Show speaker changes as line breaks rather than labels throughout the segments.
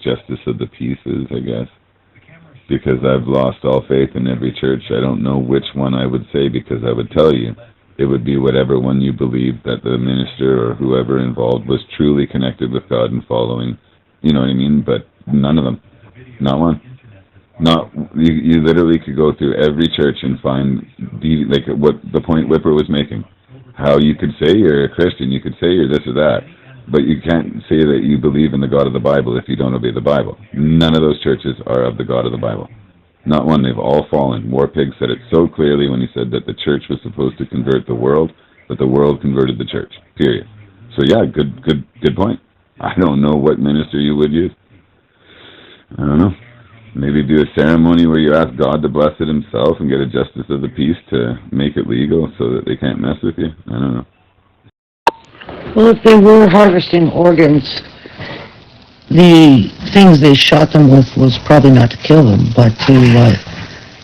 justice of the peace is, I guess. Because I've lost all faith in every church. I don't know which one I would say, because I would tell you it would be whatever one you believed that the minister or whoever involved was truly connected with God and following, you know what I mean? But none of them. Not one. Not you literally could go through every church and find like what the point Whipper was making. How you could say you're a Christian, you could say you're this or that, but you can't say that you believe in the God of the Bible if you don't obey the Bible. None of those churches are of the God of the Bible. Not one. They've all fallen. Warpig said it so clearly when he said that the church was supposed to convert the world, but the world converted the church. Period. So yeah, good point. I don't know what minister you would use. I don't know. Maybe do a ceremony where you ask God to bless it himself and get a justice of the peace to make it legal so that they can't mess with you. I don't know.
Well, if they were harvesting organs, the things they shot them with was probably not to kill them, but to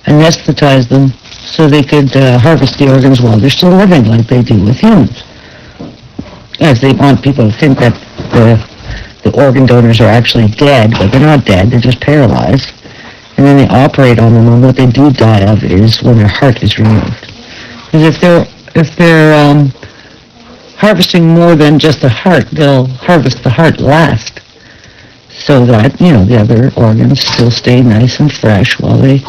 anesthetize them so they could harvest the organs while they're still living, like they do with humans. As they want people to think that the organ donors are actually dead, but they're not dead, they're just paralyzed. And then they operate on them, and what they do die of is when their heart is removed. Because if they're harvesting more than just the heart, they'll harvest the heart last, so that, you know, the other organs still stay nice and fresh while they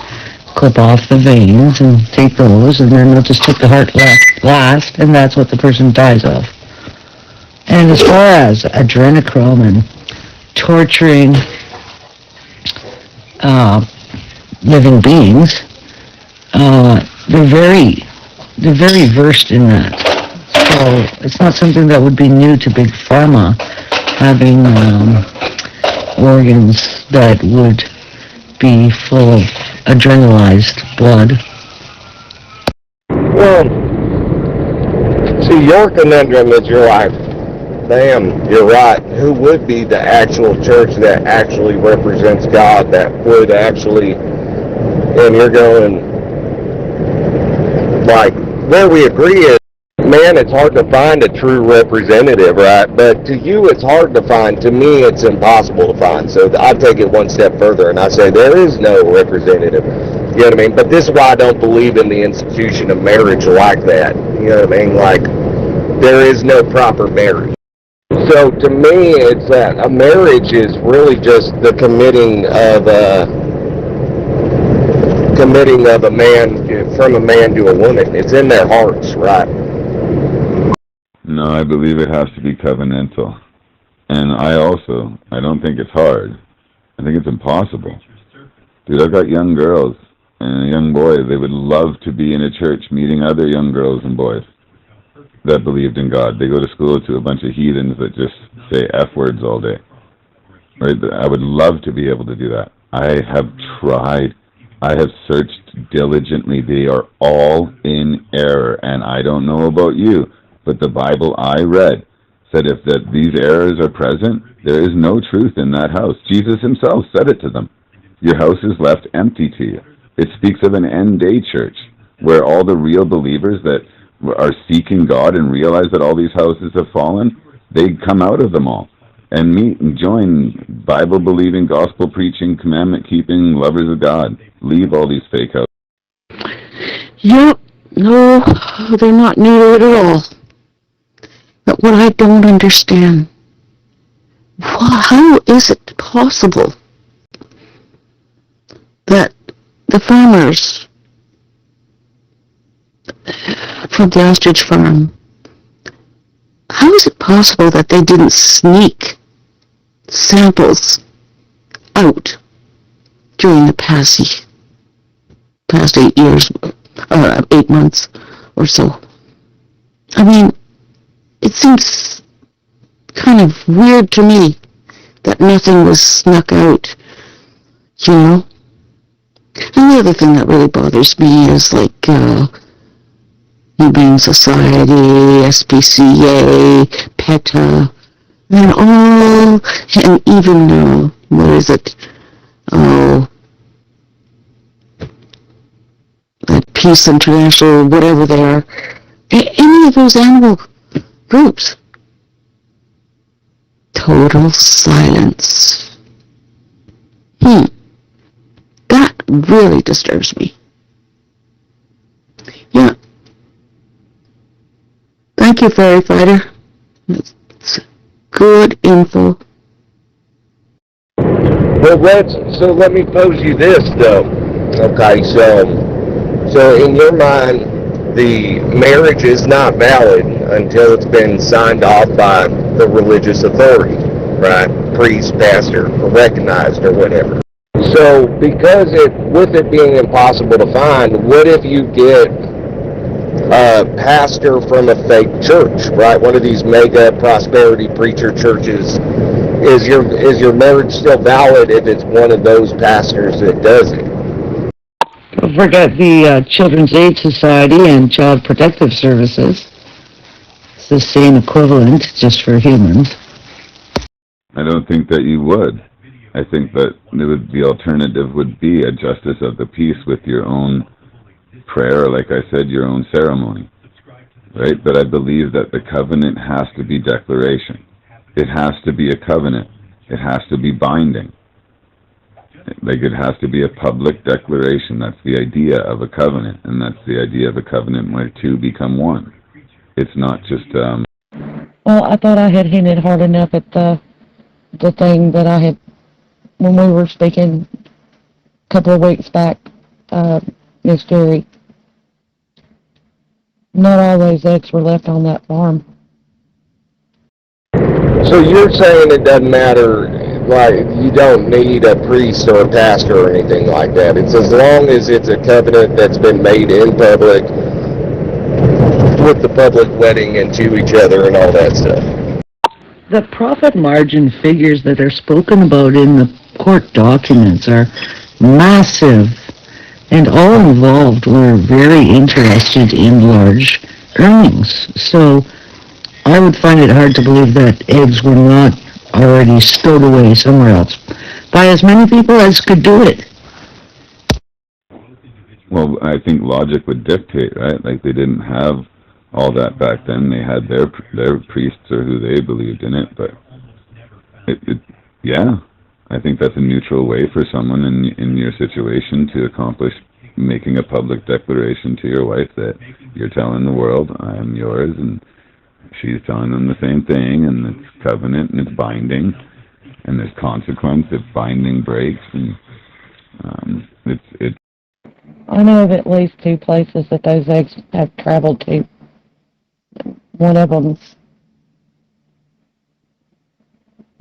clip off the veins and take those, and then they'll just take the heart last, and that's what the person dies of. And as far as adrenochrome and torturing living beings, they're very versed in that. So it's not something that would be new to Big Pharma, having organs that would be full of adrenalized blood.
Well, see, your conundrum is you're like, damn, you're right. Who would be the actual church that actually represents God, that would actually, and you're going, like, where we agree is, man, it's hard to find a true representative, right? But to you, it's hard to find. To me, it's impossible to find. So I take it one step further, and I say there is no representative. You know what I mean? But this is why I don't believe in the institution of marriage like that. You know what I mean? Like, there is no proper marriage. So to me, it's that a marriage is really just the committing of a man, from a man to a woman. It's in their hearts, right?
No, I believe it has to be covenantal. And I don't think it's hard. I think it's impossible. Dude, I've got young girls and a young boy. They would love to be in a church meeting other young girls and boys that believed in God. They go to school to a bunch of heathens that just say F words all day. Right? I would love to be able to do that. I have tried. I have searched diligently. They are all in error. And I don't know about you, but the Bible I read said if these errors are present, there is no truth in that house. Jesus himself said it to them. Your house is left empty to you. It speaks of an end-day church where all the real believers that are seeking God and realize that all these houses have fallen, they come out of them all and meet and join Bible-believing, gospel-preaching, commandment-keeping lovers of God. Leave all these fake houses.
Yep. No, they're not near it at all. But what I don't understand, how is it possible that the farmers from the ostrich farm, how is it possible that they didn't sneak samples out during the past 8 years, 8 months or so? I mean, it seems kind of weird to me that nothing was snuck out, you know? And the other thing that really bothers me is like Humane Society, SPCA, PETA, and even, what is it? Oh, that Peace International, whatever they are. Any of those animal groups. Total silence.
That really disturbs me. Yeah. Thank you, Fairy Fighter. It's good info.
Well, let me pose you this though. Okay, so in your mind, the marriage is not valid until it's been signed off by the religious authority, right? Priest, pastor, or recognized, or whatever. So, with it being impossible to find, what if you get a pastor from a fake church, right? One of these mega prosperity preacher churches. Is your marriage still valid if it's one of those pastors that does it?
Don't forget the Children's Aid Society and Child Protective Services. It's the same equivalent, just for humans.
I don't think that you would. I think that the alternative would be a justice of the peace with your own prayer, or like I said, your own ceremony, right? But I believe that the covenant has to be declaration. It has to be a covenant. It has to be binding. Like, it has to be a public declaration. That's the idea of a covenant, and that's the idea of a covenant where two become one. It's not just,
Well, I thought I had hinted hard enough at the thing that I had, when we were speaking a couple of weeks back, Miss Jerry. Not all those eggs were left on that farm.
So you're saying it doesn't matter, like, you don't need a priest or a pastor or anything like that. It's as long as it's a covenant that's been made in public with the public wedding and to each other and all that stuff.
The profit margin figures that are spoken about in the court documents are massive, and all involved were very interested in large earnings. So I would find it hard to believe that eggs were not already stowed away somewhere else by as many people as could do it.
well, I think logic would dictate, right? Like, they didn't have all that back then. They had their priests or who they believed in it, but yeah, I think that's a neutral way for someone in your situation to accomplish making a public declaration to your wife that you're telling the world, I am yours, and she's telling them the same thing, and it's covenant, and it's binding, and there's consequence if binding breaks, and it's
I know of at least two places that those eggs have traveled to. One of them's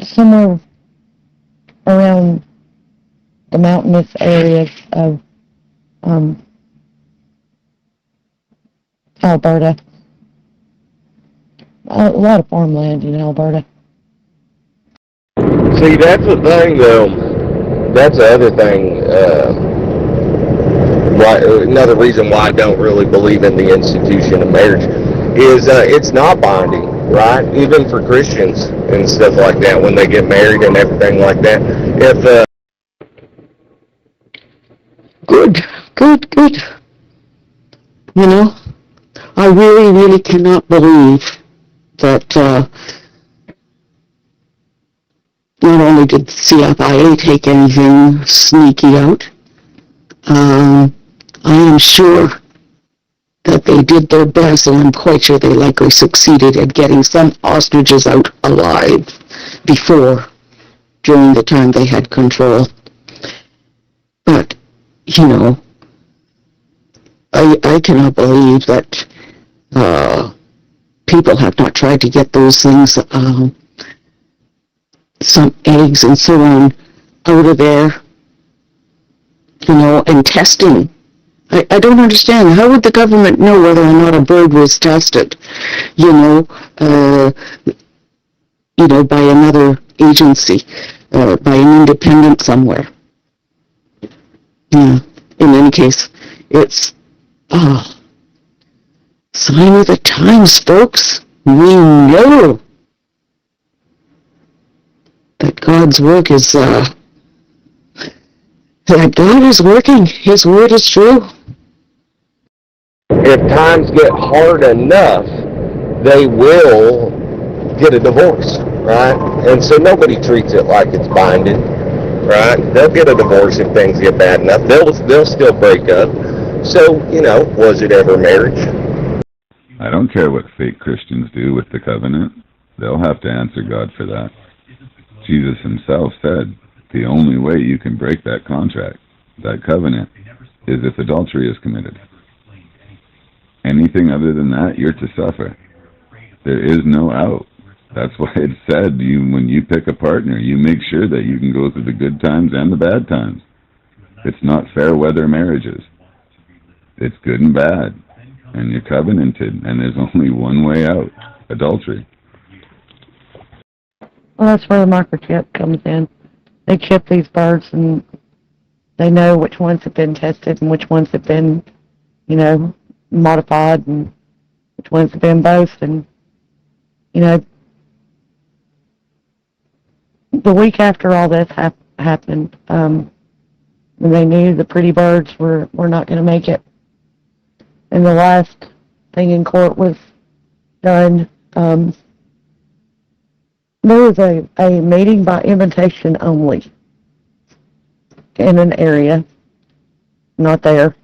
somewhere around the mountainous areas of Alberta. A lot of farmland in Alberta.
See, that's the thing, though. That's the other thing. Another reason why I don't really believe in the institution of marriage is it's not binding, right? Even for Christians and stuff like that, when they get married and everything like that. If
Good. You know, I really cannot believe that not only did CFIA take anything sneaky out, I am sure that they did their best, and I'm quite sure they likely succeeded at getting some hostages out alive before, during the time they had control. But, you know, I cannot believe that people have not tried to get those things, some eggs and so on, out of there, you know, and testing. I don't understand. How would the government know whether or not a bird was tested, by another agency, by an independent somewhere? Yeah. In any case, it's sign of the times, folks. We know that God's work is that God is working. His word is true.
if times get hard enough, they will get a divorce, right? And so nobody treats it like it's binding. right? They'll get a divorce if things get bad enough. They'll still break up. So, was it ever marriage?
I don't care what fake Christians do with the covenant. They'll have to answer God for that. Jesus himself said, the only way you can break that contract, that covenant, is if adultery is committed. Anything other than that, you're to suffer. There is no out. That's why it said, when you pick a partner, you make sure that you can go through the good times and the bad times. It's not fair weather marriages. It's good and bad. And you're covenanted, and there's only one way out, adultery.
Well, that's where the microchip comes in. They chip these birds, and they know which ones have been tested and which ones have been, modified, and which ones have been both. And, the week after all this happened, when they knew the pretty birds were not going to make it, and the last thing in court was done, there was a meeting by invitation only in an area, not there,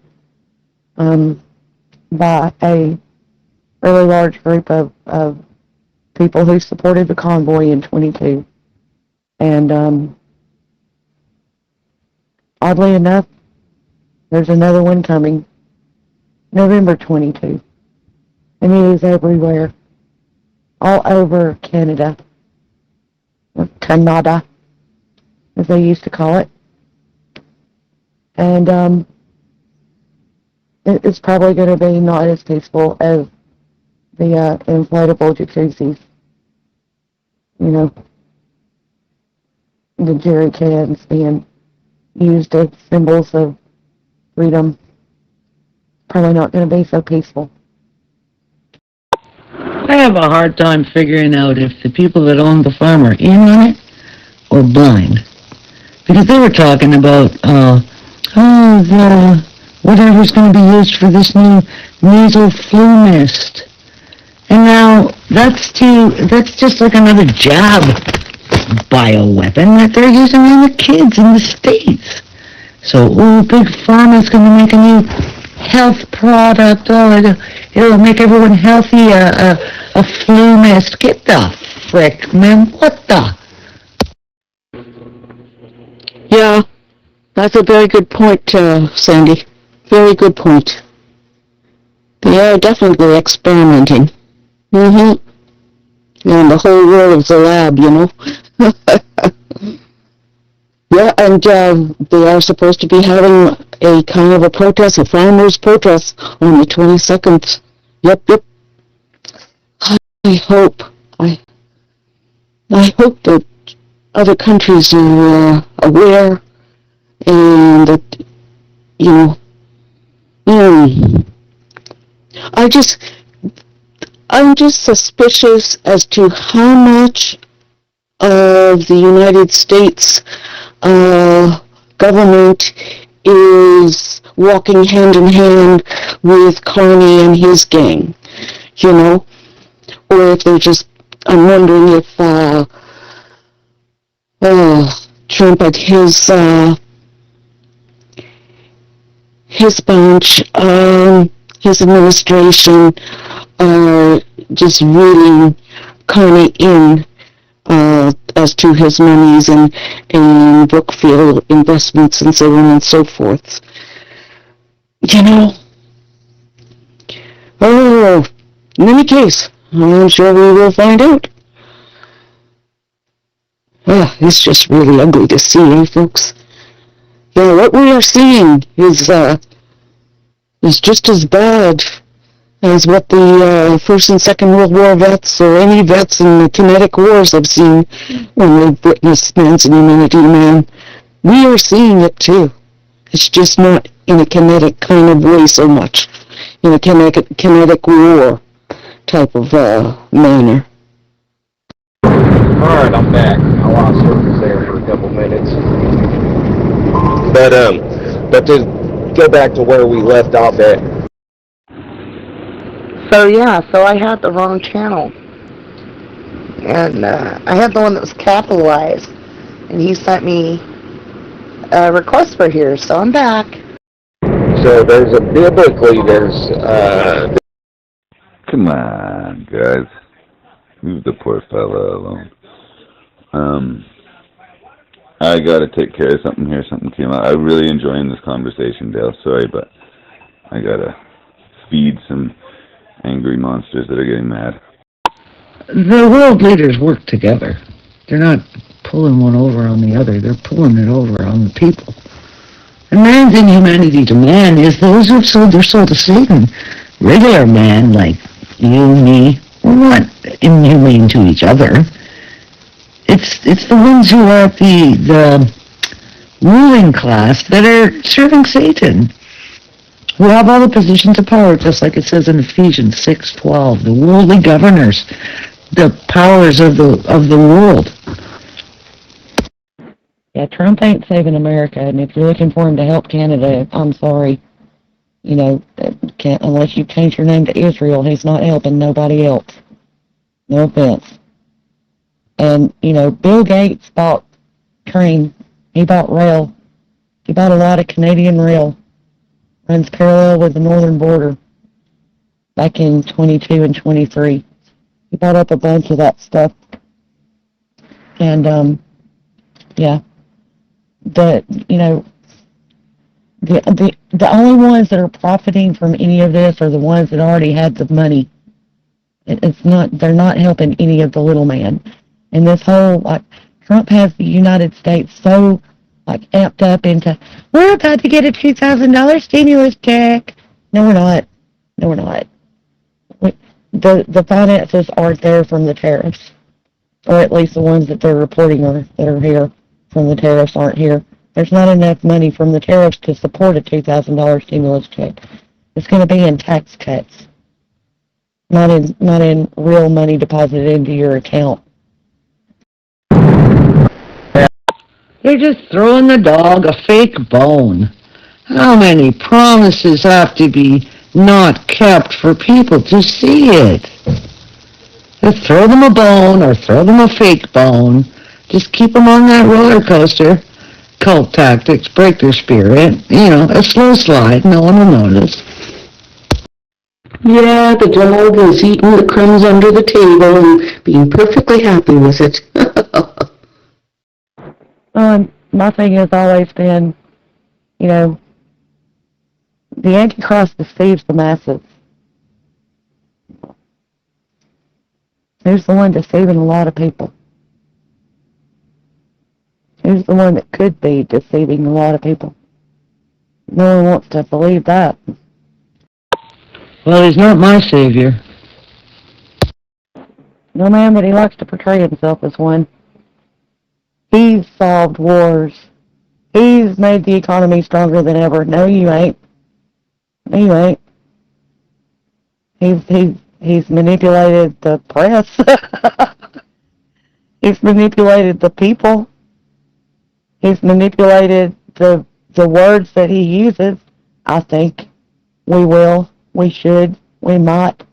by a really large group of people who supported the convoy in 22. And oddly enough, there's another one coming, November 22. And it is everywhere, all over Canada, or Canada, as they used to call it. And it's probably going to be not as peaceful as the inflatable jacuzzis, the jerry cans being used as symbols of freedom. Probably not going to be so peaceful.
I have a hard time figuring out if the people that own the farm are in on it or blind. Because they were talking about, whatever's going to be used for this new nasal flu mist. And now that's just like another jab bioweapon that they're using on the kids in the States. So, Big Pharma's going to make a new health product. It'll make everyone healthy, a flu mist. Get the frick, man. What the?
Yeah, that's a very good point, Sandy. Very good point. They are definitely experimenting. And the whole world is a lab, Yeah, and they are supposed to be having a kind of a protest, a farmers' protest on the 22nd. Yep. I hope that other countries are aware, and that, I'm just suspicious as to how much of the United States government is walking hand in hand with Carney and his gang, or if they're just, I'm wondering if Trump and his bunch, his administration, are just reeling Carney in as to his monies and Brookfield investments and so on and so forth. In any case, I'm sure we will find out. It's just really ugly to see, folks? Yeah, what we are seeing is just as bad as what the First and Second World War vets or any vets in the kinetic wars have seen when they've witnessed man's inhumanity, man. We are seeing it too. It's just not in a kinetic kind of way so much. In a kinetic war type of manner.
Alright, I'm back. I lost service there for a couple minutes. But to go back to where we left off at.
So I had the wrong channel. And I had the one that was capitalized. And he sent me
a request for here, so I'm back.
So there's a biblically,
Come on, guys. Leave the poor fella alone. I gotta take care of something here. Something came out. I'm really enjoying this conversation, Dale. Sorry, but I gotta feed some angry monsters that are getting mad.
The world leaders work together. They're not pulling one over on the other. They're pulling it over on the people. And man's inhumanity to man is those who've sold their soul to Satan. Regular man, like you, me, we're not inhumane to each other. It's the ones who are the ruling class that are serving Satan, who have all the positions of power, just like it says in Ephesians 6:12, the worldly governors, the powers of the world. Yeah, Trump ain't saving America, and if you're looking for him to help Canada, I'm sorry. Unless you change your name to Israel, he's not helping nobody else. No offense. And, Bill Gates bought train. He bought rail. He bought a lot of Canadian rail. Runs parallel with the northern border back in 22 and 23. He bought up a bunch of that stuff. And, yeah. The only ones that are profiting from any of this are the ones that already had the money. They're not helping any of the little man. And this whole, Trump has the United States so, amped up into, we're about to get a $2,000 stimulus check. No, we're not. No, we're not. The finances aren't there from the tariffs. Or at least the ones that they're reporting that are here from the tariffs aren't here. There's not enough money from the tariffs to support a $2,000 stimulus check. It's going to be in tax cuts, not in real money deposited into your account. They're just throwing the dog a fake bone. How many promises have to be not kept for people to see it? Just throw them a bone or throw them a fake bone. Just keep them on that roller coaster. Cult tactics, break their spirit. A slow slide. No one will notice.
Yeah, the dog is eating the crumbs under the table and being perfectly happy with it.
My thing has always been, the Antichrist deceives the masses. Who's the one deceiving a lot of people? Who's the one that could be deceiving a lot of people? No one wants to believe that. Well, he's not my savior. No, ma'am, but he likes to portray himself as one. He's solved wars. He's made the economy stronger than ever. No, you ain't. No, you ain't. He's manipulated the press. He's manipulated the people. He's manipulated the words that he uses. I think we will, we should, we might.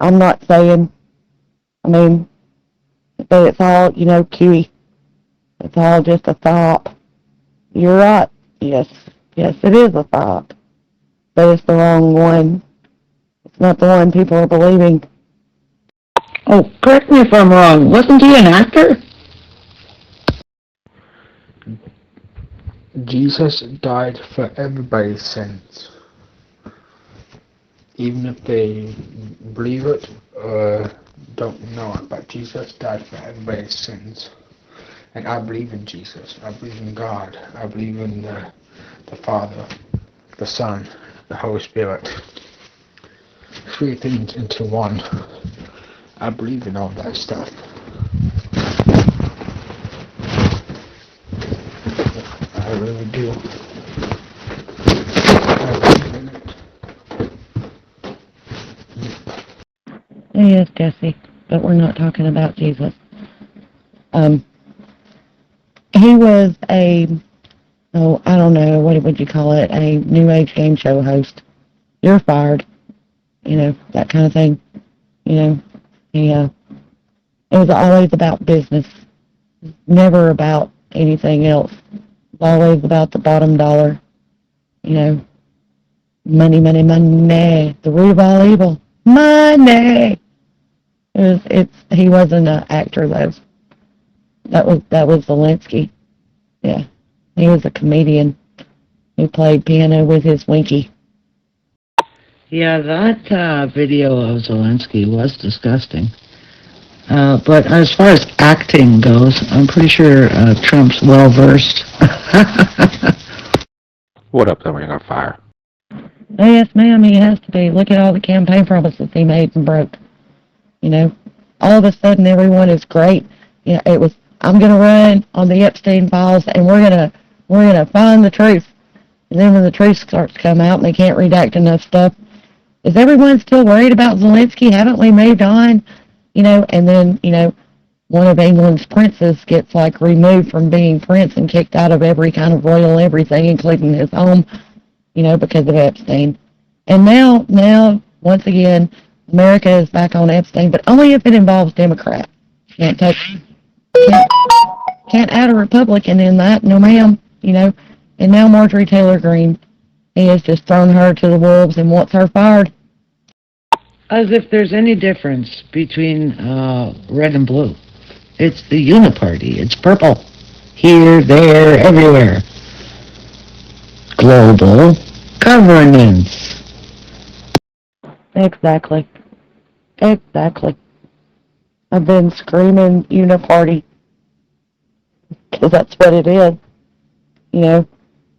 I'm not saying, but it's all, QE. It's all just a thought. You're right. Yes, it is a thought. But it's the wrong one. It's not the one people are believing. Oh, correct me if I'm wrong. Wasn't he an actor?
Jesus died for everybody's sins. Even if they believe it or don't know it, but Jesus died for everybody's sins. And I believe in Jesus. I believe in God. I believe in the Father, the Son, the Holy Spirit. Three things into one. I believe in all that stuff. I really do. I believe in it.
Yes, Jesse, but we're not talking about Jesus. He was I don't know, what would you call it, a New Age game show host. You're fired. That kind of thing. It was always about business. Never about anything else
always about the bottom dollar. You know, money, money, money, the root of all evil. Money. He wasn't an actor though. That was Zelensky. Yeah, he was a comedian who played piano with his Winky.
Yeah, that video of Zelensky was disgusting. But as far as acting goes, I'm pretty sure Trump's well-versed.
What up, there? We got fire.
Oh, yes, ma'am, he has to be. Look at all the campaign promises he made and broke. You know, all of a sudden everyone is great. You know, it was, I'm going to run on the Epstein files and we're going to find the truth. And then when the truth starts to come out and they can't redact enough stuff, is everyone still worried about Zelensky? Haven't we moved on? You know, and then, you know, one of England's princes gets, like, removed from being prince and kicked out of every kind of royal everything, including his home, you know, because of Epstein. And now, once again, America is back on Epstein, but only if it involves Democrats. Can't add a Republican in that, no ma'am, you know. And now Marjorie Taylor Greene, he has just thrown her to the wolves and wants her fired.
As if there's any difference between red and blue. It's the uniparty. It's purple. Here, there, everywhere. Global governance.
Exactly. I've been screaming uniparty. Because that's what it is. You know,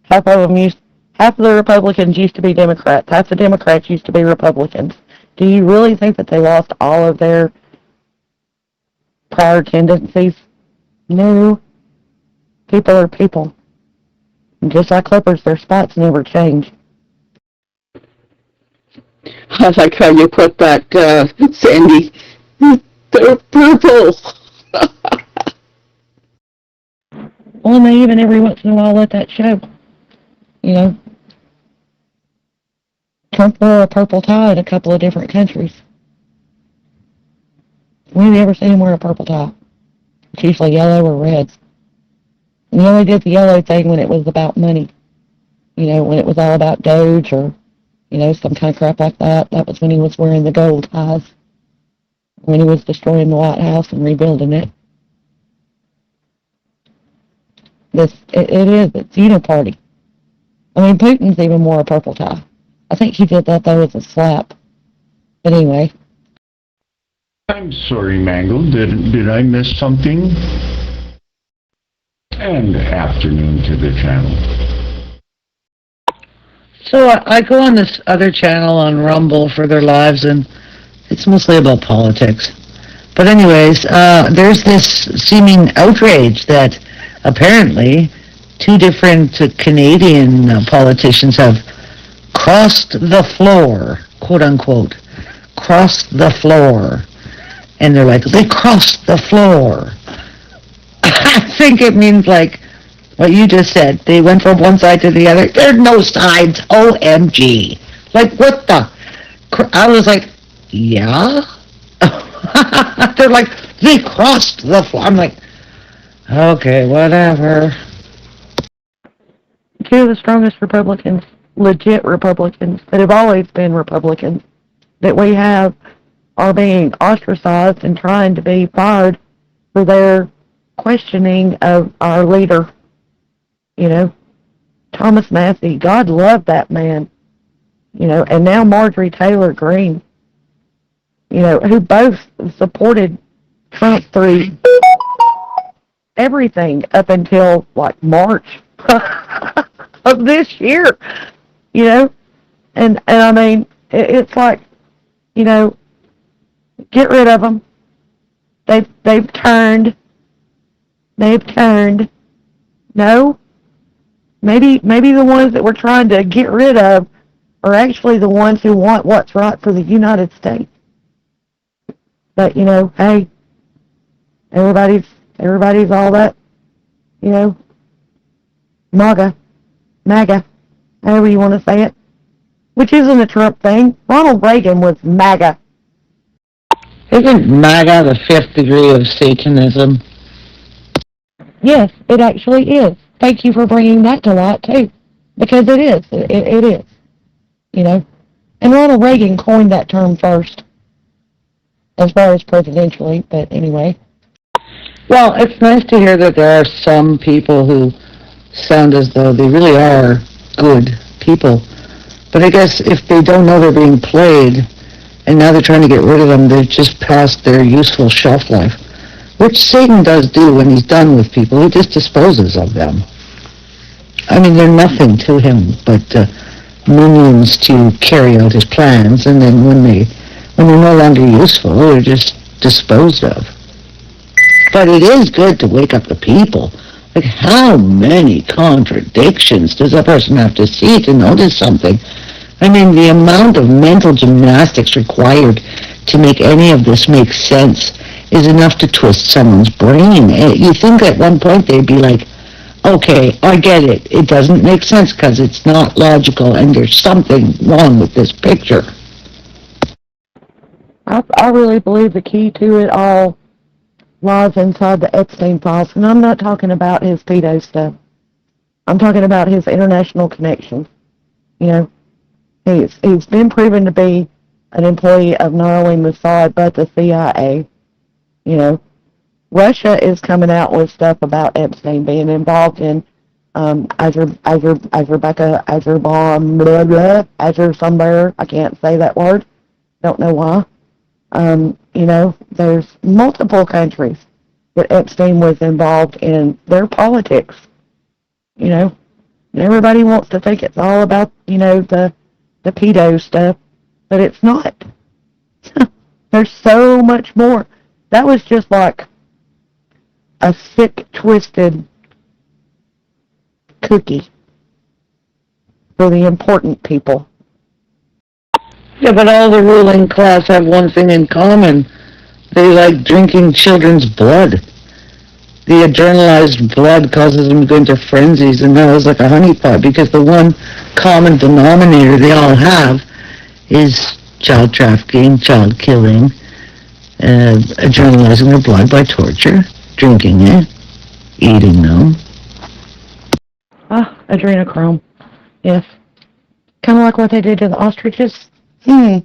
half of the Republicans used to be Democrats. Half the Democrats used to be Republicans. Do you really think that they lost all of their prior tendencies? No. People are people. And just like clippers, their spots never change.
I like how you put that, Sandy. They're purple.
Well, and they even every once in a while let that show. You know, Trump wore a purple tie in a couple of different countries. We've never seen him wear a purple tie. It's usually yellow or red. And he only did the yellow thing when it was about money. You know, when it was all about Doge or, you know, some kind of crap like that. That was when he was wearing the gold ties. When he was destroying the White House and rebuilding it. It's uniparty. I mean, Putin's even wore a purple tie. I think he did that, though, as a slap. But anyway.
I'm sorry, Mangle. Did I miss something? And afternoon to the channel.
So I go on this other channel on Rumble for their lives, and it's mostly about politics. But anyways, there's this seeming outrage that apparently two different Canadian politicians have crossed the floor, quote unquote, crossed the floor. And they're like, they crossed the floor. I think it means like what you just said. They went from one side to the other. There's no sides. OMG. Like, what the? I was like, yeah? They're like, they crossed the floor. I'm like, okay, whatever.
Two of the strongest Republicans, legit Republicans, that have always been Republicans, that we have are being ostracized and trying to be fired for their questioning of our leader. You know, Thomas Massey, God love that man. You know, and now Marjorie Taylor Greene, you know, who both supported Trump through everything up until, like, March of this year, you know? And I mean, it's like, you know, get rid of them. They've turned. No? Maybe the ones that we're trying to get rid of are actually the ones who want what's right for the United States. But, you know, hey, everybody's all that, you know, MAGA, however you want to say it, which isn't a Trump thing. Ronald Reagan was MAGA.
Isn't MAGA the fifth degree of Satanism?
Yes, it actually is. thank you for bringing that to light, too. Because it is. It is. You know? And Ronald Reagan coined that term first, as far as presidentially, but anyway.
Well, it's nice to hear that there are some people who sound as though they really are good people. But I guess if they don't know they're being played, and now they're trying to get rid of them, they've just passed their useful shelf life. Which Satan does do when he's done with people. He just disposes of them. I mean, they're nothing to him but minions to carry out his plans, and then when they're no longer useful, they're just disposed of. But it is good to wake up the people. Like, how many contradictions does a person have to see to notice something? I mean, the amount of mental gymnastics required to make any of this make sense is enough to twist someone's brain. You think at one point they'd be like, okay, I get it. It doesn't make sense because it's not logical and there's something wrong with this picture.
I really believe the key to it all lies inside the Epstein files. And I'm not talking about his pedo stuff. I'm talking about his international connections. You know, he's been proven to be an employee of not only Mossad, but the CIA. You know, Russia is coming out with stuff about Epstein being involved in Azerbaijan, blah, blah, Azure somewhere. I can't say that word. Don't know why. You know, there's multiple countries that Epstein was involved in their politics. You know, and everybody wants to think it's all about, you know, the pedo stuff, but it's not. There's so much more. That was just like a sick, twisted cookie for the important people.
Yeah, but all the ruling class have one thing in common. They like drinking children's blood. The adrenalized blood causes them to go into frenzies, and that was like a honeypot, because the one common denominator they all have is child trafficking, child killing, adrenalizing their blood by torture, drinking it, eating them.
Adrenochrome. Yes. Kind of like what they did to the ostriches.
Yeah,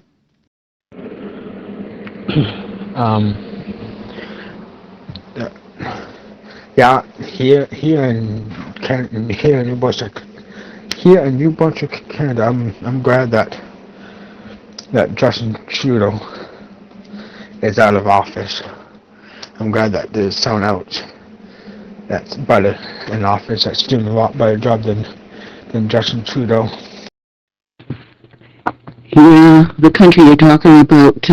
here in Canada, here in New Brunswick, Canada, I'm glad that Justin Trudeau is out of office. I'm glad that there's someone else that's better in office, that's doing a lot better job than Justin Trudeau.
Yeah, the country you're talking about,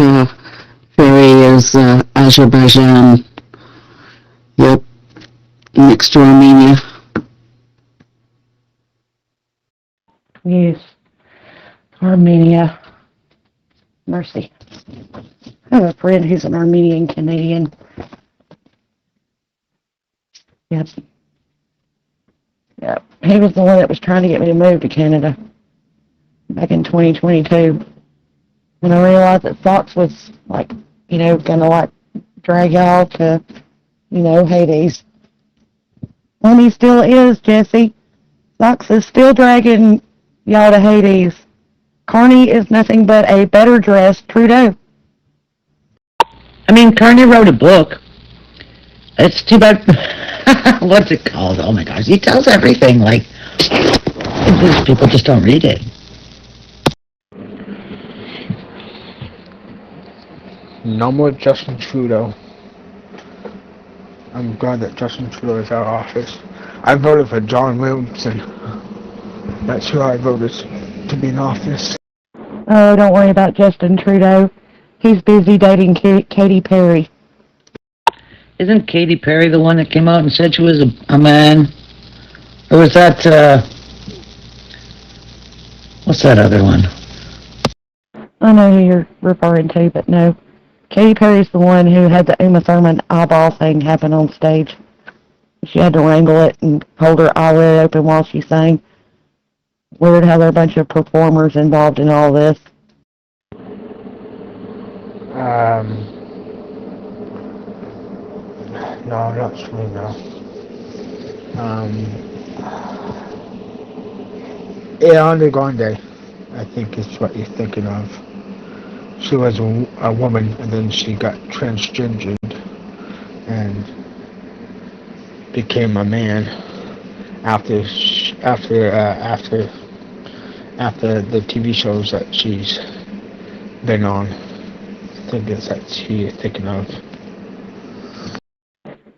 Ferry, is Azerbaijan. Yep, next to Armenia.
Yes. Armenia. Mercy. I have a friend who's an Armenian Canadian. Yep. He was the one that was trying to get me to move to Canada back in 2022. When I realized that Fox was, like, you know, gonna, like, drag y'all to, you know, Hades. And he still is, Jesse. Fox is still dragging y'all to Hades. Carney is nothing but a better dressed Trudeau.
I mean, Carney wrote a book. It's too bad. What's it called? Oh my gosh, he tells everything. Like, these people just don't read it.
No more Justin Trudeau. I'm glad that Justin Trudeau is out of office. I voted for John Williamson. That's who I voted to be in office.
Oh, don't worry about Justin Trudeau. He's busy dating Katy Perry.
Isn't Katy Perry the one that came out and said she was a man? Or was that, what's that other one?
I know who you're referring to, but no. Katy Perry's the one who had the Uma Thurman eyeball thing happen on stage. She had to wrangle it and hold her eyelid open while she sang. Weird how there are a bunch of performers involved in all this.
No, not really, no. Ariana Grande, I think is what you're thinking of. She was a woman, and then she got transgendered and became a man after the TV shows that she's been on. I think it's that she is thinking of.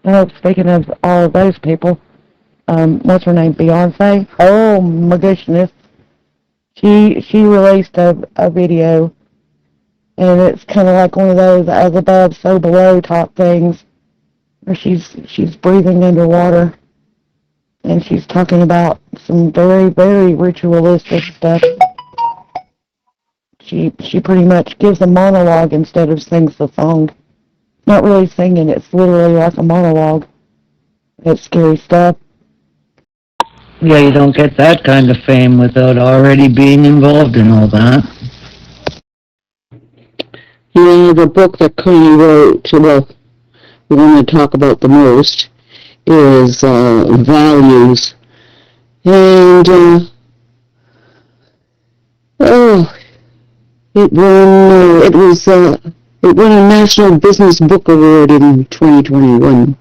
Well, speaking of all those people, what's her name, Beyonce? Oh my goodness. She released a video, and it's kind of like one of those as above, so below type things, where she's breathing underwater, and she's talking about some very, very ritualistic stuff. She pretty much gives a monologue instead of sings the song. Not really singing, it's literally like a monologue. It's scary stuff. Yeah, you don't get that kind of fame without already being involved in all that.
You know, the book that Connie wrote, well, the one I talk about the most, is Values. And, it won a National Business Book Award in 2021.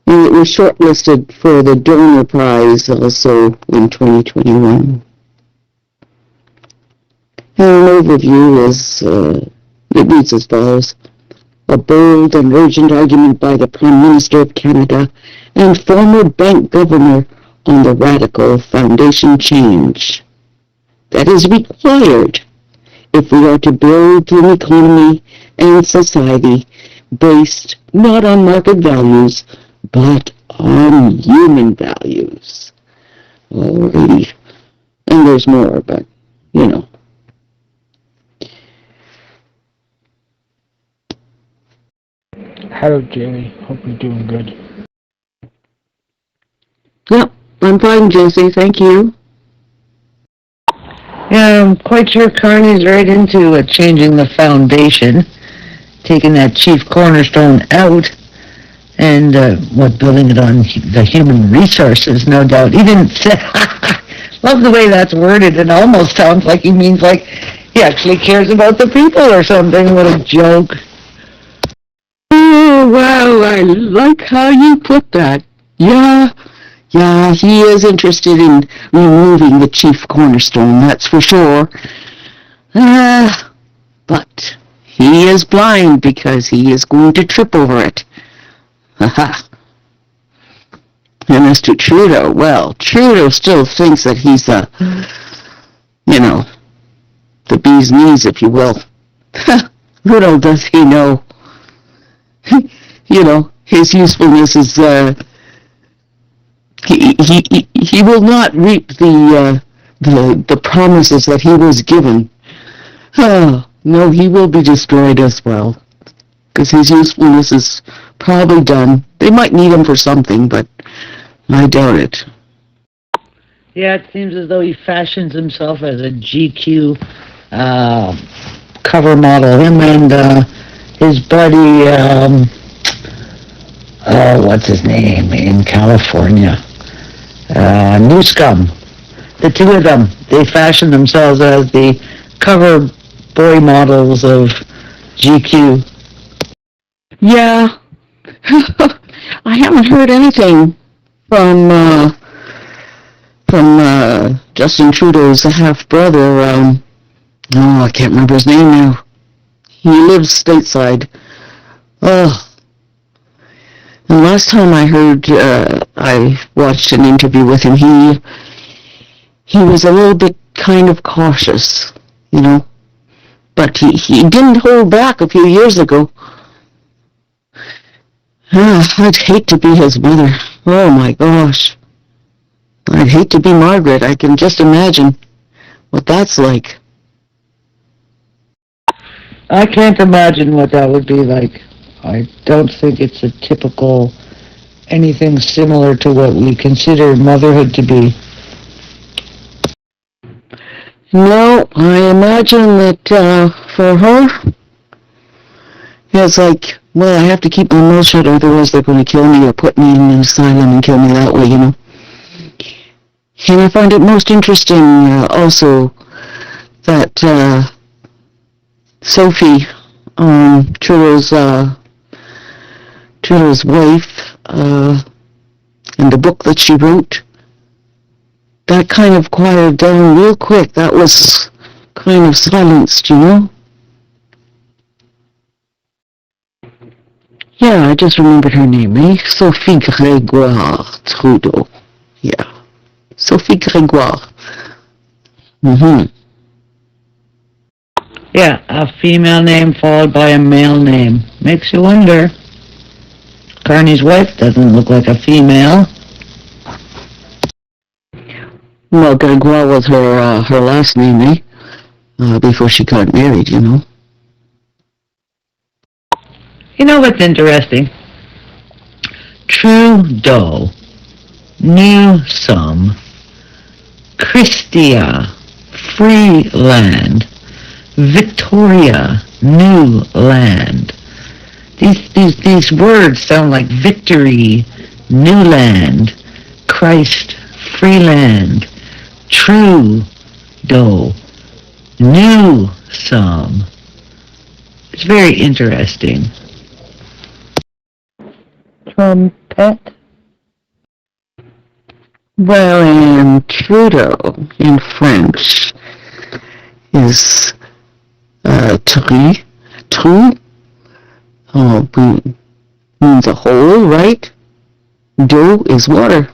And it was shortlisted for the Donor Prize also in 2021. And an overview is, it reads as follows. A bold and urgent argument by the Prime Minister of Canada and former bank governor on the radical foundation change that is required if we are to build an economy and society based not on market values, but on human values. Alrighty. And there's more, but, you know.
Hello, Jerry. Hope you're doing good.
Yep, I'm fine, Jesse. Thank you.
Yeah, I'm quite sure Carney's right into changing the foundation, taking that chief cornerstone out, and building it on the human resources, no doubt. He didn't say, love the way that's worded. It almost sounds like he means like he actually cares about the people or something. What a joke.
Oh, wow, I like how you put that. Yeah, he is interested in removing the chief cornerstone, that's for sure. But he is blind because he is going to trip over it. Haha. And as to Trudeau, well, Trudeau still thinks that he's the bee's knees, if you will. Little does he know. His usefulness is, he will not reap the promises that he was given. Oh, no, he will be destroyed as well, because his usefulness is probably done. They might need him for something, but I doubt it.
Yeah, it seems as though he fashions himself as a GQ cover model. Him and his buddy, what's his name, in California? New Scum. The two of them, they fashion themselves as the cover boy models of GQ.
Yeah. I haven't heard anything from Justin Trudeau's half-brother. I can't remember his name now. He lives stateside. Oh. And last time I heard, I watched an interview with him, he was a little bit kind of cautious, but he didn't hold back a few years ago. I'd hate to be his mother. Oh my gosh. I'd hate to be Margaret. I can just imagine what that's like.
I can't imagine what that would be like. I don't think it's a typical anything similar to what we consider motherhood to be.
No, I imagine that for her, it's like, well, I have to keep my mouth shut, otherwise they're going to kill me or put me in an asylum and kill me that way, And I find it most interesting also that Sophie, Trudeau's wife, and the book that she wrote, that kind of quieted down real quick. That was kind of silenced, you know? Yeah, I just remembered her name, Sophie Grégoire Trudeau. Yeah. Sophie Grégoire. Mm-hmm.
Yeah, a female name followed by a male name. Makes you wonder. Carney's wife doesn't look like a female.
Well, Grégoire was her last name, before she got married, you know.
You know what's interesting? Trudeau, Newsom, Christia, Freeland, Victoria, New Land. These words sound like victory, new land, Christ, free land, Trudeau, new some. It's very interesting.
Trumpet. Well, in Trudeau, in French, is trou, means a hole, right? D'eau is water.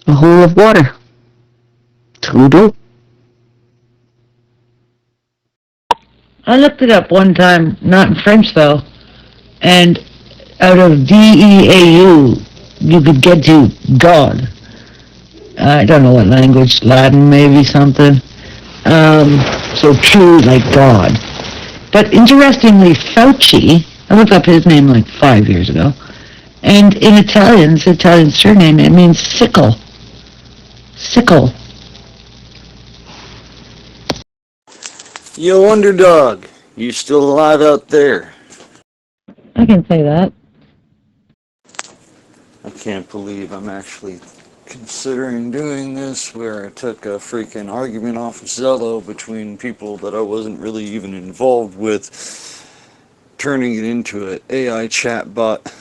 A hole of water. Trudeau.
I looked it up one time, not in French though, and out of D-E-A-U, you could get to God. I don't know what language, Latin maybe, something. So true, like God. But interestingly, Fauci, I looked up his name like 5 years ago, and in Italian surname, it means sickle. Sickle.
Yo, underdog, you still alive out there?
I can say that.
I can't believe I'm actually considering doing this, where I took a freaking argument off of Zello between people that I wasn't really even involved with, turning it into an AI chatbot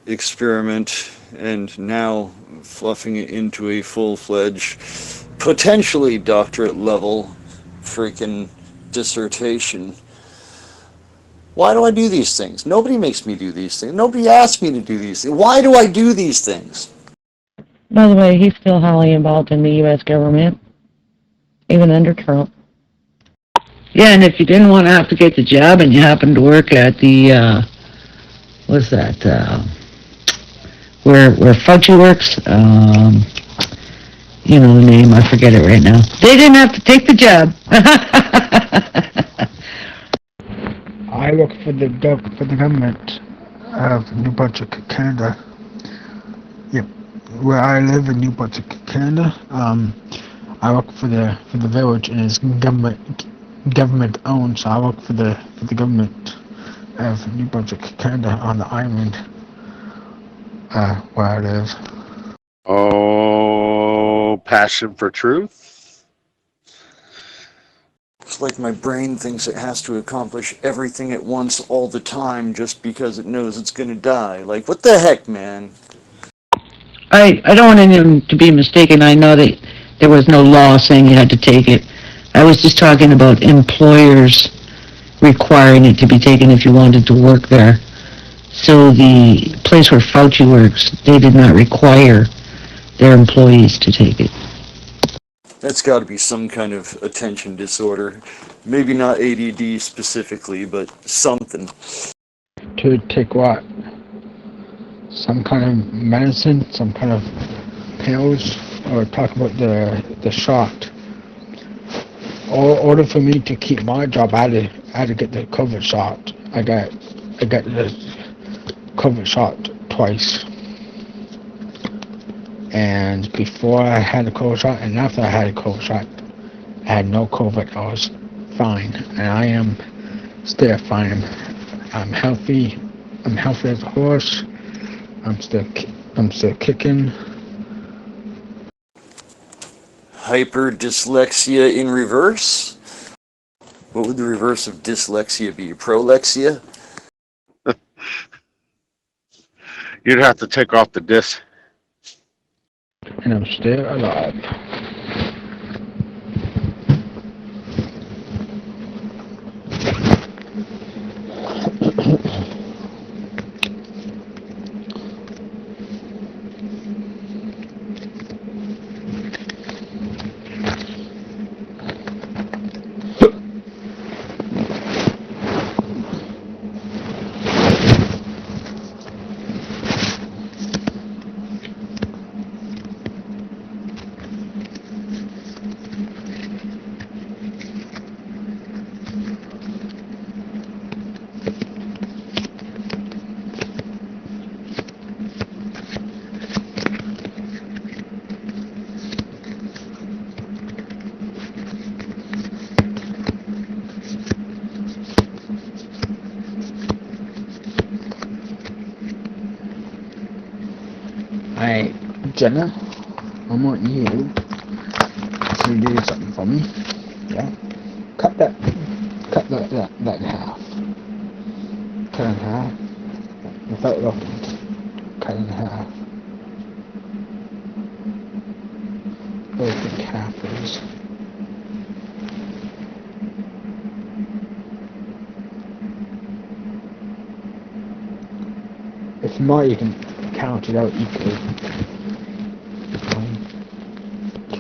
experiment, and now fluffing it into a full-fledged, potentially doctorate level freaking dissertation. Why do I do these things? Nobody makes me do these things. Nobody asks me to do these things. Why do I do these things?
By the way, he's still highly involved in the U.S. government, even under Trump. Yeah, and if you didn't want to have to get the job and you happened to work at the, what's that, where Fauci works, you know the name, I forget it right now. They didn't have to take the job.
I work for the government of New Brunswick, Canada. Yep, where I live in New Brunswick, Canada. I work for the village, and it's government owned. So I work for the government of New Brunswick, Canada, on the island where I live.
Oh, passion for truth?
It's like my brain thinks it has to accomplish everything at once all the time just because it knows it's gonna die. Like, what the heck, man?
I don't want anyone to be mistaken. I know that there was no law saying you had to take it. I was just talking about employers requiring it to be taken if you wanted to work there. So the place where Fauci works, they did not require their employees to take it.
That's got to be some kind of attention disorder. Maybe not ADD specifically, but something.
To take what? Some kind of medicine, some kind of pills, or talk about the shot. In order for me to keep my job, I had to get the COVID shot. I got the COVID shot twice. And before I had the COVID shot and after I had the COVID shot, I had no COVID. I was fine, and I am still fine. I'm healthy. I'm healthy as a horse. I'm still kicking.
hyperdyslexia in reverse? What would the reverse of dyslexia be? Prolexia?
You'd have to take off the disc.
And I'm still alive. Hey, Jenna, I want you to do something for me. Yeah? Cut that in half. Cut in half. Without looking. Cut in half. Very big half is. If not, you can count it out equally. 1, 2,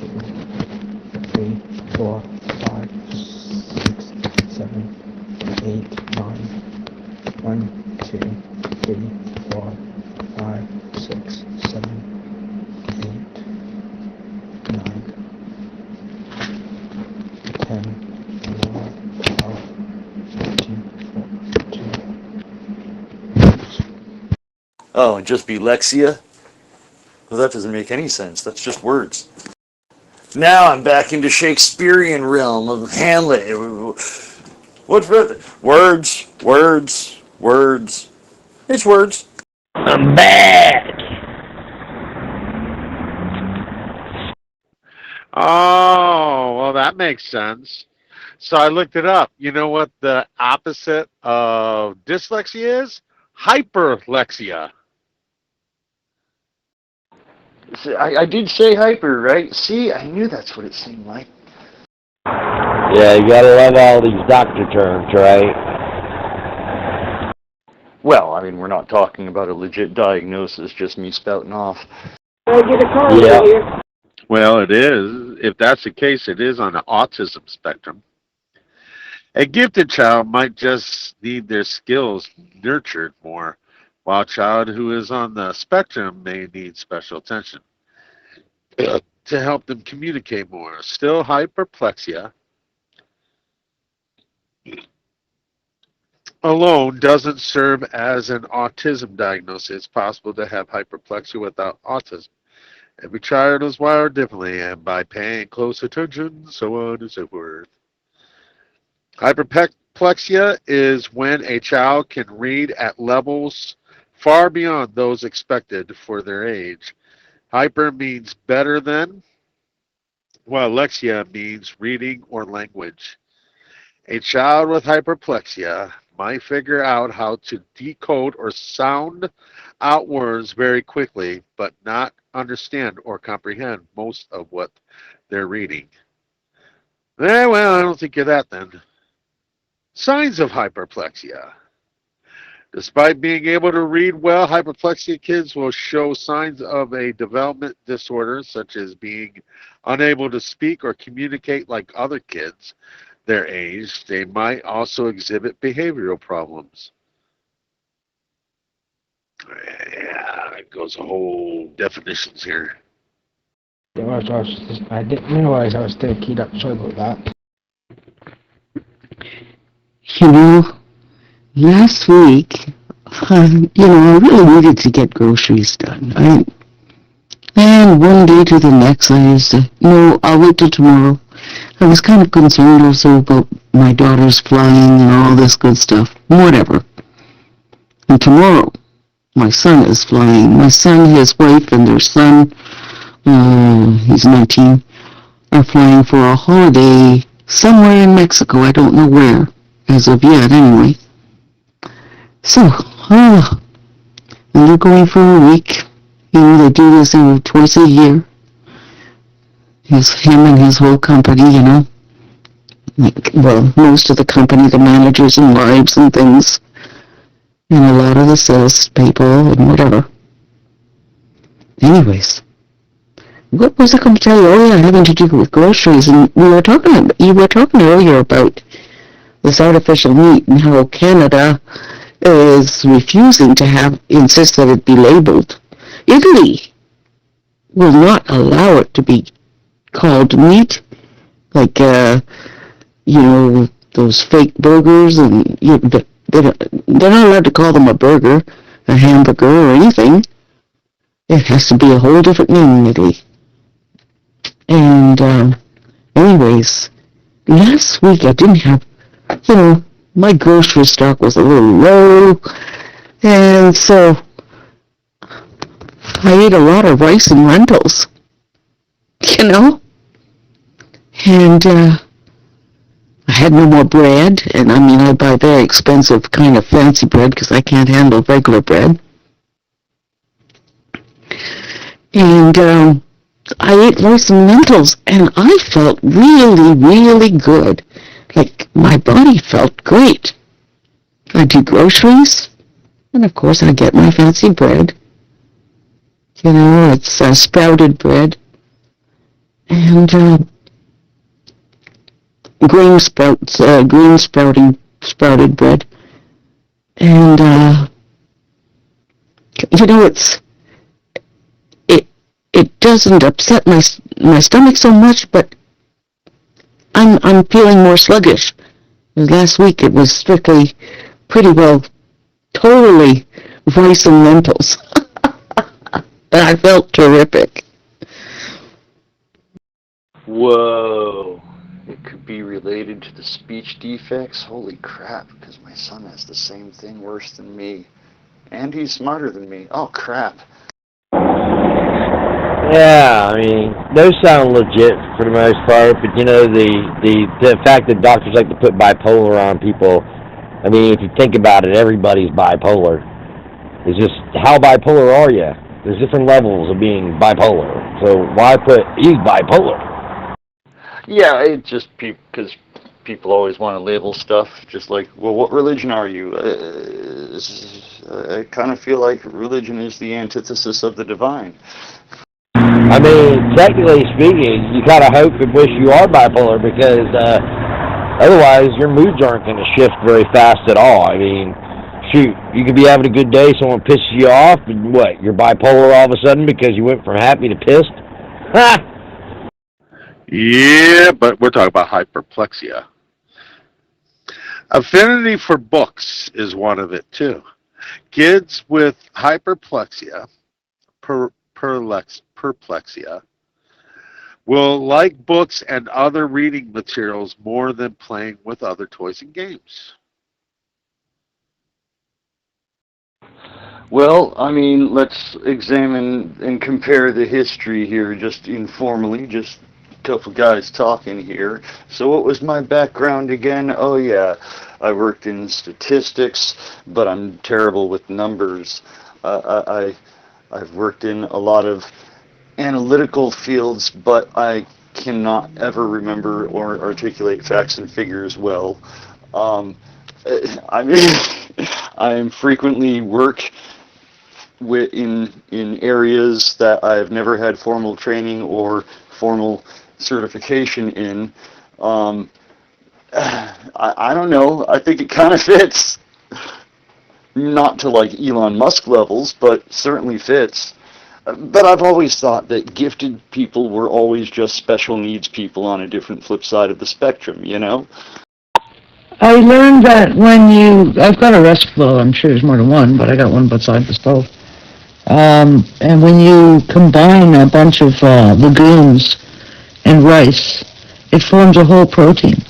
3, 4, 5, 6, 7, 8, 9. 1, 2, 3, 4, 5, 6, 7, 8, 9, 10, 11, 12, 13, 14.
Oh, and just be Lexia? Well, that doesn't make any sense. That's just words. Now I'm back into Shakespearean realm of Hamlet. What's words, words, words. It's words.
I'm back.
Oh, well, that makes sense. So I looked it up. You know what the opposite of dyslexia is? Hyperlexia.
See, I did say hyper, right? See, I knew that's what it seemed like.
Yeah, you gotta love all these doctor terms, right?
Well, I mean, we're not talking about a legit diagnosis, just me spouting off.
Yeah.
Well, it is. If that's the case, it is on the autism spectrum. A gifted child might just need their skills nurtured more, while a child who is on the spectrum may need special attention to help them communicate more. Still, hyperplexia alone doesn't serve as an autism diagnosis. It's possible to have hyperplexia without autism. Every child is wired differently, and by paying close attention, so on and so forth. Hyperplexia is when a child can read at levels far beyond those expected for their age. Hyper means better than, while lexia means reading or language. A child with hyperplexia might figure out how to decode or sound out words very quickly, but not understand or comprehend most of what they're reading. Well, I don't think you're that then. Signs of hyperplexia. Despite being able to read well, hyperplexia kids will show signs of a development disorder, such as being unable to speak or communicate like other kids their age. They might also exhibit behavioral problems. Yeah, it goes a whole definitions here.
I didn't realize I was still keyed up. Sorry about that.
You know, last week, I really needed to get groceries done. And one day to the next, I said, no, I'll wait till tomorrow. I was kind of concerned also about my daughter's flying and all this good stuff. Whatever. And tomorrow, my son is flying. My son, his wife, and their son, he's 19, are flying for a holiday somewhere in Mexico. I don't know where, as of yet, anyway. So, and they're going for a week. They do this twice a year. Him and his whole company, Well, most of the company, the managers and wives and things, and a lot of the sales people and whatever. Anyways, what was I going to tell you? Oh yeah, having to do with groceries, and you were talking earlier about this artificial meat and how Canada is refusing to insist that it be labeled. Italy will not allow it to be called meat, like those fake burgers, and they're not allowed to call them a burger, a hamburger, or anything. It has to be a whole different name in Italy. And anyways, last week I didn't have, my grocery stock was a little low, and so I ate a lot of rice and lentils, and I had no more bread, and I buy very expensive kind of fancy bread because I can't handle regular bread. And I ate rice and lentils, and I felt really, really good. Like, my body felt great. I do groceries, and of course I get my fancy bread. It's sprouted bread. And sprouted bread. And it doesn't upset my stomach so much, but I'm feeling more sluggish. Last week it was strictly, pretty well, totally rice and lentils. And I felt terrific.
Whoa. It could be related to the speech defects? Holy crap, because my son has the same thing worse than me. And he's smarter than me. Oh, crap.
Yeah, those sound legit for the most part, but the fact that doctors like to put bipolar on people, if you think about it, everybody's bipolar. It's just, how bipolar are you? There's different levels of being bipolar, so why put, he's bipolar?
Yeah, it's just because people always want to label stuff, just like, well, what religion are you? I kind of feel like religion is the antithesis of the divine.
Technically speaking, you kind of hope and wish you are bipolar, because otherwise your moods aren't going to shift very fast at all. Shoot, you could be having a good day, someone pisses you off, and what, you're bipolar all of a sudden because you went from happy to pissed? Ha!
Yeah, but we're talking about hyperplexia. Affinity for books is one of it, too. Kids with hyperplexia, perplexia, will like books and other reading materials more than playing with other toys and games.
Well, let's examine and compare the history here just informally, just a couple guys talking here. So what was my background again? Oh yeah, I worked in statistics, but I'm terrible with numbers. I've worked in a lot of analytical fields, but I cannot ever remember or articulate facts and figures well. I frequently work in areas that I've never had formal training or formal certification in. I don't know. I think it kind of fits. Not to like Elon Musk levels, but certainly fits. But I've always thought that gifted people were always just special needs people on a different flip side of the spectrum,
I learned that I've got a rest flow, I'm sure there's more than one, but I got one beside the stove. And when you combine a bunch of legumes and rice, it forms a whole protein.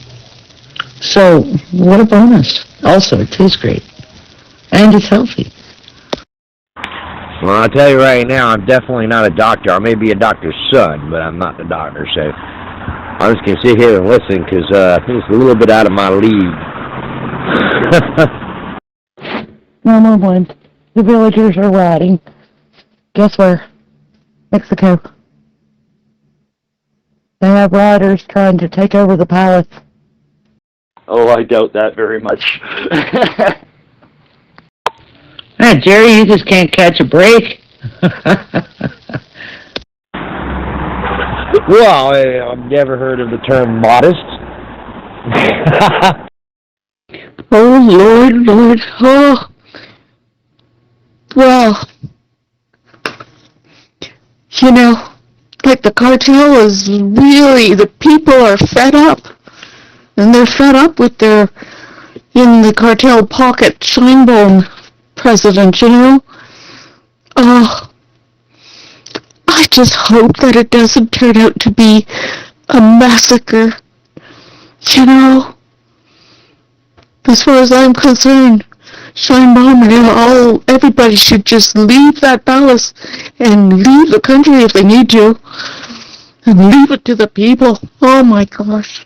So, what a bonus. Also, it tastes great. And it's healthy.
Well, I'll tell you right now, I'm definitely not a doctor. I may be a doctor's son, but I'm not the doctor, so I'm just gonna sit here and listen because I think it's a little bit out of my league.
No blame. The villagers are rioting. Guess where? Mexico. They have rioters trying to take over the palace.
Oh, I doubt that very much.
Hey, Jerry, you just can't catch a break.
Well, I've never heard of the term modest.
Oh, Lord. Oh. Well, you know, like the cartel is really, the people are fed up. And they're fed up with their, in the cartel pocket, Scheinbaum president, you know? Oh, I just hope that it doesn't turn out to be a massacre, you know? As far as I'm concerned, Scheinbaum and everybody should just leave that palace and leave the country if they need to. And leave it to the people. Oh my gosh.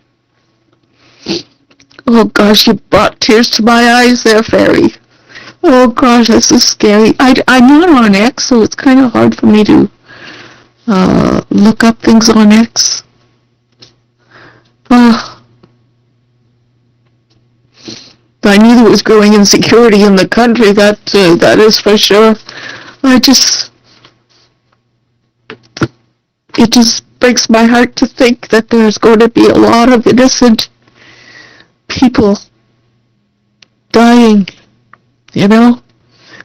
Oh gosh, you brought tears to my eyes there, Fairy. Oh gosh, this is scary. I'm not on X, so it's kind of hard for me to look up things on X. I knew there was growing insecurity in the country, that is for sure. It just breaks my heart to think that there's going to be a lot of innocent people dying, you know,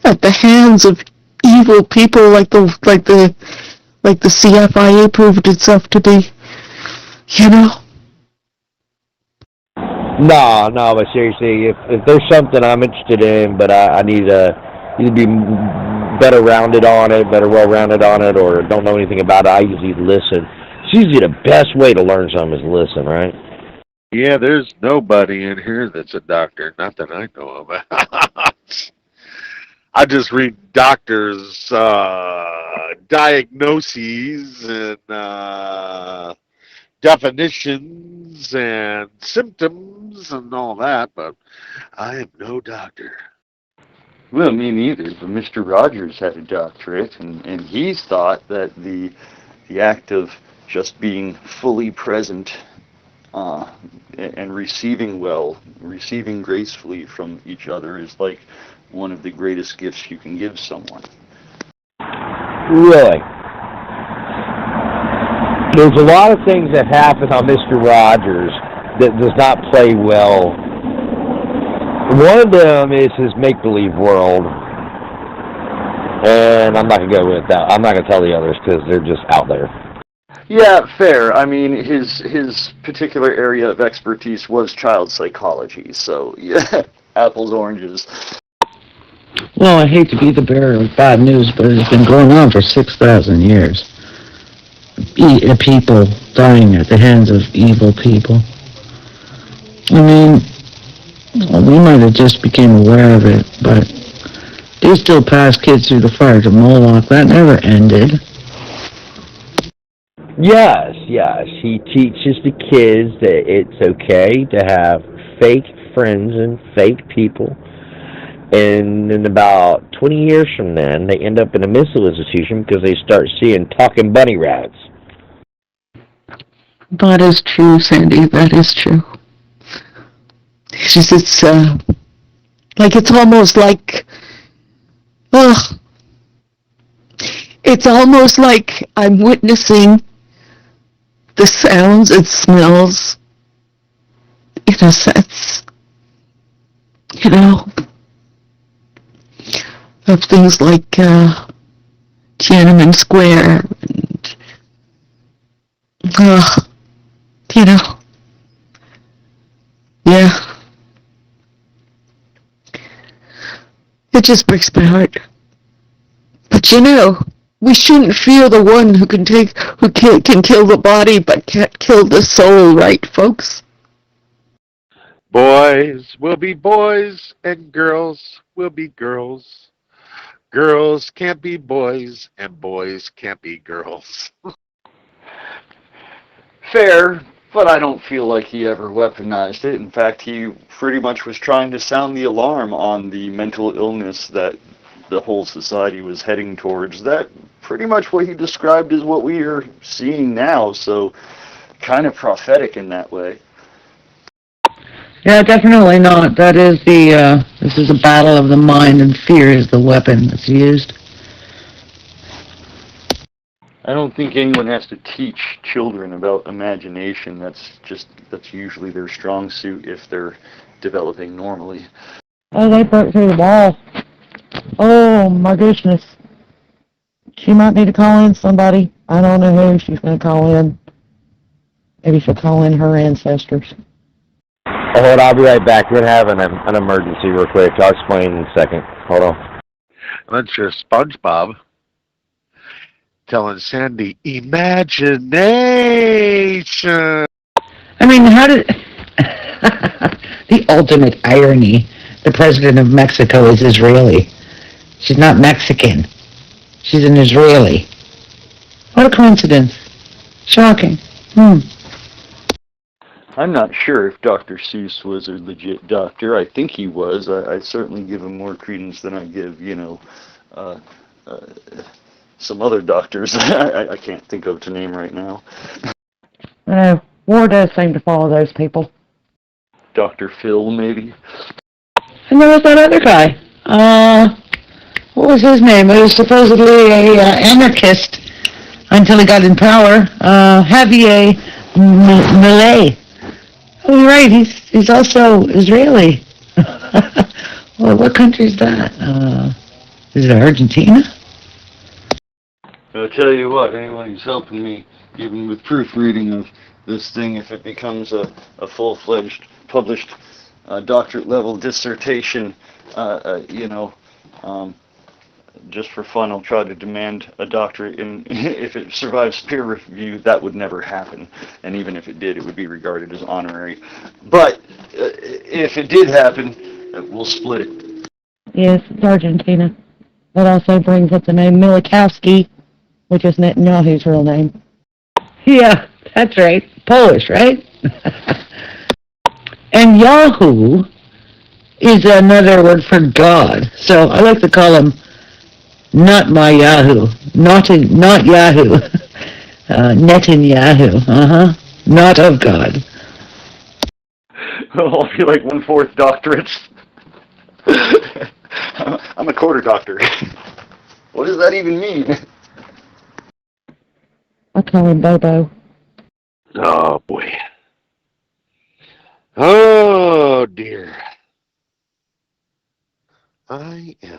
at the hands of evil people like the CFIA proved itself to be, you know.
No, but seriously, if there's something I'm interested in, but I need to be better well-rounded on it, or don't know anything about it, I usually listen. It's usually the best way to learn something is listen, right?
Yeah, there's nobody in here that's a doctor, not that I know of. I just read doctors' diagnoses and definitions and symptoms and all that, but I am no doctor.
Well, me neither, but Mr. Rogers had a doctorate, and he thought that the act of just being fully present and receiving gracefully from each other is like one of the greatest gifts you can give someone.
Really? There's a lot of things that happen on Mr. Rogers that does not play well. One of them is his make-believe world, and I'm not going to go with that. I'm not going to tell the others because they're just out there.
Yeah, fair. I mean, his particular area of expertise was child psychology, so yeah, apples, oranges.
Well, I hate to be the bearer of bad news, but it's been going on for 6,000 years. People dying at the hands of evil people. I mean, we might have just became aware of it, but they still pass kids through the fire to Moloch. That never ended.
Yes. He teaches the kids that it's okay to have fake friends and fake people. And in about 20 years from then, they end up in a mental institution because they start seeing talking bunny rabbits.
That is true, Sandy. That is true. It's almost like, it's almost like I'm witnessing the sounds and smells, in a sense, you know, of things like Tiananmen Square and, you know, yeah. It just breaks my heart. But you know, we shouldn't fear the one who can kill the body but can't kill the soul, right, folks?
Boys will be boys and girls will be girls. Girls can't be boys and boys can't be girls.
Fair, But I don't feel like he ever weaponized it. In fact, he pretty much was trying to sound the alarm on the mental illness that the whole society was heading towards. That pretty much what he described is what we are seeing now, so kind of prophetic in that way.
Yeah, definitely not. That is this is a battle of the mind, and fear is the weapon that's used.
I don't think anyone has to teach children about imagination. That's usually their strong suit if they're developing normally.
Oh, they broke through the wall. Oh, my goodness. She might need to call in somebody. I don't know who she's going to call in. Maybe she'll call in her ancestors.
Oh, hold on, I'll be right back. We're going to have an emergency real quick. I'll explain in a second. Hold on.
That's your SpongeBob telling Sandy, imagination.
I mean, how did... the ultimate irony. The president of Mexico is Israeli. She's not Mexican. She's an Israeli. What a coincidence. Shocking.
I'm not sure if Dr. Seuss was a legit doctor. I think he was. I certainly give him more credence than I give, some other doctors. I can't think of to name right now.
War does seem to follow those people.
Dr. Phil, maybe?
And there was that other guy. What was his name? He was supposedly a anarchist until he got in power. Javier Milei. Oh, you're right. He's also Israeli. Well, what country is that? Is it Argentina?
I'll tell you what, anyone who's helping me, even with proofreading of this thing, if it becomes a full-fledged, published doctorate-level dissertation, just for fun, I'll try to demand a doctorate. And if it survives peer review, that would never happen. And even if it did, it would be regarded as honorary. But if it did happen, we'll split it.
Yes, it's Argentina. That also brings up the name Milikowski, which is Netanyahu's real name. Yeah, that's right. Polish, right? And Yahoo is another word for God. So I like to call him not my Yahoo. Not Yahoo. Netanyahu. Not of God.
I'll be like 1/4 doctorates. I'm a quarter doctor. What does that even mean?
I call him Bobo.
Oh, boy. Oh, dear. I am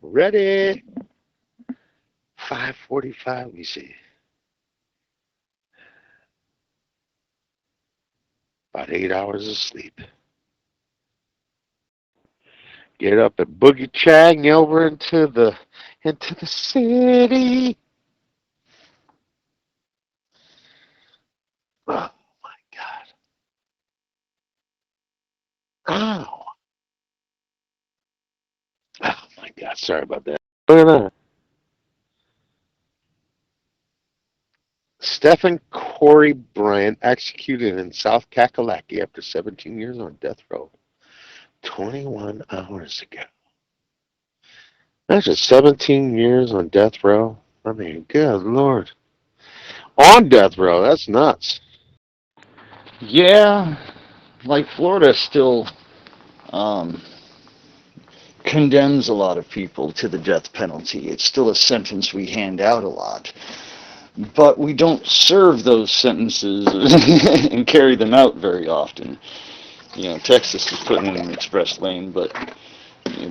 ready. 5:45, let me see. About 8 hours of sleep. Get up and boogie chang over into the city. Oh my God. Ow. Oh my God, sorry about that. Look at that. Stephen Corey Bryant executed in South Kakalaki after 17 years on death row. 21 hours ago. That's just 17 years on death row. I mean, good Lord. On death row, that's nuts.
Yeah, like Florida still condemns a lot of people to the death penalty. It's still a sentence we hand out a lot. But we don't serve those sentences and carry them out very often. Texas is putting in an express lane, but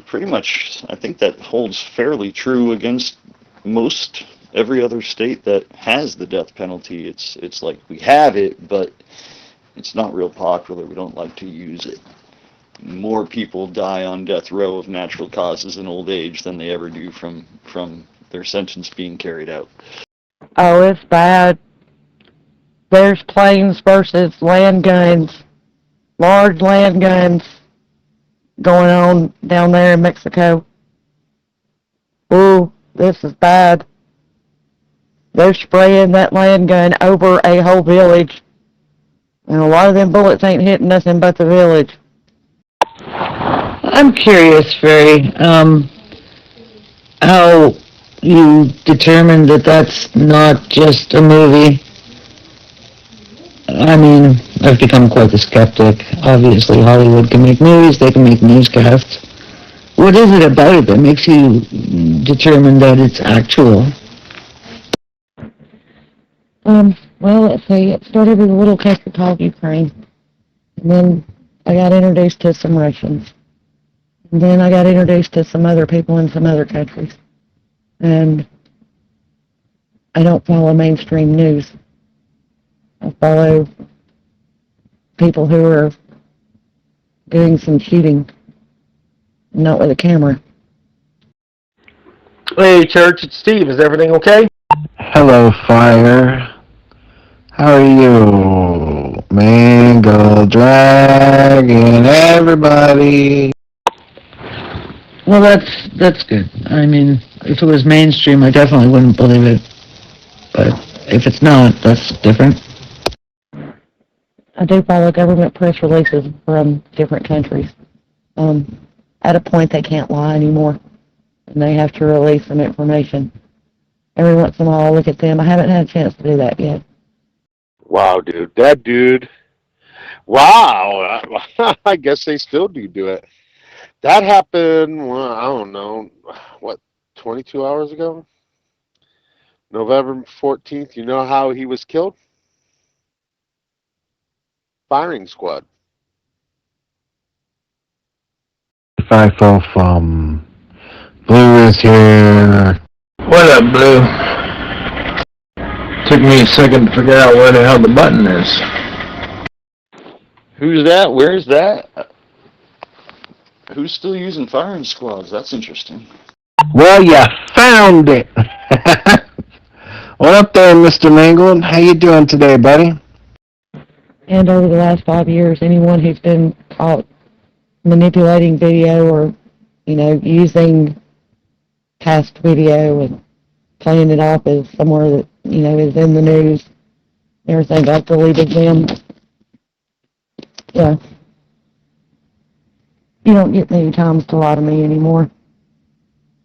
pretty much I think that holds fairly true against most every other state that has the death penalty. It's like we have it, but it's not real popular. We don't like to use it. More people die on death row of natural causes in old age than they ever do from their sentence being carried out.
Oh, it's bad. There's planes versus land guns. Large land guns going on down there in Mexico. Ooh, This is bad. They're spraying that land gun over a whole village. And a lot of them bullets ain't hitting nothing but the village.
I'm curious, Ferry, how you determined that that's not just a movie. I mean, I've become quite the skeptic. Obviously, Hollywood can make movies, they can make newscasts. What is it about it that makes you determine that it's actual?
Well, let's see. It started with a little country called Ukraine. And then I got introduced to some Russians. And then I got introduced to some other people in some other countries. And I don't follow mainstream news. I follow people who are doing some shooting, not with a camera.
Hey, Church, it's Steve. Is everything okay?
Hello, Fire. How are you? Mangle Dragon, everybody.
Well, that's good. I mean, if it was mainstream, I definitely wouldn't believe it. But if it's not, that's different.
I do follow government press releases from different countries. At a point, they can't lie anymore, and they have to release some information. Every once in a while, I'll look at them. I haven't had a chance to do that yet.
Wow, dude. That dude. Wow. I guess they still do it. That happened, well, I don't know, 22 hours ago? November 14th. You know how he was killed? Firing squad.
FIFO from Blue is here.
What up, Blue? Took me a second to figure out where the hell the button is.
Who's that? Where's that? Who's still using firing squads? That's interesting.
Well, you found it. What up there, Mr. Mangle? How you doing today, buddy?
And over the last 5 years, anyone who's been caught manipulating video or, using past video and playing it off as somewhere that, is in the news, everything, I've deleted them. Yeah. You don't get many times to lie to me anymore.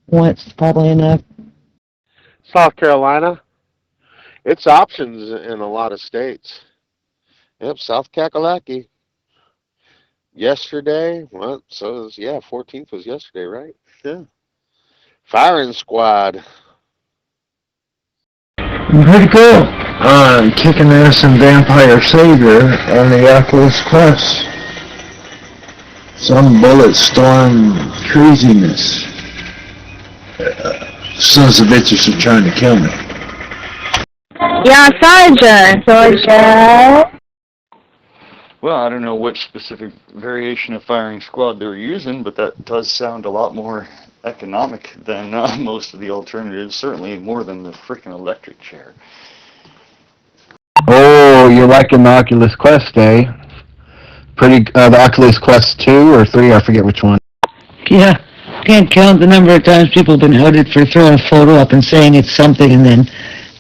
Once is probably enough.
South Carolina. It's options in a lot of states. Yep, South Kakalaki. Yesterday, 14th was yesterday, right? Yeah. Firing squad.
Pretty cool. Kicking ass in Vampire Savior on the Oculus Quest. Some bullet storm craziness. Sons of bitches are trying to kill me.
Yeah, Sergeant.
Well, I don't know which specific variation of firing squad they're using, but that does sound a lot more economic than most of the alternatives, certainly more than the frickin' electric chair.
Oh, you're liking the Oculus Quest, eh? The Oculus Quest 2 or 3, I forget which one.
Yeah, can't count the number of times people have been outed for throwing a photo up and saying it's something, and then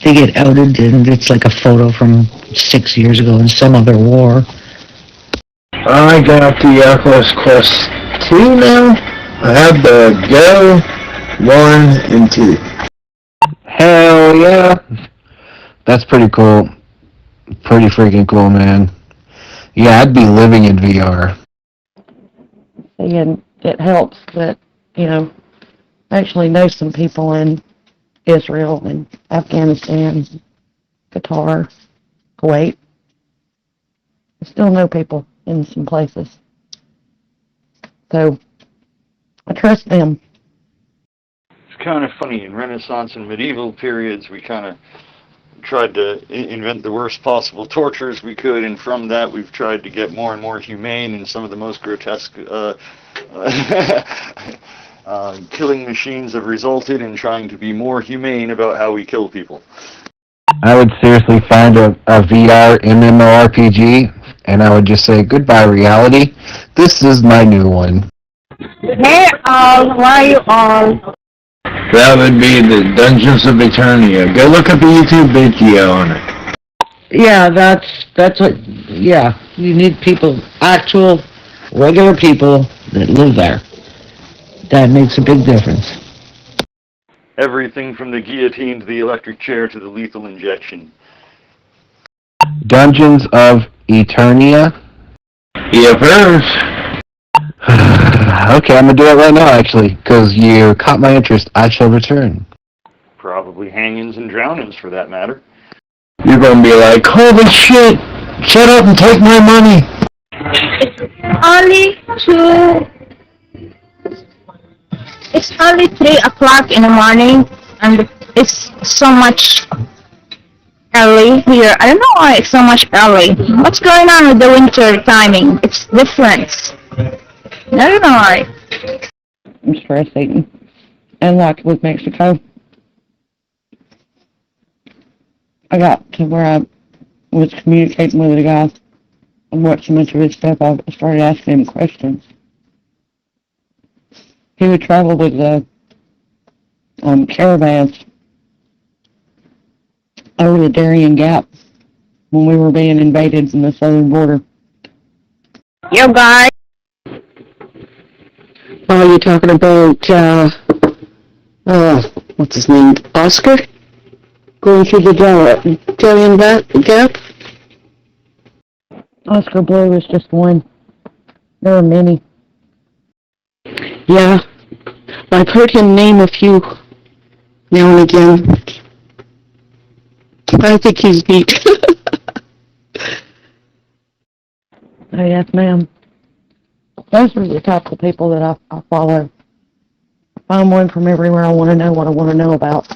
they get outed and it's like a photo from 6 years ago in some other war.
I got the Oculus Quest 2 now. I have the Go 1 and 2.
Hell yeah. That's pretty cool. Pretty freaking cool, man. Yeah, I'd be living in VR.
And it helps that, I actually know some people in Israel and Afghanistan, Qatar, Kuwait. I still know people in some places. So, I trust them.
It's kind of funny, in Renaissance and medieval periods, we kind of tried to invent the worst possible tortures we could, and from that we've tried to get more and more humane, and some of the most grotesque killing machines have resulted in trying to be more humane about how we kill people.
I would seriously find a VR MMORPG, and I would just say, goodbye reality, this is my new one.
Hey, how are you all?
That would be the Dungeons of Eternia. Go look up a YouTube video on it.
Yeah, that's what, yeah, you need people, actual, regular people that live there. That makes a big difference.
Everything from the guillotine to the electric chair to the lethal injection.
Dungeons of Eternia?
Yepers.
Okay, I'm gonna do it right now, actually, because you caught my interest. I shall return.
Probably hangings and drownings, for that matter.
You're gonna be like, holy shit! Shut up and take my money!
It's only 3 o'clock in the morning, and it's so much early here. I don't know why it's so much early. What's going on with the winter timing? It's different. I don't know why.
I'm stressed, Satan. And like with Mexico, I got to where I was communicating with the guy and watched so much of his stuff, I started asking him questions. He would travel with the caravans over the Darien Gap when we were being invaded from the southern border.
Yo, guys.
Oh, you're talking about, what's his name? Oscar? Going through the Darien Gap?
Oscar Blue was just one. There were many.
Yeah, I've heard him name a few now and again. I think he's neat.
Oh, yes, ma'am. Those are the type of people that I follow. I find one from everywhere I want to know what I want to know about.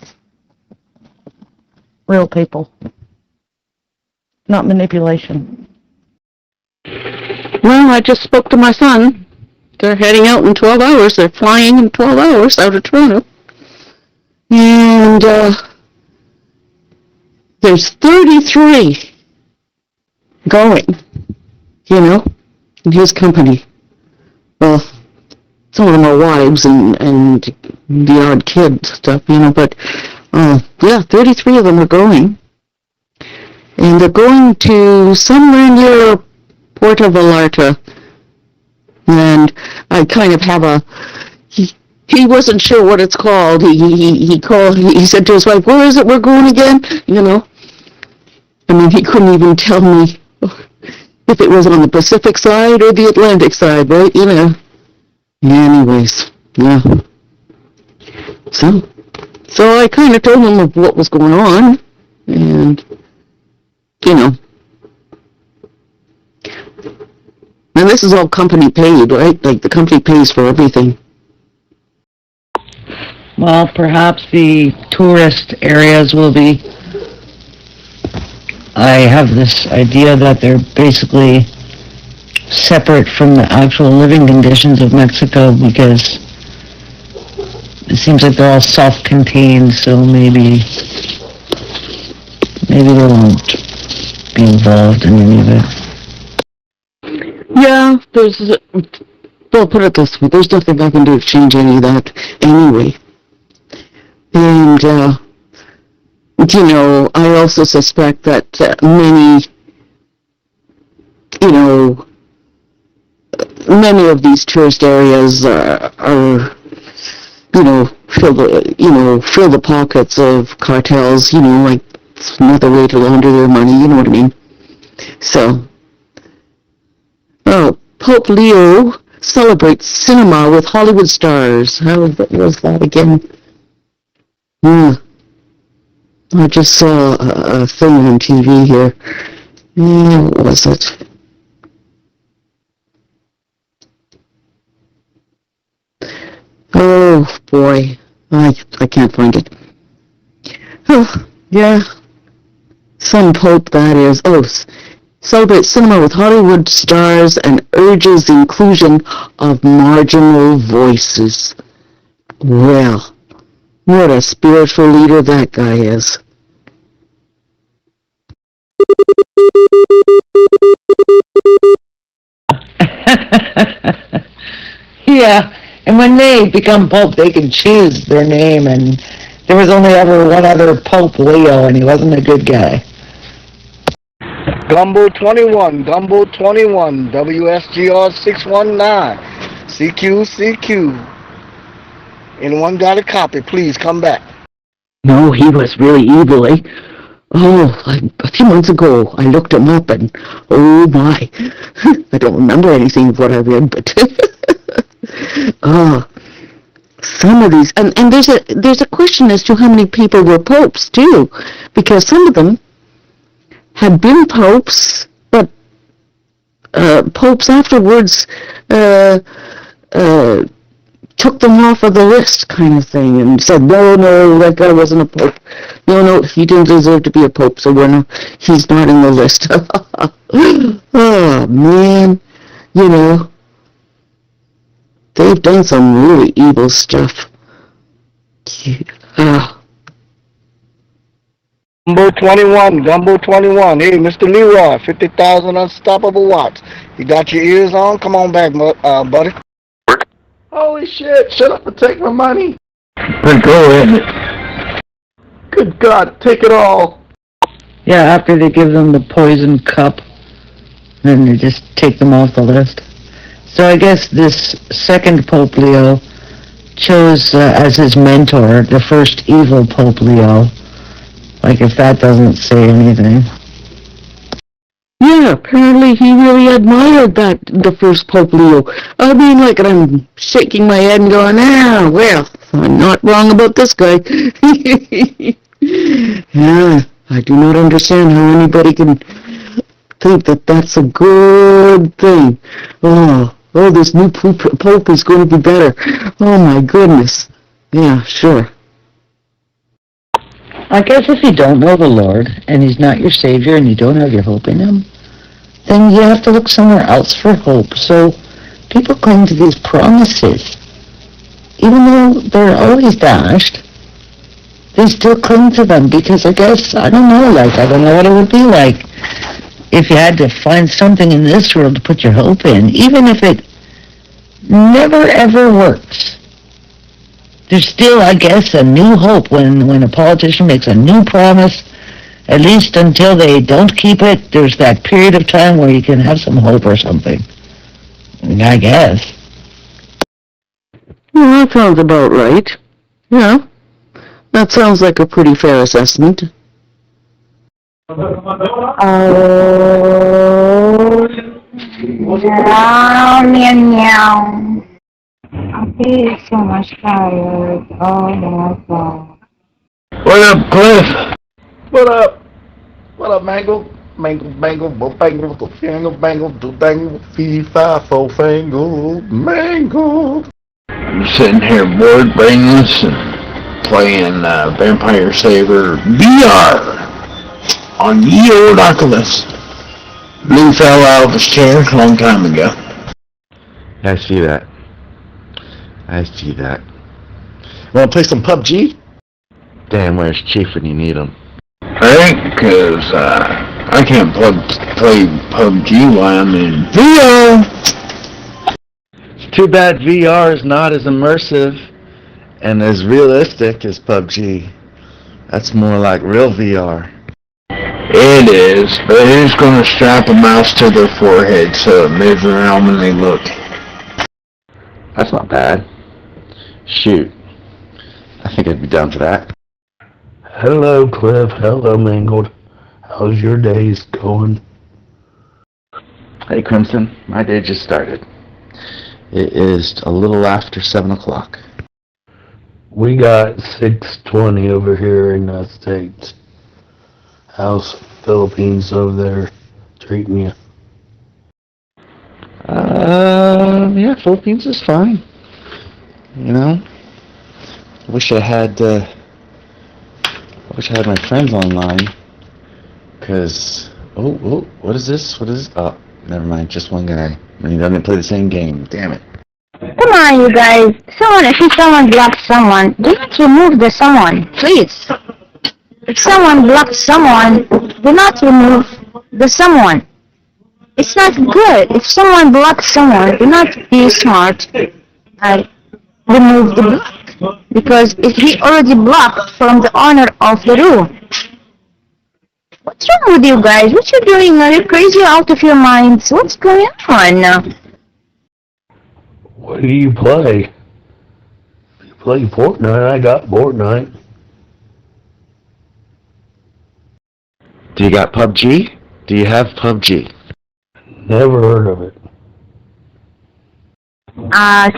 Real people. Not manipulation.
Well, I just spoke to my son. They're heading out in 12 hours. They're flying in 12 hours out of Toronto. And there's 33 going, in his company. Well, some of them are wives and the odd kid stuff, but yeah, 33 of them are going. And they're going to somewhere near Puerto Vallarta. And I kind of have he wasn't sure what it's called. He said to his wife, where is it we're going again? I mean, he couldn't even tell me if it was on the Pacific side or the Atlantic side, right? Anyways, yeah. So I kind of told him of what was going on, and, and this is all company paid, right? Like, the company pays for everything.
Well, perhaps the tourist areas will be. I have this idea that they're basically separate from the actual living conditions of Mexico because it seems like they're all self-contained, so maybe they won't be involved in any of it.
Yeah, well, put it this way, there's nothing I can do to change any of that anyway. And, I also suspect that many of these tourist areas are fill the pockets of cartels, like it's another way to launder their money, you know what I mean? So, Pope Leo celebrates cinema with Hollywood stars. How was that again? Yeah. I just saw a thing on TV here. Yeah, what was it? Oh, boy. I can't find it. Oh, yeah. Some pope, that is. Oh, celebrates cinema with Hollywood stars and urges the inclusion of marginal voices. Well, what a spiritual leader that guy is.
Yeah, And when they become Pope, they can choose their name, and there was only ever one other Pope Leo, and he wasn't a good guy.
Gumbo 21, WSGR 619, CQ. Anyone got a copy? Please come back.
No, he was really evil, eh? Oh, a few months ago, I looked him up, and oh my, I don't remember anything of what I read, but some of these, and there's a question as to how many people were popes too, because some of them had been popes, but popes afterwards took them off of the list, kind of thing, and said, no, that guy wasn't a pope. No, he didn't deserve to be a pope, so he's not in the list. Oh, man, they've done some really evil stuff.
Gumbo 21. Hey, Mr. Leroy, 50,000 unstoppable watts. You got your ears on? Come on back, buddy.
Holy shit, shut up and take my money.
Pretty cool, isn't it?
Good God, take it all.
Yeah, after they give them the poison cup, then they just take them off the list. So I guess this second Pope Leo chose as his mentor the first evil Pope Leo. Like, if that doesn't say anything.
Yeah, apparently he really admired the first Pope Leo. I mean, like, I'm shaking my head and going, well, I'm not wrong about this guy. Yeah, I do not understand how anybody can think that that's a good thing. Oh, this new Pope is going to be better. Oh, my goodness. Yeah, sure.
I guess if you don't know the Lord, and He's not your Savior, and you don't have your hope in Him, then you have to look somewhere else for hope. So people cling to these promises. Even though they're always dashed, they still cling to them because I guess, I don't know what it would be like if you had to find something in this world to put your hope in, even if it never ever works. There's still, I guess, a new hope when a politician makes a new promise. At least until they don't keep it, there's that period of time where you can have some hope or something. I guess.
Yeah, that sounds about right. Yeah, that sounds like a pretty fair assessment.
Meow. I'm feeling so much tired. Oh my God.
What up, Cliff?
What up? What up, Mangle? Mangle, bangle, do dangle, fee, fi, fo, fangle, mangle.
I'm sitting here bored, brainless, and playing Vampire Saver VR on ye old Oculus. Lou fell out of his chair a long time ago.
I see that. Wanna play some PUBG? Damn, where's Chief when you need him?
Right? Because I can't play PUBG while I'm in VR.
It's too bad VR is not as immersive and as realistic as PUBG. That's more like real VR.
It is, but it is going to strap a mouse to their forehead so it moves around when they look.
That's not bad. Shoot. I think I'd be down for that.
Hello, Cliff. Hello, Mangled. How's your days going?
Hey, Crimson. My day just started. It is a little after 7 o'clock.
We got 6:20 over here in the States. How's Philippines over there treating you?
Yeah, Philippines is fine. You know? I wish I had my friends online. Cause, what is this? Oh, never mind, just one guy. I mean, he doesn't play the same game. Damn it.
Come on, you guys. If someone blocks someone, do not remove the someone, please. If someone blocks someone, do not remove the someone. It's not good. If someone blocks someone, do not be smart and remove the block. Because if he already blocked from the owner of the room. What's wrong with you guys? What you doing? Are you crazy or out of your minds? What's going on?
What do you play? You play Fortnite? I got Fortnite.
Do you got PUBG? Do you have PUBG?
Never heard of it.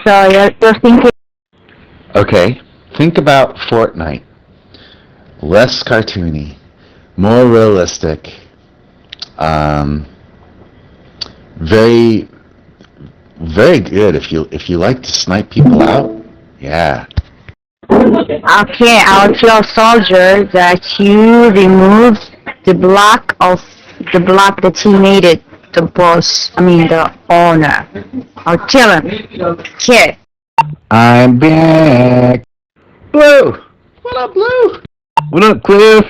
So you're thinking...
Okay, think about Fortnite. Less cartoony, more realistic, very, very good if you like to snipe people out. Yeah.
Okay, I'll tell soldier that you removed the block that he made it, the boss, the owner. I'll tell him. Okay.
I'm back.
Blue! What up, Blue?
What up, Cliff?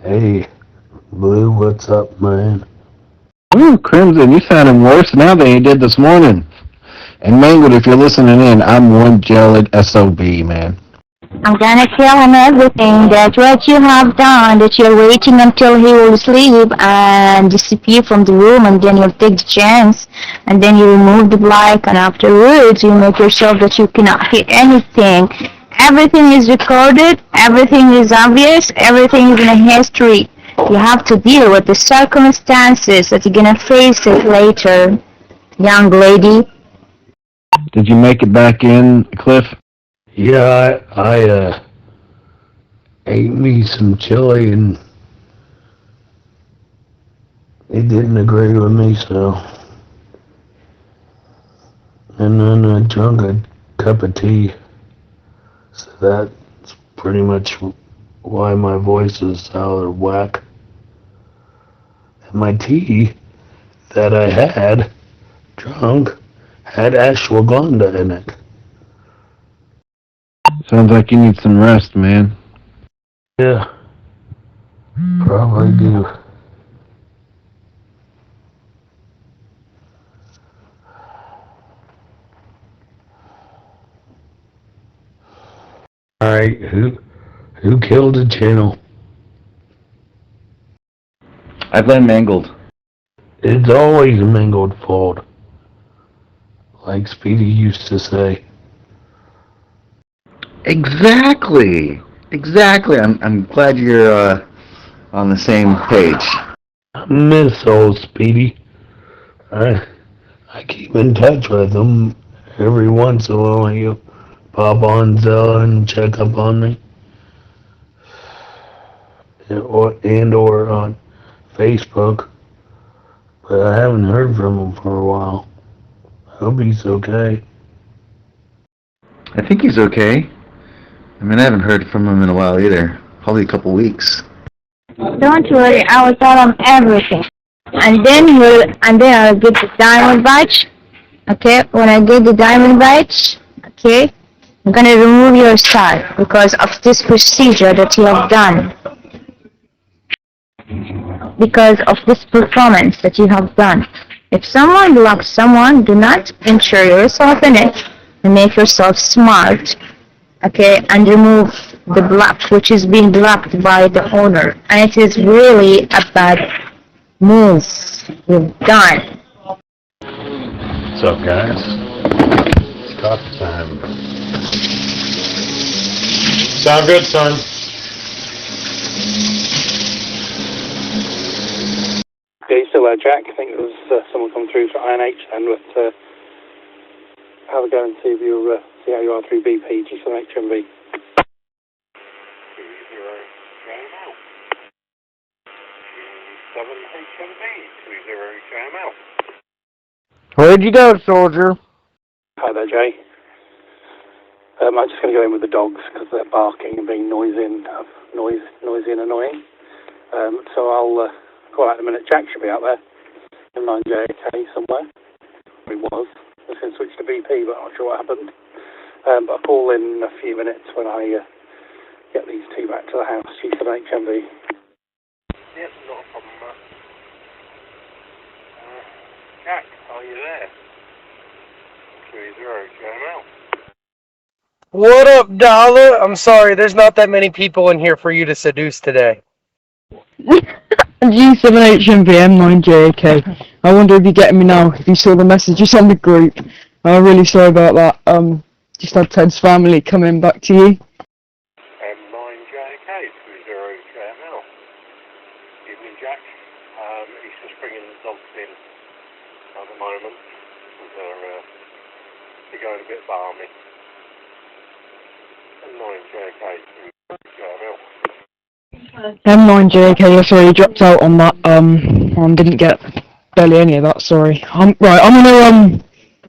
Hey, Blue, what's up, man?
Ooh, Crimson, you sounding worse now than you did this morning. And Mangled, if you're listening in, I'm one jealous SOB, man.
I'm gonna tell him everything, that what you have done, that you're waiting until he will sleep and disappear from the room, and then you'll take the chance, and then you remove the block, and afterwards you make yourself that you cannot hear anything. Everything is recorded, everything is obvious, everything is in a history. You have to deal with the circumstances that you're gonna face it later, young lady.
Did you make it back in, Cliff?
Yeah, I ate me some chili and it didn't agree with me, so. And then I drank a cup of tea. So that's pretty much why my voice is out of whack. And my tea that I had drunk had ashwagandha in it.
Sounds like you need some rest, man.
Yeah, probably do. Alright, who killed the channel?
I blame Mangled.
It's always a Mangled fault, like Speedy used to say.
Exactly. I'm glad you're on the same page.
I miss old Speedy. I keep in touch with him every once in a while. He'll pop on Zella and check up on me, or on Facebook. But I haven't heard from him for a while. I hope he's okay.
I think he's okay. I haven't heard from him in a while either. Probably a couple weeks.
Don't worry, I will tell him everything. And then I'll get the diamond badge. Okay, when I get the diamond badge, okay, I'm gonna remove your star because of this procedure that you have done. Because of this performance that you have done. If someone blocks someone, do not ensure yourself in it and make yourself smart, okay, and remove the block which is being blocked by the owner. And it is really a bad move you've done.
What's up, guys? It's coffee time.
Sound good, son?
Okay, still there, Jack. I think there was someone come through for INH then, but have a go and see if you see how you are through BP, just on HMV.
Where'd you go, soldier?
Hi there, Jay. I'm just going to go in with the dogs because they're barking and being noisy and annoying. So I'll call out in a minute. Jack should be out there in 9JK somewhere. He was. I was going to switch to BP, but I'm not sure what happened. But I'll call in a few minutes when I get these two back to the house. She's an HMV. Yep, not a problem, Jack,
Are you there? 30 JML.
What up, Dollar? I'm sorry, there's not that many people in here for you to seduce today.
G7HMVM9JK. I wonder if you're getting me now, if you saw the messages on the group. I'm really sorry about that. Just had Ted's family coming back to you.
M9JK, 30 JML. Evening, Jack. He's just bringing the dogs in at the moment. They're going a bit balmy. M9JK, 30 JML.
M9JK, yeah, sorry, you dropped out on that. Didn't get barely any of that, sorry. Right, I'm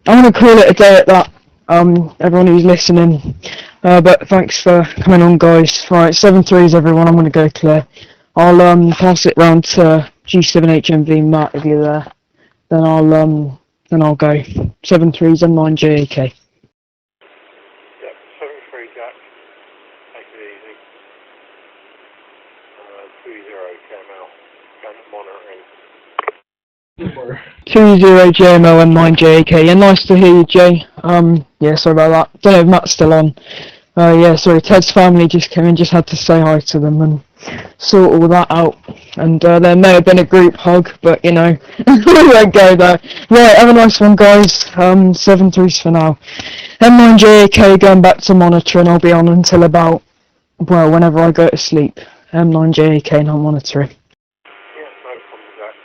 gonna call it a day at that. Everyone who's listening. But thanks for coming on, guys. Right, 7-3s, everyone. I'm gonna go clear. I'll pass it round to G7HMV Matt if you're there. Then I'll go. 7-3s and 9JK.
Yep, 7-3 Jack. Take it easy. 20 KML. Going to monitoring.
20 JML and 9JK. Yeah, nice to hear you, Jay. Yeah, sorry about that. Don't know if Matt's still on. Yeah, sorry, Ted's family just came in, just had to say hi to them and sort all that out. And there may have been a group hug, but you know, we won't go there. Right, have a nice one, guys. 7-3s for now. M9JK going back to monitor, and I'll be on until about, well, whenever I go to sleep. M9JK not monitoring.
Yeah, no problem, Jack.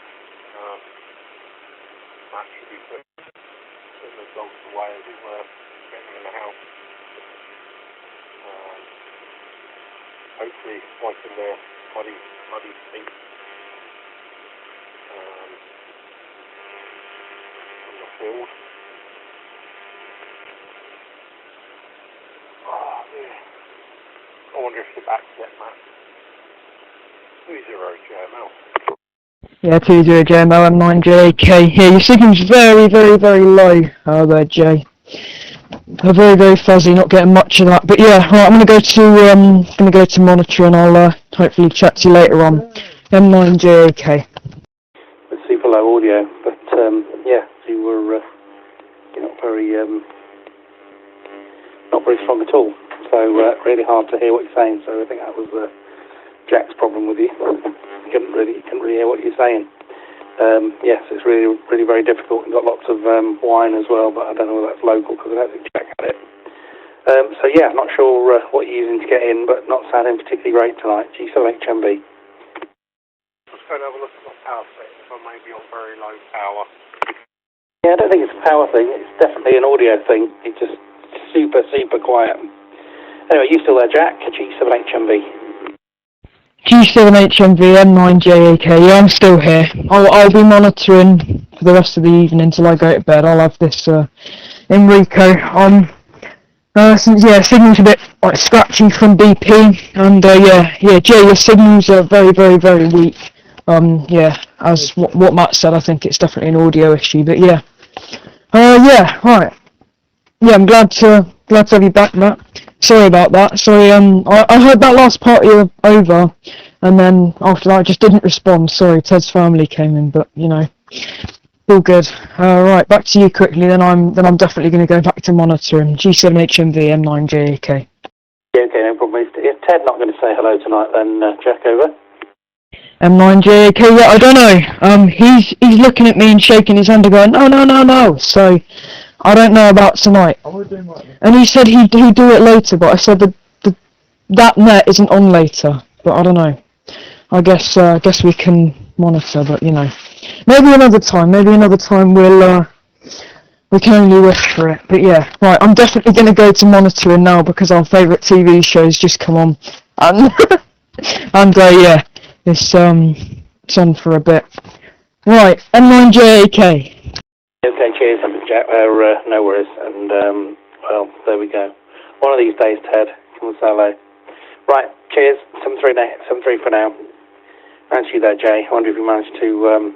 Matt should be putting the dogs away as it were, getting them in the house. Hopefully wiping their muddy feet from the field. Oh dear. I wonder if you're back yet, Matt. 20 JML.
Yeah, 20 JML and 9JK. Yeah, your signal's very, very, very low there, Jay. Very, very fuzzy, not getting much of that. But yeah, right, I'm gonna go to monitor, and I'll hopefully chat to you later on. M9JK.
With super low audio, but yeah, you were you're not very strong at all. So really hard to hear what you're saying. So I think that was Jack's problem with you. You couldn't really hear what you're saying. Yes, it's really very difficult. You've got lots of wine as well, but I don't know whether that's local because I don't think Jack had it. So yeah, not sure what you're using to get in, but not sounding particularly great tonight. G7HMB.
Let's go and have a look at my power settings. I may be on very low power.
Yeah, I don't think it's a power thing. It's definitely an audio thing. It's just super quiet. Anyway, you still there, Jack? G7HMB.
G7HMV M9JK. Yeah, I'm still here. I'll be monitoring for the rest of the evening until I go to bed. I'll have this Enrico on. Since signal's a bit like scratchy from BP, and yeah, Jay, your signals are very, very, very weak. Yeah, as what Matt said, I think it's definitely an audio issue. But yeah, yeah, right. Yeah, I'm glad to have you back, Matt. Sorry about that. Sorry, I heard that last part over, and then after that I just didn't respond. Sorry, Ted's family came in, but you know, all good. Right, back to you quickly. Then I'm definitely going to go back to monitoring. G7HMV M9JK.
Yeah, okay, no problem. Is Ted not going to say hello tonight then, Jack, over?
M9JK. Yeah, I don't know. He's looking at me and shaking his hand and going, no. So I don't know about tonight. And he said he'd do it later, but I said that net isn't on later. But I don't know. I guess we can monitor, but you know, maybe another time we can only wish for it. But yeah, right. I'm definitely going to go to monitoring now because our favourite TV show's just come on, and yeah, it's on for a bit. Right, M9JK.
Okay, cheers, Jack. No worries. And, well, there we go. One of these days, Ted, come and say hello. Right, cheers. 7-3 for now. And you there, Jay. I wonder if you managed to,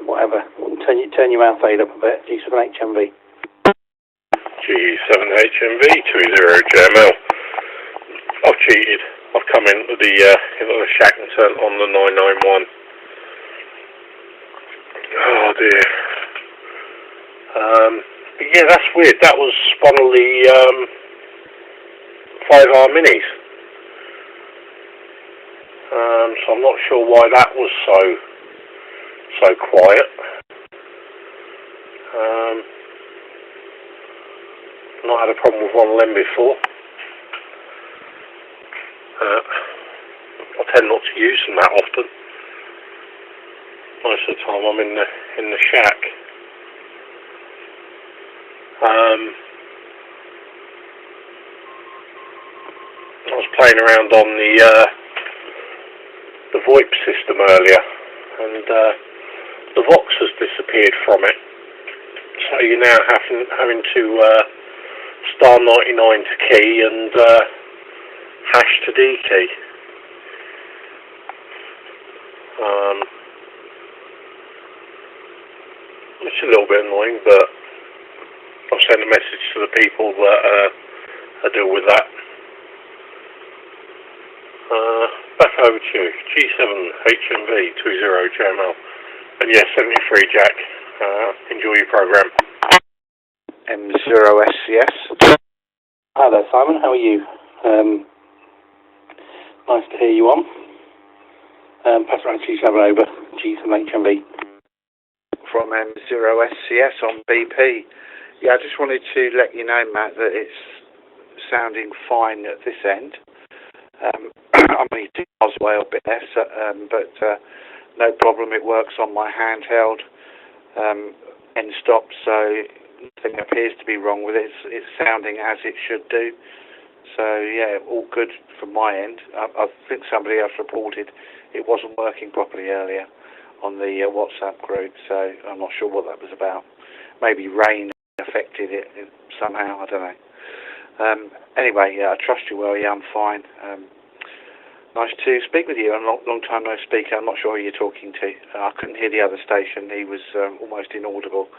whatever, turn your mouth aid up a bit. G7HMV.
G7HMV, 20 JML. I've cheated. I've come into the shack and turned on the 991. Oh dear. But yeah, that's weird. That was one of the 5R minis. So I'm not sure why that was so quiet. Not had a problem with one of them before. I tend not to use them that often. Most of the time I'm in the shack. I was playing around on the VoIP system earlier, and the Vox has disappeared from it. So you're now having to star 99 to key and hash to D key. It's a little bit annoying, but I've sent a message to the people that deal with that. Back over to you. G7HMV20JML. And yes, 73 Jack. Enjoy your program.
M0SCS. Hi there, Simon. How are you? Nice to hear you on. Pass around to G7 over. G7HMV.
From M0SCS on BP. Yeah, I just wanted to let you know, Matt, that it's sounding fine at this end. I'm only 2 miles away up there, so, but no problem. It works on my handheld end stop, so nothing appears to be wrong with it. It's sounding as it should do. So yeah, all good from my end. I think somebody else reported it wasn't working properly earlier on the WhatsApp group, so I'm not sure what that was about. Maybe rain affected it somehow, I don't know. Anyway, yeah, I trust you well. Yeah, I'm fine. Nice to speak with you. A long time no speak. I'm not sure who you're talking to. I couldn't hear the other station. He was almost inaudible.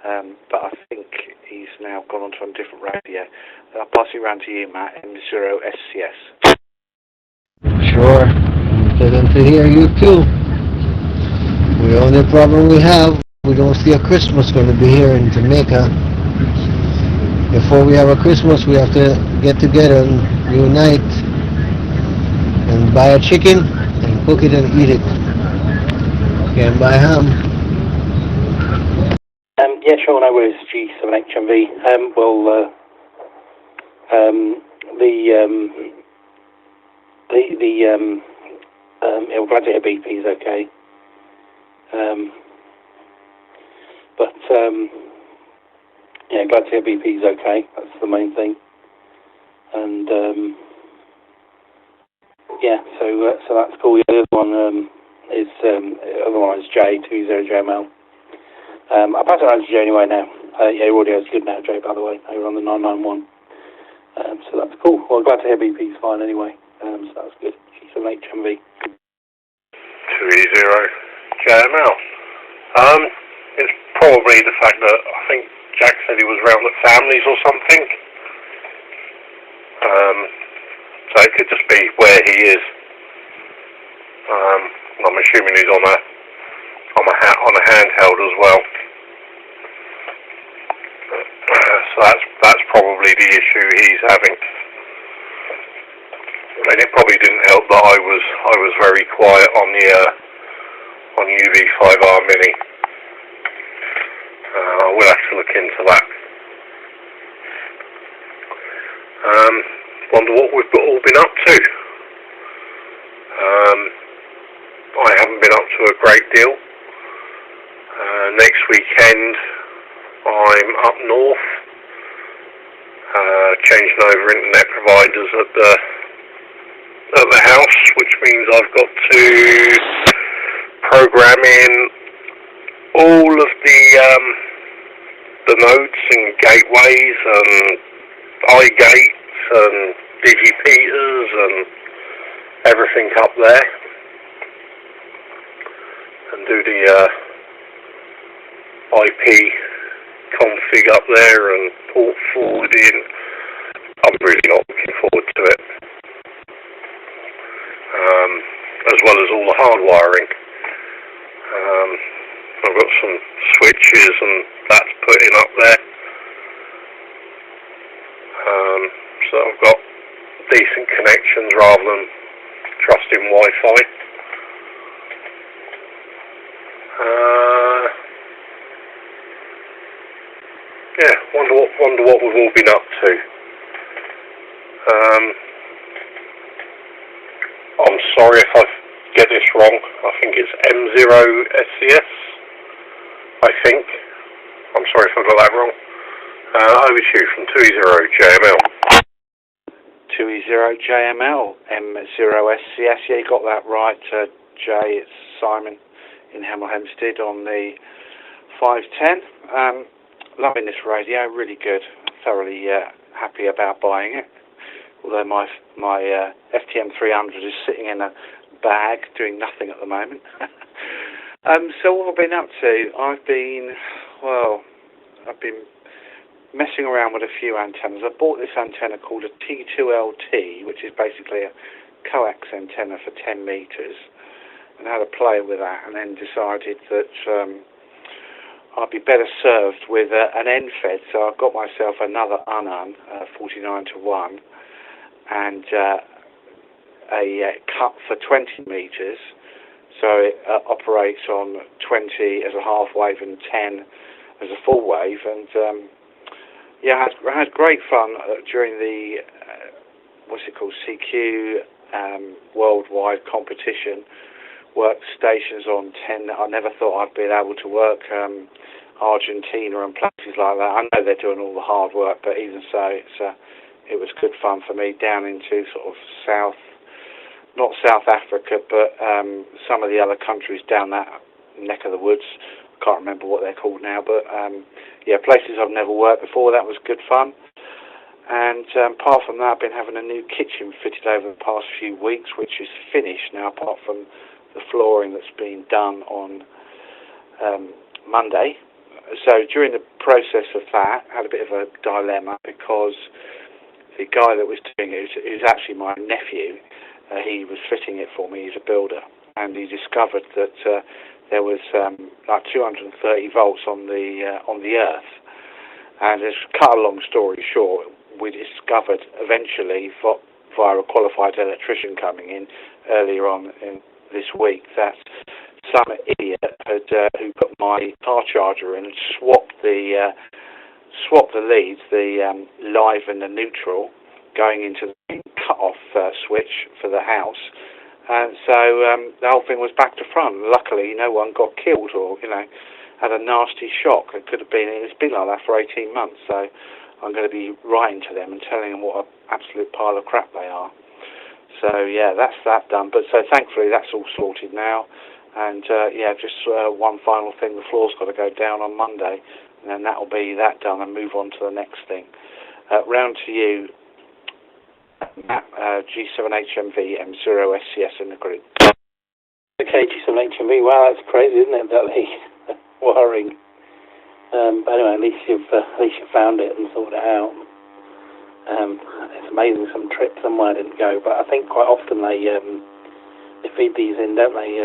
But I think he's now gone onto a different radio. I'll pass it around to you, Matt, M0SCS.
Sure. Pleasant to hear you too. The only problem we have, we don't see a Christmas going to be here in Jamaica. Before we have a Christmas, we have to get together and unite and buy a chicken and cook it and eat it. Can't buy ham.
Yeah, sure, no worries, G7HMV. We're glad to hear BP is okay. Yeah, glad to hear BP is okay. That's the main thing. And yeah, so that's cool. The other one is otherwise J20JML. I'll pass it on to Jay anyway now. Yeah, your audio's good now, Jay, by the way. You're on the 991. So that's cool. Well, glad to hear BP's fine anyway. So that's good. G7HMV.
20JML. It's probably the fact that I think Jack said he was round at families or something. So it could just be where he is. I'm assuming he's on a handheld as well. So that's probably the issue he's having. And it probably didn't help that I was very quiet on the UV5R Mini. We'll have to look into that. Wonder what we've all been up to. I haven't been up to a great deal. Next weekend I'm up north, changing over internet providers at the house, which means I've got to program in all of the nodes and gateways and iGates and DigiPeters and everything up there, and do the IP config up there and port forwarding. I'm really not looking forward to it. As well as all the hardwiring. I've got some switches and that's putting up So I've got decent connections rather than trusting Wi-Fi. Yeah, wonder what we've all been up to. I'm sorry if I get this wrong. I think it's M0SCS. I think. I'm sorry if I got that wrong. Over to you from 20JML.
20JML, M0SCS. Yeah, you got that right, Jay. It's Simon in Hemel Hempstead on the 510. Loving this radio, really good. Thoroughly happy about buying it. Although my FTM 300 is sitting in a bag doing nothing at the moment. So what I've been up to, I've been messing around with a few antennas. I bought this antenna called a T2LT, which is basically a coax antenna for 10 metres, and had a play with that, and then decided that I'd be better served with an end-fed, so I've got myself another UNUN, 49-1, and a cut for 20 metres, so it operates on 20 as a half wave and 10 as a full wave, and yeah, I had great fun during the CQ worldwide competition. Worked stations on 10. I never thought I'd be able to work Argentina and places like that. I know they're doing all the hard work, but even so, it was good fun for me down into sort of not South Africa, but some of the other countries down that neck of the woods. I can't remember what they're called now, but yeah, places I've never worked before. That was good fun. And apart from that, I've been having a new kitchen fitted over the past few weeks, which is finished now, apart from the flooring that's been done on Monday. So during the process of that, I had a bit of a dilemma because the guy that was doing it is actually my nephew. He was fitting it for me. He's a builder, and he discovered that there was like 230 volts on the earth. And to cut a long story short, we discovered eventually via a qualified electrician coming in earlier on in this week that some idiot had who put my car charger in and swapped the leads, the live and the neutral, going into the cut-off switch for the house, and so the whole thing was back to front. Luckily, no one got killed or had a nasty shock. It's been like that for 18 months. So I'm going to be writing to them and telling them what an absolute pile of crap they are. So yeah, that's that done. But so thankfully that's all sorted now. And yeah, just one final thing. The floor's got to go down on Monday, and then that'll be that done, and move on to the next thing. Round to you, Matt, G7HMV M0SCS in the group.
Okay, G7HMV. Wow, that's crazy, isn't it? That the wiring. But anyway, at least you found it and sorted it out. It's amazing some trip somewhere didn't go, but I think quite often they feed these in, don't they?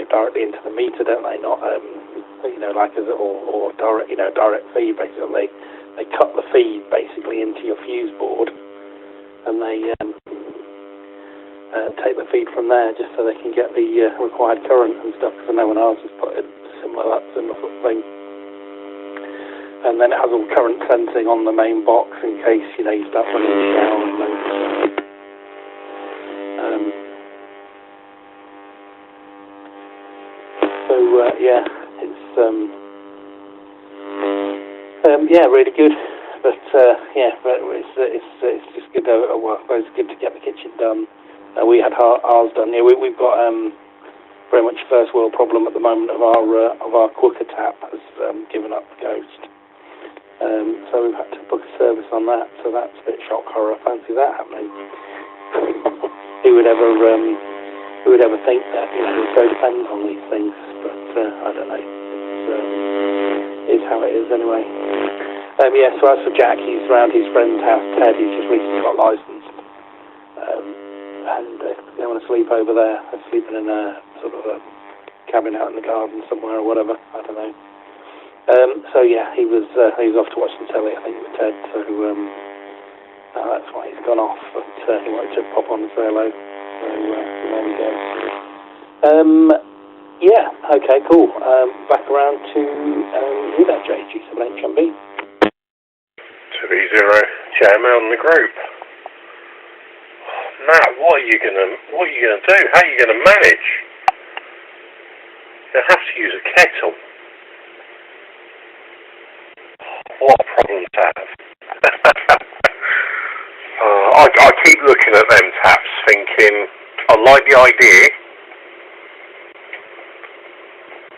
Directly into the meter, don't they? Not like as or direct, direct feed basically. They cut the feed basically into your fuse board, and they take the feed from there just so they can get the required current and stuff. Because I know when ours was put in similar sort of thing. And then it has all current sensing on the main box in case you start running it down. So yeah, it's yeah, really good. But yeah, but it's just good. Well, it's good to get the kitchen done. We had ours done. Yeah, we've got very much first world problem at the moment of our cooker tap has given up the ghost. So we've had to book a service on that. So that's a bit shock horror. Fancy that happening. Who would ever think that? It so depends on these things. But I don't know. It's how it is anyway. Yeah. So as for Jack, he's around his friend's house. Ted, he's just recently got licensed. And they want to sleep over there. They're sleeping in a sort of a cabin out in the garden somewhere or whatever. I don't know. So yeah, he was off to watch some telly, I think, with Ted. So that's why he's gone off. But he wanted to pop on and say hello. So there we go. Yeah. Okay. Cool. Back around to you there, JG7HMB.
2E0 JML in the group. Matt, what are you gonna do? How are you gonna manage? You have to use a kettle. What a problem to have. I keep looking at them taps thinking, I like the idea.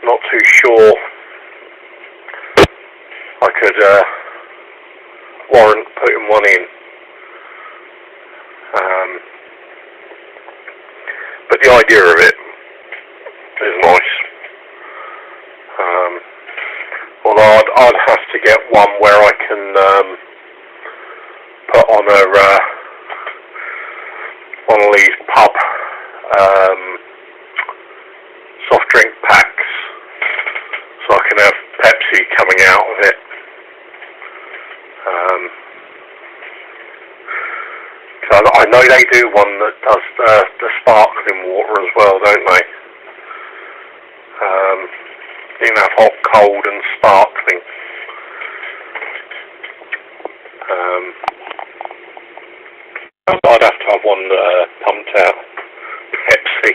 Not too sure I could warrant putting one in. But the idea of it is nice. Although I'd have to get one where I can put on one of these pub soft drink packs, so I can have Pepsi coming out of it. I know they do one that does the sparkling water as well, don't they? You can have hot, cold and sparkling. I'd have to have one that pumped out Pepsi.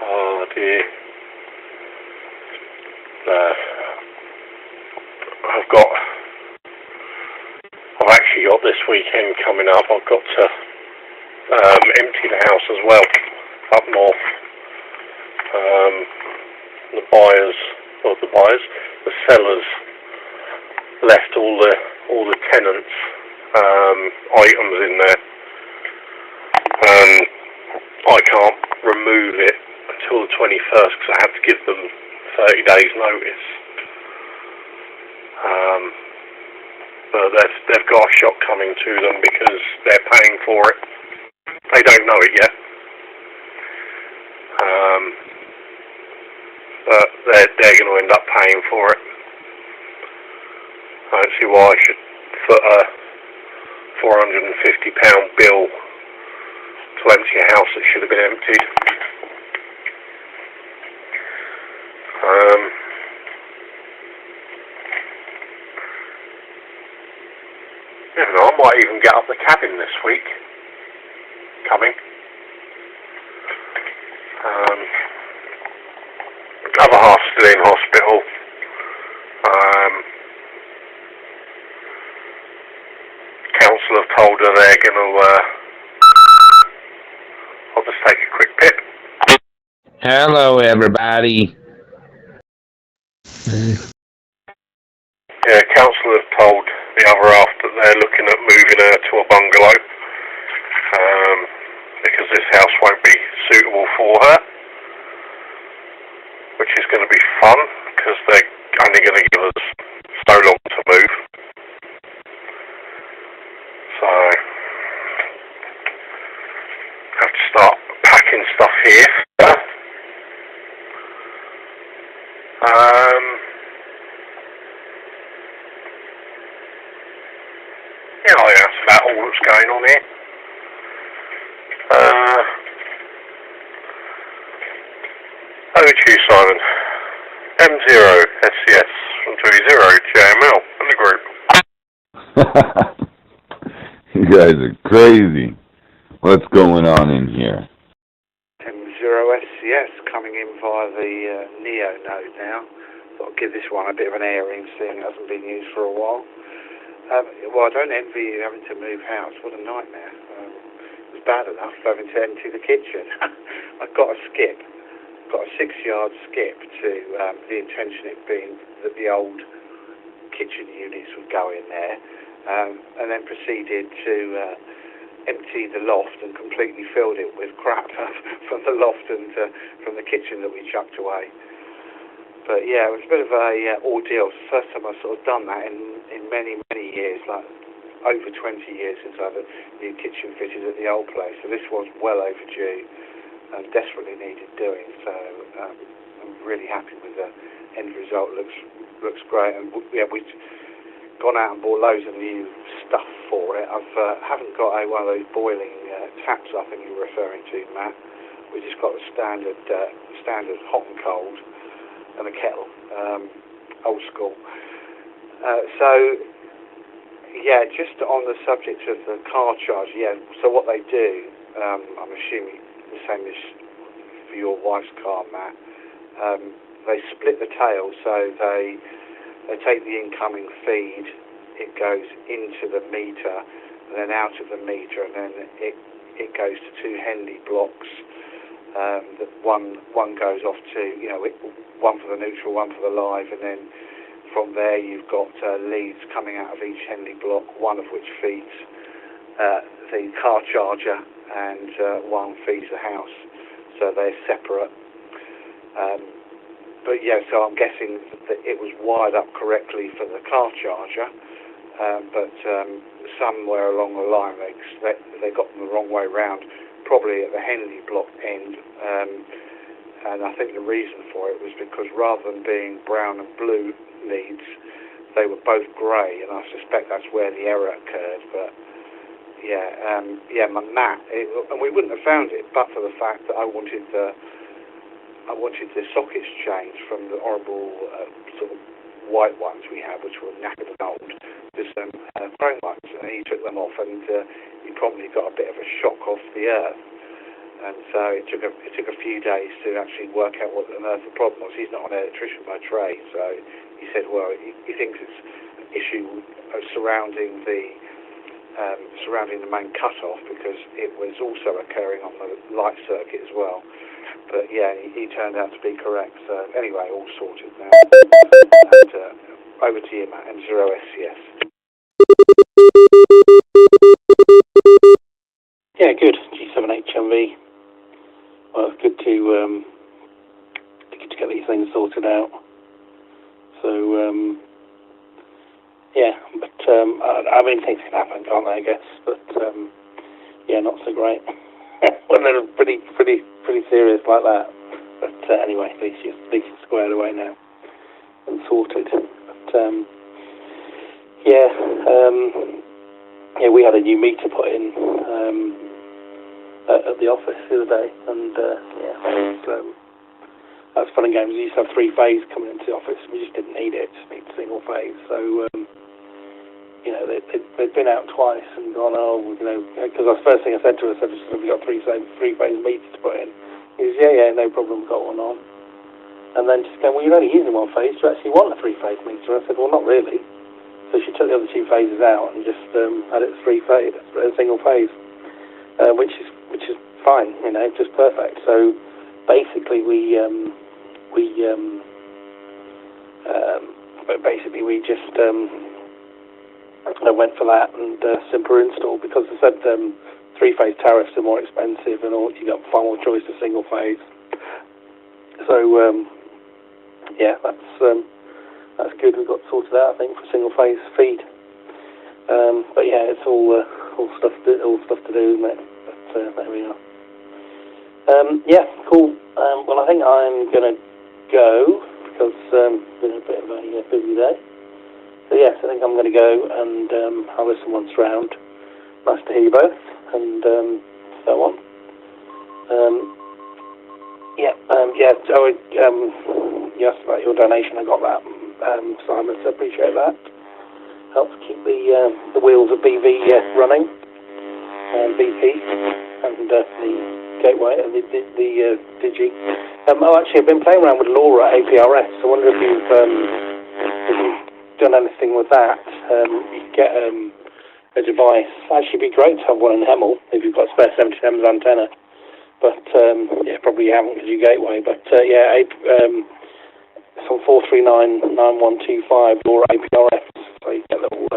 Oh dear. I've actually got this weekend coming up. I've got to empty the house as well up north. The sellers left all the tenants' items in there, and I can't remove it until the 21st because I had to give them 30 days notice. But they've got a shock coming to them because they're paying for it. They don't know it yet. But they're going to end up paying for it. I don't see why I should put a £450 bill to empty a house that should have been emptied. I might even get up the cabin this week. Coming. Other half still in hospital. Council have told her they're going to. I'll just take a quick pip.
Hello, everybody.
Yeah, council have told the other half that they're looking at moving her to a bungalow because this house won't be suitable for her, which is going to be fun because they're only going to give us so long to move. So have to start packing stuff here. Yeah, that's about all that's going on here. Over to you, Simon. M0 SCS from 20 JML in the group.
You guys are crazy. What's going on in here?
M0 SCS coming in via the Neo node now. Thought I'd give this one a bit of an airing, seeing it hasn't been used for a while. Well, I don't envy you having to move house. What a nightmare. It was bad enough having to empty the kitchen. I've got a skip. Got a 6-yard skip to the intention it being that the old kitchen units would go in there, and then proceeded to empty the loft and completely filled it with crap from the loft and from the kitchen that we chucked away. But yeah, it was a bit of a ordeal. It's the first time I've sort of done that in many, many years, like over 20 years since I've had a new kitchen fitted at the old place. So this was well overdue and desperately needed doing. So I'm really happy with the end result looks great. And yeah, we've gone out and bought loads of new stuff for it. I haven't got one of those boiling taps I think you're referring to, Matt. We just got the standard hot and cold and a kettle, old school. So yeah, just on the subject of the car charge, yeah. So what they do, I'm assuming the same as for your wife's car, Matt. They split the tail, so they take the incoming feed, it goes into the meter, and then out of the meter, and then it goes to two Henley blocks. That one goes off to, one for the neutral, one for the live, and then from there you've got leads coming out of each Henley block, one of which feeds the car charger and one feeds the house. So they're separate. But yeah, so I'm guessing that it was wired up correctly for the car charger, but somewhere along the line they got them the wrong way round, probably at the Henley block end. And I think the reason for it was because rather than being brown and blue leads, they were both grey, and I suspect that's where the error occurred. But my Matt, and we wouldn't have found it but for the fact that I wanted the sockets changed from the horrible sort of white ones we had, which were knackered and old, to some chrome ones, and he took them off, and he probably got a bit of a shock off the earth. And so it took a few days to actually work out what on earth the problem was. He's not an electrician by trade, so he said, well, he thinks it's an issue surrounding the main cut-off, because it was also occurring on the light circuit as well. But yeah, he turned out to be correct. So anyway, all sorted now. And over to you, Matt. M0SCS.
Yeah, good. G7HMV. Well, it's good to get these things sorted out. So yeah, but I mean, things can happen, can't they? I guess, but yeah, not so great when they're pretty serious like that. But anyway, at least you're squared away now and sorted. But yeah, we had a new meter put in at the office the other day, and that was fun and games. We used to have 3-phase coming into the office, and we just didn't need it; just need single phase. So they'd been out twice and gone, because the first thing I said to her, "Have you got 3-phase meters to put in?" He says, "Yeah, no problem, got one on." And then just going, "Well, you're only using 1 phase. Do you actually want a 3-phase meter?" I said, "Well, not really." So she took the other 2 phases out and just had it 3-phase, single phase, which is fine, just perfect. So basically, we just went for that and simpler install, because I said 3-phase tariffs are more expensive and all, you got far more choice of single phase. So yeah, that's good. We've got sorted out, I think, for single phase feed. But yeah, it's all stuff to do, isn't it? But there we are. Yeah, cool. Well, I think I'm gonna go, because it's been a bit of a busy day. So yes, I think I'm going to go and I'll listen once round. Nice to hear you both, and so on. So you asked about your donation. I got that, Simon. So I appreciate that. Helps keep the wheels of BV running, BP, and the gateway and the Digi. Actually, I've been playing around with Laura APRS. I wonder if you've done anything with that. You can get a device. Actually, it'd be great to have one in Hemel if you've got a spare 70M's antenna. But yeah, probably you haven't because you gateway. But yeah, it's on 4399125 Laura APRS. So you get a little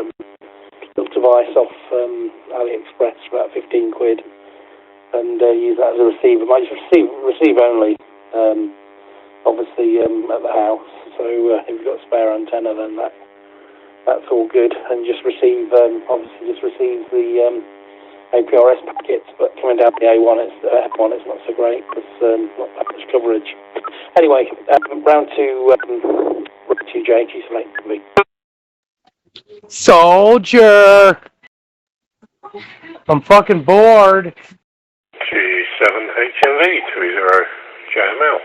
device off AliExpress for about 15 quid, and use that as a receiver. Might just receive only. Obviously at the house. So if you've got a spare antenna, then that's all good, and just receive the APRS packets, but coming down the A1, it's not so great because not that much coverage. Anyway, round to Jake. He's late for me.
Soldier! I'm fucking bored.
G7HMV 20 JML.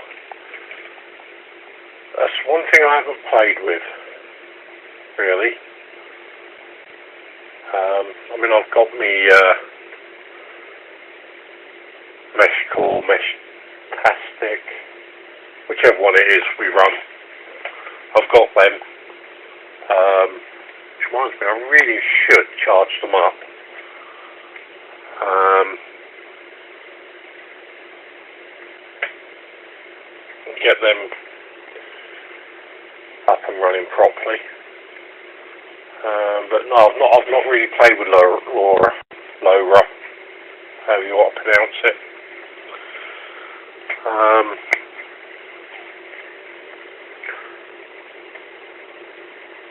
That's one thing I haven't played with, really. I mean, I've got me mesh core, mesh tastic, whichever one it is we run. I've got them. Which reminds me, I really should charge them up. Get them up and running properly. But no, I've not really played with Laura, however you want to pronounce it.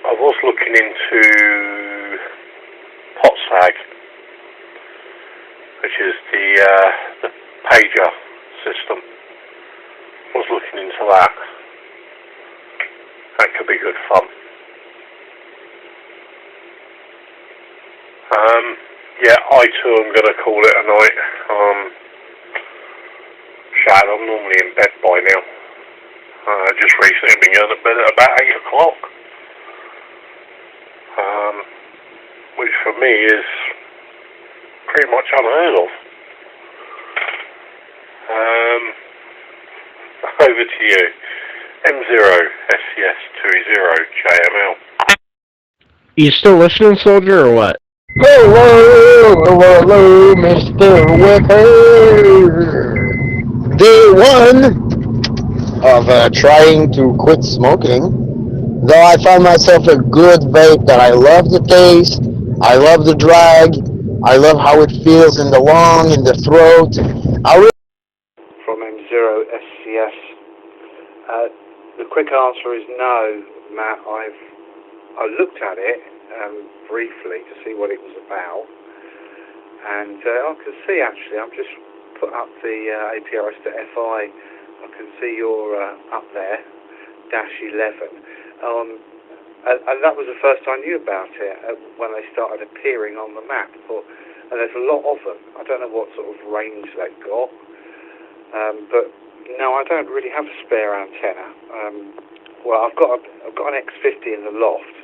I was looking into PotSag, which is the pager system. I was looking into that. That could be good fun. Yeah, I too am going to call it a night. Shad, I'm normally in bed by now. Just recently been going to bed at about 8 o'clock. Which for me is pretty much unheard of. Over to you. M0 SCS 20 JML.
You still listening, soldier, or what?
Hello, Mr. Whipper. Day one of trying to quit smoking, though I found myself a good vape that I love the taste, I love the drag, I love how it feels in the lung, in the throat.
From M0 SCS. The quick answer is no, Matt. I looked at it briefly to see what it was about, and I can see actually, I've just put up the APRS to FI. I can see you're up there, -11, and that was the first I knew about it when they started appearing on the map. And there's a lot of them. I don't know what sort of range they've got, but no, I don't really have a spare antenna. Well, I've got an X50 in the loft,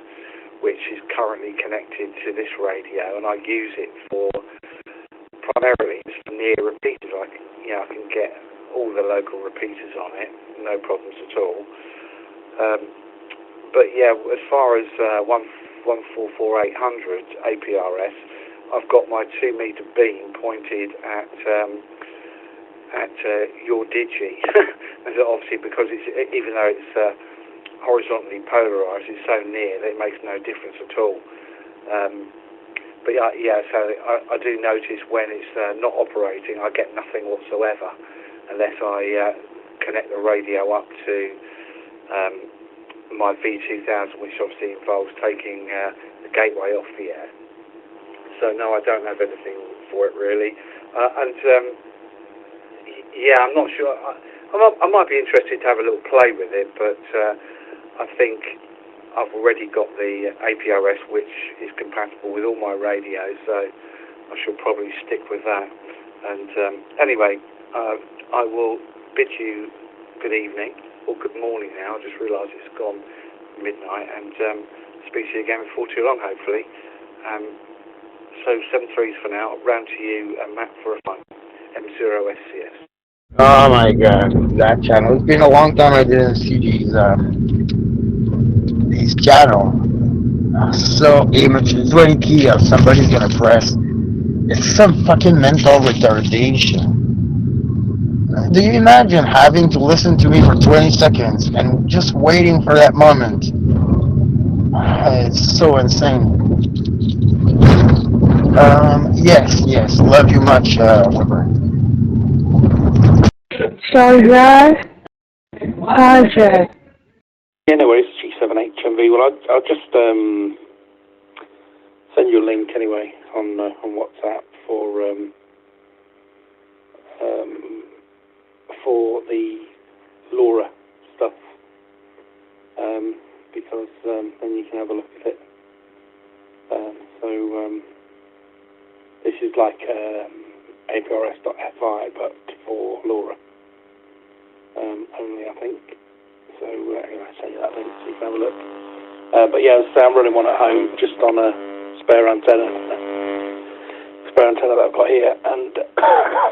which is currently connected to this radio, and I use it for primarily near repeaters. I can get all the local repeaters on it, no problems at all. But yeah, as far as 144-800 APRS, I've got my 2-meter beam pointed at your digi, and obviously because it's even though it's horizontally polarised, it's so near that it makes no difference at all. But yeah, so I do notice when it's not operating, I get nothing whatsoever unless I connect the radio up to my V2000, which obviously involves taking the gateway off the air. So no, I don't have anything for it really. Yeah, I'm not sure. I might be interested to have a little play with it, but I think I've already got the APRS, which is compatible with all my radios, so I shall probably stick with that. And anyway, I will bid you good evening, or good morning now. I just realised it's gone midnight, and speak to you again before too long, hopefully. So 7-3s for now. Round to you, Matt, for a fun. M0 SCS.
Oh my god, that channel. It's been a long time I didn't see these channels. So immature. 20 key somebody's gonna press. It's some fucking mental retardation. Do you imagine having to listen to me for 20 seconds and just waiting for that moment? It's so insane. Yes, love you much, Weber.
Soldier. Project.
Yeah, no worries, G7HMV. Well, I'll just send send you a link anyway on WhatsApp for the LoRa stuff, because then you can have a look at it. So this is like APRS.FI, but for LoRa only, I think. So anyway, I'll send you that link so you can have a look. But yeah, so I'm running one at home just on a spare antenna that I've got here, and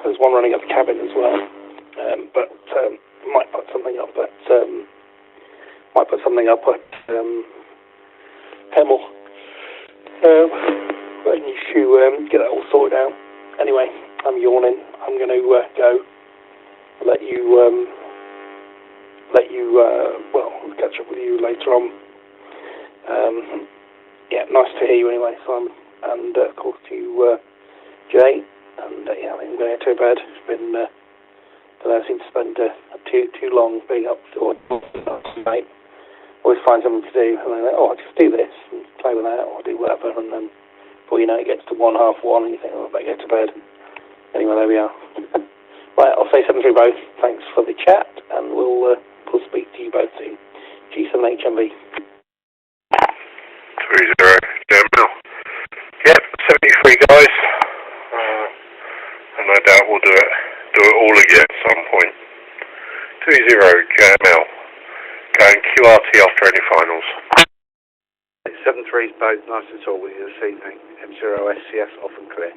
there's one running at the cabin as well. But might put something up at Hemel. But you should get that all sorted out. Anyway, I'm yawning. I'm going to go. Let you catch up with you later on. Yeah, nice to hear you anyway, Simon, and of course to you, Jay. And yeah, I think I'm going to go to bed. It's been I seem to spend too long being up to night. Always find something to do, and then I'll just do this and play with that, or do whatever, and then before you know it gets to 1:30, and you think, I better get to bed. Anyway, there we are. Right, I'll say 7-3 both. Thanks for the chat, and we'll speak to you both soon. G7HMV.
30 Germinal. Yep, 73 guys. And no doubt we'll do it all again at some point. 20 JML. Going QRT after any finals.
7-3's both. Nice to talk with you this evening. M0SCS off and clear.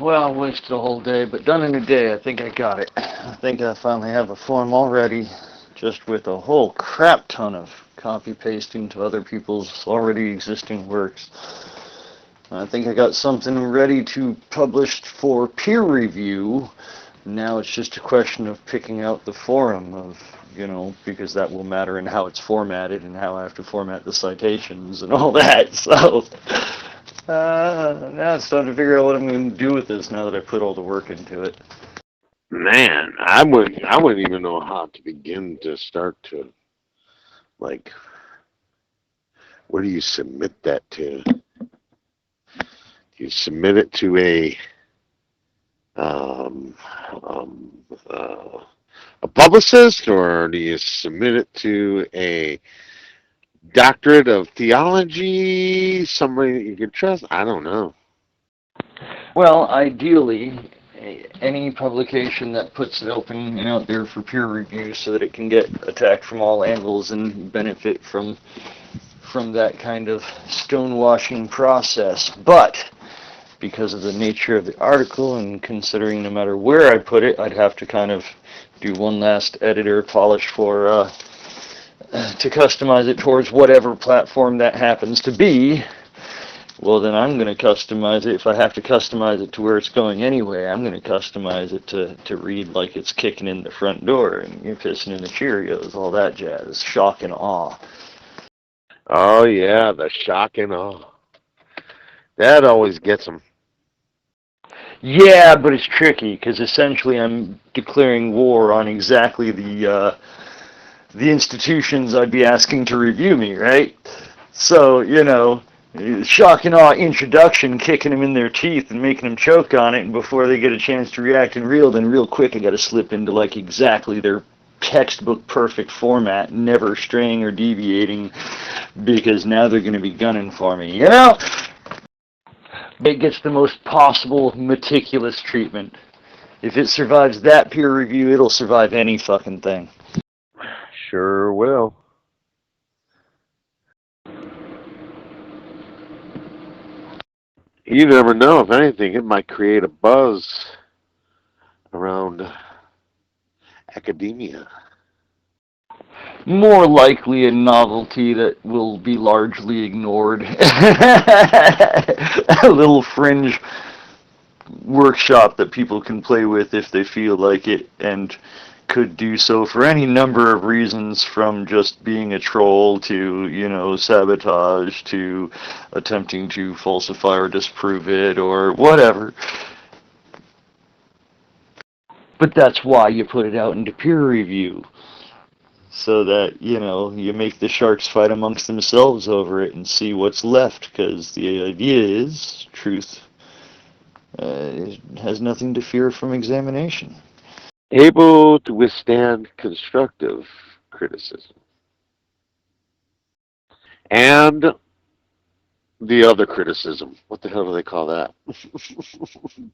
Well, I wasted a whole day, but done in a day. I think I got it. I think I finally have a form already, just with a whole crap ton of copy-pasting to other people's already existing works. I think I got something ready to publish for peer review. Now it's just a question of picking out the forum of, because that will matter in how it's formatted and how I have to format the citations and all that. So now it's time to figure out what I'm going to do with this now that I put all the work into it.
Man, I wouldn't even know how to begin to start to, like, where do you submit that to? Do you submit it to a publicist, or do you submit it to a doctorate of theology, somebody that you can trust? I don't know.
Well, ideally, any publication that puts it open and out there for peer review so that it can get attacked from all angles and benefit from that kind of stonewashing process. But because of the nature of the article, and considering no matter where I put it, I'd have to kind of do one last editor polish for to customize it towards whatever platform that happens to be. Well, then I'm going to customize it. If I have to customize it to where it's going anyway, I'm going to customize it to read like it's kicking in the front door and you're pissing in the Cheerios, all that jazz. Shock and awe.
Oh, yeah, the shock and awe. That always gets them.
Yeah, but it's tricky, because essentially I'm declaring war on exactly the institutions I'd be asking to review me, right? So, shock and awe introduction, kicking them in their teeth and making them choke on it, and before they get a chance to react and reel, then real quick I got to slip into like exactly their textbook perfect format, never straying or deviating, because now they're going to be gunning for me, It gets the most possible meticulous treatment. If it survives that peer review, it'll survive any fucking thing.
Sure will. You never know. If anything, it might create a buzz around academia.
More likely a novelty that will be largely ignored. A little fringe workshop that people can play with if they feel like it, and could do so for any number of reasons, from just being a troll to, sabotage, to attempting to falsify or disprove it, or whatever. But that's why you put it out into peer review. So that, you make the sharks fight amongst themselves over it and see what's left. Because the idea is, truth has nothing to fear from examination.
Able to withstand constructive criticism. And the other criticism. What the hell do they call that?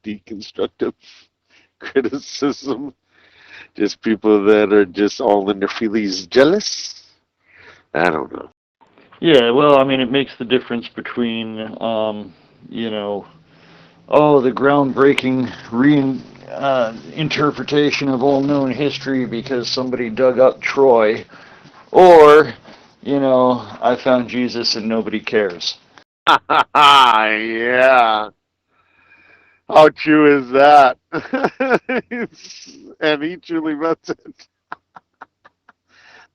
Deconstructive criticism. Just people that are just all in their feelings jealous? I don't know.
Yeah, well, I mean, it makes the difference between, the groundbreaking interpretation of all known history because somebody dug up Troy, or, I found Jesus and nobody cares.
Yeah. How true is that? And he truly meant it.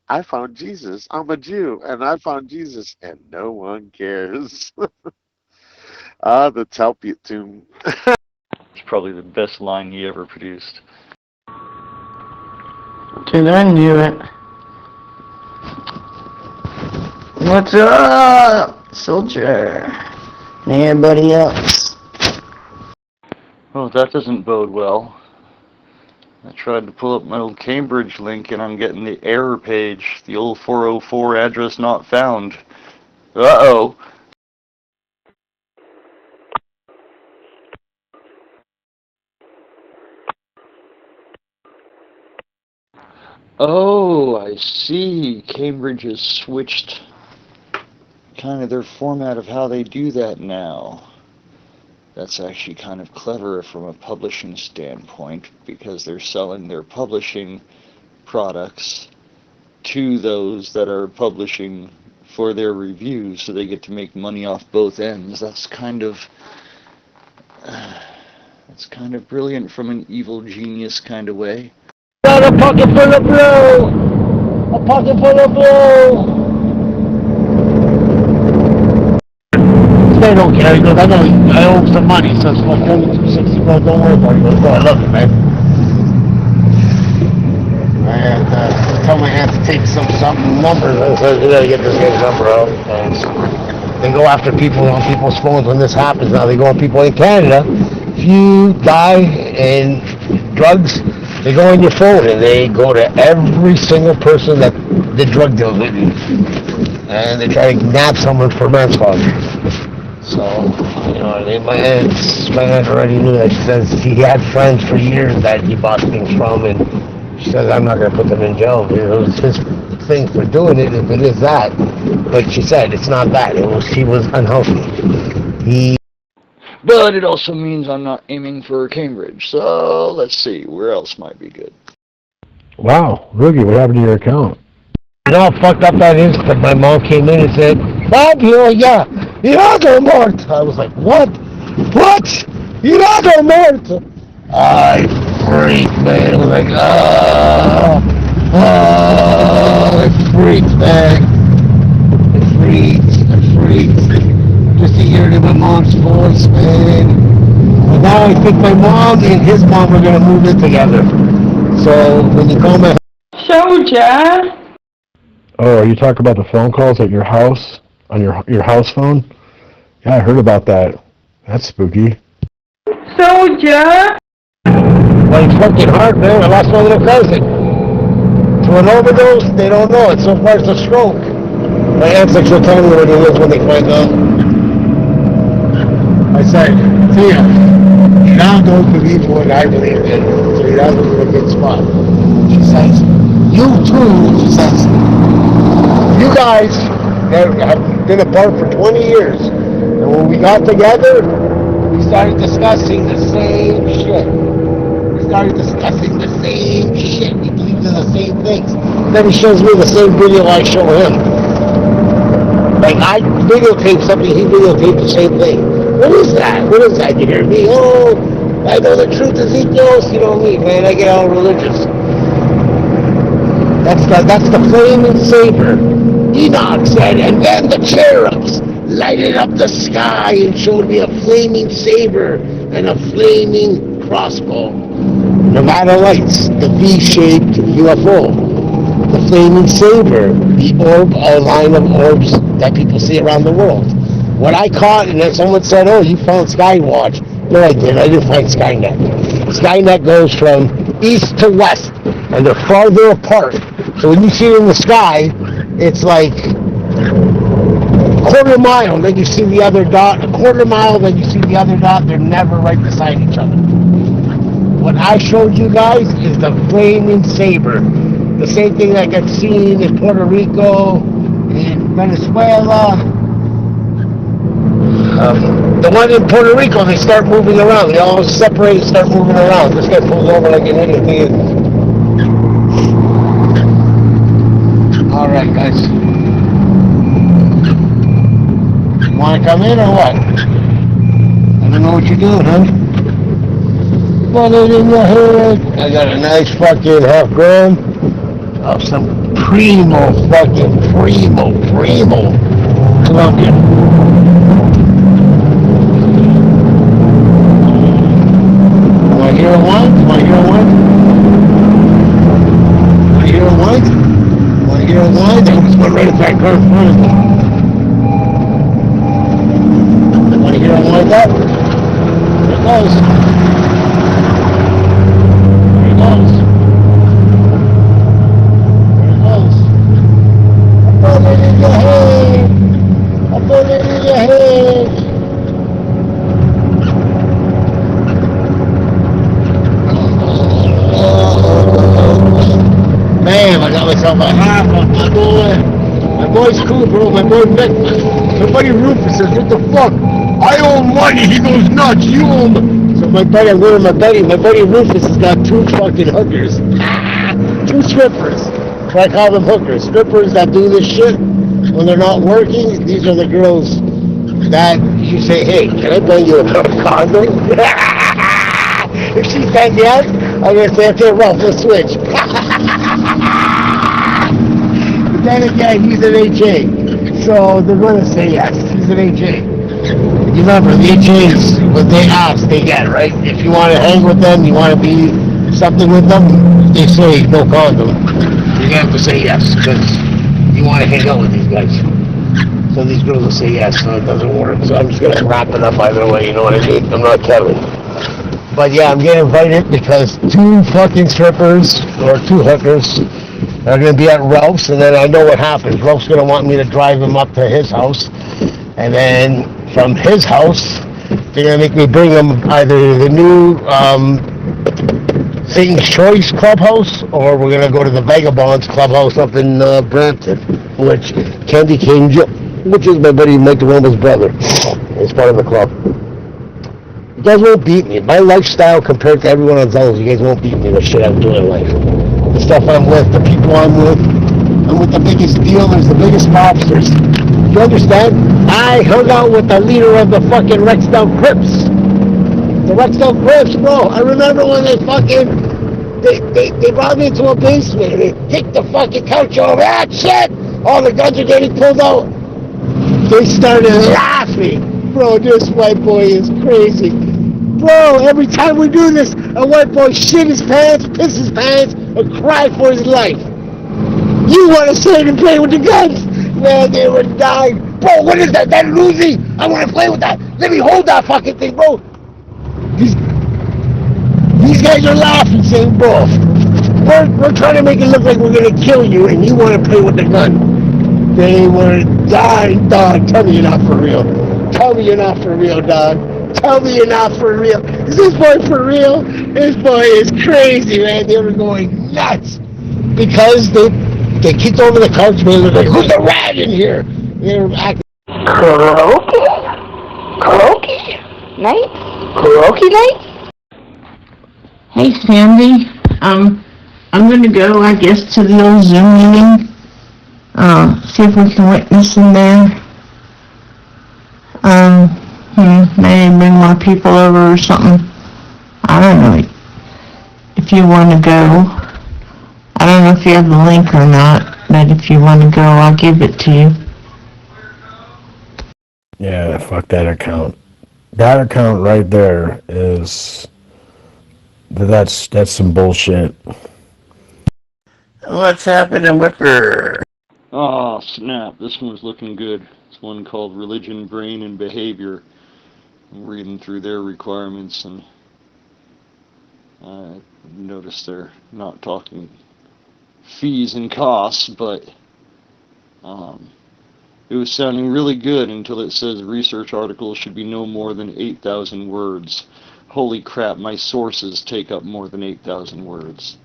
I found Jesus. I'm a Jew, and I found Jesus, and no one cares. The Talpiot tune.
It's probably the best line he ever produced.
Dude, I knew it. What's up, soldier? And everybody else.
Oh, that doesn't bode well. I tried to pull up my old Cambridge link and I'm getting the error page. The old 404 address not found. Uh-oh. Oh, I see. Cambridge has switched kind of their format of how they do that now. That's actually kind of clever from a publishing standpoint because they're selling their publishing products to those that are publishing for their reviews, so they get to make money off both ends. That's kind of brilliant from an evil genius kind of way.
Got a pocket full of blow! A pocket full of blow! They don't care. He goes, I owe some money, so it's like $260. Don't worry about it. He goes, I love you, man. I had to tell my aunt to take some numbers. I said, you gotta get this guy's number out. They go after people on people's phones when this happens. Now they go on people in Canada. If you die in drugs, they go on your phone and they go to every single person that the drug deals with you. And they try to nab someone for manslaughter. So, my aunt already knew that. She says he had friends for years that he bought things from, and she says, I'm not going to put them in jail. It was his thing for doing it, if it is that. But she said, it's not that. He was unhealthy.
But it also means I'm not aiming for Cambridge, so let's see, where else might be good?
Wow, Roogie, what happened to your account?
You know how fucked up that is? That my mom came in and said, Fabio, yeah, you're mort. I was like, what? What? You're mort. I freaked, man. I was like, I freaked, man. I freaked. Just to hear it in my mom's voice, man. And now I think my mom and his mom are gonna move in together. So when you call my
Soldier.
Oh, are you talking about the phone calls at your house? On your house phone? Yeah, I heard about that. That's spooky.
Soldier.
Well, it's fucking hard, man. I lost my little cousin to an overdose. They don't know it. So far, it's a stroke. My aunt's like, she'll tell me where he lives when they find out. I said, Tia, now don't believe what I believe in. So you're not in a good spot. She says, you too. She says, you guys have been apart for 20 years. And when we got together, we started discussing the same shit. We believed in the same things. Then he shows me the same video I show him. Like, I videotape something, he videotaped the same thing. What is that? You hear me? Oh, I know the truth is Ethos. You know me, man. I get all religious. That's the flaming saber. Enoch said, and then the cherubs lighted up the sky and showed me a flaming saber and a flaming crossbow.
Nevada Lights, the V-shaped UFO, the flaming saber, the orb, a line of orbs that people see around the world. What I caught, and then someone said, oh, you found Skywatch. No, I didn't find Skynet. Skynet goes from east to west, and they're farther apart. So when you see it in the sky, it's like quarter mile, then you see the other dot, a quarter mile, then you see the other dot. They're never right beside each other. What I showed you guys is the flaming saber. The same thing like I've seen in Puerto Rico, in Venezuela. The one in Puerto Rico, they start moving around. They all separate and start moving around. This guy pulls over like an idiot. All right, guys. You want to come in or what? I don't know what you're doing, huh? Put it in your head. I got a nice fucking half gram of some primo Colombian. Want to hear a wine? Want to hear a wine? Want to hear a wine? Want to hear a wine? That was going right in that car in front of me. Want to hear a wine up? There it goes. There it goes. There it goes. I put it in your head. I put it in your head. Man, I got myself a half of my boy. My boy's cool, bro. My boy Vic. My buddy Rufus says, what the fuck? I own money. He goes nuts. You own money. So my buddy, I'm going to my buddy Rufus has got two fucking hookers. Two strippers. So I call them hookers. Strippers that do this shit when they're not working. These are the girls that you say, hey, can I bring you a condom? If she says yes, I'm going to say, okay, Ralph, let's switch. But then again, he's an HA. So they're going to say yes. He's an HA. You remember, the HAs, what they ask, they get, right? If you want to hang with them, you want to be something with them, they say no condom. You have to say yes, because you want to hang out with these guys. So these girls will say yes, so it doesn't work. So I'm just going to wrap it up either way, you know what I mean? I'm not Kevin. But yeah, I'm getting invited because two fucking strippers, or two hookers, are going to be at Ralph's, and then I know what happens. Ralph's going to want me to drive him up to his house, and then from his house, they're going to make me bring him either the new Satan's Choice Clubhouse, or we're going to go to the Vagabonds Clubhouse up in Brampton, which Candy King, which is my buddy Mike DeRoma's brother, is part of the club. You guys won't beat me. My lifestyle compared to everyone on Zellos, you guys won't beat me the shit I'm doing in life. The stuff I'm with, the people I'm with the biggest dealers, the biggest mobsters. You understand? I hung out with the leader of the fucking Rexdale Crips. The Rexdale Crips, bro. I remember when they brought me into a basement and they kicked the fucking couch over. Ah, shit! All the guns are getting pulled out. They started laughing. Bro, this white boy is crazy. Bro, every time we do this, a white boy shit his pants, piss his pants, or cry for his life. You want to sit and play with the guns? Man, they were dying. Bro, what is that? That Uzi? I want to play with that. Let me hold that fucking thing, bro. These guys are laughing, saying, bro, we're trying to make it look like we're going to kill you, and you want to play with the gun. They were dying, dog. Tell me you're not for real. Tell me you're not for real, dog. Tell me you're not for real. Is this boy for real? This boy is crazy, man. They were going nuts. Because they kicked over the couch, man. They're like, who's the rat in here? They were acting.
Karaoke night? Karaoke night?
Hey Sandy, I'm gonna go, I guess, to the old Zoom meeting. See if we can witness in there. Maybe bring more people over or something. I don't know if you want to go. I don't know if you have the link or not, but if you want to go, I'll give it to you.
Yeah, fuck that account. That account right there is That's some bullshit.
What's happening with her?
Oh, snap. This one's looking good. It's one called Religion, Brain, and Behavior. I'm reading through their requirements, and I noticed they're not talking fees and costs, but it was sounding really good until it says research articles should be no more than 8,000 words. Holy crap, my sources take up more than 8,000 words.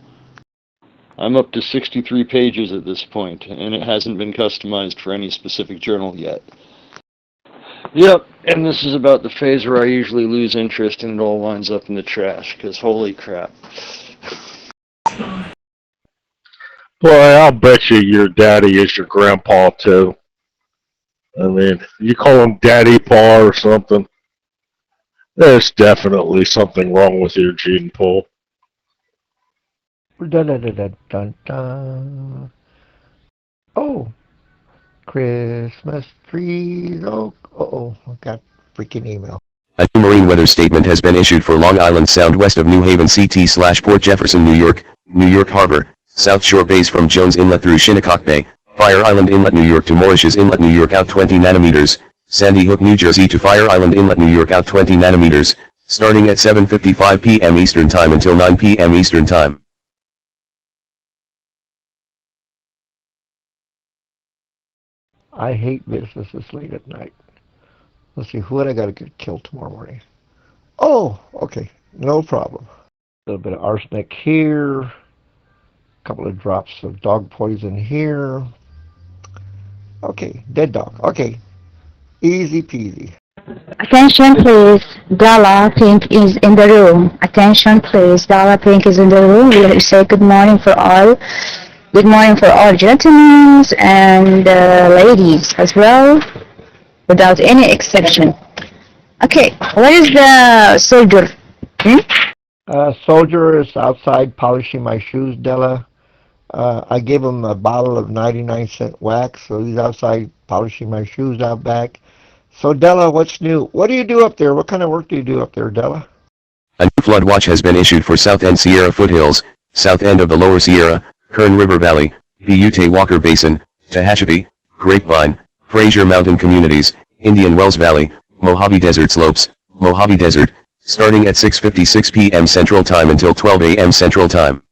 I'm up to 63 pages at this point, and it hasn't been customized for any specific journal yet. Yep, and this is about the phase where I usually lose interest and it all winds up in the trash, because holy crap.
Boy, I'll bet you your daddy is your grandpa, too. I mean, you call him Daddy Pa or something. There's definitely something wrong with your gene pool.
Dun, dun, dun, dun, dun, dun. Oh, Christmas trees. Oh, I got freaking email.
A new marine weather statement has been issued for Long Island Sound west of New Haven CT/Port Jefferson, New York Harbor, South Shore Bays from Jones Inlet through Shinnecock Bay, Fire Island Inlet, New York to Mauritius Inlet, New York out 20 nanometers, Sandy Hook, New Jersey to Fire Island Inlet, New York out 20 nanometers, starting at 7:55 p.m. Eastern Time until 9 p.m. Eastern Time.
I hate business this late at night. Let's see, who would I got to get killed tomorrow morning? Oh, okay, no problem. A little bit of arsenic here, a couple of drops of dog poison here. Okay, dead dog. Okay, easy peasy.
Attention please, Dala Pink is in the room. Attention please, Dala Pink is in the room. We'll say good morning for all. Good morning for all gentlemen and ladies as well, without any exception. Okay, what is the soldier?
Soldier is outside polishing my shoes, Della. I gave him a bottle of 99-cent wax, so he's outside polishing my shoes out back. So, Della, what's new? What do you do up there? What kind of work do you do up there, Della?
A new flood watch has been issued for South End Sierra Foothills, South End of the Lower Sierra, Kern River Valley, Butte Walker Basin, Tehachapi, Grapevine, Fraser Mountain Communities, Indian Wells Valley, Mojave Desert Slopes, Mojave Desert, starting at 6:56 p.m. Central Time until 12 a.m. Central Time.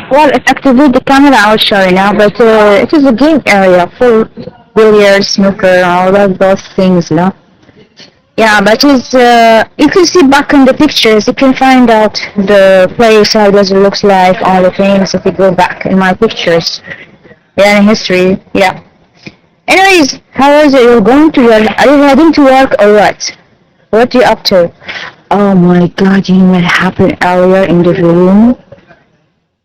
Well, it activated the camera I'll show you now, but it is a game area for billiards, snooker, all of those things, no? Yeah, but it's, you can see back in the pictures, you can find out the place, how does it looks like, all the things, if you go back in my pictures. Yeah, in history, yeah. Anyways, how is it? You're going to, are you heading to work or what? What are you up to? Oh my god, you know what happened earlier in the room?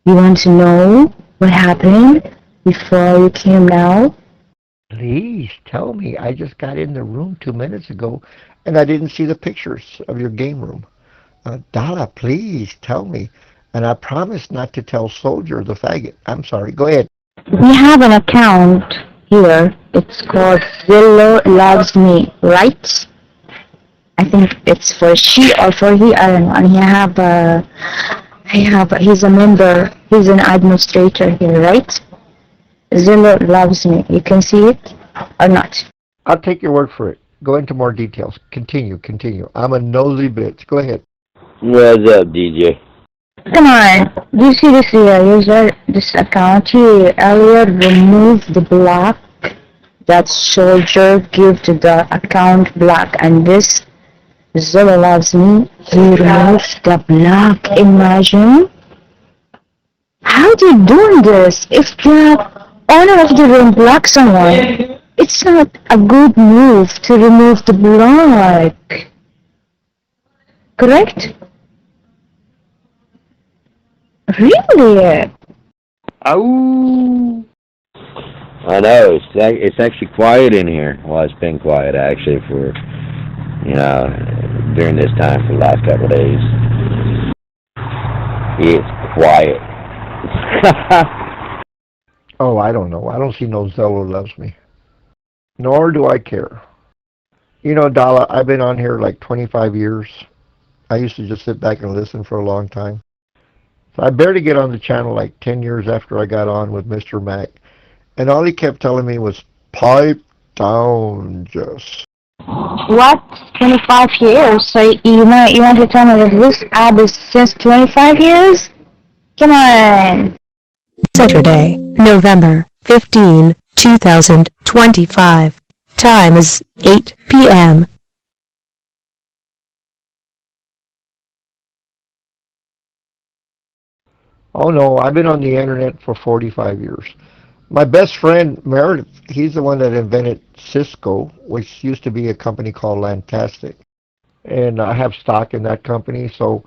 You want to know what happened before you came now?
Please tell me. I just got in the room 2 minutes ago, and I didn't see the pictures of your game room. Dala, please tell me. And I promise not to tell Soldier the faggot. I'm sorry. Go ahead.
We have an account here. It's called Zillow Loves Me, right? I think it's for she or for he, I don't know. And he's a member, he's an administrator here, right? Zillow Loves Me. You can see it or not?
I'll take your word for it. Go into more details. Continue. I'm a nosy bitch. Go ahead.
What's up, DJ?
Come on. Do you see this user, this account? He earlier removed the block that Soldier gave to the account block, and this Zillow Loves Me, he removed the block. Imagine. How are you doing this? If the owner of the room blocks someone, it's not a good move to remove the block. Correct? Really?
Oh. I know, it's actually quiet in here. Well, it's been quiet actually for, during this time for the last couple of days. It's quiet.
Oh, I don't know. I don't see no Zillow Loves Me. Nor do I care. You know, Dala, I've been on here like 25 years. I used to just sit back and listen for a long time. So I barely get on the channel like 10 years after I got on with Mr. Mac. And all he kept telling me was, pipe down, just.
What? 25 years? So you want to tell me that this ad is since 25 years? Come on.
Saturday, November 15, 2025. Time is 8 p.m.
Oh no, I've been on the internet for 45 years. My best friend, Meredith, he's the one that invented Cisco, which used to be a company called Lantastic. And I have stock in that company, so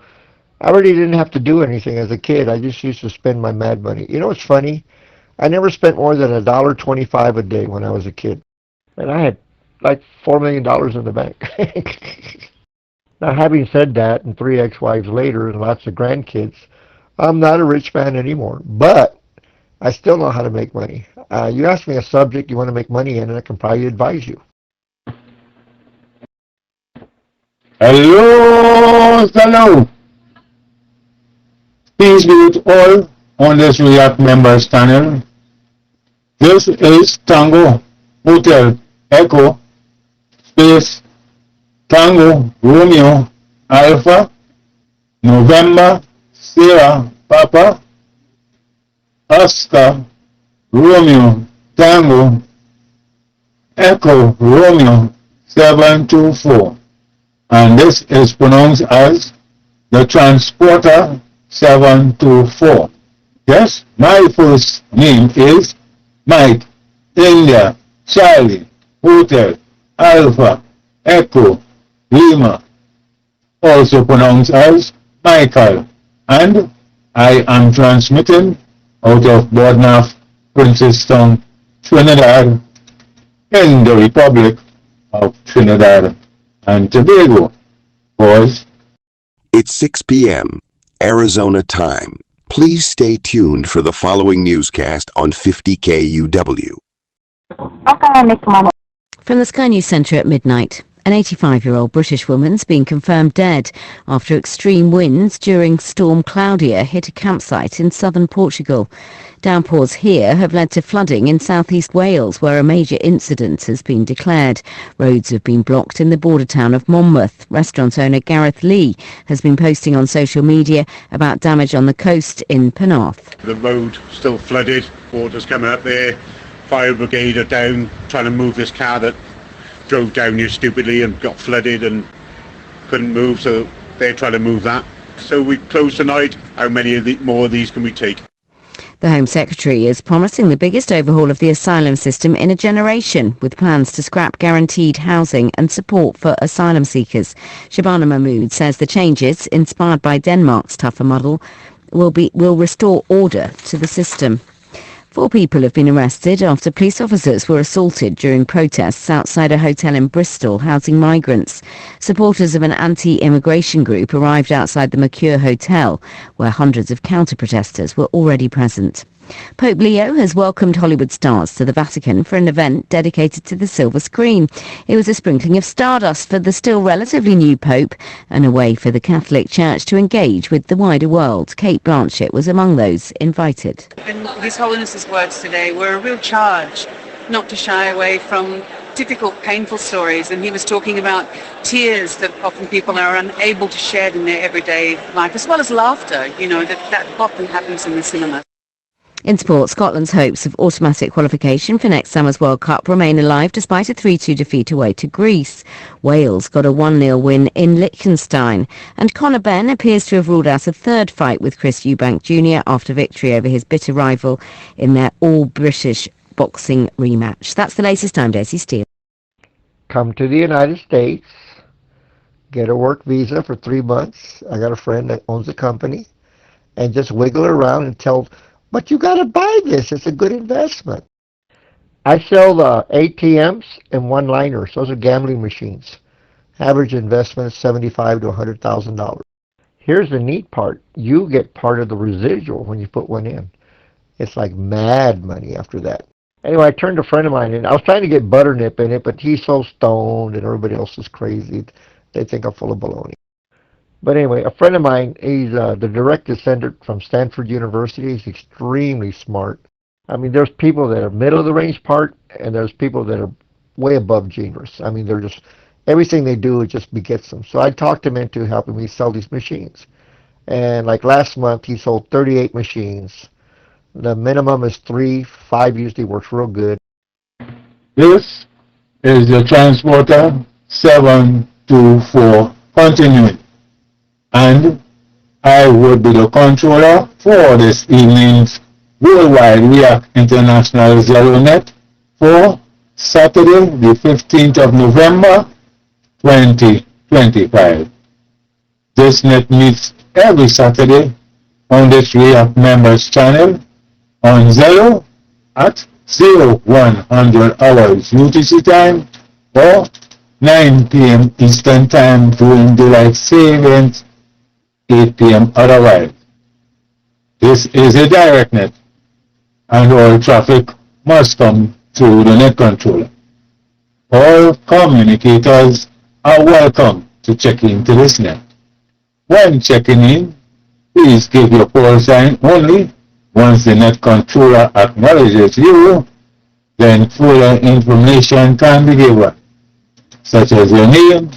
I really didn't have to do anything as a kid. I just used to spend my mad money. You know what's funny? I never spent more than $1.25 a day when I was a kid. And I had like $4 million in the bank. Now, having said that, and 3 ex-wives later and lots of grandkids, I'm not a rich man anymore. But I still know how to make money. You ask me a subject you want to make money in, and I can probably advise you.
Hello, hello. Peace be with all on this React members channel. This is Tango Hotel Echo Space Tango Romeo Alpha November Sierra Papa Oscar Romeo Tango Echo Romeo 724, and this is pronounced as the Transporter 724. Yes, my first name is Mike India Charlie Hotel Alpha Echo Lima, also pronounced as Michael, and I am transmitting out of Bournemouth, Princestown, Trinidad, in the Republic of Trinidad and Tobago. Boys.
It's 6 p.m. Arizona time. Please stay tuned for the following newscast on 50KUW.
From the Sky News Centre at midnight. An 85-year-old British woman's been confirmed dead after extreme winds during Storm Claudia hit a campsite in southern Portugal. Downpours here have led to flooding in southeast Wales, where a major incident has been declared. Roads have been blocked in the border town of Monmouth. Restaurant owner Gareth Lee has been posting on social media about damage on the coast in Penarth.
The road still flooded, water's coming up there, fire brigade are down trying to move this car that drove down here stupidly and got flooded and couldn't move, so they're trying to move that. So we close tonight. How many more of these can we take?
The Home Secretary is promising the biggest overhaul of the asylum system in a generation, with plans to scrap guaranteed housing and support for asylum seekers. Shabana Mahmood says the changes, inspired by Denmark's tougher model, will restore order to the system. 4 people have been arrested after police officers were assaulted during protests outside a hotel in Bristol housing migrants. Supporters of an anti-immigration group arrived outside the Mercure Hotel, where hundreds of counter-protesters were already present. Pope Leo has welcomed Hollywood stars to the Vatican for an event dedicated to the silver screen. It was a sprinkling of stardust for the still relatively new Pope and a way for the Catholic Church to engage with the wider world. Kate Blanchett was among those invited.
And His Holiness's words today were a real charge not to shy away from difficult, painful stories, and he was talking about tears that often people are unable to shed in their everyday life, as well as laughter, that often happens in the cinema.
In sport, Scotland's hopes of automatic qualification for next summer's World Cup remain alive despite a 3-2 defeat away to Greece. Wales got a 1-0 win in Liechtenstein, and Conor Benn appears to have ruled out a third fight with Chris Eubank Jr. after victory over his bitter rival in their all-British boxing rematch. That's the latest. I'm Daisy Steele.
Come to the United States, get a work visa for 3 months. I got a friend that owns a company, and just wiggle around and tell, but you got to buy this. It's a good investment. I sell the ATMs and one-liners. Those are gambling machines. Average investment is $75,000 to $100,000. Here's the neat part. You get part of the residual when you put one in. It's like mad money after that. Anyway, I turned a friend of mine in. I was trying to get Butternip in it, but he's so stoned and everybody else is crazy. They think I'm full of baloney. But anyway, a friend of mine, he's the direct descendant from Stanford University. He's extremely smart. I mean, there's people that are middle of the range part, and there's people that are way above genius. I mean, they're just, everything they do, it just begets them. So I talked him into helping me sell these machines. And like last month, he sold 38 machines. The minimum is 3, 5 usually works real good.
This is the transporter 724 continuing. And I would be the controller for this evening's Worldwide React International Zero Net for Saturday, the 15th of November, 2025. This net meets every Saturday on this React members channel on Zero at 0100 hours UTC time or 9 p.m. Eastern time during daylight savings, 8 p.m. otherwise. This is a direct net, and all traffic must come through the net controller. All communicators are welcome to check into this net. When checking in, please give your call sign only. Once the net controller acknowledges you, then further information can be given, such as your name,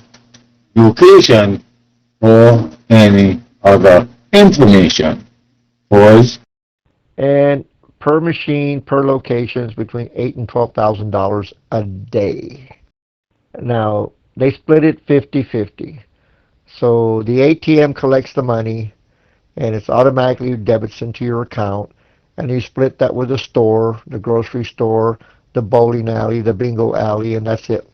location, or any other information. Pause.
And per machine, per location is between $8,000 and $12,000 a day. Now, they split it 50-50. So the ATM collects the money, and it's automatically debits into your account, and you split that with the store, the grocery store, the bowling alley, the bingo alley, and that's it.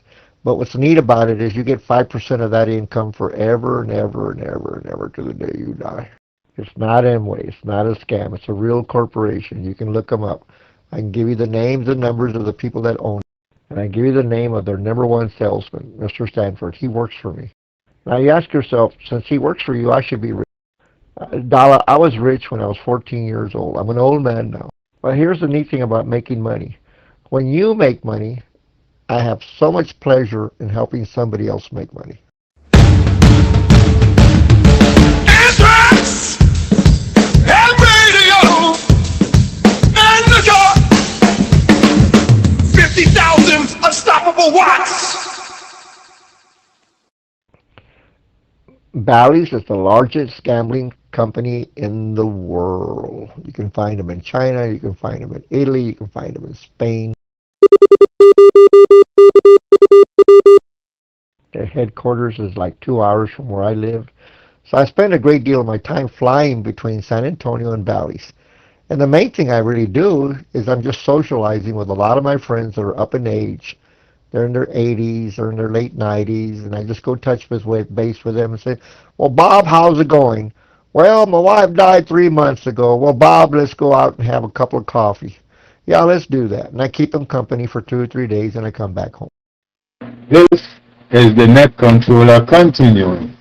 But what's neat about it is you get 5% of that income forever and ever and ever and ever to the day you die. It's not Amway. It's not a scam. It's a real corporation. You can look them up. I can give you the names and numbers of the people that own it. And I can give you the name of their number one salesman, Mr. Stanford. He works for me. Now you ask yourself, since he works for you, I should be rich. Dala, I was rich when I was 14 years old. I'm an old man now. But here's the neat thing about making money. When you make money, I have so much pleasure in helping somebody else make money.
Anthrax and radio and liquor, 50,000 unstoppable watts.
Bally's is the largest gambling company in the world. You can find them in China, you can find them in Italy, you can find them in Spain. Their headquarters is like 2 hours from where I live. So I spend a great deal of my time flying between San Antonio and Bally's. And the main thing I really do is I'm just socializing with a lot of my friends that are up in age. They're in their 80s or in their late 90s, and I just go touch base with them and say, well, Bob, how's it going? Well, my wife died 3 months ago. Well, Bob, let's go out and have a cup of coffee. Yeah, let's do that. And I keep them company for 2 or 3 days, and I come back home.
This is the net controller continuing.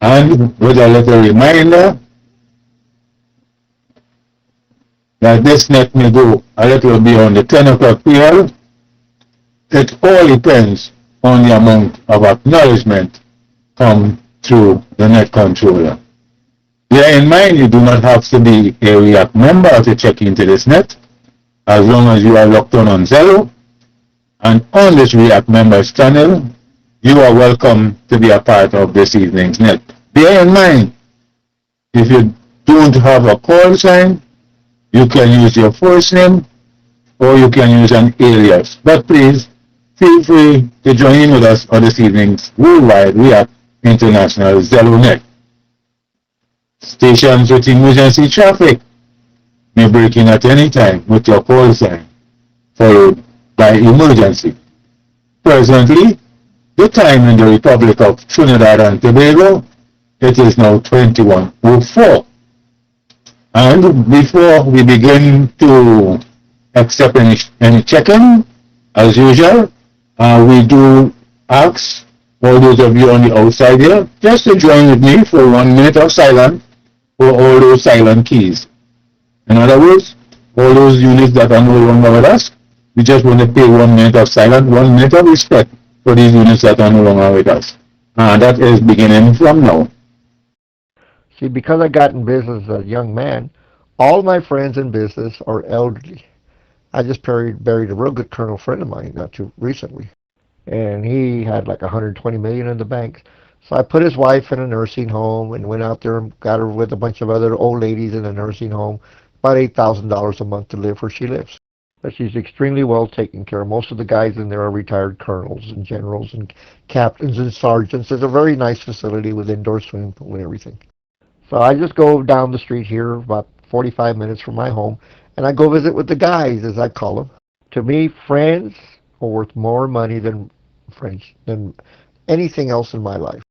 And with a little reminder that this net may go a little beyond the 10 o'clock period. It all depends on the amount of acknowledgement come through the net controller. Bear in mind, you do not have to be a React member to check into this net, as long as you are locked on Zero. And on this React members channel, you are welcome to be a part of this evening's net. Bear in mind, if you don't have a call sign, you can use your first name or you can use an alias. But please, feel free to join in with us on this evening's Worldwide React International Zero Net. Stations with emergency traffic may break in at any time with your call sign, followed by emergency. Presently, the time in the Republic of Trinidad and Tobago, it is now 21:04. And before we begin to accept any check-in, as usual, we do ask all those of you on the outside here just to join with me for 1 minute of silence for all those silent keys. In other words, all those units that are no longer with us, we just want to pay 1 minute of silence, 1 minute of respect for these units that are no longer with us. That is beginning from now.
See, because I got in business as a young man, all my friends in business are elderly. I just buried a real good colonel friend of mine not too recently, and he had like 120 million in the bank. So I put his wife in a nursing home and went out there and got her with a bunch of other old ladies in a nursing home, about $8,000 a month to live where she lives. But she's extremely well taken care of. Most of the guys in there are retired colonels and generals and captains and sergeants. It's a very nice facility with indoor swimming pool and everything. So I just go down the street here, about 45 minutes from my home, and I go visit with the guys, as I call them. To me, friends are worth more money than anything else in my life.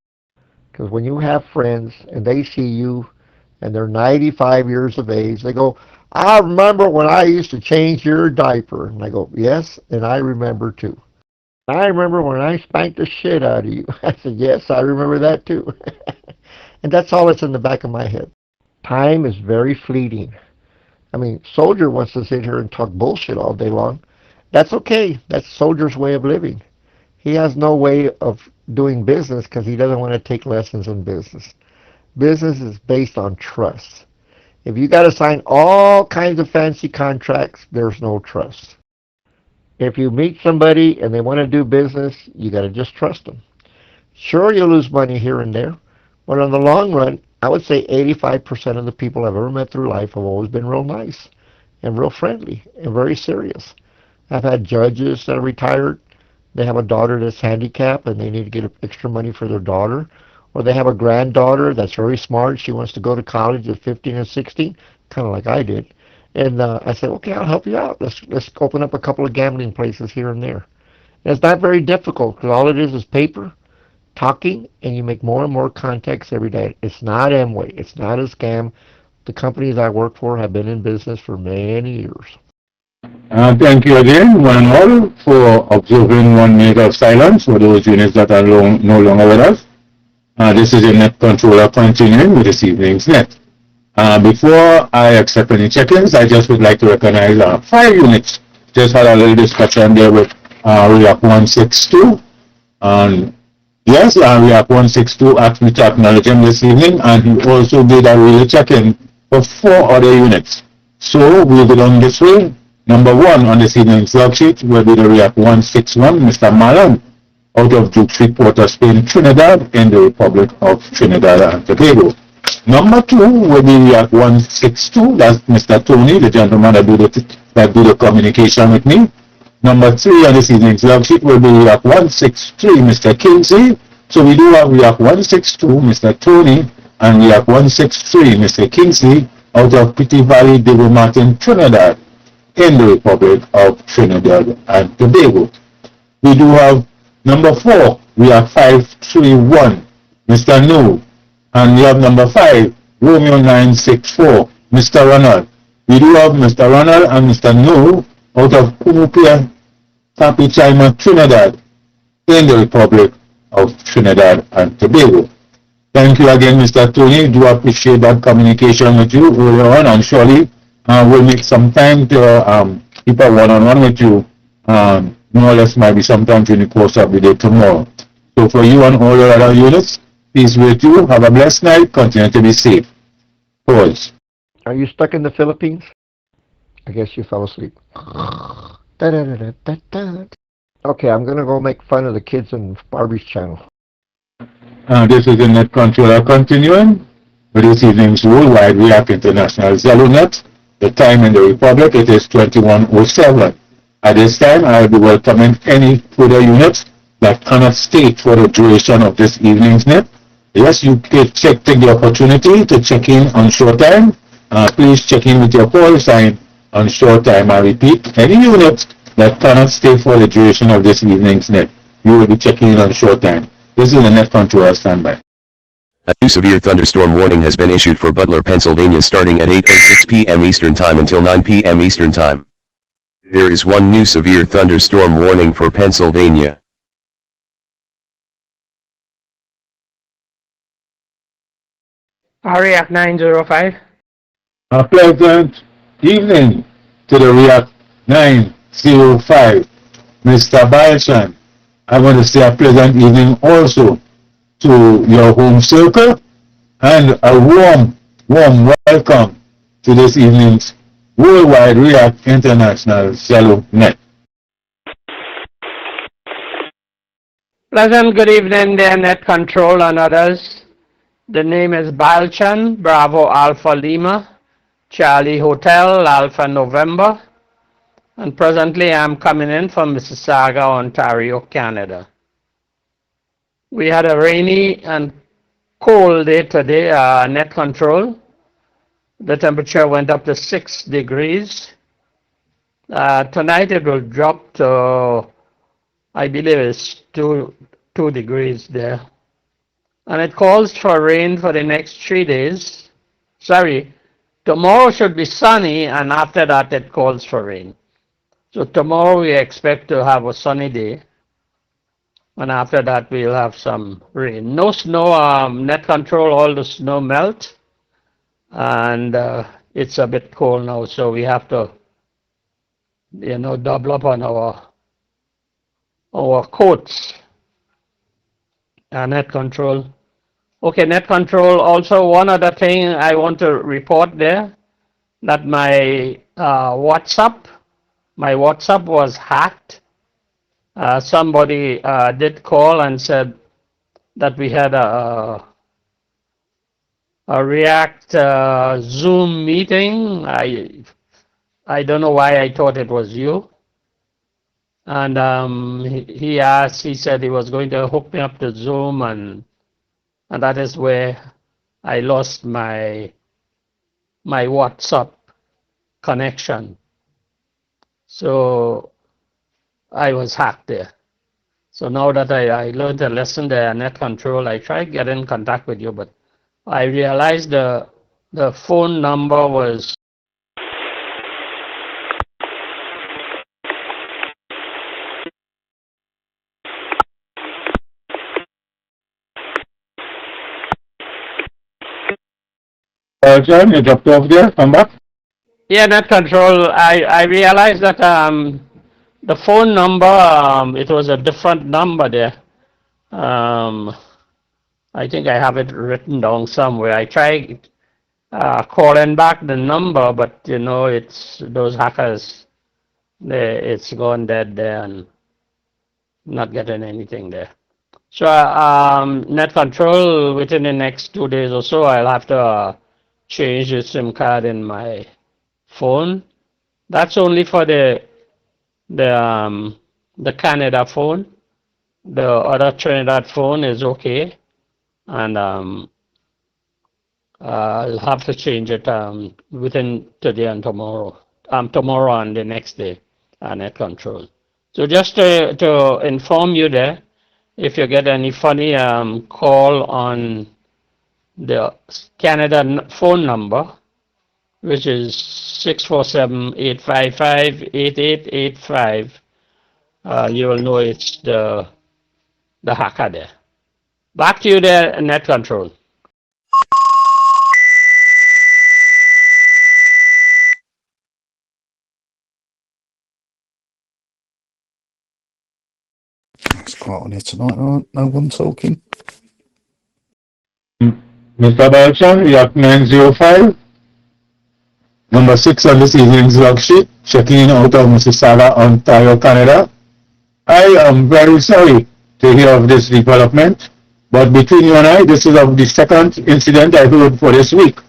Because when you have friends and they see you and they're 95 years of age, they go, I remember when I used to change your diaper. And I go, yes, and I remember too. I remember when I spanked the shit out of you. I said, yes, I remember that too. And that's all that's in the back of my head. Time is very fleeting. I mean, soldier wants to sit here and talk bullshit all day long. That's okay. That's soldier's way of living. He has no way of doing business because he doesn't want to take lessons in business. Business is based on trust. If you got to sign all kinds of fancy contracts, there's no trust. If you meet somebody and they want to do business, you got to just trust them. Sure, you'll lose money here and there, but in the long run, I would say 85% of the people I've ever met through life have always been real nice and real friendly and very serious. I've had judges that are retired. They have a daughter that's handicapped and they need to get extra money for their daughter. Or they have a granddaughter that's very smart. She wants to go to college at 15 and 16, kind of like I did. And I said, okay, I'll help you out. Let's open up a couple of gambling places here and there. And it's not very difficult because all it is paper, talking, and you make more and more contacts every day. It's not Amway. It's not a scam. The companies I work for have been in business for many years.
Thank you again, one and all, for observing 1 minute of silence for those units that are no longer with us. This is your net controller continuing with this evening's net. Before I accept any check-ins, I just would like to recognize 5 units. Just had a little discussion there with REAC 162. Yes, REAC 162 asked me to acknowledge him this evening, and he also did a real check-in for 4 other units. So we'll go down this way. Number 1 on this evening's log sheet will be the REAC 161, Mr. Malan, out of Duke Street, Port of Spain, Trinidad, in the Republic of Trinidad and Tobago. Number 2 will be REAC 162, that's Mr. Tony, the gentleman that do the communication with me. Number 3 on this evening's log sheet will be REAC 163, Mr. Kingsley. So we do have REAC 162, Mr. Tony, and REAC 163, Mr. Kingsley, out of Petty Valley, Devil Martin, Trinidad, in the Republic of Trinidad and Tobago. We do have number 4, we have 531, Mr. No. And we have number 5, Romeo 964, Mr. Ronald. We do have Mr. Ronald and Mr. No out of Kumupia, Capichima, Trinidad, in the Republic of Trinidad and Tobago. Thank you again, Mr. Tony. Do appreciate that communication with you earlier on, and surely we'll make some time to keep a one-on-one with you. More or less might be sometime during the course of the day tomorrow. So for you and all your other units, peace with you. Have a blessed night. Continue to be safe. Pause.
Are you stuck in the Philippines? I guess you fell asleep. Okay, I'm going to go make fun of the kids on Barbie's channel.
This is the net controller continuing with this evening's Worldwide React International Zelonet. The time in the Republic, it is 21:07. At this time, I will be welcoming any further units that cannot state for the duration of this evening's net. Yes, you can take the opportunity to check in on short time. Please check in with your call sign on short time. I repeat, any units that cannot stay for the duration of this evening's net, you will be checking in on short time. This is the net controller standby.
A new severe thunderstorm warning has been issued for Butler, Pennsylvania starting at 8:06 p.m. Eastern Time until 9 p.m. Eastern Time. There is one new severe thunderstorm warning for Pennsylvania.
REAC 905.
A pleasant evening to the React 905. Mr. Balchan, I want to say a pleasant evening also to your home circle and a warm welcome to this evening's Worldwide React International Zello Net.
Pleasant good evening there, Net Control and others. The name is Balchan, Bravo Alpha Lima, Charlie Hotel, Alpha November, and presently I'm coming in from Mississauga, Ontario, Canada. We had a rainy and cold day today, Net Control. The temperature went up to 6 degrees. Tonight it will drop to, I believe it's 2 degrees there. And it calls for rain for the next 3 days. Sorry, tomorrow should be sunny, and after that it calls for rain. So tomorrow we expect to have a sunny day, and after that we'll have some rain. No snow, Net Control, all the snow melt, and it's a bit cold now, so we have to, double up on our coats. Net Control. Okay, Net Control, also one other thing I want to report there, that my WhatsApp was hacked. Somebody did call and said that we had a React Zoom meeting. I don't know why I thought it was you. And he said he was going to hook me up to Zoom, and that is where I lost my WhatsApp connection. So I was hacked there. So now that I learned a lesson there, Net Control, I tried to get in contact with you, but I realized the phone number was
John, you dropped off there, come back.
Yeah, Net Control, I realized that the phone number, it was a different number there. I think I have it written down somewhere. I tried calling back the number, but it's those hackers, it's gone dead there and not getting anything there. So Net Control, within the next 2 days or so, I'll have to change the SIM card in my phone. That's only for the Canada phone. The other Trinidad phone is okay, and I'll have to change it within today and tomorrow. Tomorrow and the next day, Net Control. So just to inform you there, if you get any funny call on the Canada phone number, which is 647-855-8885, you will know it's the hacker there. Back to you there, Net Control.
It's quiet on here tonight, alright? No one talking.
Mr. Balchan, React 905. Number 6 on this evening's log sheet, checking in out of Mississauga, Ontario, Canada. I am very sorry to hear of this development, but between you and I, this is of the second incident I heard for this week.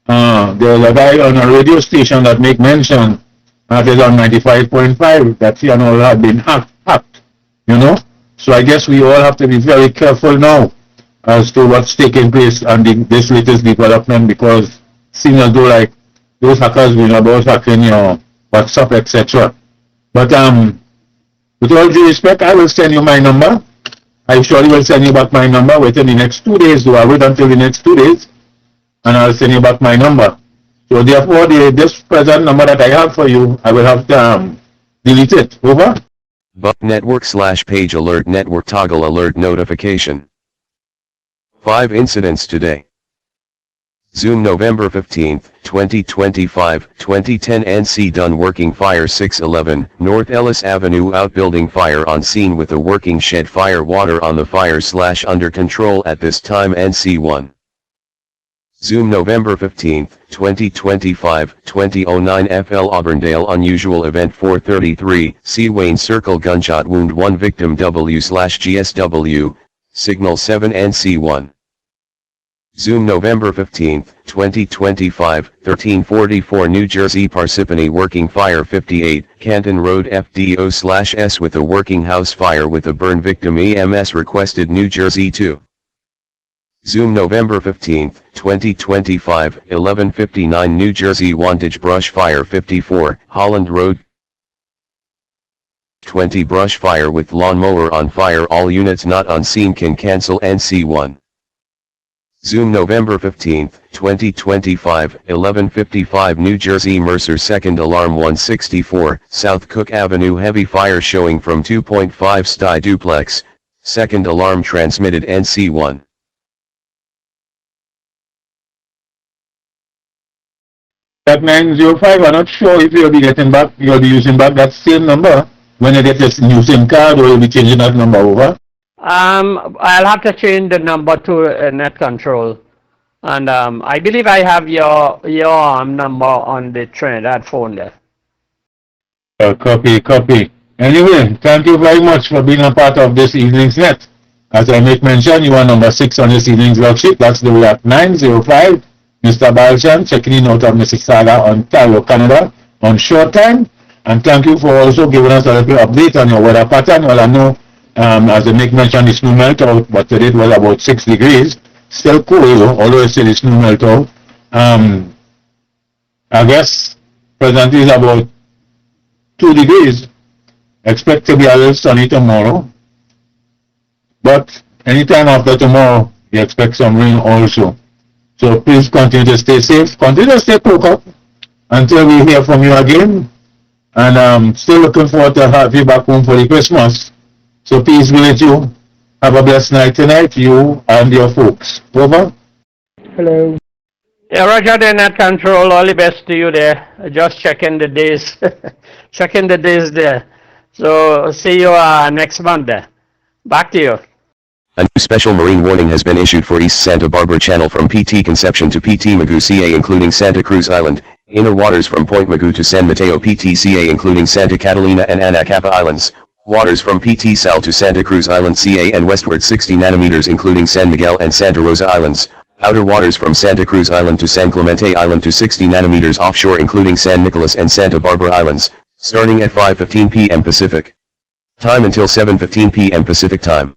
There's a guy on a radio station that make mention, that is on 95.5, that he and all have been hacked, So I guess we all have to be very careful now as to what's taking place on this latest development, because seeing as though like those hackers will know about hacking your WhatsApp, etc. But with all due respect, I will send you my number. I surely will send you back my number within the next 2 days. So I wait until the next 2 days, and I'll send you back my number. So therefore, this present number that I have for you, I will have to delete it. Over.
Buck network / page alert network toggle alert notification. 5 incidents today. Zoom November 15, 2025, 2010 NC done working fire 611, North Ellis Avenue outbuilding fire on scene with a working shed fire water on the fire / under control at this time NC1. Zoom November 15, 2025, 2009 FL Auburndale unusual event 433, C. Wayne Circle gunshot wound 1 victim W/GSW, signal 7 NC1. Zoom November 15, 2025, 1344 New Jersey Parsippany working fire 58, Canton Road FDO/S with a working house fire with a burn victim EMS requested New Jersey 2. Zoom November 15, 2025, 1159 New Jersey Wantage brush fire 54, Holland Road 20 brush fire with lawnmower on fire all units not on scene can cancel NC1. Zoom November 15, 2025, 1155 New Jersey Mercer second alarm 164, South Cook Avenue heavy fire showing from 2.5 STI duplex, second alarm transmitted NC1.
That 905, I'm not sure if you'll be using back that same number when you get your new SIM card, or you'll be changing that number over.
I'll have to change the number to net control, and I believe I have your number on the Trinidad phone there.
Copy. Anyway, thank you very much for being a part of this evening's net. As I make mention, you are number 6 on this evening's log sheet. That's the way at 905. Mr. Balchan checking in out of Mississauga, Ontario, Canada on short time. And thank you for also giving us a little update on your weather pattern. Well, I know as I make mention, the snow melt out, but today it was about 6 degrees. Still cool, although it's still the snow melt out. I guess presently is about 2 degrees. Expect to be a little sunny tomorrow. But anytime after tomorrow, you expect some rain also. So please continue to stay safe. Continue to stay cooked up until we hear from you again. And still looking forward to have you back home for the Christmas. So peace be with you. Have a blessed night tonight, you and your folks. Over.
Hello. Yeah, Roger, the net control. All the best to you there. Just checking the days. Checking the days there. So see you next month there. Back to you.
A new special marine warning has been issued for East Santa Barbara Channel from PT Conception to PT Magoo CA including Santa Cruz Island, inner waters from Point Magoo to San Mateo PT CA including Santa Catalina and Anacapa Islands, waters from PT Sal to Santa Cruz Island CA and westward 60 nanometers including San Miguel and Santa Rosa Islands, outer waters from Santa Cruz Island to San Clemente Island to 60 nanometers offshore including San Nicolas and Santa Barbara Islands, starting at 5:15 p.m. Pacific time until 7:15 p.m. Pacific time.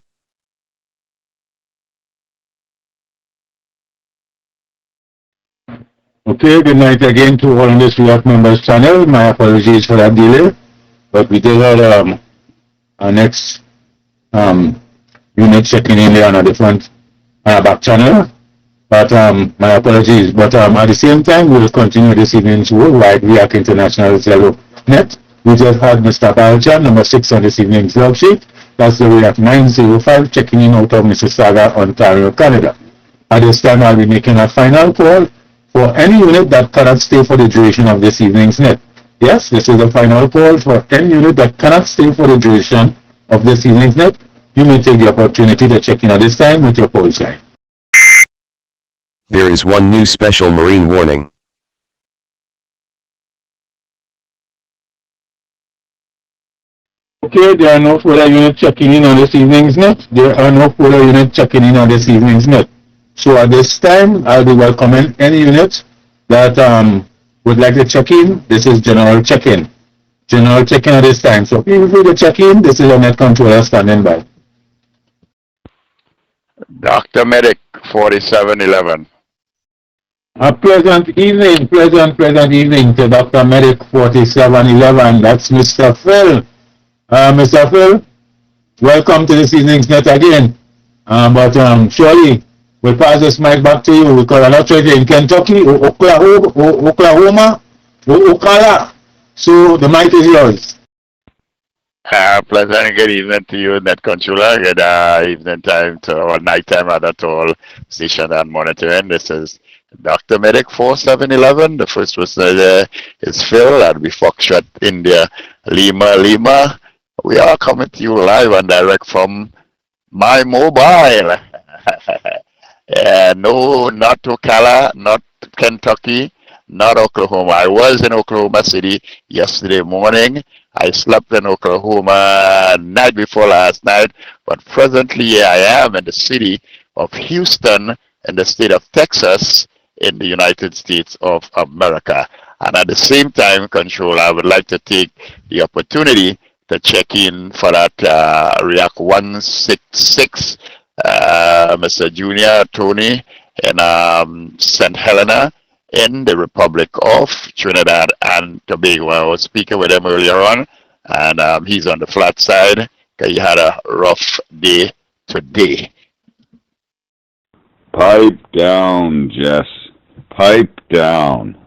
Okay, good night again to all on this React Members channel. My apologies for that delay, but we did have our next unit checking in there on a different back channel. But my apologies. But at the same time, we'll continue this evening's worldwide React International Zero Net. We just had Mr. Balchan, number 6 on this evening's log sheet. That's the React 905 checking in out of Mississauga, Ontario, Canada. At this time, I'll be making a final call for any unit that cannot stay for the duration of this evening's net. Yes, this is the final call for any unit that cannot stay for the duration of this evening's net. You may take the opportunity to check in at this time with your call sign.
There is one new special marine warning.
Okay, there are no further units checking in on this evening's net. There are no further units checking in on this evening's net. So at this time, I'll be welcoming any unit that would like to check in. This is general check-in. General check-in at this time. So feel free to check in. This is your net controller standing by.
Dr. Medic 4711.
A pleasant evening to Dr. Medic 4711. That's Mr. Phil. Mr. Phil, welcome to this evening's net again. But surely we'll pass this mic back to you because I'm not sure if you're in Kentucky or Oklahoma or Ocala. So the mic is yours.
Pleasant and good evening to you, Net Controller. Good evening time to or night time rather to all station and monitoring. This is Dr. Medic 4711. The first person is Phil. That'll be Foxtrot India Lima Lima. We are coming to you live and direct from my mobile. No, not Ocala, not Kentucky, not Oklahoma. I was in Oklahoma City yesterday morning. I slept in Oklahoma night before last night, but presently I am in the city of Houston in the state of Texas in the United States of America. And at the same time, Control, I would like to take the opportunity to check in for that React 166, Mr. Junior Tony in St. Helena in the Republic of Trinidad and Tobago. I was speaking with him earlier on, and he's on the flat side because he had a rough day today.
Pipe down, Jess. Pipe down.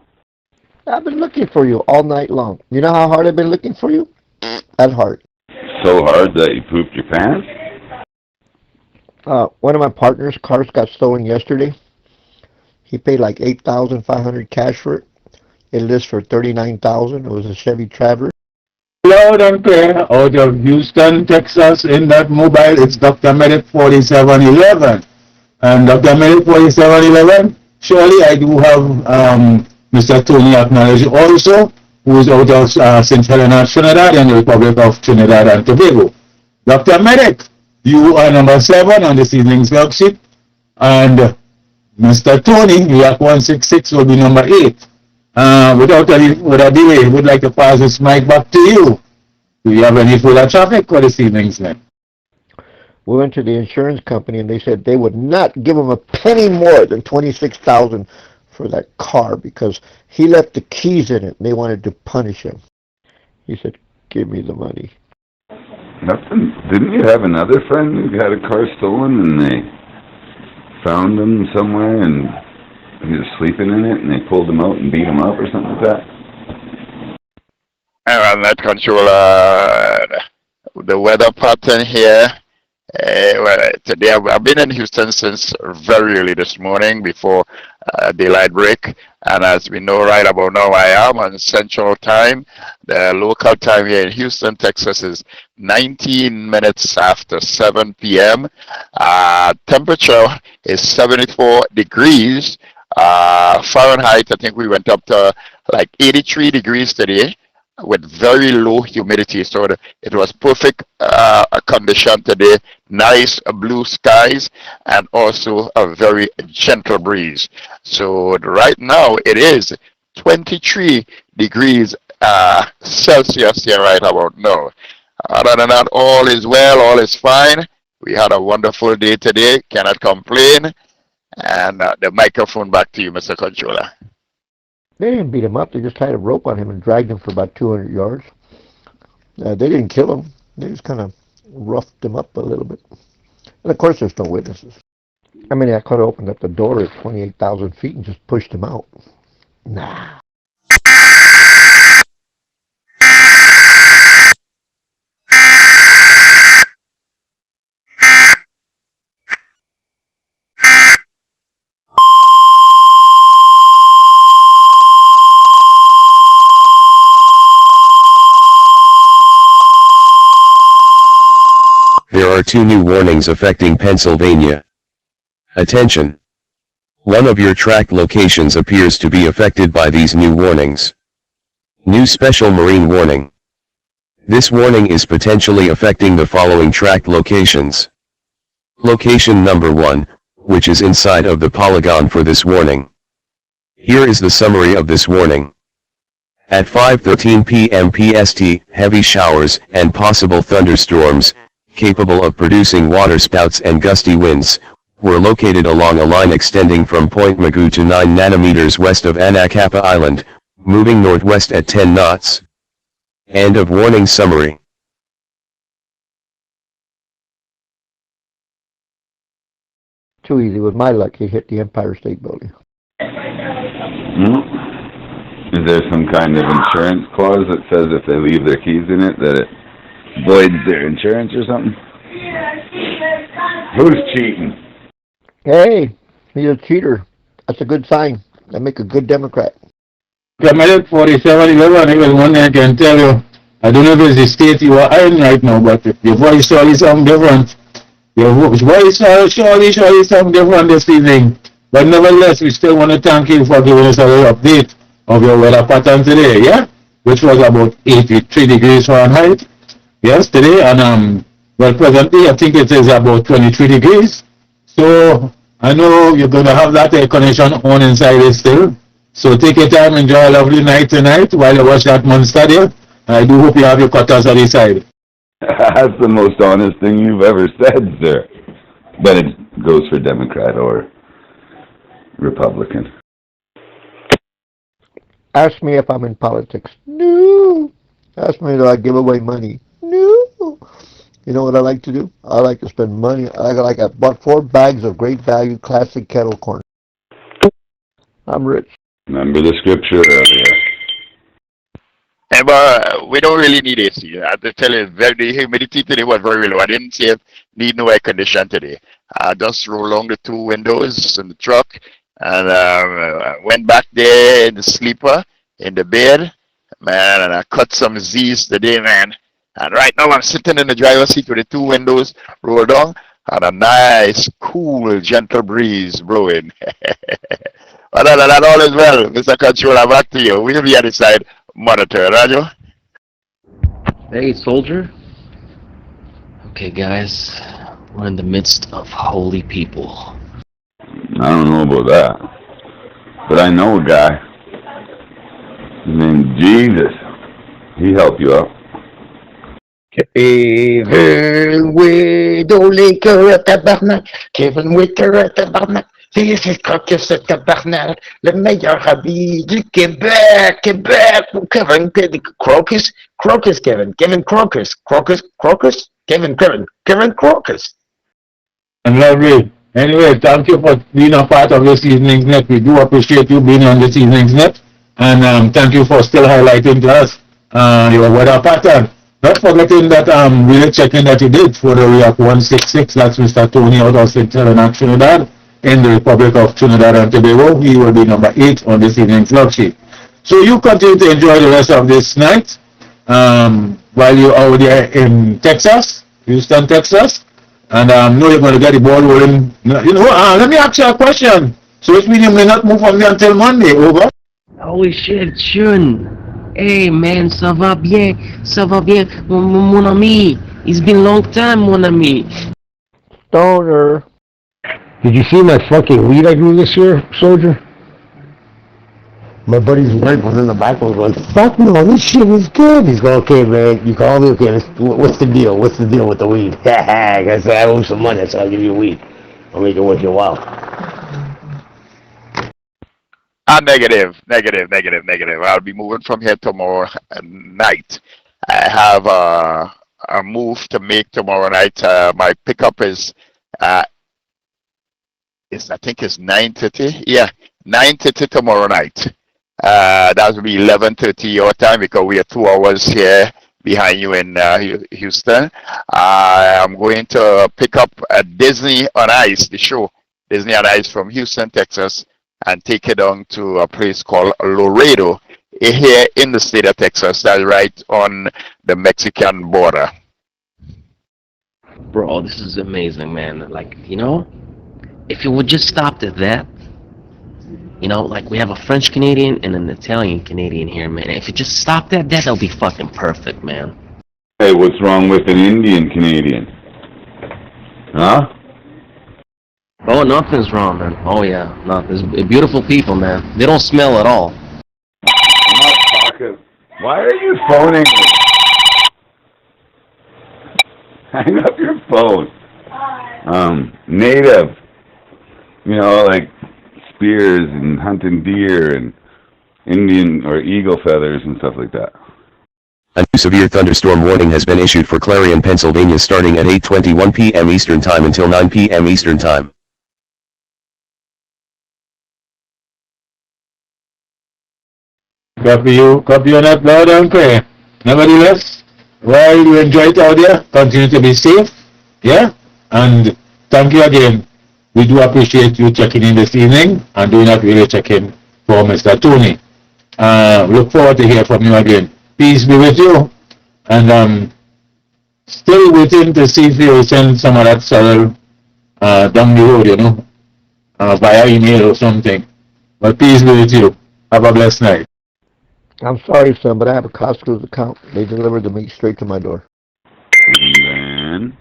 I've been looking for you all night long. You know how hard I've been looking for you? That hard.
So hard that you pooped your pants?
One of my partner's cars got stolen yesterday. He paid like $8,500 cash for it. It lists for $39,000. It was a Chevy Traverse.
Loud and clear out of Houston, Texas, in that mobile, it's Dr. Medic 4711. And Dr. Medic 4711, surely I do have Mr. Tony acknowledged also, who is out of St. Helena, Trinidad, and the Republic of Trinidad and Tobago. Dr. Medic, you are number 7 on this evening's worksheet, and Mr. Tony, React 166, will be number 8. Without delay, would like to pass this mic back to you. Do you have any further traffic for this evening's night?
We went to the insurance company and they said they would not give him a penny more than $26,000 for that car because he left the keys in it and they wanted to punish him. He said, "Give me the money."
Nothing. Didn't you have another friend who had a car stolen and they found him somewhere and he was sleeping in it and they pulled him out and beat him up or something like that?
And that Control, the weather pattern here. Well, today I've been in Houston since very early this morning before daylight break, and as we know right about now I am on Central Time. The local time here in Houston, Texas is 19 minutes after 7 p.m. Temperature is 74 degrees Fahrenheit. I think we went up to like 83 degrees today, with very low humidity, so it was perfect condition today. Nice blue skies and also a very gentle breeze. So right now it is 23 degrees Celsius here right about now. Other than that, all is well, all is fine. We had a wonderful day today, cannot complain. And the microphone back to you, Mr. Controller.
They didn't beat him up. They just tied a rope on him and dragged him for about 200 yards. They didn't kill him. They just kind of roughed him up a little bit. And of course, there's no witnesses. I mean, I could have opened up the door at 28,000 feet and just pushed him out. Nah.
There are 2 new warnings affecting Pennsylvania. Attention! One of your track locations appears to be affected by these new warnings. New special marine warning. This warning is potentially affecting the following track locations. Location number 1, which is inside of the polygon for this warning. Here is the summary of this warning. At 5:13 p.m. PST, heavy showers and possible thunderstorms, capable of producing waterspouts and gusty winds, were located along a line extending from Point Mugu to 9 nanometers west of Anacapa Island, moving northwest at 10 knots. End of warning summary.
Too easy. With my luck, he hit the Empire State Building.
Is there some kind of insurance clause that says if they leave their keys in it that it voids their insurance or something? Who's cheating?
Hey, he's a cheater. That's a good sign. They make a good Democrat.
Committed 4711, even one I can tell you, I don't know if it's the state you are in right now, but your voice surely sound different. Your voice surely sound different this evening. But nevertheless, we still want to thank you for giving us a little update of your weather pattern today, yeah? Which was about 83 degrees Fahrenheit yesterday, and well, presently I think it is about 23 degrees. So I know you're going to have that air condition on inside it still. So take your time, enjoy a lovely night tonight while you watch that monster there. I do hope you have your cutters on the side.
That's the most honest thing you've ever said, sir. But it goes for Democrat or Republican.
Ask me if I'm in politics. No. Ask me do I give away money. No. You know what I like to do? I like to spend money. I bought 4 bags of great value classic kettle corn. I'm rich.
Remember the scripture earlier.
But we don't really need AC. I have to tell you, the humidity today was very low. I didn't say need no air condition today. I just rolled along the 2 windows in the truck and went back there in the sleeper, in the bed, man, and I cut some Z's today, man. And right now I'm sitting in the driver's seat with the 2 windows rolled down and a nice, cool, gentle breeze blowing. Other than that, all is well. Mr. Controller, back to you. We'll be at the side monitor, Rajo.
Hey, soldier. Okay, guys, we're in the midst of holy people.
I don't know about that. But I know a guy. His name's Jesus. He helped you out.
Kevin Widow tabarnak, Kevin Wicker tabarnak, c'est Crocus tabarnak, le meilleur habit du Québec, Kevin Crocus, Kevin Crocus, Kevin Crocus.
And lovely. Anyway, thank you for being a part of this evening's net. We do appreciate you being on this evening's net. And thank you for still highlighting to us your weather pattern. Not forgetting that really checking that you did for the REAC 166, that's Mr. Tony out of St. Helena, Trinidad, in the Republic of Trinidad and Tobago. He will be number 8 on this evening's log sheet. So you continue to enjoy the rest of this night while you're out there in Texas, Houston, Texas. And know you're going to get the ball rolling. You know, let me ask you a question. So which means you may not move from there until Monday, over?
Holy shit, Shun. Hey man, ça va bien, mon ami. It's been a long time, mon ami.
Stoner.
Did you see my fucking weed I grew this year, soldier? My buddy's wife was in the back was going, fuck no, this shit is good. He's going, okay man, you call me, okay, what's the deal? What's the deal with the weed? I said, I owe some money, so I'll give you weed. I'll make it worth your while.
Negative. I'll be moving from here tomorrow night. I have a move to make tomorrow night. My pickup is I think it's 9:30. Yeah, 9:30 tomorrow night. That will be 11:30 your time because we are 2 hours here behind you in Houston. I'm going to pick up a Disney on Ice, the show Disney on Ice from Houston, Texas, and take it down to a place called Laredo here in the state of Texas. That's right on the Mexican border.
Bro, this is amazing, man. Like, you know, if you would just stop at that, you know, like we have a French Canadian and an Italian Canadian here, man. If you just stopped at that, that'll be fucking perfect, man.
Hey, what's wrong with an Indian Canadian? Huh?
Oh, nothing's wrong, man. Oh, yeah. Nothing's beautiful people, man. They don't smell at all.
I'm not talking. Why are you phoning me? Hang up your phone. Native. You know, like spears and hunting deer and Indian or eagle feathers and stuff like that.
A new severe thunderstorm warning has been issued for Clarion, Pennsylvania starting at 8:21 p.m. Eastern Time until 9 p.m. Eastern Time.
Copy on that loud and clear. Nevertheless, while you enjoy it out there, continue to be safe, yeah? And thank you again. We do appreciate you checking in this evening and do not really check in for Mr. Tony. Look forward to hear from you again. Peace be with you. And still waiting to see if you send some of that sorrel down the road, you know, via email or something. But peace be with you. Have a blessed night.
I'm sorry, son, but I have a Costco's account. They delivered the meat straight to my door.
Man.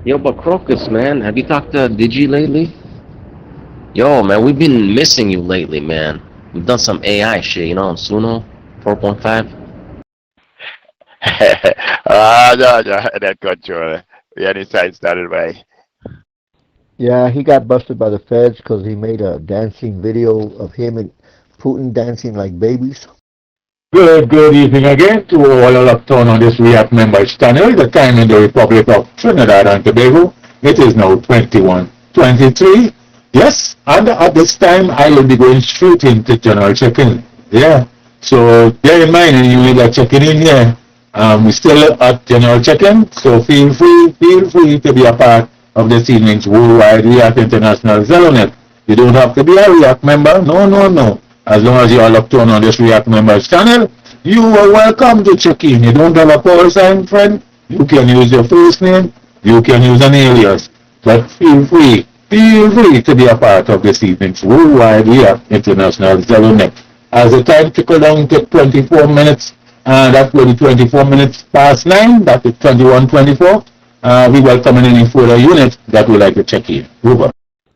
Yo, but Crocus, man, have you talked to Digi lately? Yo, man, we've been missing you lately, man. We've done some AI shit, you know, on Suno 4.5.
No, that controller. We had inside started by.
Yeah, he got busted by the feds because he made a dancing video of him and Putin dancing like babies.
Good evening again to all of Uptown on this React Members channel. The time in the Republic of Trinidad and Tobago. It is now 21:23. Yes, and at this time I will be going straight into general check-in. Yeah, so bear in mind, and you will get checking in here. We're still at general check-in, so feel free to be a part of this evening's Worldwide React International Zelonet. You don't have to be a React member, no. As long as you are locked on this React Members channel, you are welcome to check in. You don't have a call sign, friend, you can use your first name, you can use an alias, but feel free to be a part of this evening's Worldwide React International Zelonet. As the time tickle down to 24 minutes, that will be 24 minutes past 9, that is 21:24. We welcome any further unit that would like to check in. Over.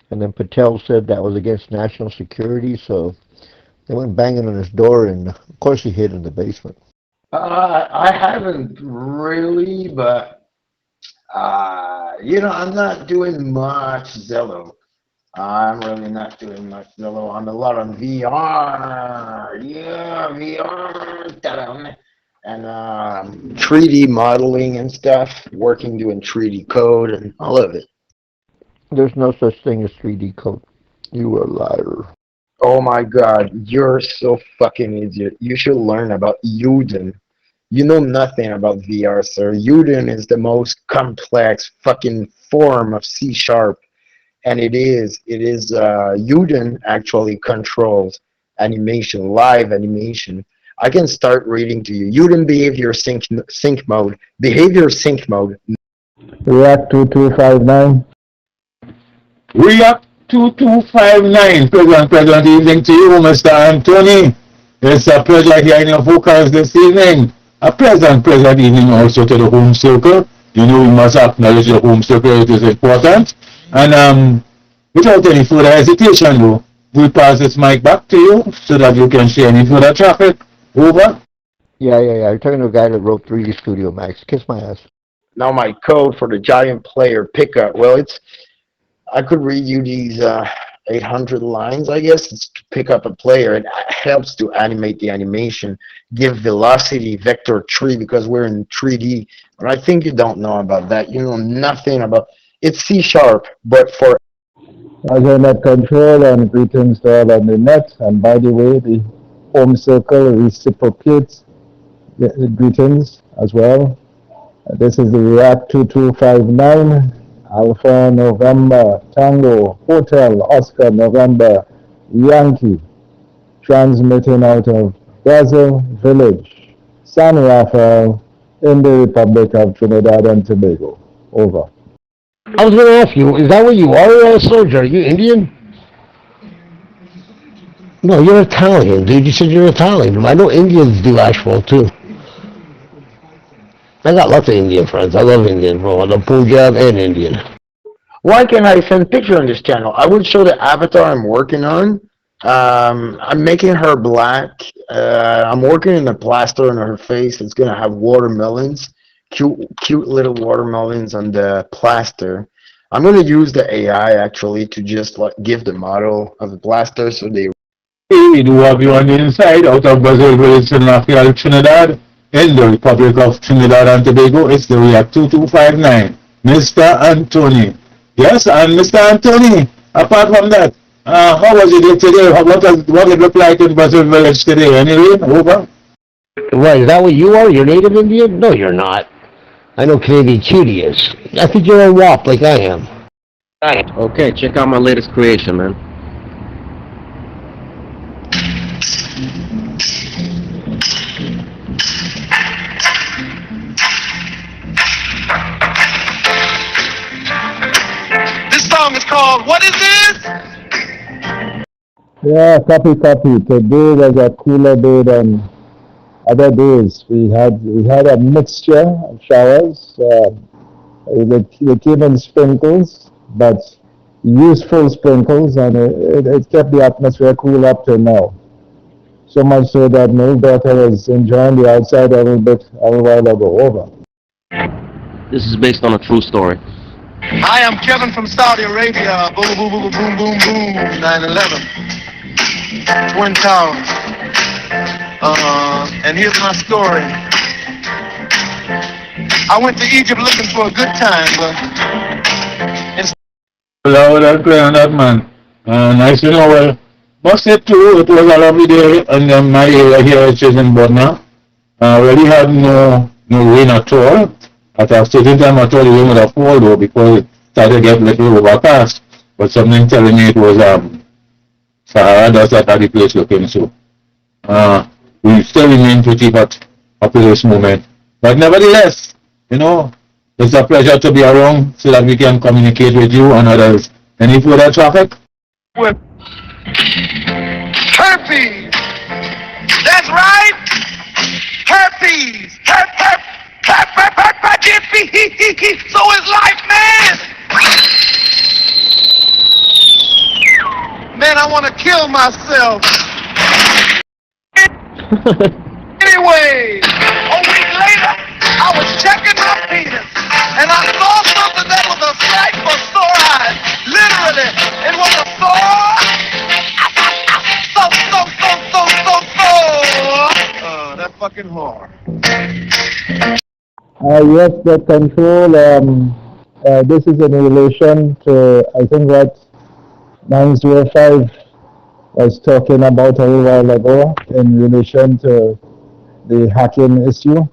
And then Patel said that was against national security, so they went banging on his door, and of course he hid in the basement.
I haven't really, but I'm not doing much Zello. I'm really not doing much Zello. I'm a lot on VR. Yeah, VR. And 3D modeling and stuff, working doing 3D code and all of it.
There's no such thing as 3D code. You are a liar.
Oh my god, you're so fucking idiot. You should learn about Udon. You know nothing about VR, sir. Udon is the most complex fucking form of C#, and it is Udon actually controls animation, live animation. I can start reading to you. Udon behavior sync mode. Behavior sync mode.
React 2259. React 2259. Pleasant evening to you, Mr. Anthony. It's a pleasure hearing your vocals this evening. A pleasant evening also to the home circle. You know we must acknowledge the home circle, it is important. And without any further hesitation though, we'll pass this mic back to you so that you can share any further traffic. Over.
Yeah. You're talking to a guy that wrote 3D Studio Max. Kiss my ass.
Now my code for the giant player pickup. Well, I could read you these 800 lines, I guess. It's to pick up a player. It helps to animate the animation, give velocity vector tree because we're in 3D. But I think you don't know about that. You know nothing about it's C#, but for
Net control and greetings to all on the net. And by the way, the home circle reciprocates the greetings as well. This is the React 2259. Alpha November Tango Hotel Oscar November Yankee, transmitting out of Brazil Village, San Rafael, in the Republic of Trinidad and Tobago. Over.
I was going to ask you, is that what you are, soldier? Are you Indian? No, you're Italian, dude. You said you're Italian. I know Indians do asphalt too. I got lots of Indian friends. I love Indian, bro. I love Punjab and Indian.
Why can't I send picture on this channel? I would show the avatar I'm working on. I'm making her black. I'm working in a plaster on her face. It's gonna have watermelons, cute little watermelons on the plaster. I'm gonna use the AI actually to just like give the model of the plaster so they.
We do have you on the inside out of Brazil, Village, and Rafael, Trinidad. In the Republic of Trinidad and Tobago, it's the React 2259. Mr. Anthony. Yes, and Mr. Anthony, apart from that, how was your day today? What it look like in Brazil Village today? Any rain? Over.
Right, is that what you are? You're native Indian? No, you're not. I know Canadian cutie is. I think you're a WAP like I am.
Okay, check out my latest creation, man.
This song is called What Is This?
Yeah, copy. Today was a cooler day than other days. We had a mixture of showers. They came in sprinkles, but useful sprinkles, and it kept the atmosphere cool up till now. So much so that my daughter was enjoying the outside a little while ago. Over.
This is based on a true story.
I am Kevin from Saudi Arabia. Boom, boom, boom, boom, boom, boom. 9/11. Twin Towers. And here's my story. I went to Egypt looking for a good time, but
Loud and clear on that, man. Nice to know. Well, must say too, it was a lovely day in my area here, which is in Bodna. Really had no rain at all. At a certain time, I thought the rain would have fallen though, because it started to get a little overcast. But something telling me it was Sahara dust that had the place looking so. We still remain pretty hot up to this moment. But nevertheless, it's a pleasure to be around so that we can communicate with you and others. Any further traffic?
with herpes. That's right. Herpes. Herpes. So is life, man. Man, I want to kill myself. Anyway, a week later, I was checking my penis, and I saw something that was a sight for sore eyes. Literally, it was a sore. That fucking whore.
Yes, the control, this is in relation to, I think, what 905 was talking about a little while ago in relation to the hacking issue.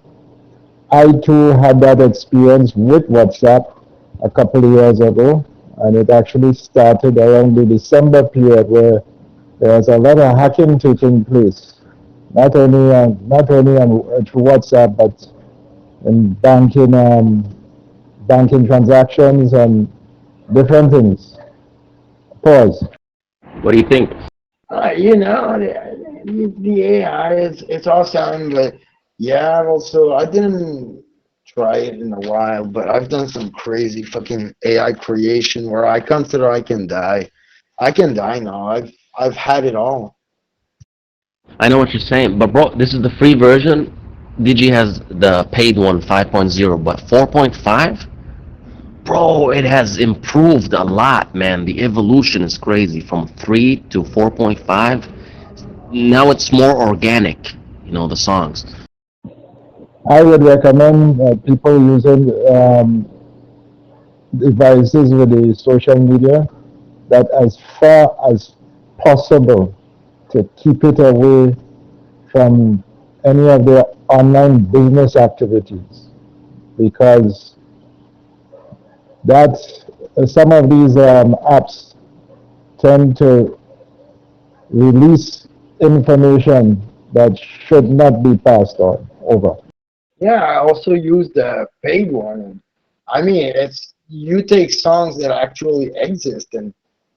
I too had that experience with WhatsApp a couple of years ago, and it actually started around the December period where there was a lot of hacking taking place, not only on through WhatsApp, but in banking transactions and different things. Pause.
What do you think?
The AI, it's all sound, but yeah, also, I didn't try it in a while, but I've done some crazy fucking AI creation where I consider I can die. I can die now. I've had it all.
I know what you're saying, but bro, this is the free version. DG has the paid one, 5.0, but 4.5? Bro, it has improved a lot, man. The evolution is crazy from 3 to 4.5. Now it's more organic, the songs.
I would recommend people using devices with the social media that as far as possible to keep it away from any of their online business activities, because some of these apps tend to release information that should not be passed on over.
Yeah, I also use the paid one. I mean, you take songs that actually exist and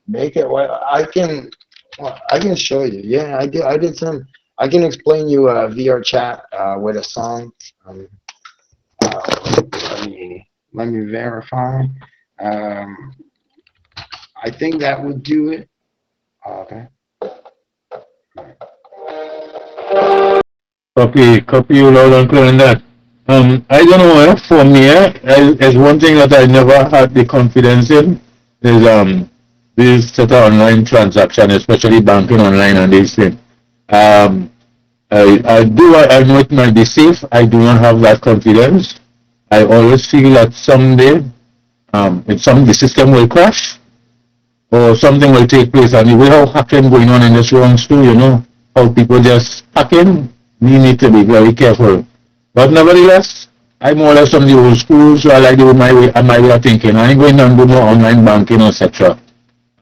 make it. I can show you. Yeah, I did some. I can explain you a VR chat with a song. Let me verify. I think that would do it. Okay.
Copy you loud and clear on that. I don't know, for me, there's one thing that I never had the confidence in, is these sort of online transactions, especially banking online and these things. I know it might be safe. I do not have that confidence. I always feel that someday the system will crash or something will take place, and the way how hacking going on in this wrongs too, how people just hacking, we need to be very careful. But nevertheless, I'm more or less from the old school, so I like to do my way of thinking. I ain't going down to no online banking, etc.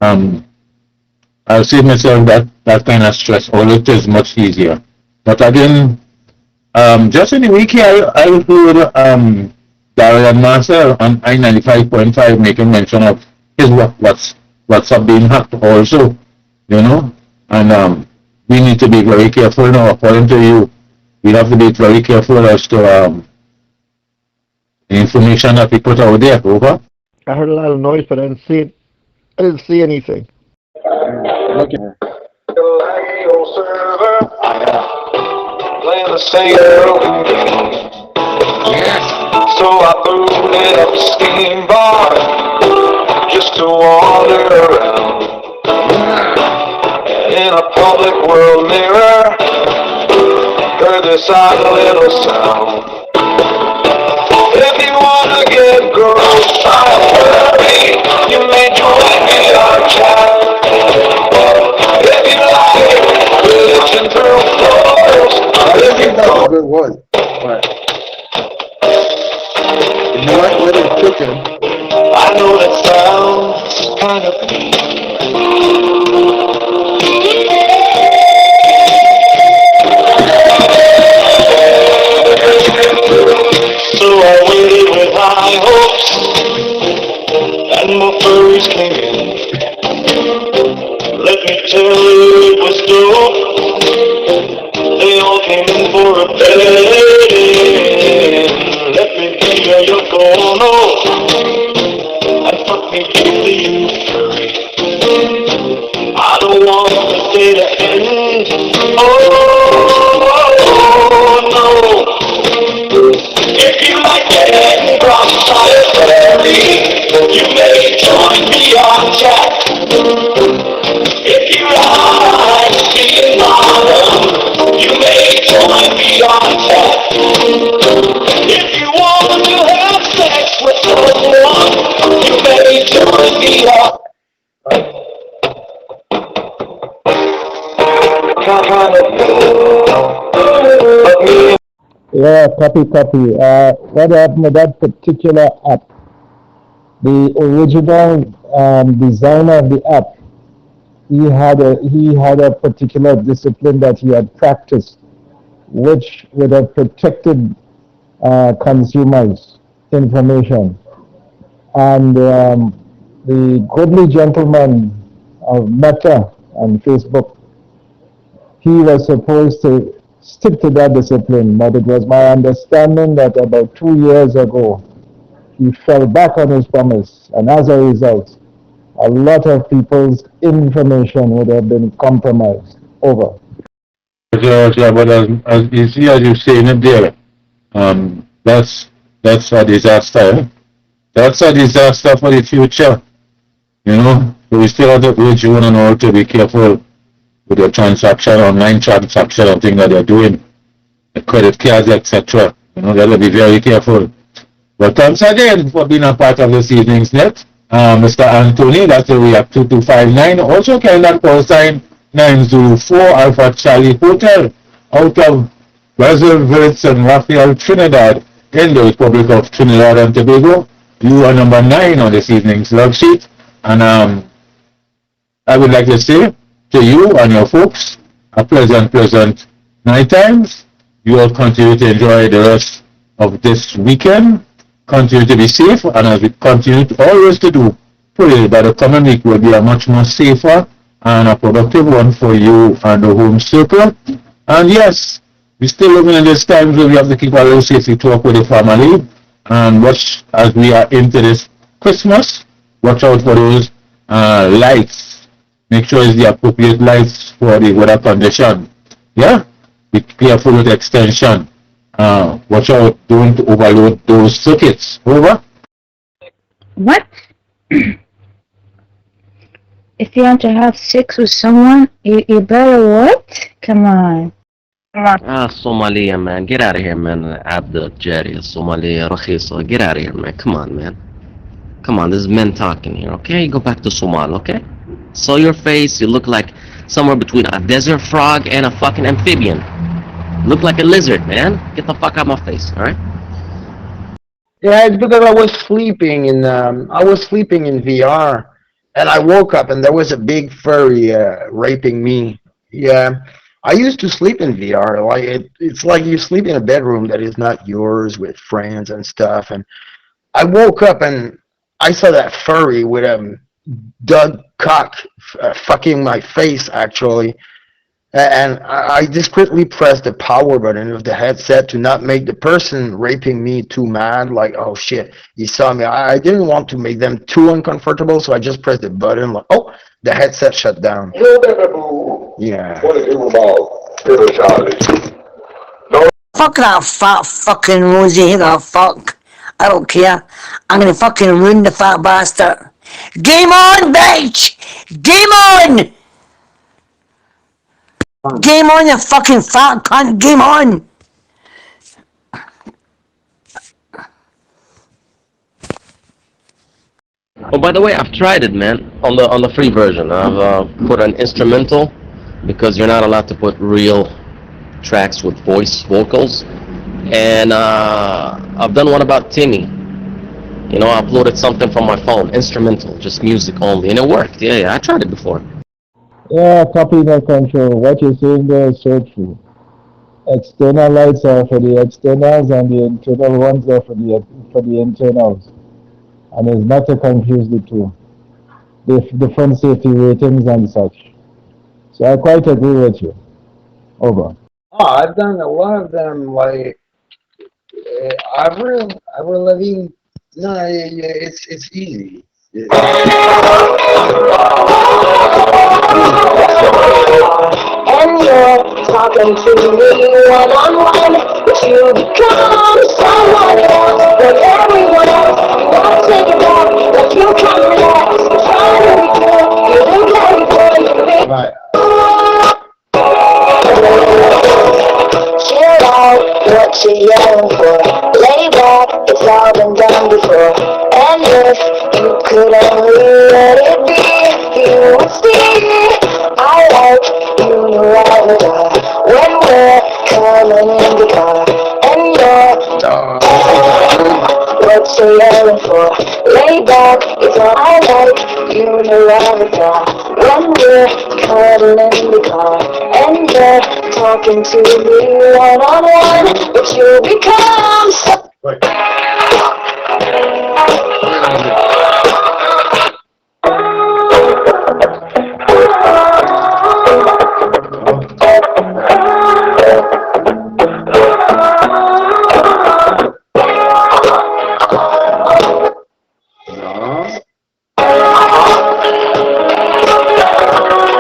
I'll save myself that kind of stress, although it is much easier. But again, just in the week here, I heard Daryl and Marcel on I-95.5 making mention of his WhatsApp being hacked also, you know, and we need to be very careful now. According to you, we have to be very careful as to the information that we put out there. Over.
I heard a lot of noise, but I didn't see it. I didn't see anything.
Look at her. Playing the same game. So I booted up a steam bar just to wander around. In a public world mirror, heard this odd little sound. If you wanna get gross, I'll hurry. You may join me on chat. If you like religion through floors, if you
That's a good one. But you know what? Let it cooking.
I know that sounds kind of mean. So I waited with high hopes, and my furries came in. Let me tell you, it was dope. They all came in for a bed. Let me be your Yoko and fuck me deeply, you furry. I don't want the day to end. Oh, no. If you like getting cross-eyed furry, you may join me on chat. If you like being bottom, you may join me on chat. If you want to have sex with someone, you may join me on.
Yeah, copy. What happened with that particular app? The original designer of the app, he had a particular discipline that he had practiced, which would have protected consumers' information. And the goodly gentleman of Meta and Facebook, he was supposed to stick to that discipline, but it was my understanding that about 2 years ago, he fell back on his promise, and as a result, a lot of people's information would have been compromised. Over.
Yeah, but as you see, as you're saying it there, that's a disaster. Eh? That's a disaster for the future. You know, so we still have to urge you and all to be careful with your transaction, online transaction and things that they're doing, the credit cards, etc. You know, gotta be very careful. But thanks again for being a part of this evening's net. Mr. Anthony, that's the React 2259. Also carrying that call sign 904 Alpha Charlie Hotel out of Brazil Village and Raphael, Trinidad, in the Republic of Trinidad and Tobago. You are number 9 on this evening's log sheet. And I would like to say to you and your folks, a pleasant night times. You all continue to enjoy the rest of this weekend. Continue to be safe, and as we continue to always to do, pray that the coming week will be a much more safer and a productive one for you and the home circle. And yes, we're still living in these times where we have to keep a little safety talk with the family, and watch as we are into this Christmas. Watch out for those lights. Make sure it's the appropriate lights for the weather condition. Yeah? Be careful with extension. Watch out, don't overload those circuits. Over.
What? If you want to have sex with someone, you better what? Come on.
Somalia, man. Get out of here, man. Abdul Jari, Somalia, Rakhisa. Get out of here, man. Come on, man. Come on, this is men talking here, okay? Go back to Somal, okay? Saw your face, you look like somewhere between a desert frog and a fucking amphibian. Look like a lizard, man. Get the fuck out of my face, alright?
Yeah, it's because I was sleeping in VR, and I woke up and there was a big furry raping me. Yeah, I used to sleep in VR. Like it's like you sleep in a bedroom that is not yours with friends and stuff. And I woke up and I saw that furry with a dog cock fucking my face actually. And I discreetly pressed the power button of the headset to not make the person raping me too mad. Like, oh shit, he saw me. I didn't want to make them too uncomfortable, so I just pressed the button. Like, oh, the headset shut down. Yeah.
What is it about spirituality?
Fuck that fat fucking Rosie Higger, fuck. I don't care. I'm gonna fucking ruin the fat bastard. Game on, bitch! Game on! Game on, you fucking fat cunt! Game on!
Oh, by the way, I've tried it, man. On the free version, I've put an instrumental because you're not allowed to put real tracks with vocals. And I've done one about Timmy. You know, I uploaded something from my phone, instrumental, just music only, and it worked. Yeah, I tried it before.
Yeah, copy net control. What you're saying there is so true. External lights are for the externals and the internal ones are for the internals. And it's not to confuse the two. The different safety ratings and such. So I quite agree with you. Over.
Oh, I've done a lot of them. Like, Avril Lavigne. No, yeah, it's easy.
And you're talking to me one-on-one, but you become someone else. But everyone else, you wanna take it back, like you can't relax. You're trying to be good, you look like you're good.
Right.
Chill out, what you yelling for? Lay back, it's all been done before. And if you could only let it be, you would see. I like you right now when we're coming in the car. And you're what you yelling for? Lay back, it's all I like you right now when we're cuddling in the car. And you're talking to me one-on-one, but you become so...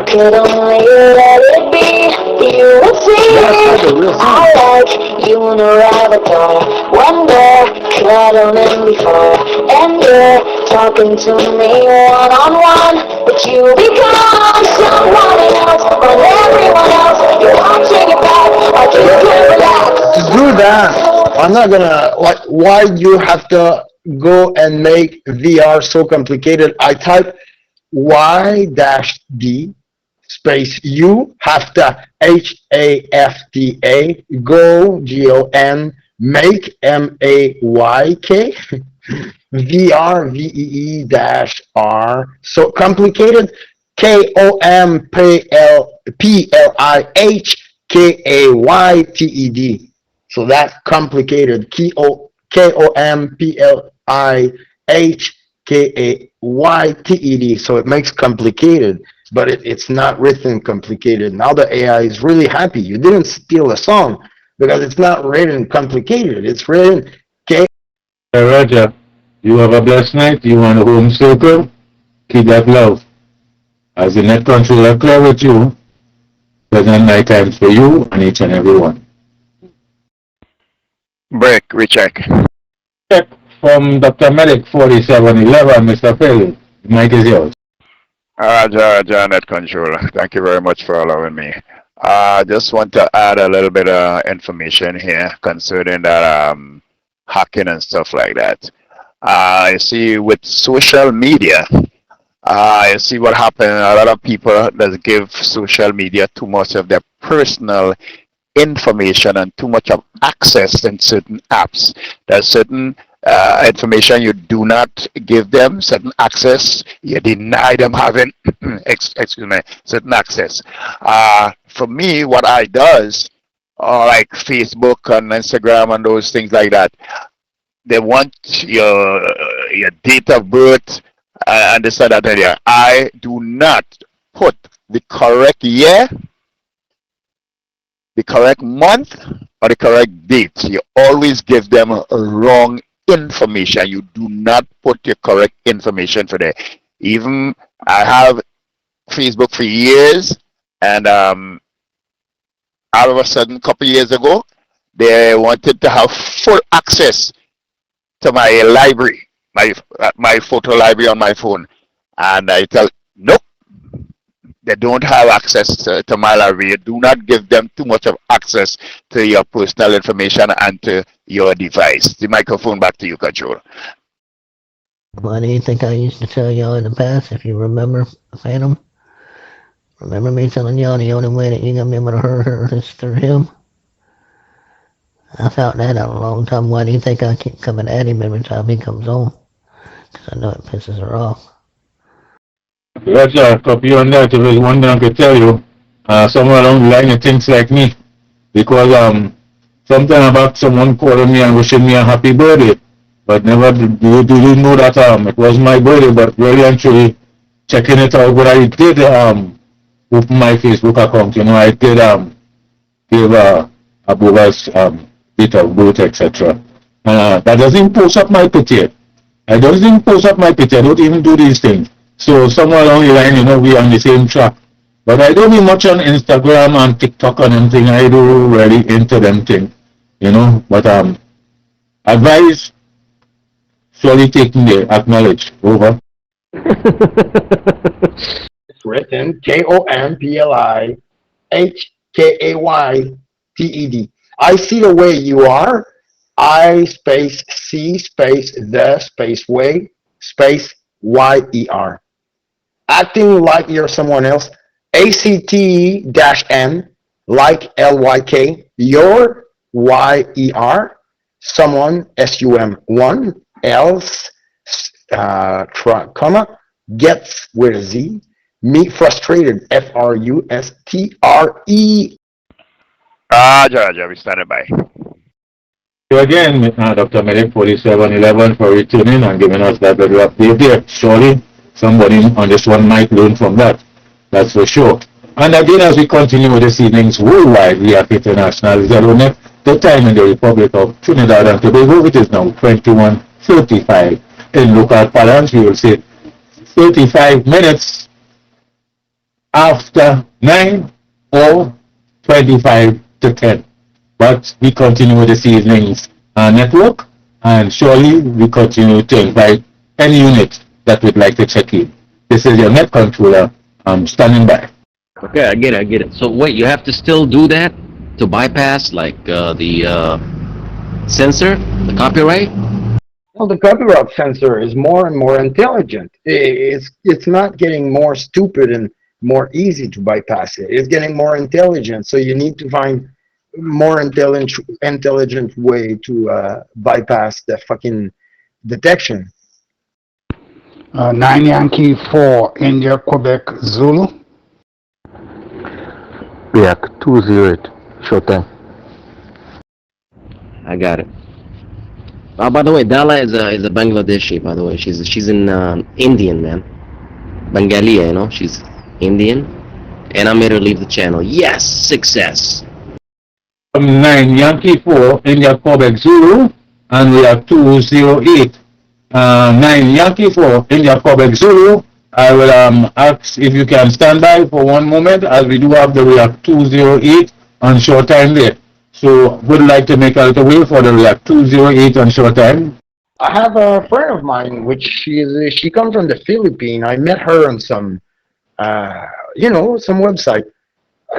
Could only let it be, you would see. I like you in a rabbit hole when we're cuddling before. And you're talking to me one-on-one, but you become someone else. But everyone else, you're watching it back like you can't relax.
To do that, I'm not gonna, like, why you have to go and make VR so complicated? I type Y-D space U HAFTA HAFTA go GON make MAYK VR VEE dash R so complicated KOMPLIHKAYTED. So that's complicated. KOMPLIHKAYTED. So it makes complicated, but it's not written complicated. Now the AI is really happy. You didn't steal a song because it's not written complicated. It's written K.
Hey, Roger, you have a blessed night. You want a home circle? Keep that love. As the net controller clear with you, pleasant night times for you and each and every one.
Break, recheck.
Check from Dr. Medic 4711, Mr. Phil. The mic is yours.
Roger, net controller. Thank you very much for allowing me. I just want to add a little bit of information here concerning that hacking and stuff like that. You see, with social media, you see what happened. A lot of people that give social media too much of their personal information and too much of access in certain apps. There's certain information. You do not give them certain access. You deny them having, excuse me, certain access. For me, what I does, like Facebook and Instagram and those things like that, they want your date of birth and this and that. And yeah, I do not put the correct year, the correct month, or the correct date. You always give them wrong information. You do not put your correct information for there. Even I have Facebook for years, and all of a sudden, a couple years ago, they wanted to have full access to my library, my photo library on my phone, and I tell nope. They don't have access to my library. You do not give them too much of access to your personal information and to your device. The microphone back to you, Control.
Why do you think I used to tell y'all in the past, if you remember, Phantom? Remember me telling y'all the only way that you're going to be able to hurt her is through him? I found that out a long time. Why do you think I keep coming at him every time he comes on? Because I know it pisses her off.
Roger, copy on that. If there's one thing I could tell you, somewhere along the line you think like me. Because sometime back someone calling me and wishing me a happy birthday. But never did you know that it was my birthday, but really and truly checking it out. But I did open my Facebook account, you know, I did give a bogus bit of boot, etc. That doesn't post up my picture. I doesn't post up my picture. I don't even do these things. So somewhere along the line, you know, we are on the same track. But I don't be much on Instagram and TikTok and anything. I do really into them things, you know. But advice, surely taking the acknowledge. Over.
It's written KOMPLIHKAYTED. I see the way you are. I space C space the space way space YER. Acting like you're someone else. ACT-M like LYK. Your YER. Someone SUM1 else comma gets with a Z. Me frustrated FRUSTRE.
Georgia, we started by.
So again, Dr. Medic 4711 for returning and giving us that little update there. Surely somebody on this one might learn from that. That's for sure. And again, as we continue with this evening's Worldwide React International ZeroNet, the time in the Republic of Trinidad and Tobago, which is now 21:35. In local parlance, we will say 35 minutes after 9 or 25 to 10. But we continue with this evening's network, and surely we continue to invite any unit that would like to check in. This is your net controller. I'm standing by.
Okay, I get it. So wait, you have to still do that to bypass like the censor, the copyright?
Well, the copyright censor is more and more intelligent. It's not getting more stupid and more easy to bypass it. It's getting more intelligent. So you need to find more intelligent way to bypass the fucking detection.
9 Yankee 4 India Quebec Zulu.
React 208. Showtime.
I got it. Oh, by the way, Dala is a Bangladeshi. By the way, she's in Indian, man. Bengali, you know, she's Indian, and I made her leave the channel. Yes, success.
9 Yankee 4 India Quebec Zulu, and we are 208. 9 Yankee 4 India Quebec Zulu. I will ask if you can stand by for one moment, as we do have the React 208 on short time there. So would like to make a little way for the React 208 on short time.
I have a friend of mine, which she comes from the Philippines. I met her on some, some website.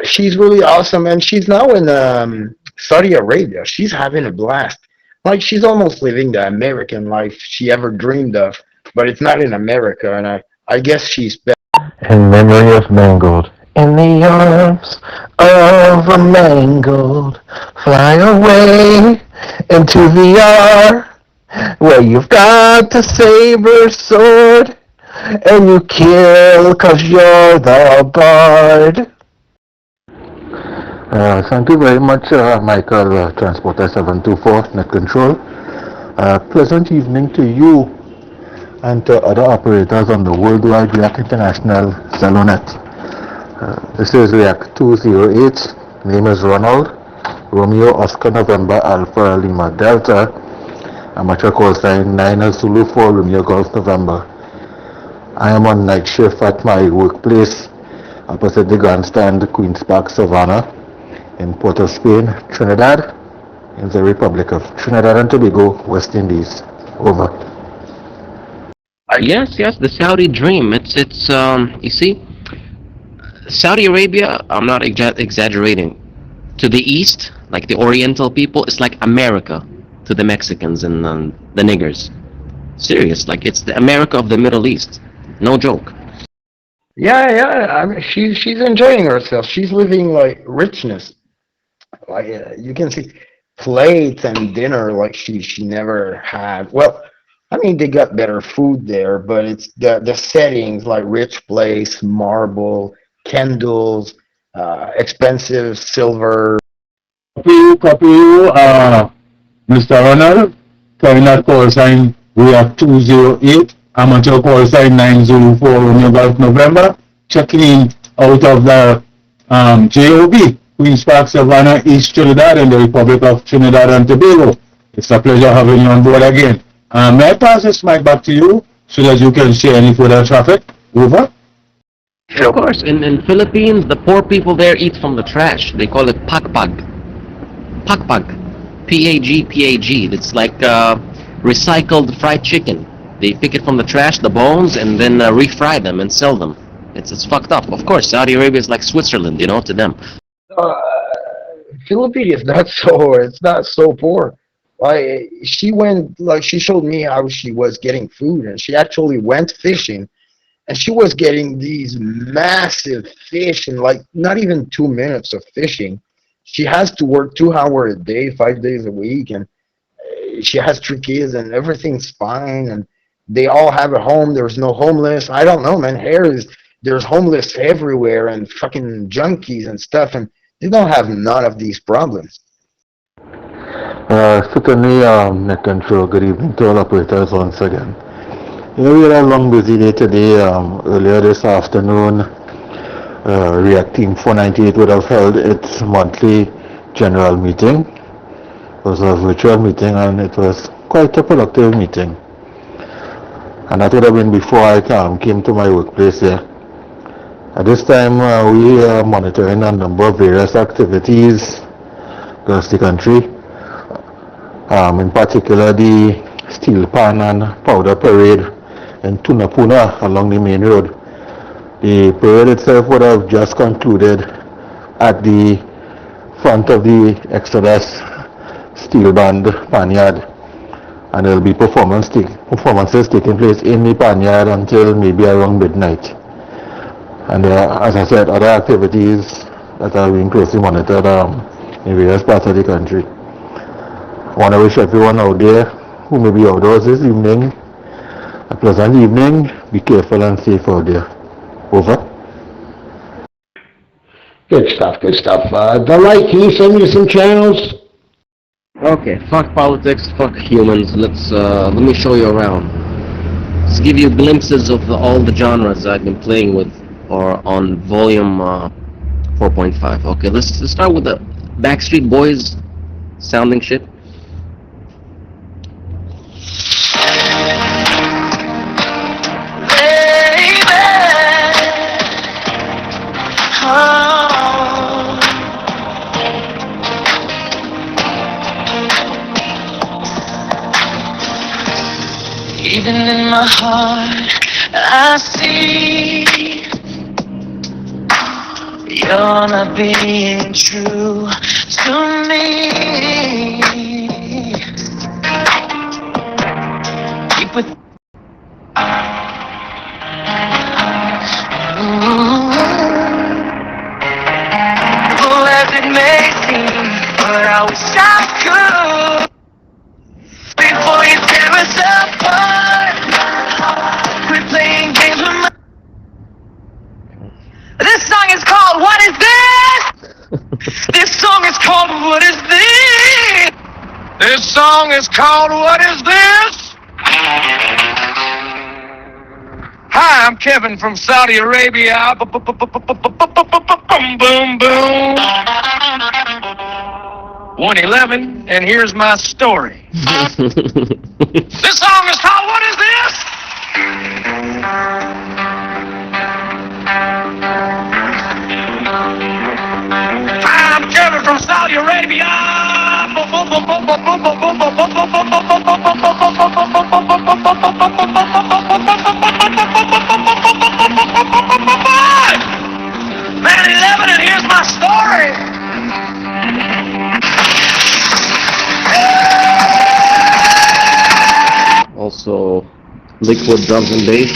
She's really awesome, and she's now in Saudi Arabia. She's having a blast. Like, she's almost living the American life she ever dreamed of, but it's not in America, and I guess she's better.
In memory of Mangold. In the arms of a mangold, fly away into the Where you've got a saber sword and you kill 'cause you're the bard. Thank you very much, Michael, Transporter 724, Net Control. Pleasant evening to you and to other operators on the Worldwide React International Celonet. This is React 208. Name is Ronald. Romeo Oscar November Alpha Lima Delta. Amateur call sign 9 Zulu 4 Romeo Golf November. I am on night shift at my workplace opposite the grandstand Queen's Park Savannah in Port of Spain, Trinidad, in the Republic of Trinidad and Tobago, West Indies. Over.
Yes, the Saudi dream. It's you see, Saudi Arabia, I'm not exaggerating. To the east, like the Oriental people, it's like America to the Mexicans and the niggers. Serious, like it's the America of the Middle East. No joke.
Yeah. I mean, she's enjoying herself. She's living like richness. Like you can see plates and dinner like she never had. Well, I mean they got better food there, but it's the settings like rich place, marble, candles, expensive silver.
Copy you, Mr. Ronald. Terminal call sign we have 208. Amateur call sign 904 Romeo Golf November. Checking in out of the JOB, Queen's Park Savannah, East Trinidad, in the Republic of Trinidad and Tobago. It's a pleasure having you on board again. May I pass this mic back to you so that you can share any further traffic? Over.
Of course, in Philippines, the poor people there eat from the trash. They call it pakpag. Pakpag. P-A-G. It's like recycled fried chicken. They pick it from the trash, the bones, and then refry them and sell them. It's fucked up. Of course, Saudi Arabia is like Switzerland, to them.
Philippines is it's not so poor. Like she showed me how she was getting food, and she actually went fishing, and she was getting these massive fish in like not even 2 minutes of fishing. She has to work 2 hours a day, 5 days a week, and she has 3 kids, and everything's fine, and they all have a home. There's no homeless. I don't know, man. There's homeless everywhere and fucking junkies and stuff, and they don't have none of these problems.
Certainly, Net Control, good evening to all operators once again. We had a long busy day today. Earlier this afternoon, React Team 498 would have held its monthly general meeting. It was a virtual meeting and it was quite a productive meeting. And that would have been before I came to my workplace here. At this time, we are monitoring a number of various activities across the country. In particular, the steel pan and powder parade in Tunapuna along the main road. The parade itself would have just concluded at the front of the Exodus steel band panyard, and there will be performances taking place in the panyard until maybe around midnight. And as I said, other activities that are being closely monitored in various parts of the country. I want to wish everyone out there who may be outdoors this evening a pleasant evening. Be careful and safe out there. Over.
Good stuff. The light, can you send me some channels?
Okay, fuck politics, fuck humans. Let me show you around. Let's give you glimpses of all the genres I've been playing with, or on volume 4.5. Okay, let's start with the Backstreet Boys sounding shit.
Even in my heart, I see you're not being true to me. Keep with as it may seem, but I wish I could before you tell us apart. Quit playing games with my... This song is called What Is This? This song is called What Is This? This song is called What Is This? Hi, I'm Kevin from Saudi Arabia. Boom, boom, boom. 111, and here's my story. This song is called What Is This? I'm Kevin from Saudi Arabia. Man 11, and here's my story.
Also, liquid drums and bass.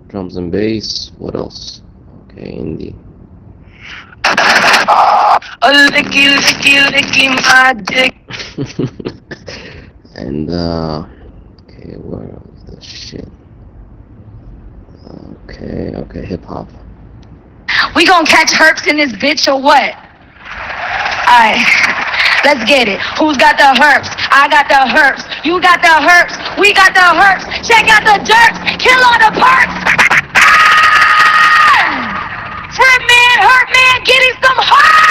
Drums and bass. What else? Okay, indie.
A licky, licky, licky, my dick.
And okay, where is the shit? Okay, hip hop.
We gonna catch herps in this bitch or what? Alright, let's get it. Who's got the herps? I got the herps. You got the herps. We got the herps. Check out the jerks. Kill all the perks. Friend man, hurt man, getting some herps.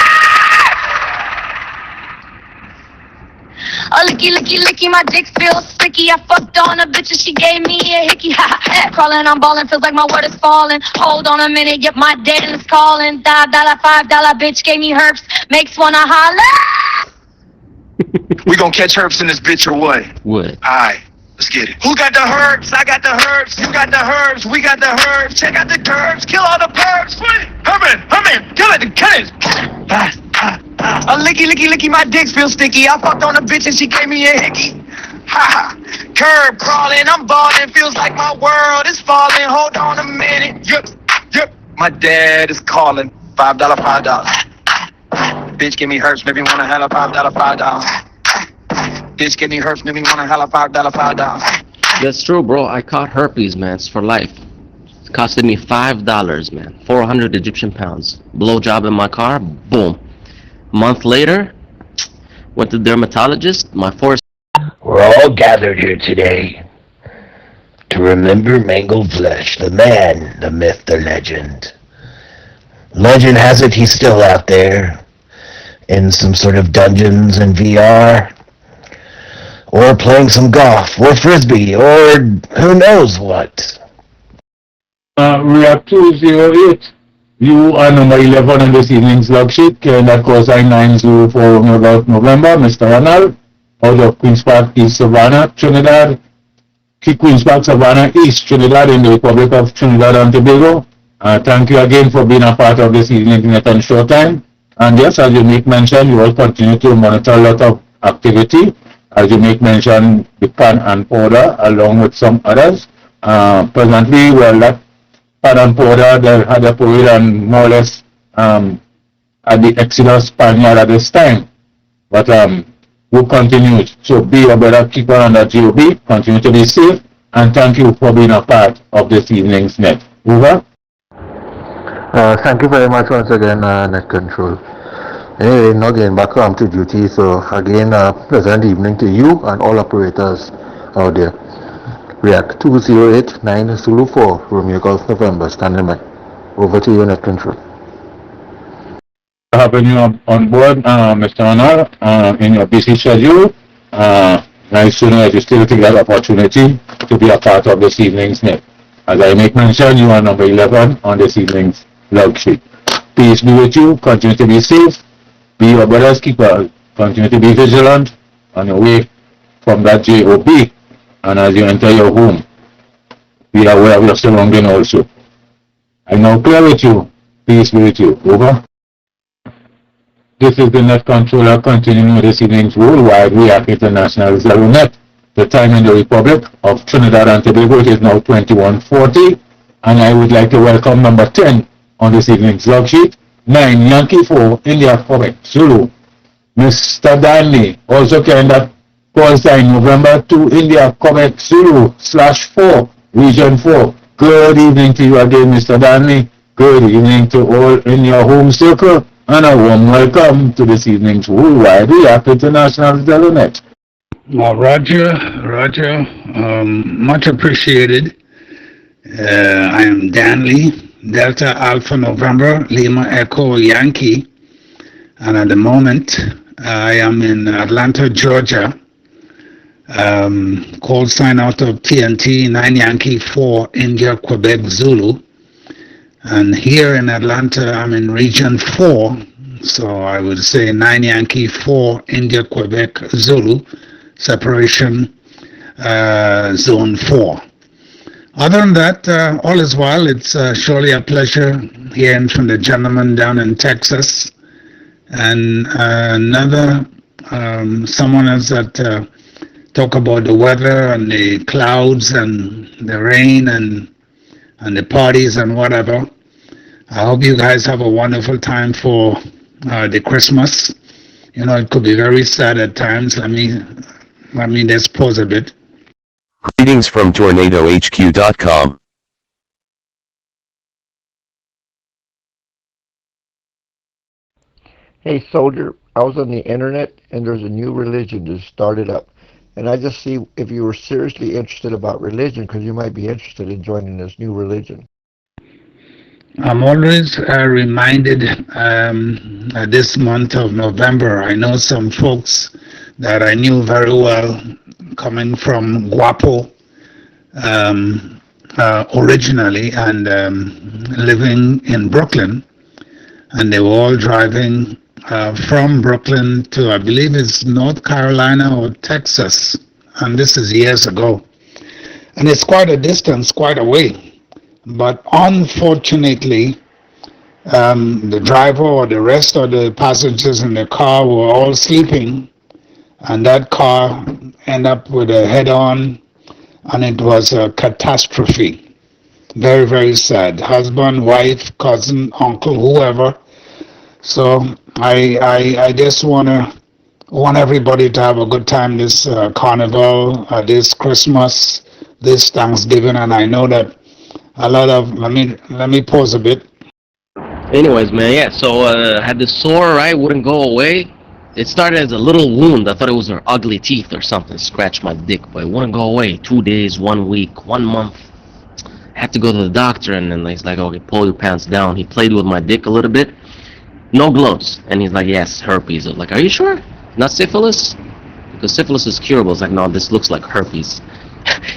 Oh, licky, licky, licky, my dick feels sticky. I fucked on a bitch and she gave me a hickey. Crawling, I'm balling, feels like my word is falling. Hold on a minute, yep, my dad is calling. $5, bitch gave me herps. Makes wanna holler.
We gonna catch herps in this bitch or what?
What?
Alright, let's get it. Who got the herps? I got the herps. You got the herps. We got the herps. Check out the curves. Kill all the perps. Herman, kill it. A licky, licky, licky, my dick feels sticky. I fucked on a bitch and she gave me a hickey. Ha ha. Curb crawling, I'm balling. Feels like my world is falling. Hold on a minute. Yep. My dad is calling. $5. Bitch, give me herps, maybe wanna have a $5. Bitch, give me herps, maybe wanna have a $5.
That's true, bro. I caught herpes, man. It's for life. It costed me $5, man. 400 Egyptian pounds. Blowjob in my car. Boom. Month later, went to dermatologist. My force.
We're all gathered here today to remember Mangled Flesh, the man, the myth, the legend. Legend has it he's still out there in some sort of dungeons and VR, or playing some golf, or frisbee, or who knows what.
React 208. You are number 11 on this evening's log sheet, carrying that call sign 904 November, Mr. Ronald, out of Queen's Park, East Savannah, Trinidad. Queen's Park, Savannah, East Trinidad, in the Republic of Trinidad and Tobago. Thank you again for being a part of this evening's Net on Showtime. And yes, as you make mention, you will continue to monitor a lot of activity. As you make mention, the pan and powder, along with some others. Presently, well, that pan and powder, they had a parade and more or less at the Exodus Spaniard at this time. But we'll continue. So be a better keeper on the GOB, continue to be safe, and thank you for being a part of this evening's net. Over.
Thank you very much once again, Net Control. Anyway, now getting back to duty, so again, pleasant evening to you and all operators out there. React 208 9 Zulu 4, Romeo Golf November, standing by. Over to you, Net Control.
Having you on board, Mr. Honor, in your busy schedule. Nice to know that you still take that opportunity to be a part of this evening's net. As I make mention, you are number 11 on this evening's log sheet. Peace be with you, continue to be safe, be your brother's keeper, continue to be vigilant on your way from that JOB, and as you enter your home, be aware of your surrounding also. I now clear with you, peace be with you. Over. This is the Net Controller continuing with this evening's Worldwide React International Zero Net. The time in the Republic of Trinidad and Tobago is now 21:40. And I would like to welcome number 10 on this evening's log sheet, 9 Yankee 4 India Quebec Zulu. Mr. Danley, also carrying that call sign November 2 India Quebec Zulu /4 Region 4. Good evening to you again, Mr. Danley. Good evening to all in your home circle, and a warm welcome to this evening's Worldwide React International Telenet.
Roger, much appreciated. I am Danley, Delta Alpha November, Lima Echo Yankee, and at the moment I am in Atlanta, Georgia. Call sign out of TNT 9 Yankee 4 India Quebec Zulu, and here in Atlanta I'm in Region 4, so I would say 9 Yankee 4 India Quebec Zulu, separation Zone 4. Other than that, all is well. It's surely a pleasure hearing from the gentleman down in Texas, and another someone else that talk about the weather and the clouds and the rain and the parties and whatever. I hope you guys have a wonderful time for the Christmas. You know, it could be very sad at times. Let me just pause a bit.
Greetings from TornadoHQ.com.
Hey, soldier, I was on the internet and there's a new religion that started up. And I just see if you were seriously interested about religion, because you might be interested in joining this new religion.
I'm always reminded this month of November, I know some folks that I knew very well coming from Guapo originally and living in Brooklyn, and they were all driving from Brooklyn to, I believe it's North Carolina or Texas, and this is years ago. And it's quite a distance, quite a way. But unfortunately, the driver or the rest of the passengers in the car were all sleeping, and that car ended up with a head-on, and it was a catastrophe. Very, very sad. Husband, wife, cousin, uncle, whoever. So I just want everybody to have a good time this carnival, this Christmas, this Thanksgiving, and I know that a lot of, let me pause a bit.
Anyways, man, yeah, so had the sore, right, wouldn't go away. It started as a little wound. I thought it was her ugly teeth or something, scratched my dick, but it wouldn't go away. 2 days, 1 week, 1 month. Had to go to the doctor, and then he's like, okay, pull your pants down. He played with my dick a little bit. No gloves. And he's like, yes, herpes. I was like, are you sure? Not syphilis? Because syphilis is curable. It's like, no, this looks like herpes.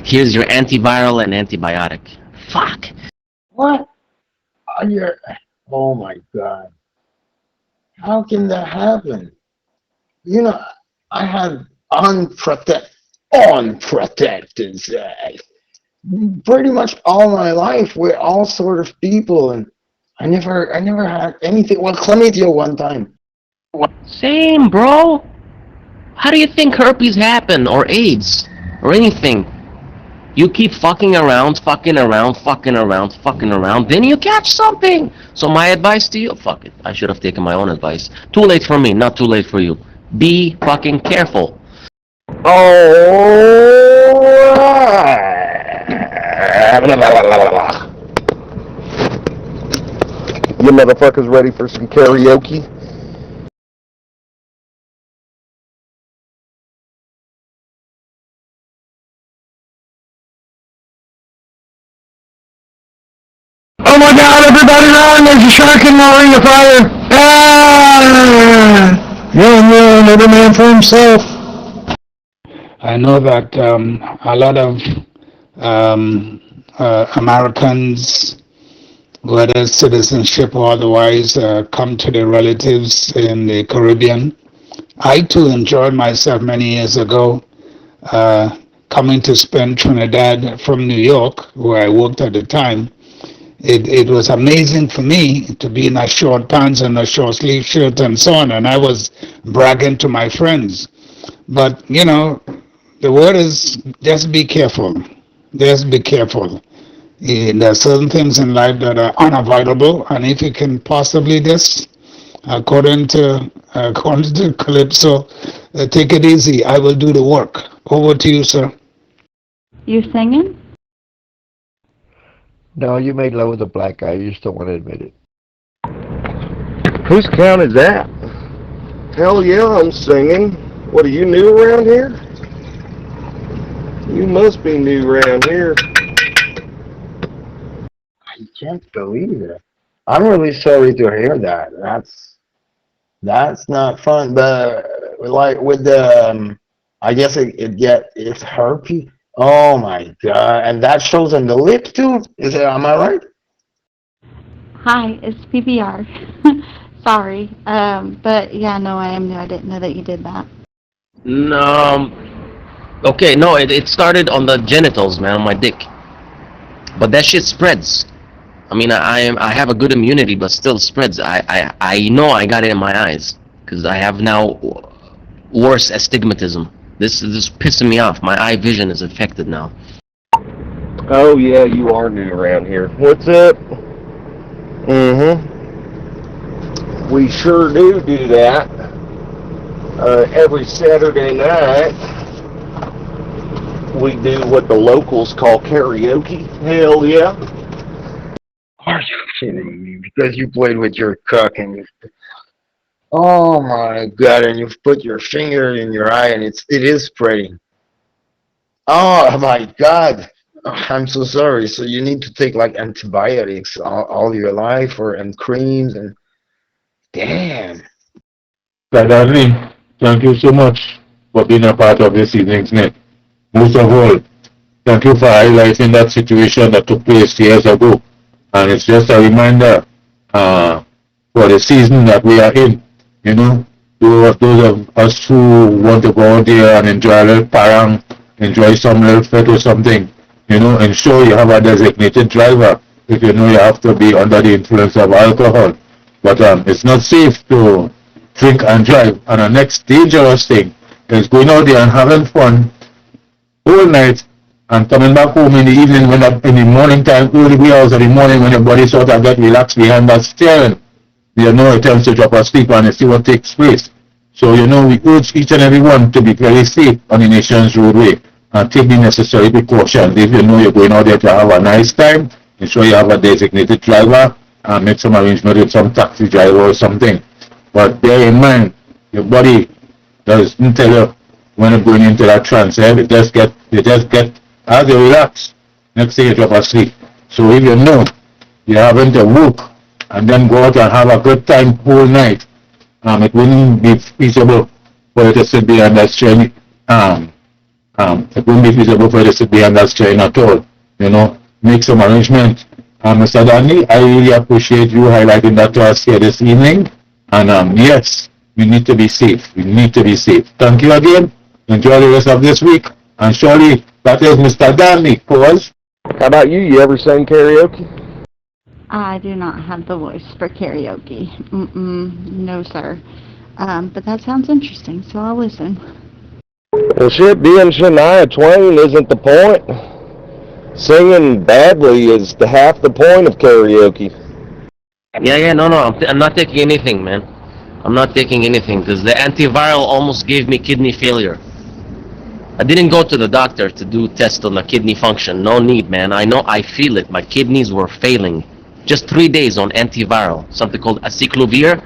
Here's your antiviral and antibiotic. Fuck.
What? Oh my God. How can that happen? You know, I had unprotected sex pretty much all my life with all sort of people, and I never had anything. Well, chlamydia one time.
Same, bro. How do you think herpes happened, or AIDS, or anything? You keep fucking around, then you catch something. So my advice to you, fuck it. I should have taken my own advice. Too late for me, not too late for you. Be fucking careful.
You motherfuckers ready for some karaoke?
Oh my God, everybody run! There's a shark in the ring of fire! Ah! Yeah, every man for himself.
I know that a lot of Americans, whether citizenship or otherwise, come to their relatives in the Caribbean. I too enjoyed myself many years ago coming to spend Trinidad from New York, where I worked at the time. It was amazing for me to be in a short pants and a short sleeve shirt and so on, and I was bragging to my friends. But, you know, the word is just be careful. Just be careful. There are certain things in life that are unavoidable, and if you can possibly just, according to Calypso, take it easy. I will do the work. Over to you, sir.
You singing?
No, you made love with a black guy. You just don't want to admit it.
Whose count is that? Hell yeah, I'm singing. What, are you new around here? You must be new around here.
I can't believe it. I'm really sorry to hear that. That's not fun. But like with the, I guess it's herpes. Oh my god! And that shows on the lips too. Am I right?
Hi, it's PPR. Sorry. But yeah, no, I am new. I didn't know that you did that.
No. Okay, no, it started on the genitals, man, on my dick. But that shit spreads. I mean, I have a good immunity, but still spreads. I know I got it in my eyes because I have now worse astigmatism. This is pissing me off. My eye vision is affected now.
Oh yeah, you are new around here. What's up? We sure do that. Every Saturday night, we do what the locals call karaoke. Hell yeah.
Are you kidding me? Because you played with your cock and you... Oh my god, and you've put your finger in your eye and it is spreading. Oh my god. I'm so sorry. So you need to take like antibiotics all your life and creams and... Damn.
Darling, thank you so much for being a part of this evening's net. Most of all, thank you for highlighting that situation that took place years ago. And it's just a reminder for the season that we are in. You know, those of us who want to go out there and enjoy a little parang, enjoy some little fit or something, you know, ensure you have a designated driver if you know you have to be under the influence of alcohol. But it's not safe to drink and drive. And the next dangerous thing is going out there and having fun all night and coming back home in the evening, when in the morning time, early wee hours of the morning, when your body sort of get relaxed behind that steering. There are no attempts to drop asleep and see what takes place. So, you know, we urge each and every one to be very safe on the nation's roadway and take the necessary precautions. If you know you're going out there to have a nice time, ensure you have a designated driver and make some arrangement with some taxi driver or something. But bear in mind, your body doesn't tell you when you're going into that trance. You just get, as you relax, next thing you drop asleep. So if you know you're having to work and then go out and have a good time whole night, it wouldn't be feasible for you to sit behind that steering. It wouldn't be feasible for you to sit behind that steering at all. You know, make some arrangement. Mr. Danny, I really appreciate you highlighting that to us here this evening. And yes, we need to be safe. We need to be safe. Thank you again. Enjoy the rest of this week. And surely that is Mr. Danny. Pause.
How about you? You ever sing karaoke?
I do not have the voice for karaoke. No, sir. But that sounds interesting, so I'll listen.
Well, shit, being Shania Twain isn't the point. Singing badly is half the point of karaoke.
Yeah, no, I'm not taking anything, man. I'm not taking anything because the antiviral almost gave me kidney failure. I didn't go to the doctor to do tests on the kidney function. No need, man. I know, I feel it. My kidneys were failing. Just 3 days on antiviral, something called acyclovir.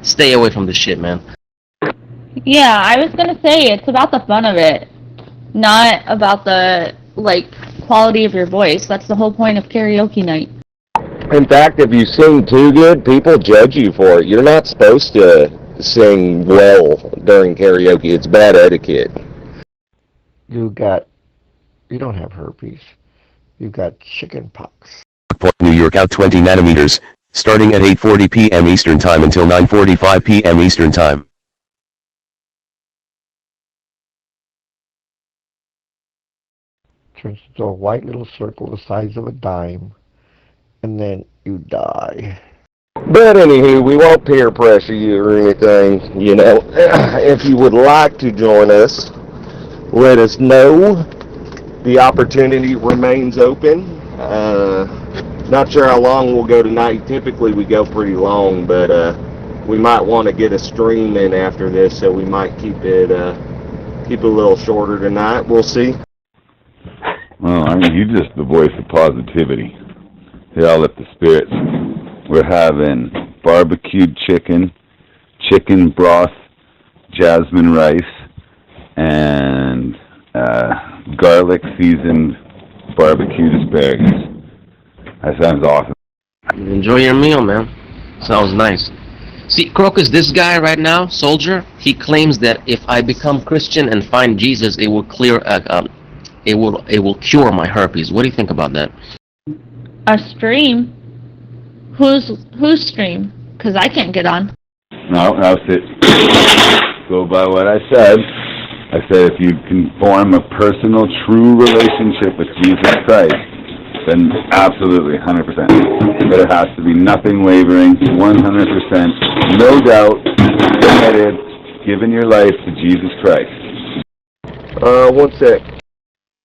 Stay away from this shit, man.
Yeah, I was gonna say, it's about the fun of it, not about the, quality of your voice. That's the whole point of karaoke night.
In fact, if you sing too good, people judge you for it. You're not supposed to sing well during karaoke. It's bad etiquette.
You don't have herpes. You got chicken pox.
New York out 20 nanometers, starting at 8:40 p.m. Eastern Time until 9:45 p.m. Eastern Time.
Turns into a white little circle the size of a dime, and then you die.
But anywho, we won't peer pressure you or anything, you know. If you would like to join us, let us know. The opportunity remains open. Not sure how long we'll go tonight. Typically we go pretty long, but we might want to get a stream in after this, so we might keep it a little shorter tonight. We'll see.
Well, I mean, you're just the voice of positivity. They all lift the spirits. We're having barbecued chicken, chicken broth, jasmine rice, and garlic seasoned barbecued asparagus. That sounds awesome.
Enjoy your meal, man. Sounds nice. See, Crocus, this guy right now, Soldier, he claims that if I become Christian and find Jesus, it will clear, it will cure my herpes. What do you think about that?
A stream? Whose stream? Because I can't get on.
No, sit. Go by what I said. I said if you can form a personal, true relationship with Jesus Christ, then absolutely, 100%. But it has to be nothing wavering, 100%, no doubt, committed, giving your life to Jesus Christ.
One sec.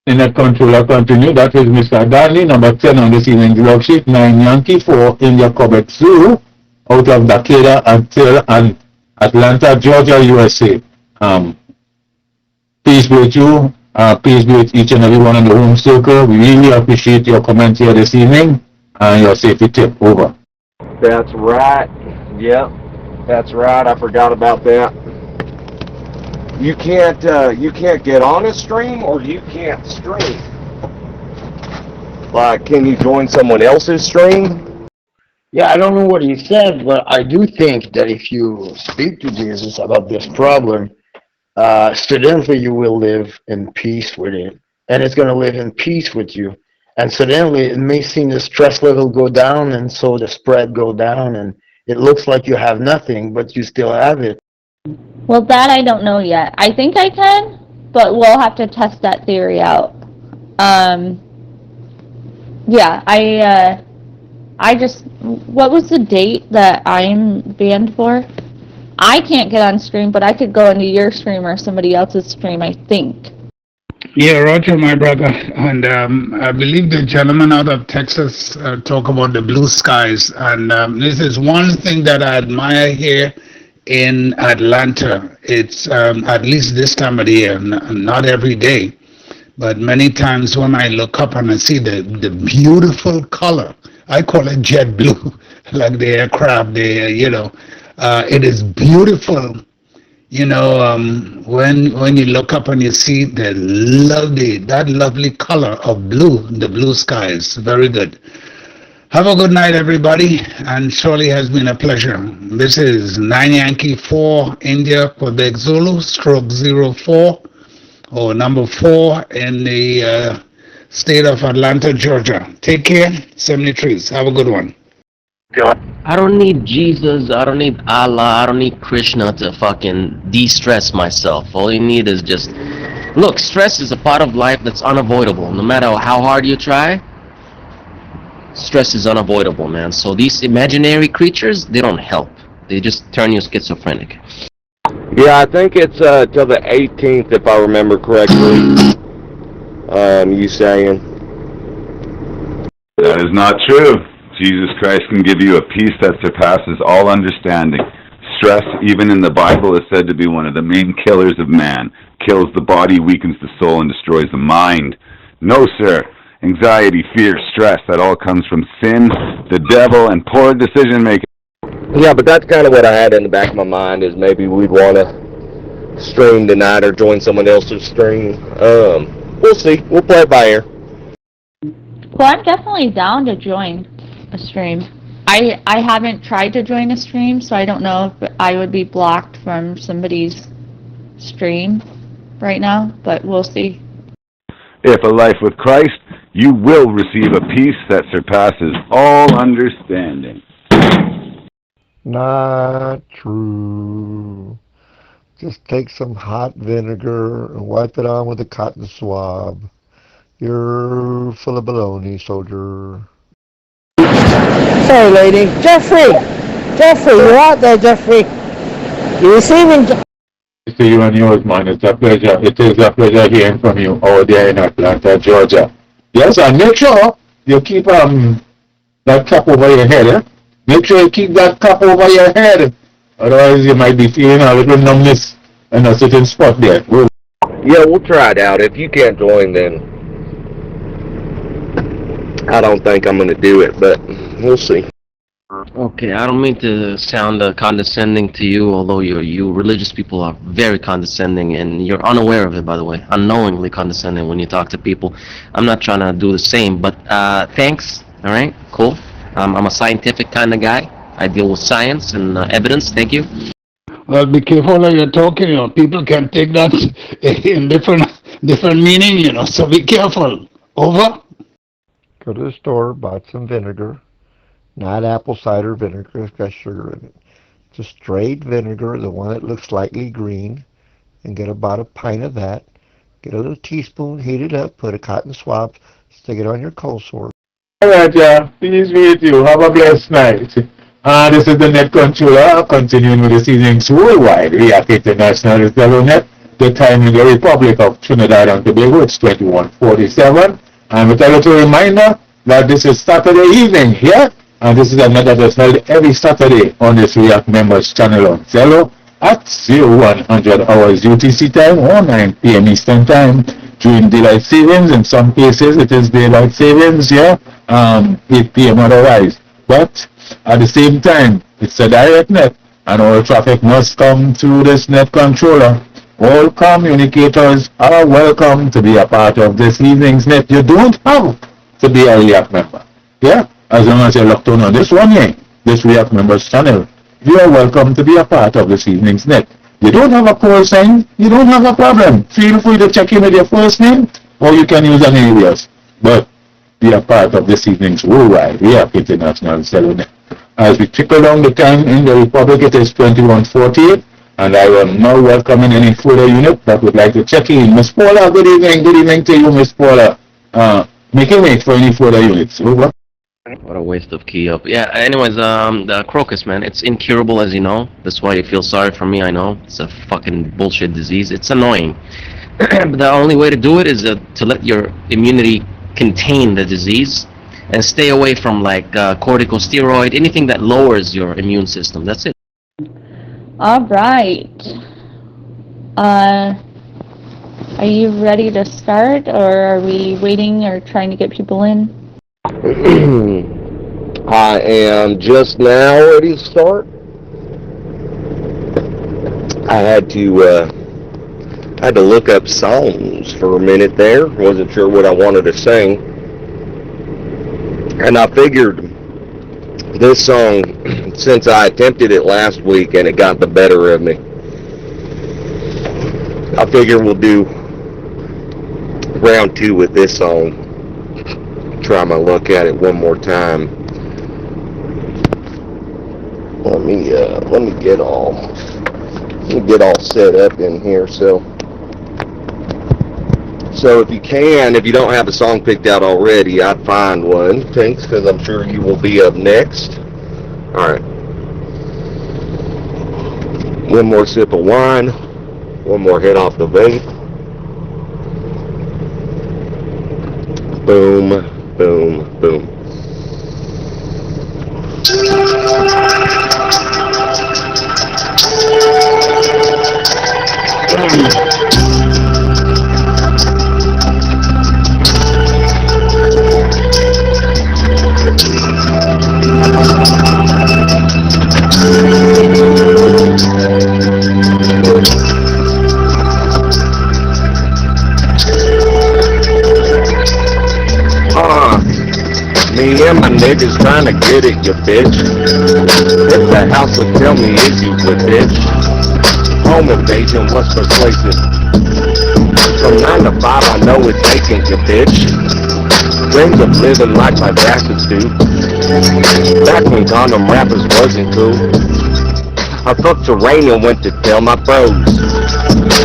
In that controller continue, that is Mr. Darley, number 10 on this evening log sheet, 9 Yankee 4 India Quebec Zulu, out of Decatur and Atlanta, Georgia, USA. Peace be with you. Peace be with each and every one in the home circle. We really appreciate your comment here this evening and your safety tip. Over.
That's right. Yep, that's right. I forgot about that. You can't get on a stream, or you can't stream. Like, can you join someone else's stream?
Yeah, I don't know what he said, but I do think that if you speak to Jesus about this problem, suddenly you will live in peace with it, and it's going to live in peace with you. And suddenly it may seem the stress level go down, and so the spread go down, and it looks like you have nothing, but you still have it.
Well, that I don't know yet. I think I can, but we'll have to test that theory out. Yeah, I just, what was the date that I'm banned for? I can't get on stream, but I could go into your stream or somebody else's stream, I think.
Yeah, Roger, my brother. And I believe the gentleman out of Texas talk about the blue skies. And this is one thing that I admire here in Atlanta. It's at least this time of the year, not every day, but many times when I look up and I see the beautiful color, I call it jet blue, like the aircraft, it is beautiful, when you look up and you see that lovely color of blue, the blue skies. Very good. Have a good night, everybody, and surely has been a pleasure. This is 9 Yankee 4 India Quebec Zulu stroke 04, or number 4 in the state of Atlanta, Georgia. Take care, 73s. Have a good one.
I don't need Jesus, I don't need Allah, I don't need Krishna to fucking de-stress myself. All you need is just... Look, stress is a part of life that's unavoidable. No matter how hard you try, stress is unavoidable, man. So these imaginary creatures, they don't help. They just turn you schizophrenic.
Yeah, I think it's till the 18th, if I remember correctly. You saying?
That is not true. Jesus Christ can give you a peace that surpasses all understanding. Stress, even in the Bible, is said to be one of the main killers of man. Kills the body, weakens the soul, and destroys the mind. No, sir. Anxiety, fear, stress, that all comes from sin, the devil, and poor decision-making.
Yeah, but that's kind of what I had in the back of my mind, is maybe we'd want to stream tonight or join someone else's stream. We'll see. We'll play it by ear.
Well, I'm definitely down to join a stream. I haven't tried to join a stream, so I don't know if I would be blocked from somebody's stream right now, but we'll see.
If a life with Christ, you will receive a peace that surpasses all understanding.
Not true. Just take some hot vinegar and wipe it on with a cotton swab. You're full of baloney, soldier.
Hey, lady. Jeffrey, you're out there, Jeffrey. You receiving...
To you and yours, man. It's a pleasure. It is a pleasure hearing from you over there in Atlanta, Georgia. Yes, and make sure you keep that cap over your head, eh? Make sure you keep that cap over your head. Otherwise you might be feeling a little numbness in a certain spot there.
Yeah, we'll try it out. If you can't join, then I don't think I'm going to do it, but we'll see.
Okay, I don't mean to sound condescending to you, although you religious people are very condescending, and you're unaware of it, by the way, unknowingly condescending when you talk to people. I'm not trying to do the same, but thanks. All right, cool. I'm a scientific kind of guy. I deal with science and evidence. Thank you.
Well, be careful how you're talking, you know. People can take that in different meaning, you know, so be careful. Over.
Go to the store, bought some vinegar. Not apple cider vinegar, it's got sugar in it. Just straight vinegar, the one that looks slightly green, and get about a pint of that. Get a little teaspoon, heat it up, put a cotton swab, stick it on your cold sore.
Alright, yeah, peace be with you. Have a blessed night. This is the Net Controller, continuing with the seasonings worldwide. We are International Net. The time in the Republic of Trinidad and Tobago, it's 21:47. And with a little reminder that this is Saturday evening here. And this is another that's held every Saturday on this React Members channel on Zello at 0100 hours UTC time or 9 p.m. Eastern time during daylight savings. In some cases it is daylight savings, yeah, 8 p.m. otherwise. But at the same time, it's a direct net and all traffic must come through this net controller. All communicators are welcome to be a part of this evening's net. You don't have to be a React member, yeah? As long as you're locked on this one here, this React Members channel, you are welcome to be a part of this evening's net. You don't have a call sign, you don't have a problem. Feel free to check in with your first name, or you can use an alias. But be a part of this evening's worldwide React International Cellular. As we trickle down the time in the Republic, it is 21:48, and I am now welcoming any further unit that would like to check in. Miss Paula, good evening to you, Miss Paula. Making wait for any further units. Over.
What a waste of key up. Yeah, anyways, the crocus, man, it's incurable, as you know. That's why you feel sorry for me, I know. It's a fucking bullshit disease. It's annoying. But the only way to do it is to let your immunity contain the disease and stay away from, like, corticosteroid, anything that lowers your immune system. That's it.
All right. Are you ready to start, or are we waiting or trying to get people in?
I am just now ready to start. I had to look up songs for a minute there. Wasn't sure what I wanted to sing. And I figured this song, since I attempted it last week and it got the better of me, I figure we'll do round 2 with this song. Try my luck at it one more time. Let me get all set up in here. So if you can, if you don't have a song picked out already, I'd find one. Thanks, because I'm sure you will be up next. All right. One more sip of wine. One more hit off the vape. Boom. Boom, boom. Me and my niggas trying to get it, you bitch. If the house would tell me is you the bitch. Home invasion was persuasive. From 9 to 5 I know it's vacant, you bitch. Dreams of living like my bastards do. Back when condom rappers wasn't cool. I fucked Terrain and went to tell my bros.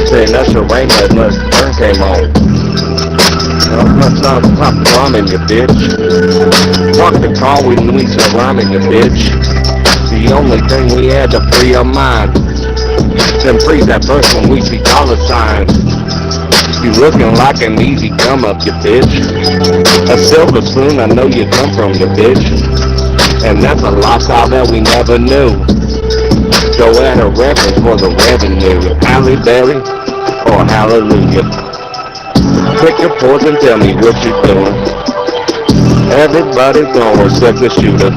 Saying Usher Raymond must turn came on. Let's not stop rhyming, you bitch. Walk the car when we start rhyming, you bitch. The only thing we had to free our minds. Then freeze that verse when we see dollar signs. You looking like an easy come up, you bitch. A silver spoon, I know you come from, you bitch. And that's a lifestyle that we never knew. Go at a reference for the revenue. Halle Berry or hallelujah. Pick your poison, tell me what you're doing. Everybody's gonna respect the shooter,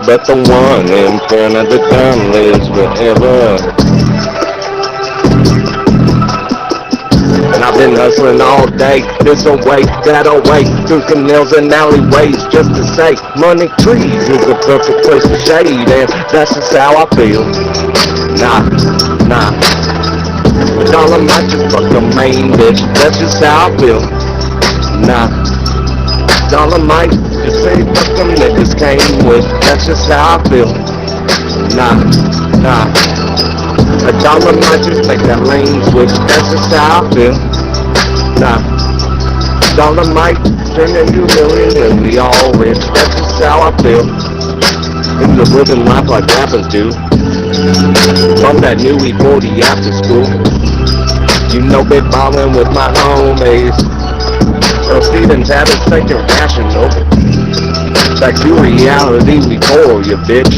but the one in front of the gun lives forever. And I've been hustling all day, this away, that away, through canals and alleyways, just to say, money trees is the perfect place to shade, and that's just how I feel. Nah, but all I might just fuck the main bitch, that's just how I feel. Nah, all I might just say fuck them niggas came with, that's just how I feel. Nah, a dollar might just make that lane switch, that's just how I feel. Nah, dollar might turn into a million and we all rich, that's just how I feel. And the living life like rappers do. From that new E40 after school. You know big ballin' with my homies. So Stevens habits thinking rational. Back to reality we pour, you bitch.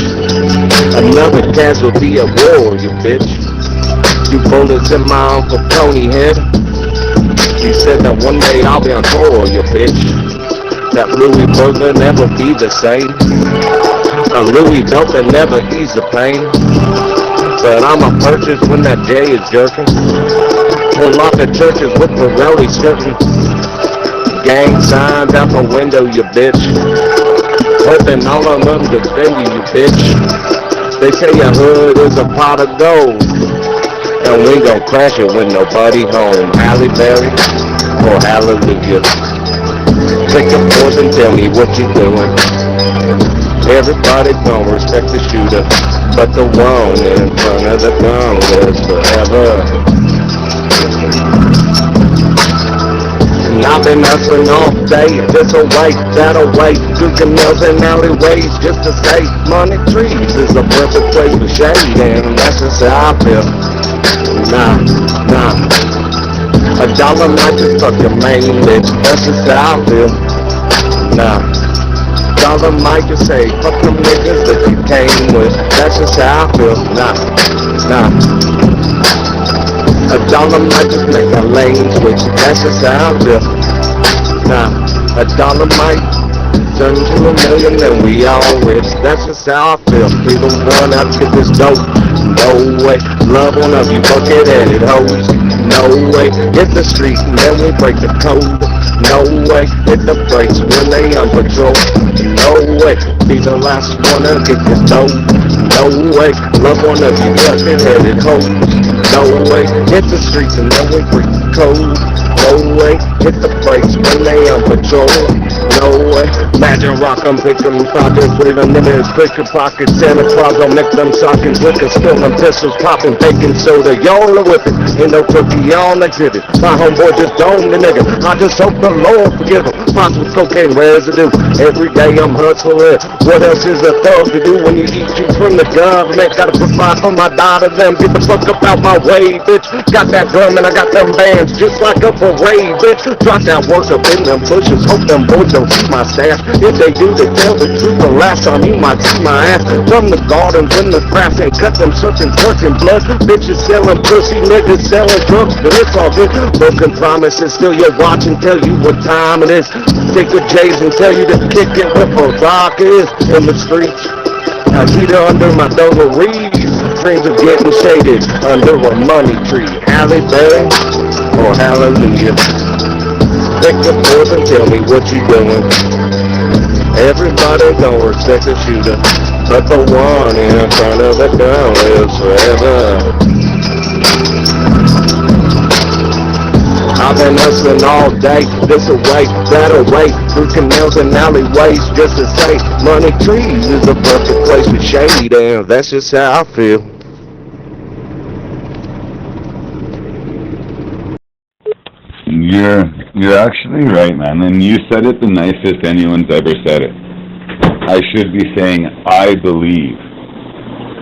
Another casualty of war, you bitch. You bullets in my Uncle Tony head. He said that one day I'll be on tour, you bitch. That Louis burger never be the same. A Louis belt that never ease the pain. But I'ma purchase when that J is jerking. Pull off the churches with Pirelli skirting. Gang signs out the window, you bitch. Hoping all of them defend you, bitch. They say your hood is a pot of gold, and we gon' crash it with nobody home. Halle Berry or hallelujah. Take your force and tell me what you doing. Everybody gon' respect the shooter, but the one in front of the gun lives forever. And I've been hustling all day, this away, that away, through canals and alleyways, just to say, money trees is a perfect place for shade, and that's just how I feel. Nah, a dollar might just fuck your main bitch, that's just how I feel. Nah, dollar might just say, fuck them niggas that you came with, that's just how I feel. Nah, a dollar might just make a lane switch, that's just how I feel. Nah, a dollar might turn to a million and we all rich, that's just how I feel. People run out to get this dope, no way. Love one of you bucket-headed hoes, no way. Hit the street and then we break the code, no way. Hit the brakes when they on patrol, no way. Be the last one to get this dope, no way. Love one of you bucket-headed hoes, no way. Hit the streets and then we break the code, no way. Hit the brakes when they on patrol, no way. Imagine rock 'em, pick 'em, pockets, leave 'em in his picker pocket. Santa Claus gon' make them sockets, liquor spillin', pistols poppin', baking soda. Y'all are with it, ain't no turkey on exhibit. My homeboy just domed the nigga, I just hope the Lord forgive him. Pots with cocaine residue, every day I'm hustling. What else is a thug to do when you eat you from the government? Gotta provide for my daughter, them, get the fuck up out my way, bitch. Got that drum and I got them bands, just like a parade, bitch. Drop that work up in them bushes, hope them boys don't see my stash. If they do, they tell the truth. The last time you might see my ass from the gardens in the grass and cut them sucking blood. Bitches selling pussy, niggas selling drugs, but it's all good. Broken promises, still your watch and tell you what time it is. Take the J's and tell you to kick it where the rock is in the streets. I see her under my dungarees, dreams of getting shaded under a money tree. Halle Berry or hallelujah. Take the force and tell me what you doing. Everybody gon' respect the shooter, but the one in front of the gun lives forever. I've been hustling all day, this away, that away, through canals and alleyways, just to say, money trees is the perfect place for shade, and that's just how I feel.
You're actually right, man, and you said it the nicest anyone's ever said it. I should be saying, I believe.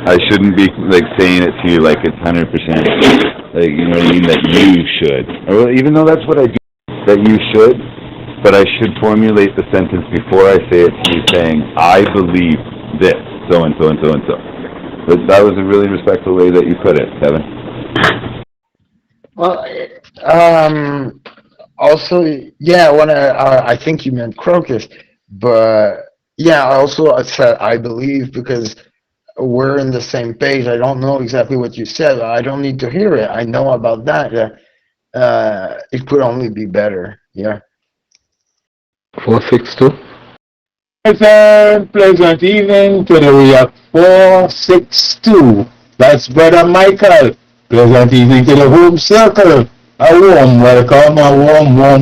I shouldn't be like saying it to you like it's 100%. Like, you know what I mean? That you should. Or even though that's what I do, that you should. But I should formulate the sentence before I say it to you, saying, I believe this, so and so and so and so. But that was a really respectful way that you put it, Kevin.
Well, also, yeah, I think you meant Crocus, but yeah, also I said I believe because we're in the same page. I don't know exactly what you said. I don't need to hear it. I know about that. It could only be better. Yeah.
462.
Pleasant evening to the React 462. That's Brother Michael. Pleasant evening to the home circle. A warm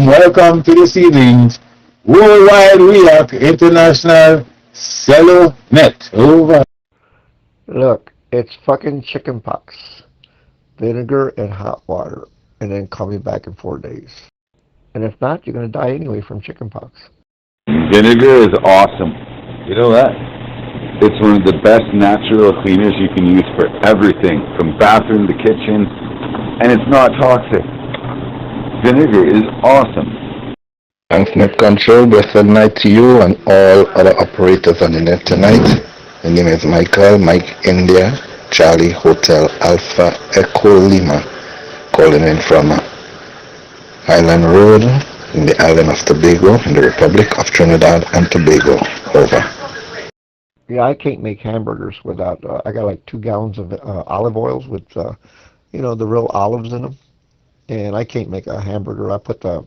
welcome to this evening's Worldwide React International Cello Net. Over.
Look, it's fucking chicken pox. Vinegar and hot water. And then call me back in 4 days. And if not, you're going to die anyway from chicken pox.
Vinegar is awesome. You know that? It's one of the best natural cleaners you can use for everything, from bathroom to kitchen, and it's not toxic. Vinegar is awesome.
Thanks, Net Control. Blessed night to you and all other operators on the net tonight. My name is Michael, Mike India, Charlie Hotel Alpha Echo Lima, calling in from Island Road in the island of Tobago in the Republic of Trinidad and Tobago. Over.
Yeah, I can't make hamburgers without, I got like 2 gallons of olive oils with, the real olives in them. And I can't make a hamburger. I put the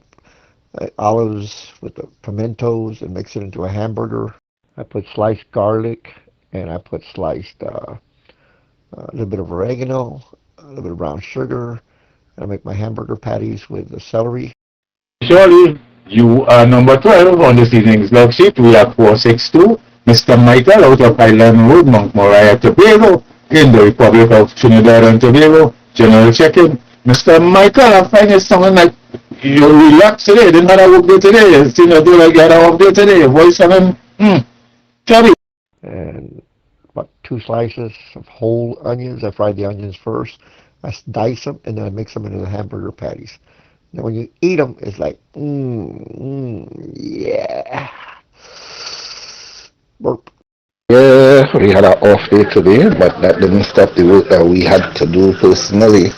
olives with the pimentos and mix it into a hamburger. I put sliced garlic and I put sliced a little bit of oregano, a little bit of brown sugar. I make my hamburger patties with the celery.
Surely, you are number 12 on this evening's log sheet. We are 462. Mr. Michael out of Island Road, Mount Moriah, Tobago, in the Republic of Trinidad and Tobago. General check-in. Mr. Michael, I find it sounding like you relaxed today. Didn't have a work day today. You seem to do like you had a off day today. Your voice sounding, chubby.
And about 2 slices of whole onions. I fried the onions first. I dice them and then I mix them into the hamburger patties. Now when you eat them, it's like, yeah. Burp.
Yeah, we had an off day today, but that didn't stop the work that we had to do personally.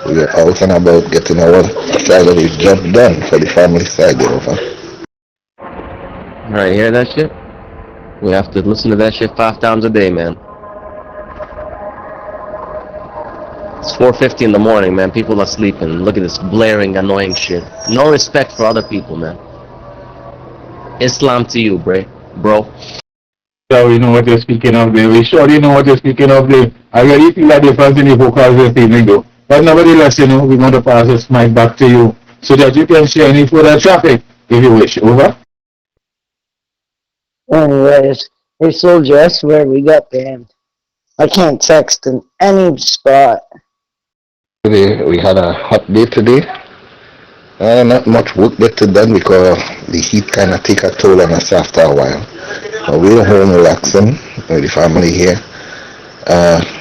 We were out and about getting our side of the job done for the family side. Over.
Right, hear that shit? We have to listen to that shit 5 times a day, man. It's 4:50 in the morning, man. People are sleeping. Look at this blaring, annoying shit. No respect for other people, man. Islam to you, bro.
So you know what you're speaking of there. We sure you know what you're speaking of there. I really feel like difference in the vocals this evening though. But nevertheless, we're going to pass this mic back to you so that you can share any further traffic if you wish. Over.
Anyways, hey soldier, I swear we got banned. I can't text in any spot.
Today, we had a hot day today. Not much work get done because the heat kind of take a toll on us after a while. But we're home relaxing with the family here.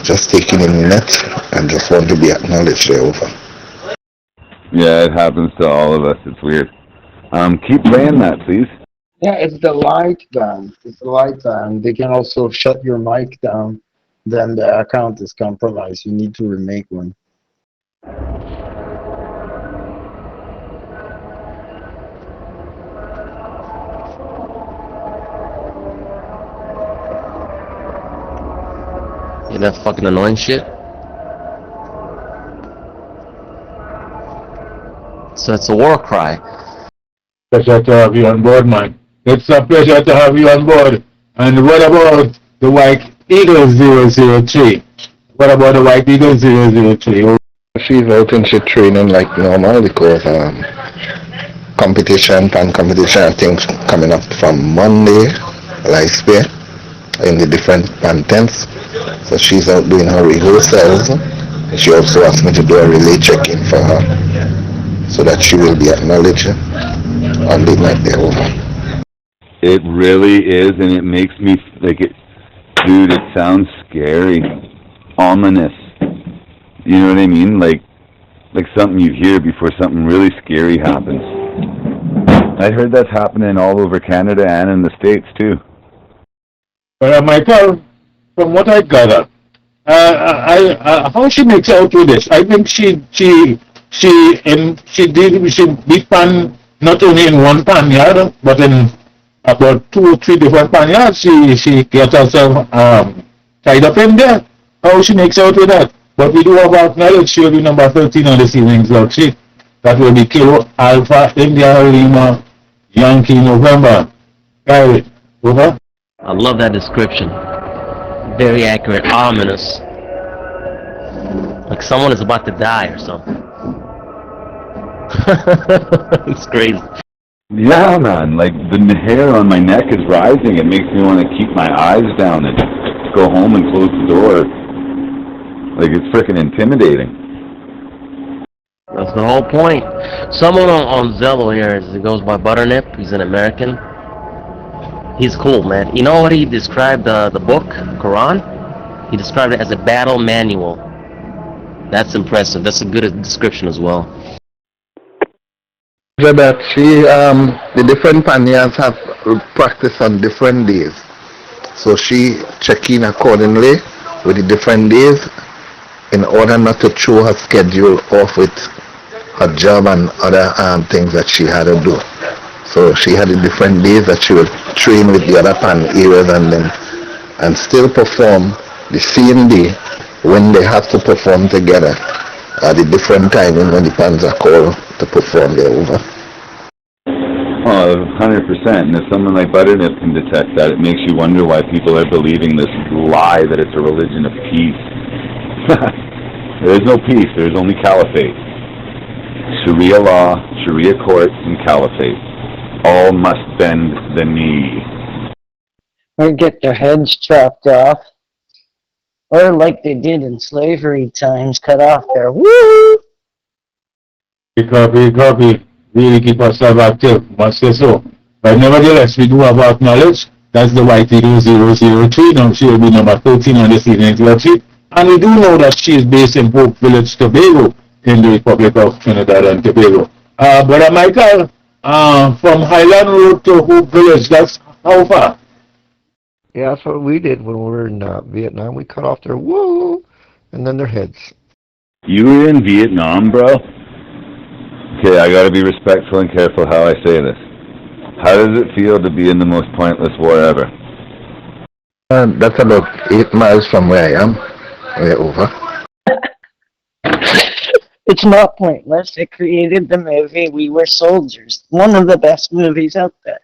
Just taking in the net and just want to be acknowledged there. Over.
Yeah, it happens to all of us. It's weird. Keep playing that, please.
Yeah, it's the light down. It's the light down. They can also shut your mic down. Then the account is compromised. You need to remake one.
You that fucking annoying shit? So it's a war cry.
Pleasure to have you on board, man. It's a pleasure to have you on board. And what about the White Eagle 003? What about the White Eagle 003?
She's out and she's training like normal because competition things coming up from Monday, like spear, in the different contents. So she's out doing her rehearsals. And she also asked me to do a relay check-in for her so that she will be acknowledged on the night they're over.
It really is, and it makes me like it. Dude, it sounds scary. ominous. You know what I mean? Like something you hear before something really scary happens. I heard that's happening all over Canada and in the States too.
Michael, from what I gather, how she makes out with this? I think she beat pan not only in one panyard, but in about 2 or 3 different panyards. She gets herself tied up in there. How she makes out with that? But we do have our knowledge. She'll be number 13 on this evening's log sheet. That will be Kilo Alpha India Lima Yankee November. Got it. Over.
I love that description. Very accurate, ominous. Like someone is about to die or something. It's crazy.
Yeah, man. Like the hair on my neck is rising. It makes me want to keep my eyes down and go home and close the door. Like it's freaking intimidating.
That's the whole point. Someone on Zello here, he goes by Butternip. He's an American. He's cool, man. You know what he described the book, Quran? He described it as a battle manual. That's impressive. That's a good description as well.
That the different panyas have practice on different days. So she check in accordingly with the different days in order not to throw her schedule off with her job and other things that she had to do. So she had the different days that she would train with the other pan areas and still perform the same day when they have to perform together at the different timing when the pans are called to perform their over.
Oh, 100%. And if someone like Butternip can detect that, it makes you wonder why people are believing this lie that it's a religion of peace. There is no peace. There is only caliphate. Sharia law, Sharia court, and caliphate. All must bend the knee.
Or get their heads chopped off. Or like they did in slavery times, cut off their woo!
Copy. Really keep ourselves active, must say so. But nevertheless, we do have our knowledge. That's the White Eagle 003. Now she will be number 13 on this evening's log sheet. And we do know that she is based in Hope Village, Tobago, in the Republic of Trinidad and Tobago. Brother Michael, from Highland Road to Hope Village, that's how far?
Yeah, that's what we did when we were in Vietnam. We cut off their woo and then their heads.
You were in Vietnam, bro? Okay, I gotta be respectful and careful how I say this. How does it feel to be in the most pointless war ever?
That's about 8 miles from where I am. We're over.
It's not pointless. It created the movie We Were Soldiers. One of the best movies out there.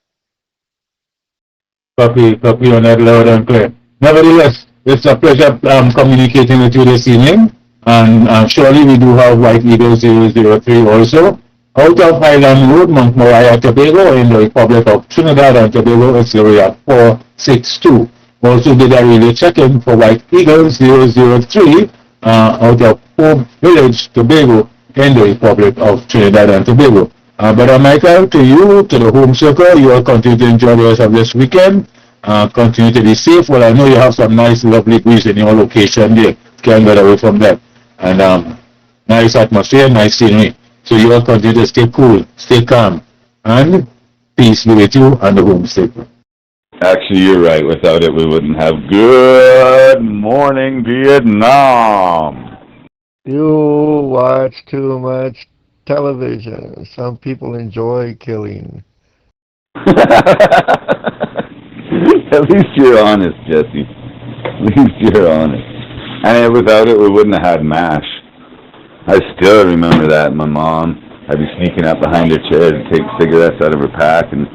Copy on that loud and clear. Nevertheless, it's a pleasure communicating with you this evening. And surely we do have White Eagle 003 also. Out of Highland Road, Mount Moriah, Tobago, in the Republic of Trinidad and Tobago, it's area 462. Also did a relay check-in for White Eagle 003 out of Hope Village, Tobago, in the Republic of Trinidad and Tobago. But Michael, to you, to the home circle, you will continue to enjoy the rest of this weekend. Continue to be safe. Well, I know you have some nice, lovely breeze in your location there. Can't get away from that. And nice atmosphere, nice scenery. So you all continue to stay cool, stay calm, and peace be with you and the home circle.
Actually, you're right. Without it, we wouldn't have Good Morning Vietnam.
You watch too much television. Some people enjoy killing.
At least you're honest, Jesse. At least you're honest. And without it, we wouldn't have had MASH. I still remember that. My mom, I'd be sneaking up behind her chair to take cigarettes out of her pack and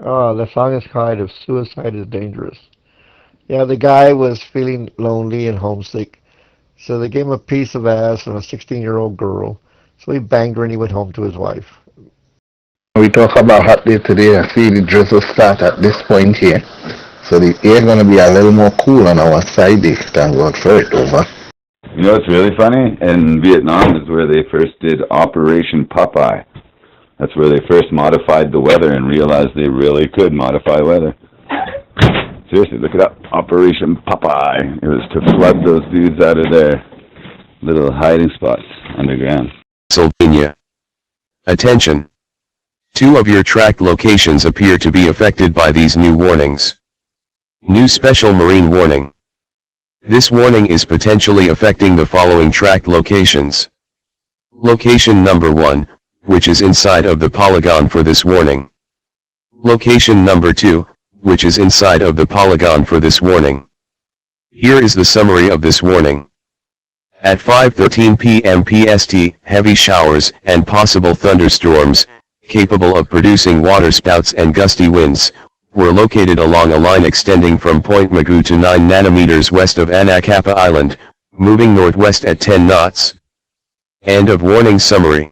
Oh, the song is kind of Suicide is Dangerous. Yeah, the guy was feeling lonely and homesick, so they gave him a piece of ass from a 16-year-old girl. So he banged her and he went home to his wife.
We talk about hot day today. I see the drizzle start at this point here. So the air going to be a little more cool on our side. Thank God for it. Over.
You know what's really funny? In Vietnam is where they first did Operation Popeye. That's where they first modified the weather and realized they really could modify weather. Seriously, look it up. Operation Popeye. It was to flood those dudes out of their little hiding spots underground.
Pennsylvania. Attention. 2 of your tracked locations appear to be affected by these new warnings. New special marine warning. This warning is potentially affecting the following tracked locations. Location number 1, which is inside of the polygon for this warning. Location number 2, which is inside of the polygon for this warning. Here is the summary of this warning. At 5:13 p.m. PST, heavy showers and possible thunderstorms, capable of producing waterspouts and gusty winds, were located along a line extending from Point Mugu to 9 nanometers west of Anacapa Island, moving northwest at 10 knots. End of warning summary.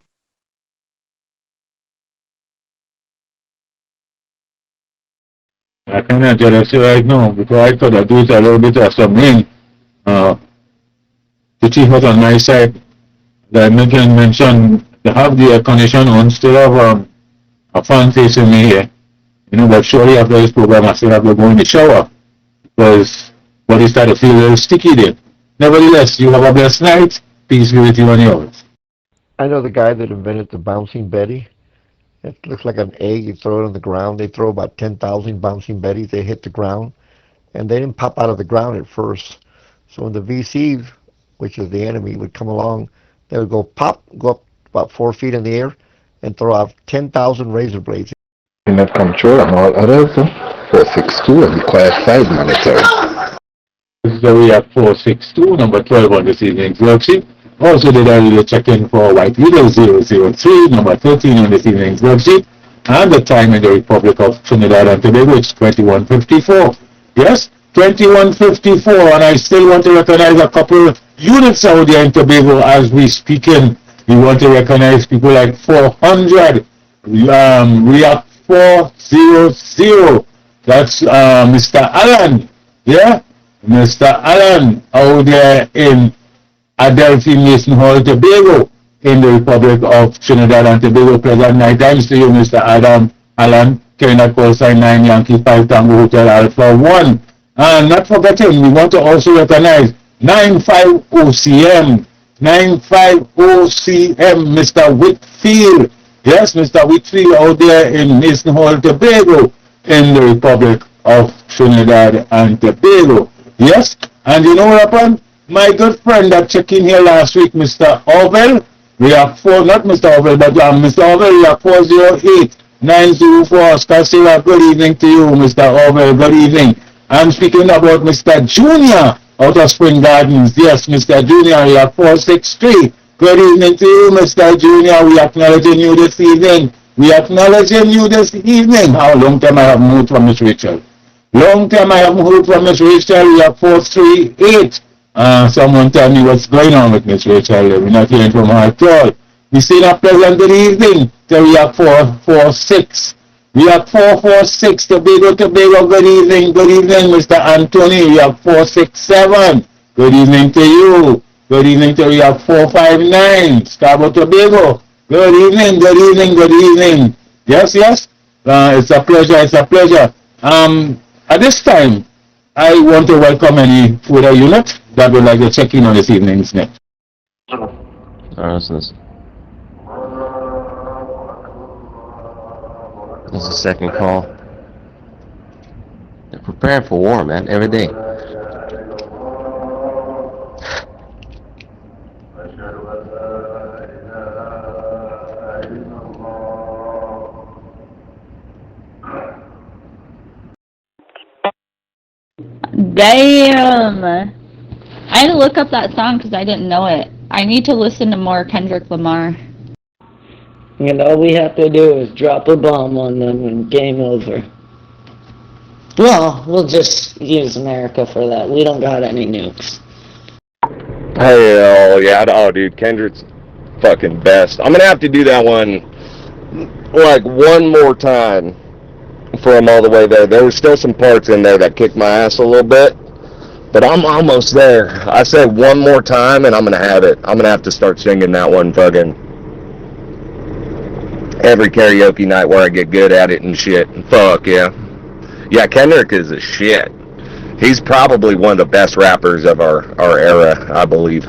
I cannot jealous you right now because I thought I'd do it a little bit of something. The chief was on my side. The Midlands mentioned they have the air condition on, still have a fan facing me here. You know, but surely after this program I still have to go in the shower because body started to feel a little sticky there. Nevertheless, you have a blessed night. Peace be with you and yours.
I know the guy that invented the bouncing Betty. It looks like an egg. You throw it on the ground. They throw about 10,000 bouncing Betties. They hit the ground. And they didn't pop out of the ground at first. So when the VC, which is the enemy, would come along, they would go pop, go up about 4 feet in the air, and throw out 10,000 razor blades.
Net control and all others, 462 and the quiet side military.
This is the React 462, number 12 on this evening's worksheet. Also did a little check-in for White Widow 003, number 13 on this evening's worksheet. And the time in the Republic of Trinidad and Tobago is 21:54. Yes, 21:54, and I still want to recognize a couple of units out there in Tobago as we speak in. We want to recognize people like 400, React 400. That's Mr. Allen, yeah? Mr. Allen out there in Adelphi Mason Hall, Tobago, in the Republic of Trinidad and Tobago. Pleasant night times to you, Mr. Allen, Canada call sign 9 Yankee 5 Tango Hotel Alpha 1. And not forgetting, we want to also recognize 950CM, Mr. Whitfield. Yes, Mr. Whitfield out there in Mason Hall, Tobago, in the Republic of Trinidad and Tobago. Yes, and you know what happened? My good friend that checked in here last week, Mr. Orwell, React 4, not Mr. Orwell, but Mr. Orwell, React 408 904. Oscar Silva, good evening to you, Mr. Orwell, good evening. I'm speaking about Mr. Junior out of Spring Gardens. Yes, Mr. Junior, React 463. Good evening to you, Mr. Junior. We acknowledging you this evening. We acknowledging you this evening. How long time I haven't heard from Miss Rachel? Long time I haven't heard from Miss Rachel. React 438. Someone tell me what's going on with Miss Rachel. We're not hearing from her at all. We say a pleasant good evening to React 446. React 446, Tobago, good evening, Mr. Anthony. React 467, good evening to you. Good evening to React 459, Scarborough, Tobago. Good evening. Yes. It's a pleasure. At this time, I want to welcome any further unit that would like to check in on this evening's net.
This is the second call. They're preparing for war, man, every day.
Damn! I had to look up that song because I didn't know it. I need to listen to more Kendrick Lamar.
And all we have to do is drop a bomb on them and game over. Well, we'll just use America for that. We don't got any nukes.
Hell yeah, oh dude, Kendrick's fucking best. I'm gonna have to do that one like one more time for him all the way there. There were still some parts in there that kicked my ass a little bit, but I'm almost there. I said one more time and I'm gonna have it. I'm gonna have to start singing that one fucking every karaoke night where I get good at it and shit. Fuck yeah. Yeah, Kendrick is a shit. He's probably one of the best rappers of our era, I believe.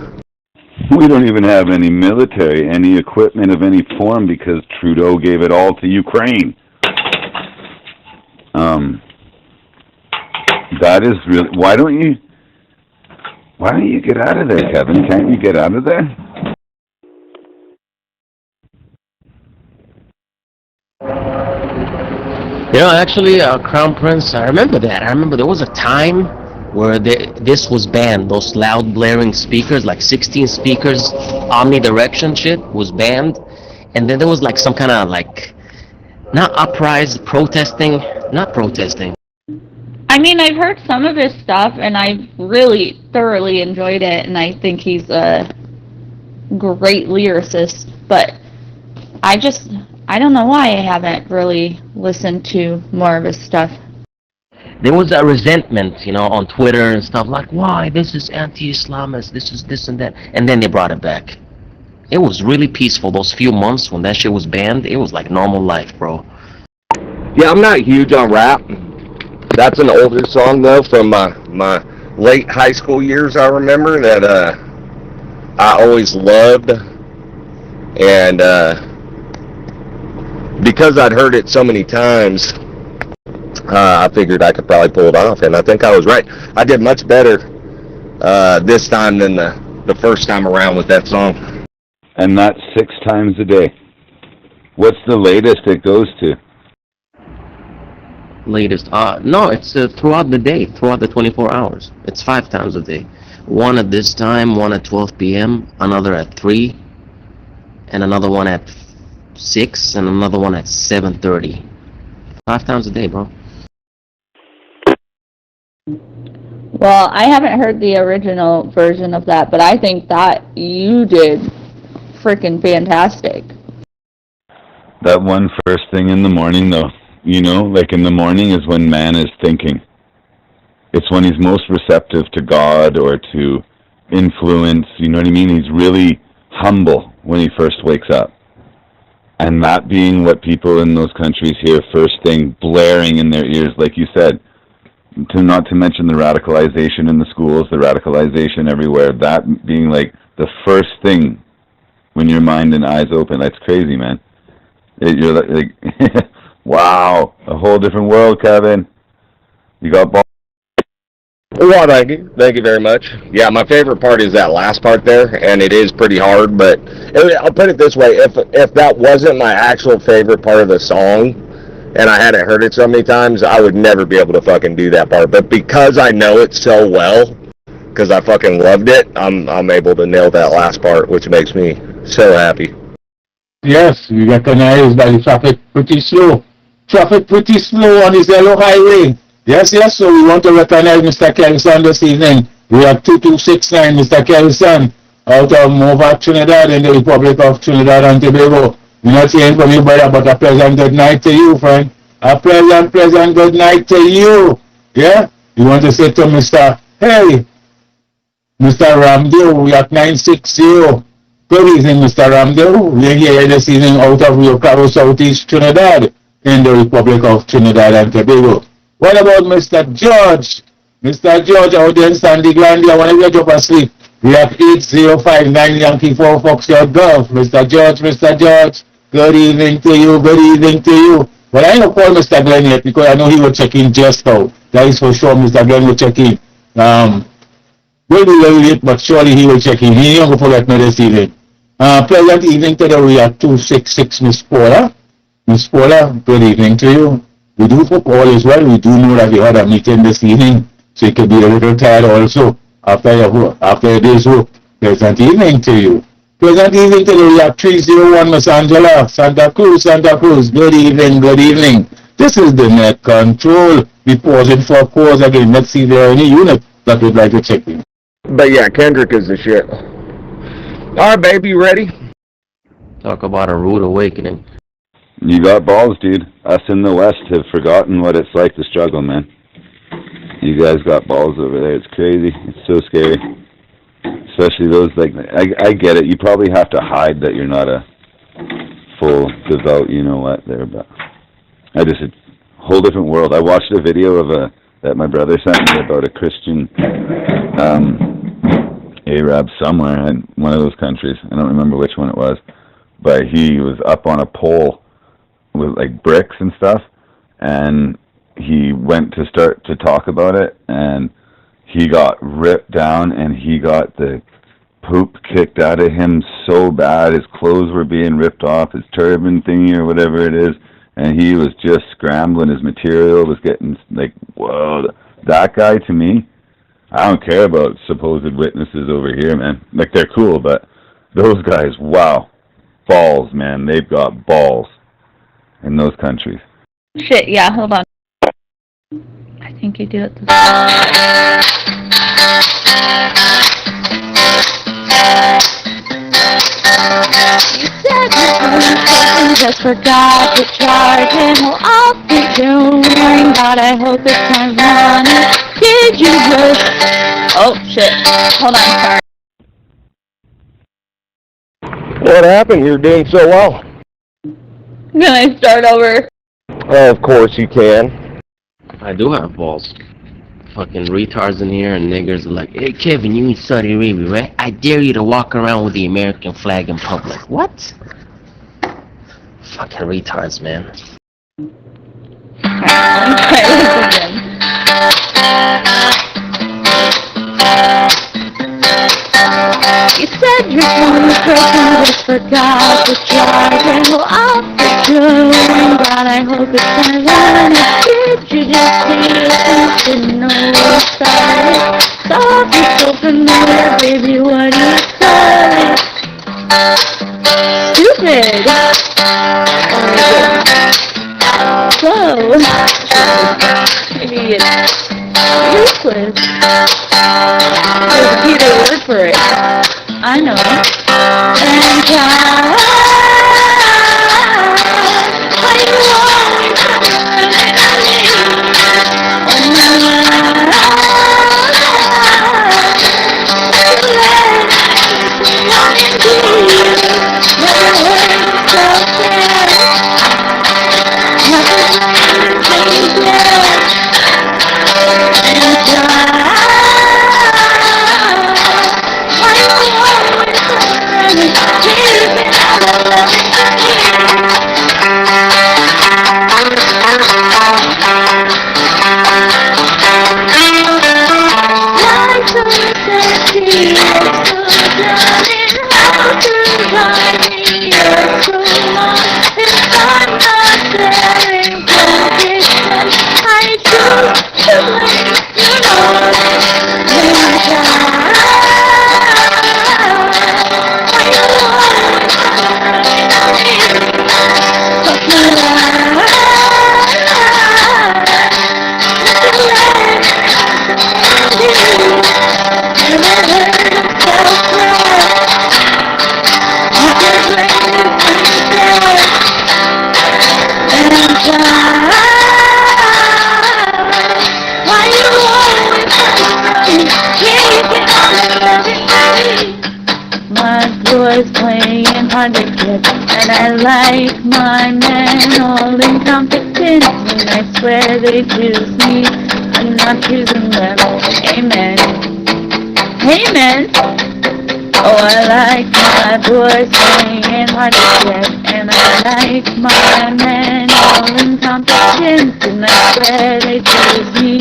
We don't even have any military, any equipment of any form because Trudeau gave it all to Ukraine. That is really... Why don't you get out of there, Kevin? Can't you get out of there?
You know, actually, Crown Prince, I remember that. I remember there was a time where this was banned. Those loud blaring speakers, like 16 speakers, omnidirection shit was banned. And then there was like some kind of like, not uprising, not protesting.
I mean, I've heard some of his stuff, and I've really thoroughly enjoyed it, and I think he's a great lyricist, but I don't know why I haven't really listened to more of his stuff.
There was a resentment, you know, on Twitter and stuff, like, why, this is anti-Islamist, this is this and that, and then they brought it back. It was really peaceful those few months when that shit was banned. It was like normal life, bro.
Yeah, I'm not huge on rap. That's an older song, though, from my late high school years, I remember, that I always loved. And because I'd heard it so many times, I figured I could probably pull it off, and I think I was right. I did much better this time than the first time around with that song.
And that's 6 times a day. What's the latest it goes to?
Latest? No, it's throughout the day, throughout the 24 hours. It's 5 times a day. One at this time, one at 12 p.m., another at 3, and another one at 6, and another one at 7:30. 5 times a day, bro.
Well, I haven't heard the original version of that, but I think that you did freaking fantastic.
That one first thing in the morning, though, you know, like in the morning is when man is thinking. It's when he's most receptive to God or to influence, you know what I mean? He's really humble when he first wakes up. And that being what people in those countries hear first thing, blaring in their ears, like you said, not to mention the radicalization in the schools, the radicalization everywhere, that being like the first thing when your mind and eyes open. That's crazy, man. You're like wow, a whole different world, Kevin. You got balls.
Well, thank you very much. Yeah, my favorite part is that last part there, and it is pretty hard, but I'll put it this way, if that wasn't my actual favorite part of the song, and I hadn't heard it so many times, I would never be able to fucking do that part, but because I know it so well, because I fucking loved it, I'm able to nail that last part, which makes me so happy.
Yes, we recognize that the traffic pretty slow. Traffic pretty slow on the Zello Highway. Yes, so we want to recognize Mr. Kelson this evening. We have 2269, Mr. Kelson, out of Mova, Trinidad, in the Republic of Trinidad and Tobago. We're not hearing from you, brother, but a pleasant good night to you, friend. A pleasant good night to you. Yeah? You want to say to Mr. Hey, Mr. Ramdev, we are 960. Good evening, Mr. Ramdev. We're here this evening out of Rio Claro, Southeast Trinidad, in the Republic of Trinidad and Tobago. What about Mr. George? Mr. George out there in Sandy Glandia, when I get up asleep. We have 8059 Yankee 4 Foxtrot Golf. Mr. George, good evening to you. But I don't call Mr. Glenn yet because I know he will check in just now. That is for sure, Mr. Glenn will check in. Will be very late, but surely he will check in. He ain't going to forget me this evening. Pleasant evening to the Ria 266 Miss Paula. Miss Paula, good evening to you. We do hope all is well. We do know that you had a meeting this evening, so you could be a little tired also after a day's work. Pleasant evening to you. Pleasant evening to the Ria 301 Miss Angela. Santa Cruz. Good evening. This is the net control. We pausing for a pause again. Let's see if there are any units that we'd like to check in.
But yeah, Kendrick is the shit. Alright, baby, you ready?
Talk about a rude awakening.
You got balls, dude. Us in the West have forgotten what it's like to struggle, man. You guys got balls over there. It's crazy. It's so scary. Especially those, like, I get it. You probably have to hide that you're not a full devout, you know what, there, but I just, a whole different world. I watched a video of that my brother sent me about a Christian Arab somewhere in one of those countries. I don't remember which one it was, but he was up on a pole with like bricks and stuff, and he went to start to talk about it, and he got ripped down, and he got the poop kicked out of him so bad. His clothes were being ripped off, his turban thingy or whatever it is, and he was just scrambling. His material was getting like, whoa, that guy, to me, I don't care about supposed witnesses over here, man. Like, they're cool, but those guys, wow, balls, man. They've got balls in those countries.
Shit, yeah, hold on. I think you do it this way. You said you just forgot to charge him. Well, I'll be doing, but I hope it's not running. Did you just... Oh, shit. Hold on, sorry.
What happened? You're doing so well.
Can I start over?
Of course you can.
I do have balls. Fucking retards in here and niggers are like, hey Kevin, you in Saudi Arabia, right? I dare you to walk around with the American flag in public. What? Fucking retards, man.
You said you're going to person, just forgot to charge him. Well, I'll be doing, but I hope it's not running. Did you just see it? Didn't know where it started. Thought you so familiar, baby, what are you saying? Stupid. Whoa. Idiot. Useless. There's a Peter word for it. I know. And why you always and I like my men all incompetent, and I swear they choose me, I'm not choosing them. Amen. Amen. Oh, I like my boys playing hard to get, and I like my men all incompetent, and I swear they choose me,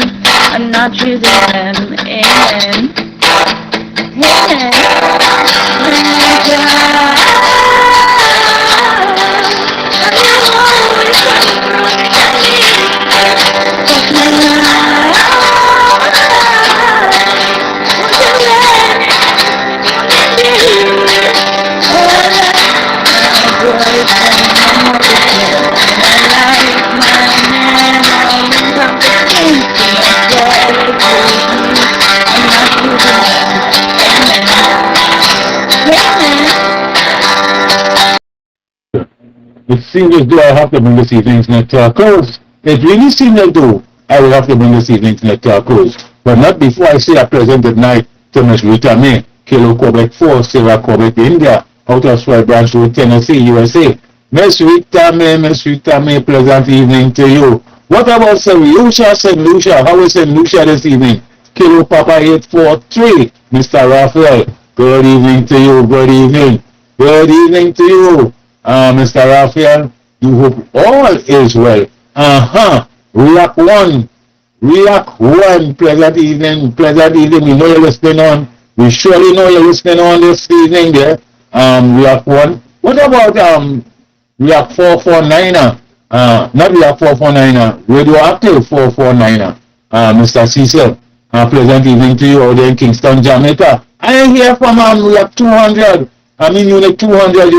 I'm not choosing them. Amen.
It seems as though I have to bring this evening's net to a close. It really seems as though I will have to bring this evening's net to a close. But not before I say a pleasant good night to Miss Rita May, Kilo Quebec 4, Sierra Quebec, India, out of Swell Branch Road, Tennessee, USA. Miss Rita May, pleasant evening to you. What about St. Lucia? St. Lucia, how is St. Lucia this evening? Kilo Papa 843, Mr. Raphael. Good evening to you, good evening. Good evening to you, Mr. Raphael. You hope all is well. React 1, pleasant evening. We know you're listening on. We surely know you're listening on this evening there. React 1. What about React 449er? Not React 449er, Radioactive 449er. Mr. Cecil, pleasant evening to you out there in Kingston, Jamaica. I hear from React 200. Unit 200,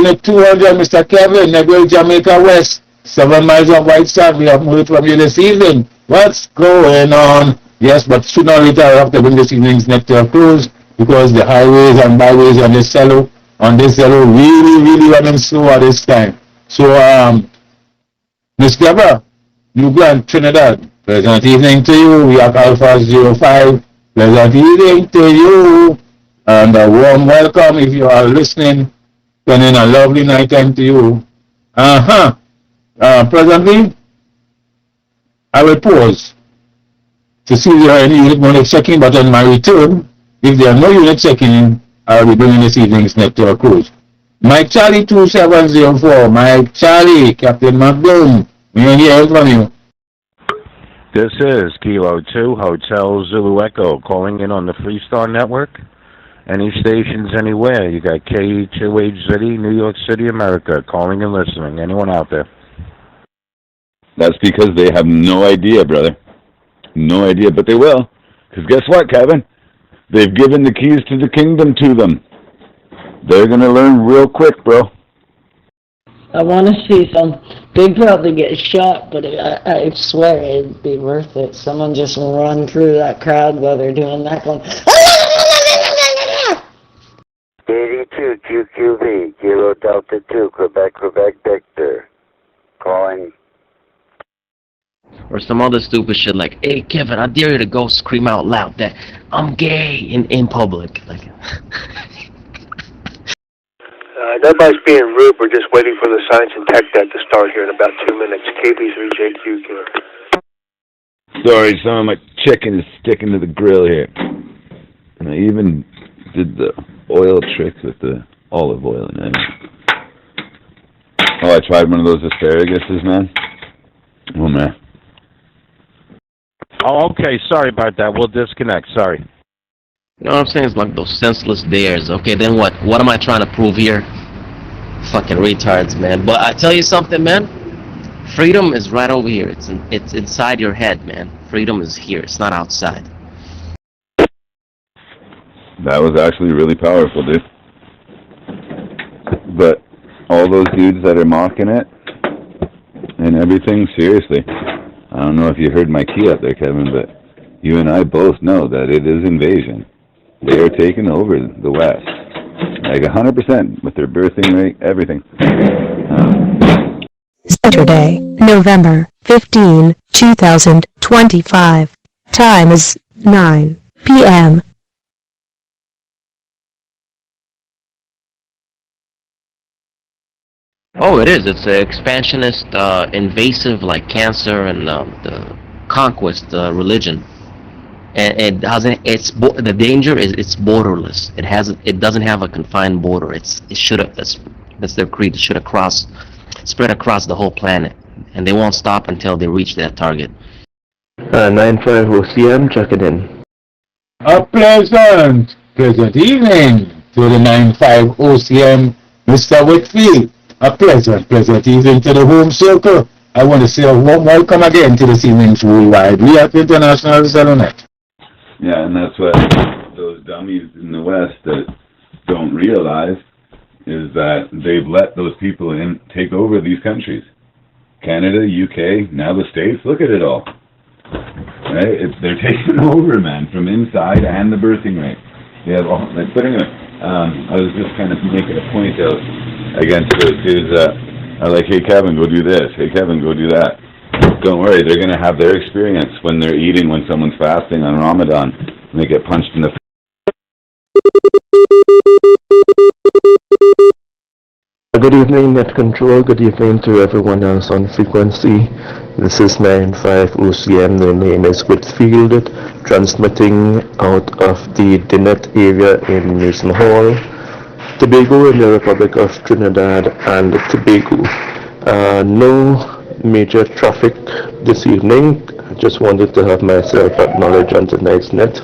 Mr. Kevin, Negril, Jamaica West, 7 miles of White Sand. We haven't heard from you this evening. What's going on? Yes, but sooner or later I have to bring this evening's net to a close because the highways and byways on this cello really running slow at this time. So, Miss Deborah, New Glen, Trinidad, pleasant evening to you. We have Alpha 05. Pleasant evening to you. And a warm welcome if you are listening. Spending a lovely night time to you. Presently, I will pause to see if there are any unit checking, but on my return, if there are no unit checking, I will be bringing this evening's net to a close. Mike Charlie 2704, Mike Charlie, Captain McBloom, we don't hear from you.
This is Kilo 2, Hotel Zulu Echo, calling in on the Freestar Network. Any stations anywhere. You got KE2HZ, New York City, America, calling and listening. Anyone out there?
That's because they have no idea, brother. No idea, but they will. Because guess what, Kevin? They've given the keys to the kingdom to them. They're going to learn real quick, bro.
I want to see some. They'd probably get shot, but I swear it'd be worth it. Someone just run through that crowd while they're doing that going.
82 QQV, Kilo Delta 2, Quebec, Victor. Calling.
Or some other stupid shit like, hey Kevin, I dare you to go scream out loud that I'm gay in public. Like,
nobody's being rude. We're just waiting for the science and tech deck to start here in about 2 minutes. KB3JQ here.
Sorry, some of my chicken is sticking to the grill here. And I even did the oil trick with the olive oil in it. Oh, I tried one of those asparaguses, man. Oh, man.
Oh, okay. Sorry about that. We'll disconnect. Sorry.
you know what I'm saying? It's like those senseless dares. Okay, then what? What am I trying to prove here? Fucking retards, man. But I tell you something, man. Freedom is right over here. It's inside your head, man. Freedom is here. It's not outside.
That was actually really powerful, dude. But all those dudes that are mocking it and everything, seriously. I don't know if you heard my key up there, Kevin, but you and I both know that it is invasion. They are taking over the West. Like 100% with their birthing rate, everything.
Saturday, November 15, 2025. Time is 9 p.m.
Oh, it is. It's an expansionist, invasive, like cancer and the conquest religion. And it doesn't. The danger is it's borderless. It doesn't have a confined border. It should have. That's their creed. It should have spread across the whole planet, and they won't stop until they reach that target.
95 OCM, check it in.
A pleasant evening to the 95 OCM, Mr. Whitfield. A pleasant evening to the home circle. I want to say a warm welcome again to this evening's worldwide. We are International Settlement.
Yeah, and that's what those dummies in the West that don't realize is that they've let those people in take over these countries. Canada, UK, now the States, look at it all. Right? They're taking over, man, from inside and the birthing rate. They have all, but anyway, I was just kind of making a point out against those dudes that are like, hey Kevin, go do this, hey Kevin, go do that. Don't worry, they're going to have their experience when they're eating, when someone's fasting on Ramadan, and they get punched in the
Good evening, Net Control. Good evening to everyone else on frequency. This is 95 OCM. The name is Whitfield, transmitting out of the Dinnet area in Mason Hall, Tobago, in the Republic of Trinidad and Tobago. No major traffic this evening. I just wanted to have myself acknowledged on tonight's net.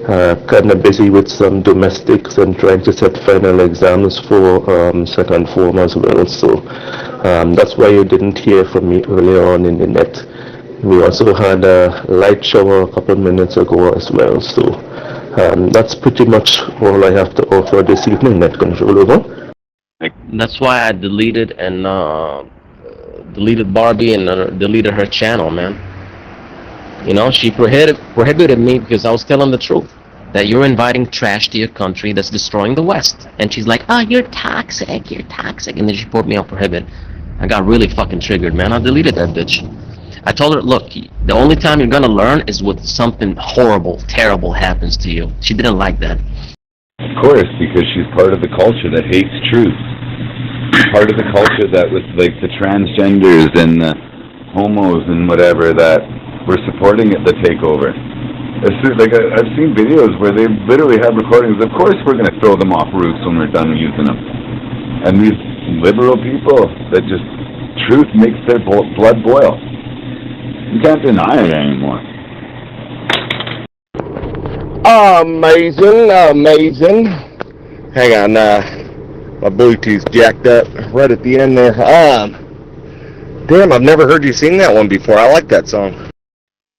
Kind of busy with some domestics and trying to set final exams for second form as well. So that's why you didn't hear from me earlier on in the net. We also had a light shower a couple of minutes ago as well. So that's pretty much all I have to offer this evening, Net Control. Over.
That's why I deleted Barbie and deleted her channel, man. You know, she prohibited me because I was telling the truth, that you're inviting trash to your country that's destroying the West. And she's like, oh, you're toxic. And then she put me on prohibit. I got really fucking triggered, man. I deleted that bitch. I told her, look, the only time you're gonna learn is when something horrible, terrible happens to you. She didn't like that.
Of course, because she's part of the culture that hates truth. Part of the culture that was like the transgenders and the homos and whatever that were supporting it, the takeover. Like I've seen videos where they literally have recordings. Of course we're going to throw them off roofs when we're done using them. And these liberal people that just, truth makes their blood boil. You can't deny it anymore.
Amazing. Hang on, my Bluetooth's jacked up right at the end there. Damn, I've never heard you sing that one before. I like that song.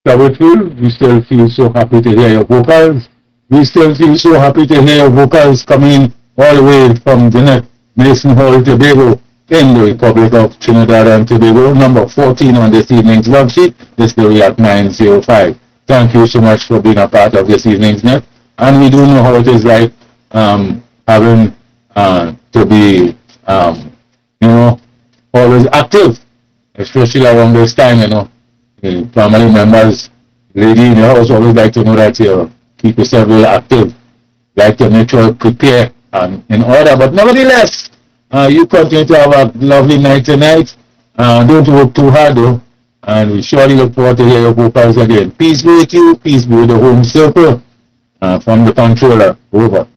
Whitfield, we still feel so happy to hear your vocals. We still feel so happy to hear your vocals coming all the way from Dinnet, Mason Hall, Tobago, in the Republic of Trinidad and Tobago. Number 14 on this evening's log sheet, distillery at 905. Thank you so much for being a part of this evening's net. And we do know how it is like having to be, always active, especially around this time, family members, lady in your house always like to know that you keep yourself very active, like to make sure prepare in order. But nevertheless, you continue to have a lovely night tonight. Don't work too hard though, and we surely look forward to hear your vocals again. Peace be with you, peace be with the home circle. From the controller, over.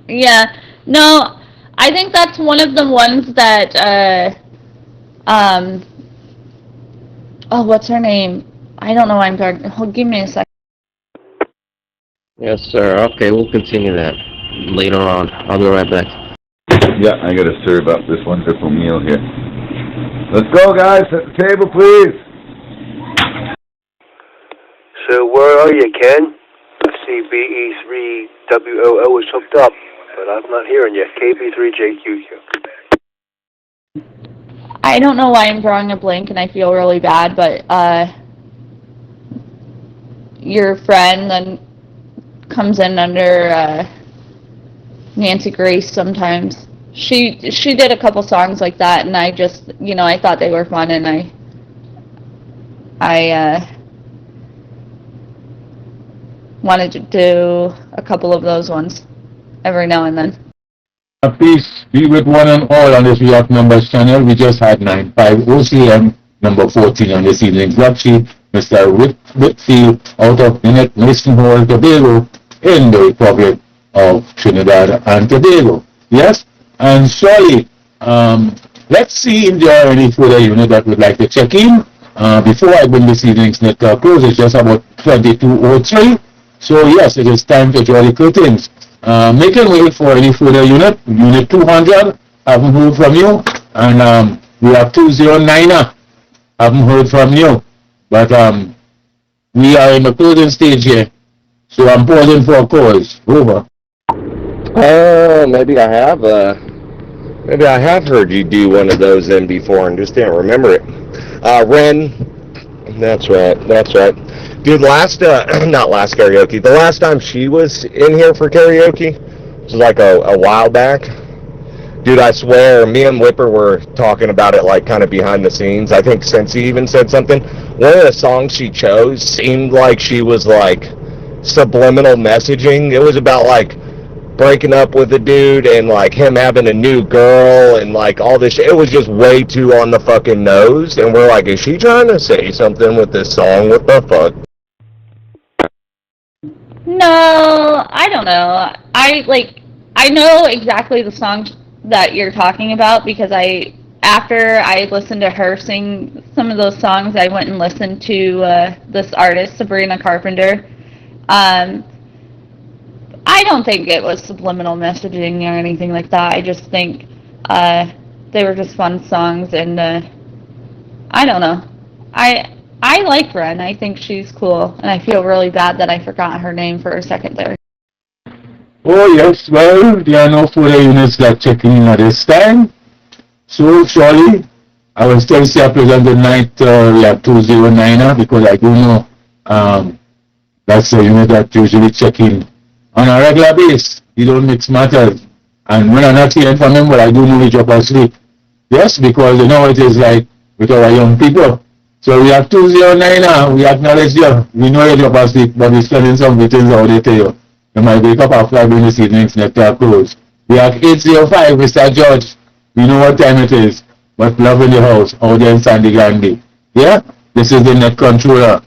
Yeah, no, I think that's one of the ones that, oh, what's her name? I don't know why I'm talking. Oh, give me a second.
Yes, sir. Okay, we'll continue that later on. I'll be right back.
Yeah, I gotta serve up this wonderful meal here. Let's go, guys. At the table, please.
So where are you, Ken? I see BE3WOO is hooked up, but I'm not hearing you. KB3JQQ.
I don't know why I'm drawing a blank and I feel really bad, but your friend then comes in under Nancy Grace sometimes. She did a couple songs like that, and I just, I thought they were fun, and I wanted to do a couple of those ones every now and then.
Peace be with one and all on this React Numbers channel. We just had 95 OCM, number 14 on this evening's log sheet. Mr. Whitfield out of Dinnet, Mason Hall, Tobago, in the Republic of Trinidad and Tobago. Yes? And surely, let's see if there are any further units that would like to check in. Before I bring this evening's net close, it's just about 22:03. So yes, it is time to draw the curtains. Making way for any further unit 200, haven't heard from you, and we have 209er, haven't heard from you, but we are in the closing stage here, so I'm pausing for calls. Over.
Maybe I have heard you do one of those in before and just didn't remember it. Ren, that's right. Dude, not last karaoke, the last time she was in here for karaoke, which was like a while back, dude, I swear, me and Whipper were talking about it like kind of behind the scenes. I think Cincy even said something. One of the songs she chose seemed like she was like subliminal messaging. It was about like breaking up with a dude and like him having a new girl and like all this shit. It was just way too on the fucking nose, and we're like, is she trying to say something with this song? What the fuck?
No, I don't know. I know exactly the song that you're talking about because after I listened to her sing some of those songs, I went and listened to this artist, Sabrina Carpenter. I don't think it was subliminal messaging or anything like that. I just think they were just fun songs, and I don't know. I like Ren. I think she's cool, and I feel really bad that I forgot her name for a second there.
Oh yes, well, there are no further units that checking in at this time. So surely, I will still say a pleasant good night to 209er because I do know that's the unit that usually check in on a regular basis. You don't mix matters. And when I'm not hearing from him, but I do know he drop asleep. Yes, because you know it is like with our young people. So we have 209er, we acknowledge you. We know you drop asleep, but we're spending some meetings out there to you. You might wake up at 5 in this evening, next to close. We have 805, Mr. George. We know what time it is, but love in the house, out there in Sandy Grande. Yeah? This is the net controller.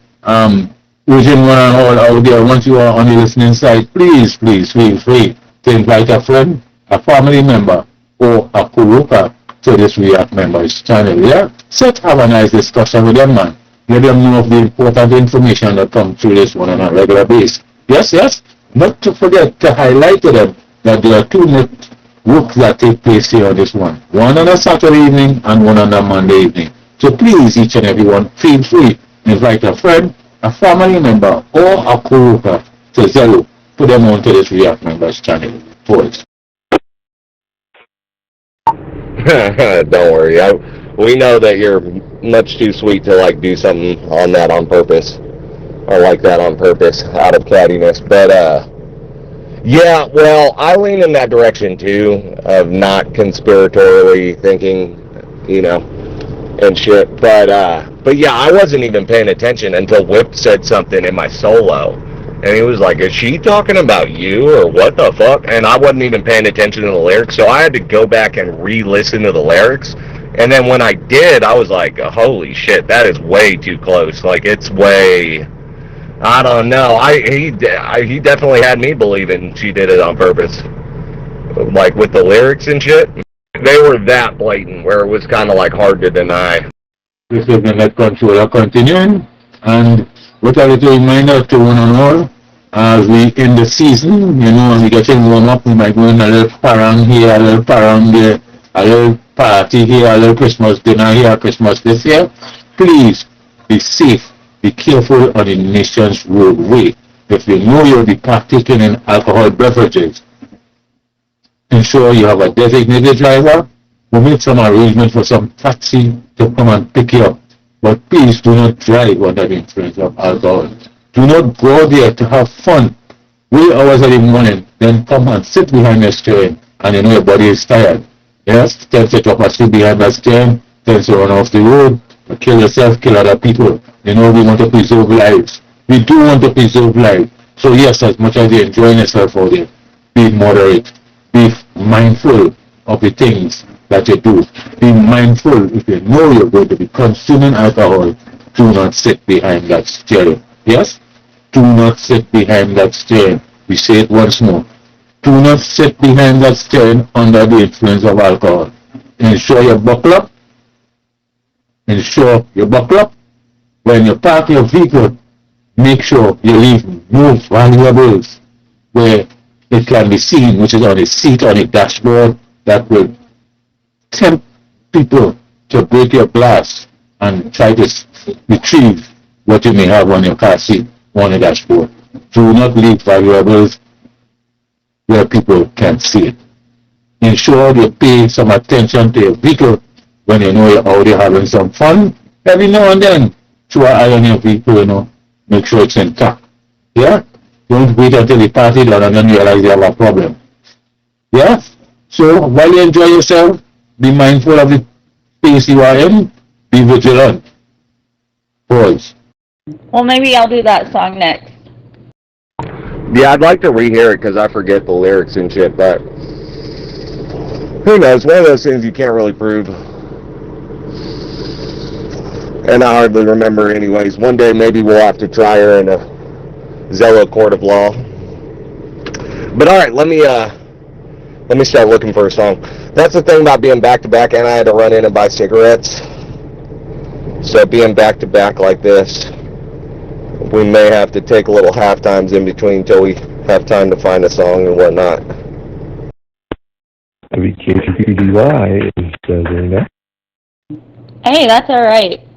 Urging one and all out there, once you are on the listening side, please feel free to invite a friend, a family member, or a co-worker to this React Members channel. Yeah? Set have a nice discussion with them, man. Let them know of the important information that comes through this one on a regular basis. Yes? Not to forget to highlight to them that there are two networks that take place here on this one. One on a Saturday evening and one on a Monday evening. So please, each and everyone, feel free. Invite a friend, a family member, or a co-worker to Zero. Put them onto this React Members channel. Forward.
Don't worry. We know that you're much too sweet to like do something on that on purpose. Or like that on purpose, out of cattiness. But yeah, well, I lean in that direction too, of not conspiratorially thinking, and shit. But yeah, I wasn't even paying attention until Whip said something in my solo. And he was like, is she talking about you or what the fuck? And I wasn't even paying attention to the lyrics, so I had to go back and re-listen to the lyrics. And then when I did, I was like, holy shit, that is way too close. Like, it's way... I don't know. He definitely had me believing she did it on purpose. Like, with the lyrics and shit. They were that blatant, where it was kind of, like, hard to deny.
This is the net controller continuing. And what a little reminder to one and all, as we in the season, and we getting warm up, we might go in a little parang here, a little parang there, a little party here, a little Christmas dinner here, Christmas this year. Please be safe. Be careful on the nation's roadway. If you know you'll be partaking in alcohol beverages, ensure you have a designated driver who makes some arrangement for some taxi to come and pick you up. But please do not drive under the influence of alcohol. Do not go there to have fun. Wait hours of the morning, then come and sit behind the steering, and you know your body is tired. Yes, tend to drop asleep behind the steering, tend to run off the road, kill yourself, kill other people. We want to preserve lives. We do want to preserve life. So yes, as much as you're enjoying yourself out there, be moderate. Be mindful of the things that you do. Be mindful if you know you're going to be consuming alcohol. Do not sit behind that steering. Yes? Do not sit behind that steering. We say it once more. Do not sit behind that steering under the influence of alcohol. Ensure you buckle up. Ensure you buckle up. When you park your vehicle, make sure you leave no valuables where it can be seen, which is on the seat, on the dashboard, that will tempt people to break your glass and try to retrieve what you may have on your car seat, on the dashboard. Do not leave valuables where people can see it. Ensure you pay some attention to your vehicle when you know you're out there having some fun. Every now and then, throw an eye on your vehicle, make sure it's intact. Yeah? Don't wait until the party done and then realize you have a problem. Yeah? So, while you enjoy yourself, be mindful of the space you are in, be vigilant. Boys.
Well, maybe I'll do that song next.
Yeah, I'd like to rehear it because I forget the lyrics and shit, but who knows? One of those things you can't really prove. And I hardly remember anyways. One day maybe we'll have to try her in a Zello court of law. But alright, let me start looking for a song. That's the thing about being back-to-back, and I had to run in and buy cigarettes. So being back-to-back like this, we may have to take a little half times in between till we have time to find a song and whatnot.
WKTDY is doing that.
Hey, that's alright.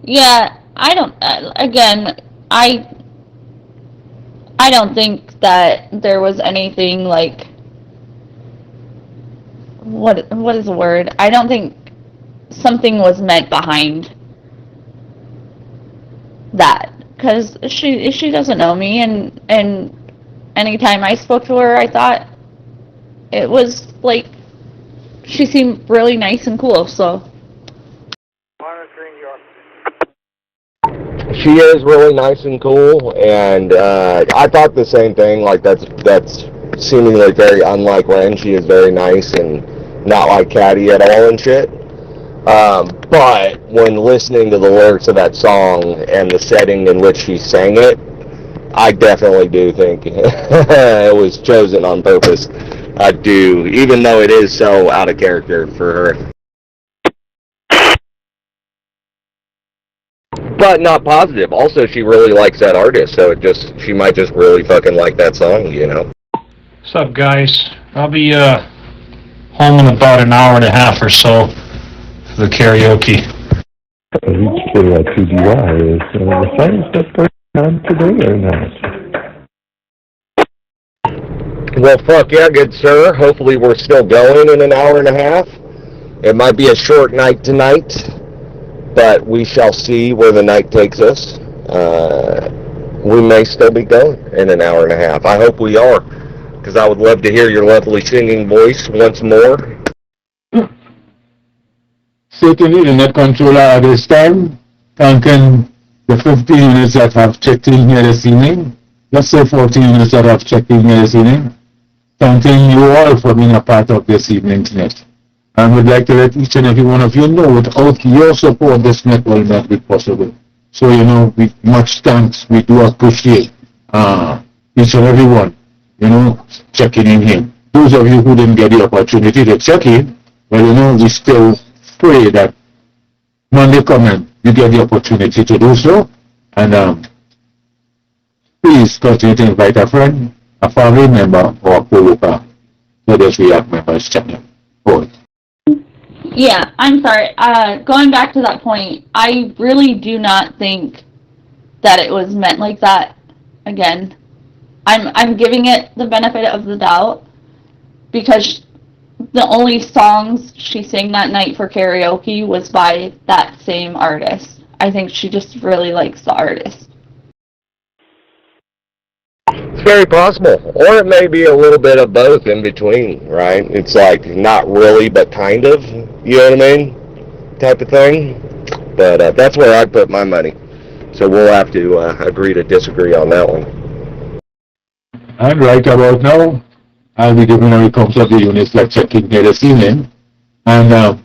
Yeah, I don't, again, I don't think that there was anything like, what is the word? I don't think something was meant behind that, because she doesn't know me, and anytime I spoke to her, I thought it was like she seemed really nice and cool. So
she is really nice and cool, and I thought the same thing. Like that's seemingly very unlike Ren. She is very nice and not like catty at all and shit. But when listening to the lyrics of that song and the setting in which she sang it, I definitely do think it was chosen on purpose. I do, even though it is so out of character for her. But not positive. Also, she really likes that artist, so she might just really fucking like that song, you know.
What's up, guys? I'll be home in about an hour and a half or so for the karaoke.
WKTDY is the song that going on today or not?
Well, fuck yeah, good sir. Hopefully we're still going in an hour and a half. It might be a short night tonight, but we shall see where the night takes us. We may still be going in an hour and a half. I hope we are, because I would love to hear your lovely singing voice once more.
Certainly the net controller at this time, thanking the 15 units that have checked in here this evening. Let's say 14 units that have checked in here this evening. Thanking you all for being a part of this evening's net. And would like to let each and every one of you know, without your support, this net will not be possible. So, you know, with much thanks, we do appreciate each and every one, you know, checking in here. Those of you who didn't get the opportunity to check in, well, you know, we still pray that Monday coming, you get the opportunity to do so. And please continue to invite a friend, a family member, or a co-worker to this React Members channel.
yeah, I'm sorry. Going back to that point, I really do not think that it was meant like that. Again, I'm giving it the benefit of the doubt because the only songs she sang that night for karaoke was by that same artist. I think she just really likes the artist.
It's very possible. Or it may be a little bit of both in between, right? It's like not really, but kind of, you know what I mean? Type of thing. But that's where I'd put my money. So we'll have to agree to disagree on that one.
And right about now, I'll be giving a recount of the units that check in here this evening. And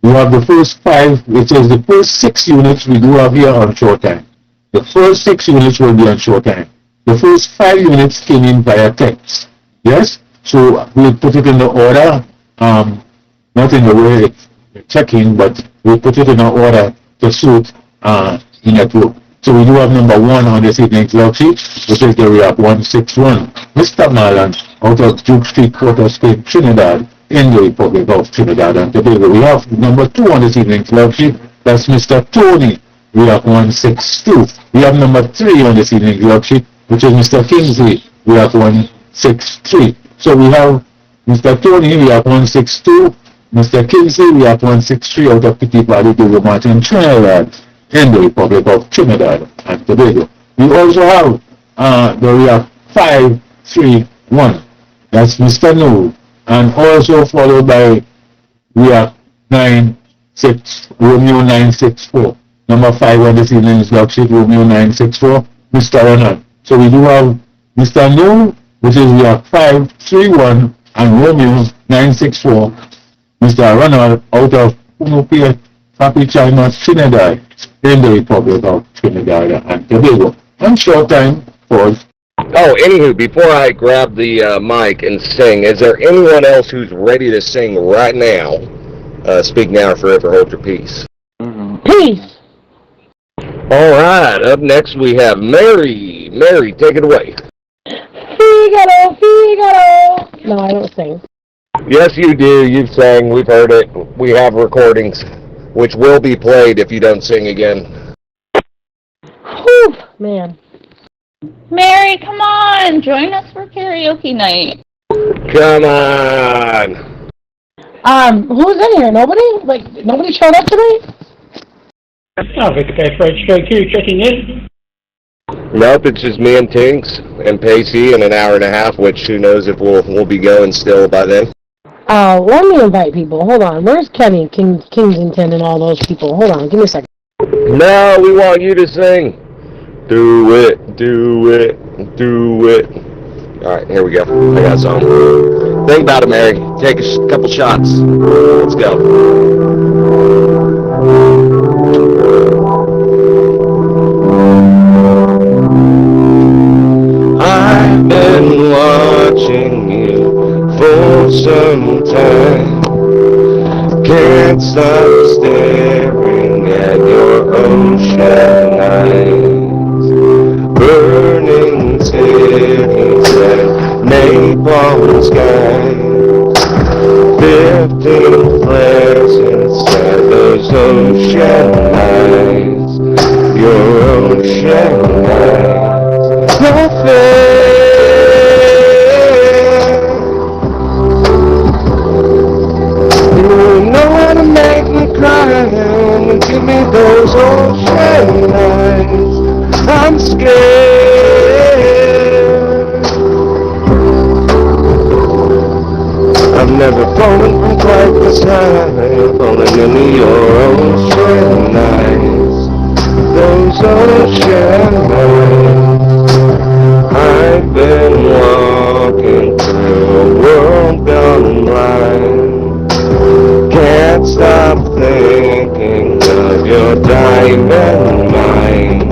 we have the first 5, which is the first 6 units we do have here on short time. The first 6 units will be on short time. The first 5 units came in via text. Yes? So we'll put it in the order, not in the way it's checking, but we'll put it in an order to suit the network. So we do have number 1 on this evening's log sheet, which is the React 161. Mr. Marlon, out of Duke Street, Porter State, Trinidad, in the Republic of Trinidad and Tobago. We have number 2 on this evening's log sheet, that's Mr. Tony, React 162. We have number 3 on this evening's log sheet, which is Mr. Kingsley, we have 163. So we have Mr. Tony, we have 162, Mr. Kingsley, we have 163 out of Petit Valley, Dogo Martin, Trinidad, in the Republic of Trinidad and Tobago. We also have we have 531, that's Mr. No, and also followed by we have Romeo 964. Number 5 on this evening's log sheet, Romeo 964, Mr. Ronald. So we do have Mr. Moon, which is your 531, and Romeo 964. Mr. Ronald out of Punopia, Papichima, Trinidad, in the Republic of Trinidad and Tobago. And short time, pause.
Oh, anywho, before I grab the mic and sing, is there anyone else who's ready to sing right now? Speak now or forever hold your peace.
Peace.
All right, up next we have Mary. Mary, take it away.
Figaro, Figaro. No, I don't sing.
Yes, you do. You've sang. We've heard it. We have recordings, which will be played if you don't sing again.
Whew, man.
Mary, come on, join us for karaoke night.
Come on.
Who's in here? Nobody? Like, nobody showed up today?
Oh, Victor Fred Straight 2 checking in.
Nope, it's just me and Tinks and Pacey in an hour and a half, which who knows if we'll be going still by then.
Let me invite people. Hold on. Where's Kenny, Kingsington, and all those people? Hold on. Give me a second.
No, we want you to sing. Do it, do it, do it. All right, here we go. I got some. Think about it, Mary. Take a couple shots. Let's go. I've been watching you for some time. Can't stop staring at your ocean eyes. Burning cities and napalm skies. 15 flares inside those ocean eyes. Your ocean eyes. No fair. You know how to make me cry and give me those ocean eyes. I'm scared. I've never fallen from quite this high, falling into your ocean eyes. Those ocean eyes. I've been walking through a world gone blind. Can't stop thinking of your diamond mind.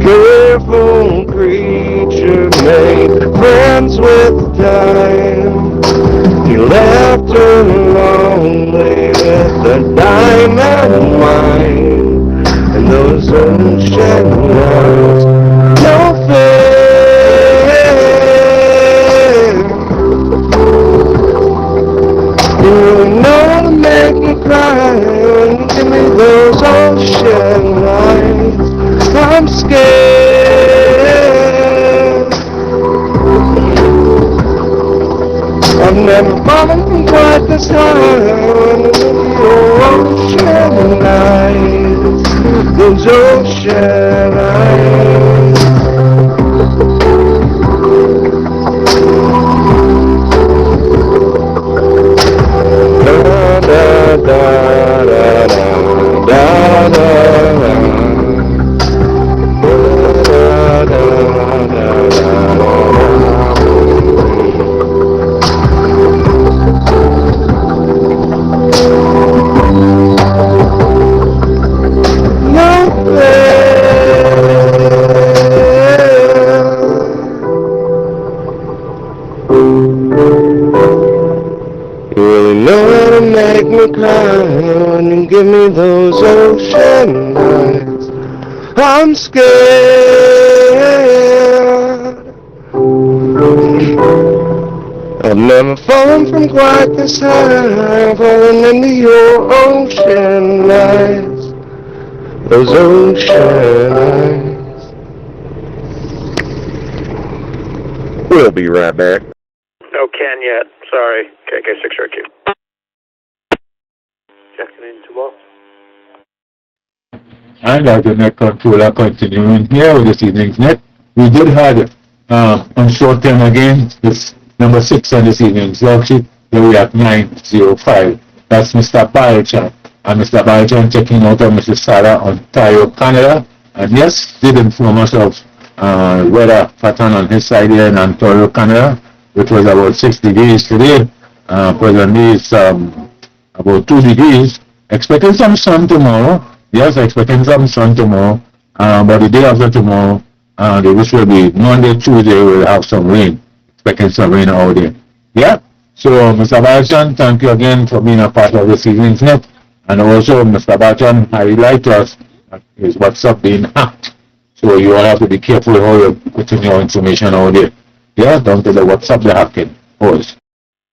Careful creature made friends with time. He left her lonely with the diamond mind. And those ocean eyes, no fair. You know how to make me cry and give me those ocean eyes. I'm scared. I've never fallen from quite this high. Your ocean eyes, those ocean eyes. Da da da da da da da. Make me cry and give me those ocean eyes. I'm scared. I've never fallen from quite this high, falling into your ocean eyes. Those ocean eyes. We'll be right back.
No Ken yet. Sorry. KK6RQ. Checking in tomorrow.
And as the net controller continuing here with this evening's net, we did have on short term again, this number 6 on this evening's log sheet, where we have 905. That's Mr. Balchan. And Mr. Balchan checking out of Mrs. Sarah, Ontario, Canada. And yes, did inform us of weather pattern on his side here in Ontario, Canada, which was about 6 degrees today. Presently it's about 2 degrees. Expecting some sun tomorrow. Yes, expecting some sun tomorrow. But the day after tomorrow, which will be Monday, Tuesday, we'll have some rain. Expecting some rain out there. Yeah. So, Mr. Bachan, thank you again for being a part of this evening's net. And also, Mr. Bachan highlight us his WhatsApp being hacked. So you all have to be careful how you're putting your information out there. Yeah, don't tell the WhatsApp they're hacking. Always.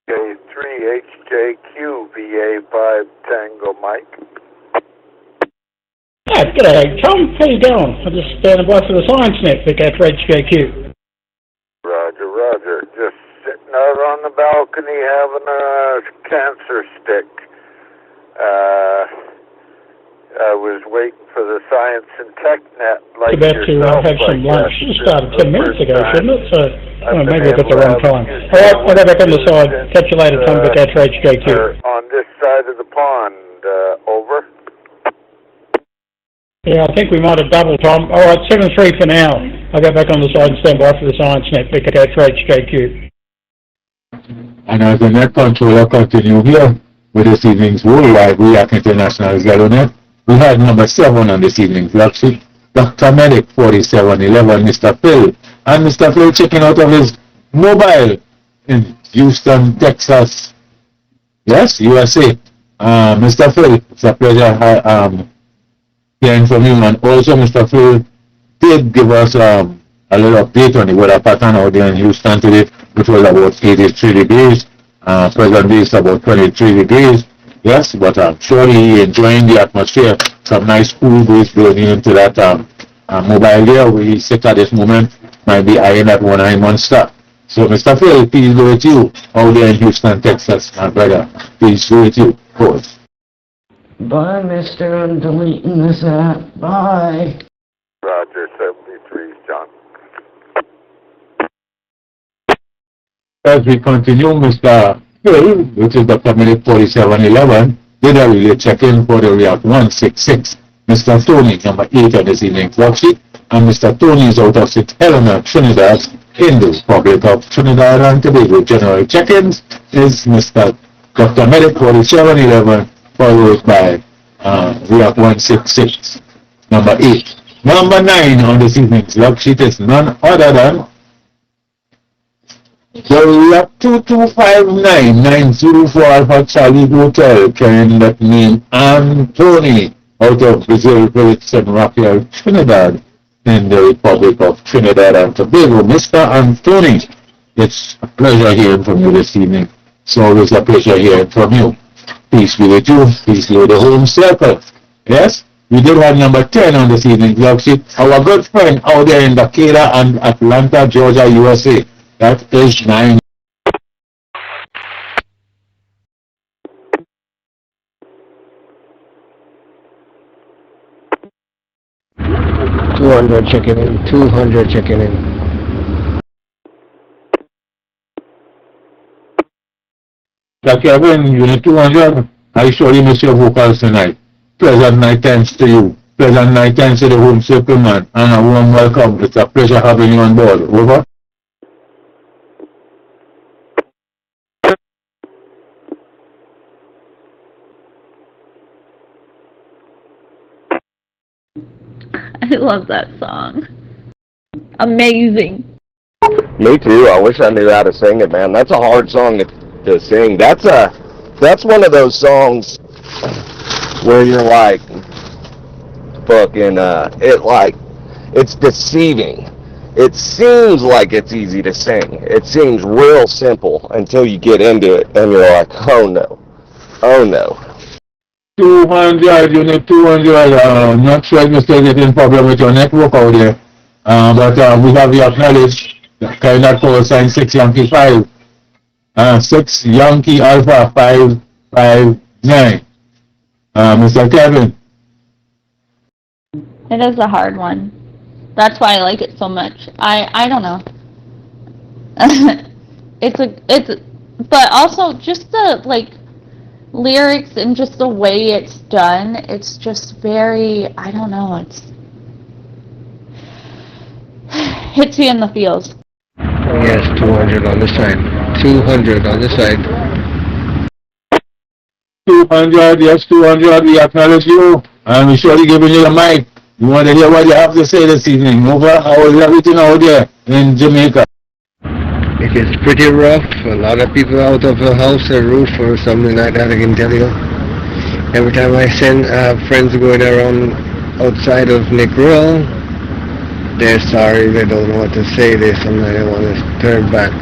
K3HJQVA5 Tango Mike.
Yeah, g'day, Tom. How you going? I'm just standing by for the science net for HJQ.
Roger, roger. Just sitting out on the balcony having a cancer stick. I was waiting for the science and tech net like
About to
yourself,
have some
I
lunch.
guess.
It started 10 minutes ago,
First
shouldn't it? So
I've
maybe
been
I got the
able to
wrong
have
time.
a few
Alright, I'll go back on the side.
sandwiches
Catch you later, Tom, for HJQ.
on this side of the pond, over.
Yeah, I think we might have doubled, Tom. Alright, 7-3 for now. I'll go back on the side and stand by for the science net for HJQ.
And as the net controller continue here with this evening's Worldwide React International Zelonet, we had number 7 on this evening's log sheet, Dr. Medic 4711, Mr. Phil. And Mr. Phil checking out of his mobile in Houston, Texas. Yes, USA. Mr. Phil, it's a pleasure hearing from you. And also Mr. Phil did give us a little update on the weather pattern out there in Houston today, which was about 83 degrees. Presently it's about 23 degrees. Yes, but I'm sure he enjoying the atmosphere. Some nice cool breeze blowing into that mobile there where he sits at this moment. Might be eyeing that one-eye monster. So Mr. Phil, peace go with you out there in Houston, Texas, my brother. Peace go with you. Pause.
Bye, mister. I'm deleting this app. Bye.
Roger, 73, John.
As we continue, Mr. Phil, which is Dr. Medic 4711, did a relay check-in for the React 166. Mr. Tony, number 8 on this evening's worksheet, and Mr. Tony is out of St. Helena, Trinidad, in the Republic of Trinidad and Tobago. General check-ins is Mr. Dr. Medic 4711, followed by React 166, number 8. Number 9 on this evening's worksheet is none other than the 2259904 Alpha Charlie Hotel, carrying that name Anthony, out of Brazil, Village, San Rafael, Trinidad, in the Republic of Trinidad and Tobago. Mr. Anthony, it's a pleasure hearing from you this evening. It's always a pleasure hearing from you. Peace be with you. Peace be with the home circle. Yes? We did have number 10 on this evening's log sheet. Our good friend out there in Decatur and Atlanta, Georgia, USA. That is 9.
$200 checking in. $200 checking in.
Kevin, Unit 200, I surely miss your vocals tonight. Pleasant night times to you. Pleasant night times to the home circle man. And a warm welcome. It's a pleasure having you on board. Over.
I love that song. Amazing.
Me too. I wish I knew how to sing it, man. That's a hard song to sing. That's one of those songs where you're like, fucking, it's deceiving. It seems like it's easy to sing. It seems real simple until you get into it and you're like, oh no, oh no.
200, Unit 200, not sure if you're still getting problem with your network out there, but we have you acknowledged, carrying that call sign 6 Yankee 5, 6 Yankee Alpha 559. Mr. Kevin.
It is a hard one. That's why I like it so much. I don't know. But also just the lyrics and just the way it's done, it's just very, I don't know, hits you in the feels.
Yes, 200 on the side. 200 on the side.
200, yes, 200, we acknowledge you. And we surely giving you the mic. You want to hear what you have to say this evening? Over, how is everything out there in Jamaica?
It is pretty rough. A lot of people out of the house or roof or something like that, I can tell you. Every time I send friends going around outside of Negril, they're sorry, they don't know what to say. They sometimes want to turn back.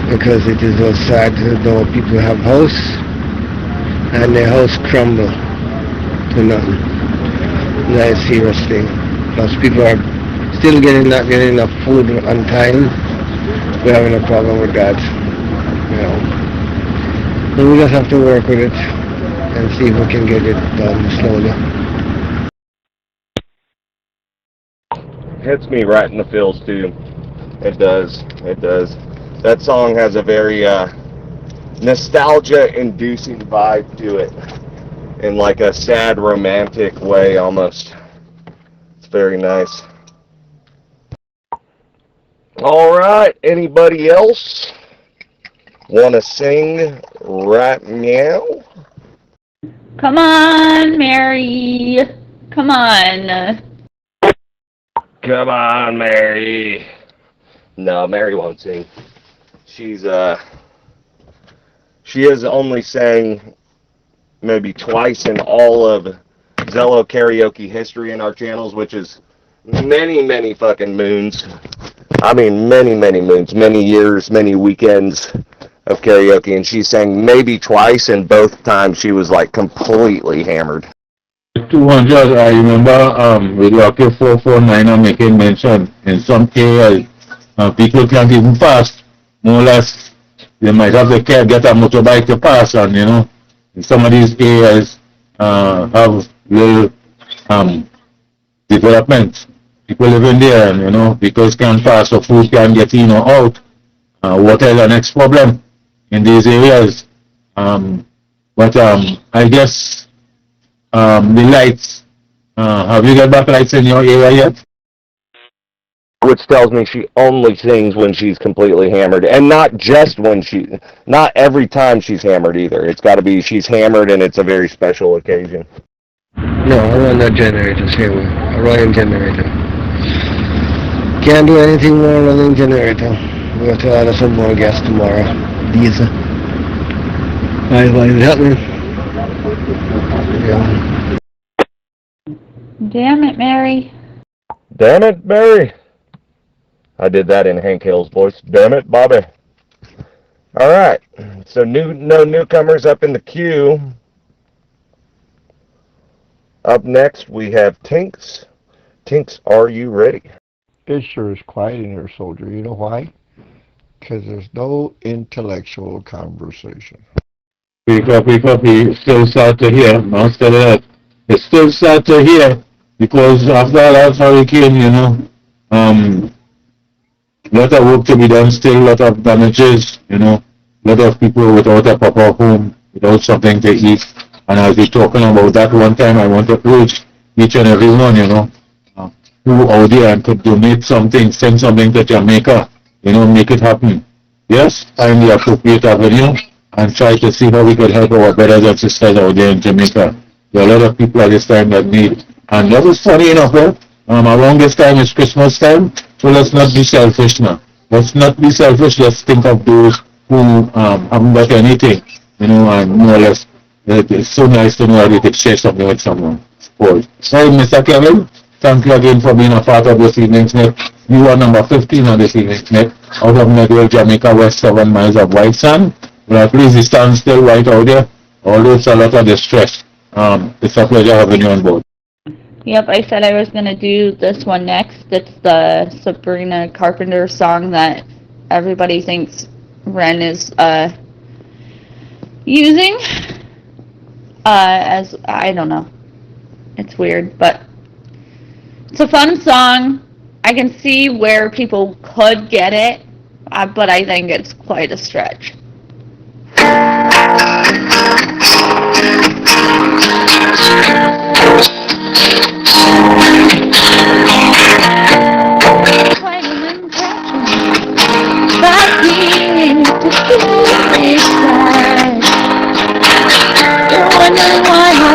Because it is so sad to know people have house and their house crumble to nothing. That is serious thing. Plus people are still not getting enough food on time. We're having a problem with that. You know. So we just have to work with it and see if we can get it done slowly.
Hits me right in the feels too. It does. It does. That song has a very nostalgia-inducing vibe to it, in like a sad, romantic way almost. It's very nice. All right. Anybody else want to sing right now?
Come on, Mary. Come on.
Come on, Mary. No, Mary won't sing. She has only sang maybe twice in all of Zello karaoke history in our channels, which is many fucking moons. I mean, many moons, many years, many weekends of karaoke, and she sang maybe twice, and both times she was like completely hammered.
200, I remember with Rocky 449 I'm making mention in some areas people can't even pass, more or less. They might have to get a motorbike to pass on, you know. In some of these areas have little development. People living there, and, you know, vehicles can't pass, so food can't get in or out. Water is the next problem in these areas. But I guess the lights, have you got back lights in your area yet?
Which tells me she only sings when she's completely hammered, and not just when not every time she's hammered either. It's got to be she's hammered and it's a very special occasion.
No, I run that generator here. A Ryan generator. Can't do anything more running generator. We have to add some more gas tomorrow. Diesel. Why is it happening? Yeah.
Damn it, Mary.
Damn it, Mary. I did that in Hank Hill's voice. Damn it, Bobby. All right. So no newcomers up in the queue. Up next, we have Tinks. Tinks, are you ready?
It sure is quiet in here, soldier. You know why? Because there's no intellectual conversation.
Wake up, it's still sad to hear. Instead of that, it's still sad to hear because after that hurricane, you know, lot of work to be done still, lot of damages, you know, lot of people without a proper home, without something to eat. And as we're talking about that one time, I want to urge each and every one, you know, who out there and could donate something, send something to Jamaica, you know, make it happen. Yes, find the appropriate avenue and try to see how we could help our brothers and sisters out there in Jamaica. There are a lot of people at this time that need. And that was funny enough, around this time is Christmas time, so let's not be selfish now. Let's not be selfish, let's think of those who haven't got anything, you know, and more or less, it's so nice to know that we could share something with someone. Cool. So, Mr. Kevin, thank you again for being a part of this evening's net. You are number 15 on this evening's net, out of Negril, Jamaica, west 7 miles of white sand. Well, please stand still right out there, although it's a lot of distress. It's a pleasure having you on board.
Yep, I said I was going to do this one next. It's the Sabrina Carpenter song that everybody thinks Ren is using. As, I don't know. It's weird, but it's a fun song. I can see where people could get it, but I think it's quite a stretch.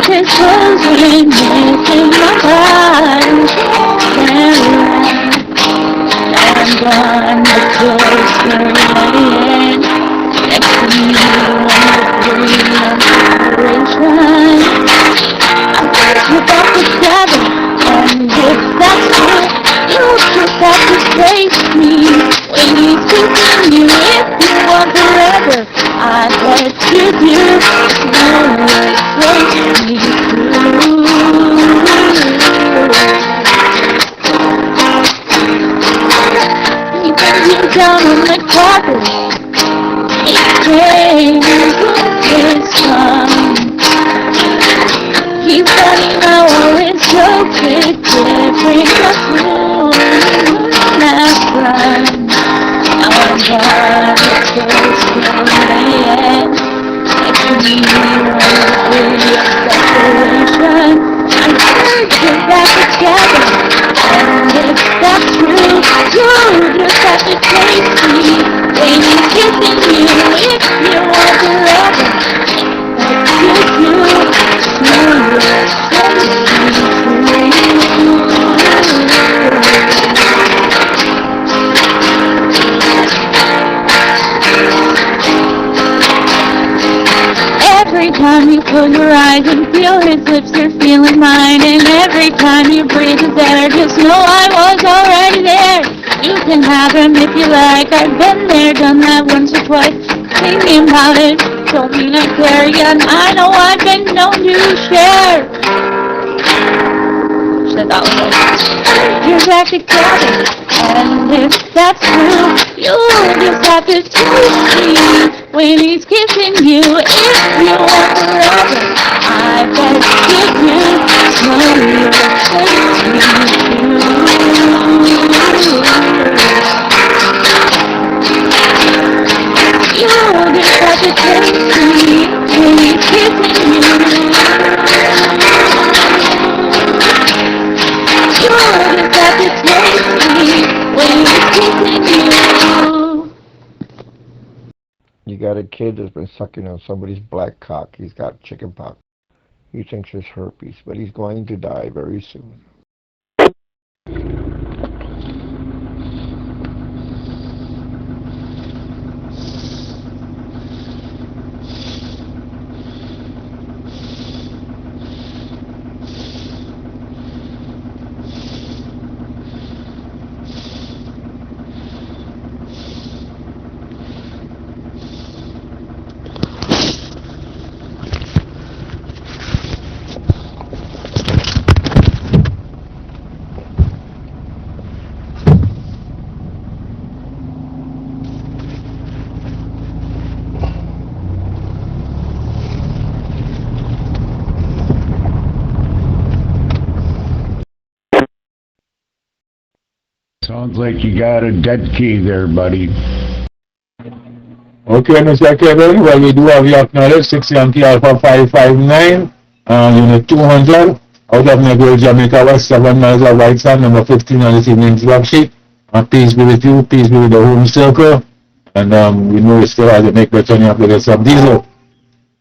of his clothes when missing my mind. And on the clothes were laying next to me on the green inspiration. You're back together, and if that's true, you'll just have to face me when he's kissing you. If you want forever, I bet you do. No way, take me through. He brings you down on the carpet. He takes his time. He's funny now, all his jokes with different costumes. That's right. Now I'm glad it's still laying next to me on the pretty separation. I heard you're back together, and if that's true, you'll just have to taste me when he's kissing you. If you want forever, you do. Every time you close your eyes and feel his lips, you're feeling mine. And every time you breathe his air, just know I was already there. You can have him if you like. I've been there, done that once or twice. Thinking about it, don't mean I care. Yeah, I know I've been known to share. Said that one. You're back together, and if that's true, you'll just have to taste me when he's kissing you. If you want forever, I bet you do. No, you'll take me through. You'll just have to taste me when he's kissing you.
You got a kid that's been sucking on somebody's black cock. He's got chicken pox. He thinks it's herpes, but he's going to die very soon.
Sounds like you got a dead key there, buddy. Okay, Mr. Kevin, well, we do have you acknowledged, 6 Yankee Alpha 559, Unit 200, out of Negro, Jamaica West, 7 miles of White Sand, number 15 on this evening's log sheet. Peace be with you, peace be with the home circle, and we know you still have to make better and you have to get some diesel.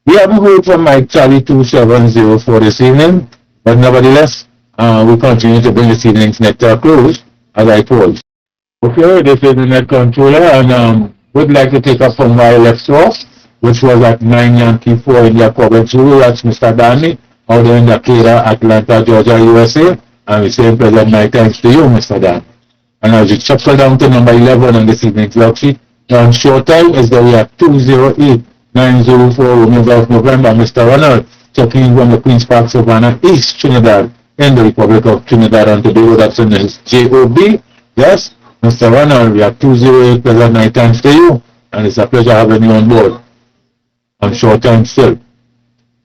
We haven't heard from Mike Charlie 2704 this evening, but nevertheless, we continue to bring this evening's net to a close, as I told. Okay, this is the net controller, and would like to take up from where I left off, which was at 9 Yankee 4 India Quebec Zulu. That's Mr. Danny, out there in Decatur, Atlanta, Georgia, USA, and we say pleasant night thanks to you, Mr. Dan. And as you shuffle down to number 11 on this evening's log sheet, on short time is that we have 208904 Romeo Golf November, Mr. Ronald, checking in from the Queen's Park, Savannah, East Trinidad, in the Republic of Trinidad and Tobago. That's in his JOB. Yes, Mr. Ronald, we have 208 pleasant night thanks to you, and it's a pleasure having you on board. On short time still.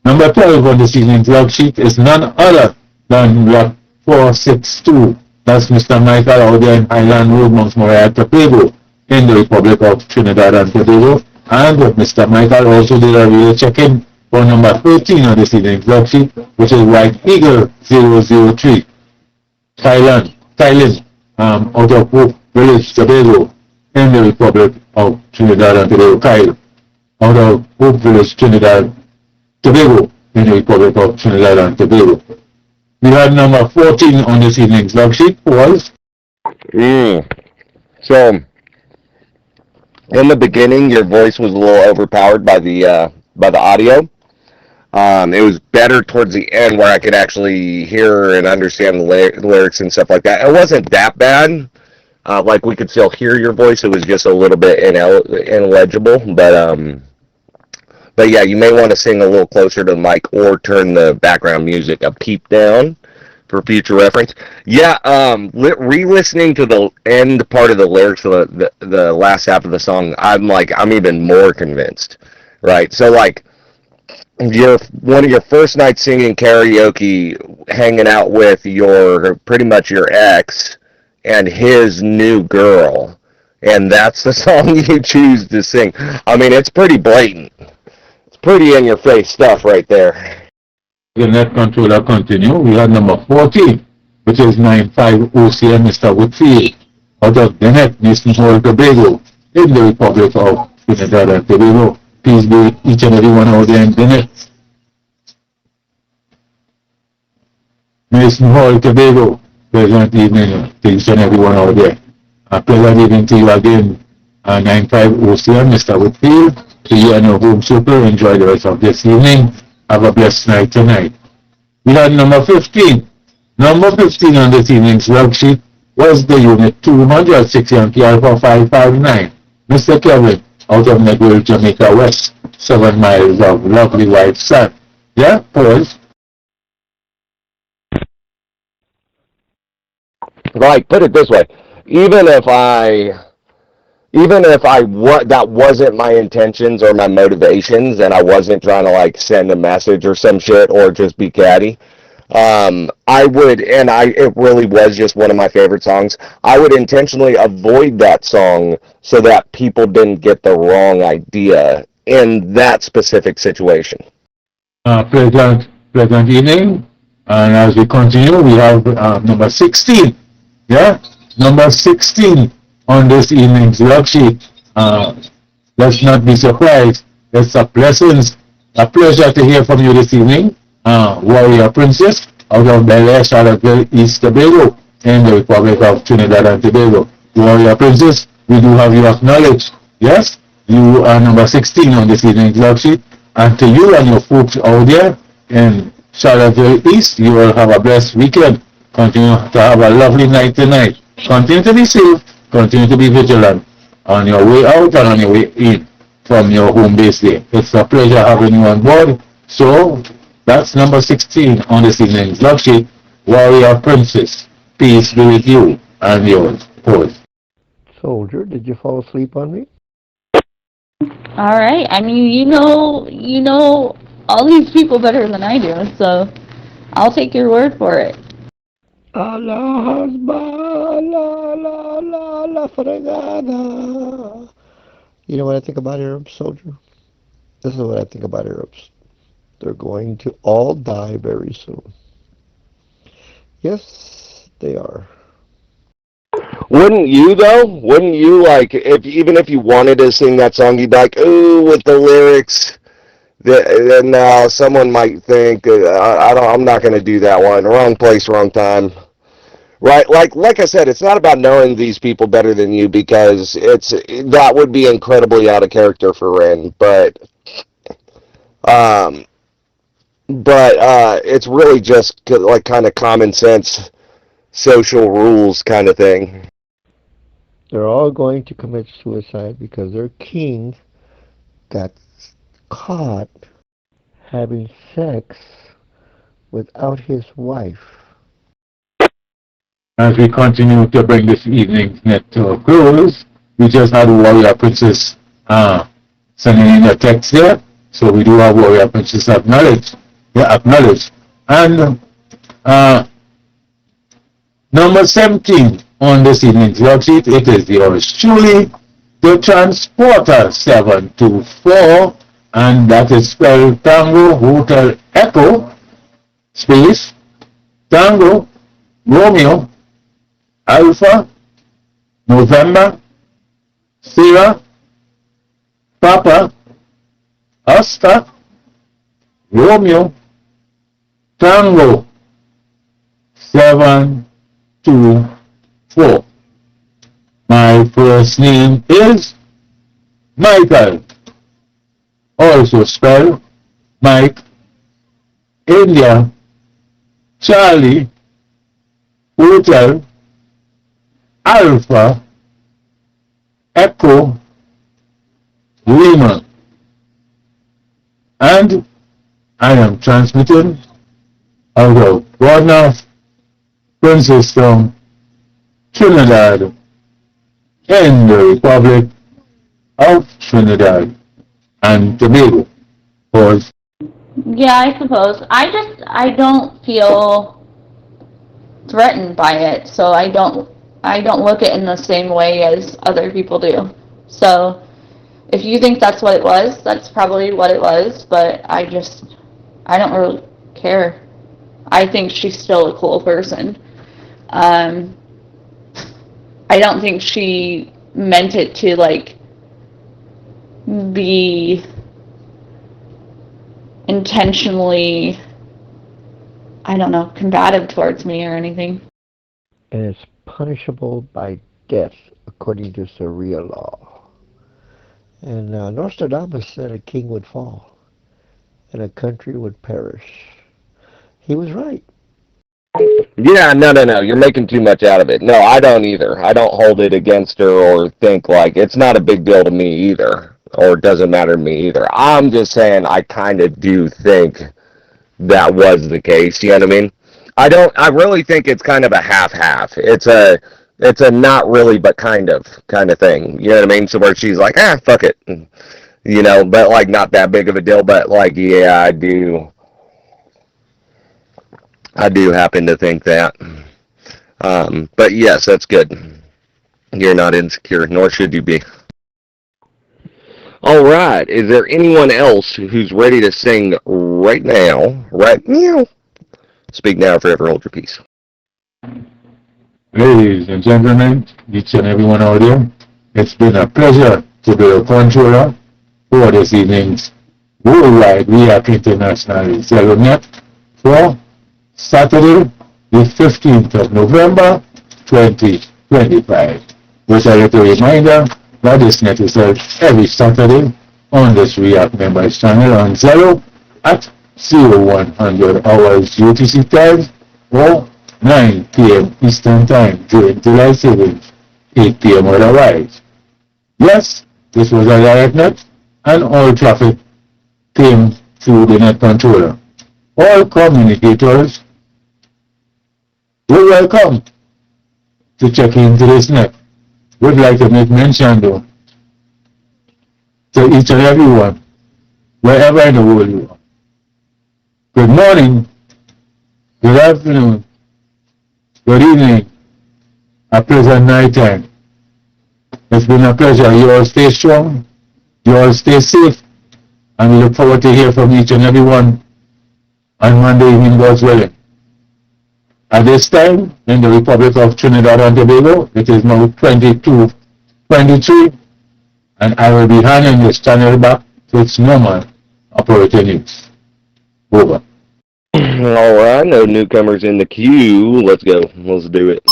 Number 12 on this evening's log sheet is none other than lot 462. That's Mr. Michael out there in Highland Road, Mount Moriah, Tobago, in the Republic of Trinidad and Tobago. And Mr. Michael also did a radio check-in for number 13 on this evening's log sheet, which is White Eagle 003. Thailand, out of Hope Village, Tobago, in the Republic of Trinidad and Tobago. Kyle, out of Hope Village, Trinidad, Tobago, in the Republic of Trinidad and Tobago. We had number 14 on this evening's log sheet was...
So, in the beginning, your voice was a little overpowered by the audio. It was better towards the end where I could actually hear and understand the lyrics and stuff like that. It wasn't that bad. Like we could still hear your voice. It was just a little bit ineligible. But yeah, you may want to sing a little closer to the mic or turn the background music a peep down for future reference. Yeah, re-listening to the end part of the lyrics of the last half of the song, I'm even more convinced, right? So like, one of your first nights singing karaoke, hanging out with pretty much your ex and his new girl, and that's the song you choose to sing. I mean, it's pretty blatant. It's pretty in-your-face stuff right there.
The net controller continue. We had number 14, which is 95 OCM Mr. Whitfield, out of the net, National Tobago, in the Republic of Trinidad and Tobago. Peace be with each and every one out there in the net. Mason Hall, Tobago, pleasant evening to each and every one out there. A pleasant evening to you again, 95 OCM Mr. Whitfield. To you and your home super, enjoy the rest of this evening. Have a blessed night tonight. We had number 15. Number 15 on this evening's log sheet was the unit 260 Yankee Alpha 559. Mr. Kevin, out of Negril, Jamaica West, 7 miles of lovely white sand. Yeah, pause.
Like, put it this way, even if that wasn't my intentions or my motivations, and I wasn't trying to like send a message or some shit or just be catty, it really was just one of my favorite songs. I would intentionally avoid that song so that people didn't get the wrong idea in that specific situation.
Pleasant evening. And as we continue, we have number 16. Yeah, number 16 on this evening's log sheet. Let's not be surprised. It's a pleasure to hear from you this evening. Warrior Princess, out of Bel Air, Charlottesville, East Tobago, in the Republic of Trinidad and Tobago. Warrior Princess, we do have you acknowledged. Yes, you are number 16 on this evening's log sheet. And to you and your folks out there in Charlottesville East, you will have a blessed weekend. Continue to have a lovely night tonight. Continue to be safe. Continue to be vigilant on your way out and on your way in from your home base there. It's a pleasure having you on board. So, that's number 16 on this evening's log sheet. Warrior Princess, peace be with you and yours. Pause.
Soldier, did you fall asleep on me?
All right. I mean, you know all these people better than I do, so I'll take your word for it.
Allah Akbar, la fregada. You know what I think about Arabs, soldier? This is what I think about Arabs. They're going to all die very soon. Yes, they are.
Wouldn't you though? Wouldn't you like even if you wanted to sing that song, you'd be like, ooh, with the lyrics. Then someone might think I'm not going to do that one. Wrong place, wrong time. Right? Like I said, it's not about knowing these people better than you because that would be incredibly out of character for Ren. But it's really just like kind of common sense, social rules kind of thing.
They're all going to commit suicide because their king got caught having sex without his wife.
As we continue to bring this evening's net to a close, we just had Warrior Princess sending in a text there. So we do have Warrior Princess acknowledged. Yeah, acknowledged. And number 17 on this evening's log sheet, it is yours truly, the Transporter 724, and that is spelled Tango Hotel Echo space Tango Romeo Alpha November Sierra Papa Oscar Romeo Tango 724. My first name is Michael, also spelled Mike, India, Charlie, Hotel, Alpha, Echo, Lima. And I am transmitting out of Rosneft, Princeton, Trinidad, in the Republic of Trinidad and Tobago. Pause.
Yeah, I suppose. I don't feel threatened by it, so I don't look at it in the same way as other people do. So if you think that's what it was, that's probably what it was, but I don't really care. I think she's still a cool person. I don't think she meant it to, like, be intentionally, I don't know, combative towards me or anything.
And it's punishable by death according to Sharia law. And Nostradamus said a king would fall and a country would perish. He was right.
Yeah, no. You're making too much out of it. No, I don't either. I don't hold it against her or think like it's not a big deal to me either, or it doesn't matter to me either. I'm just saying I kind of do think that was the case. You know what I mean? I really think it's kind of a half-half. It's a not really but kind of thing. You know what I mean? So where she's like, fuck it. You know, but like not that big of a deal, but like, yeah, I do happen to think that. But yes, that's good. You're not insecure, nor should you be. All right. Is there anyone else who's ready to sing right now? Right now. Speak now, forever hold your peace.
Ladies and gentlemen, each and everyone out there, it's been a pleasure to be a controller for this evening's Worldwide React International Settlement for Saturday, the 15th of November, 2025. With a little reminder that this net is held every Saturday on this React members channel on Zero at 0100 hours UTC time or 9 p.m. Eastern Time during daylight savings, 8 p.m. otherwise. Yes, this was a direct net and all traffic came through the net controller. All communicators you're welcome to check into this net. Would like to make mention though to each and every one, wherever in the world you are. Good morning, good afternoon, good evening, a pleasant night time. It's been a pleasure. You all stay strong, you all stay safe, and we look forward to hear from each and every one on Monday evening, God's willing. At this time, in the Republic of Trinidad and Tobago, it is now 22:23, and I will be handing this channel back to its normal operating use. Over.
All right, no newcomers in the queue. Let's go. Let's do it.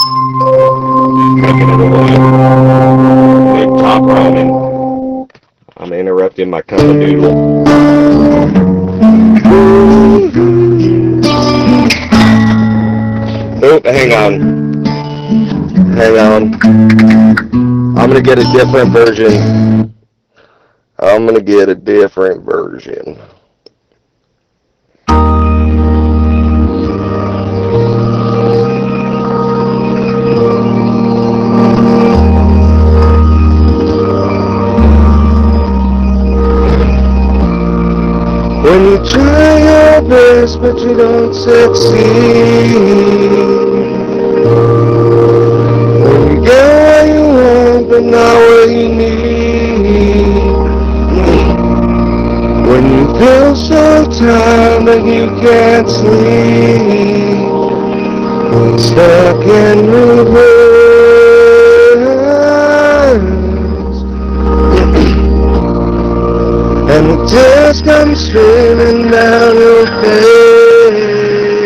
Making it away. Big top ramen. I'm interrupting my cup of noodle. Oh, hang on. I'm gonna get a different version. When you try your best but you don't succeed, when you get what you want but not what you need, when you feel so tired that you can't sleep, stuck in reverse, and the tears come streaming down your face.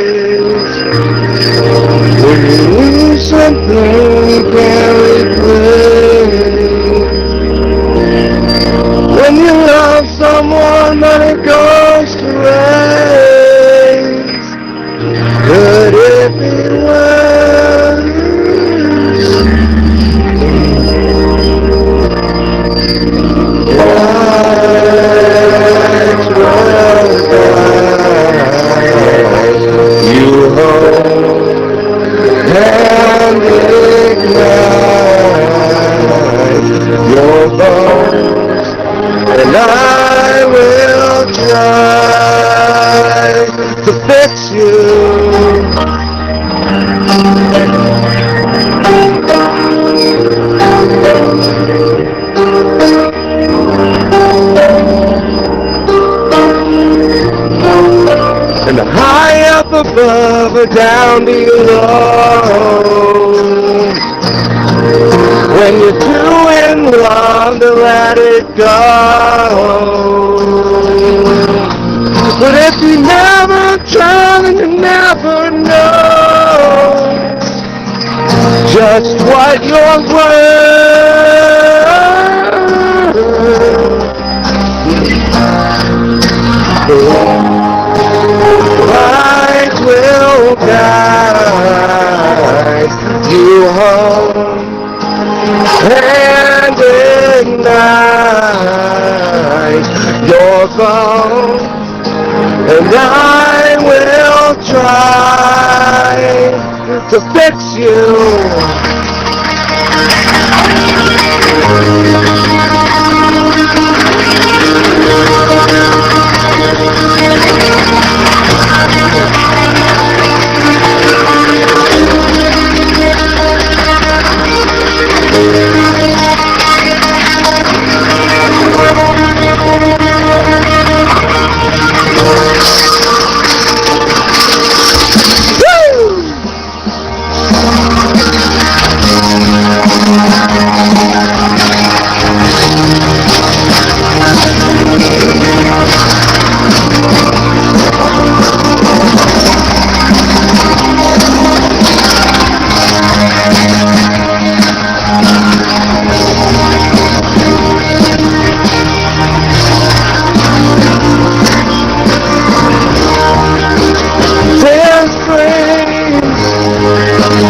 to fix you. And high up above or down below, when you're too in love to let it go. But if you never try, then you never know just what you're worth. Light will guide you home and ignite your bones, and I will try to fix you.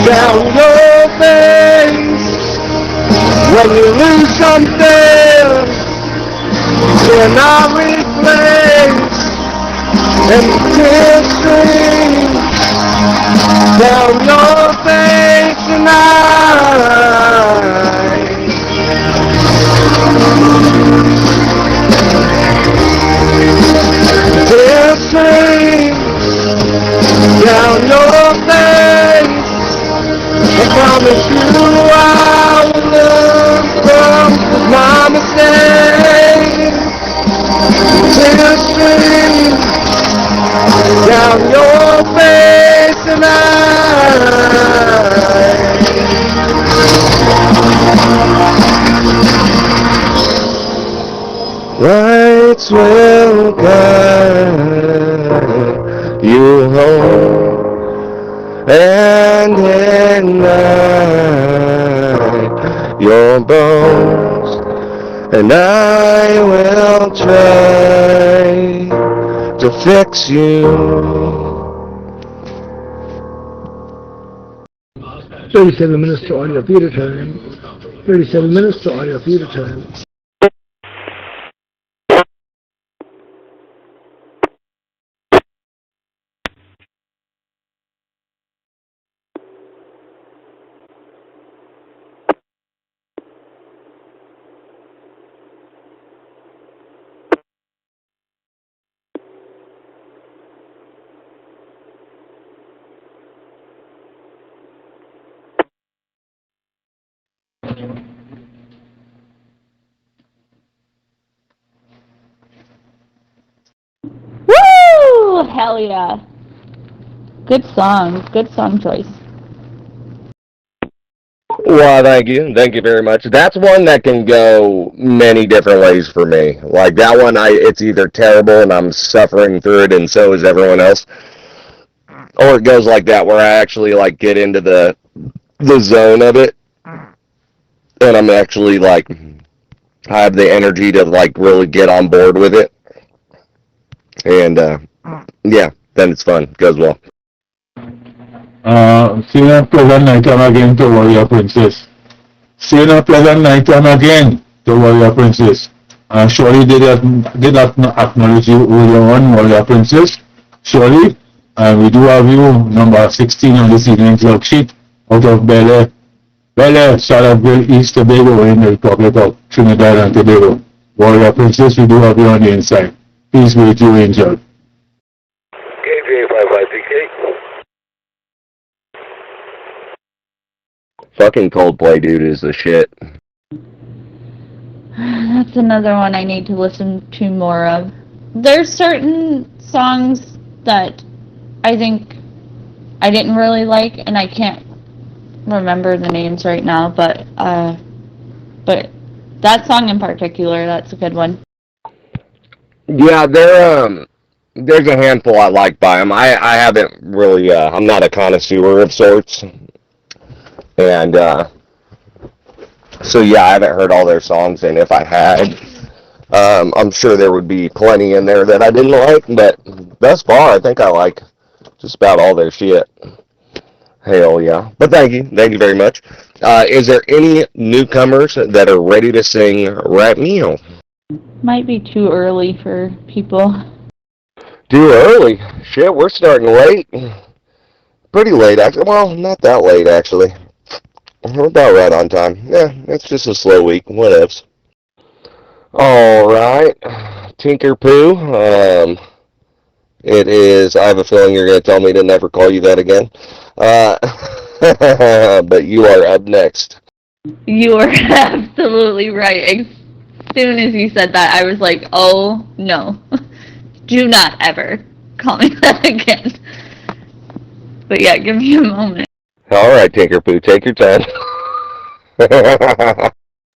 Down your face when you lose something you cannot replace, and tears stream down your face tonight. Tears stream down your face. I promise you I will learn from my mistakes. Tears stream down your face tonight. Lights will guide you home and ignite your bones, and I will try to fix you.
37 minutes to audio theater time. 37 minutes to audio theater time.
Woo! Hell yeah. Good song choice.
Well, thank you. Thank you very much. That's one that can go many different ways for me. Like that one, it's either terrible and I'm suffering through it and so is everyone else. Or it goes like that where I actually like get into the zone of it. And I'm actually like, I have the energy to like really get on board with it. And yeah, then it's fun. Goes well.
See you a pleasant night time again to Warrior Princess. See you a pleasant night time again to Warrior Princess. Surely did not acknowledge you earlier on, Warrior Princess. Surely, we do have you, number 16 on this evening club sheet, out of Bel Air, Charlottesville, East Tobago, in the Republic of Trinidad and Tobago. Warrior Princess, we do have you on the inside. Peace be with you, angel.
KJ
YYPK.
Fucking Coldplay, dude, is the shit.
That's another one I need to listen to more of. There's certain songs that I think I didn't really like, and I can't remember the names right now, but that song in particular, that's a good one.
Yeah, there's a handful I like by them. I haven't really, I'm not a connoisseur of sorts. And, so yeah, I haven't heard all their songs, and if I had, I'm sure there would be plenty in there that I didn't like, but thus far, I think I like just about all their shit. Hell yeah. But thank you very much. Is there any newcomers that are ready to sing Rap Meal?
Might be too early for people.
Too early? Shit, we're starting late. Pretty late, actually. Well, not that late, actually. We're about right on time. Yeah, it's just a slow week. Whatevs. Alright. Tinker Poo. It is, I have a feeling you're going to tell me to never call you that again. But you are up next.
You are absolutely right. As soon as you said that, I was like, oh, no. Do not ever call me that again. But yeah, give me a moment.
Alright, Tinker Poo, take your time.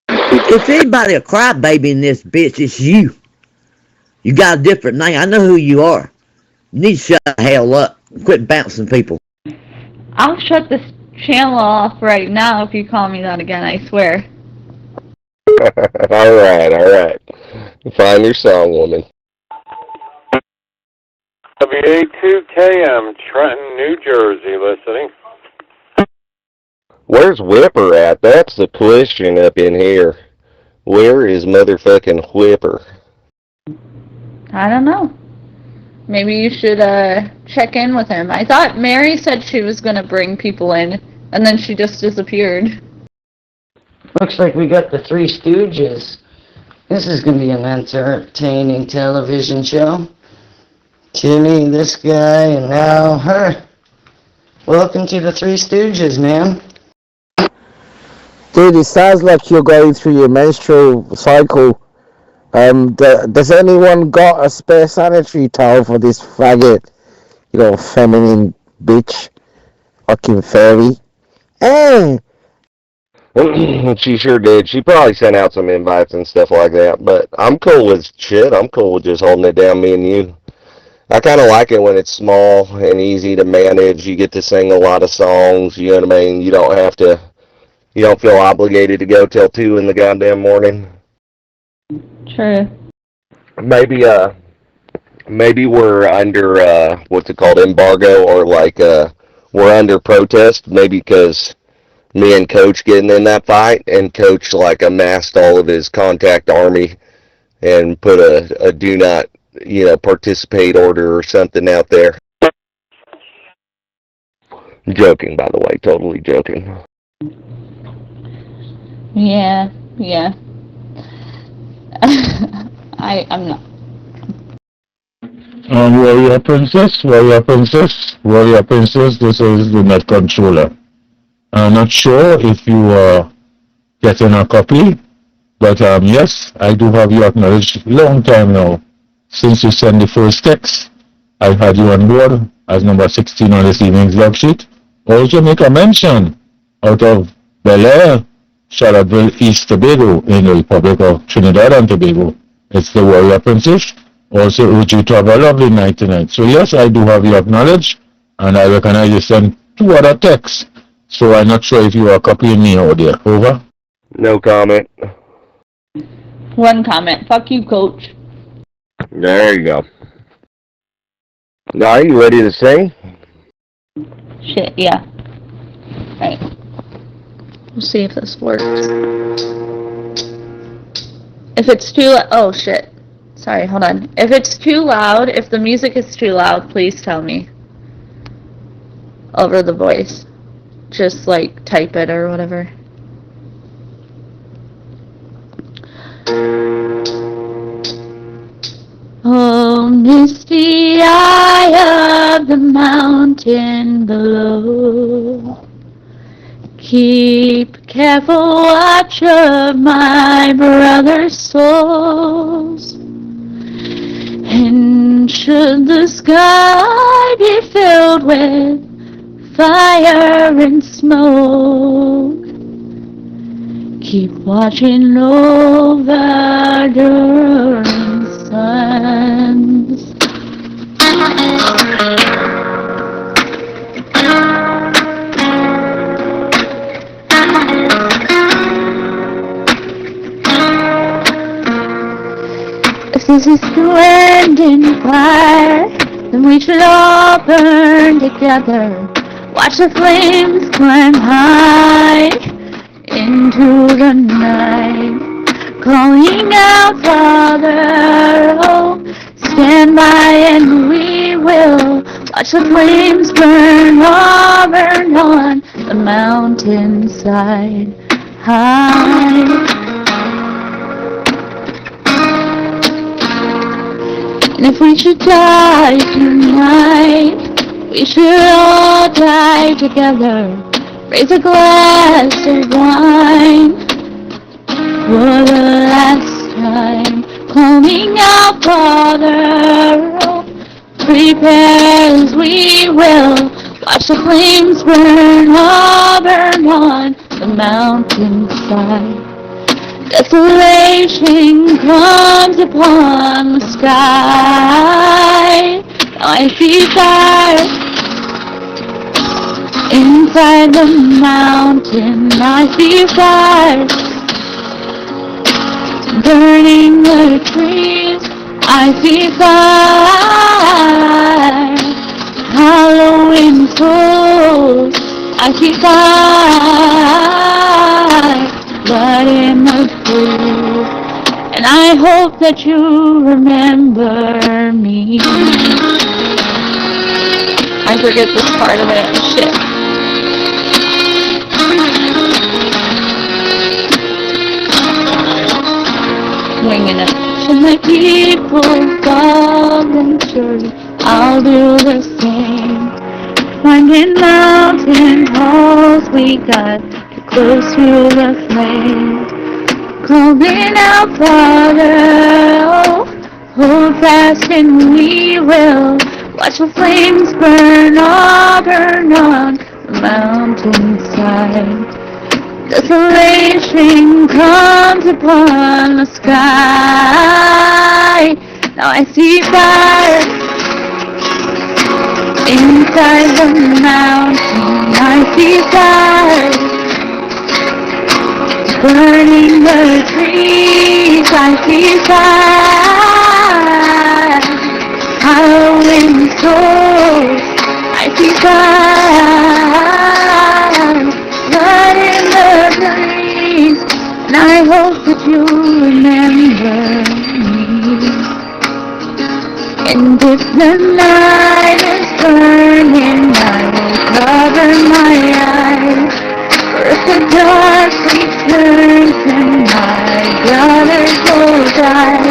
If anybody a crybaby in this bitch, it's you. You got a different name. I know who you are. You need to shut the hell up. Quit bouncing people.
I'll shut this channel off right now if you call me that again, I swear.
Alright. Find your song, woman.
WA2KM, Trenton, New Jersey, listening.
Where's Whipper at? That's the question up in here. Where is motherfucking Whipper?
I don't know. Maybe you should check in with him. I thought Mary said she was going to bring people in, and then she just disappeared.
Looks like we got the Three Stooges. This is going to be an entertaining television show. Timmy, this guy, and now her. Welcome to the Three Stooges, man.
Dude, it sounds like you're going through your menstrual cycle. Does anyone got a spare sanitary towel for this faggot? You know, feminine bitch. Fucking fairy. Hey!
She sure did. She probably sent out some invites and stuff like that, but I'm cool with shit. I'm cool with just holding it down, me and you. I kind of like it when it's small and easy to manage. You get to sing a lot of songs, you know what I mean? You don't feel obligated to go till 2 in the goddamn morning.
True.
Maybe we're under, what's it called, embargo, or like, we're under protest, maybe because me and Coach getting in that fight, and Coach, like, amassed all of his contact army and put a do not, participate order or something out there. Joking, by the way, totally joking.
Yeah. I'm not.
Warrior Princess, this is the net controller. I'm not sure if you are getting a copy, but yes, I do have you acknowledged long time now. Since you sent the first text, I've had you on board as number 16 on this evening's log sheet. Also make a mention out of Bel Air, Charlottesville, East Tobago, in the Republic of Trinidad and Tobago. It's the Warrior Princess. Also urge you to have a lovely night tonight. So yes, I do have you acknowledged, and I recognize you sent 2 other texts. So I'm not sure if you are copying me out there. Over.
No comment.
One comment. Fuck you, Coach.
There you go. Now, are you ready to sing?
Shit, yeah. Alright. We'll see if this works. If it's too oh shit. Sorry, hold on. If it's too loud, if the music is too loud, please tell me. Over the voice. Just like type it or whatever. Oh, misty eye of the mountain below. Keep careful watch of my brother's souls. And should the sky be filled with fire and smoke, keep watching over during suns. If this is to end in fire, then we should all burn together. Watch the flames climb high into the night, calling out, Father, oh, stand by and we will watch the flames burn on the mountainside high. And if we should die tonight, we should all die together. Raise a glass of wine for the last time, calling out, Father, oh, prepare as we will watch the flames burn on the mountainside. Desolation comes upon the sky. Now I see fire inside the mountain. I see fire burning the trees. I see fire hallowing souls. I see fire but in the breeze. And I hope that you remember me. I forget this part of it. Shit. Winging it. Should my people fall surely I'll do the same. Climbing mountain halls, we got too close to the flame. Calling out, Father, oh, hold fast and we will watch the flames burn on the mountainside. Desolation comes upon the sky. Now I see fire inside the mountain. I see fire burning the trees. I see fire howling souls. I see fire blood in the breeze. And I hope that you remember me. And if the night is burning, I will cover my eyes. For if the dark returns, then my brothers will die.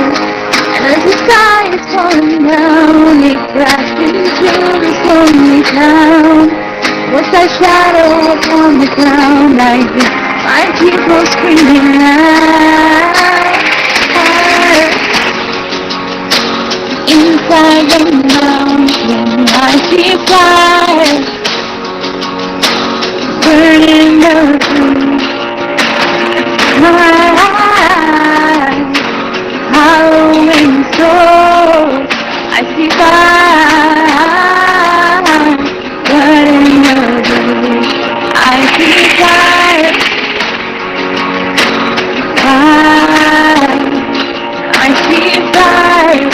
And as the sky is falling down, it crashed into this lonely town. With thy shadow upon the ground, I hear my people screaming out. Inside the mountain, I see fire burning the trees. Halloween souls, I see fire burning the trees. I see fire, I see fire.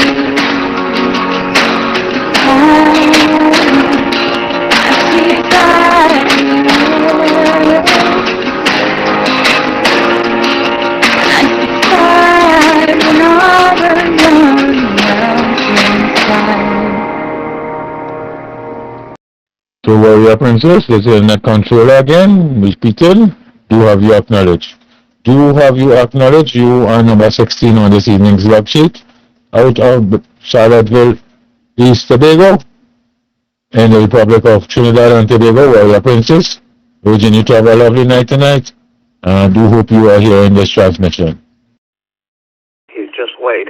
So Warrior Princess, this is Net Controller again, repeating, do have you acknowledged? Do have you acknowledged you are number 16 on this evening's log sheet out of Charlottesville, East Tobago? in the Republic of Trinidad and Tobago, Warrior Princess. Virginia, to have a lovely night tonight. I do hope you are here in this transmission.
You just wait.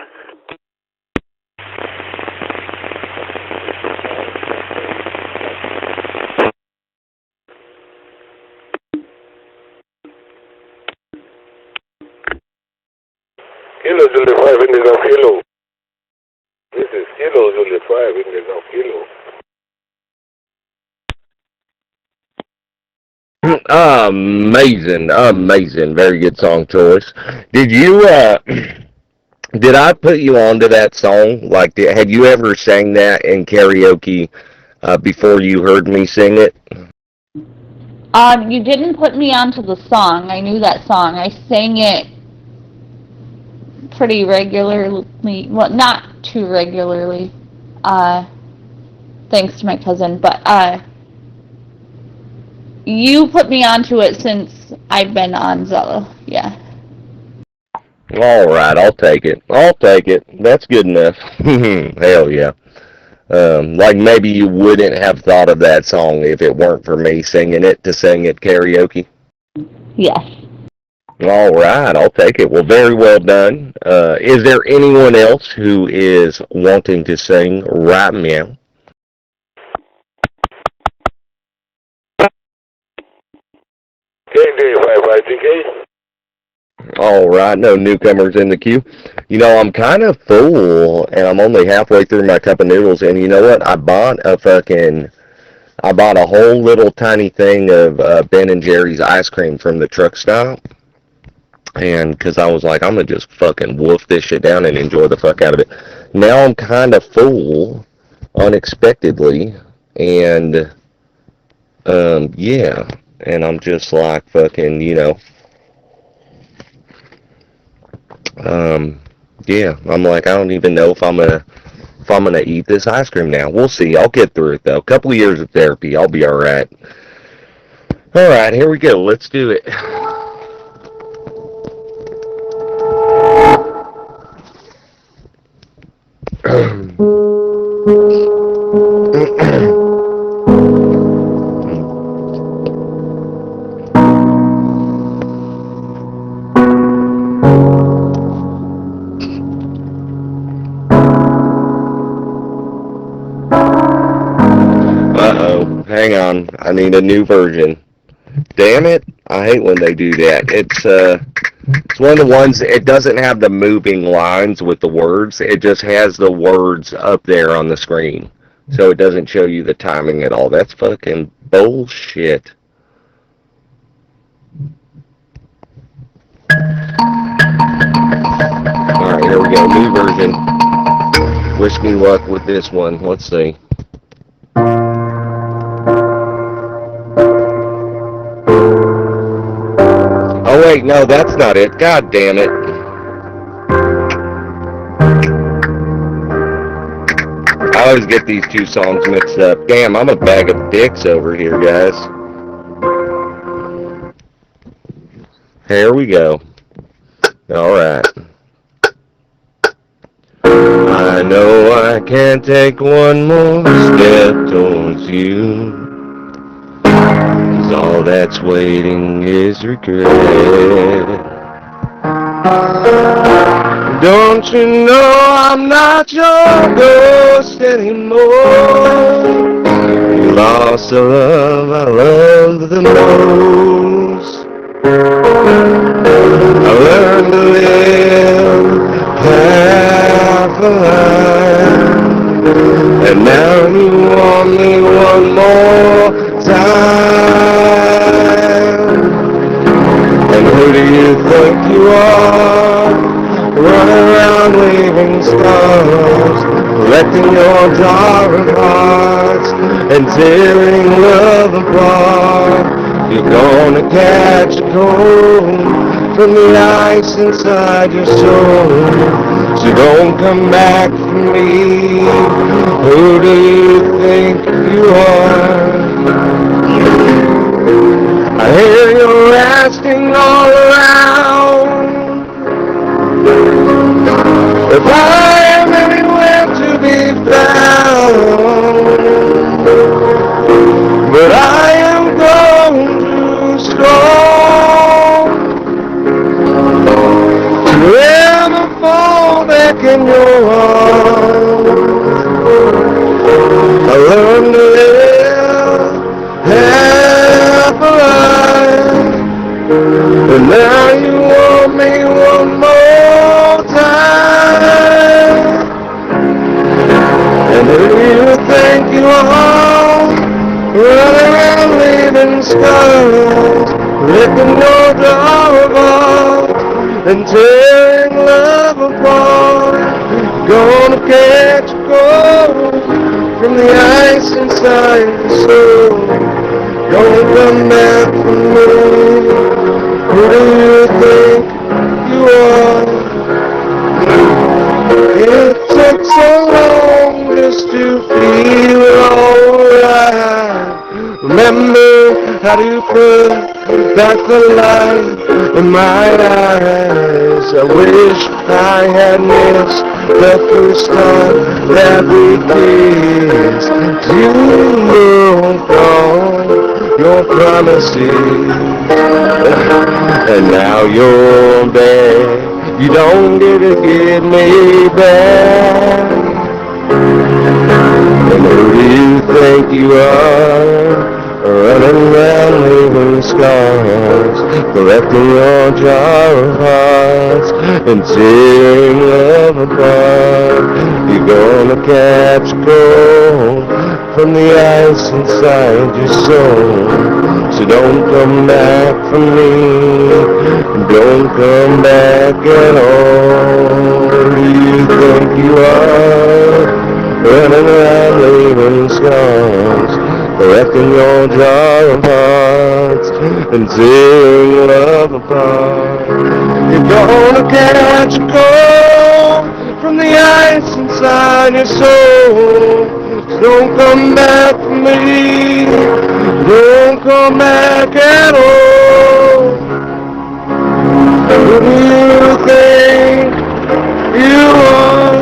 Kilo Zulu 5 in the North Kilo. This is Kilo Zulu 5 in the North Kilo.
Amazing, very good song choice. Did you, did I put you onto that song? Like, had you ever sang that in karaoke before you heard me sing it?
You didn't put me onto the song. I knew that song. I sang it pretty regularly. Well, not too regularly. Thanks to my cousin, but you put me onto it since I've been on Zello. Yeah.
All right, I'll take it. That's good enough. Hell yeah. Like maybe you wouldn't have thought of that song if it weren't for me singing it to sing it karaoke.
Yes.
All right, I'll take it. Well, very well done. Is there anyone else who is wanting to sing right now? All right, no newcomers in the queue. You know, I'm kind of full, and I'm only halfway through my cup of noodles, and you know what? I bought a whole little tiny thing of Ben & Jerry's ice cream from the truck stop, and because I was like, I'm going to just fucking wolf this shit down and enjoy the fuck out of it. Now I'm kind of full, unexpectedly, and, yeah, and I'm just like fucking, you know, yeah, I'm like, I don't even know if I'm gonna eat this ice cream now. We'll see. I'll get through it though. A couple of years of therapy, I'll be all right. All right, here we go. Let's do it. Hang on, I need a new version. Damn it, I hate when they do that. It's one of the ones, it doesn't have the moving lines with the words, it just has the words up there on the screen. So it doesn't show you the timing at all. That's fucking bullshit. Alright, here we go, new version. Wish me luck with this one, let's see. Oh wait, no, that's not it. God damn it. I always get these two songs mixed up. Damn, I'm a bag of dicks over here, guys. Here we go. Alright. I know I can't take one more step towards you. All that's waiting is regret. Don't you know I'm not your ghost anymore? You lost the love I love the most. I learned to live half a life, and now you want me one more time. And who do you think you are? Running around waving stars, collecting your darling hearts and tearing love apart. You're gonna catch a cold from the ice inside your soul. So don't come back for me. Who do you think you are? I hear you asking all around if I am anywhere to be found.
but I am grown too strong to ever fall back in your arms. I learned to live half a life, and now you want me one more time. And who do you think you are, running around leaving scars, ripping your jaw apart and tearing love apart? Gonna catch cold from the ice inside your soul. Don't come back from me. Who do you think you are? It took so long just to feel alright. Remember how to put back the light in my eyes. I wish I had missed the first time that we kissed. You broke all your promises, and now you're back. You don't get to get me back. And who do you think you are, running around leaving scars, collecting your jar of hearts and tearing love apart? You're gonna catch cold from the ice inside your soul. So don't come back from me, don't come back at all. Who do you think you are, running around leaving scars, collecting your jar of hearts and tearing love apart? You're gonna catch a cold from the ice inside your soul. Don't come back for me, don't come back at all. Who do you think you are?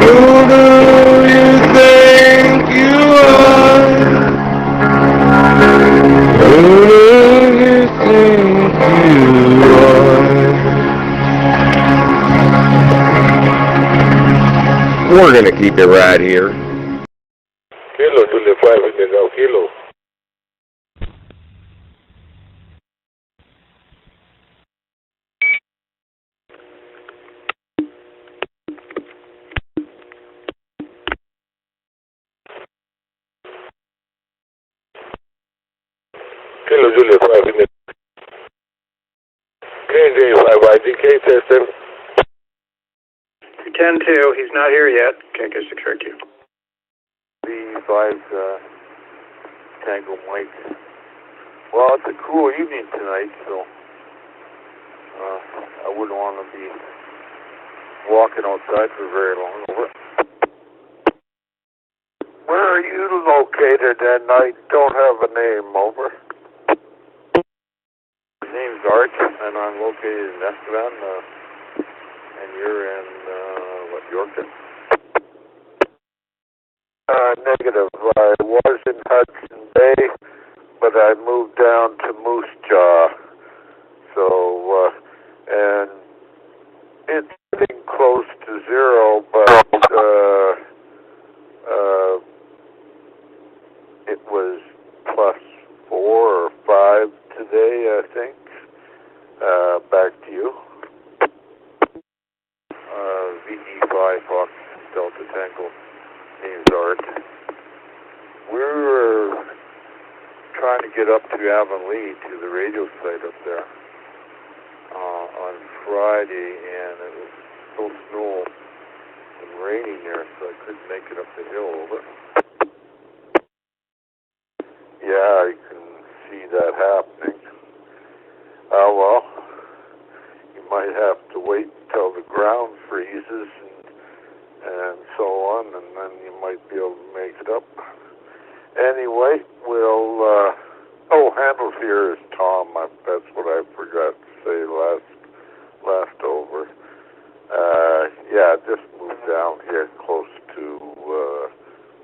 Who do you think you are? Who do you think you are?
We're gonna keep it right here.
Kilo to the 5 in the South Kilo. Kilo Julia 5 in the KJ5 IDK testing.
10-2, he's not here yet. Can't get 6RQ.
B5 Tango Mike. Well, it's a cool evening tonight, so I wouldn't want to be walking outside for very long. Over.
Where are you located and I don't have a name, over?
My name's Art, and I'm located in Estevan, and you're in, Yorkton?
Negative. I was in Hudson Bay, but I moved down to Moose Jaw. So, and it's getting close to zero, but it was +4 or 5 today, I think. Back to you.
VE5 Fox Delta Tango, name's Art. We're trying to get up to Avonlea to the radio site up there on Friday, and it was so snow and raining there, so I couldn't make it up the hill. Over.
Yeah, I can see that happening. Well, you might have to wait until the ground freezes and so on, and then you might be able to make it up. Anyway, we'll, Handles here is Tom. That's what I forgot to say last over. Yeah, just moved down here close to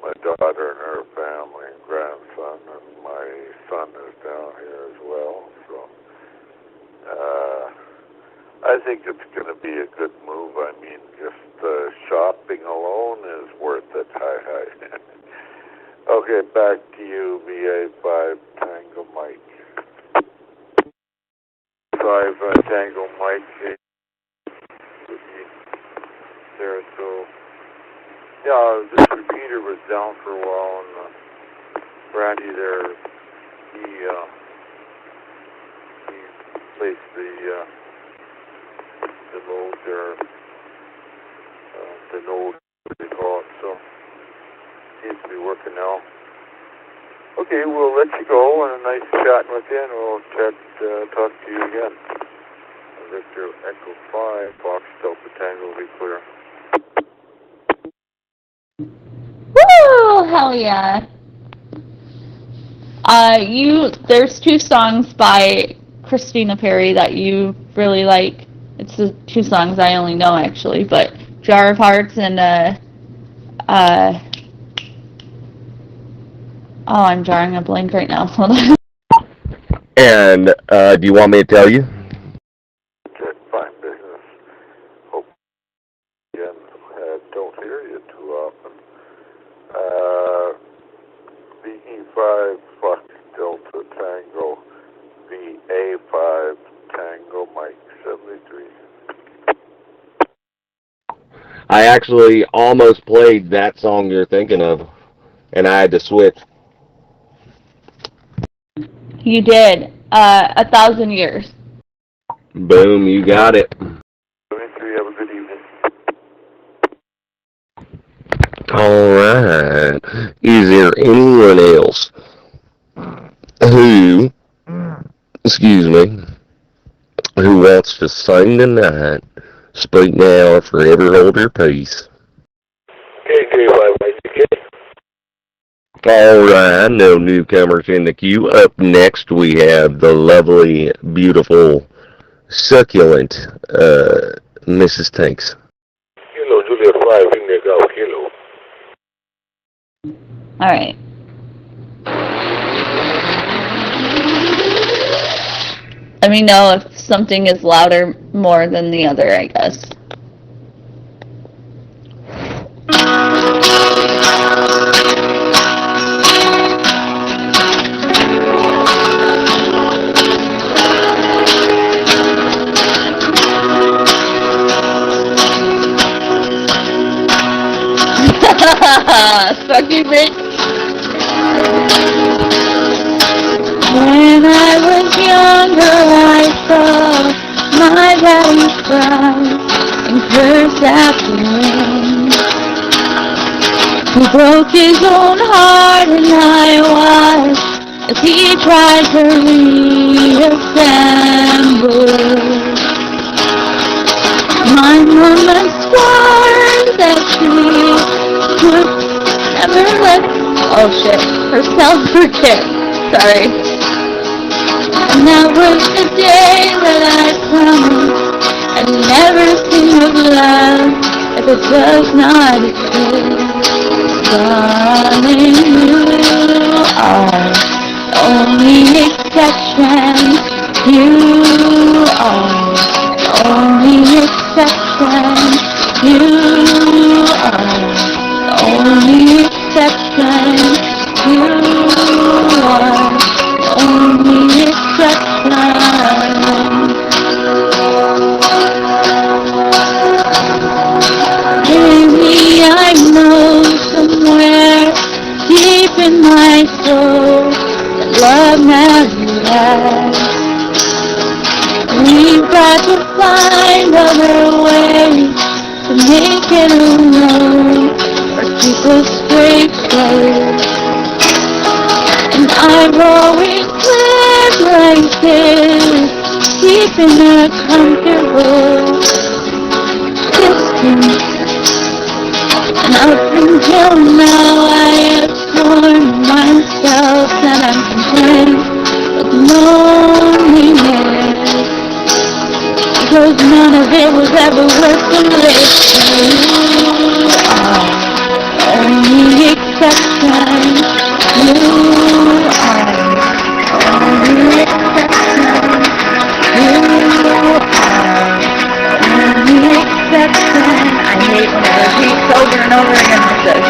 my daughter and her family and grandson, and my son is down here as well. So I think it's going to be a good move. I mean, just shopping alone is worth it. Hi. Okay, back to you, VA5 Tango Mike. 5 Tango Mike. There, so yeah, this repeater was down for a while, and Randy there, he placed the load there, the node, what they call it, so seems to be working now. Okay, we'll let you go, and nice chatting with you, and we'll talk to you again. Victor Echo 5, Fox Delta Tango, be clear.
Woo! Hell yeah. There's 2 songs by Christina Perri that you really like. It's the 2 songs I only know, actually, but Jar of Hearts and, I'm drawing a blank right now. Hold on.
And do you want me to tell you?
Okay, fine business. Hope again, don't hear you too often. VE5 Fox Delta Tango, VA5 Tango Mike 73.
I actually almost played that song you're thinking of, and I had to switch.
You did. 1,000 years.
Boom, you got it.
73, have a good evening.
Alright. Is there anyone else who, who wants to sing tonight? Speak now or forever hold your peace. Alright, no newcomers in the queue. Up next we have the lovely, beautiful, succulent Mrs. Tanks.
Kilo, Juliet 5, India Go, Kilo.
Alright. Let me know if something is louder more than the other, I guess. Fuck you, bitch. When I was younger, I saw my daddy cry and curse at the wind. He broke his own heart and I watched as he tried to reassemble. My mama swore that she would never let herself forget. Sorry. And that was the day that I promised I'd never think of love if it does not exist. Darling, you are the only exception. You are the only exception. You are the only exception. You are the only exception. Maybe I know somewhere deep in my soul that love never lasts. We've got to find other ways to make it alone or keep a straight face. And I've always lived like this, keeping a comfortable distance. And up until now I have sworn myself that I'm content with loneliness, because none of it was ever worth the risk. You are the only exception. I hate when it repeats over and over again like this.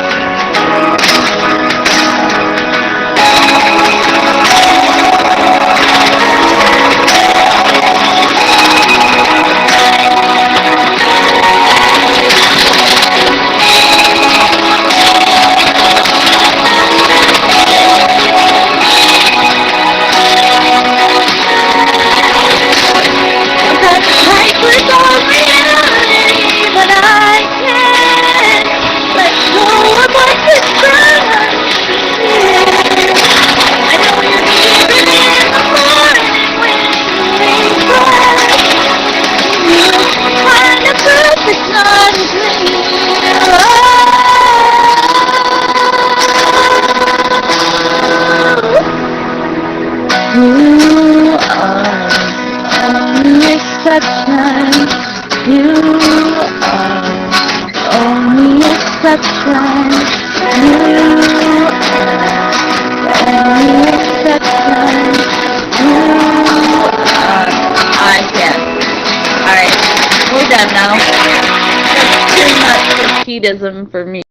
For me.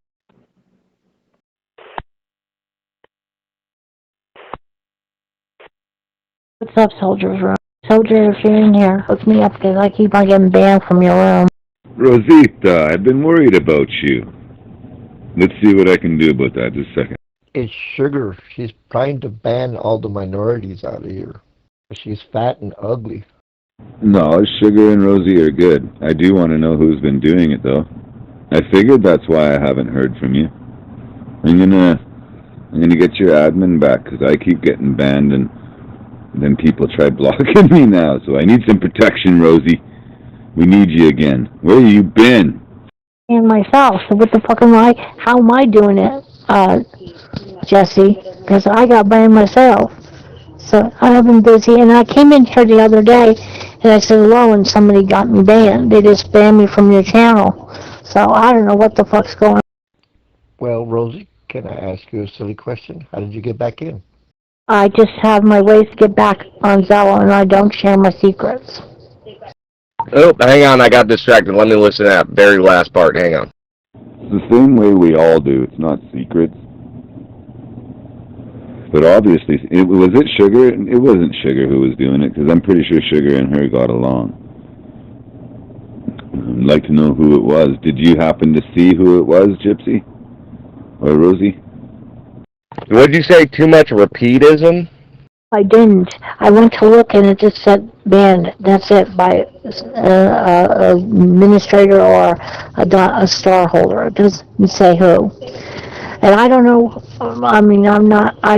What's up, Soldier's Room? Soldier, if you're in here, hook me up because I keep on getting banned from your room.
Rosita, I've been worried about you. Let's see what I can do about that just a second.
It's Sugar. She's trying to ban all the minorities out of here. She's fat and ugly.
No, Sugar and Rosie are good. I do want to know who's been doing it, though. I figured that's why I haven't heard from you. I'm gonna get your admin back because I keep getting banned and then people try blocking me now. So I need some protection, Rosie. We need you again. Where you been?
And myself. So what the fuck am I? How am I doing it, Jesse? Because I got banned myself. So I've been busy, and I came in here the other day and I said hello, and somebody got me banned. They just banned me from your channel. So I don't know what the fuck's going on.
Well, Rosie, can I ask you a silly question? How did you get back in?
I just have my ways to get back on Zello, and I don't share my secrets.
Oh, hang on, I got distracted. Let me listen to that very last part. Hang on.
It's the same way we all do. It's not secrets. But obviously, was it Sugar? It wasn't Sugar who was doing it, because I'm pretty sure Sugar and her got along. I'd like to know who it was. Did you happen to see who it was, Gypsy? Or Rosie?
What'd you say, too much repeatism?
I didn't. I went to look and it just said banned. That's it, by a administrator or a star holder. It doesn't say who. And I don't know, I mean,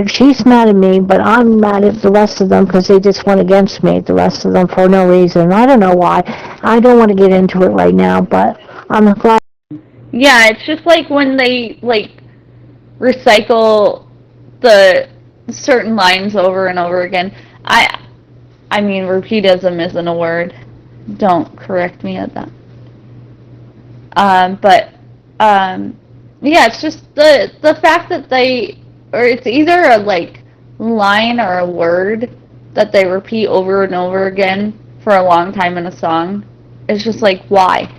she's mad at me, but I'm mad at the rest of them because they just went against me, the rest of them, for no reason. I don't know why. I don't want to get into it right now, but I'm glad.
Yeah, it's just like when they, recycle the certain lines over and over again. I mean, repeatism isn't a word. Don't correct me at that. Yeah, it's just the fact that it's either a line or a word that they repeat over and over again for a long time in a song. It's just why?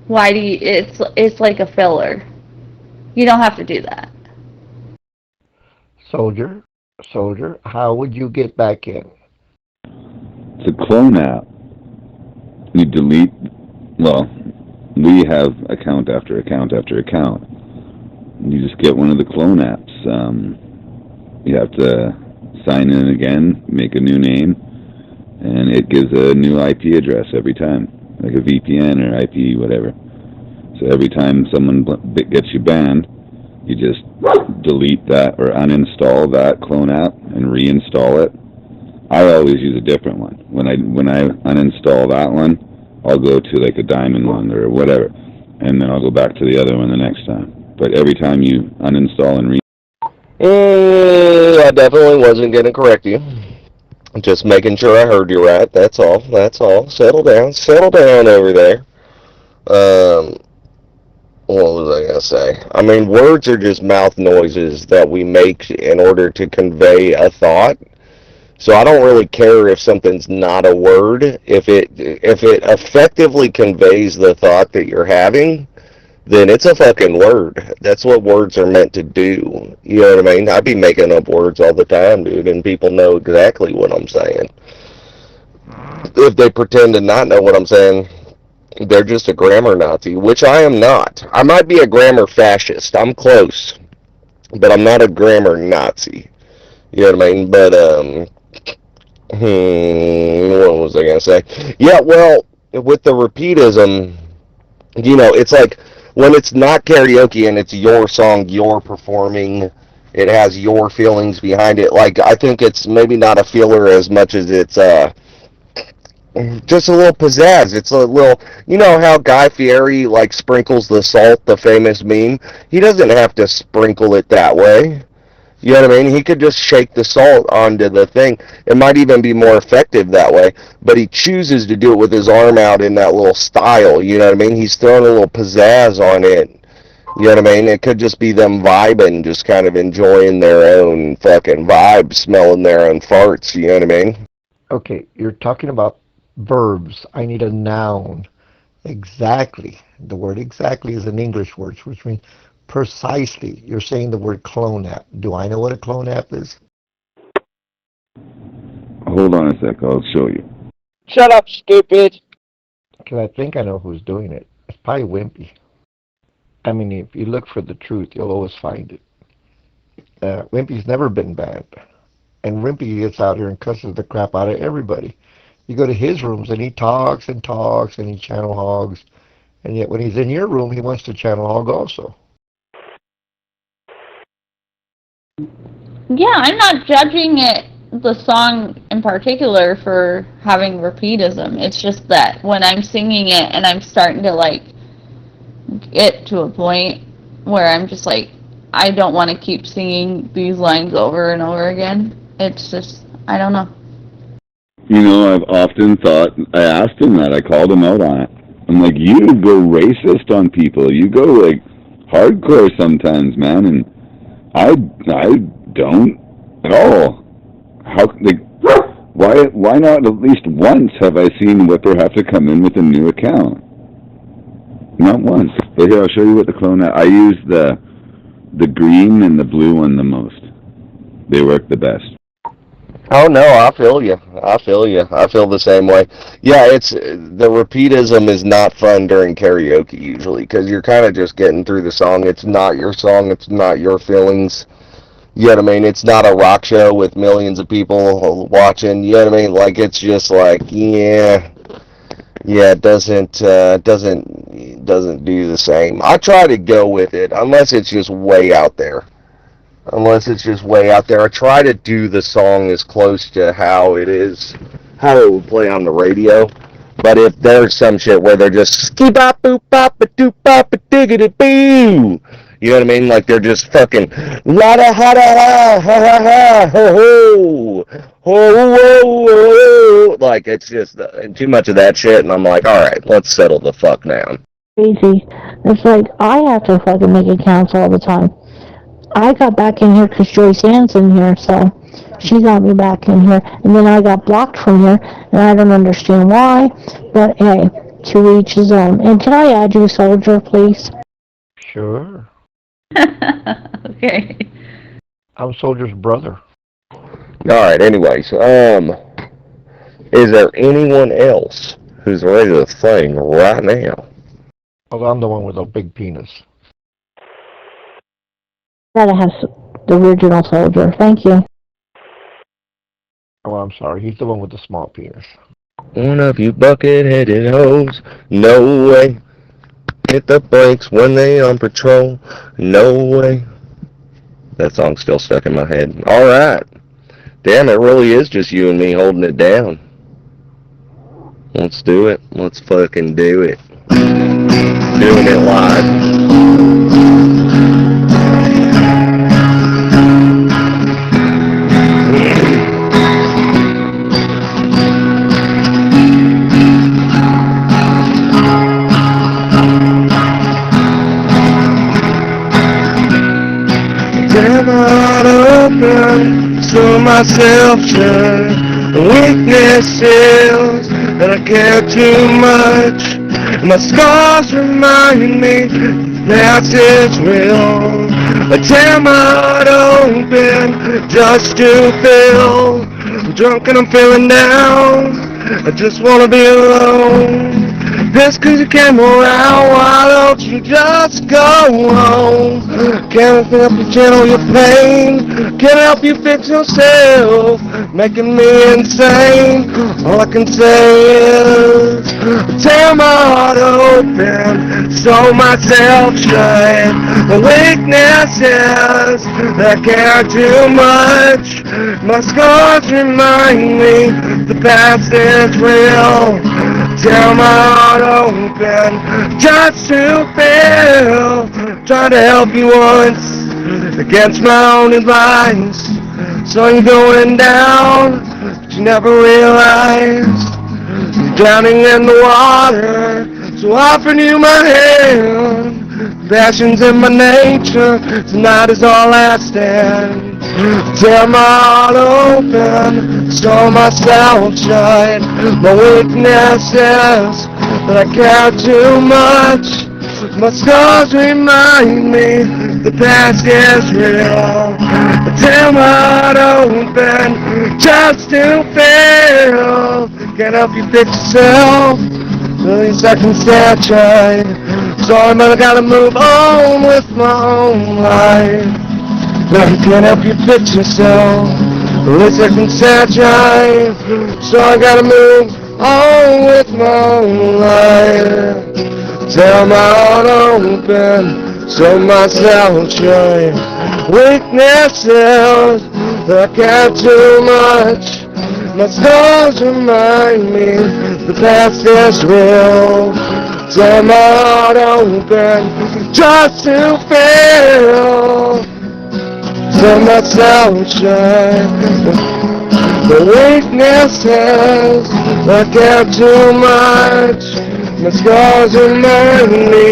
Why do you? It's like a filler. You don't have to do that.
Soldier, how would you get back in?
It's a clone app. You delete, we have account after account after account. You just get one of the clone apps. You have to sign in again, make a new name, and it gives a new IP address every time, like a VPN or IP, whatever. So every time someone gets you banned, you just delete that or uninstall that clone app and reinstall it. I always use a different one. When I uninstall that one, I'll go to a diamond one or whatever, and then I'll go back to the other one the next time. But every time you uninstall and
I definitely wasn't going to correct you. Just making sure I heard you right. That's all. Settle down over there. What was I gonna say? I mean, words are just mouth noises that we make in order to convey a thought. So I don't really care if something's not a word. If it effectively conveys the thought that you're having, then it's a fucking word. That's what words are meant to do. You know what I mean? I be making up words all the time, dude, and people know exactly what I'm saying. If they pretend to not know what I'm saying, they're just a grammar Nazi, which I am not. I might be a grammar fascist. I'm close, but I'm not a grammar Nazi. You know what I mean? But, what was I going to say? Yeah, well, with the repeatism, you know, it's like when it's not karaoke and it's your song, you're performing, it has your feelings behind it. Like, I think it's maybe not a filler as much as it's, just a little pizzazz. It's a little, you know how Guy Fieri like sprinkles the salt, the famous meme? He doesn't have to sprinkle it that way. You know what I mean? He could just shake the salt onto the thing. It might even be more effective that way, but he chooses to do it with his arm out in that little style. You know what I mean? He's throwing a little pizzazz on it. You know what I mean? It could just be them vibing, just kind of enjoying their own fucking vibe, smelling their own farts. You know what I mean?
Okay, you're talking about verbs. I need a noun. Exactly. The word exactly is an English word, which means precisely. You're saying the word clone app. Do I know what a clone app is?
Hold on a sec, I'll show you.
Shut up, stupid.
Because I think I know who's doing it. It's probably Wimpy. I mean, if you look for the truth, you'll always find it. Wimpy's never been banned. And Wimpy gets out here and cusses the crap out of everybody. You go to his rooms and he talks and talks and he channel hogs. And yet when he's in your room, he wants to channel hog also.
Yeah, I'm not judging the song in particular for having repeatism. It's just that when I'm singing it and I'm starting to like get to a point where I'm just like, I don't want to keep singing these lines over and over again. It's just, I don't know.
You know, I've often thought, I asked him that, I called him out on it. I'm like, you go racist on people. You go, like, hardcore sometimes, man, and I don't at all. How, like, why not at least once have I seen Whipper have to come in with a new account? Not once. But here, I'll show you what the clone, I use the green and the blue one the most. They work the best.
Oh no, I feel you. I feel the same way. Yeah, it's the repeatism is not fun during karaoke usually because you're kind of just getting through the song. It's not your song. It's not your feelings. You know what I mean? It's not a rock show with millions of people watching. You know what I mean? Like it's just like yeah, it doesn't do the same. I try to go with it unless it's just way out there. I try to do the song as close to how it would play on the radio. But if there's some shit where they're just ski bop boop bop a doop bop a diggity boo, you know what I mean? Like they're just fucking la da ha da ha ha ha ha ho ho ho ho. Like it's just too much of that shit, and I'm like, all right, let's settle the fuck down.
Crazy. It's like I have to fucking make accounts all the time. I got back in here because Joyce Ann's in here, so she got me back in here. And then I got blocked from here, and I don't understand why. But hey, to each his own. And can I add you, Soldier, please?
Sure.
Okay.
I'm Soldier's brother.
Alright, anyways, is there anyone else who's ready to sing right now?
Oh, I'm the one with a big penis.
Gotta have the original Soldier. Thank you.
Oh, I'm sorry. He's the one with the small penis.
One of you bucket-headed hoes, no way. Hit the brakes when they on patrol, no way. That song's still stuck in my head. Alright. Damn, it really is just you and me holding it down. Let's do it. Let's fucking do it. Doing it live.
so myself shine. Weakness is that I care too much. My scars remind me that it's real. I tear my heart open just to feel. I'm drunk and I'm feeling down. I just wanna be alone. Just 'cause you came around, why don't you just go home? Can't help you channel your pain. Can't help you fix yourself, making me insane. All I can say is tear my heart open, so myself shine. My weakness is that I care too much. My scars remind me the past is real. Tear my heart open just to feel. Try to help you once against my own advice. So you're going down, but you never realized you're drowning in the water. So offering you my hand. Passion's in my nature. Tonight is all I stand. Tear my heart open, so myself shine. My weakness is that I care too much. My scars remind me the past is real. Tear my heart open just to feel. Can't help you fix yourself, at least I can stay trying. Sorry, man, I gotta move on with my own life. Now you can't help you fix yourself, at least I can stay trying. So I gotta move on with my own life. Tear my heart open, so myself shine. Weaknesses that I care too much. My scars remind me the past is real. Tear my heart open just to feel. So myself shine. The weaknesses I care too much. My scars remind me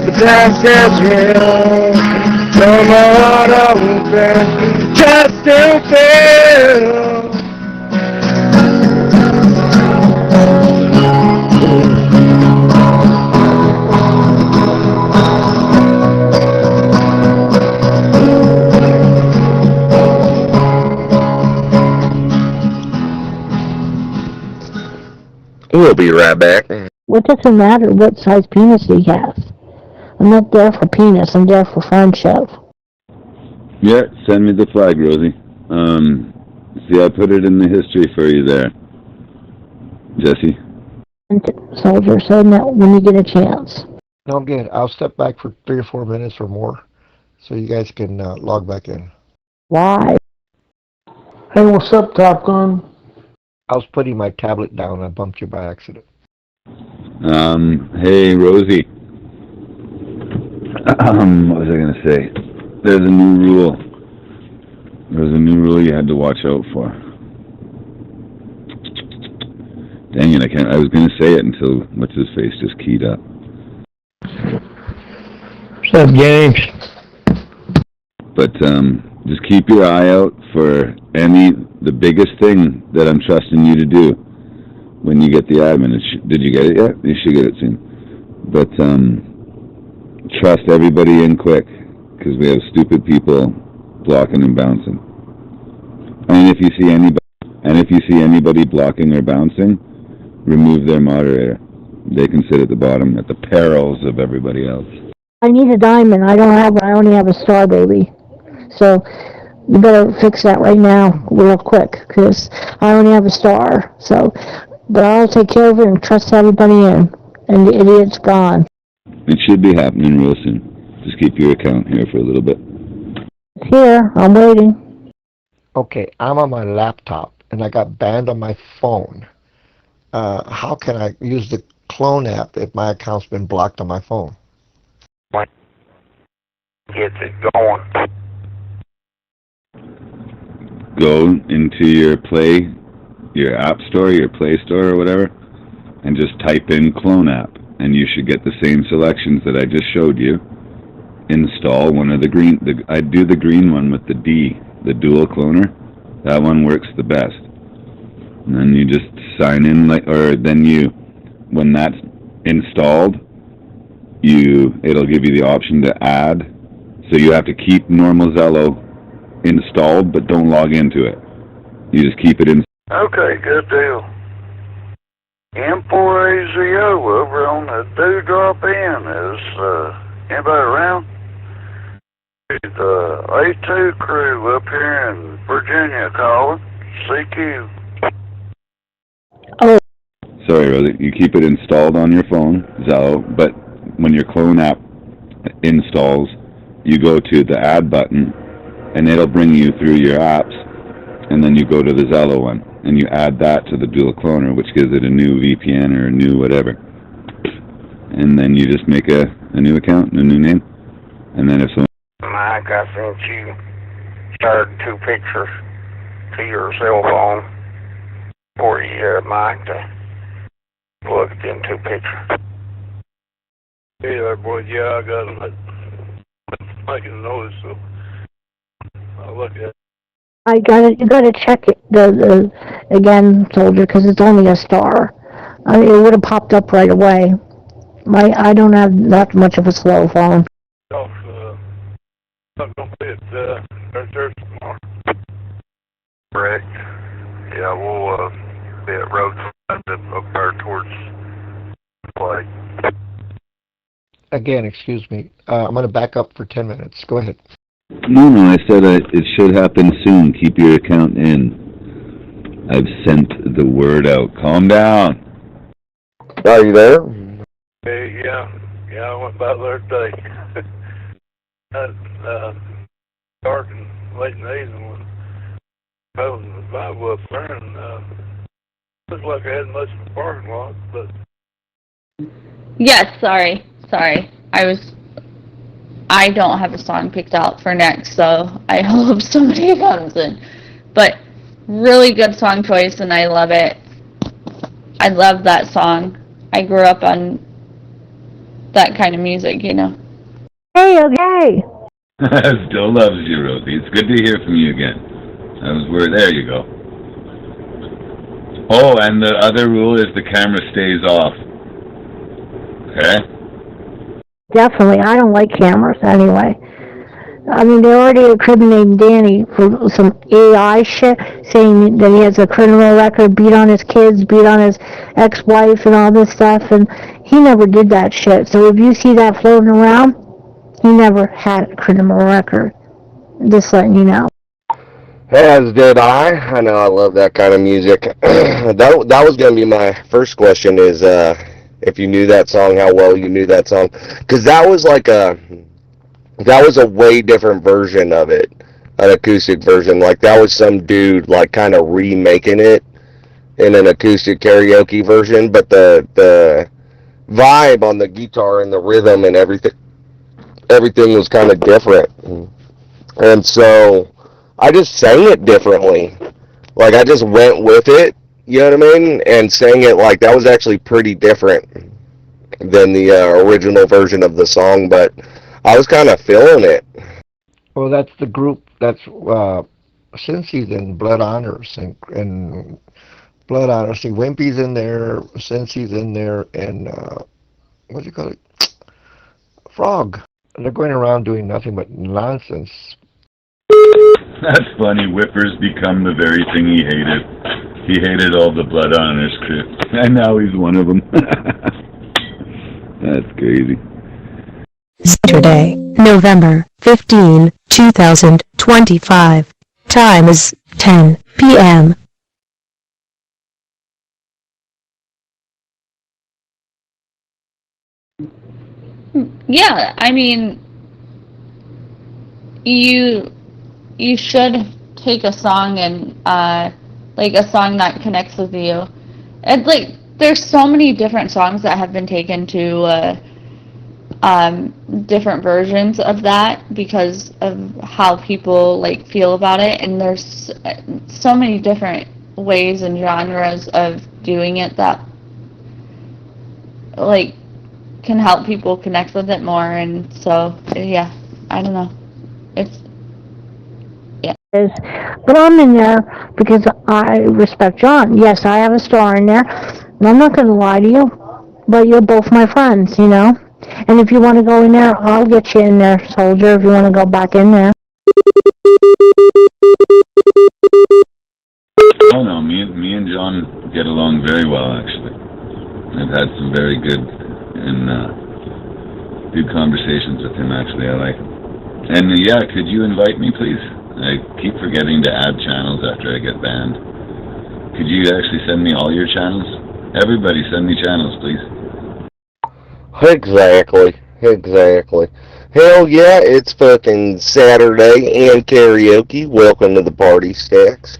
the past is real. Tear my heart open just to feel.
We'll be right back.
What does it matter what size penis he has? I'm not there for penis, I'm there for friendship.
Yeah, send me the flag, Rosie. See, I put it in the history for you there, Jesse.
Soldier, so now when you get a chance.
No, I'm good. I'll step back for 3 or 4 minutes or more, so you guys can log back in.
Why?
Hey, what's up, Top Gun?
I was putting my tablet down. I bumped you by accident.
Hey, Rosie. What was I going to say? There's a new rule. There's a new rule you had to watch out for. Dang it, I was going to say it until what's-his-face just keyed up.
What's up, James?
But just keep your eye out for the biggest thing that I'm trusting you to do when you get the admin. Did you get it yet? You should get it soon. But trust everybody in quick, because we have stupid people blocking and bouncing. And if you see anybody blocking or bouncing, remove their moderator. They can sit at the bottom at the perils of everybody else.
I need a diamond. I only have a star, baby. So you better fix that right now, real quick, because I only have a star. So, but I'll take care of it and trust everybody in, and the idiot's gone.
It should be happening real soon. Just keep your account here for a little bit.
Here, I'm waiting.
Okay, I'm on my laptop, and I got banned on my phone. How can I use the clone app if my account's been blocked on my phone?
Gets it going.
Go into your App Store, your Play Store or whatever, and just type in Clone App, and you should get the same selections that I just showed you. Install one of I do the green one with the D, the dual cloner, That one works the best. And then you just sign in, when that's installed, it'll give you the option to add. So you have to keep normal Zello installed, but don't log into it. You just keep it in.
Okay, good deal. M4AZO over on the Dewdrop Inn. Is anybody around? The A2 crew up here in Virginia calling. CQ.
Oh.
Sorry, Rosie. You keep it installed on your phone, Zello, but when your clone app installs, you go to the add button, and it'll bring you through your apps, and then you go to the Zello one, and you add that to the dual cloner, which gives it a new VPN or a new whatever. And then you just make a new account, a new name, and then if someone...
Mike, I sent you started 2 pictures to your cell phone for you, Mike, to look at them 2 pictures. Hey there, boy. Yeah, I got them. Making a noise, so I'll look at it.
You gotta check it, again, soldier, because it's only a star. I mean, it would have popped up right away. I don't have that much of a slow phone.
Not gonna be at church tomorrow. Correct. Yeah, we'll be at roadside up there towards play.
Again, excuse me. I'm going to back up for 10 minutes. Go ahead.
No, I said it should happen soon. Keep your account in. I've sent the word out. Calm down.
Are you there?
Hey, yeah, I went by there today. Dark and late in the evening when I was in the Bible up there, and looked like I had much of a parking lot, but...
Yes, sorry. I don't have a song picked out for next, so I hope somebody comes in. But really good song choice, and I love it. I love that song. I grew up on that kind of music, you know.
Hey, okay.
Still loves you, Rosie. It's good to hear from you again. There you go. Oh, and the other rule is the camera stays off. Okay?
Definitely. I don't like cameras anyway. I mean, they're already incriminating Danny for some AI shit, saying that he has a criminal record, beat on his kids, beat on his ex-wife and all this stuff, and he never did that shit. So if you see that floating around, he never had a criminal record. Just letting you know.
As did I. I know I love that kind of music. that was going to be my first question is if you knew that song, how well you knew that song. Because that was a way different version of it, an acoustic version. Like that was some dude like kind of remaking it in an acoustic karaoke version, but the vibe on the guitar and the rhythm and everything was kind of different. And so I just sang it differently. Like I just went with it, you know what I mean? And sang it like that was actually pretty different than the original version of the song, but I was kind of feeling it.
Well, that's the group. That's Cincy's in Blood Honors and Blood Honors. See, Wimpy's in there, Cincy's in there, and what do you call it? Frog. They're going around doing nothing but nonsense.
That's funny. Whippers become the very thing he hated. He hated all the Blood Honors crew, and now he's one of them. That's crazy.
Saturday, November 15, 2025. Time is 10 p.m.
Yeah, I mean, you should take a song and like a song that connects with you. It's like there's so many different songs that have been taken to different versions of that because of how people like feel about it, and there's so many different ways and genres of doing it that like can help people connect with it more. And so yeah, I don't know, it's
But I'm in there because I respect John. Yes, I have a star in there, and I'm not going to lie to you, but you're both my friends, you know? And if you want to go in there, I'll get you in there, soldier, if you want to go back in there.
Oh no, me and John get along very well, actually. I've had some very good and good conversations with him, actually. I like him. And yeah, could you invite me, please? I keep forgetting to add channels after I get banned. Could you actually send me all your channels? Everybody send me channels, please.
Exactly. Hell yeah, it's fucking Saturday and karaoke. Welcome to the party, Stacks.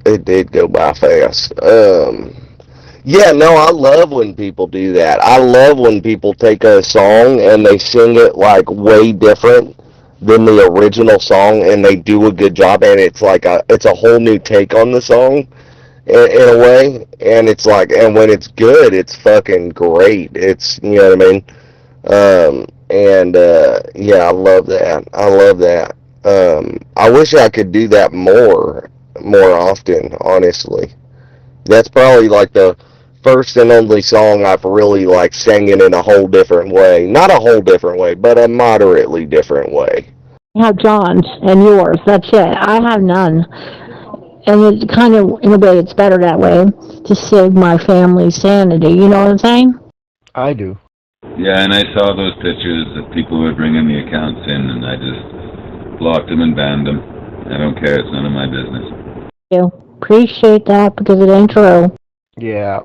It did go by fast. Yeah, no, I love when people do that. I love when people take a song and they sing it like way different than the original song, and they do a good job, and it's like it's a whole new take on the song in a way, and it's like, and when it's good, it's fucking great. It's, you know what I mean? Yeah, I love that. I wish I could do that more often, honestly. That's probably like the first and only song I've really like sang it in a whole different way. Not a whole different way, but a moderately different way.
I have John's and yours, that's it. I have none. And it kind of, in a way, it's better that way, to save my family's sanity, you know what I'm saying?
I do.
Yeah, and I saw those pictures that people were bringing the accounts in, and I just blocked them and banned them. I don't care, it's none of my business.
Thank you. Appreciate that, because it ain't true.
Yeah,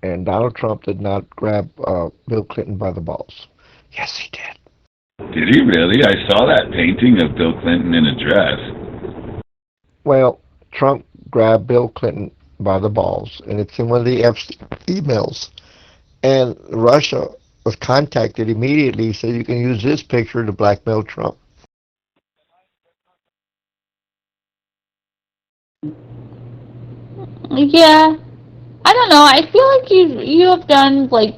and Donald Trump did not grab Bill Clinton by the balls. Yes, he did.
Did he really? I saw that painting of Bill Clinton in a dress.
Well, Trump grabbed Bill Clinton by the balls, and it's in one of the emails. And Russia was contacted immediately, so you can use this picture to blackmail Trump.
Yeah, I don't know. I feel like you have done like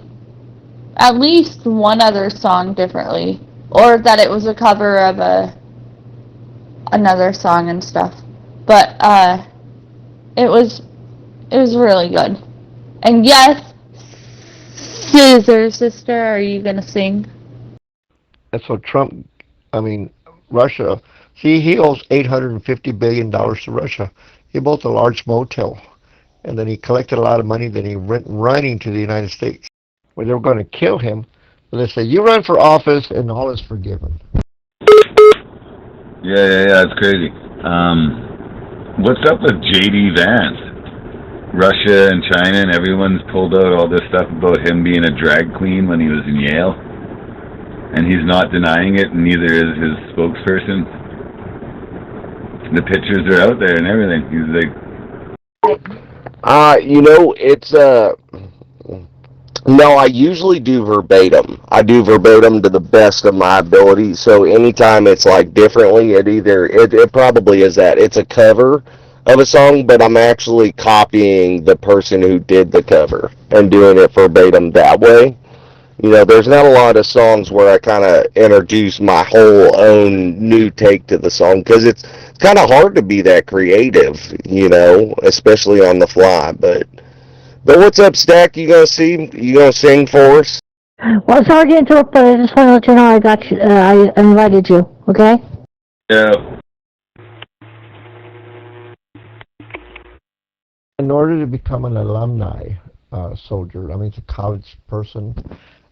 at least one other song differently, or that it was a cover of another song and stuff. But it was really good. And yes, Scissor Sister, are you gonna sing?
That's what Russia, see, he owes $850 billion to Russia. He built a large motel, and then he collected a lot of money, then he went running to the United States, where they were going to kill him. But they said, you run for office, and all is forgiven.
Yeah, it's crazy. What's up with J.D. Vance? Russia and China and everyone's pulled out all this stuff about him being a drag queen when he was in Yale. And he's not denying it, and neither is his spokesperson. The pictures are out there and everything. He's like...
It's, no, I usually do verbatim. I do verbatim to the best of my ability, so anytime it's like differently, it probably is that. It's a cover of a song, but I'm actually copying the person who did the cover and doing it verbatim that way. You know, there's not a lot of songs where I kind of introduce my whole own new take to the song, because it's kind of hard to be that creative, you know, especially on the fly. But what's up, Stack? You gonna sing for us?
Well, sorry to interrupt, but I just want to let you know I got you. I invited you. Okay?
Yeah.
In order to become an alumni soldier, it's a college person,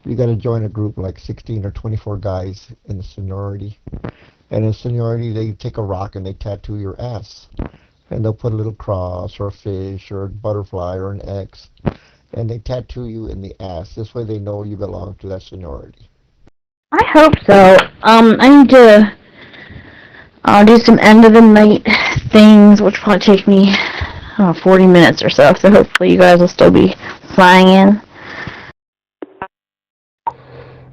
you got to join a group like 16 or 24 guys in the seniority. And in seniority, they take a rock and they tattoo your ass. And they'll put a little cross or a fish or a butterfly or an X. And they tattoo you in the ass. This way they know you belong to that seniority.
I hope so. I need to do some end of the night things, which will probably take me 40 minutes or so. So hopefully you guys will still be flying in.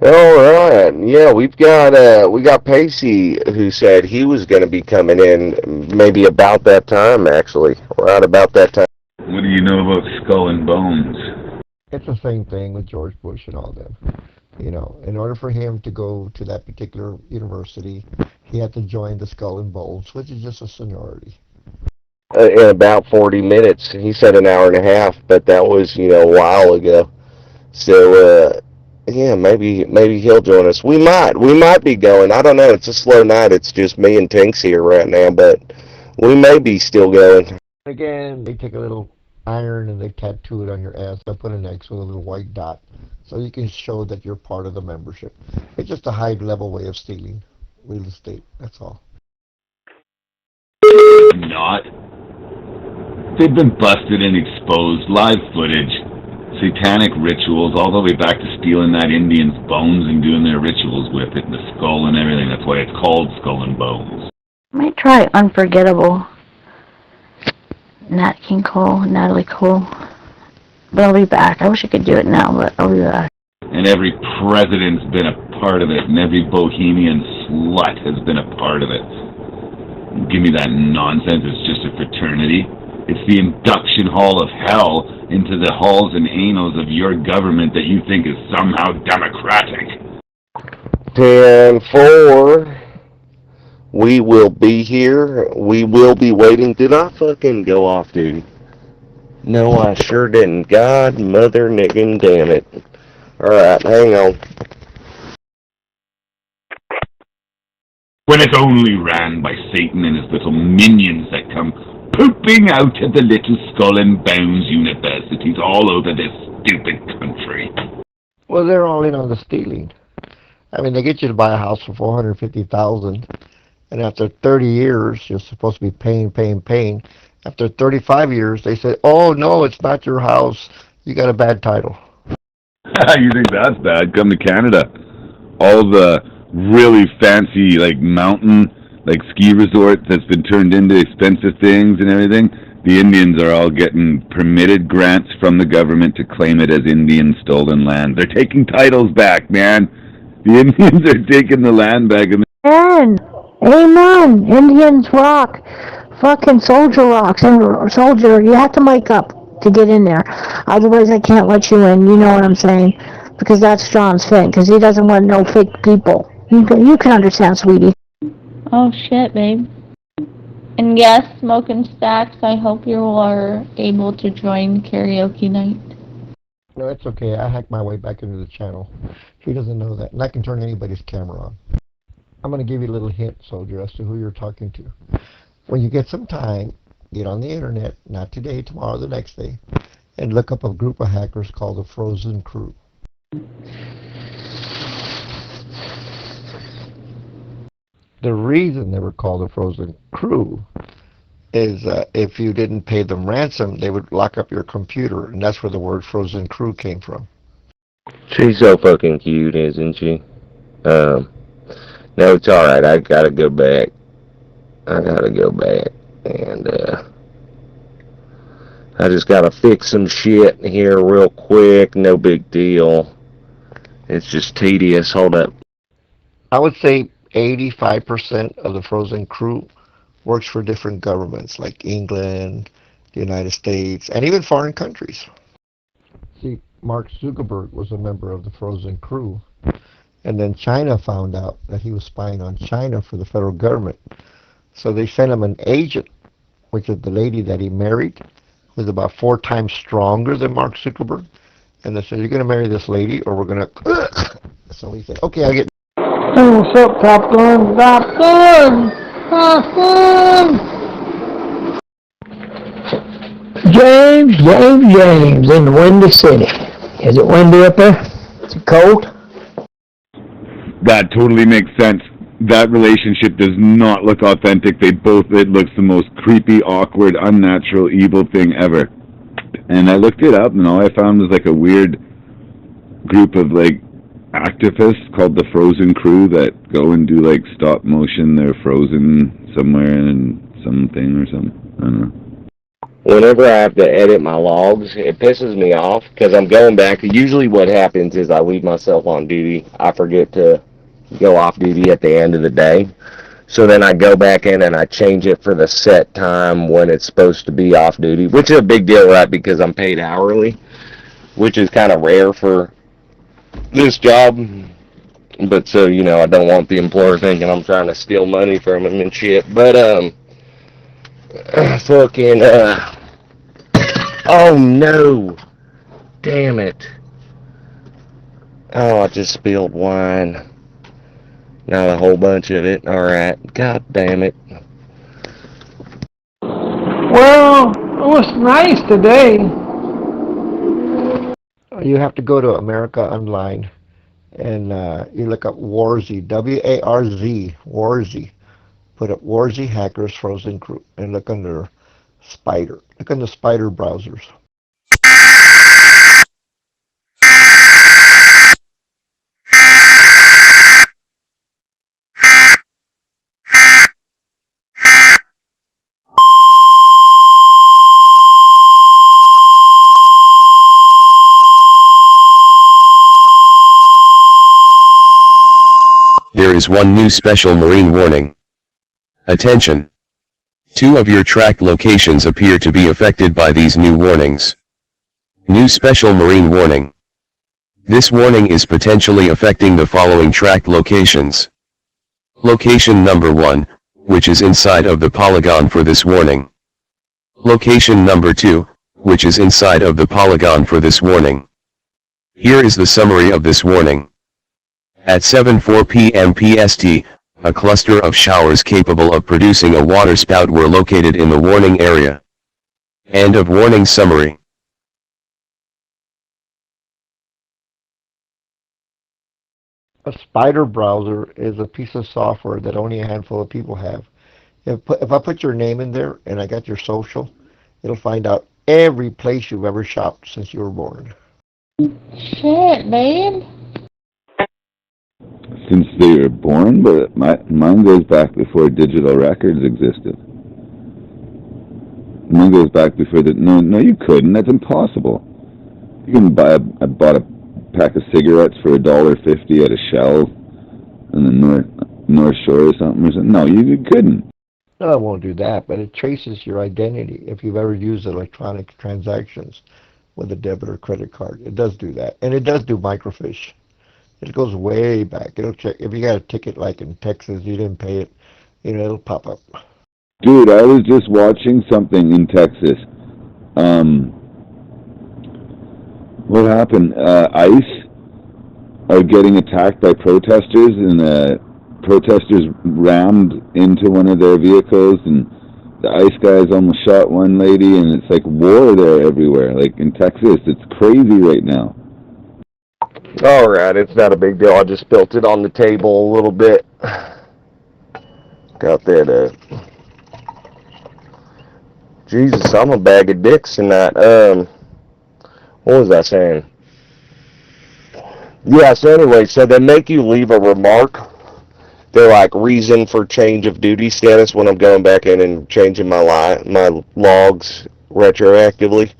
All right, yeah, we got Pacey, who said he was going to be coming in maybe about that time, actually, right about that time.
What do you know about Skull and Bones?
It's the same thing with George Bush and all them. You know, in order for him to go to that particular university, he had to join the Skull and Bones, which is just a sorority.
In about 40 minutes. He said an hour and a half, but that was, a while ago. So, yeah, maybe he'll join us. We might be going. I don't know. It's a slow night. It's just me and Tinks here right now, but we may be still going.
Again, they take a little iron and they tattoo it on your ass. I put an X with a little white dot, so you can show that you're part of the membership. It's just a high-level way of stealing real estate. That's all.
Not. They've been busted and exposed. Live footage. Satanic rituals, all the way back to stealing that Indian's bones and doing their rituals with it, and the skull and everything. That's why it's called Skull and Bones.
I might try Unforgettable. Nat King Cole, Natalie Cole. But I'll be back. I wish I could do it now, but I'll be back.
And every president's been a part of it, and every bohemian slut has been a part of it. Give me that nonsense. It's just a fraternity. It's the induction hall of hell into the halls and annals of your government that you think is somehow democratic.
10-4. We will be here. We will be waiting. Did I fucking go off duty? No, I sure didn't. God, mother, niggin, damn it. Alright, hang on.
When it's only ran by Satan and his little minions that come pooping out of the little Skull and Bones universities all over this stupid country.
Well, they're all in on the stealing. I mean, they get you to buy a house for $450,000, and after 30 years, you're supposed to be paying. After 35 years, they say, "Oh no, it's not your house. You got a bad title."
You think that's bad? Come to Canada. All the really fancy, mountain, ski resorts that's been turned into expensive things and everything, the Indians are all getting permitted grants from the government to claim it as Indian stolen land. They're taking titles back, man. The Indians are taking the land back.
Amen. Indians rock. Fucking soldier rocks. And soldier, you have to make up to get in there. Otherwise, I can't let you in. You know what I'm saying? Because that's John's thing. Because he doesn't want no fake people. You can understand, sweetie.
Oh shit, babe. And yes, Smoking Stacks, I hope you are able to join karaoke night.
No, it's okay. I hacked my way back into the channel. He doesn't know that. And I can turn anybody's camera on. I'm going to give you a little hint, soldier, as to who you're talking to. When you get some time, get on the internet, not today, tomorrow, the next day, and look up a group of hackers called the Frozen Crew. The reason they were called the Frozen Crew is if you didn't pay them ransom, they would lock up your computer, and that's where the word Frozen Crew came from.
She's so fucking cute, isn't she? No, it's alright. I gotta go back. And, I just gotta fix some shit here real quick. No big deal. It's just tedious. Hold up.
I would say 85% of the Frozen Crew works for different governments like England, the United States, and even foreign countries. See, Mark Zuckerberg was a member of the Frozen Crew, and then China found out that he was spying on China for the federal government. So they sent him an agent, which is the lady that he married, who's about 4 times stronger than Mark Zuckerberg. And they said, "You're going to marry this lady or we're going to..." So he said, "Okay, I get..."
Hey, what's up, Popcorn? James, in the Windy City. Is it windy up there? Is it cold?
That totally makes sense. That relationship does not look authentic. It looks the most creepy, awkward, unnatural, evil thing ever. And I looked it up, and all I found was a weird group of activists called the Frozen Crew that go and do stop motion. They're frozen somewhere in something or something. I don't know.
Whenever I have to edit my logs, it pisses me off because I'm going back. Usually what happens is I leave myself on duty. I forget to go off duty at the end of the day. So then I go back in and I change it for the set time when it's supposed to be off duty, which is a big deal, right? Because I'm paid hourly, which is kind of rare for this job, but so, I don't want the employer thinking I'm trying to steal money from him and shit. But, fucking, oh no, damn it. Oh, I just spilled wine. Not a whole bunch of it. Alright, god damn it.
Well, it was nice today. You have to go to America Online and you look up Warzy, W-A-R-Z, Warzy. Put up Warzy Hackers Frozen Crew and look under Spider. Look under Spider browsers.
There is one new special marine warning. Attention! 2 of your tracked locations appear to be affected by these new warnings. New special marine warning. This warning is potentially affecting the following tracked locations. Location number 1, which is inside of the polygon for this warning. Location number 2, which is inside of the polygon for this warning. Here is the summary of this warning. At 7:04 p.m. PST, a cluster of showers capable of producing a waterspout were located in the warning area. End of warning summary.
A Spider browser is a piece of software that only a handful of people have. If I put your name in there and I got your social, it'll find out every place you've ever shopped since you were born.
Shit, babe.
Since they were born, but mine goes back before digital records existed. Mine goes back before the... No, you couldn't. That's impossible. You can buy I bought a pack of cigarettes for $1.50 at a Shell in the North Shore or something. No, you couldn't.
No, it won't do that, but it traces your identity if you've ever used electronic transactions with a debit or credit card. It does do that, and it does do microfiche. It goes way back. It'll check if you got a ticket like in Texas, you didn't pay it. It'll pop up.
Dude, I was just watching something in Texas. What happened? ICE are getting attacked by protesters, and protesters rammed into one of their vehicles, and the ICE guys almost shot one lady, and it's like war there everywhere. Like in Texas, it's crazy right now.
Alright, it's not a big deal. I just spilt it on the table a little bit. Got that, Jesus, I'm a bag of dicks tonight. What was I saying? Yeah, so anyway, so they make you leave a remark. They're like reason for change of duty status when I'm going back in and changing my logs retroactively.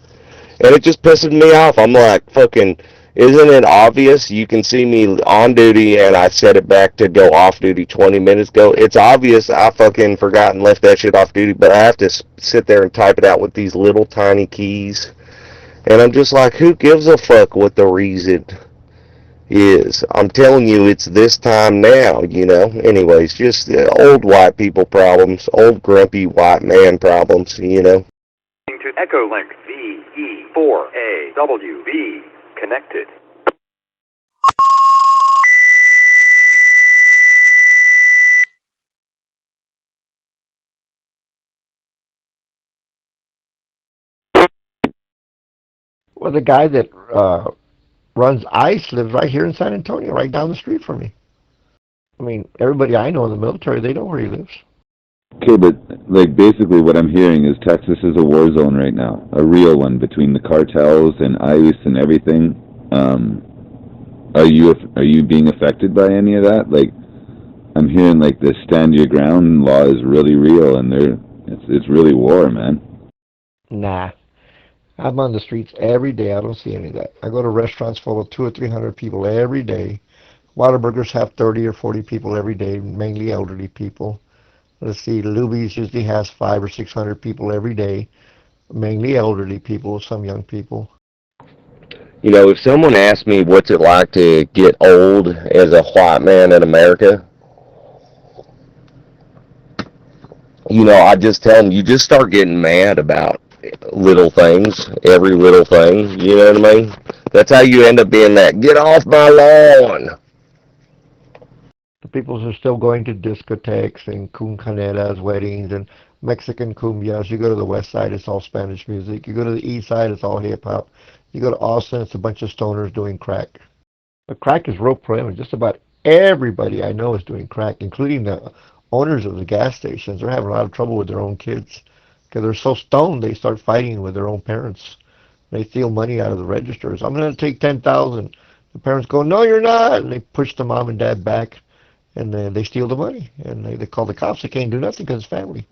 And it just pisses me off. I'm like, fucking... Isn't it obvious? You can see me on duty and I set it back to go off duty 20 minutes ago. It's obvious I fucking forgot and left that shit off duty, but I have to sit there and type it out with these little tiny keys. And I'm just like, who gives a fuck what the reason is? I'm telling you, it's this time now, Anyways, just old white people problems, old grumpy white man problems,
To Echo Link VE4AWV. Connected.
Well, the guy that runs ICE lives right here in San Antonio, right down the street from me. I mean, everybody I know in the military, they know where he lives.
Okay, but like basically what I'm hearing is Texas is a war zone right now, a real one between the cartels and ICE and everything. Are you being affected by any of that? Like, I'm hearing like this stand your ground law is really real, and it's really war, man.
Nah, I'm on the streets every day. I don't see any of that. I go to restaurants full of 200 or 300 people every day. Whataburgers have 30 or 40 people every day, mainly elderly people. Let's see, Luby's usually has 500 or 600 people every day, mainly elderly people, some young people.
You know, if someone asked me what's it like to get old as a white man in America, you know, I just tell them, you just start getting mad about little things, every little thing, you know what I mean? That's how you end up being that, get off my lawn.
The people are still going to discotheques and quinceañeras, weddings, and Mexican cumbias. You go to the west side, it's all Spanish music. You go to the east side, it's all hip-hop. You go to Austin, it's a bunch of stoners doing crack. But crack is real prevalent. Just about everybody I know is doing crack, including the owners of the gas stations. They're having a lot of trouble with their own kids because they're so stoned they start fighting with their own parents. They steal money out of the registers. I'm going to take $10,000. The parents go, no, you're not. And they push the mom and dad back, and then they steal the money. And they call the cops. They can't do nothing because it's family.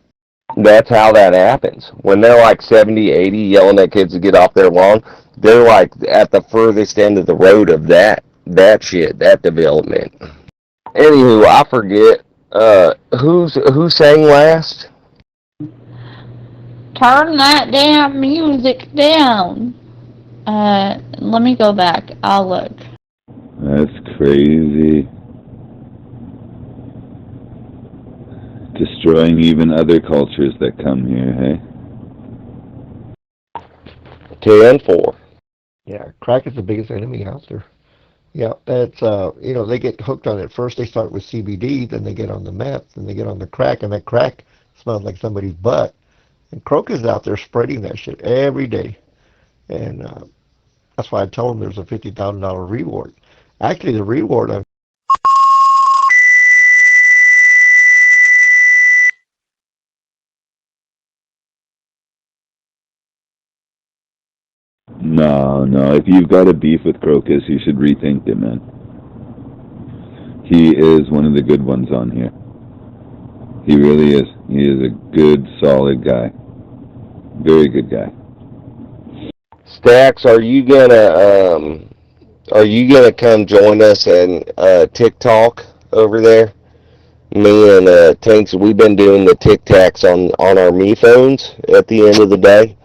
That's how that happens. When they're like 70, 80, yelling at kids to get off their lawn, they're like at the furthest end of the road of that shit, that development. Anywho, I forget. Who sang last?
Turn that damn music down. Let me go back. I'll look.
That's crazy. Destroying even other cultures that come here, hey?
10-4.
Yeah, crack is the biggest enemy out there. Yeah, that's, you know, they get hooked on it. First they start with CBD, then they get on the meth, then they get on the crack, and that crack smells like somebody's butt. And Crocus is out there spreading that shit every day. And that's why I tell them there's a $50,000 reward. Actually, the reward on
No. If you've got a beef with Crocus, you should rethink it, man. He is one of the good ones on here. He really is. He is a good, solid guy. Very good guy.
Stax, are you gonna come join us in TikTok over there? Me and Tanks, we've been doing the Tic Tacs on our Me phones at the end of the day.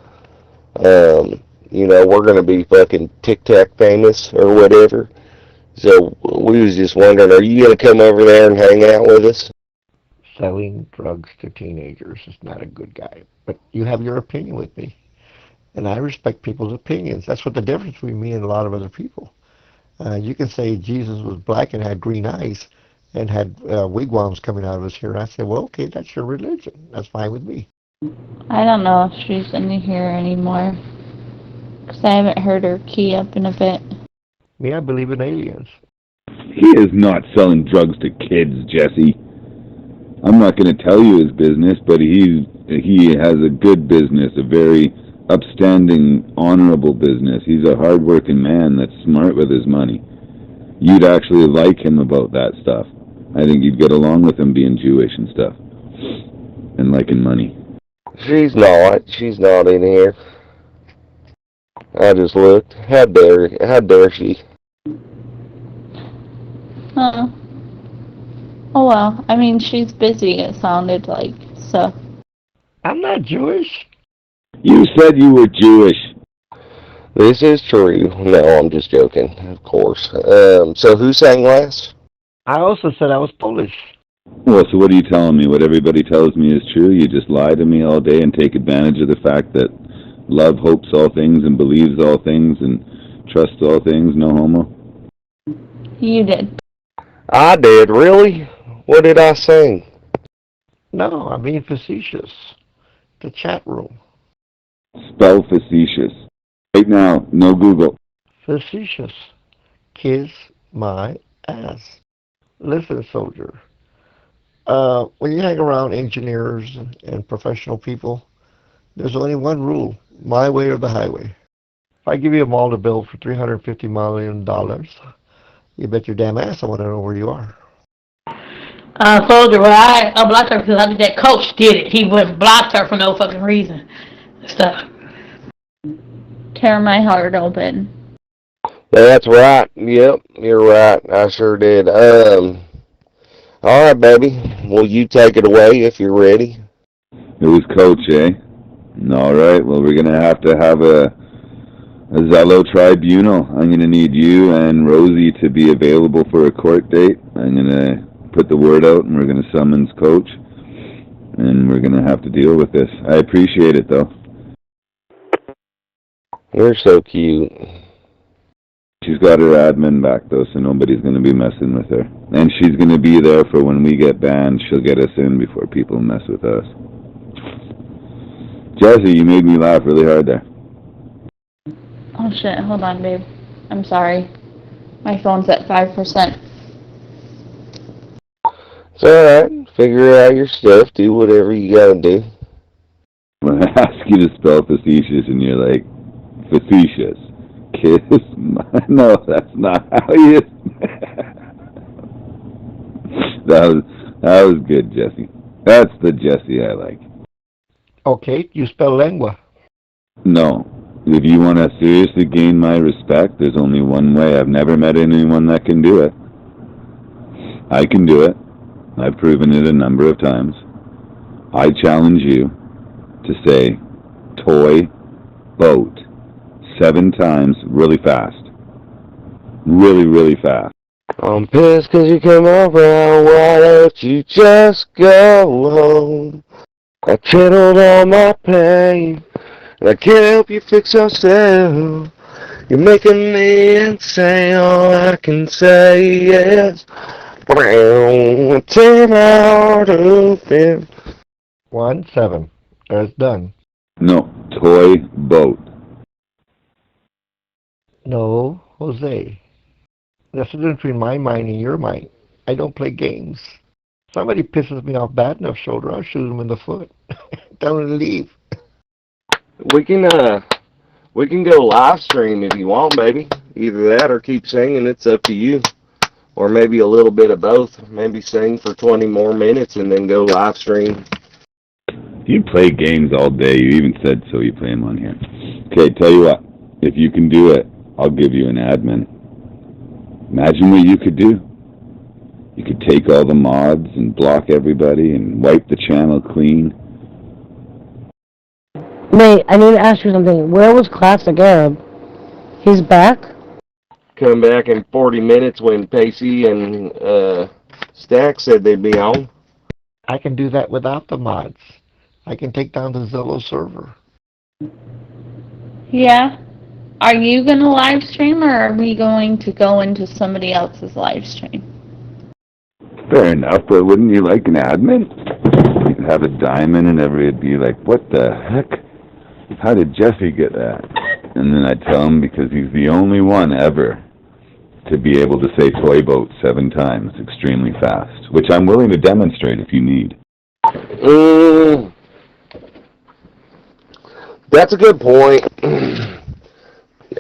You know, we're gonna be fucking Tic Tac famous or whatever. So we was just wondering, are you gonna come over there and hang out with us?
selling drugs to teenagers is not a good guy. But you have your opinion with me. And I respect people's opinions. That's what the difference between me and a lot of other people. You can say Jesus was black and had green eyes and had wigwams coming out of his hair. And I say, well, okay, that's your religion. That's fine with me.
I don't know if she's in here anymore. Because I haven't heard her key up in a bit.
Me, I believe in aliens.
He is not selling drugs to kids, Jesse. I'm not going to tell you his business, but he has a good business, a very upstanding, honorable business. He's a hard-working man that's smart with his money. You'd actually like him about that stuff. I think you'd get along with him being Jewish and stuff, and liking money.
She's not in here. I just looked. How dare she?
Oh well, I mean, she's busy, it sounded like, so.
I'm not Jewish.
You said you were Jewish.
This is true. No, I'm just joking, of course. So who sang last?
I also said I was Polish.
Well, so what are you telling me? What everybody tells me is true? You just lie to me all day and take advantage of the fact that love hopes all things and believes all things and trusts all things, no homo?
You did.
I did, really? What did I sing?
No, I'm being facetious. The chat room.
Spell facetious. Right now, no Google.
Facetious. Kiss my ass. Listen, soldier. When you hang around engineers and professional people, there's only one rule. My way or the highway. If I give you a Malta bill for $350 million, you bet your damn ass I want to know where you are.
Soldier, well, I blocked her because I think that coach did it. He went and blocked her for no fucking reason. Stuff.
Tear my heart open.
That's right. Yep, you're right. I sure did. All right, baby. Will you take it away if you're ready?
It was Coach, eh? All right. Well, we're gonna have a a Zello tribunal. I'm going to need you and Rosie to be available for a court date. I'm going to put the word out, and we're going to summons Coach, and we're going to have to deal with this. I appreciate it, though.
You're so cute.
She's got her admin back, though, so nobody's going to be messing with her. And she's going to be there for when we get banned. She'll get us in before people mess with us. Jesse, you made me laugh really hard there.
Oh shit, hold on, babe. I'm sorry. My phone's at 5%.
It's alright. Figure out your stuff. Do whatever you gotta do.
When I ask you to spell facetious and you're like, facetious. Kiss my... No, that's not how you... That was good, Jesse. That's the Jesse I like.
Okay, you spell lengua.
No. If you want to seriously gain my respect, there's only one way. I've never met anyone that can do it. I can do it. I've proven it a number of times. I challenge you to say toy boat 7 times really fast. Really, really fast.
I'm pissed 'cause you come around. Why don't you just go home? I channeled all my pain, and I can't help you fix yourself. You're making me insane. All I can say is, tear my heart open.
1-7. That's done.
No, toy boat.
No, Jose. That's the difference between my mind and your mind. I don't play games. Somebody pisses me off bad enough shoulder, I'll shoot him in the foot. Tell him to leave.
We can go live stream if you want, baby. Either that or keep singing. It's up to you. Or maybe a little bit of both. Maybe sing for 20 more minutes and then go live stream.
You play games all day. You even said so. You play them on here. Okay, tell you what. If you can do it, I'll give you an admin. Imagine what you could do. You could take all the mods and block everybody and wipe the channel clean.
Mate, I need to ask you something. Where was Classic Arab? He's back?
Come back in 40 minutes when Pacey and Stack said they'd be on.
I can do that without the mods. I can take down the Zello server.
Yeah. Are you going to live stream, or are we going to go into somebody else's live stream?
Fair enough, but wouldn't you like an admin? You could have a diamond and everybody'd be like, what the heck? How did Jesse get that? And then I'd tell him because he's the only one ever to be able to say toy boat 7 times extremely fast, which I'm willing to demonstrate if you need.
That's a good point.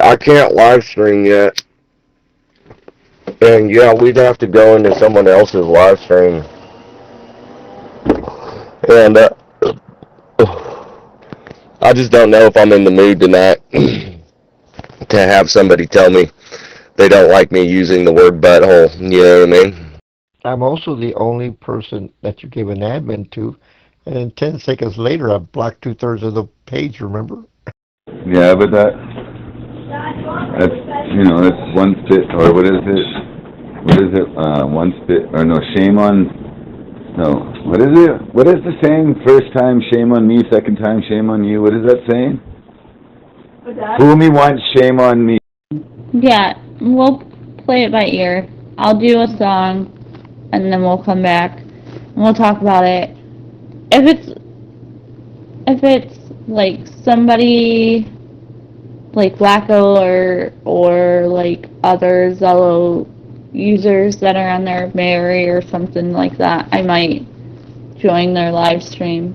I can't live stream yet. And yeah, we'd have to go into someone else's live stream. And I just don't know if I'm in the mood tonight to have somebody tell me they don't like me using the word butthole. You know what I mean?
I'm also the only person that you gave an admin to, and then 10 seconds later I blocked 2/3 of the page, remember?
Yeah, but that's, that's one spit, or what is it? One spit, or no, shame on, no, what is it? What is the saying? First time, shame on me, second time, shame on you. What is that saying? Fool me once, shame on me.
Yeah, we'll play it by ear. I'll do a song, and then we'll come back, and we'll talk about it. If it's like somebody like Blacko or like other Zello users that are on there, Mary or something like that, I might join their live stream.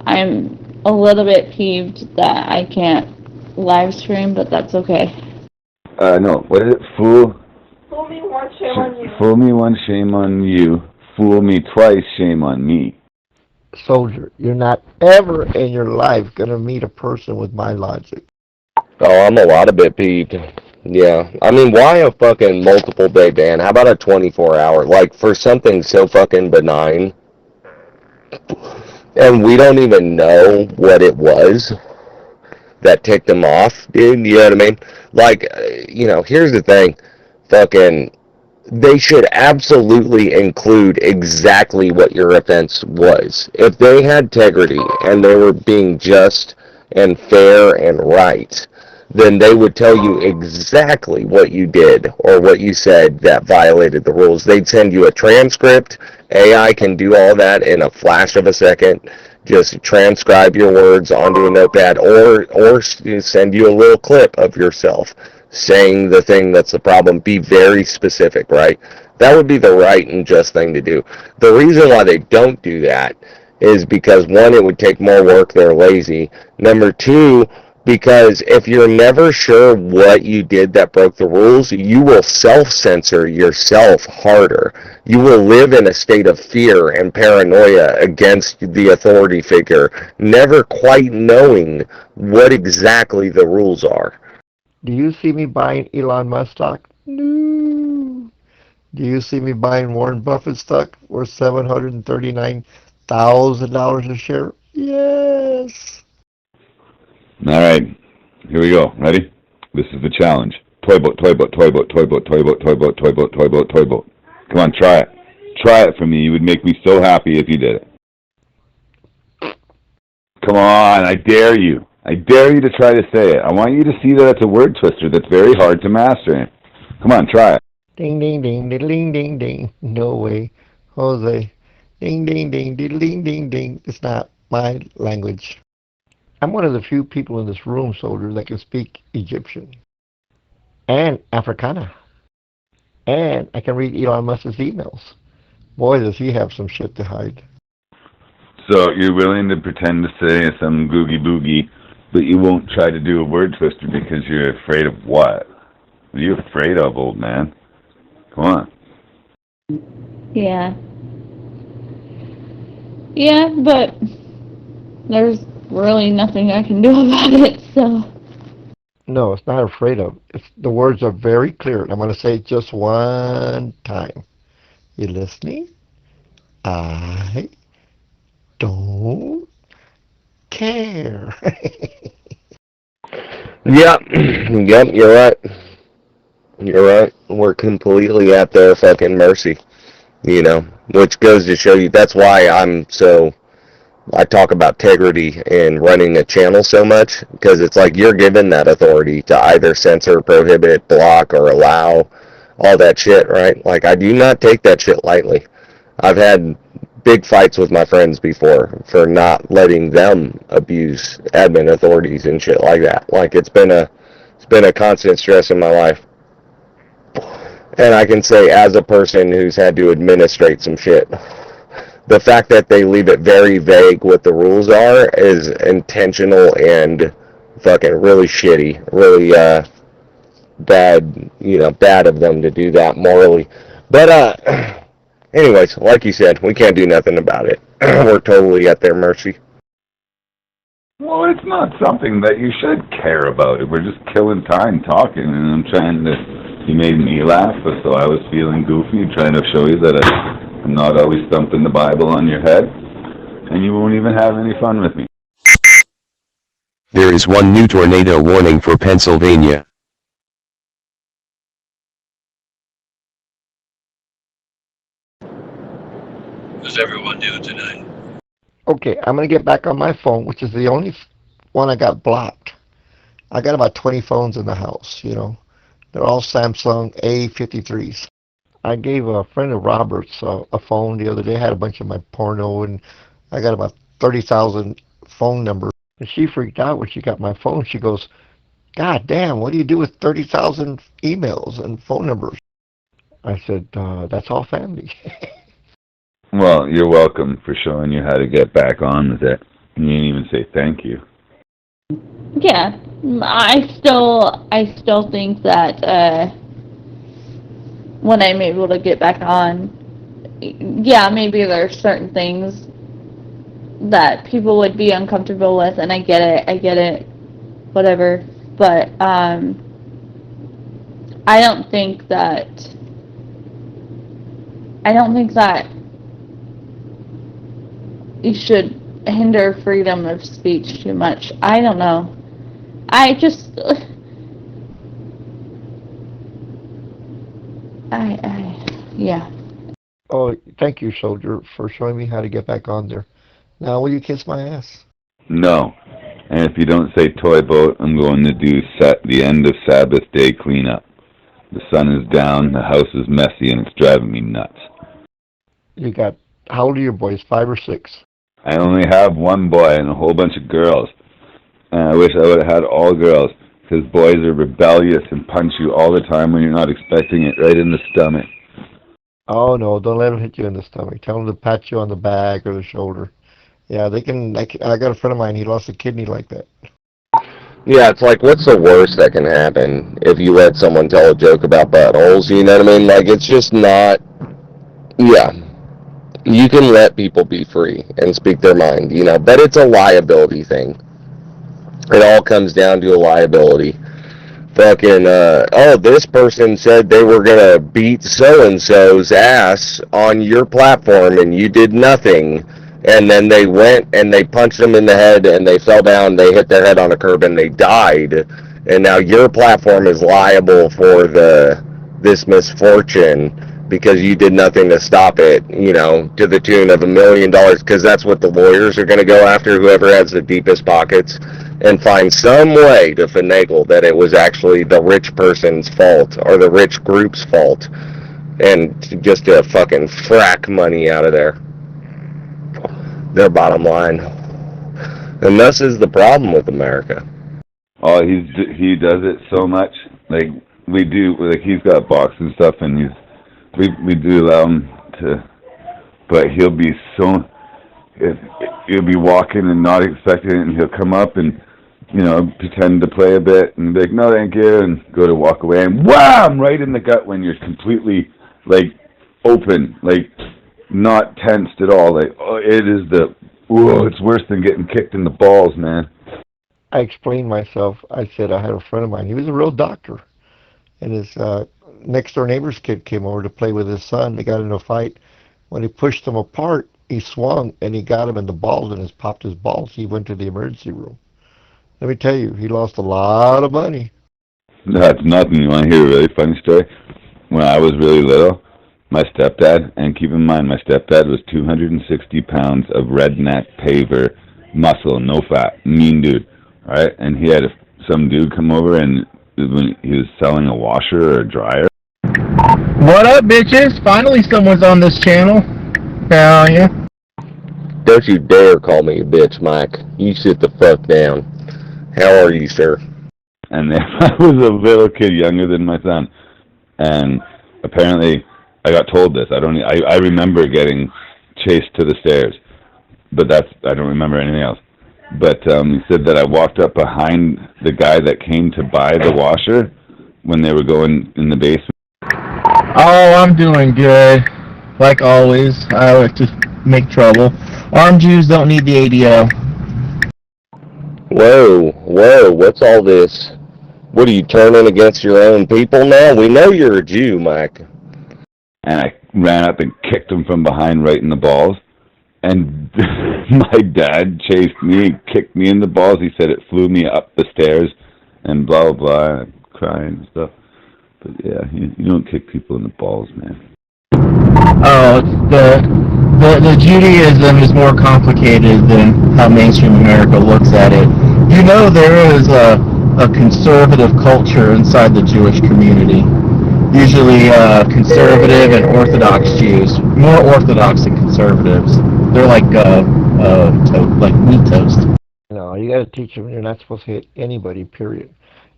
I'm a little bit peeved that I can't live stream, but that's okay.
No, what is it? Fool
me once, shame on you.
Fool me once, shame on you. Fool me twice, shame on me.
Soldier, you're not ever in your life gonna meet a person with my logic.
Oh, I'm a lot of bit peeved. Yeah. I mean, why a fucking multiple day ban? How about a 24-hour? Like, for something so fucking benign. And we don't even know what it was. that ticked them off, dude. You know what I mean? Like, here's the thing. Fucking, they should absolutely include exactly what your offense was. If they had integrity and they were being just and fair and right, then they would tell you exactly what you did or what you said that violated the rules. They'd send you a transcript. AI can do all that in a flash of a second. Just transcribe your words onto a notepad or send you a little clip of yourself saying the thing that's the problem. Be very specific, right? That would be the right and just thing to do. The reason why they don't do that is because, one, it would take more work, they're lazy. Number two, because if you're never sure what you did that broke the rules, you will self-censor yourself harder. You will live in a state of fear and paranoia against the authority figure, never quite knowing what exactly the rules are.
Do you see me buying Elon Musk stock? No. Do you see me buying Warren Buffett stock worth $739,000 a share? Yes.
All right, here we go. Ready? This is the challenge. Toy boat, toy boat, toy boat, toy boat, toy boat, toy boat, toy boat, toy boat, toy boat. Come on, try it. Try it for me. You would make me so happy if you did it. Come on, I dare you. I dare you to try to say it. I want you to see that it's a word twister that's very hard to master. Come on, try it.
Ding, ding, ding, ding, ding, ding. No way. Jose. Ding, ding, ding, ding, ding, ding. It's not my language. I'm one of the few people in this room, soldier, that can speak Egyptian. And Africana. And I can read Elon Musk's emails. Boy, does he have some shit to hide.
So you're willing to pretend to say some googie boogie, but you won't try to do a word twister because you're afraid of what? What are you afraid of, old man? Come on.
Yeah. Yeah, but there's really nothing I can do about it, so.
No, it's not afraid of. The words are very clear. I'm going to say it just one time. You listening? I don't care.
Yep, you're right. You're right. We're completely at their fucking mercy, which goes to show you, that's why I talk about integrity in running a channel so much, because it's like you're given that authority to either censor, prohibit, block, or allow all that shit, right? Like, I do not take that shit lightly. I've had big fights with my friends before for not letting them abuse admin authorities and shit like that. Like, it's been a constant stress in my life. And I can say, as a person who's had to administrate some shit, the fact that they leave it very vague what the rules are is intentional and fucking really shitty, really bad, bad of them to do that morally. But anyways, like you said, we can't do nothing about it. We're totally at their mercy.
Well, it's not something that you should care about. We're just killing time talking, and I'm trying to. You made me laugh, so I was feeling goofy, trying to show you that I'm not always thumping the Bible on your head, and you won't even have any fun with me.
There is one new tornado warning for Pennsylvania.
How's everyone doing tonight?
Okay, I'm going to get back on my phone, which is the only one I got blocked. I got about 20 phones in the house, They're all Samsung A53s. I gave a friend of Robert's a phone the other day. I had a bunch of my porno, and I got about 30,000 phone numbers. And she freaked out when she got my phone. She goes, God damn, what do you do with 30,000 emails and phone numbers? I said, that's all family.
Well, you're welcome for showing you how to get back on with it. You didn't even say thank you.
Yeah, I still think that when I'm able to get back on, yeah, maybe there are certain things that people would be uncomfortable with, and I get it, whatever. But I don't think that you should hinder freedom of speech too much. I don't know. I just, yeah.
Oh, thank you, soldier, for showing me how to get back on there. Now, will you kiss my ass?
No. And if you don't say toy boat, I'm going to do the end of Sabbath day cleanup. The sun is down, the house is messy, and it's driving me nuts.
You got, how old are your boys, 5 or 6?
I only have one boy and a whole bunch of girls. And I wish I would have had all girls, because boys are rebellious and punch you all the time when you're not expecting it, right in the stomach.
Oh, no, don't let them hit you in the stomach. Tell them to pat you on the back or the shoulder. Yeah, they can. I got a friend of mine, he lost a kidney like that.
Yeah, it's like, what's the worst that can happen if you let someone tell a joke about buttholes? You know what I mean? Like, it's just not, yeah. You can let people be free and speak their mind, you know, but it's a liability thing. It all comes down to a liability. Fucking, oh, this person said they were going to beat so-and-so's ass on your platform and you did nothing. And then they went and they punched them in the head and they fell down, they hit their head on a curb and they died. And now your platform is liable for this misfortune because you did nothing to stop it, you know, to the tune of $1 million, because that's what the lawyers are going to go after, whoever has the deepest pockets, and find some way to finagle that it was actually the rich person's fault or the rich group's fault, and just to fucking frack money out of their bottom line. And this is the problem with America.
Oh, he does it so much. Like, we do, like, he's got boxing stuff, and we do allow him to, but he'll be he'll be walking and not expecting it, and he'll come up and, you know, pretend to play a bit, and be like, no, thank you, and go to walk away, and wham, right in the gut when you're completely, like, open, like, not tensed at all. Like, oh, it's worse than getting kicked in the balls, man.
I explained myself. I said I had a friend of mine. He was a real doctor, and his next door neighbor's kid came over to play with his son. They got in a fight. When he pushed them apart, he swung and he got him in the balls and popped his balls. He went to the emergency room. Let me tell you, he lost a lot of money.
That's nothing. You want to hear a really funny story? When I was really little, my stepdad, and keep in mind, my stepdad was 260 pounds of redneck paver, muscle, no fat, mean dude, right? And he had some dude come over, and when he was selling a washer or a dryer.
What up, bitches? Finally someone's on this channel. How are you?
Don't you dare call me a bitch, Mike. You sit the fuck down. How are you, sir?
And I was a little kid younger than my son, and apparently I got told this. I remember getting chased to the stairs, but I don't remember anything else. But he said that I walked up behind the guy that came to buy the washer when they were going in the basement.
Oh, I'm doing good. Like always, I like to make trouble. Armed Jews don't need the ADO.
Whoa, what's all this? What, are you turning against your own people now? We know you're a Jew, Mike.
And I ran up and kicked him from behind right in the balls. And my dad chased me, kicked me in the balls. He said it flew me up the stairs and blah, blah, blah, crying and stuff. But yeah, you don't kick people in the balls, man.
Oh, the Judaism is more complicated than how mainstream America looks at it. You know, there is a conservative culture inside the Jewish community. Usually conservative and Orthodox Jews. More Orthodox than conservatives. They're like meat toast.
No, you got to teach them you're not supposed to hit anybody, period.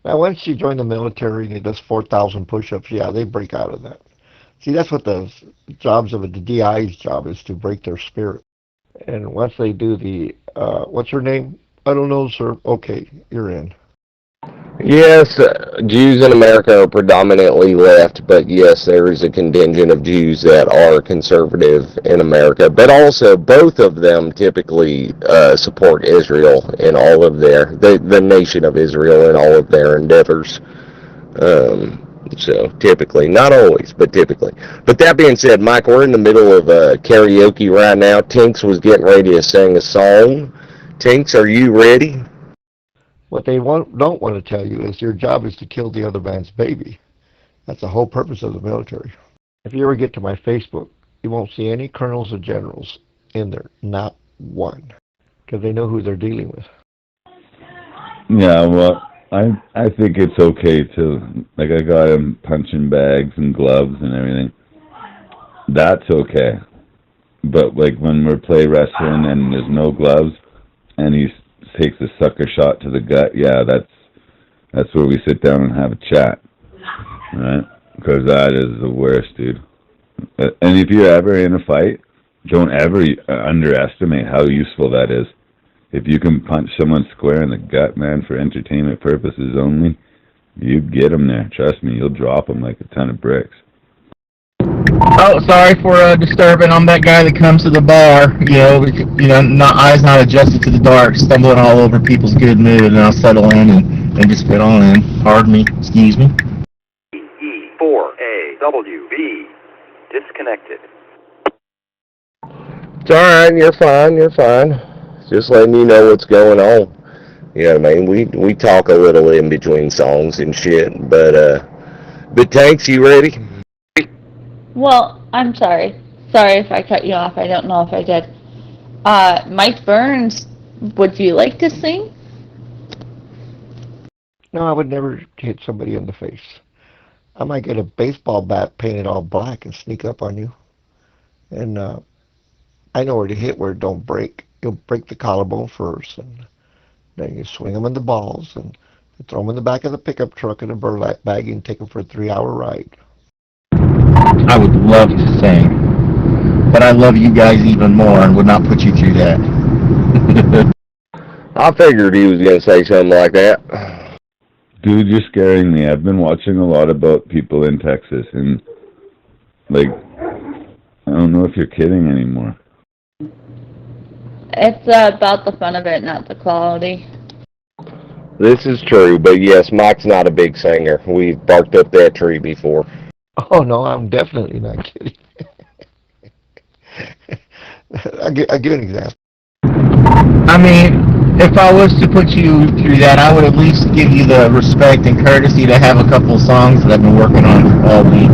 Now, once you join the military and he does 4,000 push-ups, yeah, they break out of that. See, that's what the jobs of the DI's job is, to break their spirit. And once they do the, what's her name? I don't know, sir. Okay, you're in.
Yes, Jews in America are predominantly left, but yes, there is a contingent of Jews that are conservative in America. But also, both of them typically support Israel in all of the nation of Israel in all of their endeavors. So typically, not always, but typically. But that being said, Mike, we're in the middle of karaoke right now. Tinks was getting ready to sing a song. Tinks, are you ready?
What they don't want to tell you is your job is to kill the other man's baby. That's the whole purpose of the military. If you ever get to my Facebook, you won't see any colonels or generals in there, not one, because they know who they're dealing with.
Yeah, well, I think it's okay to, like, I got him punching bags and gloves and everything. That's okay. But, like, when we're play wrestling and there's no gloves and he takes a sucker shot to the gut, yeah, that's where we sit down and have a chat, right? Because that is the worst, dude. And if you're ever in a fight, don't ever underestimate how useful that is. If you can punch someone square in the gut, man, for entertainment purposes only, you get them there. Trust me, you'll drop them like a ton of bricks.
Oh, sorry for disturbing. I'm that guy that comes to the bar, eyes not adjusted to the dark, stumbling all over people's good mood, and I'll settle in and just fit on in. Pardon me. Excuse me.
E4AWB disconnected.
It's alright, you're fine. Just letting you know what's going on. You know what I mean? We talk a little in between songs and shit, but Tanks, you ready?
Well, I'm sorry. Sorry if I cut you off. I don't know if I did. Mike Burns, would you like to sing?
No, I would never hit somebody in the face. I might get a baseball bat painted all black and sneak up on you. And I know where to hit where it don't break. You'll break the collarbone first, and then you swing them in the balls, and you throw them in the back of the pickup truck in a burlap bag and take them for a 3-hour ride.
I would love to sing, but I love you guys even more and would not put you through that.
I figured he was going to say something like that.
Dude, you're scaring me. I've been watching a lot about people in Texas, and, like, I don't know if you're kidding anymore.
It's about the fun of it, not the quality.
This is true, but yes, Mike's not a big singer. We've barked up that tree before.
Oh, no, I'm definitely not kidding. I'll give an example.
I mean, if I was to put you through that, I would at least give you the respect and courtesy to have a couple of songs that I've been working on all week.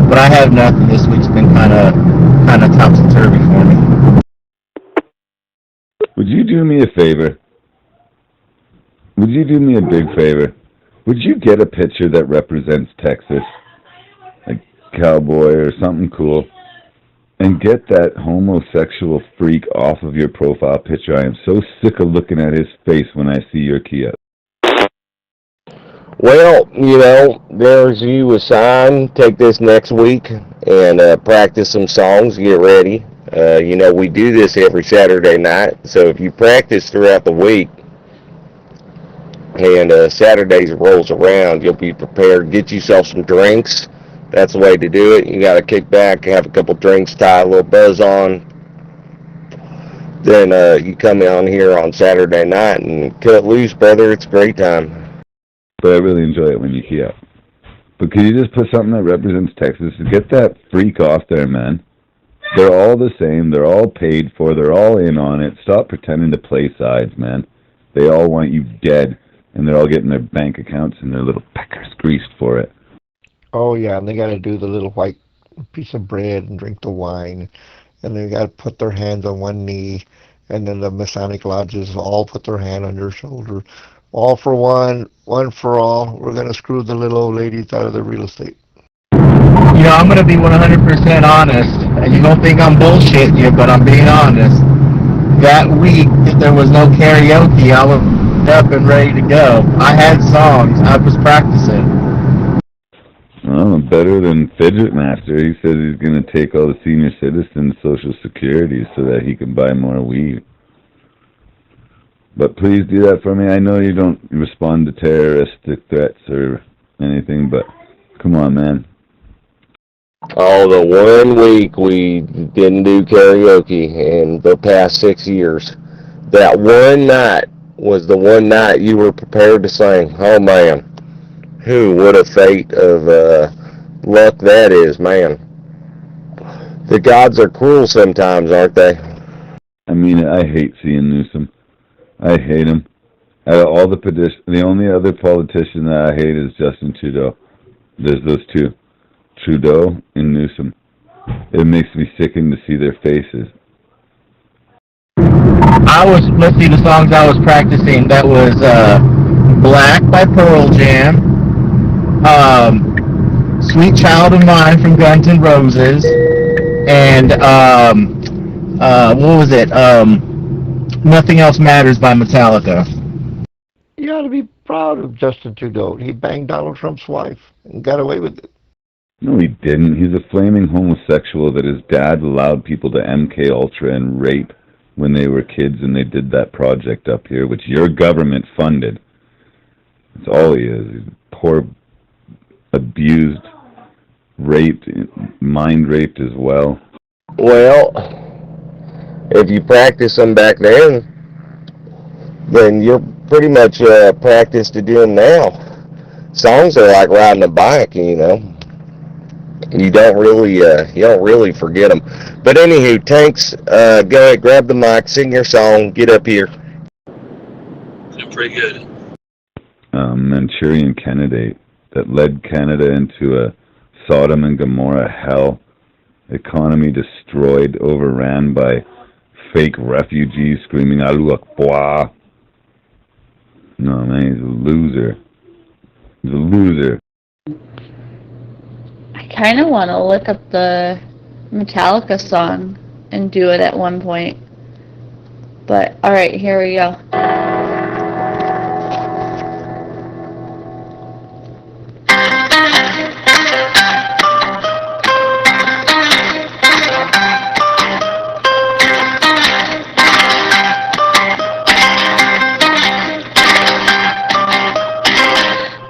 But I have nothing. This week's been kind of topsy-turvy for me.
Would you do me a favor? Would you do me a big favor? Would you get a picture that represents Texas? Like cowboy or something cool? And get that homosexual freak off of your profile picture. I am so sick of looking at his face when I see your Kia.
Well, there's you a sign. Take this next week and practice some songs. Get ready. We do this every Saturday night. So if you practice throughout the week and Saturdays rolls around, you'll be prepared. Get yourself some drinks. That's the way to do it. You got to kick back, have a couple drinks, tie a little buzz on. Then you come on here on Saturday night and cut loose, brother. It's a great time.
But I really enjoy it when you key up. But could you just put something that represents Texas? Get that freak off there, man. They're all the same. They're all paid for. They're all in on it. Stop pretending to play sides, man. They all want you dead, and they're all getting their bank accounts and their little peckers greased for it.
Oh, yeah, and they got to do the little white piece of bread and drink the wine, and they got to put their hands on one knee, and then the Masonic lodges all put their hand on their shoulder. All for one, one for all. We're going to screw the little old ladies out of the real estate.
I'm going to be 100% honest, and you don't think I'm bullshitting you, but I'm being honest. That week, if there was no karaoke, I was up and ready to go. I had songs. I was practicing.
Well, better than Fidget Master. He says he's going to take all the senior citizens' Social Security so that he can buy more weed. But please do that for me. I know you don't respond to terroristic threats or anything, but come on, man.
Oh, the 1 week we didn't do karaoke in the past 6 years. That one night was the one night you were prepared to sing. Oh, man. What a fate of luck that is, man. The gods are cruel sometimes, aren't they?
I mean, I hate seeing Newsom. I hate him. All the only other politician that I hate is Justin Trudeau. There's those two, Trudeau and Newsom. It makes me sickened to see their faces.
Let's see, the songs I was practicing, that was Black by Pearl Jam, Sweet Child of Mine from Guns N' Roses, and what was it? Nothing Else Matters by Metallica.
You ought to be proud of Justin Trudeau. He banged Donald Trump's wife and got away with it.
No, he didn't. He's a flaming homosexual that his dad allowed people to MK Ultra and rape when they were kids, and they did that project up here, which your government funded. That's all he is. He's poor, abused, raped, mind raped as well.
Well, if you practice them back then you're pretty much practiced to do them now. Songs are like riding a bike, you know. You don't really forget them. But anywho, Tanks, go ahead, grab the mic, sing your song, get up here.
Doing pretty good.
Manchurian candidate that led Canada into a Sodom and Gomorrah hell. Economy destroyed, overran by fake refugees screaming Allahu Akbar. No, man, he's a loser. He's a loser.
I kind of want to look up the Metallica song and do it at one point. But, alright, here we go.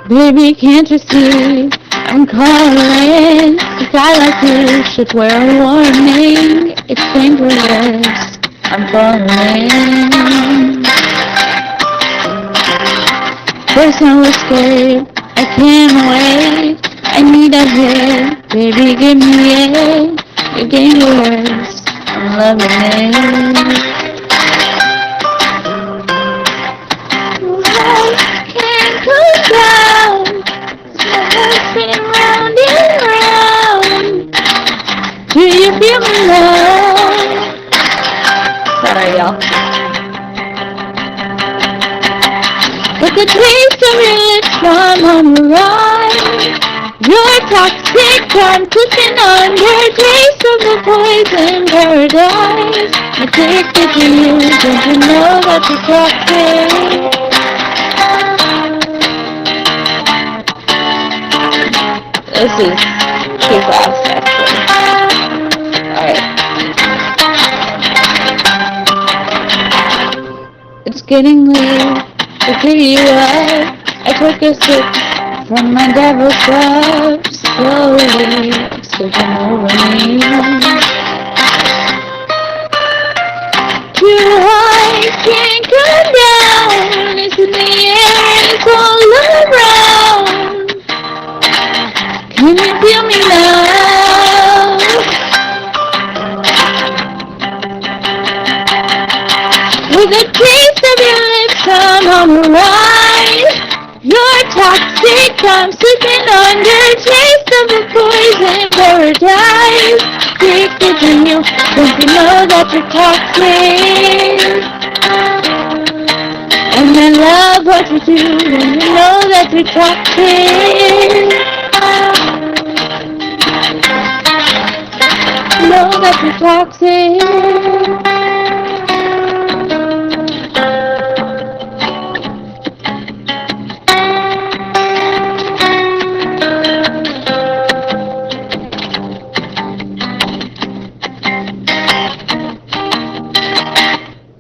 Baby, can't you see I'm calling? A guy like you should wear a warning. It's dangerous. I'm falling. First I was scared. I can't wait. I need a hit. Baby, give me it. You're dangerous. I'm loving it. Round and round. Do you feel me now? Sorry, y'all. But the taste of your lips come on the ride. Your toxic charm clicking on your taste of the poison paradise. Addicted to you, don't you know that you're toxic? This is too fast, actually. Alright. It's getting late to pick you up. I took a sip from my devil's cup. Slowly, it's taking over me. Too high, can't come down. It's in the air, it's all around. Can you feel me now? With the taste of your lips, I'm on the rise. Your toxic, I'm slipping under. Taste of the poison paradise. Addicted to you, don't you know that you're toxic? And I love what you do, and you know that you're toxic. Know that you're toxic.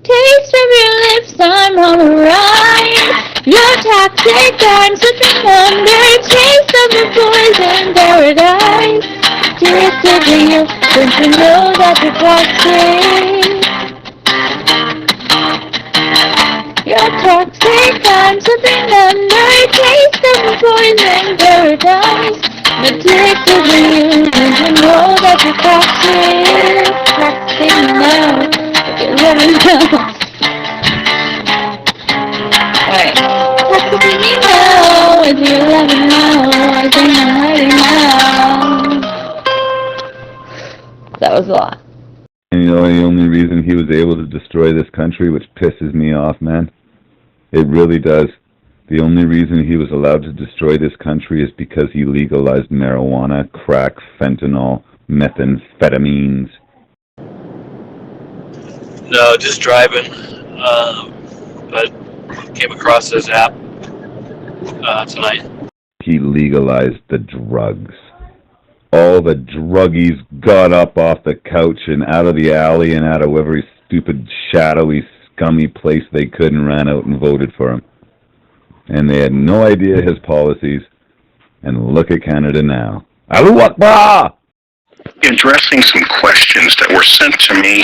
Taste of your lips, I'm on the rise. You're toxic, I'm slipping under. Taste of the poison paradise. Addicted to you, don't you know that you're toxic? You're toxic, I'm slipping under. Taste of the poison paradise. Addicted to you, don't you know that you're toxic? Toxic now, you never know. Alright. With you loving now, I think I'm hurting now. That was a lot.
And you know the only reason he was able to destroy this country, which pisses me off, man? It really does. The only reason he was allowed to destroy this country is because he legalized marijuana, crack, fentanyl, methamphetamines.
No, just driving. But came across this app tonight.
He legalized the drugs. All the druggies got up off the couch and out of the alley and out of every stupid, shadowy, scummy place they could and ran out and voted for him. And they had no idea his policies. And look at Canada now. Allahu Akbar!
Addressing some questions that were sent to me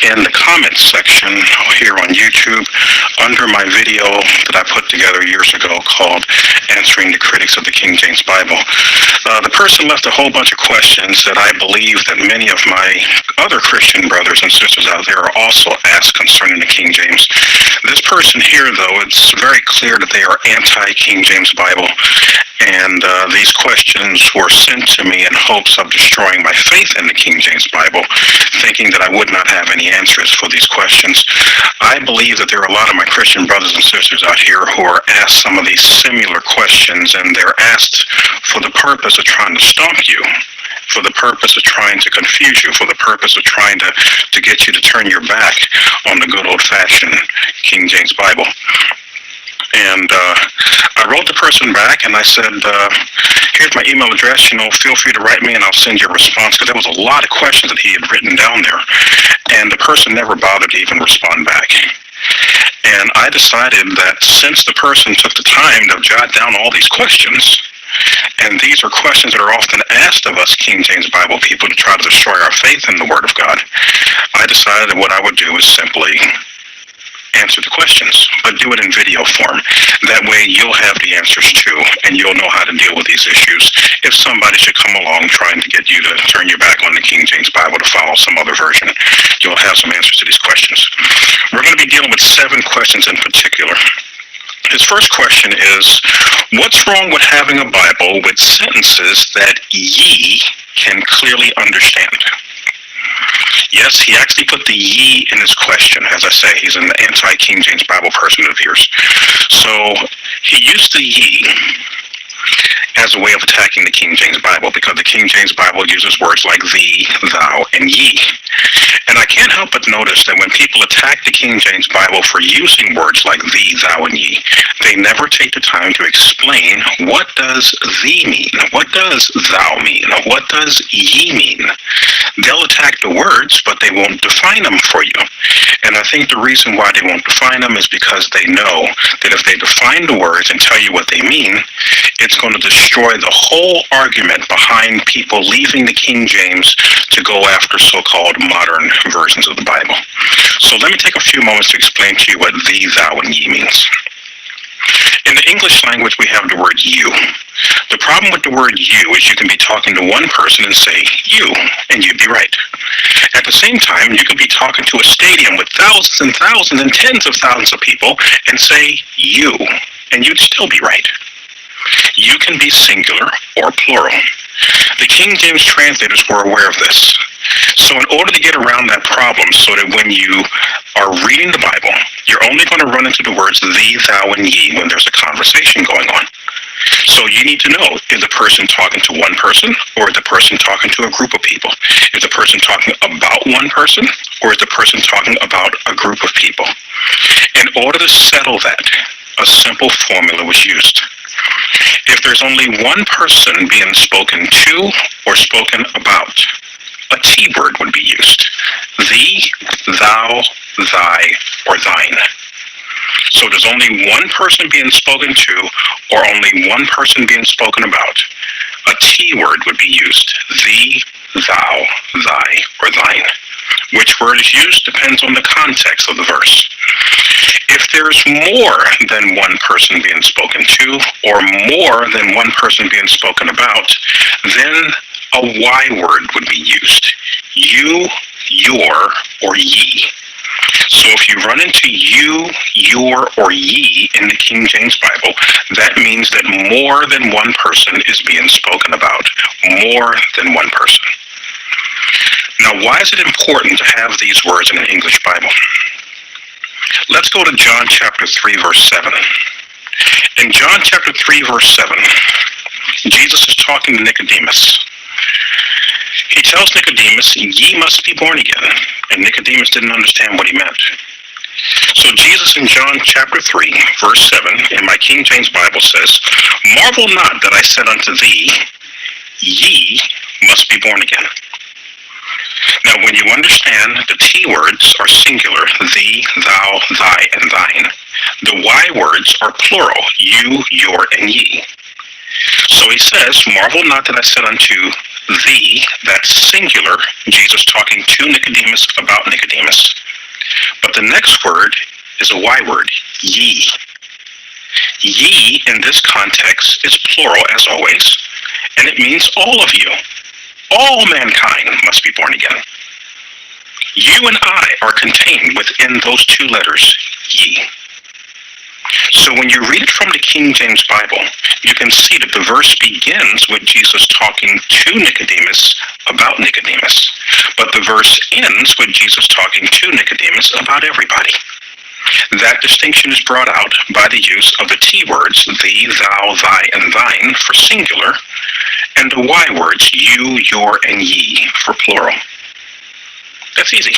in the comments section here on YouTube under my video that I put together years ago called Answering the Critics of the King James Bible. The person left a whole bunch of questions that I believe that many of my other Christian brothers and sisters out there are also asked concerning the King James. This person here, though, it's very clear that they are anti-King James Bible, and these questions were sent to me in hopes of destroying my faith in the King James Bible, thinking that I would not have any answers for these questions. I believe that there are a lot of my Christian brothers and sisters out here who are asked some of these similar questions, and they're asked for the purpose of trying to stomp you, for the purpose of trying to confuse you, for the purpose of trying to get you to turn your back on the good old-fashioned King James Bible. And I wrote the person back and I said, here's my email address, feel free to write me and I'll send you a response, because there was a lot of questions that he had written down there, and the person never bothered to even respond back. And I decided that since the person took the time to jot down all these questions, and these are questions that are often asked of us King James Bible people to try to destroy our faith in the Word of God, I decided that what I would do is simply answer the questions, but do it in video form. That way you'll have the answers too, and you'll know how to deal with these issues. If somebody should come along trying to get you to turn your back on the King James Bible to follow some other version, you'll have some answers to these questions. We're going to be dealing with 7 questions in particular. His first question is, what's wrong with having a Bible with sentences that ye can clearly understand? Yes, he actually put the ye in his question. As I say, he's an anti-King James Bible person, it appears. So he used the ye as a way of attacking the King James Bible, because the King James Bible uses words like thee, thou, and ye. And I can't help but notice that when people attack the King James Bible for using words like thee, thou, and ye, they never take the time to explain, what does thee mean? What does thou mean? What does ye mean? They'll attack the words, but they won't define them for you. And I think the reason why they won't define them is because they know that if they define the words and tell you what they mean, it's going to destroy the whole argument behind people leaving the King James to go after so-called modern versions of the Bible. So let me take a few moments to explain to you what thee, thou, and ye means. In the English language, we have the word you. The problem with the word you is you can be talking to one person and say you, and you'd be right. At the same time, you could be talking to a stadium with thousands and thousands and tens of thousands of people and say you, and you'd still be right. You can be singular or plural. The King James translators were aware of this. So in order to get around that problem, so that when you are reading the Bible, you're only going to run into the words thee, thou, and ye when there's a conversation going on. So you need to know, is the person talking to one person, or is the person talking to a group of people? Is the person talking about one person, or is the person talking about a group of people? In order to settle that, a simple formula was used. If there's only one person being spoken to or spoken about, a T word would be used. Thee, thou, thy, or thine. So there's only one person being spoken to or only one person being spoken about, a T word would be used. Thee, thou, thy, or thine. Which word is used depends on the context of the verse. If there's more than one person being spoken to or more than one person being spoken about, then a Y word would be used. You, your, or ye. So if you run into you, your, or ye in the King James Bible, that means that more than one person is being spoken about. More than one person. Now, why is it important to have these words in an English Bible? Let's go to John chapter 3, verse 7. In John chapter 3, verse 7, Jesus is talking to Nicodemus. He tells Nicodemus, ye must be born again. And Nicodemus didn't understand what he meant. So Jesus in John chapter 3, verse 7, in my King James Bible says, marvel not that I said unto thee, ye must be born again. Now, when you understand the T words are singular, thee, thou, thy, and thine, the Y words are plural, you, your, and ye. So he says, marvel not that I said unto thee, that's singular, Jesus talking to Nicodemus about Nicodemus. But the next word is a Y word, ye. Ye, in this context, is plural, as always, and it means all of you. All mankind must be born again. You and I are contained within those two letters, ye. So when you read it from the King James Bible, you can see that the verse begins with Jesus talking to Nicodemus about Nicodemus. But the verse ends with Jesus talking to Nicodemus about everybody. That distinction is brought out by the use of the T words, thee, thou, thy, and thine for singular, and the Y words, you, your, and ye for plural. That's easy.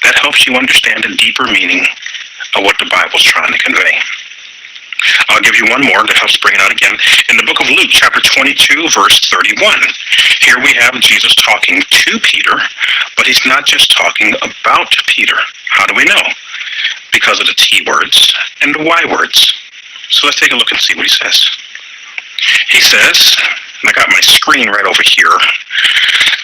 That helps you understand the deeper meaning of what the Bible's trying to convey. I'll give you one more that helps bring it out again. In the book of Luke, chapter 22, verse 31, here we have Jesus talking to Peter, but he's not just talking about Peter. How do we know? Because of the T words and the Y words. So let's take a look and see what he says. He says, and I got my screen right over here,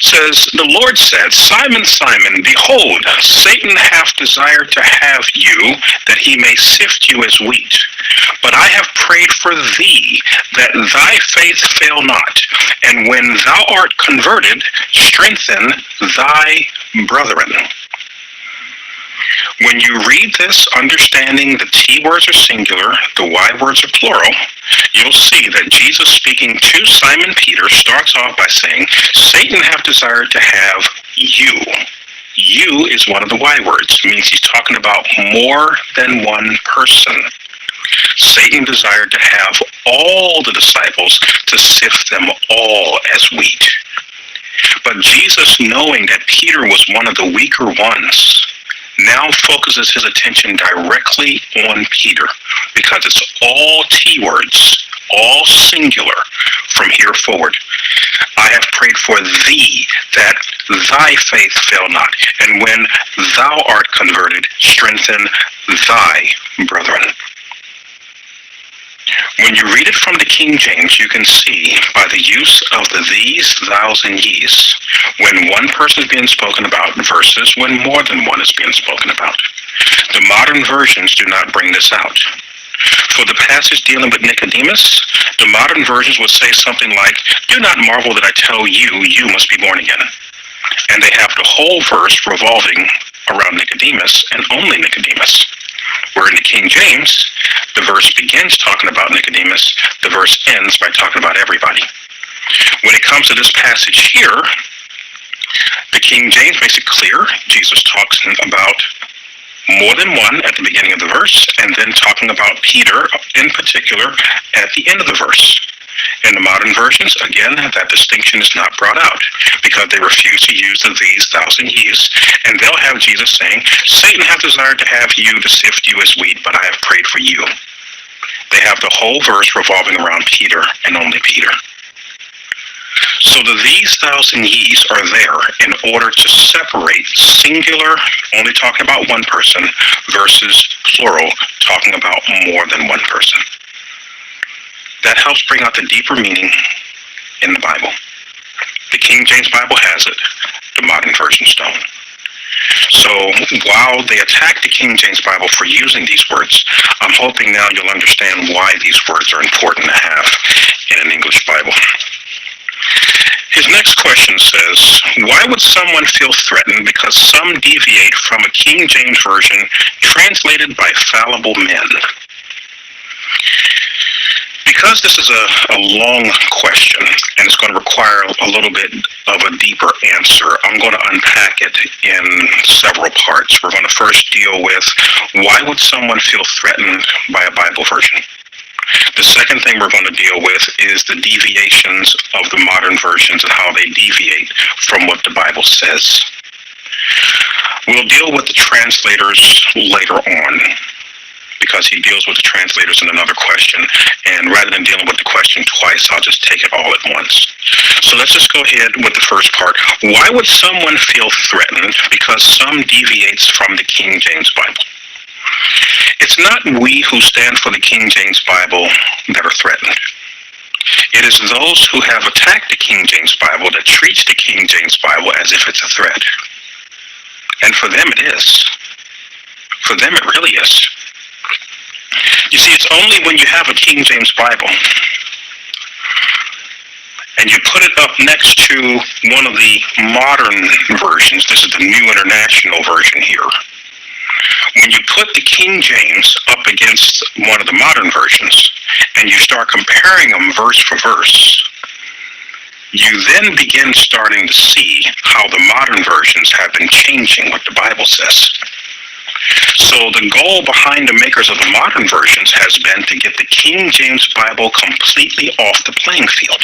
says, the Lord said, Simon, Simon, behold, Satan hath desired to have you, that he may sift you as wheat. But I have prayed for thee, that thy faith fail not. And when thou art converted, strengthen thy brethren. When you read this, understanding the T words are singular, the Y words are plural, you'll see that Jesus speaking to Simon Peter starts off by saying, Satan hath desired to have you. You is one of the Y words. It means he's talking about more than one person. Satan desired to have all the disciples to sift them all as wheat. But Jesus, knowing that Peter was one of the weaker ones, now focuses his attention directly on Peter, because it's all T words, all singular from here forward. I have prayed for thee, that thy faith fail not, and when thou art converted, strengthen thy brethren. When you read it from the King James, you can see by the use of the these, thous, and ye's, when one person is being spoken about versus when more than one is being spoken about. The modern versions do not bring this out. For the passage dealing with Nicodemus, the modern versions would say something like, do not marvel that I tell you, you must be born again. And they have the whole verse revolving around Nicodemus and only Nicodemus. Where in the King James, the verse begins talking about Nicodemus, the verse ends by talking about everybody. When it comes to this passage here, the King James makes it clear. Jesus talks about more than one at the beginning of the verse, and then talking about Peter in particular at the end of the verse. In the modern versions, again, that distinction is not brought out because they refuse to use the these, thous, and ye's, and they'll have Jesus saying, Satan hath desired to have you to sift you as wheat, but I have prayed for you. They have the whole verse revolving around Peter and only Peter. So the these, thous, and ye's are there in order to separate singular, only talking about one person, versus plural, talking about more than one person. That helps bring out the deeper meaning in the Bible. The King James Bible has it. The modern versions don't. So while they attack the King James Bible for using these words, I'm hoping now you'll understand why these words are important to have in an English Bible. His next question says, why would someone feel threatened because some deviate from a King James Version translated by fallible men? Because this is a long question, and it's going to require a little bit of a deeper answer, I'm going to unpack it in several parts. We're going to first deal with why would someone feel threatened by a Bible version? The second thing we're going to deal with is the deviations of the modern versions and how they deviate from what the Bible says. We'll deal with the translators later on, because he deals with the translators in another question, and rather than dealing with the question twice, I'll just take it all at once. So let's just go ahead with the first part. Why would someone feel threatened because some deviates from the King James Bible? It's not we who stand for the King James Bible that are threatened. It is those who have attacked the King James Bible that treats the King James Bible as if it's a threat. And for them it is. For them it really is. You see, it's only when you have a King James Bible and you put it up next to one of the modern versions, this is the New International Version here, when you put the King James up against one of the modern versions and you start comparing them verse for verse, you then begin starting to see how the modern versions have been changing what the Bible says. So the goal behind the makers of the modern versions has been to get the King James Bible completely off the playing field.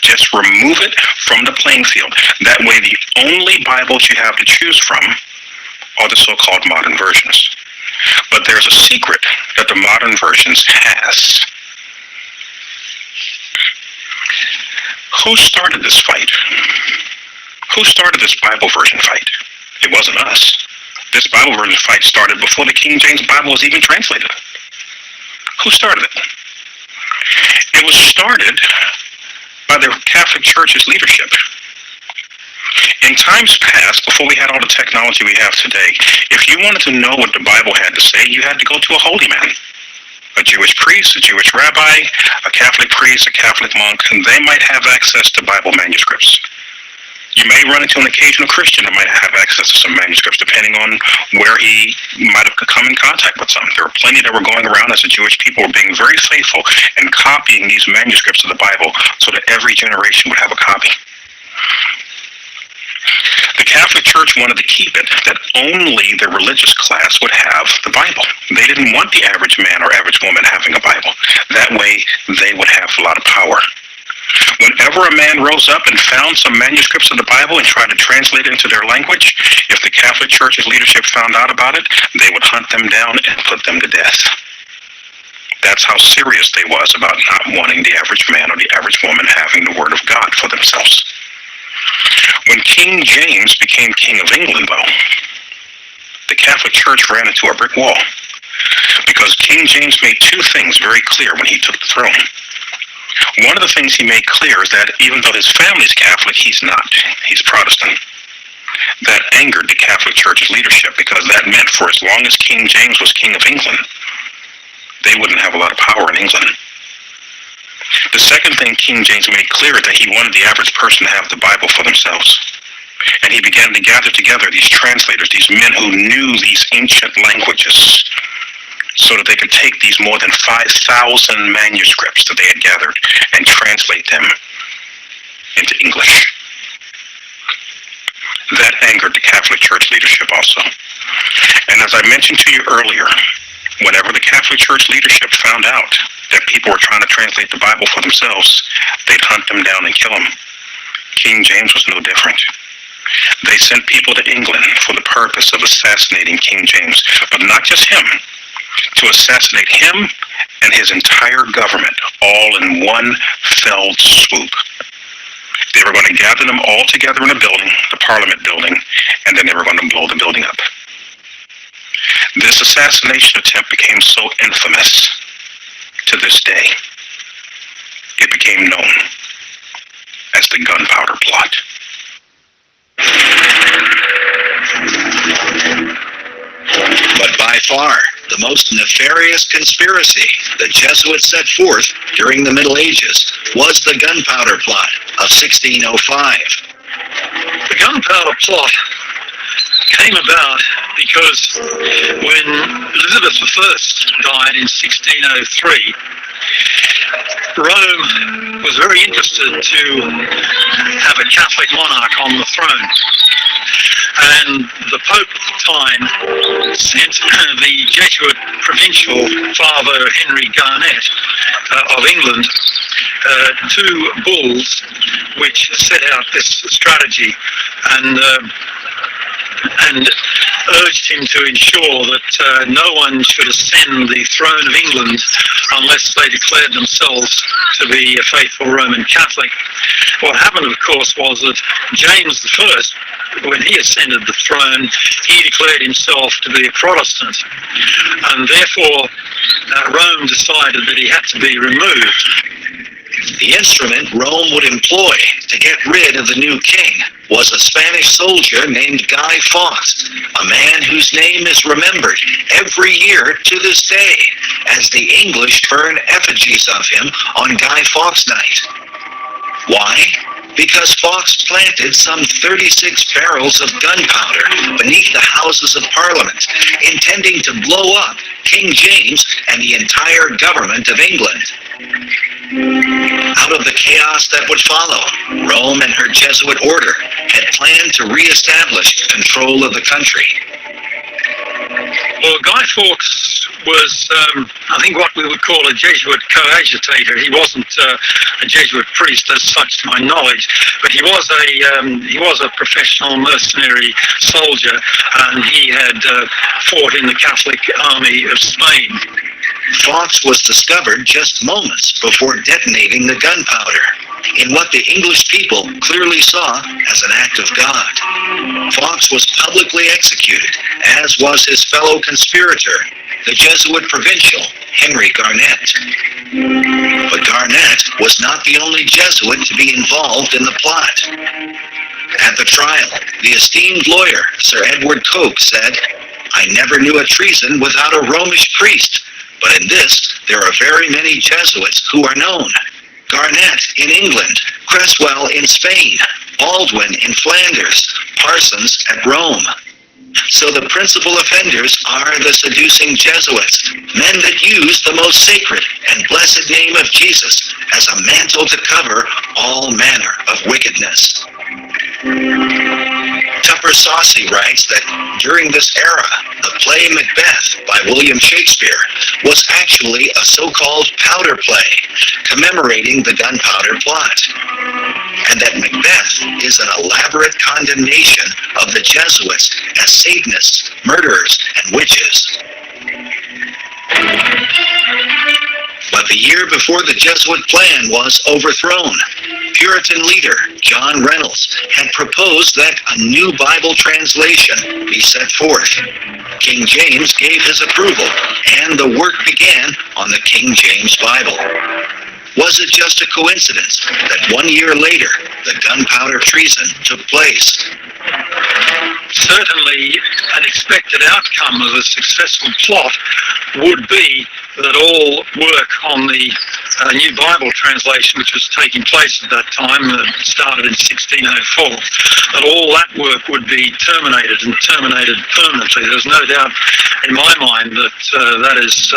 Just remove it from the playing field. That way the only Bibles you have to choose from are the so-called modern versions. But there's a secret that the modern versions has. Who started this fight? Who started this Bible version fight? It wasn't us. This Bible version fight started before the King James Bible was even translated. Who started it? It was started by the Catholic Church's leadership. In times past, before we had all the technology we have today, if you wanted to know what the Bible had to say, you had to go to a holy man, a Jewish priest, a Jewish rabbi, a Catholic priest, a Catholic monk, and they might have access to Bible manuscripts. You may run into an occasional Christian that might have access to some manuscripts, depending on where he might have come in contact with some. There were plenty that were going around as the Jewish people were being very faithful and copying these manuscripts of the Bible so that every generation would have a copy. The Catholic Church wanted to keep it that only the religious class would have the Bible. They didn't want the average man or average woman having a Bible. That way, they would have a lot of power. Whenever a man rose up and found some manuscripts of the Bible and tried to translate it into their language, if the Catholic Church's leadership found out about it, they would hunt them down and put them to death. That's how serious they was about not wanting the average man or the average woman having the Word of God for themselves. When King James became King of England, though, the Catholic Church ran into a brick wall, because King James made two things very clear when he took the throne. One of the things he made clear is that even though his family's Catholic, he's not. He's Protestant. That angered the Catholic Church's leadership, because that meant for as long as King James was King of England, they wouldn't have a lot of power in England. The second thing King James made clear is that he wanted the average person to have the Bible for themselves. And he began to gather together these translators, these men who knew these ancient languages, so that they could take these more than 5,000 manuscripts that they had gathered and translate them into English. That angered the Catholic Church leadership also. And as I mentioned to you earlier, whenever the Catholic Church leadership found out that people were trying to translate the Bible for themselves, they'd hunt them down and kill them. King James was no different. They sent people to England for the purpose of assassinating King James, but not just him, to assassinate him and his entire government, all in one felled swoop. They were going to gather them all together in a building, the Parliament building, and then they were going to blow the building up. This assassination attempt became so infamous to this day. It became known as the Gunpowder Plot.
But by far, the most nefarious conspiracy the Jesuits set forth during the Middle Ages was the Gunpowder Plot of 1605.
The Gunpowder Plot came about because when Elizabeth I died in 1603, Rome was very interested to have a Catholic monarch on the throne. And the Pope at the time sent the Jesuit provincial Father Henry Garnet of England 2 bulls which set out this strategy and urged him to ensure that no one should ascend the throne of England unless they declared themselves to be a faithful Roman Catholic. What happened, of course, was that James I, when he ascended the throne, he declared himself to be a Protestant, and therefore Rome decided that he had to be removed.
The instrument Rome would employ to get rid of the new king was a Spanish soldier named Guy Fawkes, a man whose name is remembered every year to this day, as the English burn effigies of him on Guy Fawkes Night. Why? Because Fawkes planted some 36 barrels of gunpowder beneath the Houses of Parliament, intending to blow up King James and the entire government of England. Out of the chaos that would follow, Rome and her Jesuit order had planned to re-establish control of the country.
Well, Guy Fawkes was, I think, what we would call a Jesuit coadjutor. He wasn't a Jesuit priest as such, to my knowledge, but he was a professional mercenary soldier, and he had fought in the Catholic army of Spain.
Fawkes was discovered just moments before detonating the gunpowder, in what the English people clearly saw as an act of God. Fawkes was publicly executed, as was his fellow conspirator, the Jesuit provincial Henry Garnet. But Garnet was not the only Jesuit to be involved in the plot. At the trial, the esteemed lawyer, Sir Edward Coke, said, "I never knew a treason without a Romish priest, but in this there are very many Jesuits who are known. Garnet in England, Cresswell in Spain, Baldwin in Flanders, Parsons at Rome. So the principal offenders are the seducing Jesuits, men that use the most sacred and blessed name of Jesus as a mantle to cover all manner of wickedness." Tupper Saucy writes that during this era, the play Macbeth by William Shakespeare was actually a so-called powder play, commemorating the gunpowder plot, and that Macbeth is an elaborate condemnation of the Jesuits as Satanists, murderers, and witches. But the year before the Jesuit plan was overthrown, Puritan leader John Reynolds had proposed that a new Bible translation be set forth. King James gave his approval, and the work began on the King James Bible. Was it just a coincidence that 1 year later, the gunpowder treason took place?
Certainly, an expected outcome of a successful plot would be that all work on the new Bible translation, which was taking place at that time, started in 1604, that all that work would be terminated, and terminated permanently. There's no doubt in my mind that that is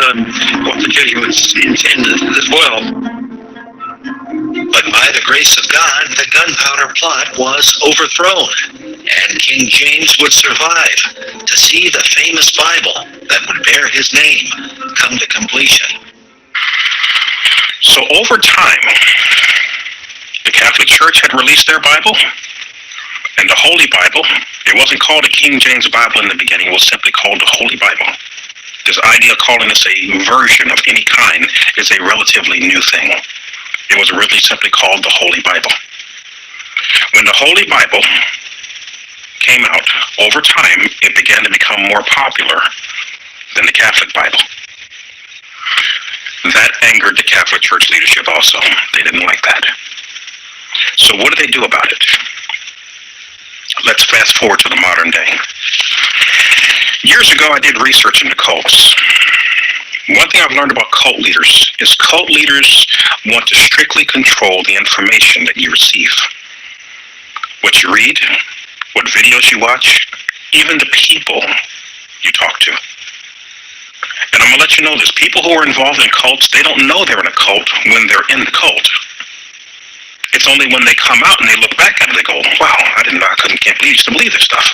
what the Jesuits intended as well.
But by the grace of God, the gunpowder plot was overthrown, and King James would survive to see the famous Bible that would bear his name come to completion.
So over time, the Catholic Church had released their Bible, and the Holy Bible, it wasn't called a King James Bible in the beginning, it was simply called the Holy Bible. This idea of calling this a version of any kind is a relatively new thing. It was really simply called the Holy Bible. When the Holy Bible came out, over time, it began to become more popular than the Catholic Bible. That angered the Catholic Church leadership also. They didn't like that. So what did they do about it? Let's fast forward to the modern day. Years ago, I did research into cults. One thing I've learned about cult leaders is cult leaders want to strictly control the information that you receive. What you read, what videos you watch, even the people you talk to. And I'm going to let you know this. People who are involved in cults, they don't know they're in a cult when they're in the cult. It's only when they come out and they look back at it, they go, wow, can't believe you used to believe this stuff.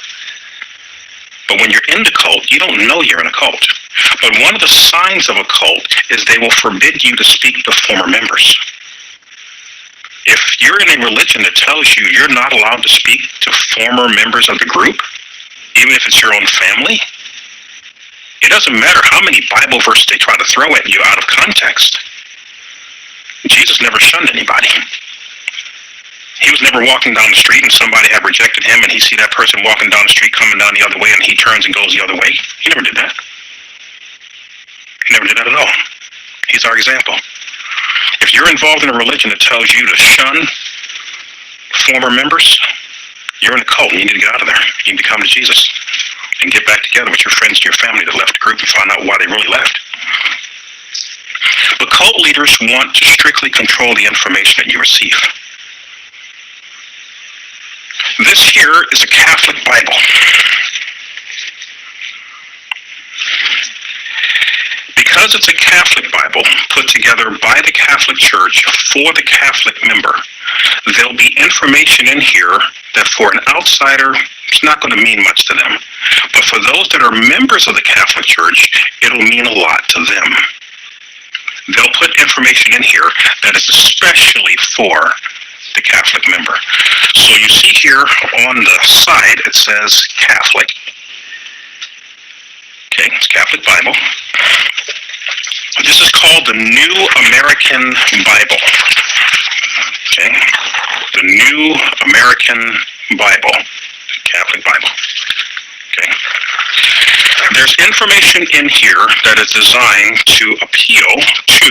But when you're in the cult, you don't know you're in a cult. But one of the signs of a cult is they will forbid you to speak to former members. If you're in a religion that tells you you're not allowed to speak to former members of the group, even if it's your own family, it doesn't matter how many Bible verses they try to throw at you out of context. Jesus never shunned anybody. He was never walking down the street and somebody had rejected him and he see that person walking down the street coming down the other way and he turns and goes the other way. He never did that. He never did that at all. He's our example. If you're involved in a religion that tells you to shun former members, you're in a cult and you need to get out of there. You need to come to Jesus and get back together with your friends and your family that left the group and find out why they really left. But cult leaders want to strictly control the information that you receive. This here is a Catholic Bible. Because it's a Catholic Bible put together by the Catholic Church for the Catholic member, there'll be information in here that for an outsider, it's not going to mean much to them. But for those that are members of the Catholic Church, it'll mean a lot to them. They'll put information in here that is especially for the Catholic member. So you see here on the side, it says Catholic. Okay, it's Catholic Bible. This is called the New American Bible. Okay, the New American Bible, Catholic Bible. Okay. There's information in here that is designed to appeal to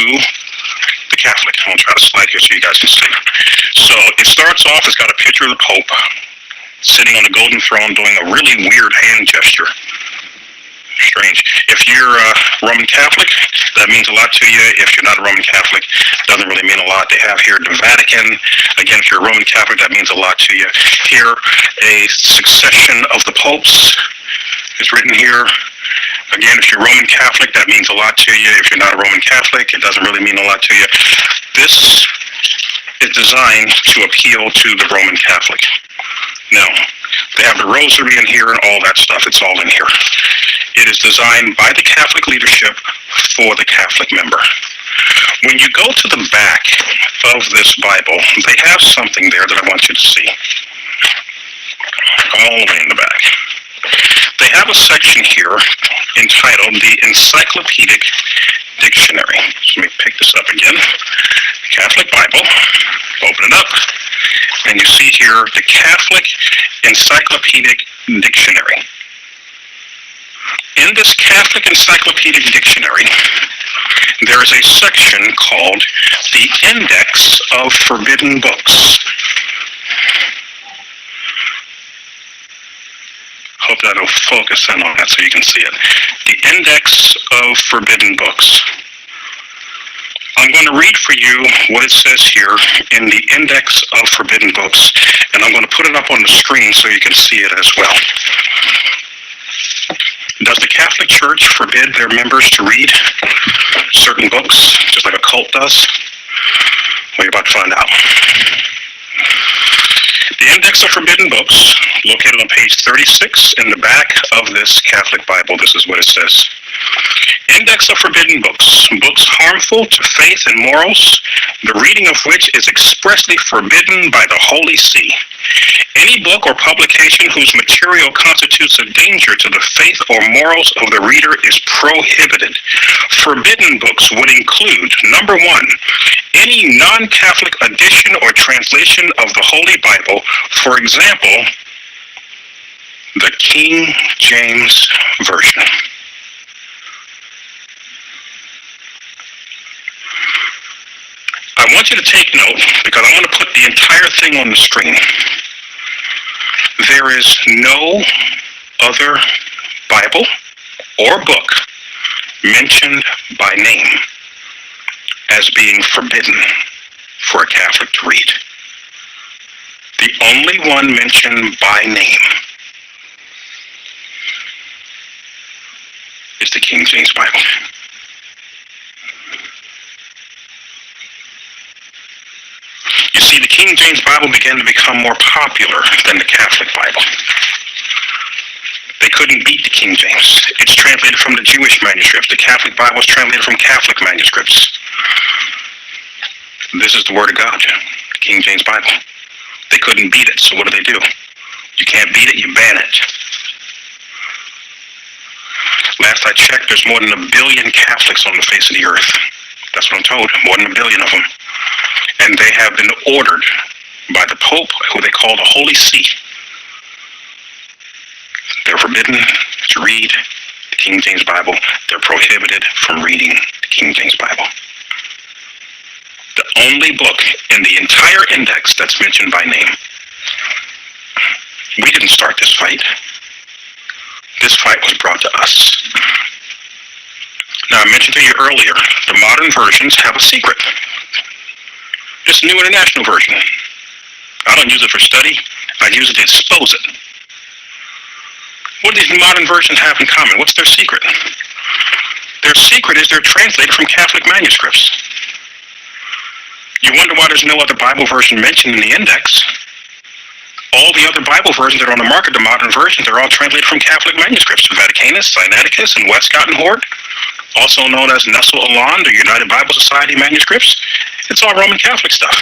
the Catholic. I'm going to try to slide here so you guys can see. So it starts off, it's got a picture of the Pope sitting on a golden throne doing a really weird hand gesture. Strange. If you're a Roman Catholic, that means a lot to you. If you're not a Roman Catholic, it doesn't really mean a lot. They have here the Vatican. Again, if you're a Roman Catholic, that means a lot to you. Here, a succession of the popes is written here. Again, if you're Roman Catholic, that means a lot to you. If you're not a Roman Catholic, it doesn't really mean a lot to you. This is designed to appeal to the Roman Catholic. Now, they have the rosary in here and all that stuff. It's all in here. It is designed by the Catholic leadership for the Catholic member. When you go to the back of this Bible, they have something there that I want you to see. All the way in the back. They have a section here entitled the Encyclopedic Dictionary. So let me pick this up again. Catholic Bible. Open it up. And you see here the Catholic Encyclopedic Dictionary. In this Catholic Encyclopedic Dictionary, there is a section called the Index of Forbidden Books. Hope that will focus in on that so you can see it. The Index of Forbidden Books. I'm going to read for you what it says here in the Index of Forbidden Books, and I'm going to put it up on the screen so you can see it as well. Does the Catholic Church forbid their members to read certain books, just like a cult does? Well, you're about to find out. The Index of Forbidden Books, located on page 36 in the back of this Catholic Bible, this is what it says. Index of Forbidden Books, books harmful to faith and morals, the reading of which is expressly forbidden by the Holy See. Any book or publication whose material constitutes a danger to the faith or morals of the reader is prohibited. Forbidden books would include, number 1, any non-Catholic edition or translation of the Holy Bible, for example, the King James Version. I want you to take note, because I'm going to put the entire thing on the screen. There is no other Bible or book mentioned by name as being forbidden for a Catholic to read. The only one mentioned by name is the King James Bible. You see, the King James Bible began to become more popular than the Catholic Bible. They couldn't beat the King James. It's translated from the Jewish manuscripts. The Catholic Bible is translated from Catholic manuscripts. This is the Word of God, the King James Bible. They couldn't beat it, so what do? You can't beat it, you ban it. Last I checked, there's more than 1 billion Catholics on the face of the earth. That's what I'm told, more than 1 billion of them. And they have been ordered by the Pope, who they call the Holy See. They're forbidden to read the King James Bible. They're prohibited from reading the King James Bible. The only book in the entire index that's mentioned by name. We didn't start this fight. This fight was brought to us. Now, I mentioned to you earlier, the modern versions have a secret. It's the New International Version. I don't use it for study. I use it to expose it. What do these modern versions have in common? What's their secret? Their secret is they're translated from Catholic manuscripts. You wonder why there's no other Bible version mentioned in the index. All the other Bible versions that are on the market, the modern versions, they're all translated from Catholic manuscripts. Vaticanus, Sinaiticus, and Westcott and Hort, also known as Nestle Aland or United Bible Society manuscripts. It's all Roman Catholic stuff.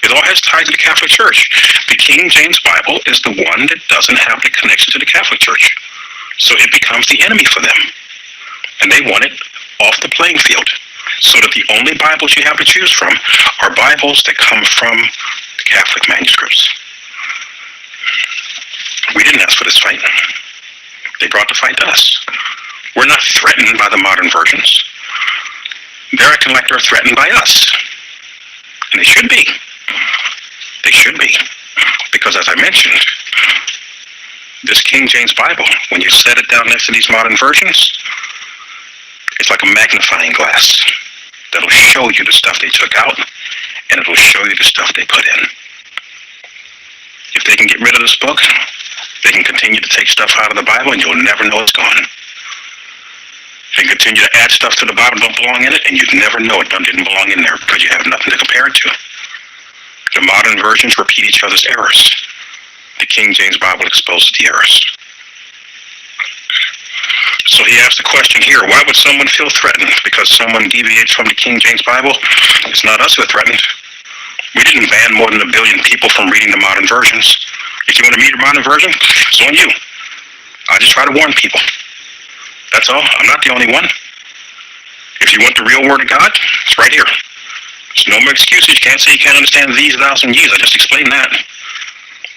It all has ties to the Catholic Church. The King James Bible is the one that doesn't have the connection to the Catholic Church. So it becomes the enemy for them. And they want it off the playing field. So that the only Bibles you have to choose from are Bibles that come from the Catholic manuscripts. We didn't ask for this fight. They brought the fight to us. We're not threatened by the modern versions. They're acting like they're threatened by us. And they should be. They should be. Because as I mentioned, this King James Bible, when you set it down next to these modern versions, it's like a magnifying glass that'll show you the stuff they took out, and it'll show you the stuff they put in. If they can get rid of this book, they can continue to take stuff out of the Bible, and you'll never know it's gone. They can continue to add stuff to the Bible that don't belong in it, and you'd never know it didn't belong in there because you have nothing to compare it to. The modern versions repeat each other's errors. The King James Bible exposes the errors. So he asked the question here, why would someone feel threatened because someone deviates from the King James Bible? It's not us who are threatened. We didn't ban more than 1 billion people from reading the modern versions. If you want to read a modern version, it's on you. I just try to warn people. That's all. I'm not the only one. If you want the real Word of God, it's right here. There's no more excuses. You can't say you can't understand these 1,000 years. I just explained that.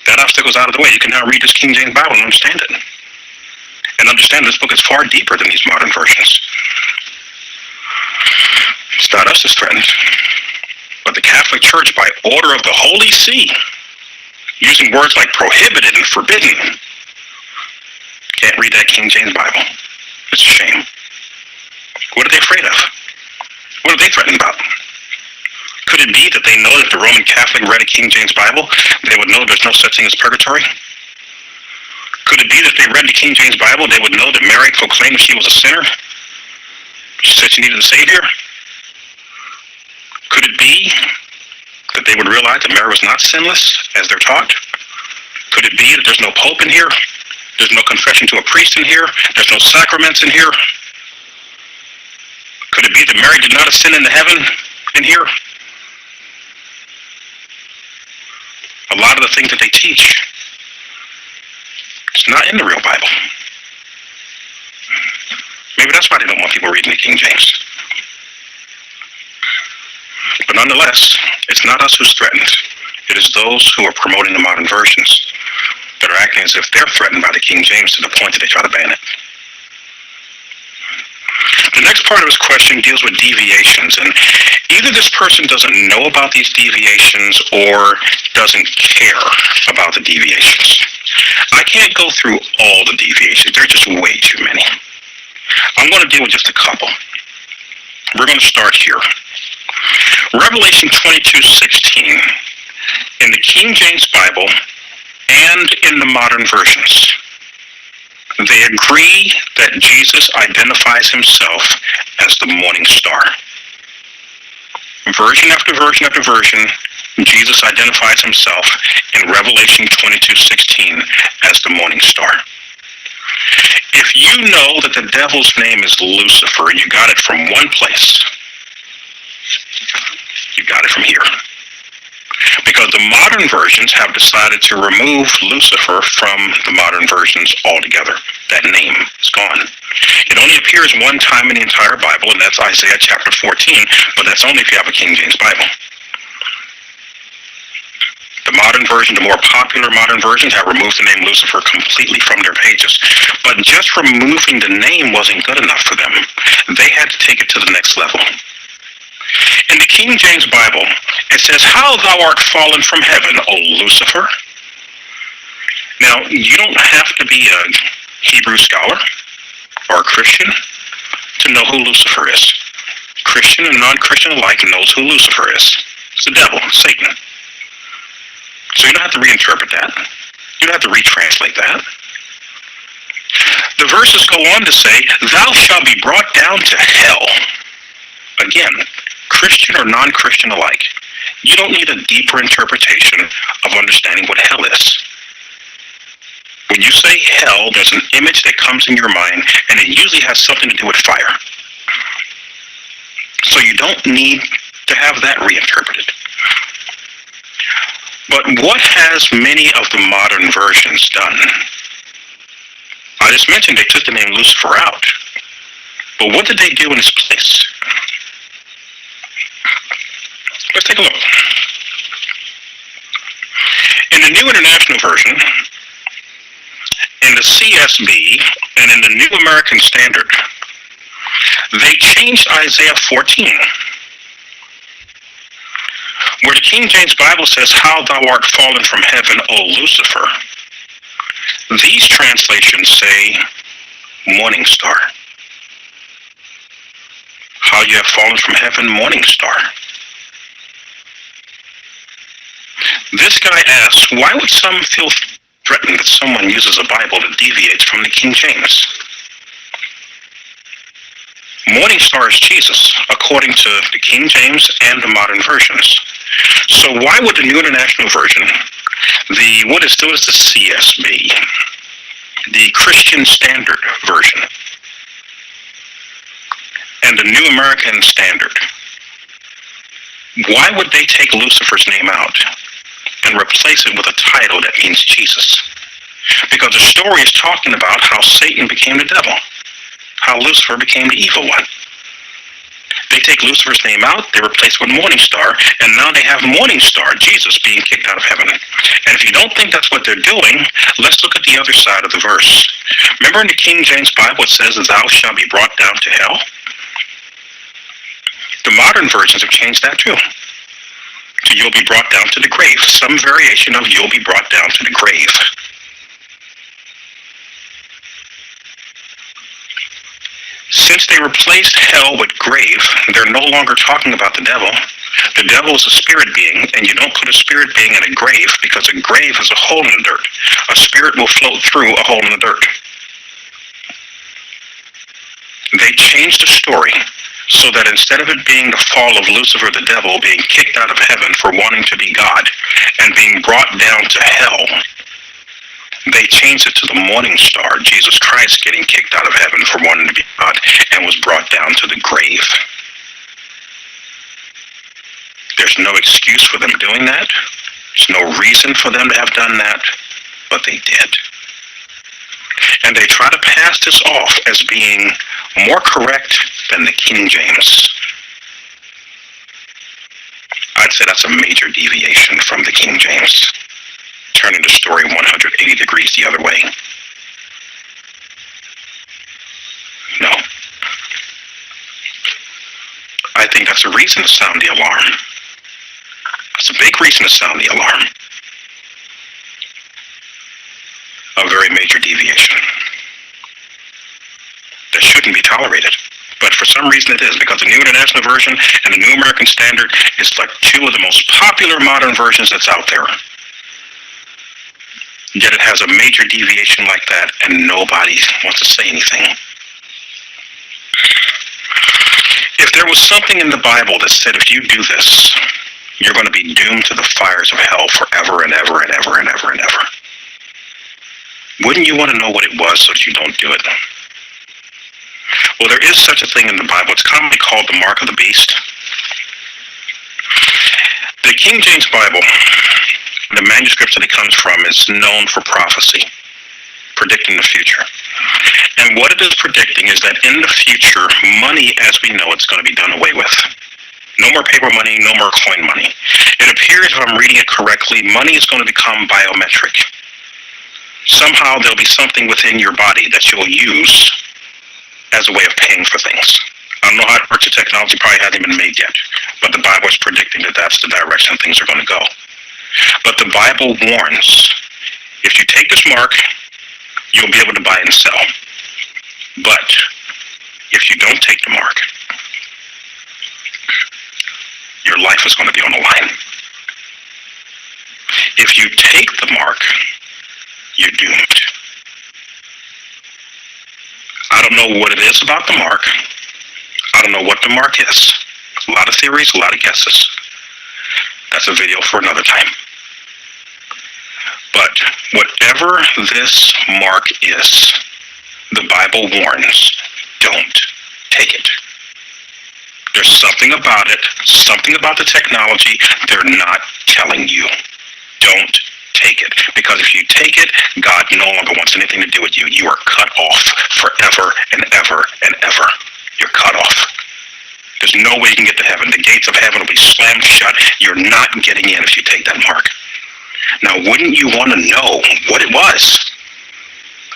That obstacle's out of the way. You can now read this King James Bible and understand it. And understand this book is far deeper than these modern versions. It's not us that's threatened, but the Catholic Church, by order of the Holy See, using words like prohibited and forbidden, can't read that King James Bible. It's a shame. What are they afraid of? What are they threatened about? Could it be that they know that if the Roman Catholic read a King James Bible, they would know there's no such thing as purgatory? Could it be that if they read the King James Bible, they would know that Mary proclaimed she was a sinner? She said she needed a Savior? Could it be that they would realize that Mary was not sinless, as they're taught? Could it be that there's no Pope in here? There's no confession to a priest in here? There's no sacraments in here? Could it be that Mary did not ascend into heaven in here? A lot of the things that they teach, it's not in the real Bible. Maybe that's why they don't want people reading the King James. But nonetheless, it's not us who's threatened. It is those who are promoting the modern versions that are acting as if they're threatened by the King James to the point that they try to ban it. The next part of his question deals with deviations, and either this person doesn't know about these deviations or doesn't care about the deviations. I can't go through all the deviations. There are just way too many. I'm going to deal with just a couple. We're going to start here. Revelation 22:16 in the King James Bible and in the modern versions, they agree that Jesus identifies himself as the morning star. Version after version after version, Jesus identifies himself in Revelation 22:16 as the morning star. If you know that the devil's name is Lucifer, you got it from one place. You got it from here. Because the modern versions have decided to remove Lucifer from the modern versions altogether. That name is gone. It only appears one time in the entire Bible, and that's Isaiah chapter 14, but that's only if you have a King James Bible. The modern version, the more popular modern versions, have removed the name Lucifer completely from their pages. But just removing the name wasn't good enough for them. They had to take it to the next level. In the King James Bible, it says, "How thou art fallen from heaven, O Lucifer." Now, you don't have to be a Hebrew scholar or a Christian to know who Lucifer is. Christian and non-Christian alike knows who Lucifer is. It's the devil, Satan. So you don't have to reinterpret that. You don't have to retranslate that. The verses go on to say, "Thou shalt be brought down to hell." Again, Christian or non-Christian alike, you don't need a deeper interpretation of understanding what hell is. When you say hell, there's an image that comes in your mind, and it usually has something to do with fire. So you don't need to have that reinterpreted. But what has many of the modern versions done? I just mentioned they took the name Lucifer out. But what did they do in its place? Let's take a look. In the New International Version, in the CSB, and in the New American Standard, they changed Isaiah 14, where the King James Bible says, "How thou art fallen from heaven, O Lucifer." These translations say, "Morning star." How you have fallen from heaven, morning star. This guy asks, why would some feel threatened that someone uses a Bible that deviates from the King James? Morning star is Jesus, according to the King James and the modern versions. So why would the New International Version, what is still is the CSB, the Christian Standard Version, and the New American Standard, why would they take Lucifer's name out and replace it with a title that means Jesus? Because the story is talking about how Satan became the devil, how Lucifer became the evil one. They take Lucifer's name out, they replace it with Morning Star, and now they have Morning Star, Jesus, being kicked out of heaven. And if you don't think that's what they're doing, let's look at the other side of the verse. Remember in the King James Bible it says, "Thou shalt be brought down to hell"? The modern versions have changed that too. So you'll be brought down to the grave. Some variation of "you'll be brought down to the grave." Since they replaced hell with grave, they're no longer talking about the devil. The devil is a spirit being, and you don't put a spirit being in a grave because a grave is a hole in the dirt. A spirit will float through a hole in the dirt. They changed the story so that instead of it being the fall of Lucifer the devil being kicked out of heaven for wanting to be God and being brought down to hell, they changed it to the morning star, Jesus Christ, getting kicked out of heaven for wanting to be God and was brought down to the grave. There's no excuse for them doing that. There's no reason for them to have done that, but they did. And they try to pass this off as being more correct than the King James. I'd say that's a major deviation from the King James, turning the story 180 degrees the other way. No. I think that's a reason to sound the alarm. That's a big reason to sound the alarm. A very major deviation. The that shouldn't be tolerated. But for some reason it is, because the New International Version and the New American Standard is like two of the most popular modern versions that's out there. Yet it has a major deviation like that, and nobody wants to say anything. If there was something in the Bible that said if you do this, you're going to be doomed to the fires of hell forever and ever and ever and ever and ever, wouldn't you want to know what it was so that you don't do it? Well, there is such a thing in the Bible. It's commonly called the mark of the beast. The King James Bible, the manuscript that it comes from, is known for prophecy, predicting the future. And what it is predicting is that in the future, money as we know it's going to be done away with. No more paper money, no more coin money. It appears, if I'm reading it correctly, money is going to become biometric. Somehow there'll be something within your body that you'll use as a way of paying for things. I don't know how it works. The technology probably hasn't been made yet, but the Bible is predicting that that's the direction things are going to go. But the Bible warns, if you take this mark, you'll be able to buy and sell. But if you don't take the mark, your life is going to be on the line. If you take the mark, you're doomed. I don't know what it is about the mark. I don't know what the mark is. A lot of theories, a lot of guesses. That's a video for another time. But whatever this mark is, the Bible warns, don't take it. There's something about it, something about the technology they're not telling you. Don't take it. Because if you take it, God no longer wants anything to do with you. You are cut off forever and ever and ever. You're cut off. There's no way you can get to heaven. The gates of heaven will be slammed shut. You're not getting in if you take that mark. Now, wouldn't you want to know what it was?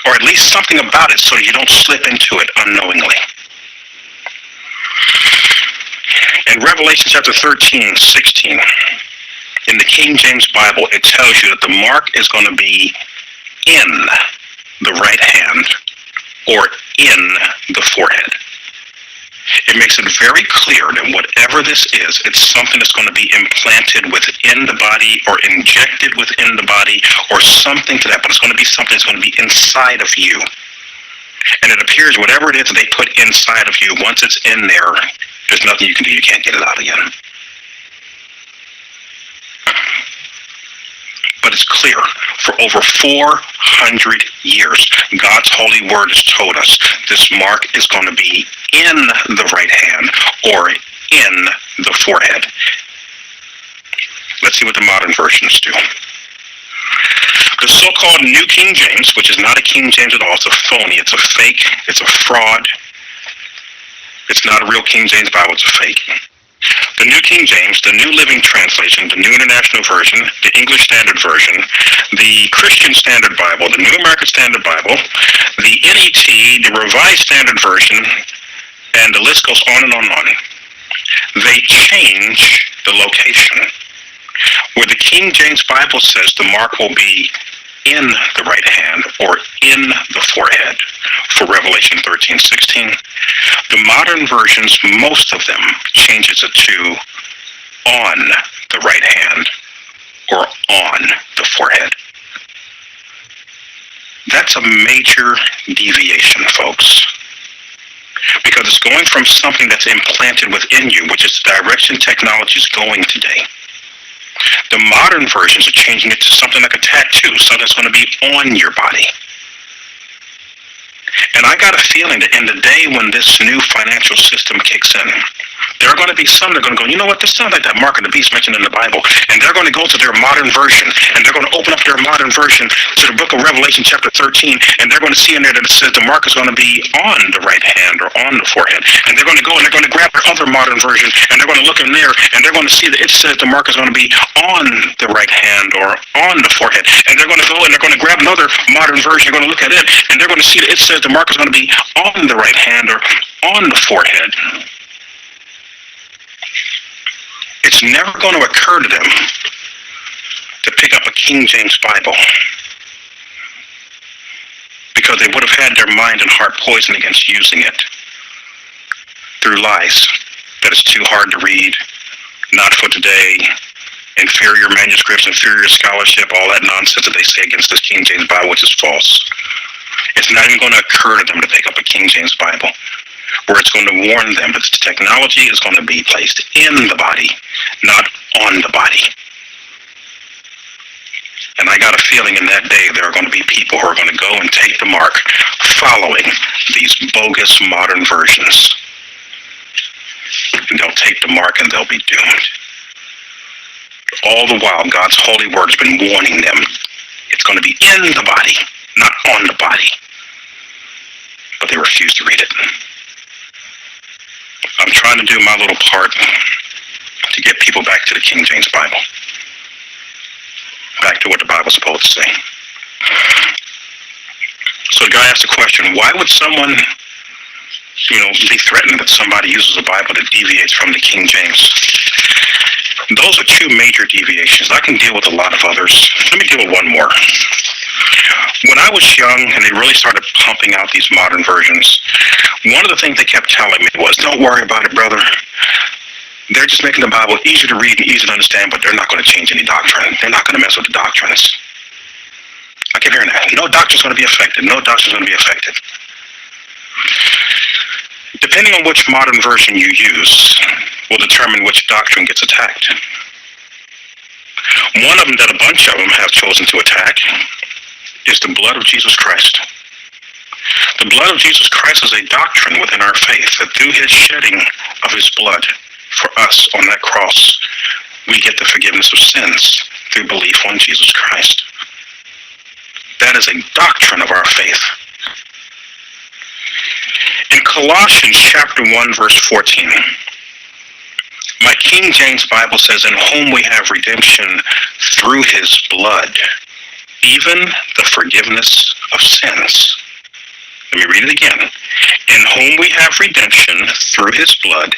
Or at least something about it so that you don't slip into it unknowingly. In Revelation chapter 13:16, in the King James Bible, it tells you that the mark is going to be in the right hand or in the forehead. It makes it very clear that whatever this is, it's something that's going to be implanted within the body or injected within the body or something to that, but it's going to be something that's going to be inside of you. And it appears whatever it is that they put inside of you, once it's in there, there's nothing you can do. You can't get it out again. But it's clear, for over 400 years, God's holy word has told us this mark is going to be in the right hand or in the forehead. Let's see what the modern versions do. The so-called New King James, which is not a King James at all, it's a phony, it's a fake, it's a fraud. It's not a real King James Bible, it's a fake. The New King James, the New Living Translation, the New International Version, the English Standard Version, the Christian Standard Bible, the New American Standard Bible, the NET, the Revised Standard Version, and the list goes on and on and on. They change the location. Where the King James Bible says the mark will be in the right hand or in the forehead for Revelation 13:16. The modern versions, most of them, changes it to on the right hand or on the forehead. That's a major deviation, folks. Because it's going from something that's implanted within you, which is the direction technology is going today. The modern versions are changing it to something like a tattoo, something that's going to be on your body. And I got a feeling that in the day when this new financial system kicks in, there are going to be some that are going to go, you know what, this sounds like that mark of the beast mentioned in the Bible. And they're going to go to their modern version, and they're going to open up their modern version to the book of Revelation chapter 13, and they're going to see in there that it says the mark is going to be on the right hand or on the forehead. And they're going to go and they're going to grab their other modern version, and they're going to look in there, and they're going to see that it says the mark is going to be on the right hand or on the forehead. And they're going to go and they're going to grab another modern version, they're going to look at it, and they're going to see that it says the mark is going to be on the right hand or on the forehead. It's never going to occur to them to pick up a King James Bible. Because because they would have had their mind and heart poisoned against using it through lies, that it's too hard to read, not for today, inferior manuscripts, inferior scholarship, all that nonsense that they say against this King James Bible, which is false. It's not even going to occur to them to pick up a King James Bible, where it's going to warn them that the technology is going to be placed in the body, not on the body. And I got a feeling in that day there are going to be people who are going to go and take the mark following these bogus modern versions. And they'll take the mark and they'll be doomed. All the while, God's holy word has been warning them. It's going to be in the body, not on the body. But they refuse to read it. I'm trying to do my little part to get people back to the King James Bible. Back to what the Bible's supposed to say. So the guy asked the question, why would someone, be threatened that somebody uses a Bible that deviates from the King James? Those are two major deviations. I can deal with a lot of others. Let me deal with one more. When I was young and they really started pumping out these modern versions, one of the things they kept telling me was, don't worry about it, brother. They're just making the Bible easier to read and easier to understand, but they're not going to change any doctrine. They're not going to mess with the doctrines. I kept hearing that. No doctrine's going to be affected. No doctrine's going to be affected. Depending on which modern version you use will determine which doctrine gets attacked. One of them that a bunch of them have chosen to attack is the blood of Jesus Christ. The blood of Jesus Christ is a doctrine within our faith that through his shedding of his blood for us on that cross, we get the forgiveness of sins through belief on Jesus Christ. That is a doctrine of our faith. In Colossians chapter 1, verse 14, my King James Bible says, in whom we have redemption through his blood, even the forgiveness of sins. Let me read it again. In whom we have redemption through his blood,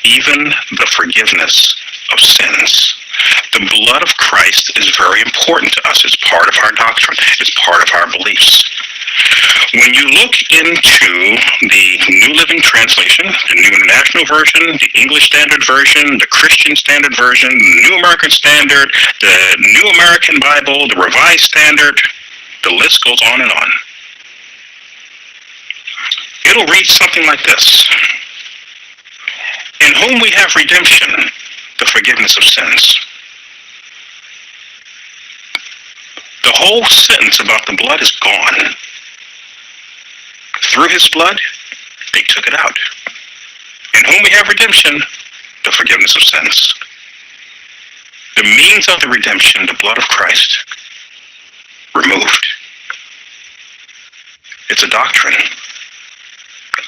even the forgiveness of sins. The blood of Christ is very important to us. It's part of our doctrine. It's part of our beliefs. When you look into the New Living Translation, the New International Version, the English Standard Version, the Christian Standard Version, the New American Standard, the New American Bible, the Revised Standard, the list goes on and on. It'll read something like this. In whom we have redemption, the forgiveness of sins. The whole sentence about the blood is gone. Through his blood, they took it out. In whom we have redemption, the forgiveness of sins. The means of the redemption, the blood of Christ, removed. It's a doctrine.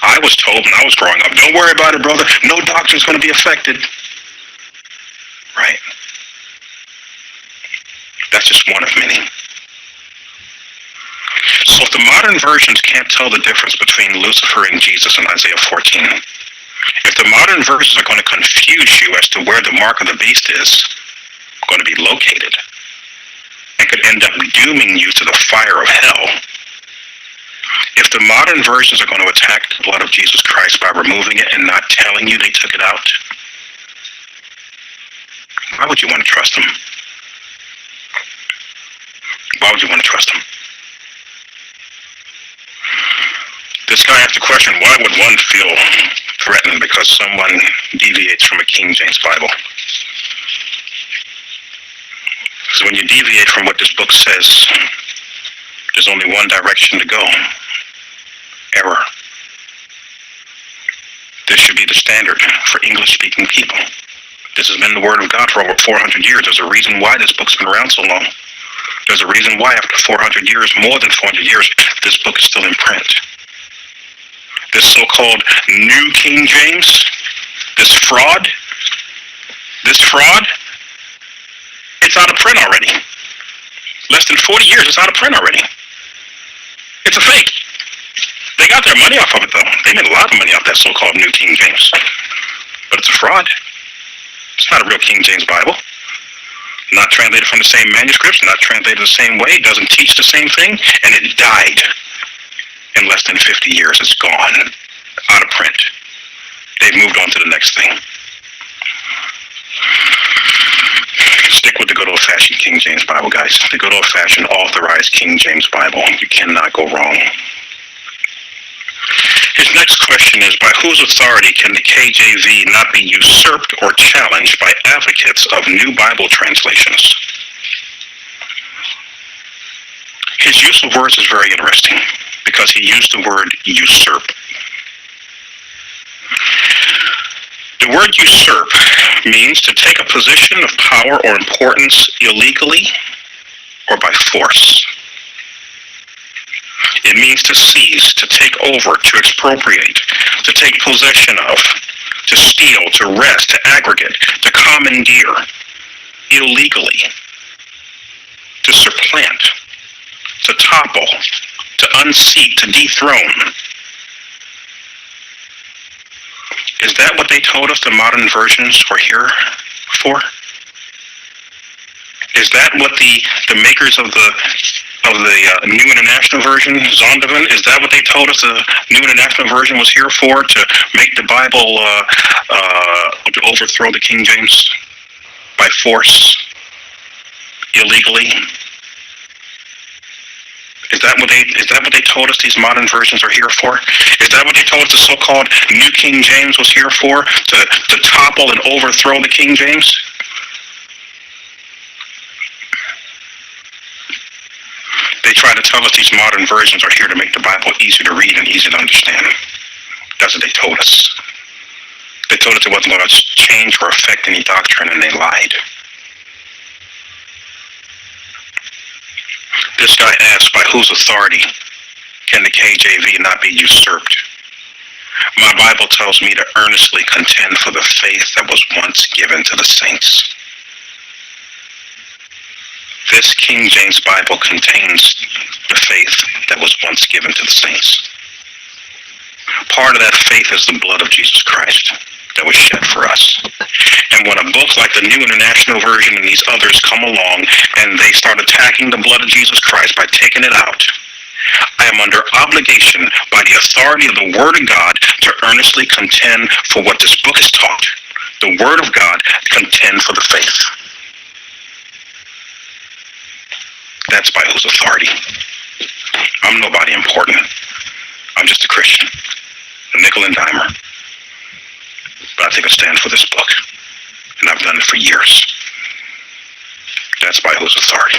I was told when I was growing up, don't worry about it, brother. No doctrine's going to be affected. Right. That's just one of many. So if the modern versions can't tell the difference between Lucifer and Jesus in Isaiah 14, if the modern versions are going to confuse you as to where the mark of the beast is going to be located, and could end up dooming you to the fire of hell, if the modern versions are going to attack the blood of Jesus Christ by removing it and not telling you they took it out, why would you want to trust them? Why would you want to trust them? This guy asked the question, why would one feel threatened because someone deviates from a King James Bible? So when you deviate from what this book says, there's only one direction to go. Error. This should be the standard for English-speaking people. This has been the Word of God for over 400 years. There's a reason why this book's been around so long. There's a reason why after 400 years, more than 400 years, this book is still in print. This so-called New King James, this fraud, it's out of print already. Less than 40 years, it's out of print already. It's a fake. They got their money off of it, though. They made a lot of money off that so-called New King James. But it's a fraud. It's not a real King James Bible. Not translated from the same manuscripts, not translated the same way, doesn't teach the same thing, and it died. in less than 50 years. It's gone, out of print. They've moved on to the next thing. Stick with the good old-fashioned King James Bible, guys. The good old-fashioned authorized King James Bible. You cannot go wrong. His next question is, by whose authority can the KJV not be usurped or challenged by advocates of new Bible translations? His use of words is very interesting because he used the word usurp. The word usurp means to take a position of power or importance illegally or by force. It means to seize, to take over, to expropriate, to take possession of, to steal, to wrest, to aggregate, to commandeer, illegally, to supplant, to topple, to unseat, to dethrone. Is that what they told us the modern versions were here for? Is that what the makers of the New International Version, Zondervan, is that what they told us the New International Version was here for? To make the Bible, to overthrow the King James by force, illegally? Is that what they told us these modern versions are here for? Is that what they told us the so-called New King James was here for? To topple and overthrow the King James? They try to tell us these modern versions are here to make the Bible easy to read and easy to understand. That's what they told us. They told us it wasn't going to change or affect any doctrine, and they lied. This guy asked, by whose authority can the KJV not be usurped? My Bible tells me to earnestly contend for the faith that was once given to the saints. This King James Bible contains the faith that was once given to the saints. Part of that faith is the blood of Jesus Christ that was shed for us. And when a book like the New International Version and these others come along and they start attacking the blood of Jesus Christ by taking it out, I am under obligation by the authority of the Word of God to earnestly contend for what this book is taught. The Word of God, contend for the faith. That's by whose authority. I'm nobody important. I'm just a Christian, a nickel and dimer. But I take a stand for this book, and I've done it for years. That's by whose authority.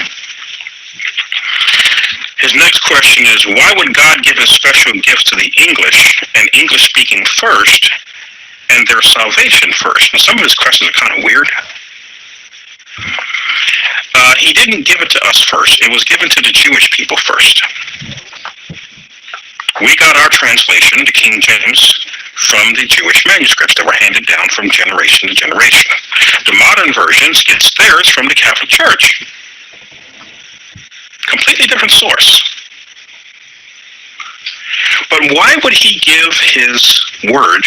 His next question is, why would God give his special gifts to the English and English-speaking first, and their salvation first? Now, some of his questions are kind of weird. He didn't give it to us first. It was given to the Jewish people first. We got our translation, the King James, from the Jewish manuscripts that were handed down from generation to generation. The modern versions gets theirs from the Catholic Church. Completely different source. But why would he give his word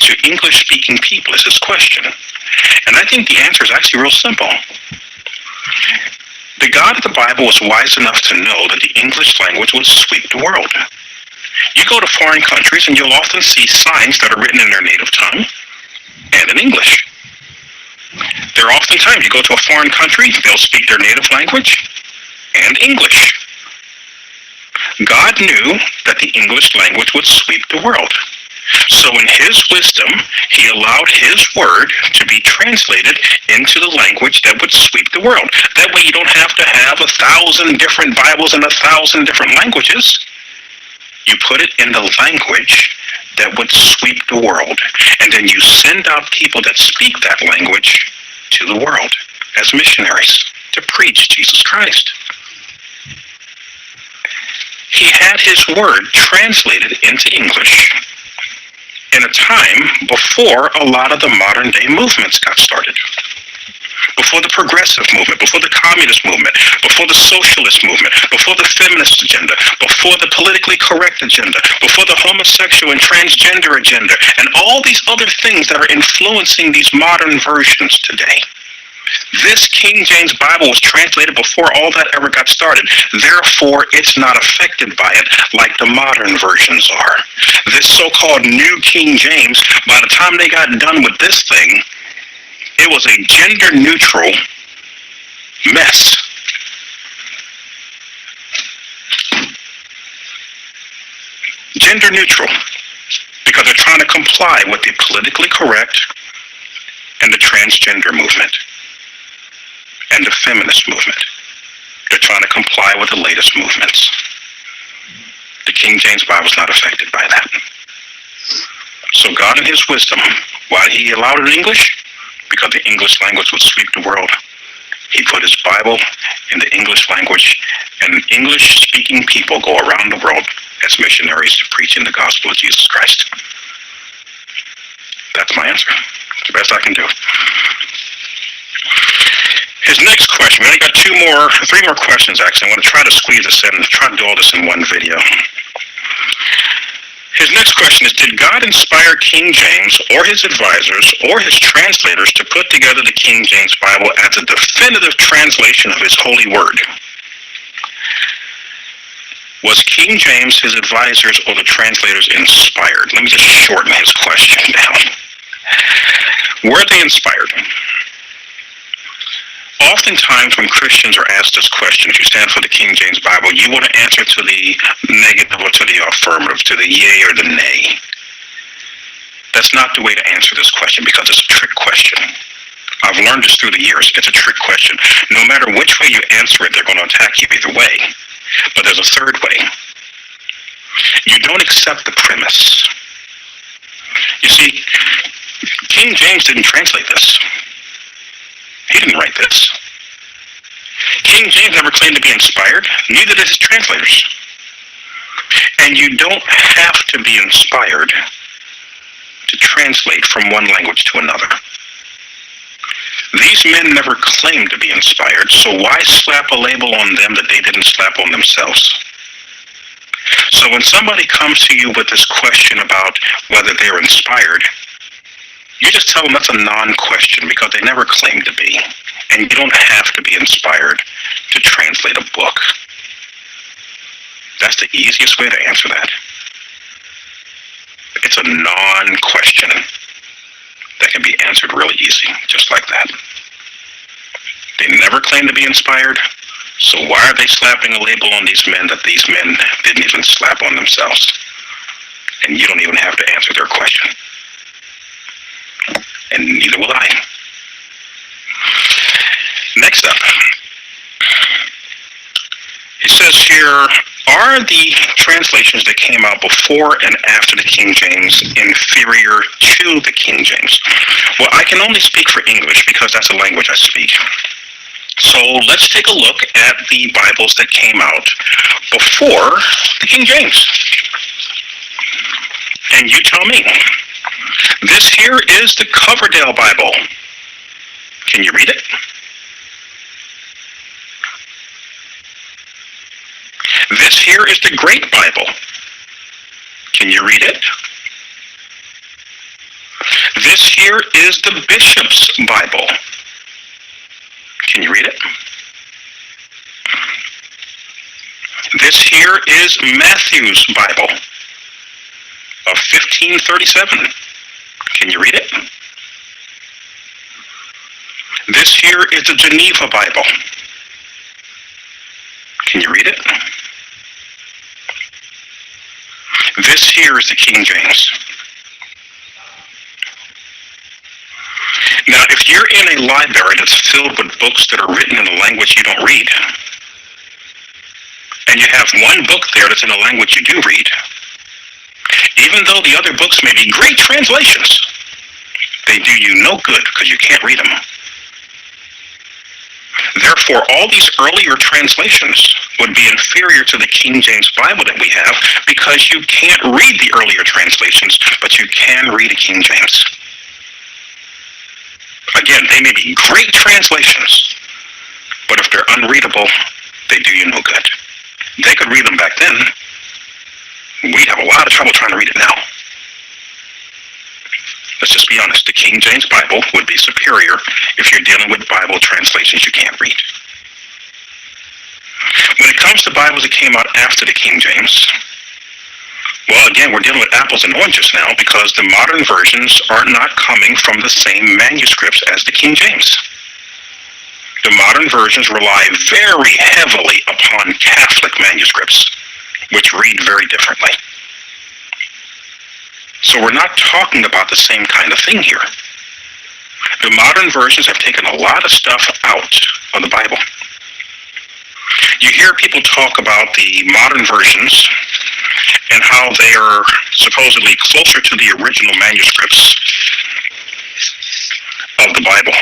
to English-speaking people is his question. And I think the answer is actually real simple. The God of the Bible was wise enough to know that the English language would sweep the world. You go to foreign countries and you'll often see signs that are written in their native tongue and in English. There are often times you go to a foreign country, they'll speak their native language and English. God knew that the English language would sweep the world. So in his wisdom, he allowed his word to be translated into the language that would sweep the world. That way you don't have to have 1,000 different Bibles in 1,000 different languages. You put it in the language that would sweep the world. And then you send out people that speak that language to the world as missionaries to preach Jesus Christ. He had his word translated into English in a time before a lot of the modern day movements got started. Before the progressive movement, before the communist movement, before the socialist movement, before the feminist agenda, before the politically correct agenda, before the homosexual and transgender agenda, and all these other things that are influencing these modern versions today. This King James Bible was translated before all that ever got started. Therefore, it's not affected by it like the modern versions are. This so-called New King James, by the time they got done with this thing, it was a gender-neutral mess. Gender-neutral, because they're trying to comply with the politically correct and the transgender movement and the feminist movement. They're trying to comply with the latest movements. The King James Bible is not affected by that. So God in his wisdom, why he allowed it in English? Because the English language would sweep the world. He put his Bible in the English language, and English-speaking people go around the world as missionaries preaching the gospel of Jesus Christ. That's my answer. It's the best I can do. His next question, we only got three more questions actually. I'm going to try to squeeze this in, try to do all this in one video. His next question is, did God inspire King James or his advisors or his translators to put together the King James Bible as a definitive translation of his holy word? Was King James, his advisors, or the translators inspired? Let me just shorten his question down. Were they inspired? Oftentimes when Christians are asked this question, if you stand for the King James Bible, you want to answer to the negative or to the affirmative, to the yay or the nay. That's not the way to answer this question because it's a trick question. I've learned this through the years. It's a trick question. No matter which way you answer it, they're going to attack you either way. But there's a third way. You don't accept the premise. You see, King James didn't translate this. He didn't write this. King James never claimed to be inspired, neither did his translators. And you don't have to be inspired to translate from one language to another. These men never claimed to be inspired, so why slap a label on them that they didn't slap on themselves? So when somebody comes to you with this question about whether they're inspired, you just tell them that's a non-question because they never claimed to be. And you don't have to be inspired to translate a book. That's the easiest way to answer that. It's a non-question that can be answered really easy, just like that. They never claimed to be inspired, so why are they slapping a label on these men that these men didn't even slap on themselves? And you don't even have to answer their question. And neither will I. Next up, it says here, are the translations that came out before and after the King James inferior to the King James? Well, I can only speak for English because that's the language I speak. So let's take a look at the Bibles that came out before the King James. And you tell me. This here is the Coverdale Bible. Can you read it? This here is the Great Bible. Can you read it? This here is the Bishop's Bible. Can you read it? This here is Matthew's Bible of 1537. Can you read it? This here is the Geneva Bible. Can you read it? This here is the King James. Now, if you're in a library that's filled with books that are written in a language you don't read, and you have one book there that's in a language you do read, even though the other books may be great translations, they do you no good because you can't read them. Therefore, all these earlier translations would be inferior to the King James Bible that we have because you can't read the earlier translations, but you can read a King James. Again, they may be great translations, but if they're unreadable, they do you no good. They could read them back then. We have a lot of trouble trying to read it now. let's just be honest, the King James Bible would be superior if you're dealing with Bible translations you can't read. When it comes to Bibles that came out after the King James, well, again, we're dealing with apples and oranges now because the modern versions are not coming from the same manuscripts as the King James. The modern versions rely very heavily upon Catholic manuscripts, which read very differently. So we're not talking about the same kind of thing here. The modern versions have taken a lot of stuff out of the Bible. You hear people talk about the modern versions and how they are supposedly closer to the original manuscripts of the Bible.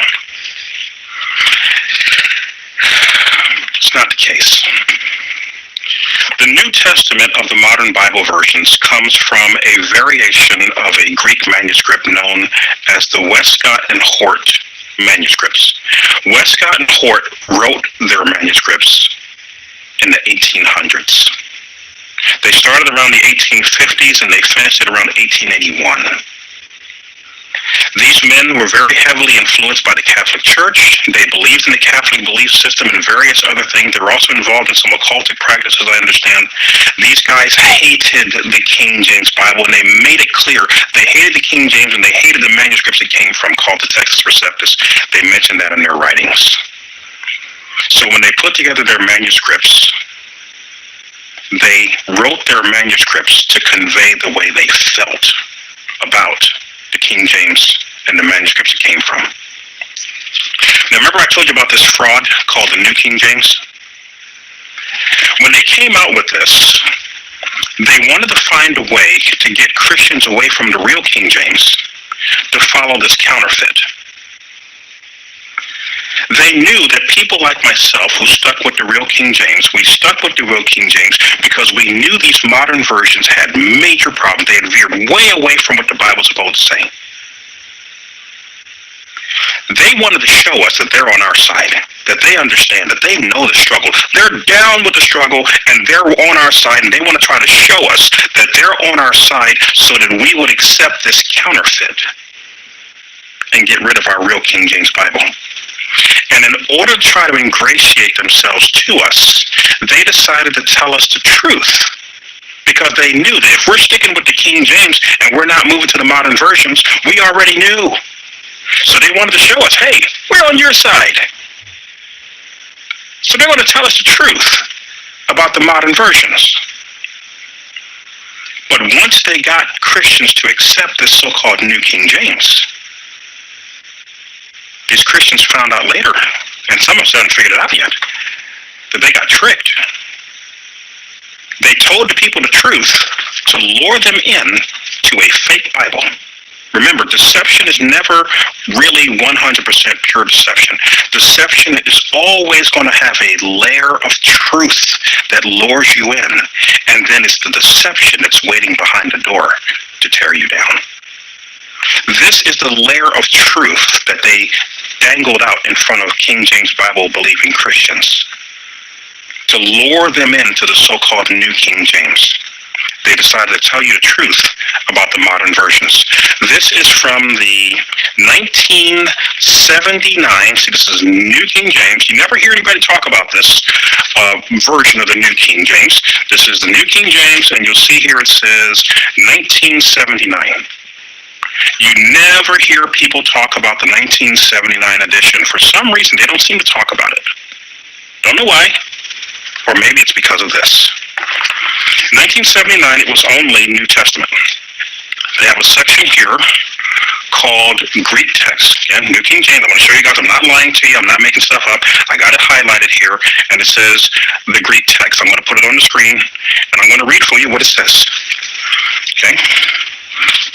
It's not the case. The New Testament of the modern Bible versions comes from a variation of a Greek manuscript known as the Westcott and Hort manuscripts. Westcott and Hort wrote their manuscripts in the 1800s. They started around the 1850s and they finished it around 1881. These men were very heavily influenced by the Catholic Church. They believed in the Catholic belief system and various other things. They were also involved in some occultic practices, I understand. These guys hated the King James Bible, and they made it clear. They hated the King James, and they hated the manuscripts it came from, called the Textus Receptus. They mentioned that in their writings. So when they put together their manuscripts, they wrote their manuscripts to convey the way they felt about the King James and the manuscripts it came from. Now remember I told you about this fraud called the New King James? When they came out with this, they wanted to find a way to get Christians away from the real King James to follow this counterfeit. They knew that people like myself who stuck with the real King James, we stuck with the real King James because we knew these modern versions had major problems. They had veered way away from what the Bible's supposed to say. They wanted to show us that they're on our side, that they understand, that they know the struggle. They're down with the struggle, and they're on our side, and they want to try to show us that they're on our side so that we would accept this counterfeit and get rid of our real King James Bible. And in order to try to ingratiate themselves to us, they decided to tell us the truth. Because they knew that if we're sticking with the King James and we're not moving to the modern versions, we already knew. So they wanted to show us, hey, we're on your side. So they want to tell us the truth about the modern versions. But once they got Christians to accept this so-called New King James, these Christians found out later, and some of us haven't figured it out yet, that they got tricked. They told the people the truth to lure them in to a fake Bible. Remember, deception is never really 100% pure deception. Deception is always going to have a layer of truth that lures you in, and then it's the deception that's waiting behind the door to tear you down. This is the layer of truth that they dangled out in front of King James Bible believing Christians to lure them into the so-called New King James. They decided to tell you the truth about the modern versions. This is from the 1979, see this is New King James. You never hear anybody talk about this version of the New King James. This is the New King James, and you'll see here it says 1979. You never hear people talk about the 1979 edition. For some reason, they don't seem to talk about it. Don't know why, or maybe it's because of this. 1979, it was only New Testament. They have a section here called Greek text. Again, New King James. I'm going to show you guys. I'm not lying to you. I'm not making stuff up. I got it highlighted here, and it says the Greek text. I'm going to put it on the screen, and I'm going to read for you what it says. Okay?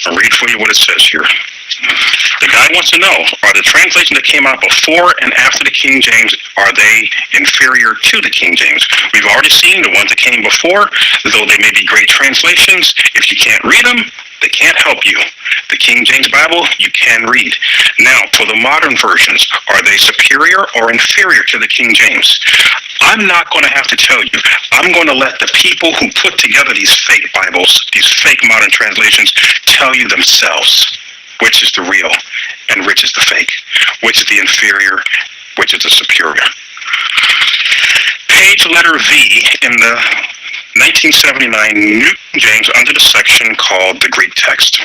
I'll read for you what it says here. The guy wants to know, are the translations that came out before and after the King James, are they inferior to the King James? We've already seen the ones that came before, though they may be great translations. If you can't read them, they can't help you. The King James Bible, you can read. Now, for the modern versions, are they superior or inferior to the King James? I'm not going to have to tell you. I'm going to let the people who put together these fake Bibles, these fake modern translations, tell you themselves. which is the real and which is the fake, which is the inferior, which is the superior. Page letter V in the 1979 New King James under the section called the Greek text.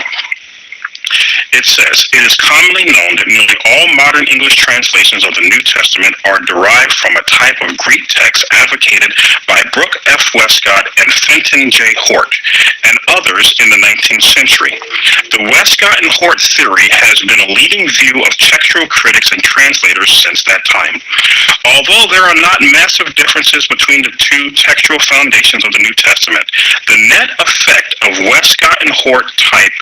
It says, it is commonly known that nearly all modern English translations of the New Testament are derived from a type of Greek text advocated by Brooke F. Westcott and Fenton J. Hort and others in the 19th century. The Westcott and Hort theory has been a leading view of textual critics and translators since that time. Although there are not massive differences between the two textual foundations of the New Testament, the net effect of Westcott and Hort type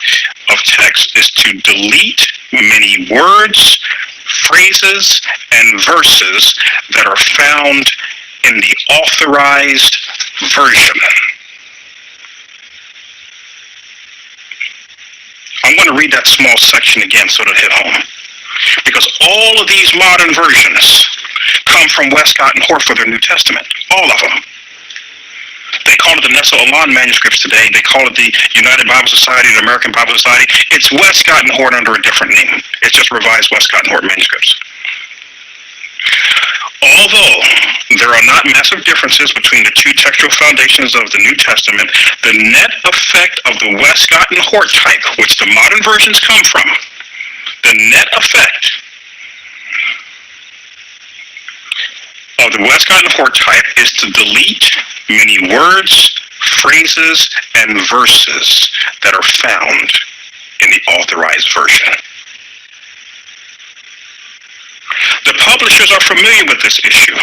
of text is to delete many words, phrases, and verses that are found in the authorized version. I'm going to read that small section again so it'll hit home. Because all of these modern versions come from Westcott and Hort for their New Testament. All of them. They call it the Nestle-Aland manuscripts today. They call it the United Bible Society, the American Bible Society. It's Westcott and Hort under a different name. It's just revised Westcott and Hort manuscripts. Although there are not massive differences between the two textual foundations of the New Testament, the net effect of the Westcott and Hort type, which the modern versions come from, the net effect of the Westcott and Hort type is to delete many words, phrases, and verses that are found in the authorized version. The publishers are familiar with this issue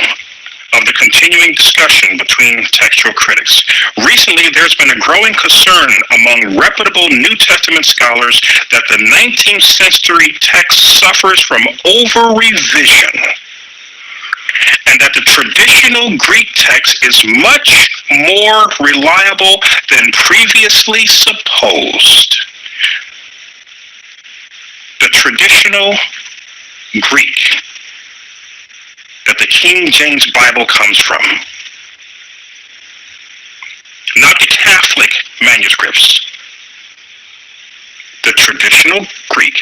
of the continuing discussion between textual critics. Recently, there's been a growing concern among reputable New Testament scholars that the 19th century text suffers from over-revision, and that the traditional Greek text is much more reliable than previously supposed. The traditional Greek that the King James Bible comes from, not the Catholic manuscripts, the traditional Greek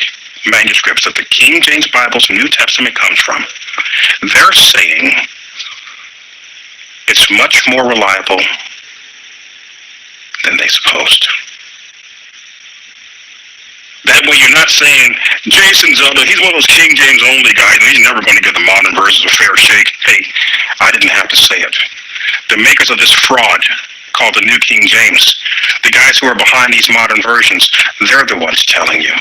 manuscripts that the King James Bible's New Testament comes from, they're saying it's much more reliable than they supposed. That way you're not saying, Jason Zelda, he's one of those King James only guys, and he's never going to give the modern versions a fair shake. Hey, I didn't have to say it. The makers of this fraud called the New King James, the guys who are behind these modern versions, they're the ones telling you.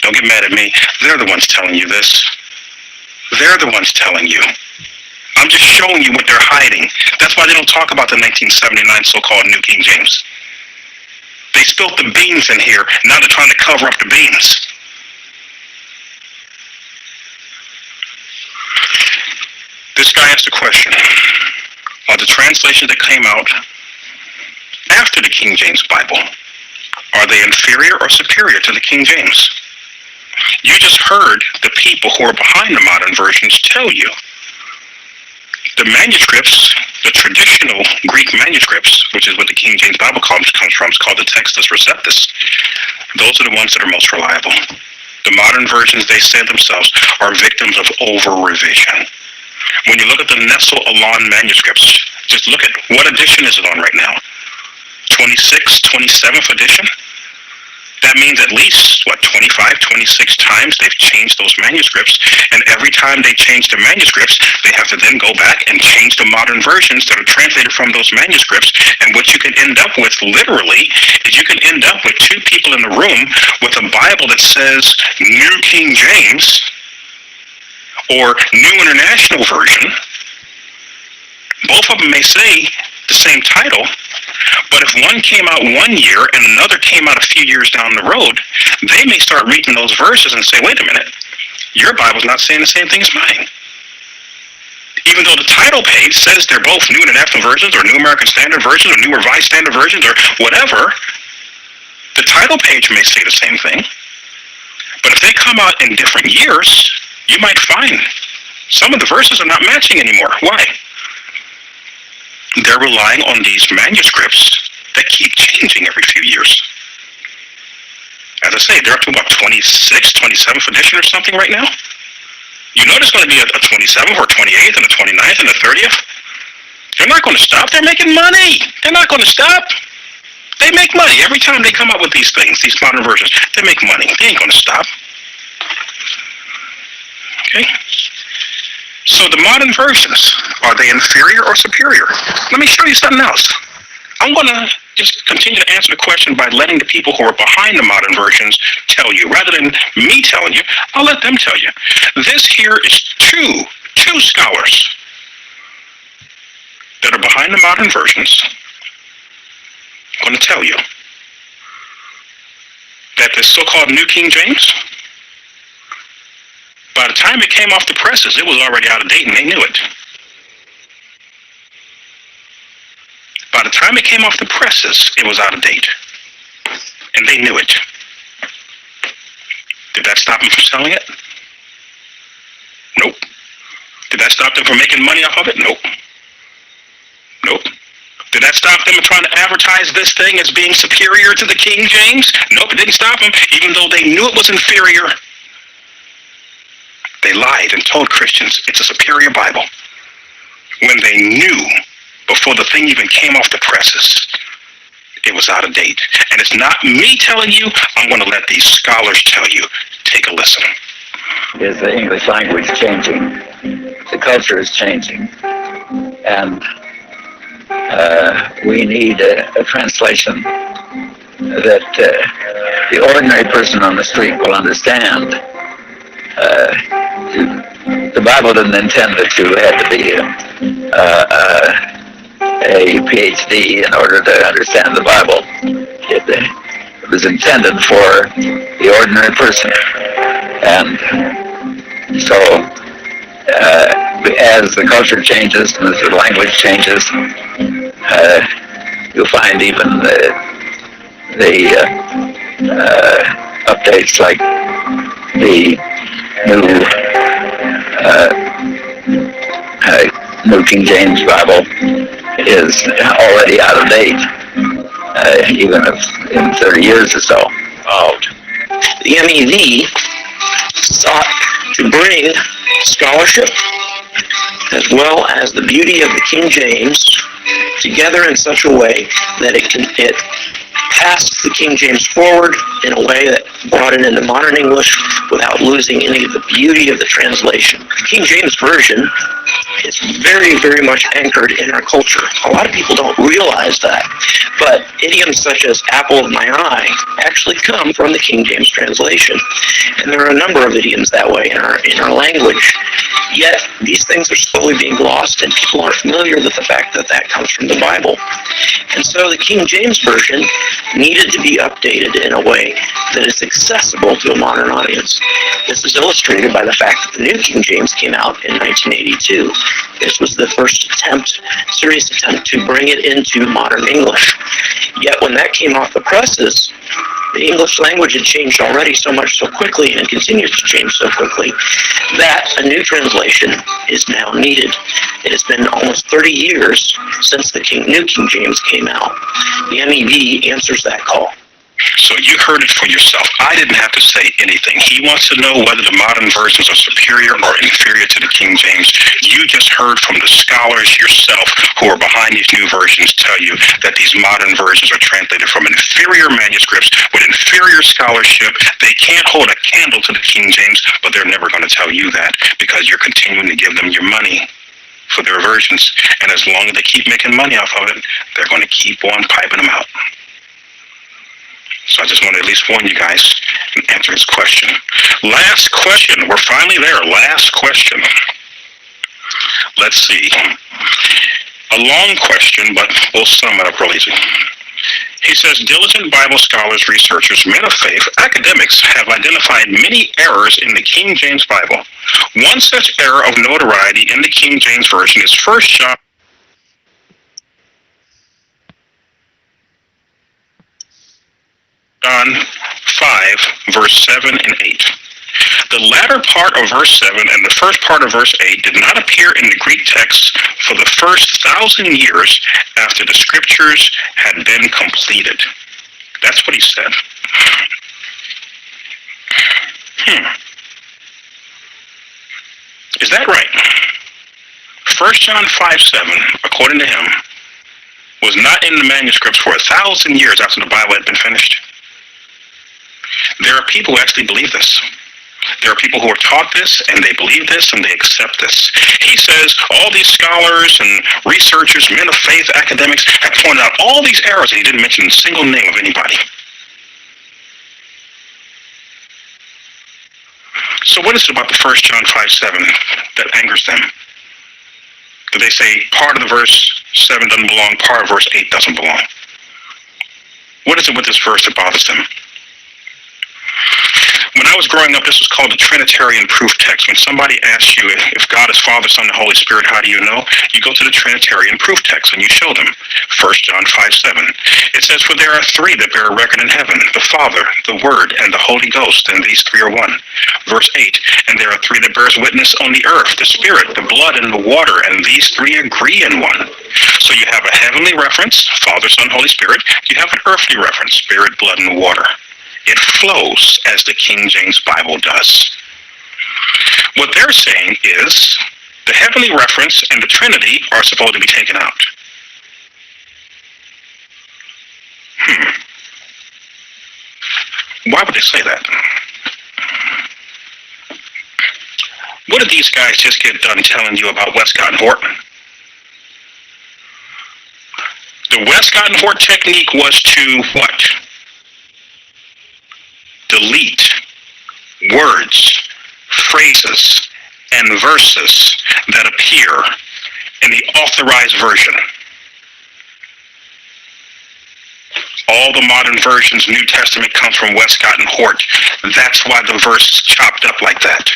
Don't get mad at me. They're the ones telling you this. They're the ones telling you. I'm just showing you what they're hiding. That's why they don't talk about the 1979 so-called New King James. They spilt the beans in here. Now they're trying to cover up the beans. This guy asked a question. Are the translations that came out after the King James Bible, are they inferior or superior to the King James? You just heard the people who are behind the modern versions tell you. The manuscripts, the traditional Greek manuscripts, which is what the King James Bible comes from, is called the Textus Receptus. Those are the ones that are most reliable. The modern versions, they say themselves, are victims of over-revision. When you look at the Nestle-Aland manuscripts, just look at what edition is it on right now? 26th, 27th edition? That means at least, 25, 26 times they've changed those manuscripts, and every time they change the manuscripts, they have to then go back and change the modern versions that are translated from those manuscripts, and what you can end up with, literally, is you can end up with two people in the room with a Bible that says New King James, or New International Version. Both of them may say the same title, but if one came out one year and another came out a few years down the road, they may start reading those verses and say, wait a minute, your Bible's not saying the same thing as mine. Even though the title page says they're both New International Versions or New American Standard Versions or New Revised Standard Versions or whatever, the title page may say the same thing. But if they come out in different years, you might find some of the verses are not matching anymore. Why? They're relying on these manuscripts that keep changing every few years. As I say, they're up to what, 26th, 27th edition or something right now? You know there's going to be a 27th or 28th and a 29th and a 30th? They're not going to stop. They're making money. They're not going to stop. They make money every time they come up with these things, these modern versions. They make money. They ain't going to stop. Okay? So the modern versions, are they inferior or superior? Let me show you something else. I'm going to just continue to answer the question by letting the people who are behind the modern versions tell you. Rather than me telling you, I'll let them tell you. This here is two scholars that are behind the modern versions. I'm going to tell you that this so-called New King James, by the time it came off the presses, it was already out of date, and they knew it. By the time it came off the presses, it was out of date, and they knew it. Did that stop them from selling it? Nope. Did that stop them from making money off of it? Nope. Nope. Did that stop them from trying to advertise this thing as being superior to the King James? Nope, it didn't stop them, even though they knew it was inferior. They lied and told Christians it's a superior Bible when they knew before the thing even came off the presses it was out of date. And it's not me telling you, I'm going to let these scholars tell you. Take a listen.
Is the English language changing? The culture is changing. And we need a translation that the ordinary person on the street will understand. The Bible didn't intend that you had to be a PhD in order to understand the Bible. It was intended for the ordinary person. And so as the culture changes and as the language changes, you'll find even the updates like the New King James Bible is already out of date, even if in 30 years or so.
The MEV sought to bring scholarship as well as the beauty of the King James together in such a way that it passed the King James forward in a way that brought it into modern English without losing any of the beauty of the translation. The King James Version is very, very much anchored in our culture. A lot of people don't realize that, but idioms such as apple of my eye actually come from the King James translation. And there are a number of idioms that way in our language. Yet these things are slowly being lost, and people aren't familiar with the fact that that comes from the Bible. And so the King James Version needed to be updated in a way that is accessible to a modern audience. This is illustrated by the fact that the New King James came out in 1982. This was the first serious attempt to bring it into modern English. Yet when that came off the presses, the English language had changed already so much so quickly and continues to change so quickly that a new translation is now needed. It has been almost 30 years since the New King James came out. The MEV answers that call.
So you heard it for yourself. I didn't have to say anything. He wants to know whether the modern versions are superior or inferior to the King James. You just heard from the scholars yourself who are behind these new versions tell you that these modern versions are translated from inferior manuscripts with inferior scholarship. They can't hold a candle to the King James, but they're never going to tell you that because you're continuing to give them your money for their versions. And as long as they keep making money off of it, they're going to keep on piping them out. So I just want to at least warn you guys and answer this question. Last question. We're finally there. Last question. Let's see. A long question, but we'll sum it up real easy. He says, diligent Bible scholars, researchers, men of faith, academics have identified many errors in the King James Bible. One such error of notoriety in the King James Version is 1 John 5, verse 7 and 8. The latter part of verse 7 and the first part of verse 8 did not appear in the Greek text for the first 1,000 years after the scriptures had been completed. That's what he said. Is that right? 1 John 5:7, according to him, was not in the manuscripts for 1,000 years after the Bible had been finished. There are people who actually believe this. There are people who are taught this, and they believe this, and they accept this. He says all these scholars and researchers, men of faith, academics, have pointed out all these errors, and he didn't mention a single name of anybody. So what is it about the 1 John 5:7 that angers them? Do they say part of the verse 7 doesn't belong, part of verse 8 doesn't belong? What is it with this verse that bothers them? When I was growing up, this was called the Trinitarian proof text. When somebody asks you if God is Father, Son, and Holy Spirit, how do you know? You go to the Trinitarian proof text and you show them. 1 John 5:7. It says, for there are three that bear record in heaven, the Father, the Word, and the Holy Ghost, and these three are one. Verse 8, and there are three that bears witness on the earth, the Spirit, the blood, and the water, and these three agree in one. So you have a heavenly reference, Father, Son, Holy Spirit. You have an earthly reference, Spirit, blood, and water. It flows as the King James Bible does. What they're saying is the heavenly reference and the Trinity are supposed to be taken out. Why would they say that? What did these guys just get done telling you about Westcott and Hort? The Westcott and Hort technique was to what? Delete words, phrases, and verses that appear in the authorized version. All the modern versions, New Testament, comes from Westcott and Hort. That's why the verse is chopped up like that.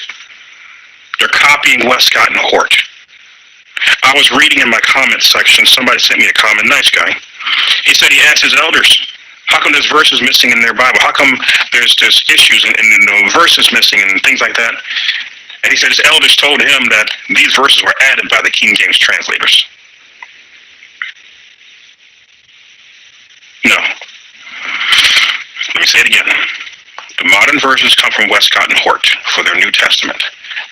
They're copying Westcott and Hort. I was reading in my comment section, somebody sent me a comment, nice guy. He said he asked his elders, how come there's verses missing in their Bible? How come there's issues and verses missing and things like that? And he said his elders told him that these verses were added by the King James translators. No. Let me say it again. The modern versions come from Westcott and Hort for their New Testament.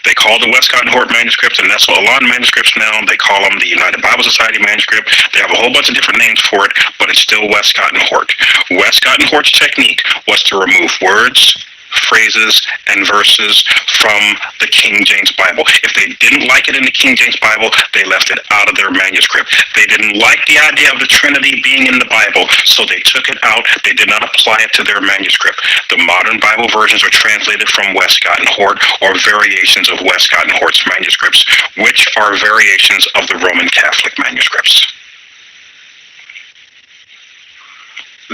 They call the Westcott and Hort manuscripts, and that's what a lot of manuscripts now, they call them the United Bible Society manuscript. They have a whole bunch of different names for it, but it's still Westcott and Hort. Westcott and Hort's technique was to remove words, phrases, and verses from the King James Bible. If they didn't like it in the King James Bible, they left it out of their manuscript. They didn't like the idea of the Trinity being in the Bible, so they took it out. They did not apply it to their manuscript. The modern Bible versions are translated from Westcott and Hort, or variations of Westcott and Hort's manuscripts, which are variations of the Roman Catholic manuscripts.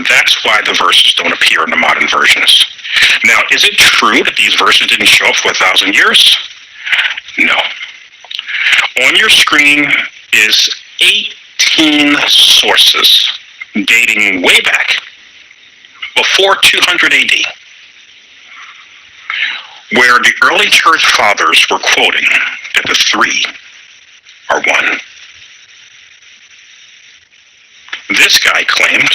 That's why the verses don't appear in the modern versions. Now, is it true that these verses didn't show up for 1,000 years? No. On your screen is 18 sources dating way back, before 200 AD, where the early church fathers were quoting that the three are one. This guy claimed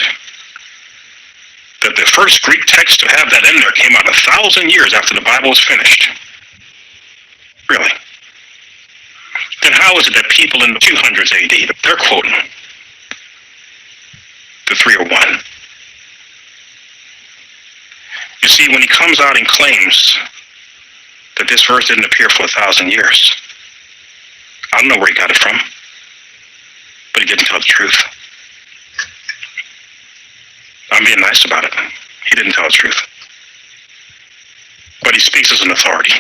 that the first Greek text to have that in there came out 1,000 years after the Bible was finished. Really? Then how is it that people in the 200s AD, they're quoting the three are one? You see, when he comes out and claims that this verse didn't appear for 1,000 years, I don't know where he got it from, but he didn't tell the truth. I'm being nice about it. He didn't tell the truth. But he speaks as an authority.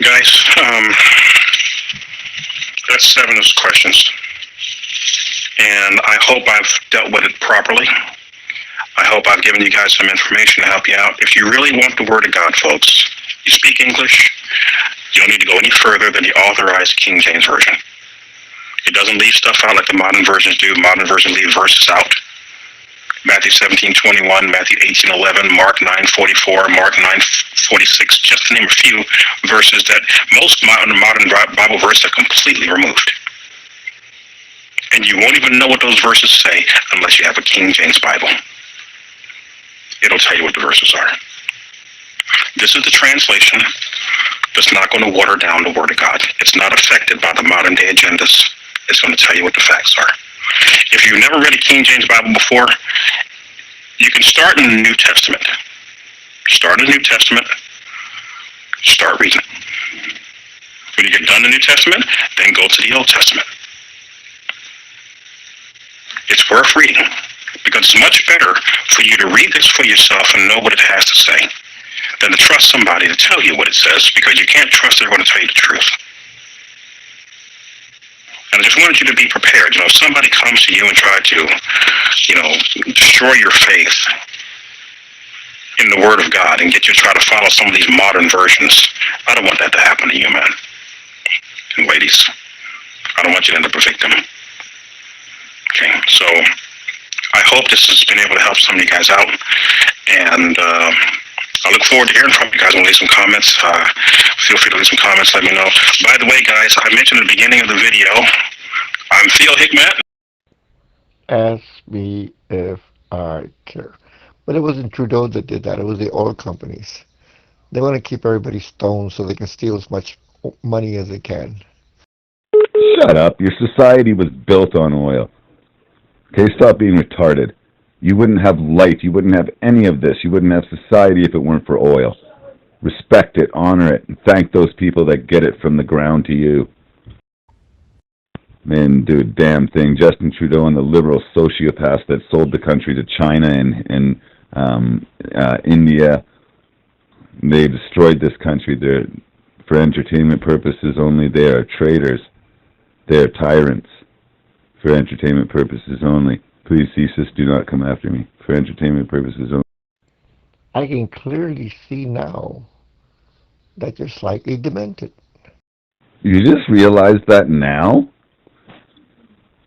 Guys, that's 7 of his questions. And I hope I've dealt with it properly. I hope I've given you guys some information to help you out. If you really want the Word of God, folks, you speak English, you don't need to go any further than the authorized King James Version. It doesn't leave stuff out like the modern versions do. Modern versions leave verses out. Matthew 17:21, Matthew 18:11, Mark 9:44, Mark 9:46, just to name a few verses that most modern Bible verses are completely removed. And you won't even know what those verses say unless you have a King James Bible. It'll tell you what the verses are. This is the translation that's not going to water down the Word of God. It's not affected by the modern day agendas. It's going to tell you what the facts are. If you've never read a King James Bible before, you can start in the New Testament. Start in the New Testament. Start reading it. When you get done in the New Testament, then go to the Old Testament. It's worth reading because it's much better for you to read this for yourself and know what it has to say than to trust somebody to tell you what it says, because you can't trust they're going to tell you the truth. And I just wanted you to be prepared. If somebody comes to you and try to, destroy your faith in the Word of God and get you to try to follow some of these modern versions, I don't want that to happen to you, man. And ladies, I don't want you to end up a victim. Okay, so I hope this has been able to help some of you guys out. And I look forward to hearing from you guys. I'll leave some comments. Feel free to leave some comments. Let me know. By the way, guys, I mentioned at the beginning of the video, I'm Theo Hickman.
Ask me if I care. But it wasn't Trudeau that did that. It was the oil companies. They want to keep everybody stoned so they can steal as much money as they can.
Shut up. Your society was built on oil. Okay, stop being retarded. You wouldn't have life. You wouldn't have any of this. You wouldn't have society if it weren't for oil. Respect it, honor it, and thank those people that get it from the ground to you. They didn't do a damn thing. Justin Trudeau and the liberal sociopaths that sold the country to China and India, they destroyed this country. They're, for entertainment purposes only, they are traitors. They are tyrants. For entertainment purposes only. Please, cease, do not come after me. For entertainment purposes only.
I can clearly see now that you're slightly demented.
You just realized that now?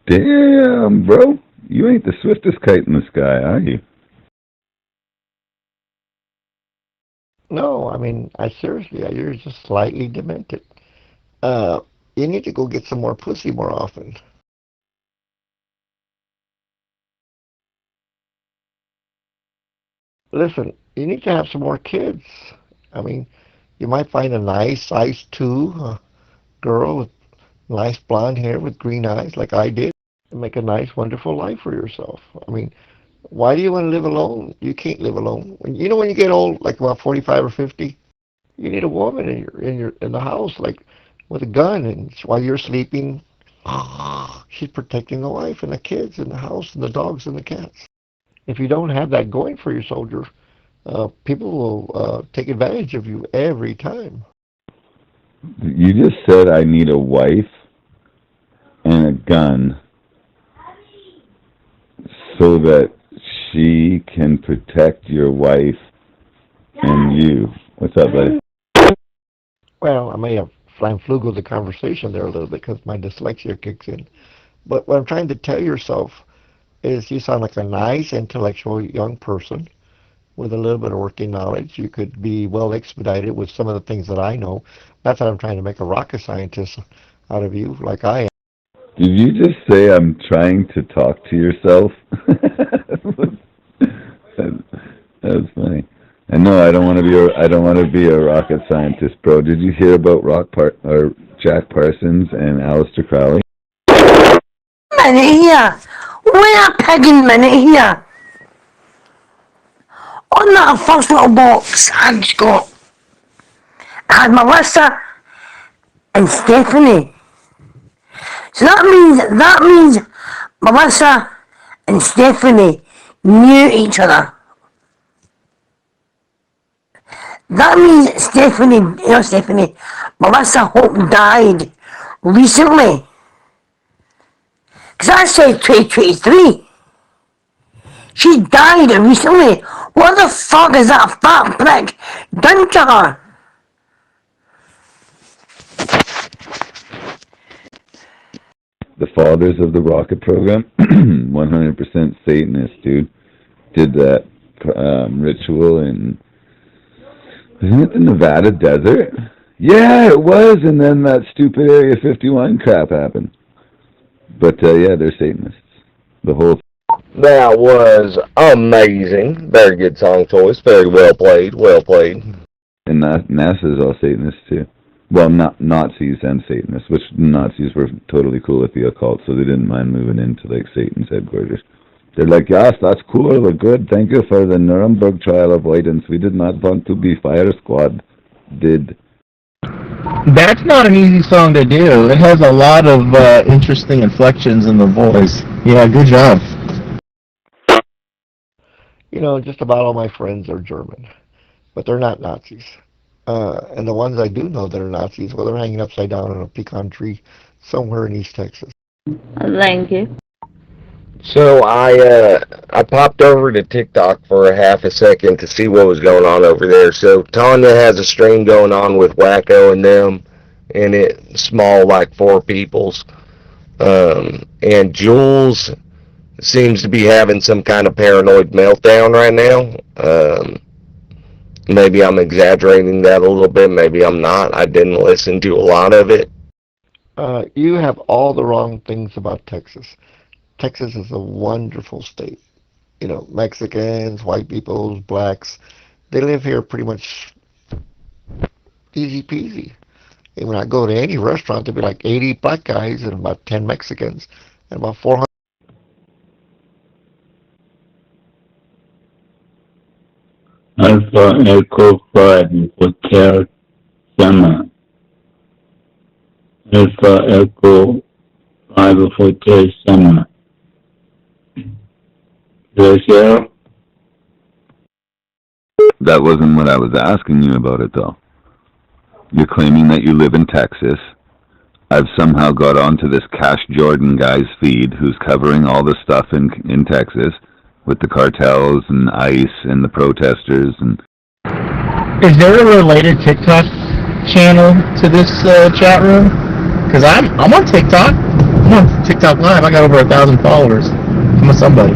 Damn, bro. You ain't the swiftest kite in the sky, are you?
No, I mean, seriously, you're just slightly demented. You need to go get some more pussy more often. Listen, you need to have some more kids. I mean, you might find a nice size 2 girl with nice blonde hair with green eyes like I did and make a nice, wonderful life for yourself. I mean, why do you want to live alone? You can't live alone. When you get old, like about 45 or 50, you need a woman in the house, like with a gun, and while you're sleeping, she's protecting the wife and the kids and the house and the dogs and the cats. If you don't have that going for your soldier, people will take advantage of you every time.
You just said I need a wife and a gun so that she can protect your wife and you. What's up, buddy?
Well, I may have flanflugeled the conversation there a little bit because my dyslexia kicks in. But what I'm trying to tell yourself is you sound like a nice, intellectual young person with a little bit of working knowledge. You could be well expedited with some of the things that I know. Not that I'm trying to make a rocket scientist out of you like I am.
Did you just say I'm trying to talk to yourself? That's funny. And no, I don't want to be a rocket scientist, bro. Did you hear about Jack Parsons and Aleister Crowley?
Minute here. Wait a pegging minute here. On that first little box, I just got. I had Melissa and Stephanie. So that means Melissa and Stephanie knew each other. That means Melissa Hope died recently. Because I said 2023. She died recently. What the fuck is that fat prick done to her?
The fathers of the rocket program, 100% Satanist, dude, did that ritual in, isn't it the Nevada desert? Yeah, it was, and then that stupid Area 51 crap happened.
But yeah, they're Satanists. The whole.
That was amazing. Very good song choice. Very well played. Well played.
And NASA's all Satanists too. Well, not Nazis and Satanists, which Nazis were totally cool with the occult, so they didn't mind moving into like Satan's headquarters. They're like, yes, that's cool, we're good. Thank you for the Nuremberg trial avoidance. We did not want to be fire squad. Did.
That's not an easy song to do. It has a lot of interesting inflections in the voice. Yeah, good job.
You know, just about all my friends are German, but they're not Nazis. And the ones I do know that are Nazis, well, they're hanging upside down on a pecan tree somewhere in East Texas.
Thank you.
So I popped over to TikTok for a half a second to see what was going on over there. So Tanya has a stream going on with Wacko and them, and it small like 4 peoples. And Jules seems to be having some kind of paranoid meltdown right now. Maybe I'm exaggerating that a little bit. Maybe I'm not. I didn't listen to a lot of it.
You have all the wrong things about Texas. Texas is a wonderful state. You know, Mexicans, white people, blacks, they live here pretty much easy peasy. And when I go to any restaurant, there'll be like 80 black guys and about 10 Mexicans and about 400.
Alpha Echo 5 Hotel Summer. Alpha Echo 5 Hotel Summer. That
wasn't what I was asking you about it, though. You're claiming that you live in Texas. I've somehow got onto this Cash Jordan guy's feed who's covering all the stuff in Texas with the cartels and ICE and the protesters. And
is there a related TikTok channel to this chat room? Because I'm on TikTok. I'm on TikTok Live. I got over 1,000 followers. I'm a somebody.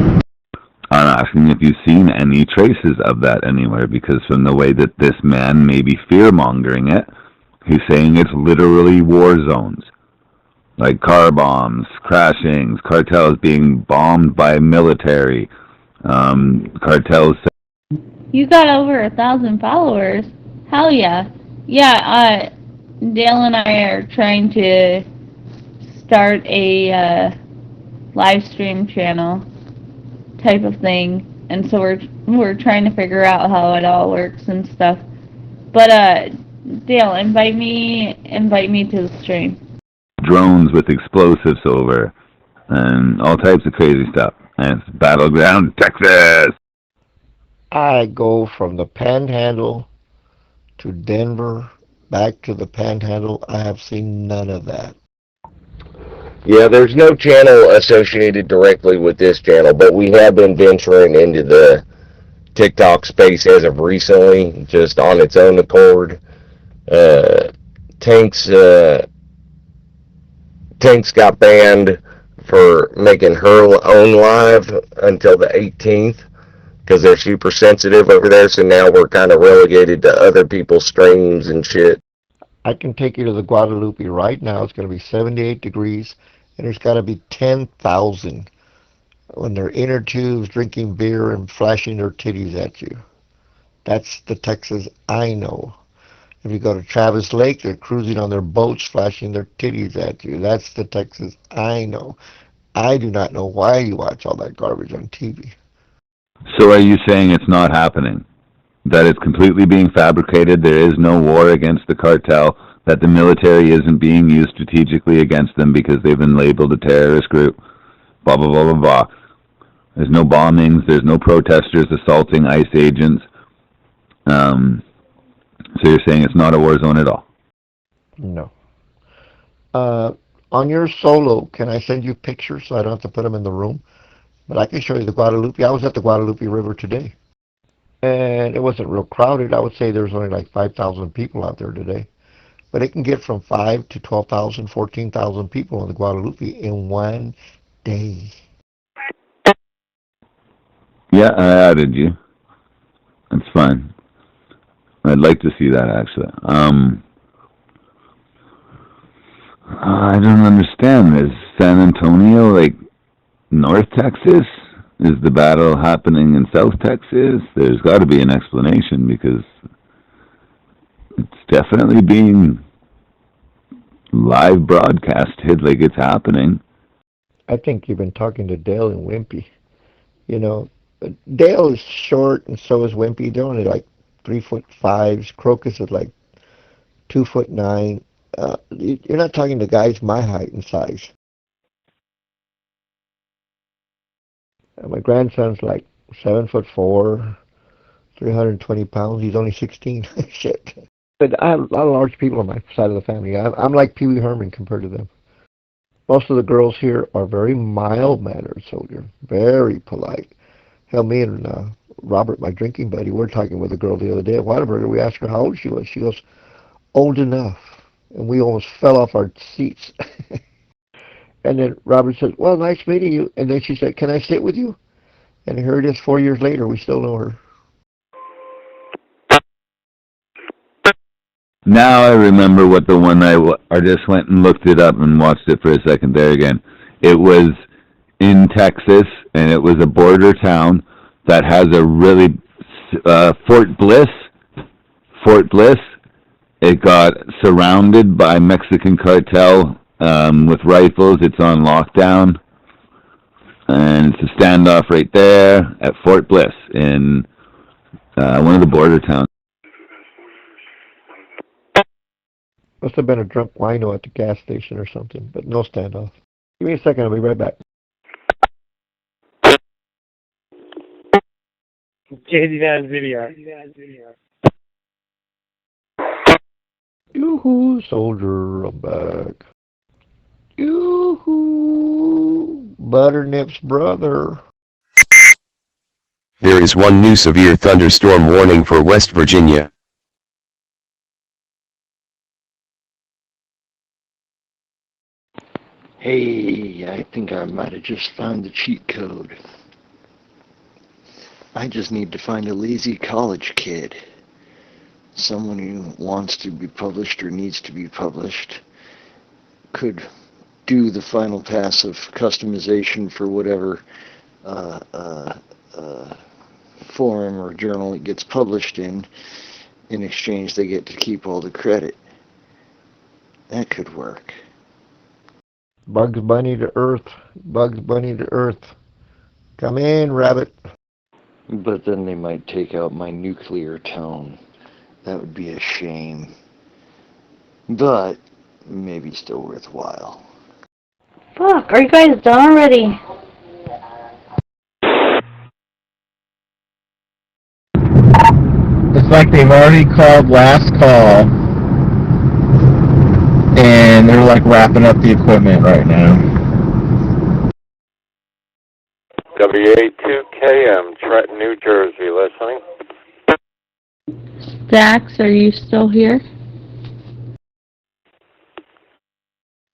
I'm asking if you've seen any traces of that anywhere, because from the way that this man may be fear-mongering it, he's saying it's literally war zones. Like car bombs, crashings, cartels being bombed by military, cartels...
You got over 1,000 followers. Hell yeah. Yeah, Dale and I are trying to start a live stream channel type of thing, and so we're trying to figure out how it all works and stuff. But Dale, invite me to the stream.
Drones with explosives over, and all types of crazy stuff. And it's Battleground, Texas!
I go from the Panhandle to Denver, back to the Panhandle. I have seen none of that.
Yeah, there's no channel associated directly with this channel, but we have been venturing into the TikTok space as of recently, just on its own accord. Tanks got banned for making her own live until the 18th because they're super sensitive over there, so now we're kind of relegated to other people's streams and shit.
I can take you to the Guadalupe right now. It's going to be 78 degrees, and there's got to be 10,000 when they're inner tubes drinking beer and flashing their titties at you. That's the Texas I know. If you go to Travis Lake, they're cruising on their boats, flashing their titties at you. That's the Texas I know. I do not know why you watch all that garbage on TV.
So are you saying it's not happening? That it's completely being fabricated, there is no war against the cartel, that the military isn't being used strategically against them because they've been labeled a terrorist group, blah, blah, blah, blah, blah. There's no bombings, there's no protesters assaulting ICE agents. So you're saying it's not a war zone at all?
No. On your solo, can I send you pictures so I don't have to put them in the room? But I can show you the Guadalupe. I was at the Guadalupe River today. And it wasn't real crowded. I would say there's only like 5,000 people out there today. But it can get from 5 to 12,000, 14,000 people on the Guadalupe in one day.
Yeah, I added you. That's fine. I'd like to see that, actually. I don't understand this. San Antonio, like North Texas? Is the battle happening in South Texas? There's got to be an explanation, because it's definitely being live broadcasted like it's happening.
I think you've been talking to Dale and Wimpy. You know, Dale is short and so is Wimpy. They're only like 3'5". Crocus is like 2'9". You're not talking to guys my height and size. My grandson's like 7'4", 320 pounds. He's only 16. Shit. But I have a lot of large people on my side of the family. I'm like Pee Wee Herman compared to them. Most of the girls here are very mild-mannered soldiers, very polite. Hell, me and Robert, my drinking buddy, we were talking with a girl the other day at Whataburger. We asked her how old she was. She goes, old enough. And we almost fell off our seats. And then Robert said, well, nice meeting you. And then she said, can I sit with you? And here it is 4 years later. We still know her.
Now I remember what the one I just went and looked it up and watched it for a second there again. It was in Texas, and it was a border town that has a really Fort Bliss. It got surrounded by Mexican cartel with rifles. It's on lockdown, and it's a standoff right there at Fort Bliss in one of the border towns.
Must have been a drunk wino at the gas station or something, but no standoff. Give me a second, I'll be right back.
JD video.
Yoo-hoo, soldier, I'm back. Yoo-hoo, Butternip's brother.
There is one new severe thunderstorm warning for West Virginia.
Hey, I think I might have just found the cheat code. I just need to find a lazy college kid. Someone who wants to be published or needs to be published. Could do the final pass of customization for whatever forum or journal it gets published in. In exchange, they get to keep all the credit. That could work.
Bugs Bunny to Earth. Bugs Bunny to Earth. Come in, rabbit.
But then they might take out my nuclear tone. That would be a shame. But maybe still worthwhile.
Fuck, are you guys done already?
It's like they've already called last call, and they're like wrapping up the equipment right now.
WA2KM, Trenton, New Jersey, listening.
Dax, are you still here?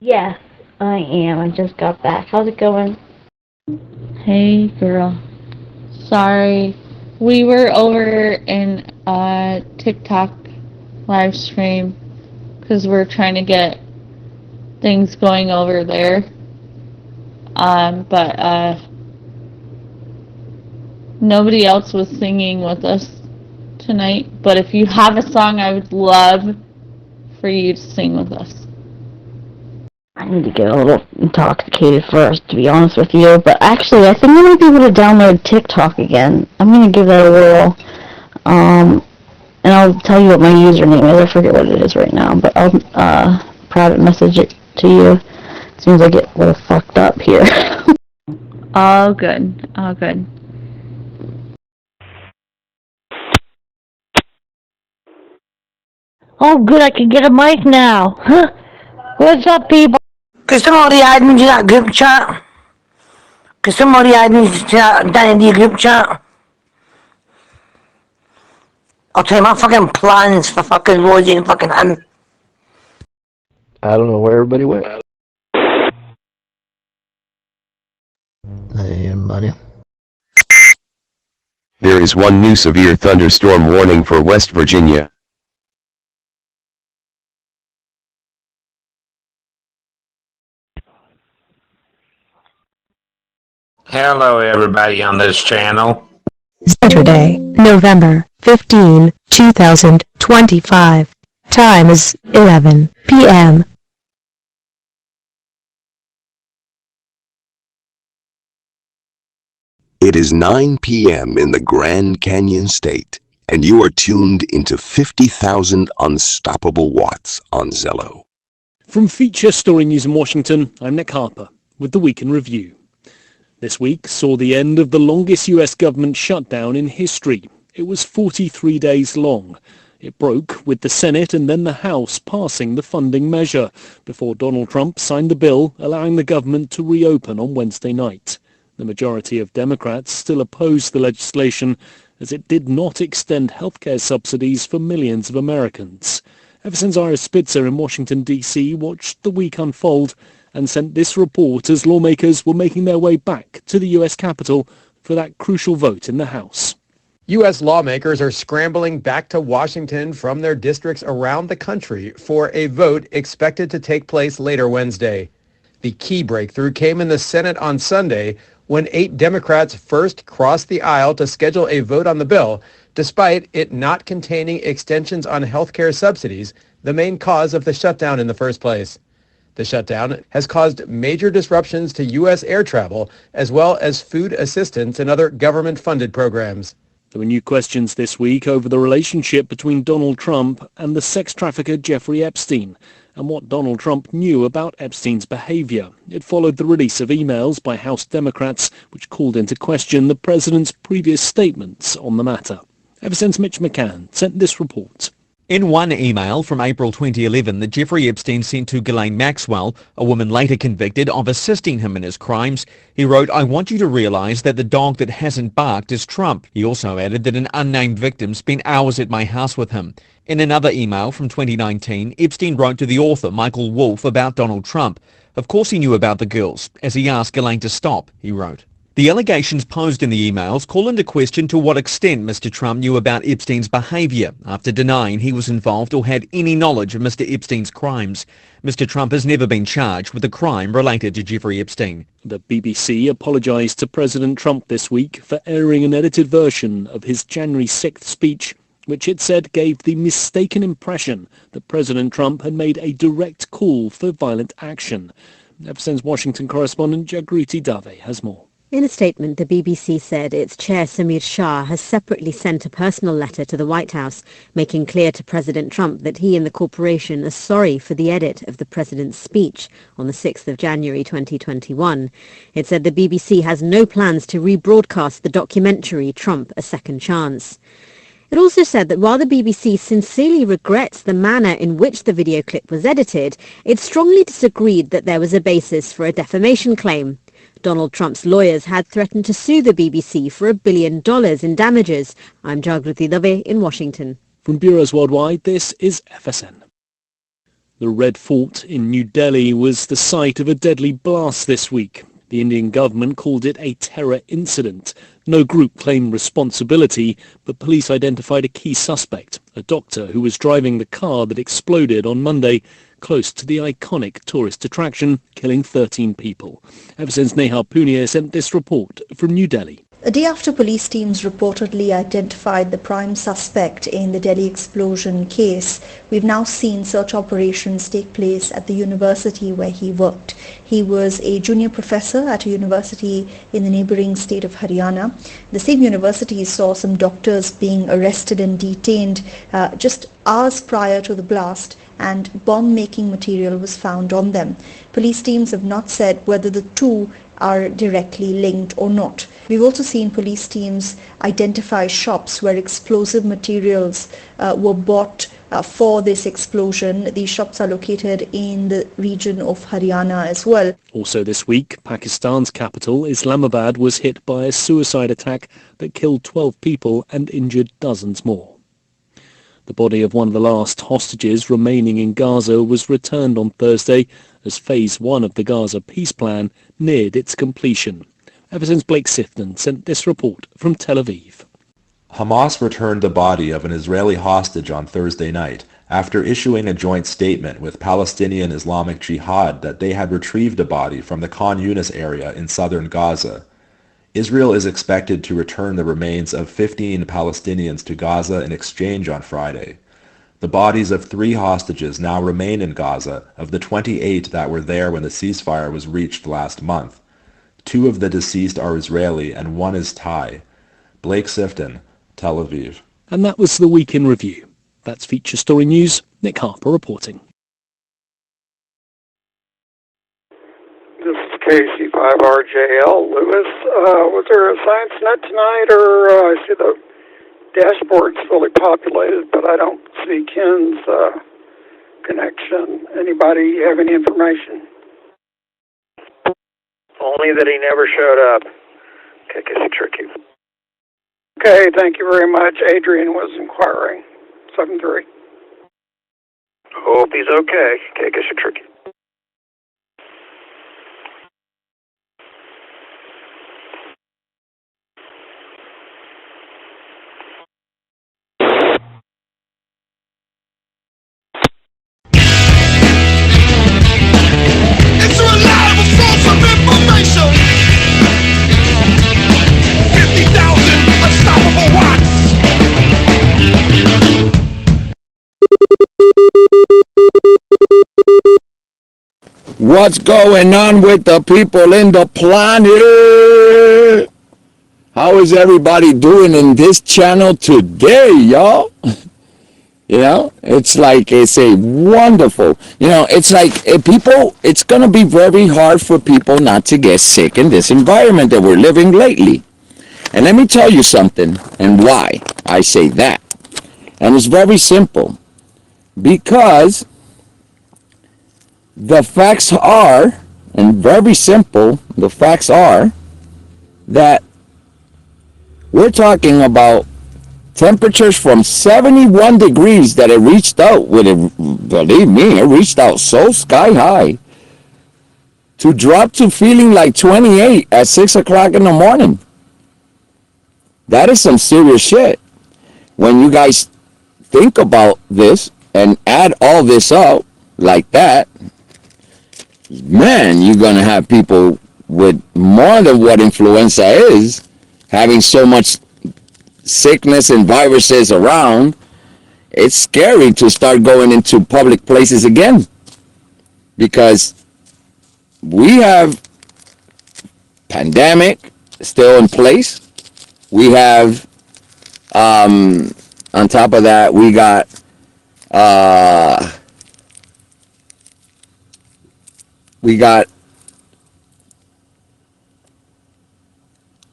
Yes, I am. I just got back. How's it going?
Hey, girl. Sorry. We were over in TikTok live stream because we're trying to get things going over there. But nobody else was singing with us tonight. But if you have a song, I would love for you to sing with us.
I need to get a little intoxicated first, to be honest with you. But actually, I think I might be able to download TikTok again. I'm going to give that a whirl. And I'll tell you what my username is. I forget what it is right now. But I'll private message it to you as soon as I get a little fucked up here.
All good. All good.
Oh, good. I can get a mic now. Huh? What's up, people?
Can somebody add me to that group chat? Can somebody add me to that in the group chat? I'll tell you my fucking plans for fucking Rosie and fucking him.
I don't know where everybody went. Hey, buddy.
There is one new severe thunderstorm warning for West Virginia.
Hello, everybody on this channel.
Saturday, November 15, 2025. Time is 11 p.m.
It is 9 p.m. in the Grand Canyon State, and you are tuned into 50,000 unstoppable watts on Zello.
From Feature Story News in Washington, I'm Nick Harper with the Week in Review. This week saw the end of the longest US government shutdown in history. It was 43 days long. It broke with the Senate and then the House passing the funding measure before Donald Trump signed the bill allowing the government to reopen on Wednesday night. The majority of Democrats still opposed the legislation as it did not extend healthcare subsidies for millions of Americans. Ever since Ira Spitzer in Washington, D.C. watched the week unfold and sent this report as lawmakers were making their way back to the U.S. Capitol for that crucial vote in the House.
U.S. lawmakers are scrambling back to Washington from their districts around the country for a vote expected to take place later Wednesday. The key breakthrough came in the Senate on Sunday when 8 Democrats first crossed the aisle to schedule a vote on the bill, despite it not containing extensions on health care subsidies, the main cause of the shutdown in the first place. The shutdown has caused major disruptions to U.S. air travel, as well as food assistance and other government-funded programs.
There were new questions this week over the relationship between Donald Trump and the sex trafficker Jeffrey Epstein, and what Donald Trump knew about Epstein's behavior. It followed the release of emails by House Democrats which called into question the president's previous statements on the matter. Ever since Mitch McCann sent this report.
In one email from April 2011 that Jeffrey Epstein sent to Ghislaine Maxwell, a woman later convicted of assisting him in his crimes, he wrote, "I want you to realize that the dog that hasn't barked is Trump." He also added that an unnamed victim spent hours at my house with him. In another email from 2019, Epstein wrote to the author Michael Wolff about Donald Trump. Of course he knew about the girls, as he asked Ghislaine to stop, he wrote. The allegations posed in the emails call into question to what extent Mr. Trump knew about Epstein's behavior after denying he was involved or had any knowledge of Mr. Epstein's crimes. Mr. Trump has never been charged with a crime related to Jeffrey Epstein.
The BBC apologized to President Trump this week for airing an edited version of his January 6th speech, which it said gave the mistaken impression that President Trump had made a direct call for violent action. Ever since Washington correspondent Jagruti Dave has more.
In a statement, the BBC said its chair Samir Shah has separately sent a personal letter to the White House, making clear to President Trump that he and the corporation are sorry for the edit of the president's speech on the 6th of January 2021. It said the BBC has no plans to rebroadcast the documentary Trump: A Second Chance. It also said that while the BBC sincerely regrets the manner in which the video clip was edited, it strongly disagreed that there was a basis for a defamation claim. Donald Trump's lawyers had threatened to sue the BBC for $1 billion in damages. I'm Jagruti Dave in Washington.
From bureaus worldwide, this is FSN. The Red Fort in New Delhi was the site of a deadly blast this week. The Indian government called it a terror incident. No group claimed responsibility, but police identified a key suspect, a doctor who was driving the car that exploded on Monday close to the iconic tourist attraction, killing 13 people. Ever since Nehal Punia sent this report from New Delhi.
A day after police teams reportedly identified the prime suspect in the Delhi explosion case, we've now seen search operations take place at the university where he worked. He was a junior professor at a university in the neighboring state of Haryana. The same university saw some doctors being arrested and detained just hours prior to the blast, and bomb-making material was found on them. Police teams have not said whether the two are directly linked or not. We've also seen police teams identify shops where explosive materials were bought for this explosion. These shops are located in the region of Haryana as well.
Also this week, Pakistan's capital, Islamabad, was hit by a suicide attack that killed 12 people and injured dozens more. The body of one of the last hostages remaining in Gaza was returned on Thursday as Phase 1 of the Gaza peace plan neared its completion. Ever since Blake Sifton sent this report from Tel Aviv.
Hamas returned the body of an Israeli hostage on Thursday night after issuing a joint statement with Palestinian Islamic Jihad that they had retrieved a body from the Khan Yunis area in southern Gaza. Israel is expected to return the remains of 15 Palestinians to Gaza in exchange on Friday. The bodies of 3 hostages now remain in Gaza, of the 28 that were there when the ceasefire was reached last month. 2 of the deceased are Israeli and 1 is Thai. Blake Sifton, Tel Aviv.
And that was the Week in Review. That's Feature Story News. Nick Harper reporting.
This is KC5RJL. Lewis, was there a Science Net tonight, or I see the dashboard's fully populated, but I don't see Ken's connection. Anybody have any information?
Only that he never showed up. Okay, guess it's tricky.
Okay, thank you very much. Adrian was inquiring. 7-3.
Hope he's okay. Okay, guess you're tricky.
It's a reliable source of information. 50,000 unstoppable watts.
What's going on with the people in the planet? How is everybody doing in this channel today, y'all? You know, it's like, it's a wonderful, you know, it's like people, it's going to be very hard for people not to get sick in this environment that we're living lately. And let me tell you something, and why I say that. And it's very simple. Because the facts are, and very simple, the facts are that we're talking about temperatures from 71 degrees that it reached out with it, believe me, it reached out so sky high to drop to feeling like 28 at 6 o'clock in the morning. That is some serious shit. When you guys think about this and add all this up like that, man, you're going to have people with more than what influenza is, having so much sickness and viruses around. It's scary to start going into public places again, because we have pandemic still in place. We have on top of that, we got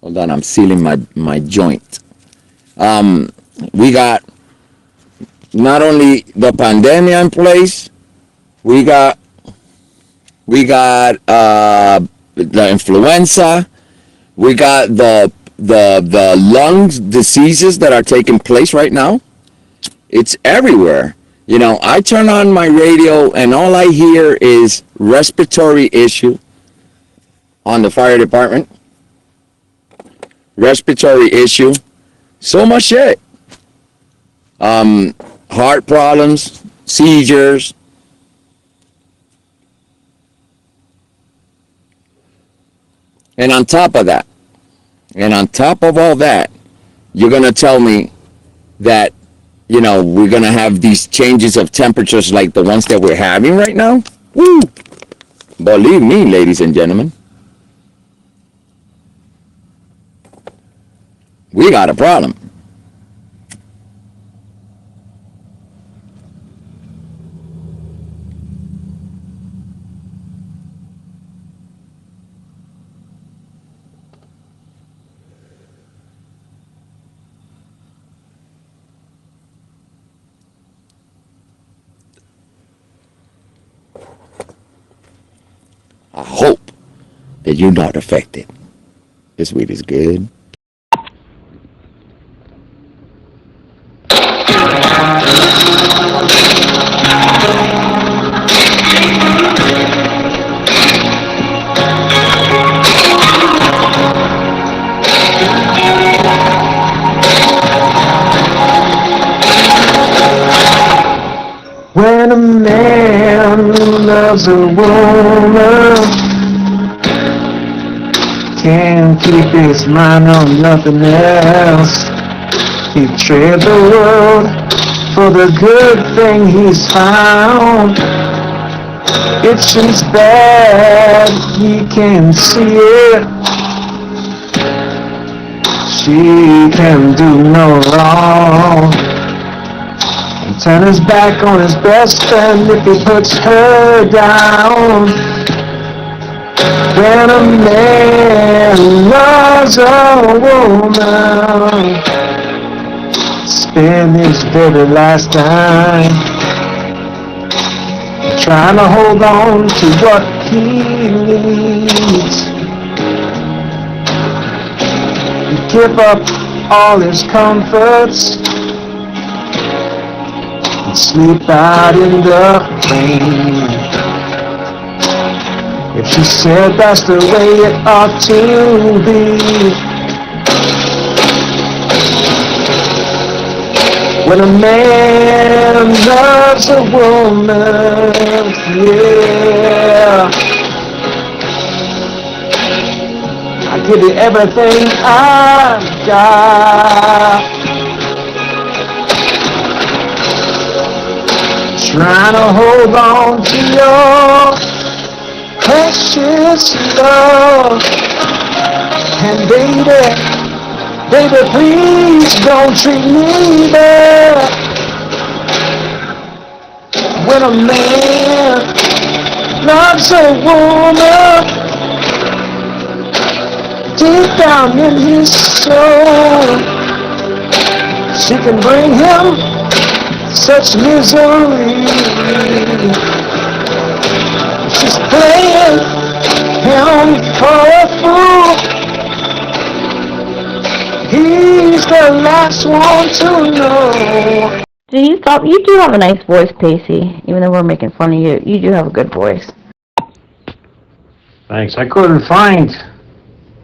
hold on, I'm sealing my joint. We got not only the pandemic in place, we got the influenza, we got the lungs diseases that are taking place right now. It's everywhere. You know, I turn on my radio and all I hear is respiratory issue on the fire department. Respiratory issue. So much shit. Heart problems, seizures. And on top of that, and on top of all that, you're going to tell me that, you know, we're going to have these changes of temperatures like the ones that we're having right now? Woo! Believe me, ladies and gentlemen, we got a problem. I hope that you're not affected. This weed is good.
When a man loves a woman, can't
keep his mind on nothing else. He tread the world for the good thing he's found. If she's bad, he can see it. She can do no wrong. And turn his back on his best friend if he puts her down. When a man loves a woman, spend his very last dime trying to hold on to what he needs. Give up all his comforts and sleep out in the rain. If she said that's the way it ought to be, when a man loves a woman, yeah, I give you everything I've got. Trying to hold on to your precious love. And baby, please don't treat me bad. When a man loves a woman, deep down in his soul, she can bring him such misery. She's playing him for a fool. He's the last one to know.
You do have a nice voice, Pacey. Even though we're making fun of you, you do have a good voice.
Thanks. I couldn't find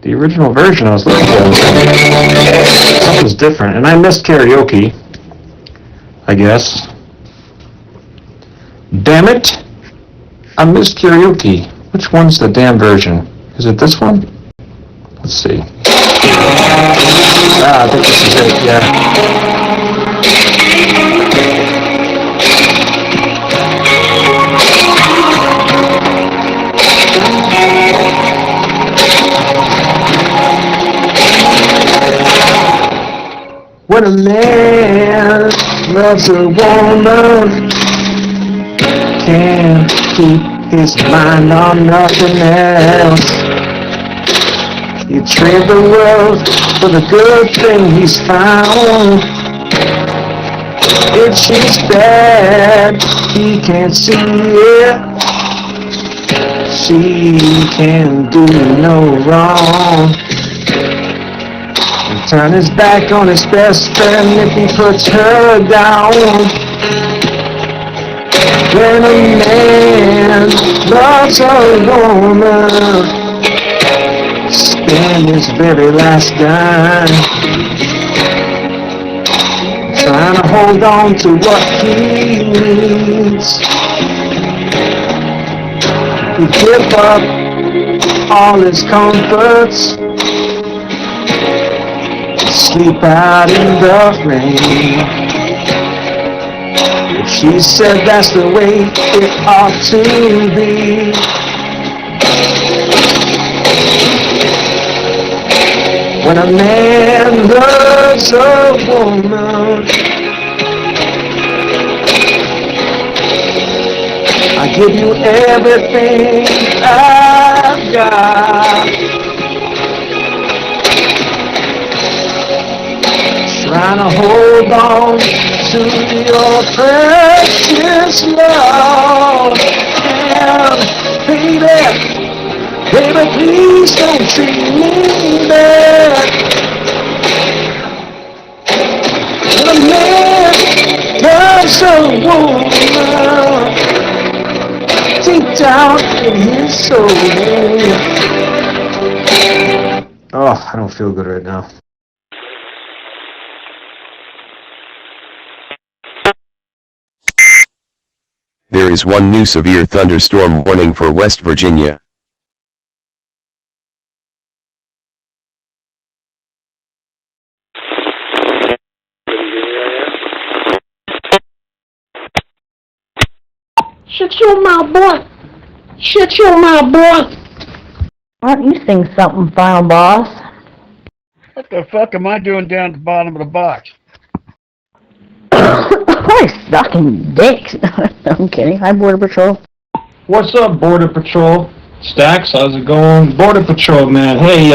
the original version I was looking for. Something's different, and I missed karaoke, I guess. Damn it! I missed karaoke. Which one's the damn version? Is it this one? Let's see. I think this is it, yeah. When a man loves a woman, can't keep his mind on nothing else. You trade the world for the good thing he's found. If she's bad, he can't see it. She can do no wrong. And turn his back on his best friend if he puts her down. When a man loves a woman, spend his very last dime trying to hold on to what he needs. He give up all his comforts, sleep out in the rain. If she said that's the way it ought to be, when a man loves a woman, I give you everything I've got. Trying to hold on to your precious love. And baby, please don't treat me bad. When a man loves a woman, deep down in his soul. Oh, I don't feel good right now.
There is one new severe thunderstorm warning for West Virginia.
Shut your mouth, boy. Shut your mouth, boy. Why don't you sing something, Final Boss?
What the fuck am I doing down at the bottom of the box?
We're sucking dicks. I'm kidding. Hi, Border Patrol.
What's up, Border Patrol? Stacks, how's it going? Border Patrol, man. Hey,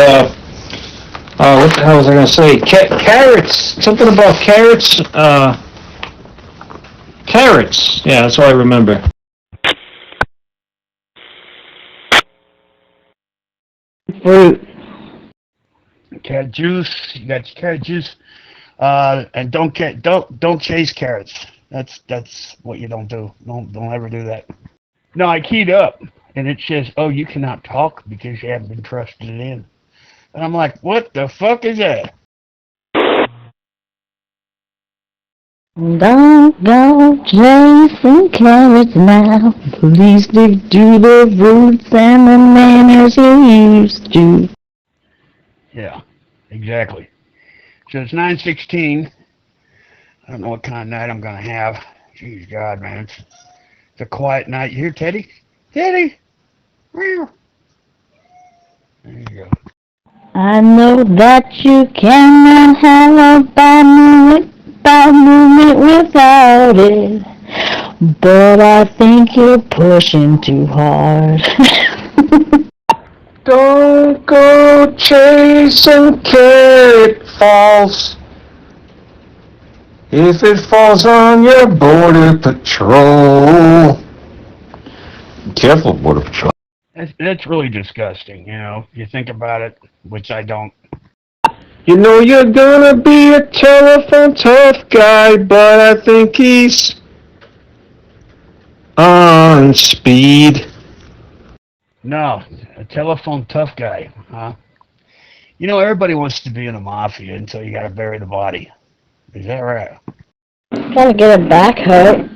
what the hell was I gonna say? Carrots. Something about carrots. Carrots. Yeah, that's all I remember.
Fruit.
Carrot juice. You got your carrot juice. And don't chase carrots. That's what you don't do. Don't ever do that. No, I keyed up, and it says, "Oh, you cannot talk because you haven't been trusted in." And I'm like, "What the fuck is that?"
Don't go chasing carrots now. Please stick to the roots and the manners you used to.
Yeah, exactly. So it's 9:16. I don't know what kind of night I'm gonna have. Jeez, God, man, it's a quiet night. You hear Teddy? Teddy! There you go.
I know that you cannot have a bad movement without it, but I think you're pushing too hard.
Don't go chasing carrot falls. If it falls on your Border Patrol. Careful, Border Patrol.
That's really disgusting, you know, if you think about it, which I don't.
You know you're gonna be a telephone tough guy, but I think he's on speed.
No, a telephone tough guy, huh? You know, everybody wants to be in the mafia until you gotta bury the body. Is that right?
Gotta get a backhoe.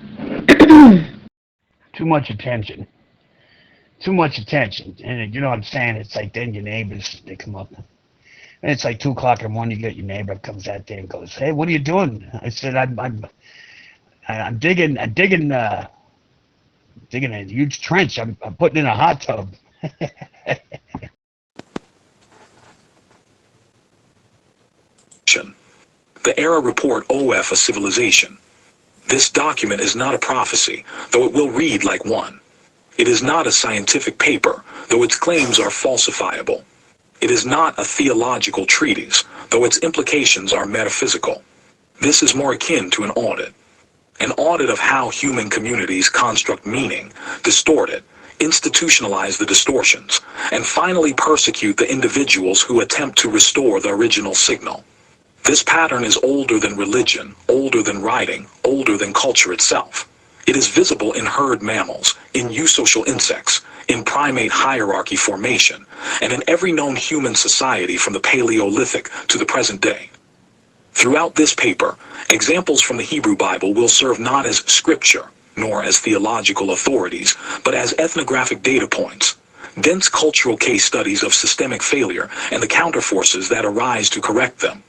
Too much attention. Too much attention. And you know what I'm saying? It's like then your neighbors, they come up. And it's like 2 o'clock in the morning, you get your neighbor comes out there and goes, "Hey, what are you doing?" I said, I'm digging a huge trench. I'm putting in a hot tub.
The Era Report OF a Civilization. This document is not a prophecy, though it will read like one. It is not a scientific paper, though its claims are falsifiable. It is not a theological treatise, though its implications are metaphysical. This is more akin to an audit of how human communities construct meaning, distort it, institutionalize the distortions, and finally persecute the individuals who attempt to restore the original signal. This pattern is older than religion, older than writing, older than culture itself. It is visible in herd mammals, in eusocial insects, in primate hierarchy formation, and in every known human society from the Paleolithic to the present day. Throughout this paper, examples from the Hebrew Bible will serve not as scripture, nor as theological authorities, but as ethnographic data points, dense cultural case studies of systemic failure and the counterforces that arise to correct them.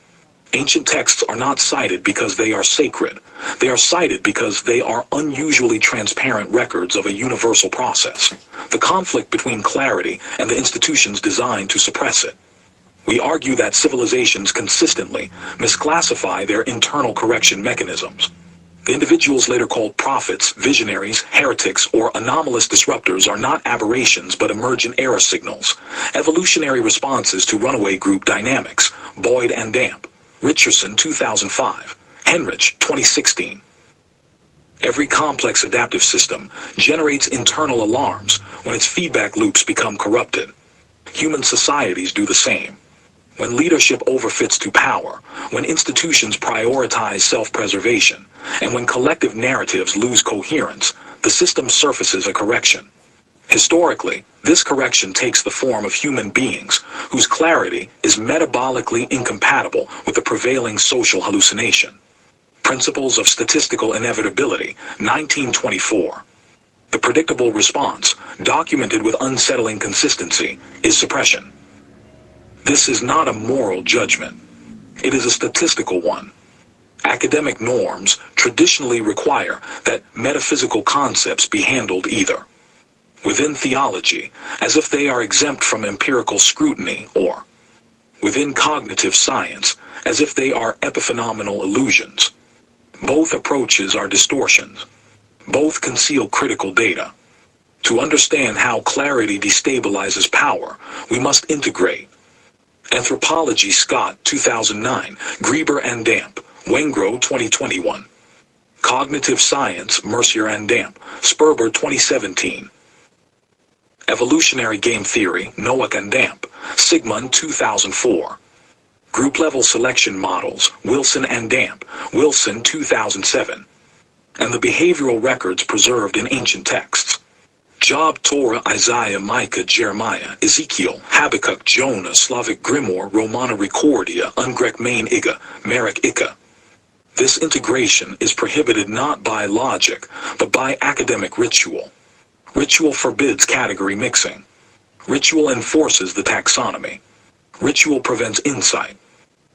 Ancient texts are not cited because they are sacred. They are cited because they are unusually transparent records of a universal process, the conflict between clarity and the institutions designed to suppress it. We argue that civilizations consistently misclassify their internal correction mechanisms. The individuals later called prophets, visionaries, heretics, or anomalous disruptors are not aberrations but emergent error signals, evolutionary responses to runaway group dynamics, Boyd and Damp. Richardson, 2005. Henrich, 2016. Every complex adaptive system generates internal alarms when its feedback loops become corrupted. Human societies do the same. When leadership overfits to power, when institutions prioritize self-preservation, and when collective narratives lose coherence, the system surfaces a correction. Historically, this correction takes the form of human beings whose clarity is metabolically incompatible with the prevailing social hallucination. Principles of Statistical Inevitability, 1924. The predictable response, documented with unsettling consistency, is suppression. This is not a moral judgment. It is a statistical one. Academic norms traditionally require that metaphysical concepts be handled either within theology, as if they are exempt from empirical scrutiny, or within cognitive science, as if they are epiphenomenal illusions. Both approaches are distortions. Both conceal critical data. To understand how clarity destabilizes power, we must integrate. Anthropology, Scott, 2009, Grieber and Damp, Wengro, 2021. Cognitive Science, Mercier and Damp, Sperber, 2017. Evolutionary Game Theory, Nowak and Damp, Sigmund, 2004. Group-Level Selection Models, Wilson and Damp, Wilson, 2007. And the behavioral records preserved in ancient texts. Job, Torah, Isaiah, Micah, Jeremiah, Ezekiel, Habakkuk, Jonah, Slavic Grimoire, Romana Recordia, Ungrek Main Iga, Marek Ika. This integration is prohibited not by logic, but by academic ritual. Ritual forbids category mixing. Ritual enforces the taxonomy. Ritual prevents insight.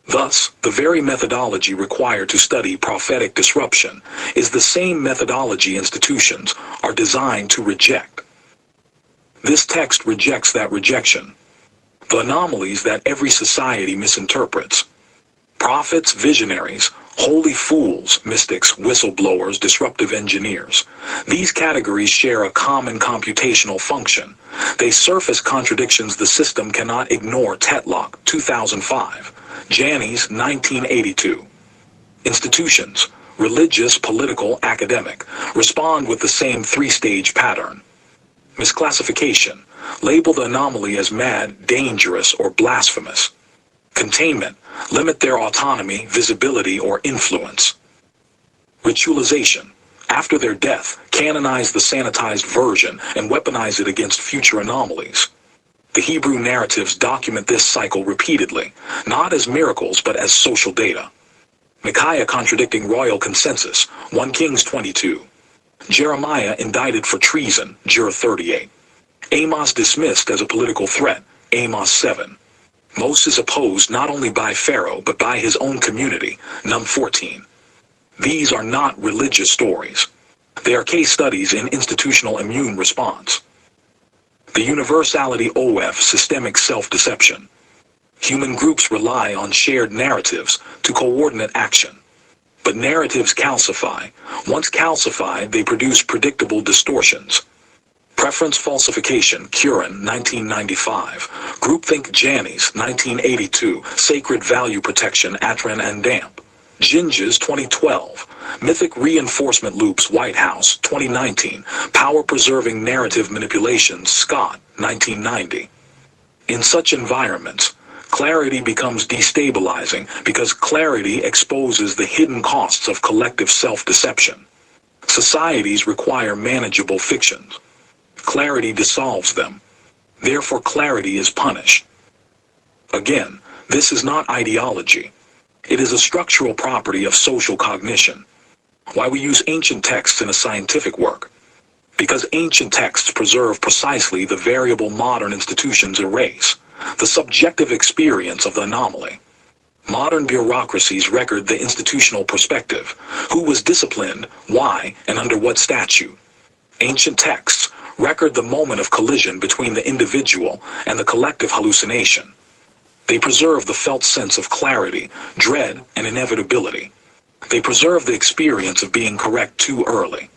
Thus, the very methodology required to study prophetic disruption is the same methodology institutions are designed to reject. This text rejects that rejection. The anomalies that every society misinterprets. Prophets, visionaries, holy fools, mystics, whistleblowers, disruptive engineers. These categories share a common computational function. They surface contradictions the system cannot ignore. Tetlock, 2005. Janney's, 1982. Institutions, religious, political, academic, respond with the same three-stage pattern. Misclassification, label the anomaly as mad, dangerous, or blasphemous. Containment, limit their autonomy, visibility, or influence. Ritualization, after their death, canonize the sanitized version and weaponize it against future anomalies. The Hebrew narratives document this cycle repeatedly, not as miracles but as social data. Micaiah contradicting royal consensus, 1 Kings 22. Jeremiah indicted for treason, Juror 38. Amos dismissed as a political threat, Amos 7. Moses opposed not only by Pharaoh but by his own community, Num 14. These are not religious stories. They are case studies in institutional immune response. The universality OF systemic self-deception. Human groups rely on shared narratives to coordinate action. But narratives calcify. Once calcified, they produce predictable distortions. Preference falsification, Curran, 1995. Groupthink, Janney's, 1982. Sacred value protection, Atran and Damp. Ginges, 2012. Mythic reinforcement loops, White House, 2019. Power-preserving narrative manipulations, Scott, 1990. In such environments, clarity becomes destabilizing because clarity exposes the hidden costs of collective self-deception. Societies require manageable fictions. Clarity dissolves them. Therefore, clarity is punished. Again, this is not ideology. It is a structural property of social cognition. Why we use ancient texts in a scientific work? Because ancient texts preserve precisely the variable modern institutions erase, the subjective experience of the anomaly. Modern bureaucracies record the institutional perspective, who was disciplined, why, and under what statute. Ancient texts record the moment of collision between the individual and the collective hallucination. They preserve the felt sense of clarity, dread, and inevitability. They preserve the experience of being correct too early.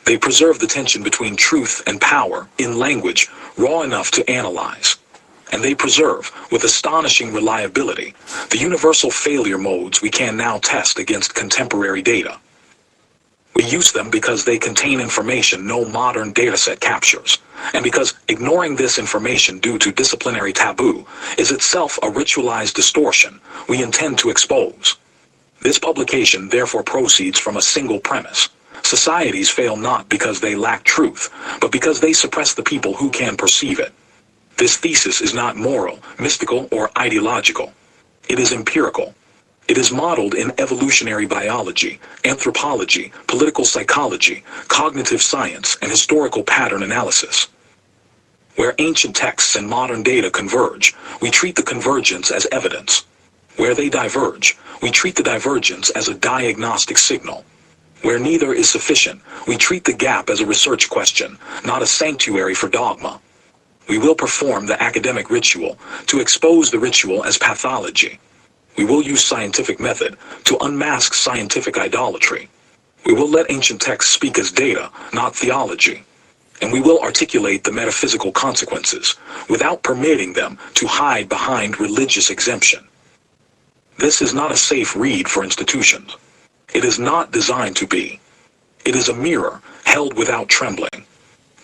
They preserve the tension between truth and power in language raw enough to analyze. And they preserve, with astonishing reliability, the universal failure modes we can now test against contemporary data. We use them because they contain information no modern dataset captures, and because ignoring this information due to disciplinary taboo is itself a ritualized distortion we intend to expose. This publication therefore proceeds from a single premise. Societies fail not because they lack truth, but because they suppress the people who can perceive it. This thesis is not moral, mystical, or ideological. It is empirical. It is modeled in evolutionary biology, anthropology, political psychology, cognitive science, and historical pattern analysis. Where ancient texts and modern data converge, we treat the convergence as evidence. Where they diverge, we treat the divergence as a diagnostic signal. Where neither is sufficient, we treat the gap as a research question, not a sanctuary for dogma. We will perform the academic ritual to expose the ritual as pathology. We will use scientific method to unmask scientific idolatry. We will let ancient texts speak as data, not theology. And we will articulate the metaphysical consequences without permitting them to hide behind religious exemption. This is not a safe read for institutions. It is not designed to be. It is a mirror held without trembling.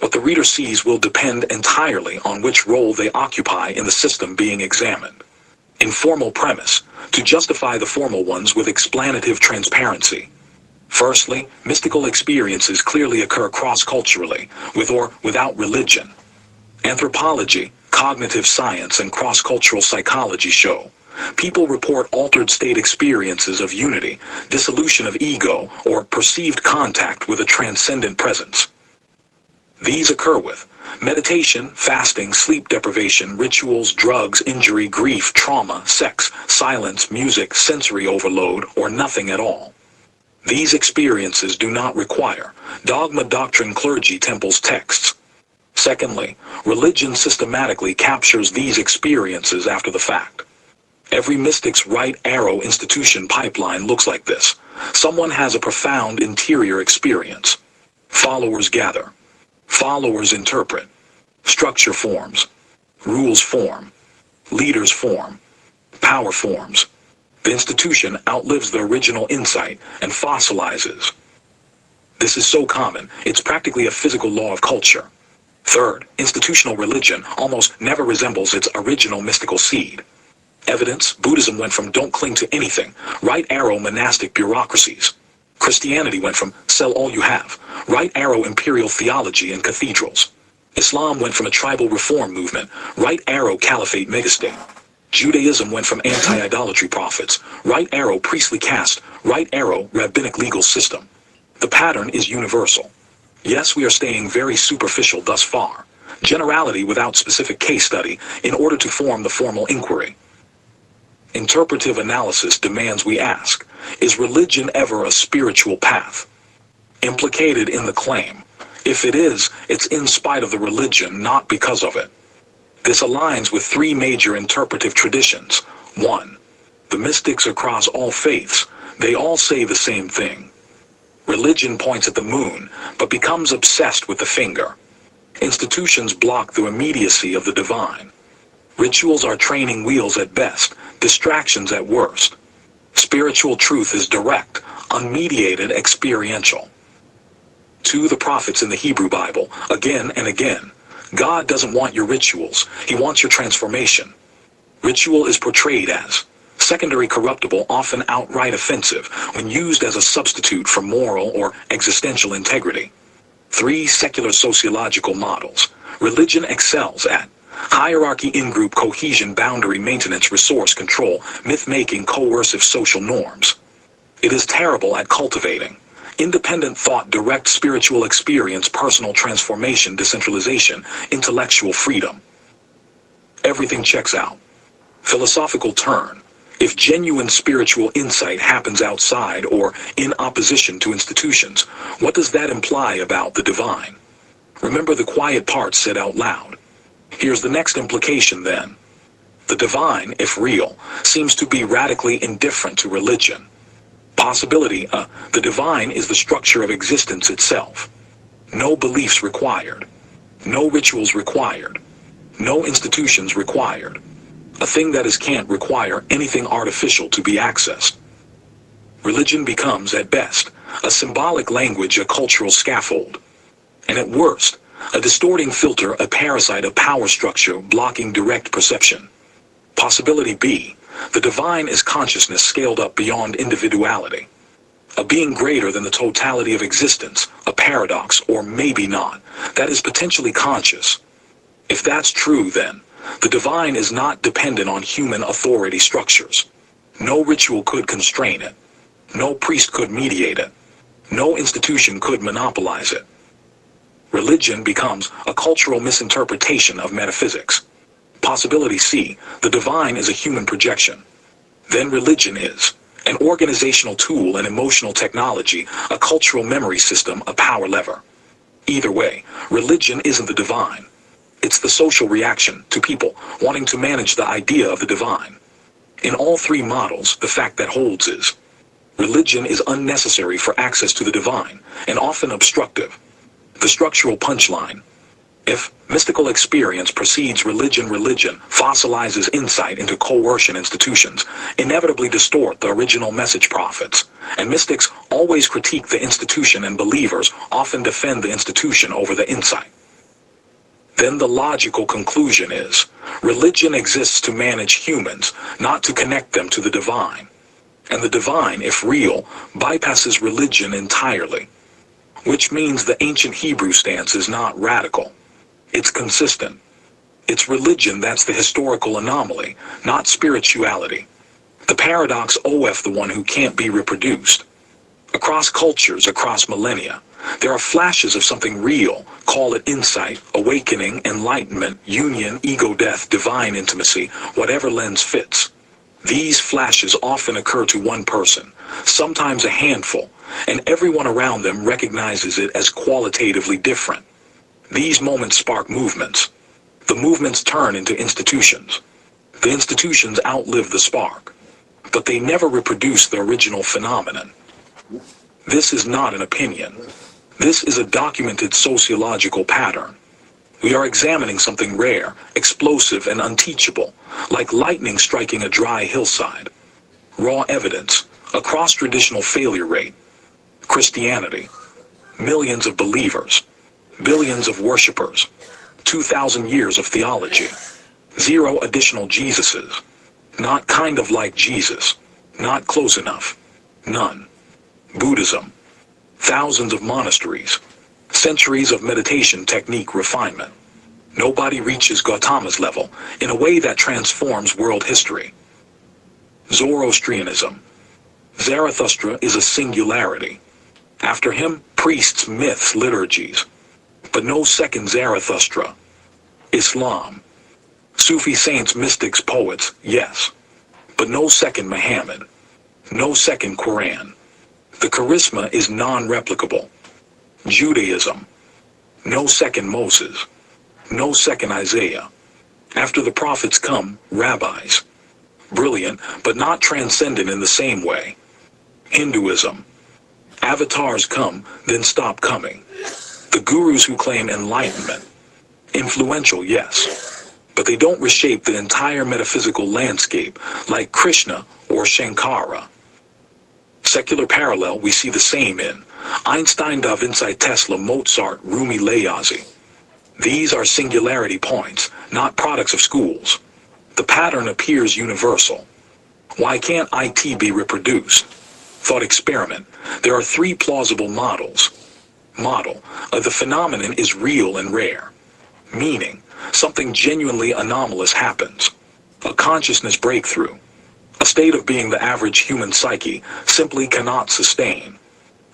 What the reader sees will depend entirely on which role they occupy in the system being examined. Informal premise, to justify the formal ones with explanative transparency. Firstly, mystical experiences clearly occur cross-culturally, with or without religion. Anthropology, cognitive science, and cross-cultural psychology show people report altered state experiences of unity, dissolution of ego, or perceived contact with a transcendent presence. These occur with meditation, fasting, sleep deprivation, rituals, drugs, injury, grief, trauma, sex, silence, music, sensory overload, or nothing at all. These experiences do not require dogma, doctrine, clergy, temples, texts. Secondly, religion systematically captures these experiences after the fact. Every mystic's right arrow institution pipeline looks like this. Someone has a profound interior experience. Followers gather. Followers interpret. Structure forms. Rules form. Leaders form. Power forms. The institution outlives the original insight and fossilizes. This is so common, it's practically a physical law of culture. Third, institutional religion almost never resembles its original mystical seed. Evidence, Buddhism went from don't cling to anything, right arrow monastic bureaucracies. Christianity went from sell all you have, right arrow imperial theology and cathedrals. Islam went from a tribal reform movement, right arrow caliphate megastate. Judaism went from anti-idolatry prophets, right arrow priestly caste, right arrow rabbinic legal system. The pattern is universal. Yes, we are staying very superficial thus far. Generality without specific case study in order to form the formal inquiry. Interpretive analysis demands we ask, is religion ever a spiritual path? Implicated in the claim, if it is, it's in spite of the religion, not because of it. This aligns with three major interpretive traditions. 1. The mystics across all faiths, they all say the same thing. Religion points at the moon, but becomes obsessed with the finger. Institutions block the immediacy of the divine. Rituals are training wheels at best, distractions at worst. Spiritual truth is direct, unmediated, experiential. 2. The prophets in the Hebrew Bible, again and again. God doesn't want your rituals, he wants your transformation. Ritual is portrayed as secondary, corruptible, often outright offensive, when used as a substitute for moral or existential integrity. 3. Secular sociological models. Religion excels at hierarchy, in-group cohesion, boundary maintenance, resource control, myth-making, coercive social norms. It is terrible at cultivating independent thought, direct spiritual experience, personal transformation, decentralization, intellectual freedom. Everything checks out. Philosophical turn. If genuine spiritual insight happens outside or in opposition to institutions, what does that imply about the divine? Remember the quiet parts said out loud. Here's the next implication then. The divine, if real, seems to be radically indifferent to religion. Possibility, the divine is the structure of existence itself. No beliefs required. No rituals required. No institutions required. A thing that is can't require anything artificial to be accessed. Religion becomes, at best, a symbolic language, a cultural scaffold. And at worst, a distorting filter, a parasite, a power structure blocking direct perception. Possibility B, the divine is consciousness scaled up beyond individuality. A being greater than the totality of existence, a paradox, or maybe not, that is potentially conscious. If that's true, then, the divine is not dependent on human authority structures. No ritual could constrain it. No priest could mediate it. No institution could monopolize it. Religion becomes a cultural misinterpretation of metaphysics. Possibility C, the divine is a human projection. Then religion is an organizational tool, an emotional technology, a cultural memory system, a power lever. Either way, religion isn't the divine. It's the social reaction to people wanting to manage the idea of the divine. In all three models, the fact that holds is religion is unnecessary for access to the divine and often obstructive. The structural punchline: if mystical experience precedes religion, religion fossilizes insight into coercion institutions, inevitably distort the original message prophets, and mystics always critique the institution and believers often defend the institution over the insight. Then the logical conclusion is, religion exists to manage humans, not to connect them to the divine. And the divine, if real, bypasses religion entirely. Which means the ancient Hebrew stance is not radical. It's consistent. It's religion that's the historical anomaly, not spirituality. The paradox OF the one who can't be reproduced. Across cultures, across millennia, there are flashes of something real, call it insight, awakening, enlightenment, union, ego death, divine intimacy, whatever lens fits. These flashes often occur to one person, sometimes a handful, and everyone around them recognizes it as qualitatively different. These moments spark movements. The movements turn into institutions. The institutions outlive the spark, but they never reproduce the original phenomenon. This is not an opinion. This is a documented sociological pattern. We are examining something rare, explosive, and unteachable, like lightning striking a dry hillside. Raw evidence, a cross-traditional failure rate. Christianity, millions of believers, billions of worshippers, 2,000 years of theology, 0 additional Jesuses, not kind of like Jesus, not close enough, none. Buddhism, thousands of monasteries, centuries of meditation technique refinement. Nobody reaches Gautama's level in a way that transforms world history. Zoroastrianism, Zarathustra is a singularity. After him, priests, myths, liturgies, but no second Zarathustra. Islam, Sufi saints, mystics, poets, yes, but no second Muhammad, no second Quran. The charisma is non-replicable. Judaism, no second Moses, no second Isaiah. After the prophets come rabbis, brilliant but not transcendent in the same way. Hinduism, avatars come, then stop coming. The gurus who claim enlightenment, influential, yes, but they don't reshape the entire metaphysical landscape like Krishna or Shankara. Secular parallel we see the same in Einstein, Da Vinci, Tesla, Mozart, Rumi, Layazi. These are singularity points, not products of schools. The pattern appears universal. Why can't IT be reproduced? Thought experiment. There are 3 plausible models. Model of the phenomenon is real and rare. Meaning, something genuinely anomalous happens. A consciousness breakthrough. A state of being the average human psyche simply cannot sustain.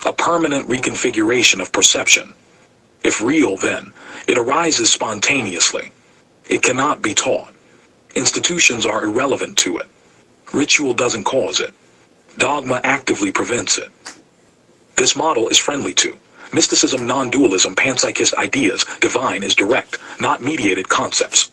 A permanent reconfiguration of perception. If real, then, it arises spontaneously. It cannot be taught. Institutions are irrelevant to it. Ritual doesn't cause it. Dogma actively prevents it. This model is friendly to mysticism, non-dualism, panpsychist ideas. Divine is direct, not mediated concepts.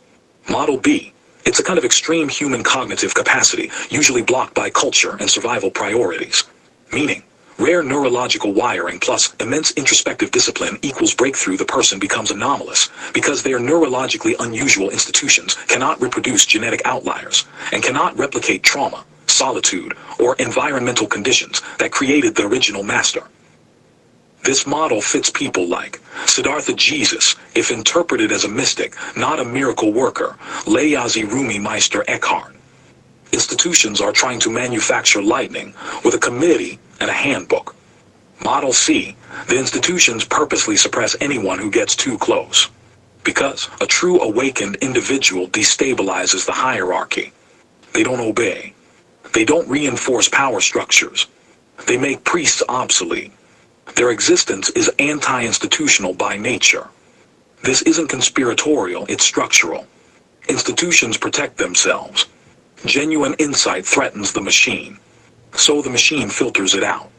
Model B. It's a kind of extreme human cognitive capacity, usually blocked by culture and survival priorities. Meaning, rare neurological wiring plus immense introspective discipline equals breakthrough. The person becomes anomalous because their neurologically unusual institutions cannot reproduce genetic outliers and cannot replicate trauma, solitude, or environmental conditions that created the original master. This model fits people like Siddhartha Jesus, if interpreted as a mystic, not a miracle worker, Layazi, Rumi, Meister, Eckhart. Institutions are trying to manufacture lightning with a committee and a handbook. Model C, the institutions purposely suppress anyone who gets too close. Because a true awakened individual destabilizes the hierarchy. They don't obey. They don't reinforce power structures. They make priests obsolete. Their existence is anti-institutional by nature. This isn't conspiratorial, it's structural. Institutions protect themselves. Genuine insight threatens the machine, so the machine filters it out.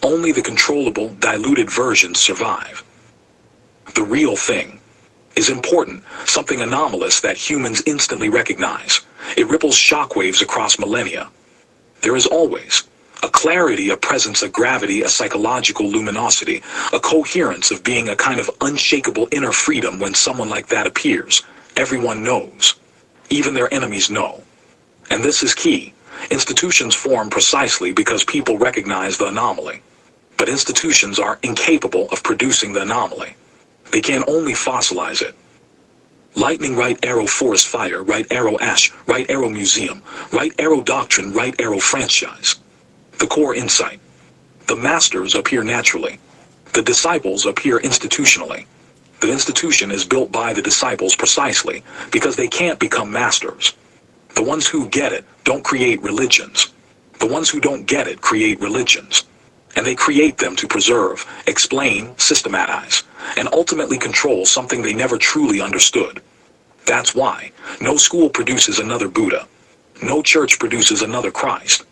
Only the controllable, diluted versions survive. The real thing is important, something anomalous that humans instantly recognize. It ripples shockwaves across millennia. There is always a clarity, a presence, a gravity, a psychological luminosity, a coherence of being, a kind of unshakable inner freedom when someone like that appears. Everyone knows. Even their enemies know. And this is key. Institutions form precisely because people recognize the anomaly. But institutions are incapable of producing the anomaly. They can only fossilize it. Lightning, right arrow, forest fire, right arrow, ash, right arrow, museum, right arrow, doctrine, right arrow, franchise. The core insight. The masters appear naturally. The disciples appear institutionally. The institution is built by the disciples precisely because they can't become masters. The ones who get it don't create religions. The ones who don't get it create religions. And they create them to preserve, explain, systematize, and ultimately control something they never truly understood. That's why no school produces another Buddha. No church produces another Christ.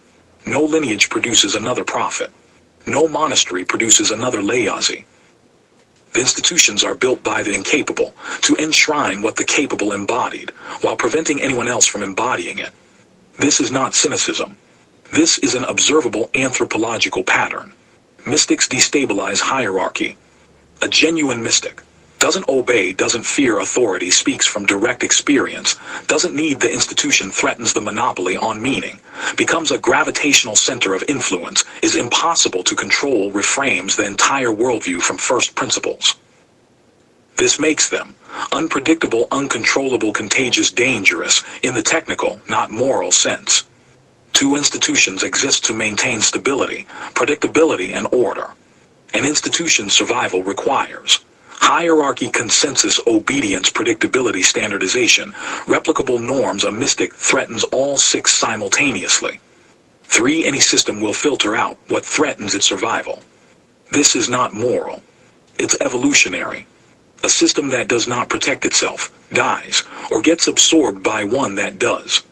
No lineage produces another prophet. No monastery produces another laity. The institutions are built by the incapable to enshrine what the capable embodied, while preventing anyone else from embodying it. This is not cynicism. This is an observable anthropological pattern. Mystics destabilize hierarchy. A genuine mystic doesn't obey, doesn't fear authority, speaks from direct experience, doesn't need the institution, threatens the monopoly on meaning, becomes a gravitational center of influence, is impossible to control, reframes the entire worldview from first principles. This makes them unpredictable, uncontrollable, contagious, dangerous, in the technical, not moral sense. Two institutions exist to maintain stability, predictability, and order. An institution's survival requires hierarchy, consensus, obedience, predictability, standardization, replicable norms. A mystic threatens all six simultaneously. 3. Any system will filter out what threatens its survival. This is not moral. It's evolutionary. A system that does not protect itself dies or gets absorbed by one that does.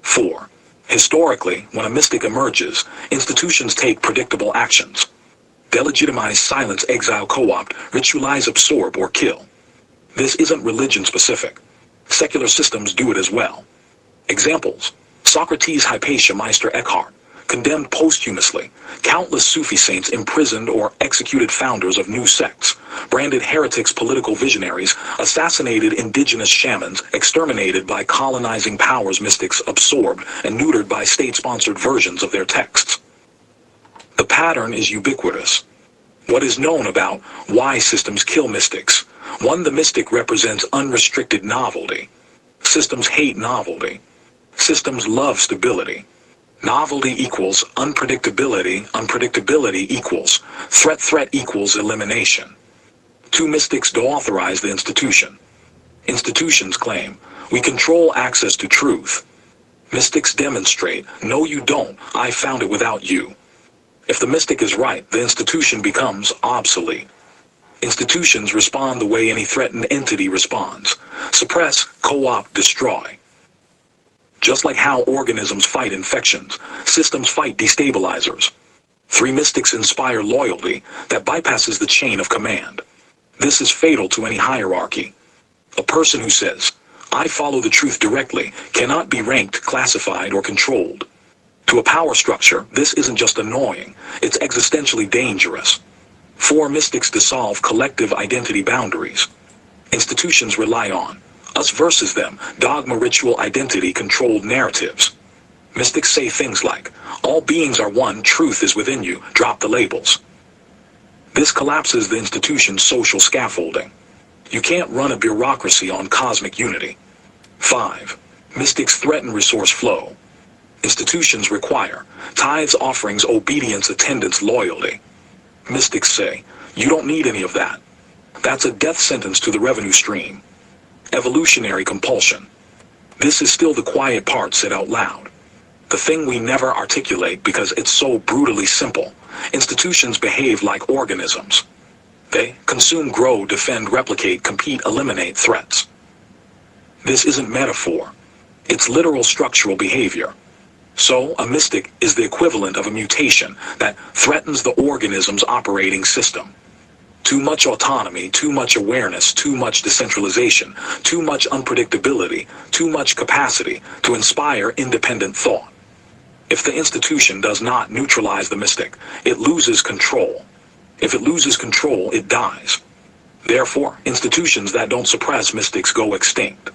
4. Historically, when a mystic emerges, institutions take predictable actions. Delegitimize, silence, exile, co-opt, ritualize, absorb, or kill. This isn't religion-specific. Secular systems do it as well. Examples: Socrates, Hypatia, Meister Eckhart, condemned posthumously, countless Sufi saints imprisoned or executed, founders of new sects, branded heretics, political visionaries, assassinated indigenous shamans, exterminated by colonizing powers, mystics absorbed and neutered by state-sponsored versions of their texts. The pattern is ubiquitous. What is known about why systems kill mystics? 1. The mystic represents unrestricted novelty. Systems hate novelty. Systems love stability. Novelty equals unpredictability. Unpredictability equals threat. Threat equals elimination. 2. Mystics do-authorize the institution. Institutions claim, we control access to truth. Mystics demonstrate, no you don't, I found it without you. If the mystic is right, the institution becomes obsolete. Institutions respond the way any threatened entity responds. Suppress, co-opt, destroy. Just like how organisms fight infections, systems fight destabilizers. 3. Mystics inspire loyalty that bypasses the chain of command. This is fatal to any hierarchy. A person who says, I follow the truth directly, cannot be ranked, classified, or controlled. To a power structure, this isn't just annoying, it's existentially dangerous. 4. Mystics dissolve collective identity boundaries. Institutions rely on us versus them, dogma, ritual, identity, controlled narratives. Mystics say things like, all beings are one, truth is within you, drop the labels. This collapses the institution's social scaffolding. You can't run a bureaucracy on cosmic unity. 5. Mystics threaten resource flow. Institutions require tithes, offerings, obedience, attendance, loyalty. Mystics say, you don't need any of that. That's a death sentence to the revenue stream. Evolutionary compulsion. This is still the quiet part said out loud. The thing we never articulate because it's so brutally simple. Institutions behave like organisms. They consume, grow, defend, replicate, compete, eliminate threats. This isn't metaphor. It's literal structural behavior. So, a mystic is the equivalent of a mutation that threatens the organism's operating system. Too much autonomy, too much awareness, too much decentralization, too much unpredictability, too much capacity to inspire independent thought. If the institution does not neutralize the mystic, it loses control. If it loses control, it dies. Therefore, institutions that don't suppress mystics go extinct.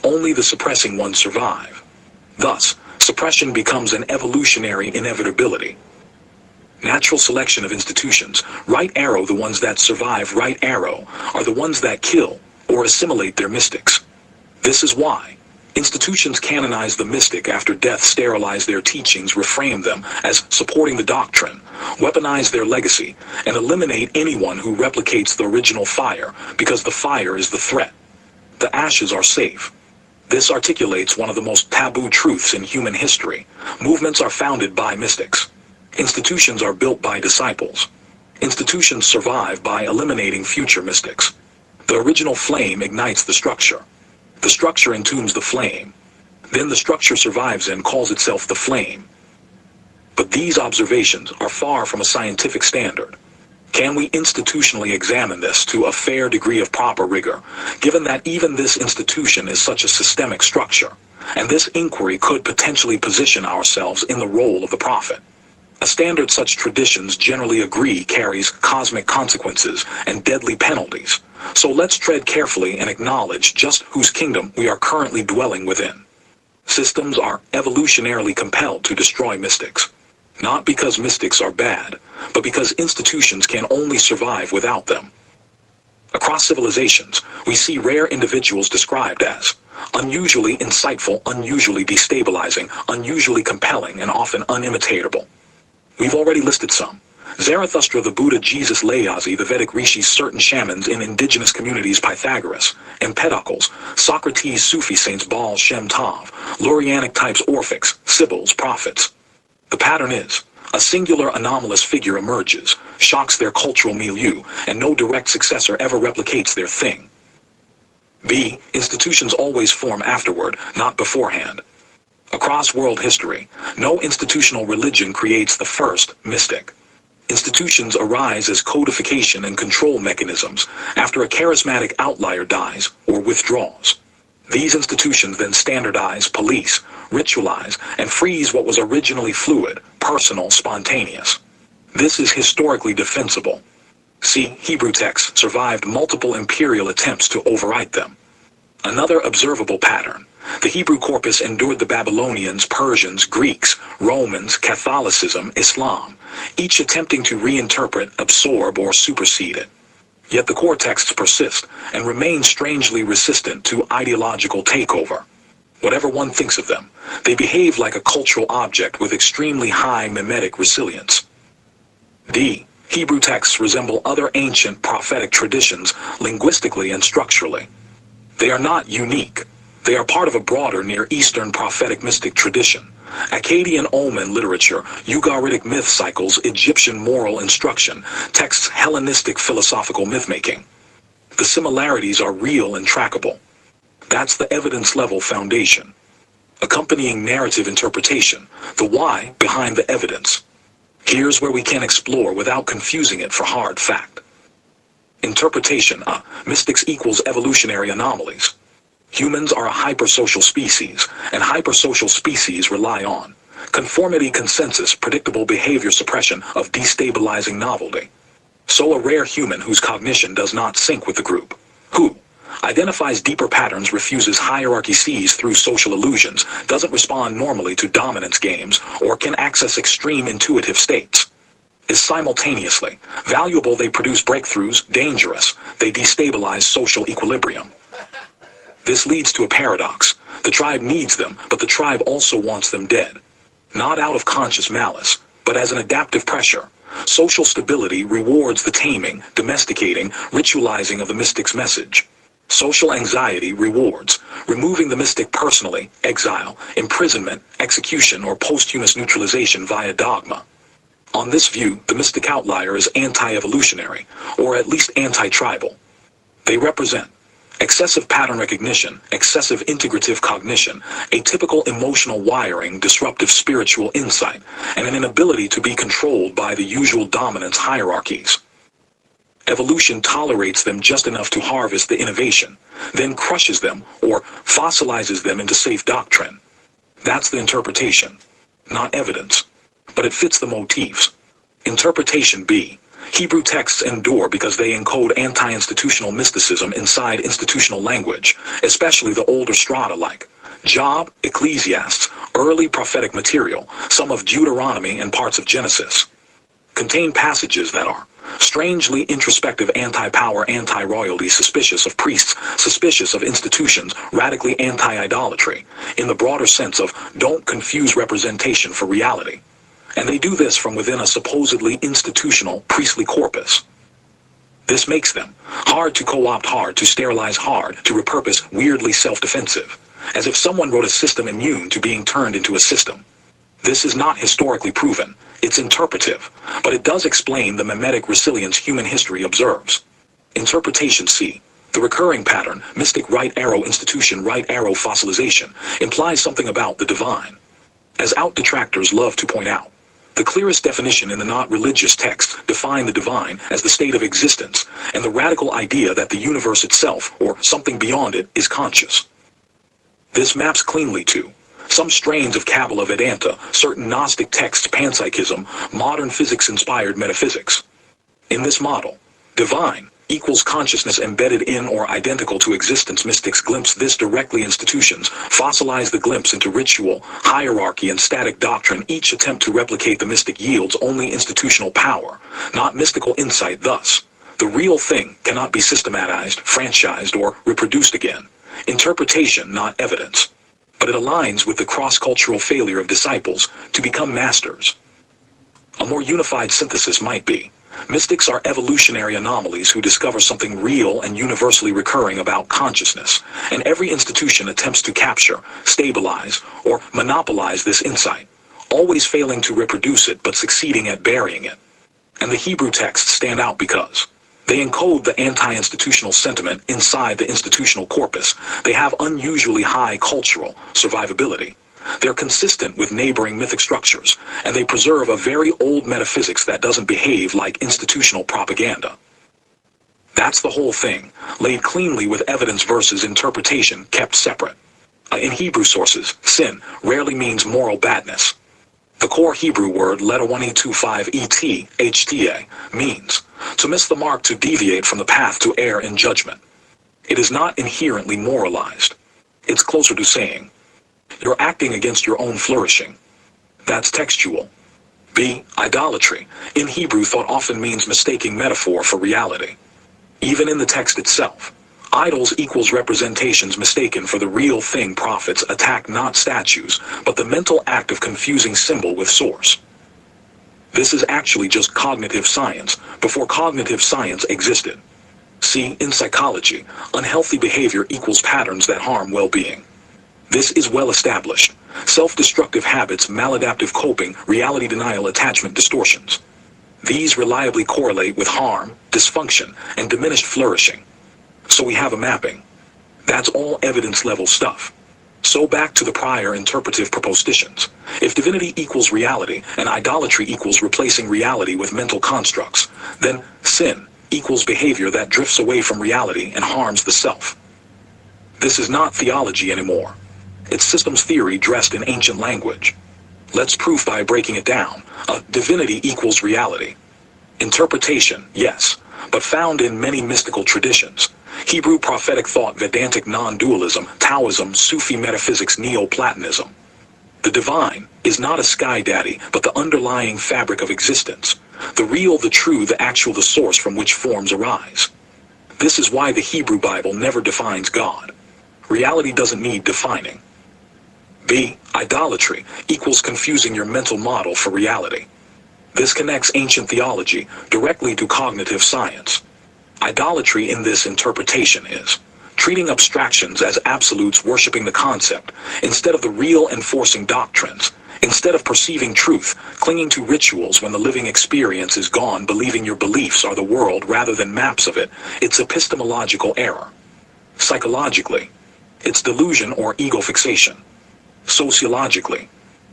Only the suppressing ones survive. Thus, suppression becomes an evolutionary inevitability. Natural selection of institutions, right arrow, the ones that survive, right arrow, are the ones that kill or assimilate their mystics. This is why institutions canonize the mystic after death, sterilize their teachings, reframe them as supporting the doctrine, weaponize their legacy, and eliminate anyone who replicates the original fire, because the fire is the threat. The ashes are safe. This articulates one of the most taboo truths in human history. Movements are founded by mystics. Institutions are built by disciples. Institutions survive by eliminating future mystics. The original flame ignites the structure. The structure entombs the flame. Then the structure survives and calls itself the flame. But these observations are far from a scientific standard. Can we institutionally examine this to a fair degree of proper rigor, given that even this institution is such a systemic structure, and this inquiry could potentially position ourselves in the role of the prophet? A standard such traditions generally agree carries cosmic consequences and deadly penalties. So let's tread carefully and acknowledge just whose kingdom we are currently dwelling within. Systems are evolutionarily compelled to destroy mystics. Not because mystics are bad, but because institutions can only survive without them. Across civilizations, we see rare individuals described as unusually insightful, unusually destabilizing, unusually compelling, and often unimitatable. We've already listed some. Zarathustra, the Buddha, Jesus, Layazi, the Vedic rishis, certain shamans in indigenous communities, Pythagoras, Empedocles, Socrates, Sufi saints, Baal, Shem Tov, Lurianic types, Orphics, Sibyls, prophets. The pattern is, a singular anomalous figure emerges, shocks their cultural milieu, and no direct successor ever replicates their thing. B. Institutions always form afterward, not beforehand. Across world history, no institutional religion creates the first mystic. Institutions arise as codification and control mechanisms after a charismatic outlier dies or withdraws. These institutions then standardize, police, ritualize, and freeze what was originally fluid, personal, spontaneous. This is historically defensible. See, Hebrew texts survived multiple imperial attempts to overwrite them. Another observable pattern. The Hebrew corpus endured the Babylonians, Persians, Greeks, Romans, Catholicism, Islam, each attempting to reinterpret, absorb, or supersede it. Yet the core texts persist and remain strangely resistant to ideological takeover. Whatever one thinks of them, they behave like a cultural object with extremely high mimetic resilience. D. Hebrew texts resemble other ancient prophetic traditions linguistically and structurally. They are not unique. They are part of a broader Near Eastern prophetic mystic tradition. Akkadian omen literature, Ugaritic myth cycles, Egyptian moral instruction, texts Hellenistic philosophical myth-making. The similarities are real and trackable. That's the evidence-level foundation. Accompanying narrative interpretation, the why behind the evidence. Here's where we can explore without confusing it for hard fact. Interpretation, mystics equals evolutionary anomalies. Humans are a hypersocial species, and hypersocial species rely on conformity, consensus, predictable behavior, suppression of destabilizing novelty. So a rare human whose cognition does not sync with the group, who identifies deeper patterns, refuses hierarchy, sees through social illusions, doesn't respond normally to dominance games, or can access extreme intuitive states, is simultaneously valuable. They produce breakthroughs, dangerous. They destabilize social equilibrium. This leads to a paradox. The tribe needs them, but the tribe also wants them dead. Not out of conscious malice, but as an adaptive pressure. Social stability rewards the taming, domesticating, ritualizing of the mystic's message. Social anxiety rewards removing the mystic personally, exile, imprisonment, execution, or posthumous neutralization via dogma. On this view, the mystic outlier is anti-evolutionary, or at least anti-tribal. They represent Excessive pattern recognition, excessive integrative cognition, atypical emotional wiring, disruptive spiritual insight, and an inability to be controlled by the usual dominance hierarchies. Evolution tolerates them just enough to harvest the innovation, then crushes them or fossilizes them into safe doctrine. That's the interpretation, not evidence, but it fits the motifs. Interpretation B. Hebrew texts endure because they encode anti-institutional mysticism inside institutional language, especially the older strata like Job, Ecclesiastes, early prophetic material, some of Deuteronomy and parts of Genesis. Contain passages that are strangely introspective, anti-power, anti-royalty, suspicious of priests, suspicious of institutions, radically anti-idolatry, in the broader sense of don't confuse representation for reality. And they do this from within a supposedly institutional priestly corpus. This makes them hard to co-opt, hard to sterilize, hard to repurpose, weirdly self-defensive, as if someone wrote a system immune to being turned into a system. This is not historically proven, it's interpretive, but it does explain the mimetic resilience human history observes. Interpretation C. The recurring pattern, mystic right arrow institution, right arrow fossilization, implies something about the divine. As out detractors love to point out, the clearest definition in the not-religious texts define the divine as the state of existence and the radical idea that the universe itself, or something beyond it, is conscious. This maps cleanly to some strains of Kabbalah Vedanta, certain Gnostic texts, panpsychism, modern physics-inspired metaphysics. In this model, divine equals consciousness embedded in or identical to existence. Mystics glimpse this directly. Institutions fossilize the glimpse into ritual, hierarchy, and static doctrine. Each attempt to replicate the mystic yields only institutional power, not mystical insight. Thus, the real thing cannot be systematized, franchised, or reproduced again. Interpretation, not evidence. But it aligns with the cross-cultural failure of disciples to become masters. A more unified synthesis might be: mystics are evolutionary anomalies who discover something real and universally recurring about consciousness, and every institution attempts to capture, stabilize, or monopolize this insight, always failing to reproduce it but succeeding at burying it. And the Hebrew texts stand out because they encode the anti-institutional sentiment inside the institutional corpus. They have unusually high cultural survivability. They're consistent with neighboring mythic structures, and they preserve a very old metaphysics that doesn't behave like institutional propaganda. That's the whole thing, laid cleanly with evidence versus interpretation kept separate. In Hebrew sources, sin rarely means moral badness. The core Hebrew word, letter 1825 et, hta, means to miss the mark, to deviate from the path, to err in judgment. It is not inherently moralized. It's closer to saying, you're acting against your own flourishing. That's textual. B. Idolatry, in Hebrew thought often means mistaking metaphor for reality. Even in the text itself, idols equals representations mistaken for the real thing. Prophets attack not statues, but the mental act of confusing symbol with source. This is actually just cognitive science, before cognitive science existed. See, in psychology, unhealthy behavior equals patterns that harm well-being. This is well established. Self-destructive habits, maladaptive coping, reality denial, attachment distortions. These reliably correlate with harm, dysfunction, and diminished flourishing. So we have a mapping. That's all evidence-level stuff. So back to the prior interpretive propositions. If divinity equals reality and idolatry equals replacing reality with mental constructs, then sin equals behavior that drifts away from reality and harms the self. This is not theology anymore. It's systems theory dressed in ancient language. Let's proof by breaking it down. Divinity equals reality. Interpretation, yes, but found in many mystical traditions. Hebrew prophetic thought, Vedantic non-dualism, Taoism, Sufi metaphysics, Neoplatonism. The divine is not a sky daddy, but the underlying fabric of existence. The real, the true, the actual, the source from which forms arise. This is why the Hebrew Bible never defines God. Reality doesn't need defining. B. Idolatry equals confusing your mental model for reality. This connects ancient theology directly to cognitive science. Idolatry in this interpretation is treating abstractions as absolutes, worshiping the concept, instead of the real, enforcing doctrines. Instead of perceiving truth, clinging to rituals when the living experience is gone, believing your beliefs are the world rather than maps of it. It's epistemological error. Psychologically, it's delusion or ego fixation. Sociologically,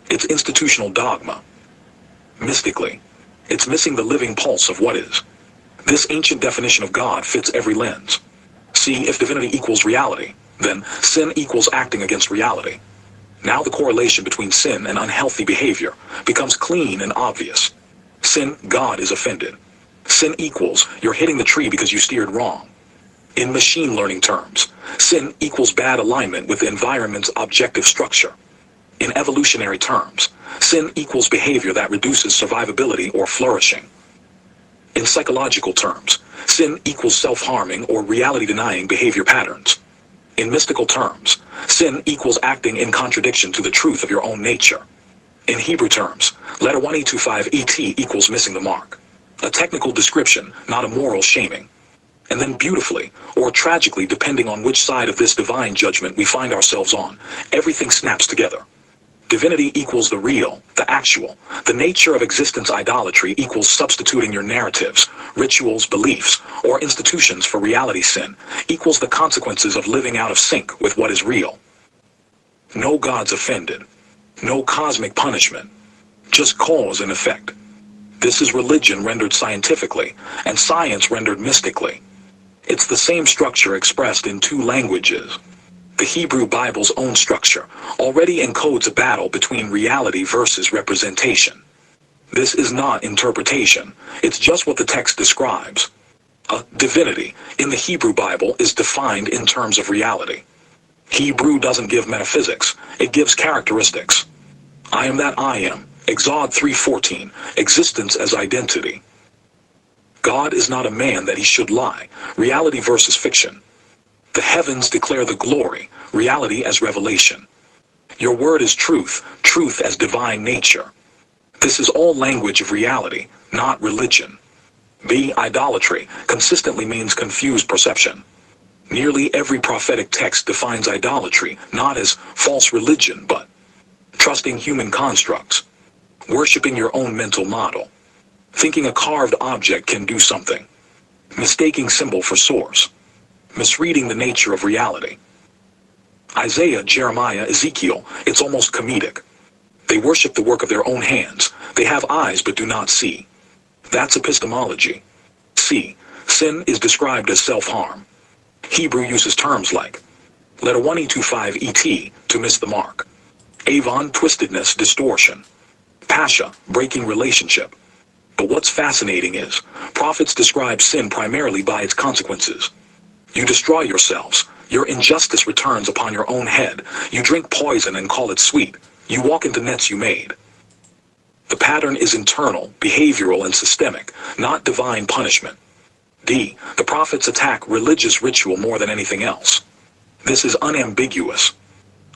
it's institutional dogma. Mystically, it's missing the living pulse of what is. This ancient definition of God fits every lens. See, if divinity equals reality, then sin equals acting against reality. Now the correlation between sin and unhealthy behavior becomes clean and obvious. Sin, God is offended. Sin equals you're hitting the tree because you steered wrong. In machine learning terms, sin equals bad alignment with the environment's objective structure. In evolutionary terms, sin equals behavior that reduces survivability or flourishing. In psychological terms, sin equals self-harming or reality-denying behavior patterns. In mystical terms, sin equals acting in contradiction to the truth of your own nature. In Hebrew terms, letter 1E25 ET equals missing the mark. A technical description, not a moral shaming. And then beautifully, or tragically depending on which side of this divine judgment we find ourselves on, everything snaps together. Divinity equals the real, the actual. The nature of existence idolatry equals substituting your narratives, rituals, beliefs, or institutions for reality sin, equals the consequences of living out of sync with what is real. No gods offended. No cosmic punishment. Just cause and effect. This is religion rendered scientifically, and science rendered mystically. It's the same structure expressed in two languages. The Hebrew Bible's own structure already encodes a battle between reality versus representation. This is not interpretation, it's just what the text describes. A divinity in the Hebrew Bible is defined in terms of reality. Hebrew doesn't give metaphysics, it gives characteristics. I am that I am, Exod 3:14, existence as identity. God is not a man that he should lie, reality versus fiction. The heavens declare the glory, reality as revelation. Your word is truth, truth as divine nature. This is all language of reality, not religion. B. Idolatry consistently means confused perception. Nearly every prophetic text defines idolatry not as false religion, but trusting human constructs, worshiping your own mental model, thinking a carved object can do something, mistaking symbol for source, misreading the nature of reality. Isaiah, Jeremiah, Ezekiel, it's almost comedic. They worship the work of their own hands. They have eyes but do not see. That's epistemology. C. Sin is described as self-harm. Hebrew uses terms like letter 1E25 ET to miss the mark. Avon, twistedness, distortion. Pasha, breaking relationship. But what's fascinating is, prophets describe sin primarily by its consequences. You destroy yourselves. Your injustice returns upon your own head. You drink poison and call it sweet. You walk into nets you made. The pattern is internal, behavioral, and systemic, not divine punishment. D. The prophets attack religious ritual more than anything else. This is unambiguous.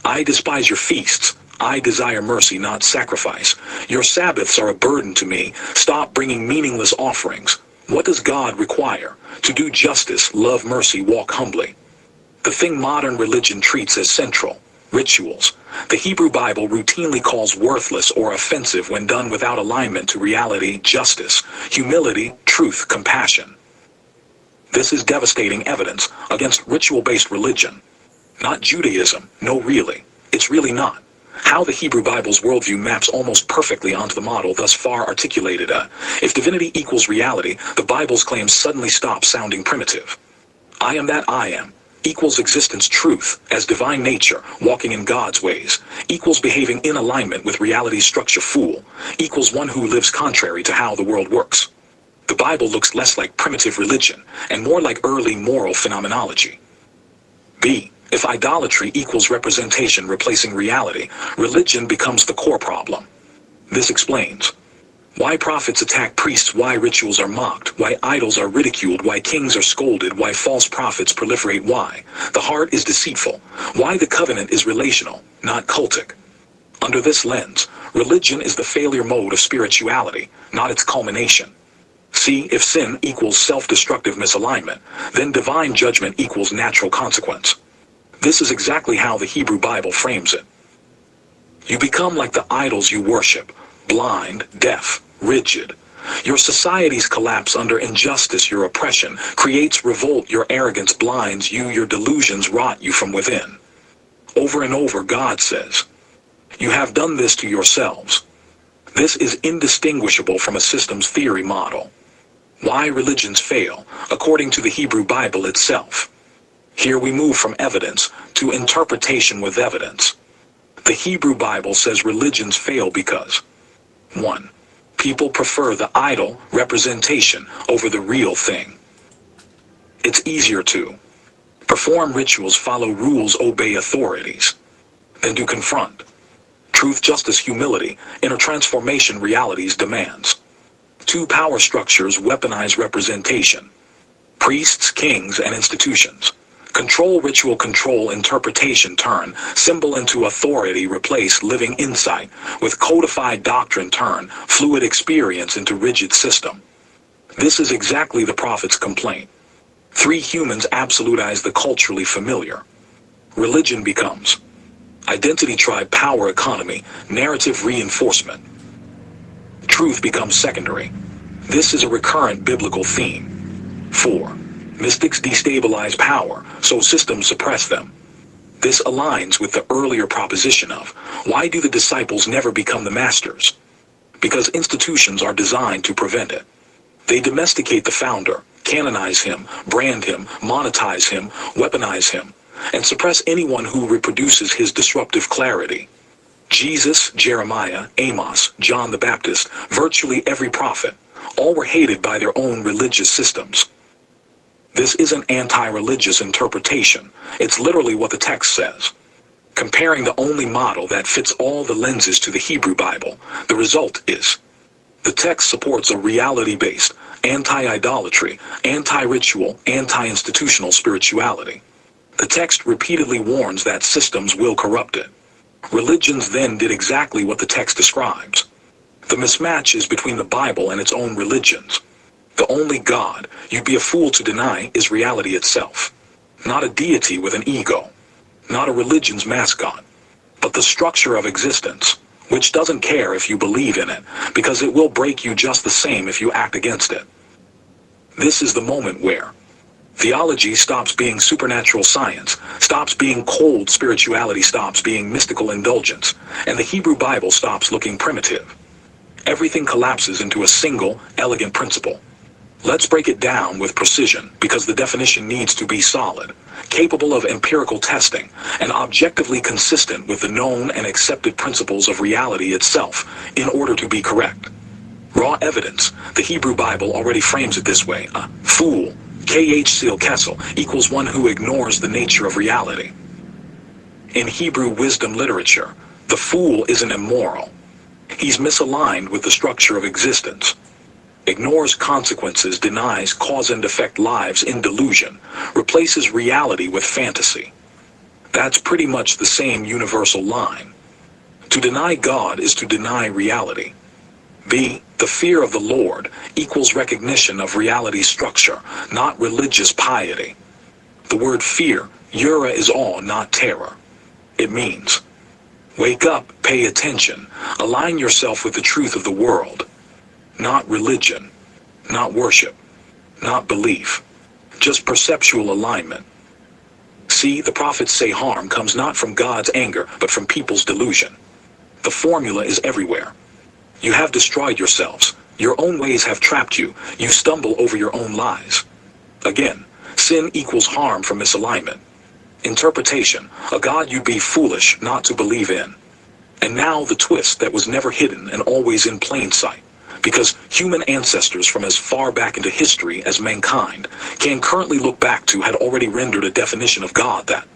I despise your feasts. I desire mercy, not sacrifice. Your Sabbaths are a burden to me. Stop bringing meaningless offerings. What does God require? To do justice, love mercy, walk humbly. The thing modern religion treats as central, rituals, the Hebrew Bible routinely calls worthless or offensive when done without alignment to reality, justice, humility, truth, compassion. This is devastating evidence against ritual-based religion. Not Judaism, no really. It's really not. How the Hebrew Bible's worldview maps almost perfectly onto the model thus far articulated. If divinity equals reality, the Bible's claims suddenly stop sounding primitive. I am that I am equals existence truth as divine nature, walking in God's ways, equals behaving in alignment with reality's structure fool, equals one who lives contrary to how the world works. The Bible looks less like primitive religion and more like early moral phenomenology. B. If idolatry equals representation replacing reality, religion becomes the core problem. This explains why prophets attack priests, why rituals are mocked, why idols are ridiculed, why kings are scolded, why false prophets proliferate, why the heart is deceitful, why the covenant is relational, not cultic. Under this lens, religion is the failure mode of spirituality, not its culmination. See, if sin equals self-destructive misalignment, then divine judgment equals natural consequence. This is exactly how the Hebrew Bible frames it. You become like the idols you worship, blind, deaf, rigid. Your society's collapse under injustice, your oppression, creates revolt, your arrogance blinds you, your delusions rot you from within. Over and over, God says, you have done this to yourselves. This is indistinguishable from a systems theory model. Why religions fail, according to the Hebrew Bible itself. Here we move from evidence to interpretation with evidence. The Hebrew Bible says religions fail because 1. People prefer the idol representation over the real thing. It's easier to perform rituals, follow rules, obey authorities, than to confront truth, justice, humility, inner transformation realities demands. 2. Power structures weaponize representation. Priests, kings, and institutions. Control, ritual, control, interpretation, turn symbol into authority, replace living insight with codified doctrine, turn fluid experience into rigid system. This is exactly the prophet's complaint. 3. Humans absolutize the culturally familiar. Religion becomes identity, tribe, power, economy, narrative reinforcement. Truth becomes secondary. This is a recurrent biblical theme. 4. Mystics destabilize power, so systems suppress them. This aligns with the earlier proposition of, why do the disciples never become the masters? Because institutions are designed to prevent it. They domesticate the founder, canonize him, brand him, monetize him, weaponize him, and suppress anyone who reproduces his disruptive clarity. Jesus, Jeremiah, Amos, John the Baptist, virtually every prophet, all were hated by their own religious systems. This isn't anti-religious interpretation. It's literally what the text says. Comparing the only model that fits all the lenses to the Hebrew Bible, the result is the text supports a reality-based, anti-idolatry, anti-ritual, anti-institutional spirituality. The text repeatedly warns that systems will corrupt it. Religions then did exactly what the text describes. The mismatch is between the Bible and its own religions. The only God you'd be a fool to deny is reality itself. Not a deity with an ego. Not a religion's mascot. But the structure of existence, which doesn't care if you believe in it, because it will break you just the same if you act against it. This is the moment where theology stops being supernatural science, stops being cold spirituality, stops being mystical indulgence, and the Hebrew Bible stops looking primitive. Everything collapses into a single, elegant principle. Let's break it down with precision, because the definition needs to be solid, capable of empirical testing, and objectively consistent with the known and accepted principles of reality itself, in order to be correct. Raw evidence, the Hebrew Bible already frames it this way: a fool, K.H. Kessel, equals one who ignores the nature of reality. In Hebrew wisdom literature, the fool isn't immoral. He's misaligned with the structure of existence. Ignores consequences, denies cause and effect, lives in delusion, replaces reality with fantasy. That's pretty much the same universal line. To deny God is to deny reality. B. The fear of the Lord equals recognition of reality's structure, not religious piety. The word fear, yura, is awe, not terror. It means, wake up, pay attention, align yourself with the truth of the world. Not religion, not worship, not belief, just perceptual alignment. See, the prophets say harm comes not from God's anger, but from people's delusion. The formula is everywhere. You have destroyed yourselves. Your own ways have trapped you. You stumble over your own lies. Again, sin equals harm from misalignment. Interpretation, a God you'd be foolish not to believe in. And now the twist that was never hidden and always in plain sight. Because human ancestors from as far back into history as mankind can currently look back to had already rendered a definition of God that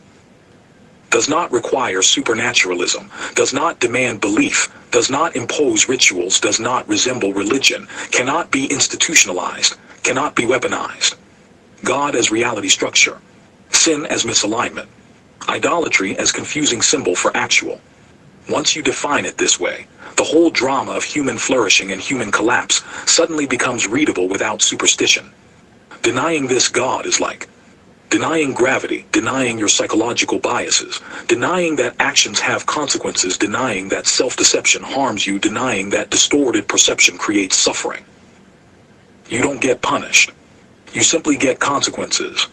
does not require supernaturalism, does not demand belief, does not impose rituals, does not resemble religion, cannot be institutionalized, cannot be weaponized. God as reality structure, sin as misalignment, idolatry as confusing symbol for actual. Once you define it this way, the whole drama of human flourishing and human collapse suddenly becomes readable without superstition. Denying this God is like denying gravity, denying your psychological biases, denying that actions have consequences, denying that self-deception harms you, denying that distorted perception creates suffering. You don't get punished. You simply get consequences.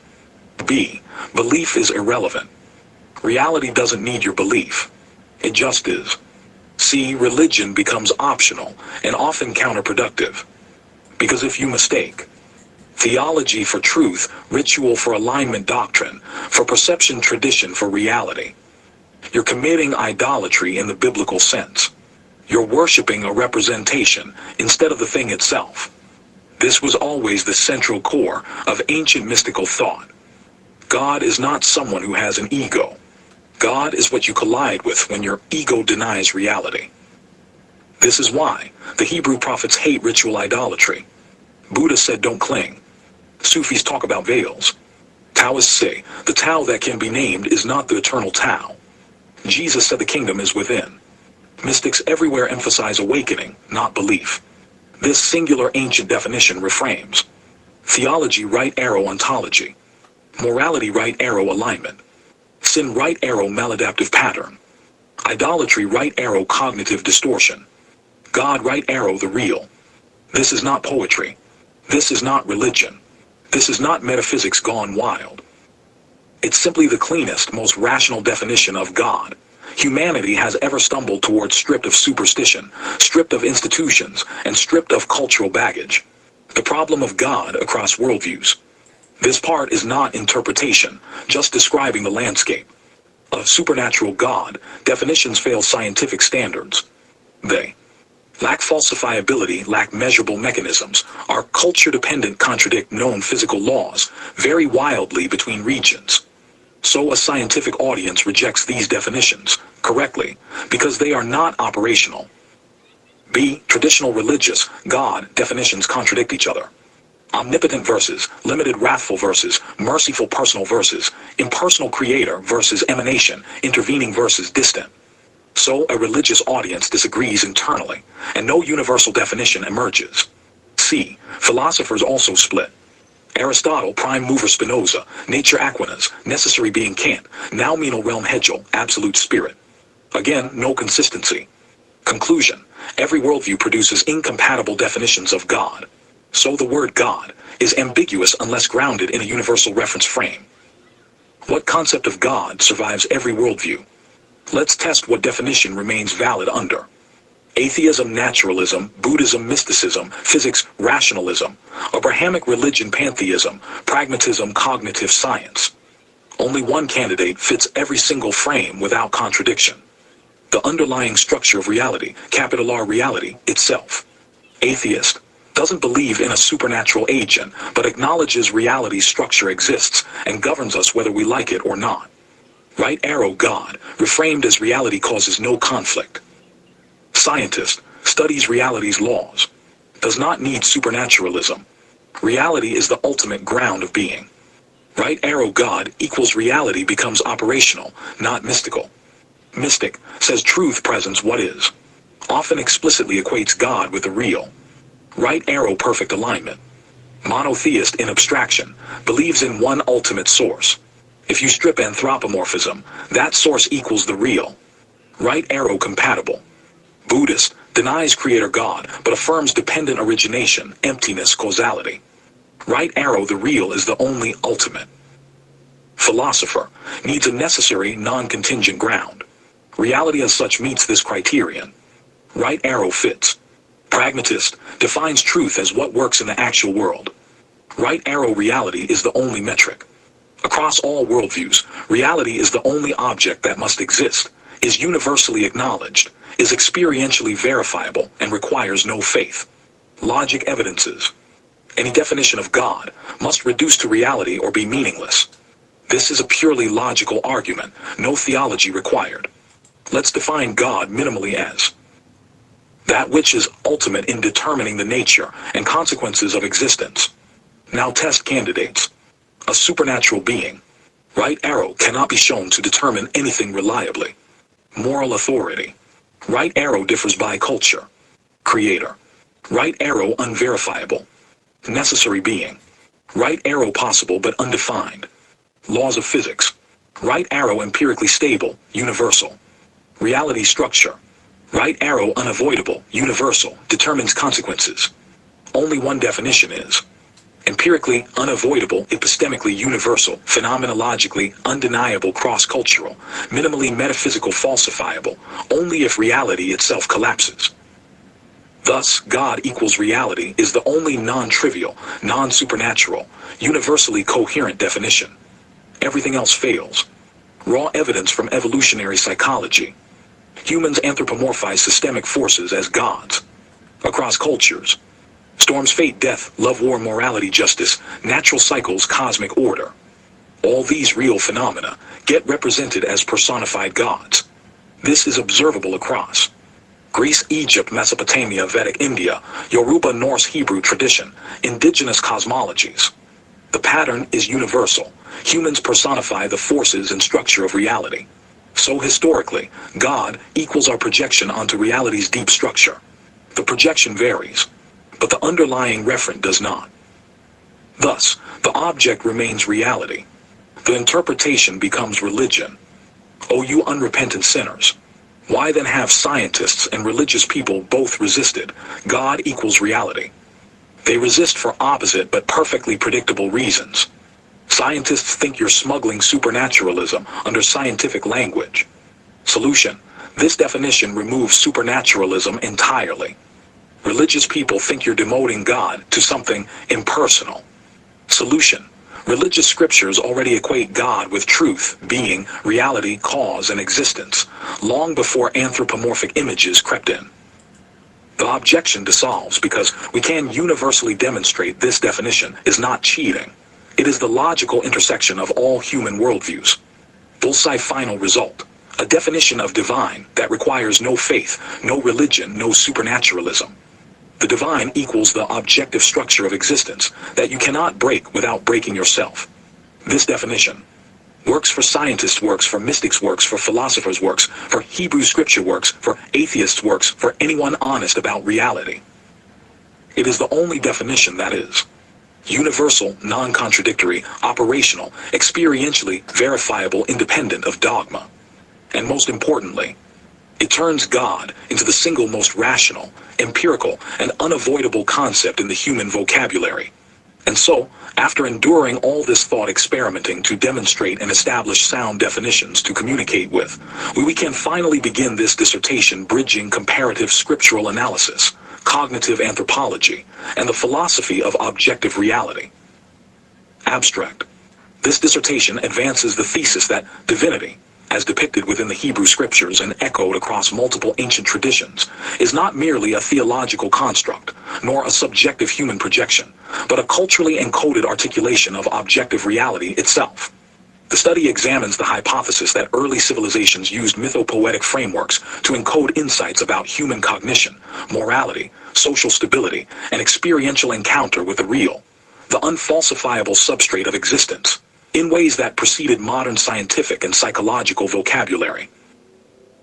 B. Belief is irrelevant. Reality doesn't need your belief. It just is. C. Religion becomes optional and often counterproductive. Because if you mistake theology for truth, ritual for alignment doctrine, for perception tradition for reality, you're committing idolatry in the biblical sense. You're worshiping a representation instead of the thing itself. This was always the central core of ancient mystical thought. God is not someone who has an ego. God is what you collide with when your ego denies reality. This is why the Hebrew prophets hate ritual idolatry. Buddha said don't cling. Sufis talk about veils. Taoists say the Tao that can be named is not the eternal Tao. Jesus said the kingdom is within. Mystics everywhere emphasize awakening, not belief. This singular ancient definition reframes. Theology, right arrow ontology. Morality, right arrow alignment. Sin, right arrow maladaptive pattern. Idolatry, right arrow cognitive distortion. God, right arrow the real. This is not poetry. This is not religion. This is not metaphysics gone wild. It's simply the cleanest, most rational definition of God humanity has ever stumbled towards, stripped of superstition, stripped of institutions, and stripped of cultural baggage. The problem of God across worldviews. This part is not interpretation, just describing the landscape. Of supernatural God, definitions fail scientific standards. They lack falsifiability, lack measurable mechanisms, are culture-dependent, contradict known physical laws, vary wildly between regions. So a scientific audience rejects these definitions, correctly, because they are not operational. B. Traditional religious God definitions contradict each other. Omnipotent versus limited wrathful versus merciful personal versus impersonal creator versus emanation, intervening versus distant. So a religious audience disagrees internally, and no universal definition emerges. C. Philosophers also split. Aristotle, prime mover Spinoza, nature Aquinas, necessary being Kant, noumenal realm Hegel, absolute spirit. Again, no consistency. Conclusion. Every worldview produces incompatible definitions of God. So the word God is ambiguous unless grounded in a universal reference frame. What concept of God survives every worldview? Let's test what definition remains valid under. Atheism, naturalism, Buddhism, mysticism, physics, rationalism, Abrahamic religion, pantheism, pragmatism, cognitive science. Only one candidate fits every single frame without contradiction. The underlying structure of reality, capital R reality, itself. Atheist doesn't believe in a supernatural agent, but acknowledges reality's structure exists and governs us whether we like it or not. Right arrow God, reframed as reality causes no conflict. Scientist studies reality's laws, does not need supernaturalism. Reality is the ultimate ground of being. Right arrow God equals reality becomes operational, not mystical. Mystic says truth presents what is. Often explicitly equates God with the real. Right arrow perfect alignment. Monotheist in abstraction, believes in one ultimate source. If you strip anthropomorphism, that source equals the real. Right arrow compatible. Buddhist denies creator God, but affirms dependent origination, emptiness, causality. Right arrow the real is the only ultimate. Philosopher needs a necessary, non-contingent ground. Reality as such meets this criterion. Right arrow fits. Pragmatist defines truth as what works in the actual world. Right arrow reality is the only metric. Across all worldviews, reality is the only object that must exist, is universally acknowledged, is experientially verifiable, and requires no faith. Logic evidences. Any definition of God must reduce to reality or be meaningless. This is a purely logical argument, no theology required. Let's define God minimally as that which is ultimate in determining the nature and consequences of existence. Now test candidates. A supernatural being. Right arrow cannot be shown to determine anything reliably. Moral authority. Right arrow differs by culture. Creator. Right arrow unverifiable. Necessary being. Right arrow possible but undefined. Laws of physics. Right arrow empirically stable, universal. Reality structure. Right arrow unavoidable, universal, determines consequences. Only one definition is empirically unavoidable, epistemically universal, phenomenologically undeniable, cross-cultural, minimally metaphysical, falsifiable, only if reality itself collapses. Thus, God equals reality is the only non-trivial, non-supernatural, universally coherent definition. Everything else fails. Raw evidence from evolutionary psychology. Humans anthropomorphize systemic forces as gods. Across cultures. Storms, fate, death, love, war, morality, justice, natural cycles, cosmic order. All these real phenomena get represented as personified gods. This is observable across Greece, Egypt, Mesopotamia, Vedic India, Yoruba, Norse, Hebrew tradition, indigenous cosmologies. The pattern is universal. Humans personify the forces and structure of reality. So historically, God equals our projection onto reality's deep structure. The projection varies, but the underlying referent does not. Thus, the object remains reality. The interpretation becomes religion. O you unrepentant sinners! Why then have scientists and religious people both resisted God equals reality? They resist for opposite but perfectly predictable reasons. Scientists think you're smuggling supernaturalism under scientific language. Solution: this definition removes supernaturalism entirely. Religious people think you're demoting God to something impersonal. Solution: religious scriptures already equate God with truth, being, reality, cause, and existence, long before anthropomorphic images crept in. The objection dissolves because we can universally demonstrate this definition is not cheating. It is the logical intersection of all human worldviews. Bullseye final result: a definition of divine that requires no faith, no religion, no supernaturalism. The divine equals the objective structure of existence that you cannot break without breaking yourself. This definition works for scientists, works for mystics, works for philosophers, works for Hebrew scripture, works for atheists, works for anyone honest about reality. It is the only definition that is universal, non-contradictory, operational, experientially verifiable, independent of dogma. And most importantly, it turns God into the single most rational, empirical, and unavoidable concept in the human vocabulary. And so, after enduring all this thought experimenting to demonstrate and establish sound definitions to communicate with, we can finally begin this dissertation bridging comparative scriptural analysis, cognitive anthropology, and the philosophy of objective reality. Abstract. This dissertation advances the thesis that divinity, as depicted within the Hebrew scriptures and echoed across multiple ancient traditions, is not merely a theological construct, nor a subjective human projection, but a culturally encoded articulation of objective reality itself. The study examines the hypothesis that early civilizations used mythopoetic frameworks to encode insights about human cognition, morality, social stability, and experiential encounter with the real, the unfalsifiable substrate of existence, in ways that preceded modern scientific and psychological vocabulary.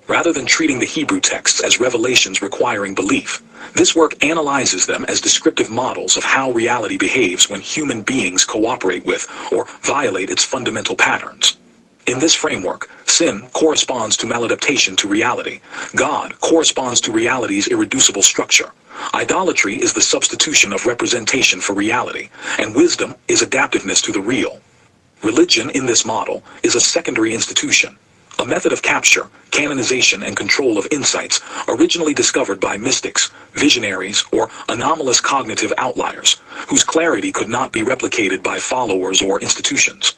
Rather than treating the Hebrew texts as revelations requiring belief, this work analyzes them as descriptive models of how reality behaves when human beings cooperate with or violate its fundamental patterns. In this framework, sin corresponds to maladaptation to reality, God corresponds to reality's irreducible structure, idolatry is the substitution of representation for reality, and wisdom is adaptiveness to the real. Religion in this model is a secondary institution, a method of capture, canonization, and control of insights originally discovered by mystics, visionaries, or anomalous cognitive outliers, whose clarity could not be replicated by followers or institutions.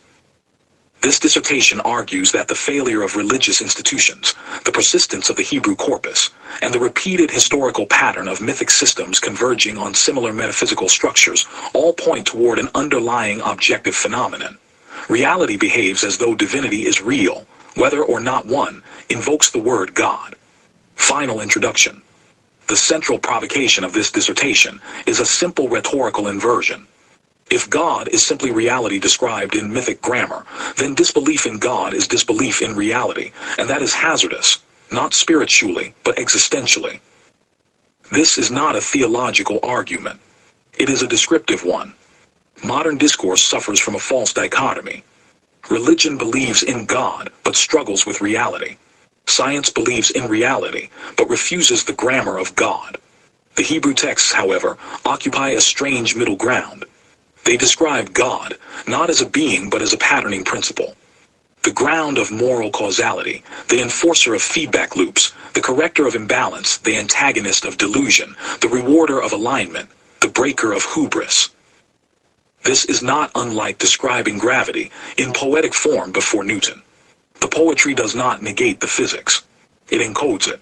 This dissertation argues that the failure of religious institutions, the persistence of the Hebrew corpus, and the repeated historical pattern of mythic systems converging on similar metaphysical structures all point toward an underlying objective phenomenon. Reality behaves as though divinity is real, whether or not one invokes the word God. Final introduction. The central provocation of this dissertation is a simple rhetorical inversion. If God is simply reality described in mythic grammar, then disbelief in God is disbelief in reality, and that is hazardous, not spiritually, but existentially. This is not a theological argument. It is a descriptive one. Modern discourse suffers from a false dichotomy. Religion believes in God, but struggles with reality. Science believes in reality, but refuses the grammar of God. The Hebrew texts, however, occupy a strange middle ground. They describe God, not as a being but as a patterning principle. The ground of moral causality, the enforcer of feedback loops, the corrector of imbalance, the antagonist of delusion, the rewarder of alignment, the breaker of hubris. This is not unlike describing gravity in poetic form before Newton. The poetry does not negate the physics. It encodes it.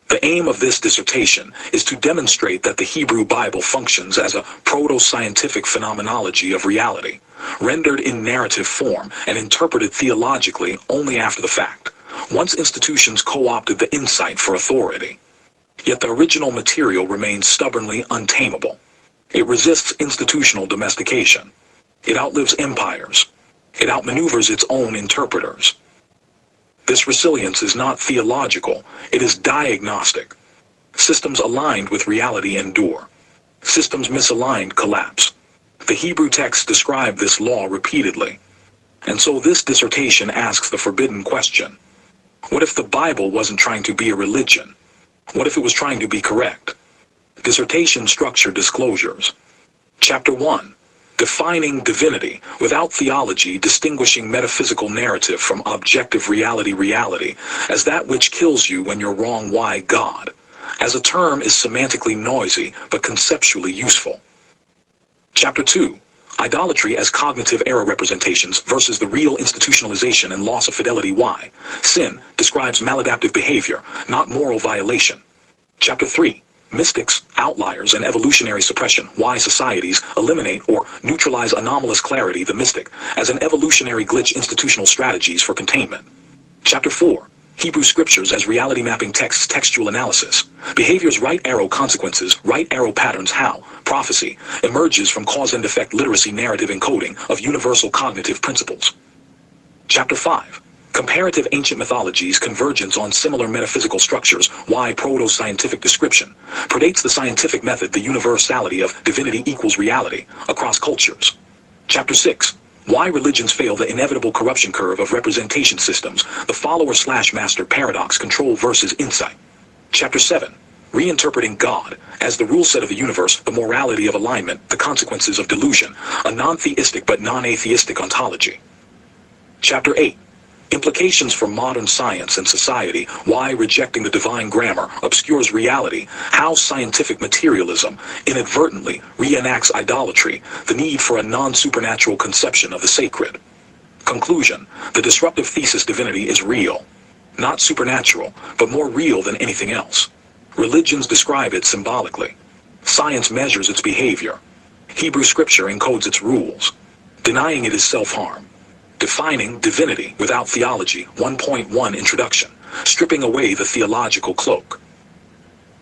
The aim of this dissertation is to demonstrate that the Hebrew Bible functions as a proto-scientific phenomenology of reality, rendered in narrative form and interpreted theologically only after the fact, once institutions co-opted the insight for authority. Yet the original material remains stubbornly untamable. It resists institutional domestication. It outlives empires. It outmaneuvers its own interpreters. This resilience is not theological, it is diagnostic. Systems aligned with reality endure. Systems misaligned collapse. The Hebrew texts describe this law repeatedly. And so this dissertation asks the forbidden question. What if the Bible wasn't trying to be a religion? What if it was trying to be correct? Dissertation structure disclosures. Chapter 1. Defining divinity, without theology distinguishing metaphysical narrative from objective reality as that which kills you when you're wrong. Why God? As a term is semantically noisy, but conceptually useful. Chapter 2. Idolatry as cognitive error representations versus the real institutionalization and loss of fidelity. Why? Sin describes maladaptive behavior, not moral violation. Chapter 3. Mystics, outliers, and evolutionary suppression. Why societies eliminate or neutralize anomalous clarity. The mystic as an evolutionary glitch. Institutional strategies for containment. Chapter 4. Hebrew scriptures as reality mapping texts. Textual analysis. Behavior's right arrow consequences. Right arrow patterns. How prophecy emerges from cause and effect. Literacy narrative encoding of universal cognitive principles. Chapter 5. Comparative ancient mythologies. Convergence on similar metaphysical structures. Why proto-scientific description predates the scientific method. The universality of divinity equals reality across cultures. Chapter 6. Why religions fail. The inevitable corruption curve of representation systems. The follower/master paradox. Control versus insight. Chapter 7. Reinterpreting God as the rule set of the universe. The morality of alignment. The consequences of delusion. A non-theistic but non-atheistic ontology. Chapter 8. Implications for modern science and society. Why rejecting the divine grammar obscures reality. How scientific materialism inadvertently reenacts idolatry. The need for a non-supernatural conception of the sacred. Conclusion. The disruptive thesis. Divinity is real. Not supernatural, but more real than anything else. Religions describe it symbolically. Science measures its behavior. Hebrew scripture encodes its rules. Denying it is self-harm. Defining divinity without theology. 1.1 Introduction. Stripping away the theological cloak.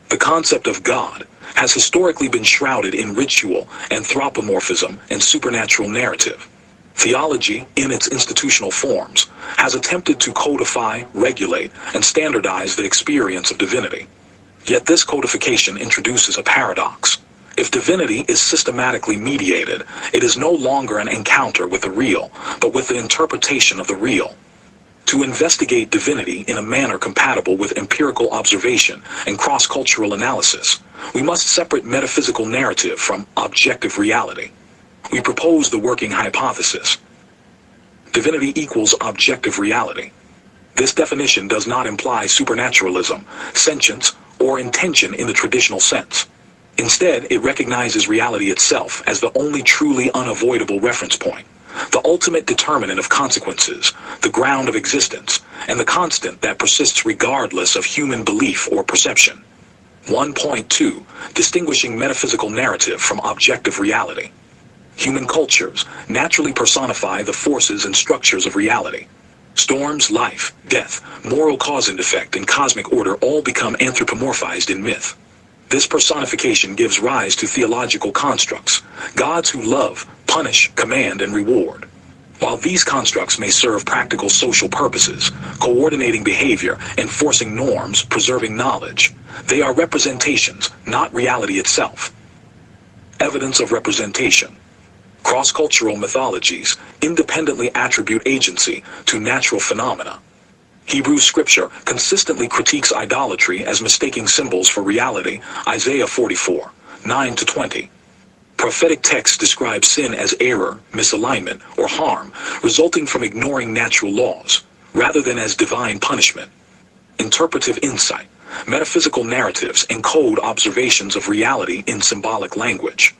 The concept of God has historically been shrouded in ritual, anthropomorphism, and supernatural narrative. Theology, in its institutional forms, has attempted to codify, regulate, and standardize the experience of divinity. Yet this codification introduces a paradox. If divinity is systematically mediated, it is no longer an encounter with the real, but with the interpretation of the real. To investigate divinity in a manner compatible with empirical observation and cross-cultural analysis, we must separate metaphysical narrative from objective reality. We propose the working hypothesis. Divinity equals objective reality. This definition does not imply supernaturalism, sentience, or intention in the traditional sense. Instead, it recognizes reality itself as the only truly unavoidable reference point, the ultimate determinant of consequences, the ground of existence, and the constant that persists regardless of human belief or perception. 1.2. Distinguishing metaphysical narrative from objective reality. Human cultures naturally personify the forces and structures of reality. Storms, life, death, moral cause and effect, and cosmic order all become anthropomorphized in myth. This personification gives rise to theological constructs, gods who love, punish, command, and reward. While these constructs may serve practical social purposes, coordinating behavior, enforcing norms, preserving knowledge, they are representations, not reality itself. Evidence of representation. Cross-cultural mythologies independently attribute agency to natural phenomena. Hebrew scripture consistently critiques idolatry as mistaking symbols for reality, Isaiah 44, 9-20. Prophetic texts describe sin as error, misalignment, or harm, resulting from ignoring natural laws, rather than as divine punishment. Interpretive insight. Metaphysical narratives encode observations of reality in symbolic language.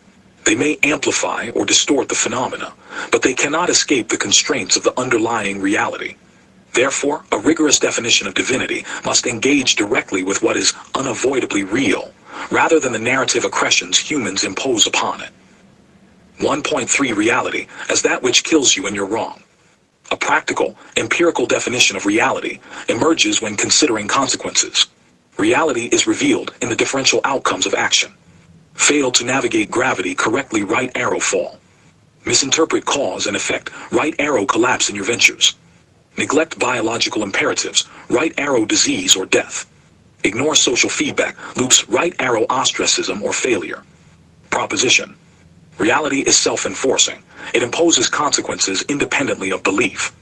They may amplify or distort the phenomena, but they cannot escape the constraints of the underlying reality. Therefore, a rigorous definition of divinity must engage directly with what is unavoidably real, rather than the narrative accretions humans impose upon it. 1.3 Reality as that which kills you when you're wrong. A practical, empirical definition of reality emerges when considering consequences. Reality is revealed in the differential outcomes of action. Fail to navigate gravity correctly, right arrow fall. Misinterpret cause and effect, right arrow collapse in your ventures. Neglect biological imperatives, right arrow disease or death. Ignore social feedback loops, right arrow ostracism or failure. Proposition. Reality is self-enforcing. It imposes consequences independently of belief.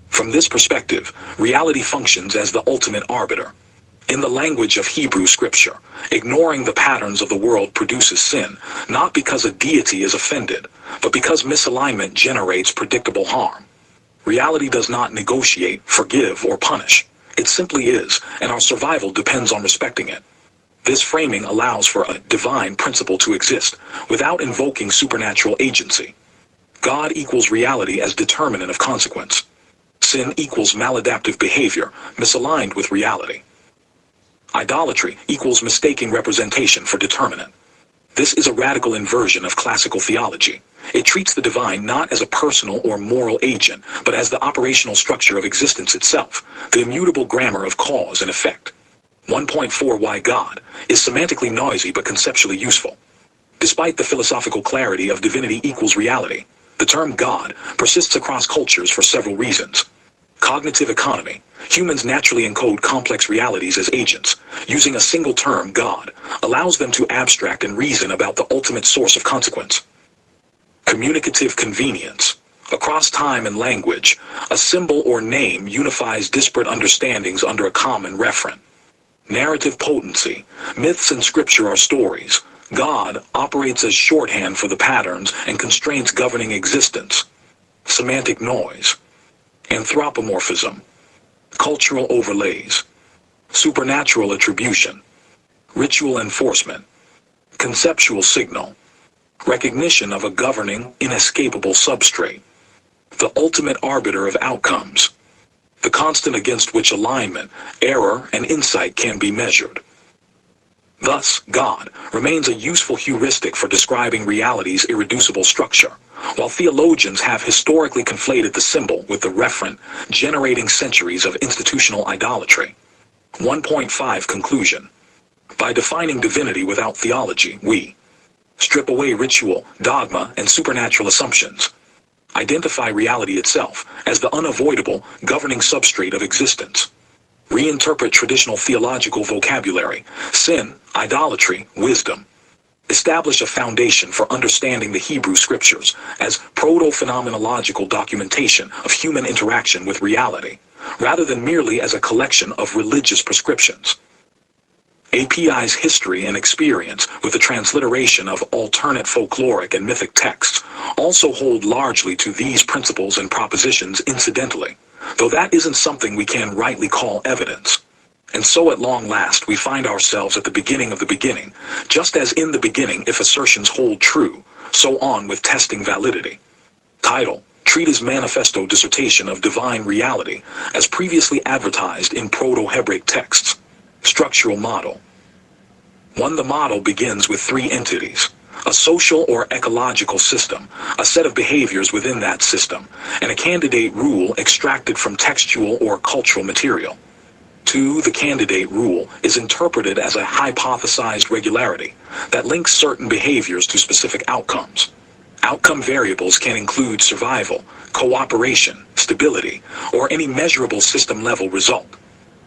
From this perspective, reality functions as the ultimate arbiter. In the language of Hebrew scripture, ignoring the patterns of the world produces sin, not because a deity is offended, but because misalignment generates predictable harm. Reality does not negotiate, forgive, or punish. It simply is, and our survival depends on respecting it. This framing allows for a divine principle to exist, without invoking supernatural agency. God equals reality as determinant of consequence. Sin equals maladaptive behavior, misaligned with reality. Idolatry equals mistaking representation for determinant. This is a radical inversion of classical theology. It treats the divine not as a personal or moral agent, but as the operational structure of existence itself, the immutable grammar of cause and effect. 1.4 Why God is semantically noisy but conceptually useful. Despite the philosophical clarity of divinity equals reality, the term God persists across cultures for several reasons. Cognitive economy. Humans naturally encode complex realities as agents. Using a single term, God, allows them to abstract and reason about the ultimate source of consequence. Communicative convenience. Across time and language, a symbol or name unifies disparate understandings under a common referent. Narrative potency. Myths and scripture are stories. God operates as shorthand for the patterns and constraints governing existence. Semantic noise. Anthropomorphism. Cultural overlays. Supernatural attribution. Ritual enforcement. Conceptual signal. Recognition of a governing, inescapable substrate. The ultimate arbiter of outcomes. The constant against which alignment, error, and insight can be measured. Thus, God remains a useful heuristic for describing reality's irreducible structure, while theologians have historically conflated the symbol with the referent, generating centuries of institutional idolatry. 1.5 Conclusion. By defining divinity without theology, we strip away ritual, dogma, and supernatural assumptions. Identify reality itself as the unavoidable, governing substrate of existence. Reinterpret traditional theological vocabulary, sin, idolatry, wisdom. Establish a foundation for understanding the Hebrew scriptures as proto-phenomenological documentation of human interaction with reality, rather than merely as a collection of religious prescriptions. API's history and experience with the transliteration of alternate folkloric and mythic texts also hold largely to these principles and propositions incidentally, though that isn't something we can rightly call evidence. And so at long last we find ourselves at the beginning of the beginning, just as in the beginning if assertions hold true, so on with testing validity. Title: Treatise Manifesto Dissertation of Divine Reality, as previously advertised in Proto-Hebraic texts. Structural model. 1. The model begins with three entities: a social or ecological system, a set of behaviors within that system, and a candidate rule extracted from textual or cultural material. 2. The candidate rule is interpreted as a hypothesized regularity that links certain behaviors to specific outcomes. Outcome variables can include survival, cooperation, stability, or any measurable system-level result.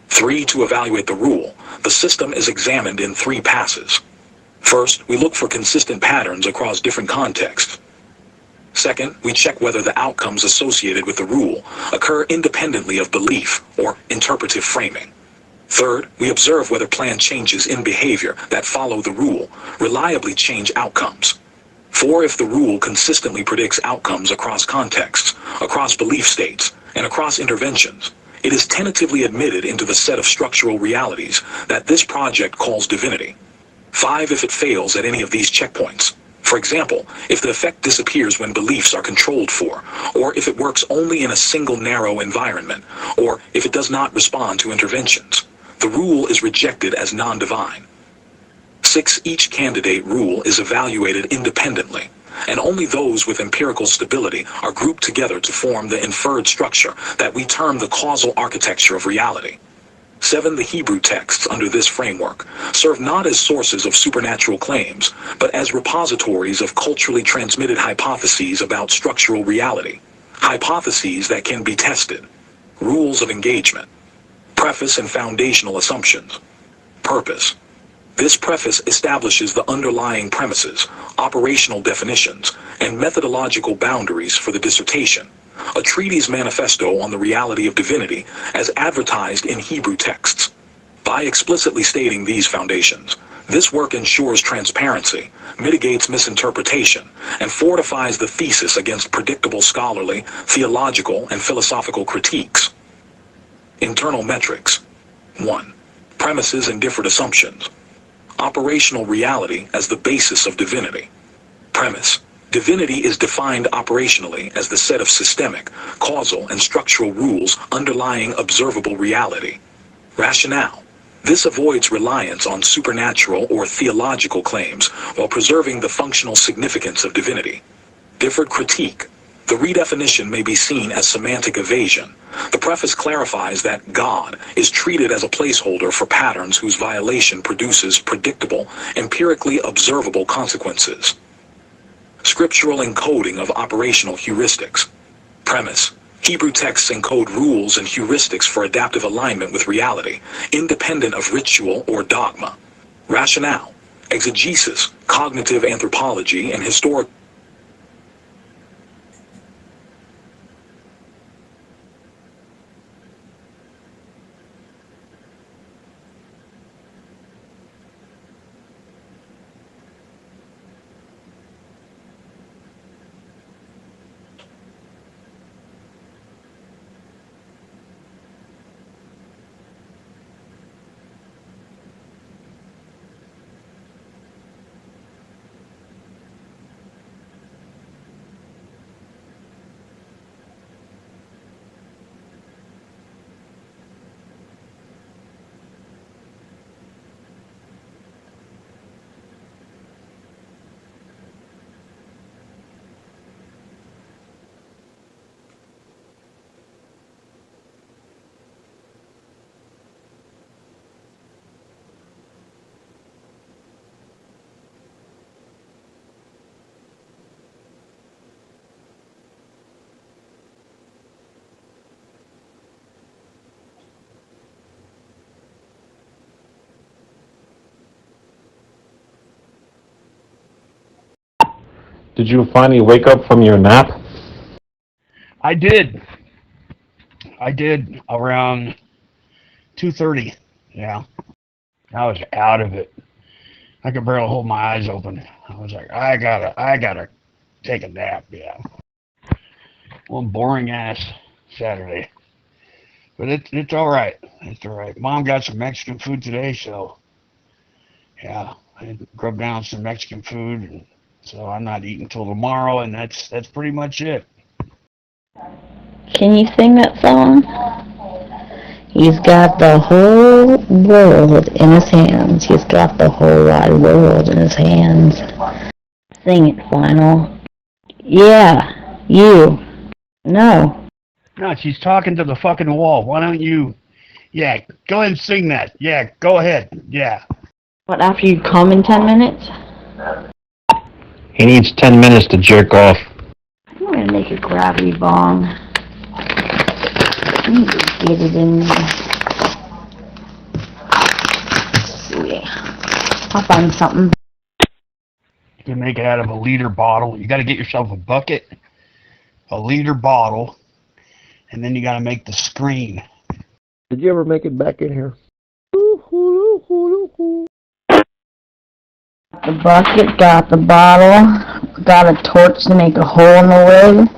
3. To evaluate the rule, the system is examined in 3 passes. First, we look for consistent patterns across different contexts. Second, we check whether the outcomes associated with the rule occur independently of belief or interpretive framing. Third, we observe whether planned changes in behavior that follow the rule reliably change outcomes. 4, if the rule consistently predicts outcomes across contexts, across belief states, and across interventions, it is tentatively admitted into the set of structural realities that this project calls divinity. 5, if it fails at any of these checkpoints. For example, if the effect disappears when beliefs are controlled for, or if it works only in a single narrow environment, or if it does not respond to interventions, the rule is rejected as non-divine. 6, each candidate rule is evaluated independently, and only those with empirical stability are grouped together to form the inferred structure that we term the causal architecture of reality. 7, the Hebrew texts under this framework serve not as sources of supernatural claims, but as repositories of culturally transmitted hypotheses about structural reality, hypotheses that can be tested, rules of engagement, preface and foundational assumptions, purpose. This preface establishes the underlying premises, operational definitions, and methodological boundaries for the dissertation, a treatise manifesto on the reality of divinity as advertised in Hebrew texts. By explicitly stating these foundations, this work ensures transparency, mitigates misinterpretation, and fortifies the thesis against predictable scholarly, theological, and philosophical critiques. Internal metrics. 1. Premises and different assumptions. Operational reality as the basis of divinity. Premise. Divinity is defined operationally as the set of systemic, causal, and structural rules underlying observable reality. Rationale. This avoids reliance on supernatural or theological claims while preserving the functional significance of divinity. Differed critique. The redefinition may be seen as semantic evasion. The preface clarifies that God is treated as a placeholder for patterns whose violation produces predictable, empirically observable consequences. Scriptural encoding of operational heuristics. Premise. Hebrew texts encode rules and heuristics for adaptive alignment with reality, independent of ritual or dogma. Rationale. Exegesis, cognitive anthropology, and historical
Did you finally wake up from your nap?
I did around 2:30. Yeah. I was out of it. I could barely hold my eyes open. I was like, I gotta take a nap, yeah. One boring ass Saturday. But it's alright. It's alright. Mom got some Mexican food today, so yeah, I grubbed down some Mexican food, and so I'm not eating till tomorrow, and that's pretty much it.
Can you sing that song? He's got the whole world in his hands. He's got the whole wide world in his hands. Sing it, Final. Yeah, you. No.
No, she's talking to the fucking wall. Why don't you... Yeah, go ahead and sing that. Yeah, go ahead. Yeah.
What, after you come in 10 minutes?
He needs 10 minutes to jerk off.
I'm going to make a gravity bong. I need to get it in there. Let's see. I'll find something.
You can make it out of a liter bottle. You got to get yourself a bucket, a liter bottle, and then you got to make the screen.
Did you ever make it back in here?
The bucket, got the bottle, got a torch to make a hole in the lid,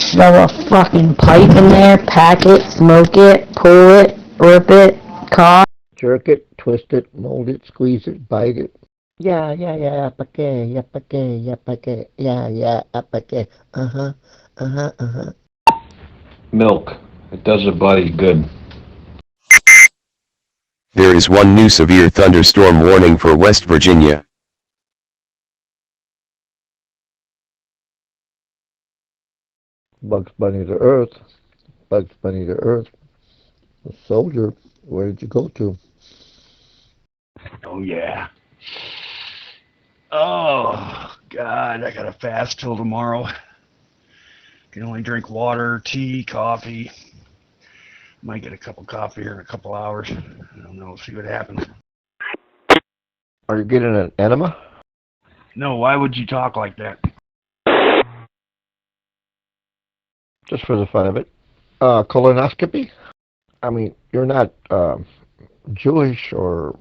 shove a fucking pipe in there, pack it, smoke it, pull it, rip it, cough.
Jerk it, twist it, mold it, squeeze it, bite it. Yeah, apake, yeah, apake. Uh-huh.
Milk. It does a body good.
There is one new severe thunderstorm warning for West Virginia.
Bugs Bunny to Earth. Bugs Bunny to Earth. The soldier, where did you go to?
Oh, yeah. Oh, God, I got to fast till tomorrow. Can only drink water, tea, coffee. Might get a cup of coffee here in a couple hours. I don't know, see what happens.
Are you getting an enema?
No, why would you talk like that?
Just for the fun of it. Colonoscopy? I mean, you're not Jewish or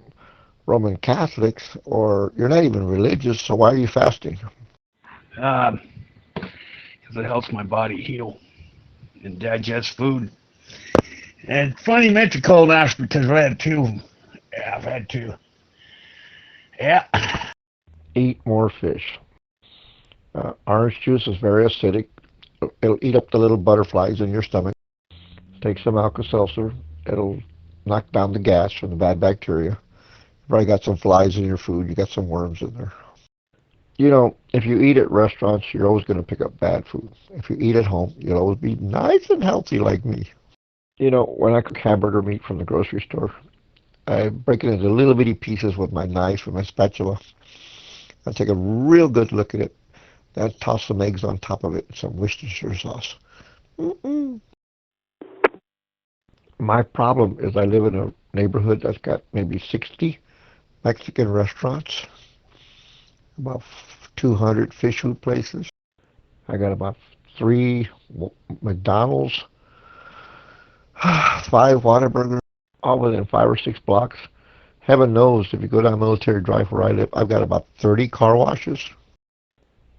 Roman Catholics, or you're not even religious, so why are you fasting?
Because it helps my body heal and digest food. And it's funny you mentioned colonoscopy because I've had two. Yeah, I've had two. Yeah.
Eat more fish. Orange juice is very acidic. It'll eat up the little butterflies in your stomach. Take some Alka-Seltzer. It'll knock down the gas from the bad bacteria. You've probably got some flies in your food. You got some worms in there. You know, if you eat at restaurants, you're always going to pick up bad food. If you eat at home, you'll always be nice and healthy like me. You know, when I cook hamburger meat from the grocery store, I break it into little bitty pieces with my knife and my spatula. I take a real good look at it. Then toss some eggs on top of it and some Worcestershire sauce. My problem is I live in a neighborhood that's got maybe 60 Mexican restaurants, about 200 fish food places. I got about 3 McDonald's, 5 Whataburgers, all within 5 or 6 blocks. Heaven knows, if you go down Military Drive where I live, I've got about 30 car washes.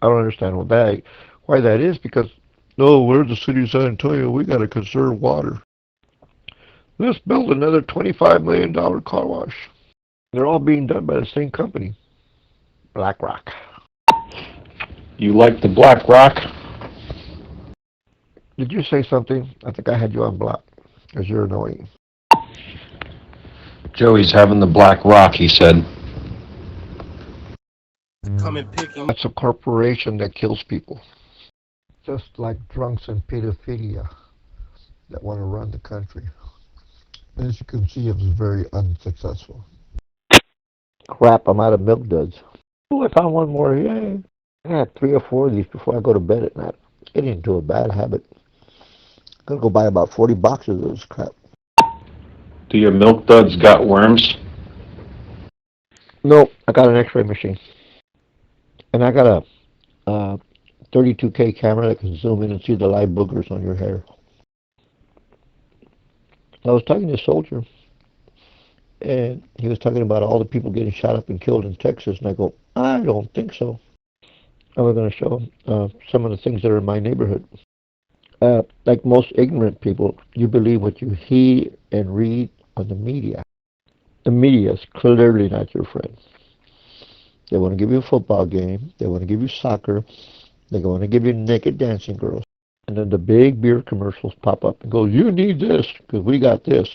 I don't understand why that is, because, no, we're the city of San Antonio, we got to conserve water. Let's build another $25 million car wash. They're all being done by the same company, BlackRock.
You like the Black Rock?
Did you say something? I think I had you on block, because you're annoying.
Joey's having the Black Rock, he said.
That's a corporation that kills people. Just like drunks and pedophilia that want to run the country. As you can see, it was very unsuccessful. Crap, I'm out of milk duds. Oh, I found one more, yay. I had 3 or 4 of these before I go to bed at night. Getting into a bad habit. I'm going to go buy about 40 boxes of this crap.
Do your milk duds got worms?
No, I got an x-ray machine. And I got a 32K camera that can zoom in and see the live boogers on your hair. I was talking to a soldier, and he was talking about all the people getting shot up and killed in Texas, and I go, I don't think so. And we're going to show him some of the things that are in my neighborhood. Like most ignorant people, you believe what you hear and read on the media. The media is clearly not your friend. They want to give you a football game. They want to give you soccer. They want to give you naked dancing girls. And then the big beer commercials pop up and go, you need this because we got this.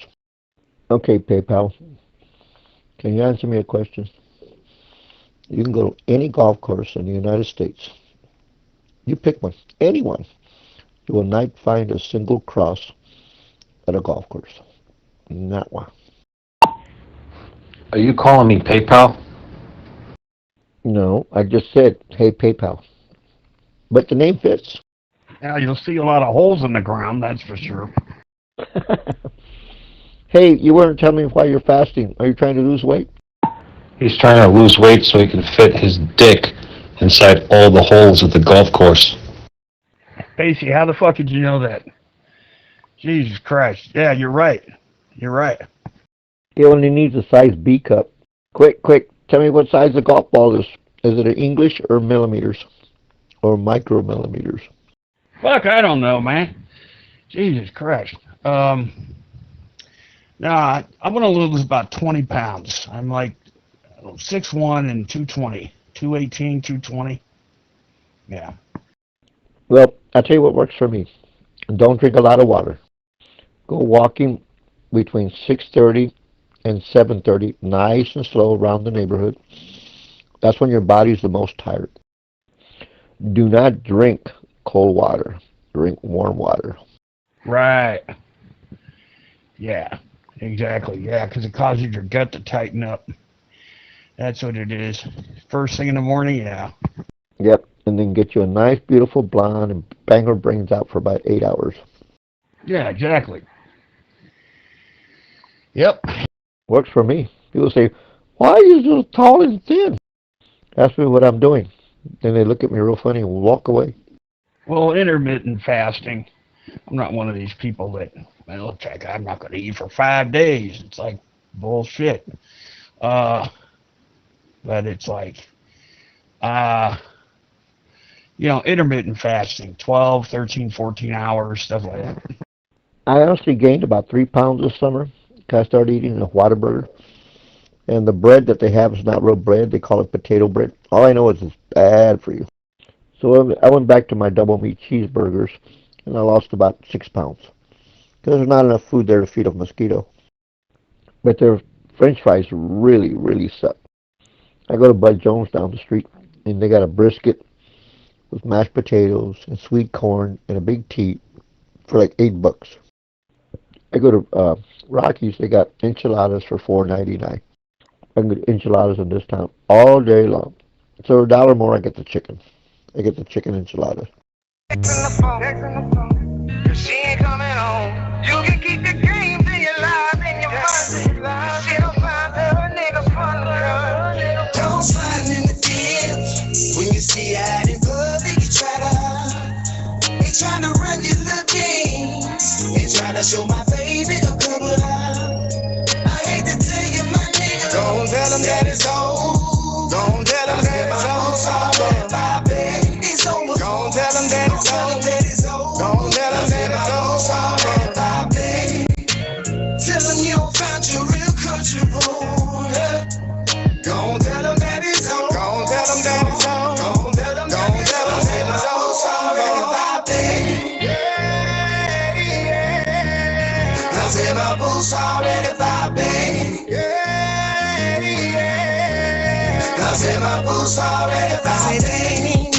Okay, PayPal. Can you answer me a question? You can go to any golf course in the United States. You pick one. Anyone. You will not find a single cross at a golf course. Not one.
Are you calling me PayPal?
No, I just said, hey, PayPal. But the name fits.
Now, you'll see a lot of holes in the ground, that's for sure.
Hey, you weren't telling me why you're fasting. Are you trying to lose weight?
He's trying to lose weight so he can fit his dick inside all the holes at the golf course.
Pacey, how the fuck did you know that? Jesus Christ. Yeah, you're right. You're right.
He only needs a size B cup. Quick, tell me what size the golf ball is. Is it an English or millimeters? Or micromillimeters?
Fuck, I don't know, man. Jesus Christ. No, I want to lose about 20 pounds. I'm like 6'1" and 220. 218, 220. Yeah.
Well, I'll tell you what works for me. Don't drink a lot of water. Go walking between 6:30 and 7:30, nice and slow around the neighborhood. That's when your body's the most tired. Do not drink cold water. Drink warm water.
Right. Yeah, exactly. Yeah, because it causes your gut to tighten up. That's what it is. First thing in the morning, yeah.
Yep, and then get you a nice, beautiful blonde and bang her brains out for about 8 hours.
Yeah, exactly. Yep.
Works for me. People say, why are you so tall and thin? Ask me what I'm doing. Then they look at me real funny and walk away.
Well, intermittent fasting. I'm not one of these people that, well, it's like, I'm not going to eat for 5 days. It's like bullshit. But it's like, intermittent fasting, 12, 13, 14 hours, stuff like that.
I honestly gained about 3 pounds this summer because I started eating a Whataburger. And the bread that they have is not real bread. They call it potato bread. All I know is it's bad for you. So I went back to my double meat cheeseburgers, and I lost about 6 pounds. Because there's not enough food there to feed a mosquito. But their French fries really, really suck. I go to Bud Jones down the street, and they got a brisket with mashed potatoes and sweet corn and a big tea for like $8. I go to Rockies, they got enchiladas for $4.99. I can get enchiladas in this town all day long. So $1 more, I get the chicken. I get the chicken enchiladas.
She ain't coming home. You can keep your dreams in your life and your mind. She don't find her niggas from the girl. Don't slide in the ditch. When you see her out in public, you try to. They trying to run your little game. They try to show my baby a couple of. I hate to tell you, my nigga. Don't tell them that it's old. Don't tell them that it's over. My baby's over. Don't tell them that it's over. Don't tell them that it's over. My baby. Tell them you don't find your real country boy. Don't tell them that it's over. Don't tell them that it's over. Don't tell them that it's over. My baby. Yeah, yeah. Now say my boots already, my baby. Yeah, yeah. Now say my boots already, my baby.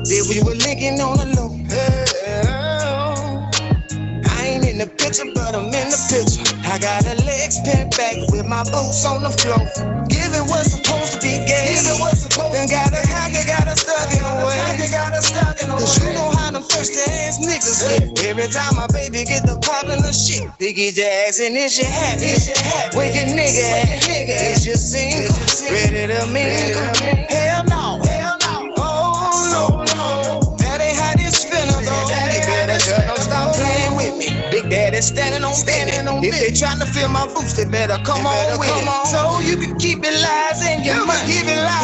That we were linking on the low. I ain't in the picture, but I'm in the picture. I got a legs bent back with my boots on the floor. Giving what's supposed to be gay. Then gotta hack it, gotta stuck it away. Cause you know how them first ass niggas get. Every time my baby get the poppin' of shit, they get your ass and it's your hat. Where your nigga at? Is your single? Ready to mingle? Hell no. Oh no. That ain't how this finna go. You better shut up, stop playing with me. Big Daddy standing on business. If they tryna fill my boots, they better come on with it. So you can keep it lies in your mind.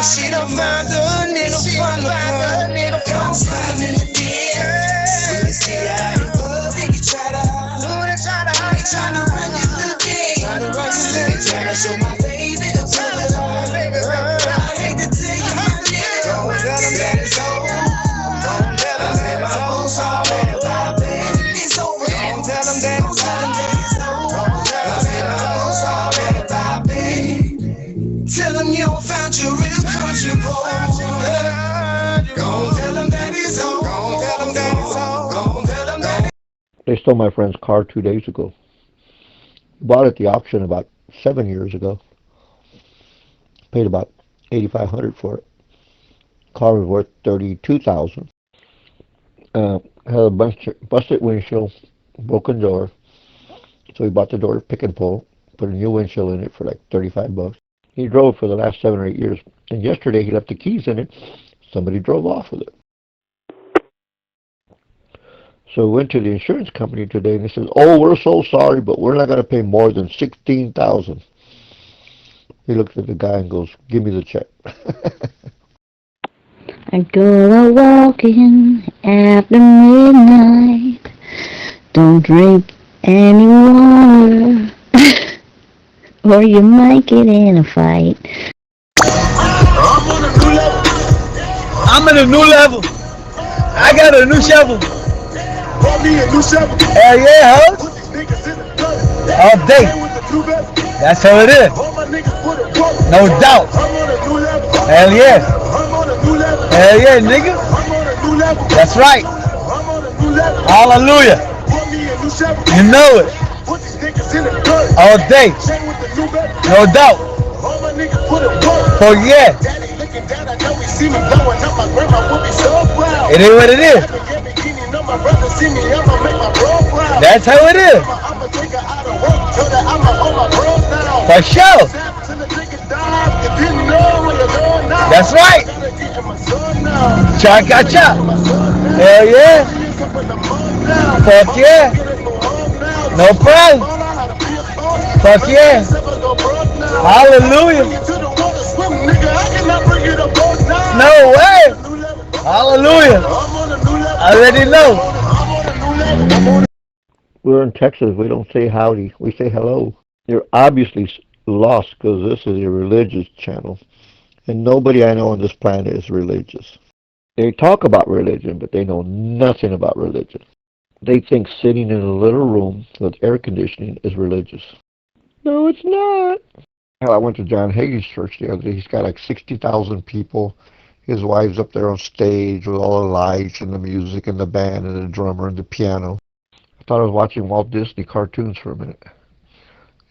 She done found a nigga from the club. Don't slide in the DM. When you see how you love, then you try to. They tryna run your little game. They tryna show my baby the color. I hate to tell you, my nigga. Don't tell them that it's over. Don't tell them that my boots already poppin'. It's over. Don't tell them that it's over. Don't tell them that my boots already poppin'. Tell them you don't found your real country boy. Don't tell them that it's over. Don't tell them that it's over. Don't tell them that.
They stole my friend's car 2 days ago. Bought it at the auction about 7 years ago. Paid about $8,500 for it. Car was worth $32,000. Had a busted windshield, broken door. So he bought the door pick and pull, put a new windshield in it for like $35. He drove for the last 7 or 8 years. And yesterday he left the keys in it. Somebody drove off with it. So we went to the insurance company today, and they said, "Oh, we're so sorry, but we're not going to pay more than $16,000." He looked at the guy and goes, "Give me the check."
I go a walking after midnight. Don't drink any water, or you might get in a fight.
I'm in a new level. I got a new shovel. Hell yeah, huh? All day. That's how it is. No doubt. Hell yeah. Hell yeah, nigga. That's right. Hallelujah. You know it. All day. No doubt. Oh yeah. It is what it is. That's how it is. For sure. That's right. Cha-cha-cha. Hell yeah. Fuck yeah. No problem. Fuck yeah. Hallelujah. No way. Hallelujah. I already know.
We're in Texas. We don't say howdy. We say hello. You're obviously lost because this is a religious channel. And nobody I know on this planet is religious. They talk about religion, but they know nothing about religion. They think sitting in a little room with air conditioning is religious. No, it's not. Hell, I went to John Hagee's church the other day. He's got like 60,000 people. His wife's up there on stage with all the lights and the music and the band and the drummer and the piano. I thought I was watching Walt Disney cartoons for a minute.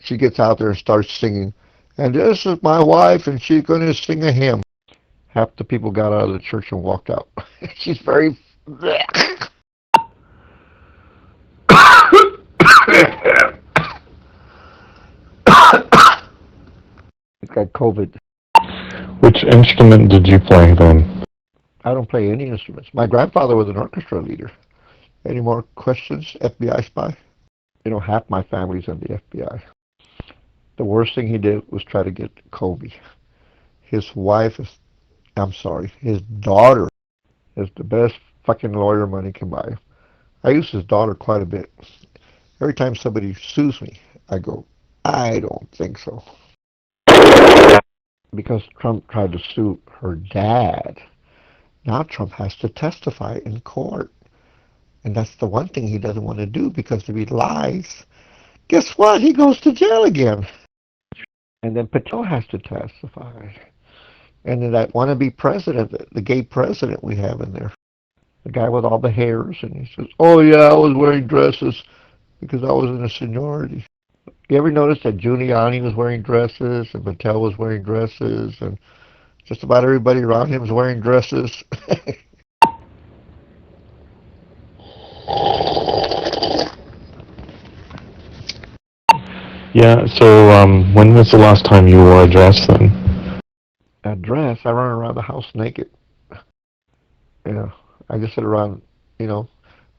She gets out there and starts singing. And this is my wife, and she's going to sing a hymn. Half the people got out of the church and walked out. She's very... It's got COVID.
Which instrument did you play then?
I don't play any instruments. My grandfather was an orchestra leader. Any more questions, FBI spy? You know, half my family's in the FBI. The worst thing he did was try to get Kobe. His daughter is the best fucking lawyer money can buy. I use his daughter quite a bit. Every time somebody sues me, I go, I don't think so. Because Trump tried to sue her dad. Now Trump has to testify in court. And that's the one thing he doesn't want to do, because if he lies, guess what? He goes to jail again. And then Patel has to testify. And then that wannabe president, the gay president we have in there, the guy with all the hairs, and he says, "Oh yeah, I was wearing dresses because I was in a seniority." You ever notice that Giuliani was wearing dresses and Patel was wearing dresses and just about everybody around him was wearing dresses?
Yeah, so when was the last time you wore a dress then?
A dress? I run around the house naked. You know, I just sit around, you know,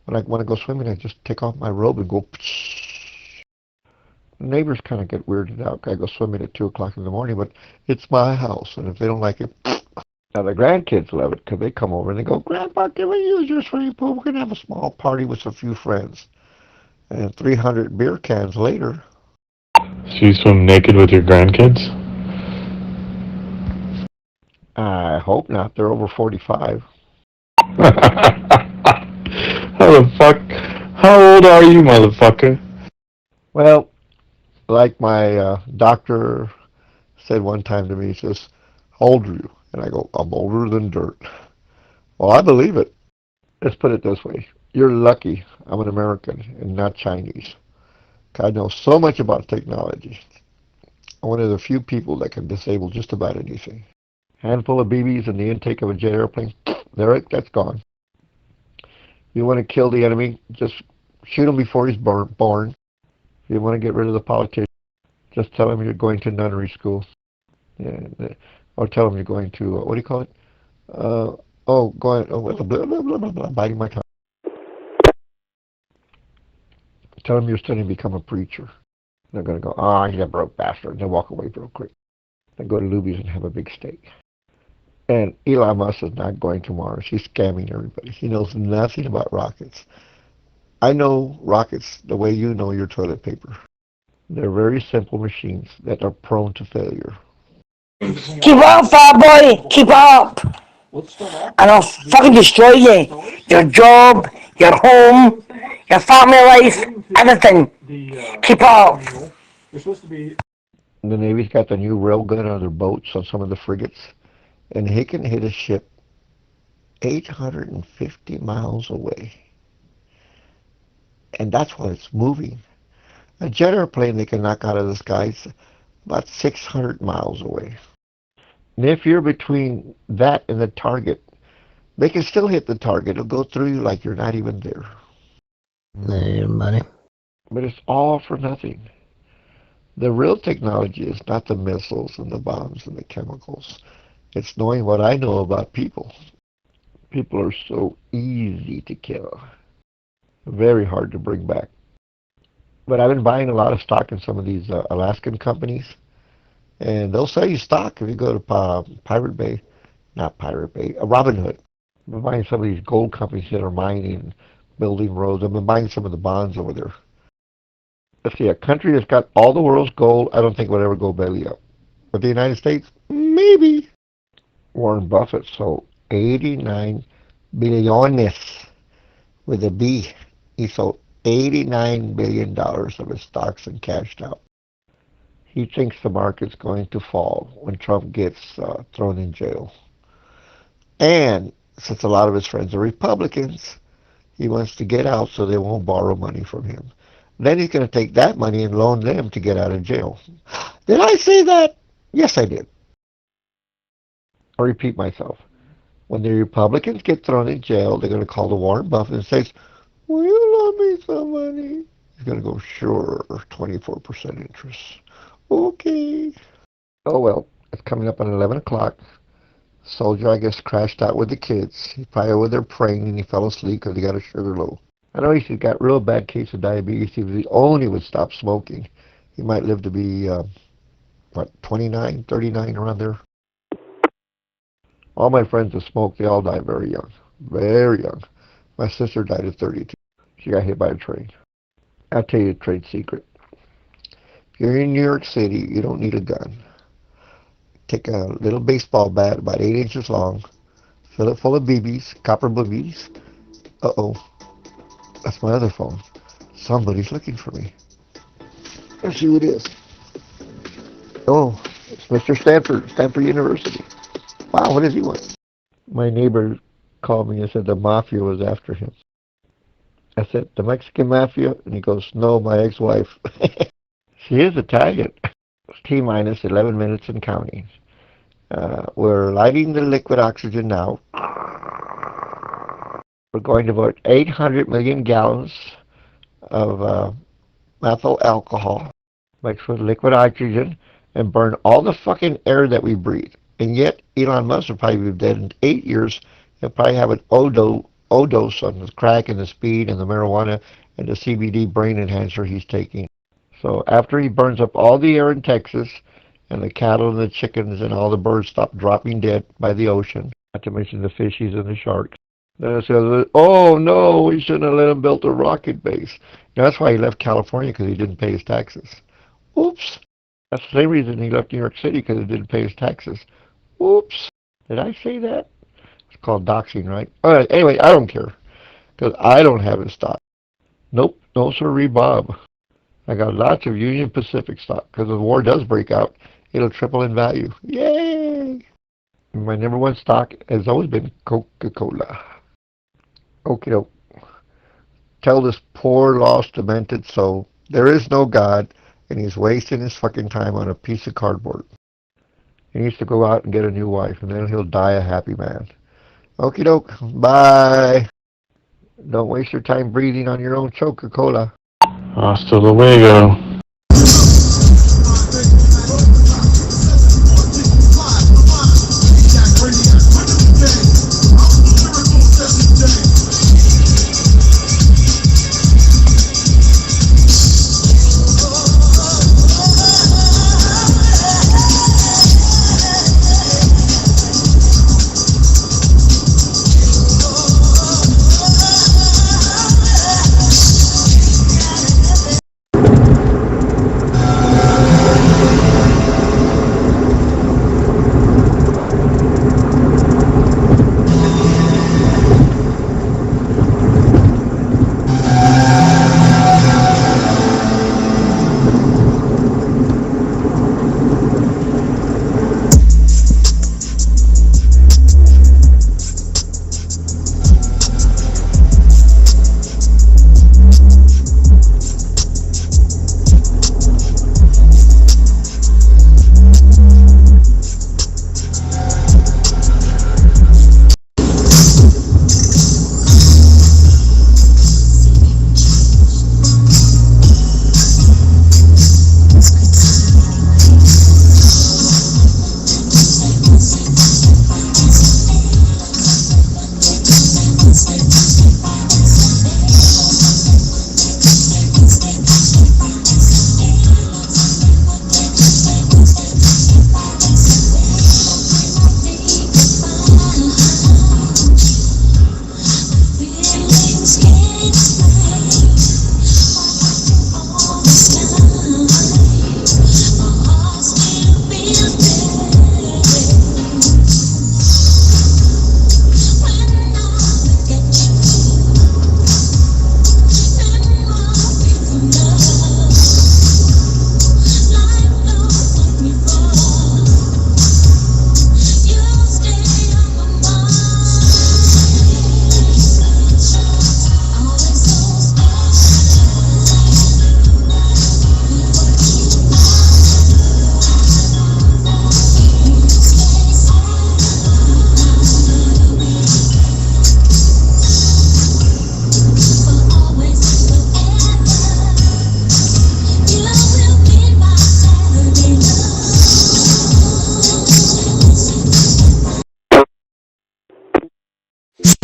when I want to go swimming, I just take off my robe and go. The neighbors kind of get weirded out. I go swimming at 2 o'clock in the morning, but it's my house, and if they don't like it, now the grandkids love it because they come over and they go, "Grandpa, can we use your swimming pool? We're going to have a small party with a few friends." And 300 beer cans later.
So you swim naked with your grandkids?
I hope not. They're over 45.
How the fuck? How old are you, motherfucker?
Well, like my doctor said one time to me, he says, "How old are you?" And I go, "I'm older than dirt." Well, I believe it. Let's put it this way. You're lucky I'm an American and not Chinese. I know so much about technology. I'm one of the few people that can disable just about anything. Handful of BBs in the intake of a jet airplane, that's gone. You want to kill the enemy, just shoot him before he's born. If you want to get rid of the politician, just tell him you're going to nunnery school. Yeah, or tell him you're going to, what do you call it? Oh, go ahead. Oh, blah, blah, blah, blah, blah, biting my tongue. Tell them you're studying to become a preacher. They're going to go, oh, he's a broke bastard. And they walk away real quick. They go to Luby's and have a big steak. And Elon Musk is not going to Mars. He's scamming everybody. He knows nothing about rockets. I know rockets the way you know your toilet paper. They're very simple machines that are prone to failure.
Keep up, fat boy! Keep up! And I'll fucking destroy you. Your job, your home, your family life, everything. Keep up.
The Navy's got the new railgun on their boats on some of the frigates, and he can hit a ship 850 miles away. And that's why it's moving. A jet airplane they can knock out of the skies about 600 miles away. And if you're between that and the target, they can still hit the target. It'll go through you like you're not even there.
No money.
But it's all for nothing. The real technology is not the missiles and the bombs and the chemicals. It's knowing what I know about people. People are so easy to kill. Very hard to bring back. But I've been buying a lot of stock in some of these Alaskan companies. And they'll sell you stock if you go to Robin Hood. I've been buying some of these gold companies that are mining, building roads. I've been buying some of the bonds over there. Let's see, a country that's got all the world's gold, I don't think would ever go belly up. But the United States, maybe. Warren Buffett sold 89 billion with a B. He sold $89 billion of his stocks and cashed out. He thinks the market's going to fall when Trump gets thrown in jail. And since a lot of his friends are Republicans, he wants to get out so they won't borrow money from him. Then he's going to take that money and loan them to get out of jail. Did I say that? Yes, I did. I'll repeat myself. When the Republicans get thrown in jail, they're going to call the Warren Buffett and say, will you loan me some money? He's going to go, sure, 24% interest. Okay. Oh, well, it's coming up at 11 o'clock. Soldier, I guess, crashed out with the kids. He probably over there praying and he fell asleep because he got a sugar low. I know he's got a real bad case of diabetes. If he only would stop smoking, he might live to be, 29, 39, around there. All my friends that smoke, they all die very young. Very young. My sister died at 32. She got hit by a train. I'll tell you a trade secret. If you're in New York City, you don't need a gun. Take a little baseball bat about 8 inches long, fill it full of BBs, copper BBs. Uh-oh. That's my other phone. Somebody's looking for me. Let's see who it is. Oh, it's Mr. Stanford University. Wow, what does he want? My neighbor called me and said the mafia was after him. I said, the Mexican mafia? And he goes, no, my ex-wife. She is Italian. It's T-minus 11 minutes and counting. We're lighting the liquid oxygen now. We're going to put 800 million gallons of methyl alcohol mixed with liquid oxygen and burn all the fucking air that we breathe. And yet, Elon Musk will probably be dead in 8 years. He'll probably have an overdose on the crack and the speed and the marijuana and the CBD brain enhancer he's taking. So after he burns up all the air in Texas and the cattle and the chickens and all the birds stop dropping dead by the ocean, not to mention the fishies and the sharks, then it says, oh no, we shouldn't have let him build a rocket base. And that's why he left California, because he didn't pay his taxes. Oops. That's the same reason he left New York City, because he didn't pay his taxes. Oops. Did I say that? It's called doxing, right? All right, anyway, I don't care, because I don't have his stock. Nope, no sirree, Bob. I got lots of Union Pacific stock, because if the war does break out, it'll triple in value. Yay! My number one stock has always been Coca-Cola. Okie doke. Tell this poor, lost, demented soul there is no God, and he's wasting his fucking time on a piece of cardboard. He needs to go out and get a new wife, and then he'll die a happy man. Okie doke. Bye. Don't waste your time breathing on your own Coca-Cola.
Hasta luego.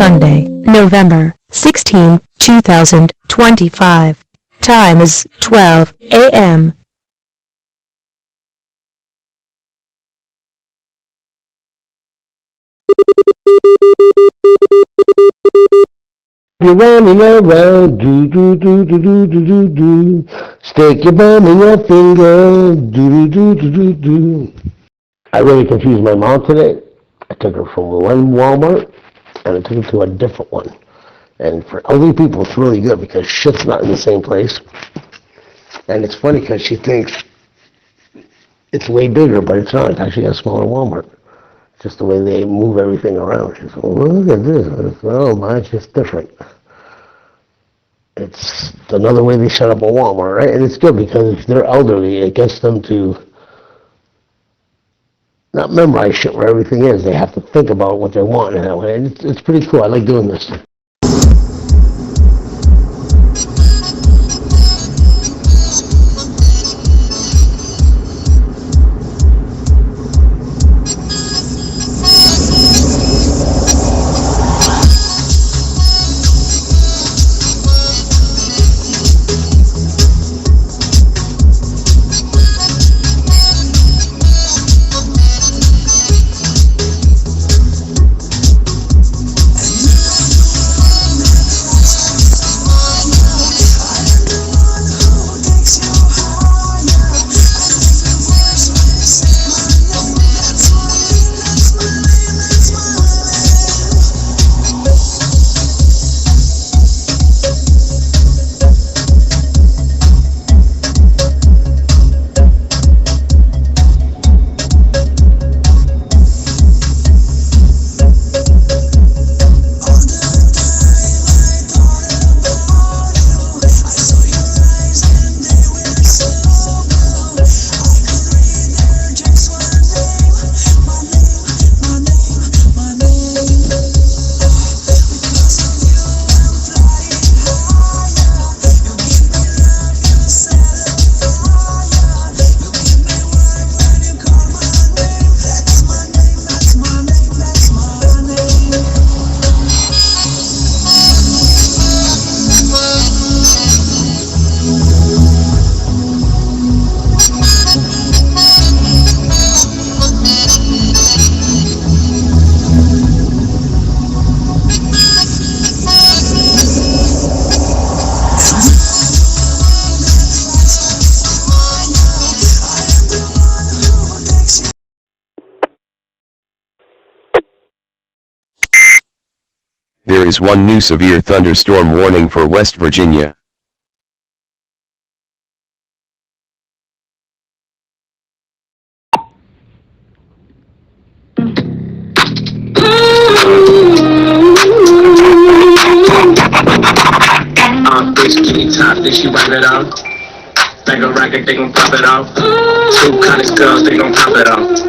Sunday, November 16, 2025. Time is 12 a.m.
You're running around, do. Stick your bum in your finger, do. I really confused my mom today. I took her from one Walmart, and I took her to a different one. And for elderly people, it's really good because shit's not in the same place. And it's funny because she thinks it's way bigger, but it's not. It's actually a smaller Walmart. Just the way they move everything around. She's like, well, look at this. Oh, my, it's just different. It's another way they set up a Walmart, right? And it's good because if they're elderly, it gets them to not memorize shit where everything is. They have to think about what they want in that way. And it's pretty cool. I like doing this.
There is one new severe thunderstorm warning for West Virginia.
Bitch, give me top, then she wipe it off. Like a rocket, they gon' pop it off. Two college girls, they gon' pop it off.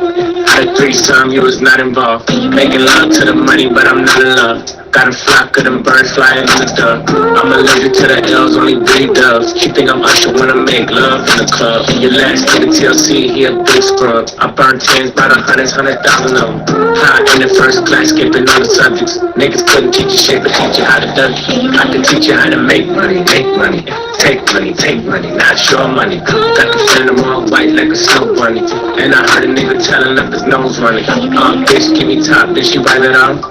Had a threesome, you was not involved. Making love to the money, but I'm not in love. Got a flock of them birds flying in the duck. I'm allergic to the L's, only breed doves. She think I'm Usher when I make love in the club. Your last nigga TLC, he a big scrub. I burn tens by the hundreds, 100,000 of them. High in the first class, skipping all the subjects. Niggas couldn't teach you shit, but teach you how to duck. I can teach you how to make money. Take money, not your money. Got the phantom all white like a snow bunny. And I heard a nigga telling up his nose running. Bitch, give me top, then she wipe it off.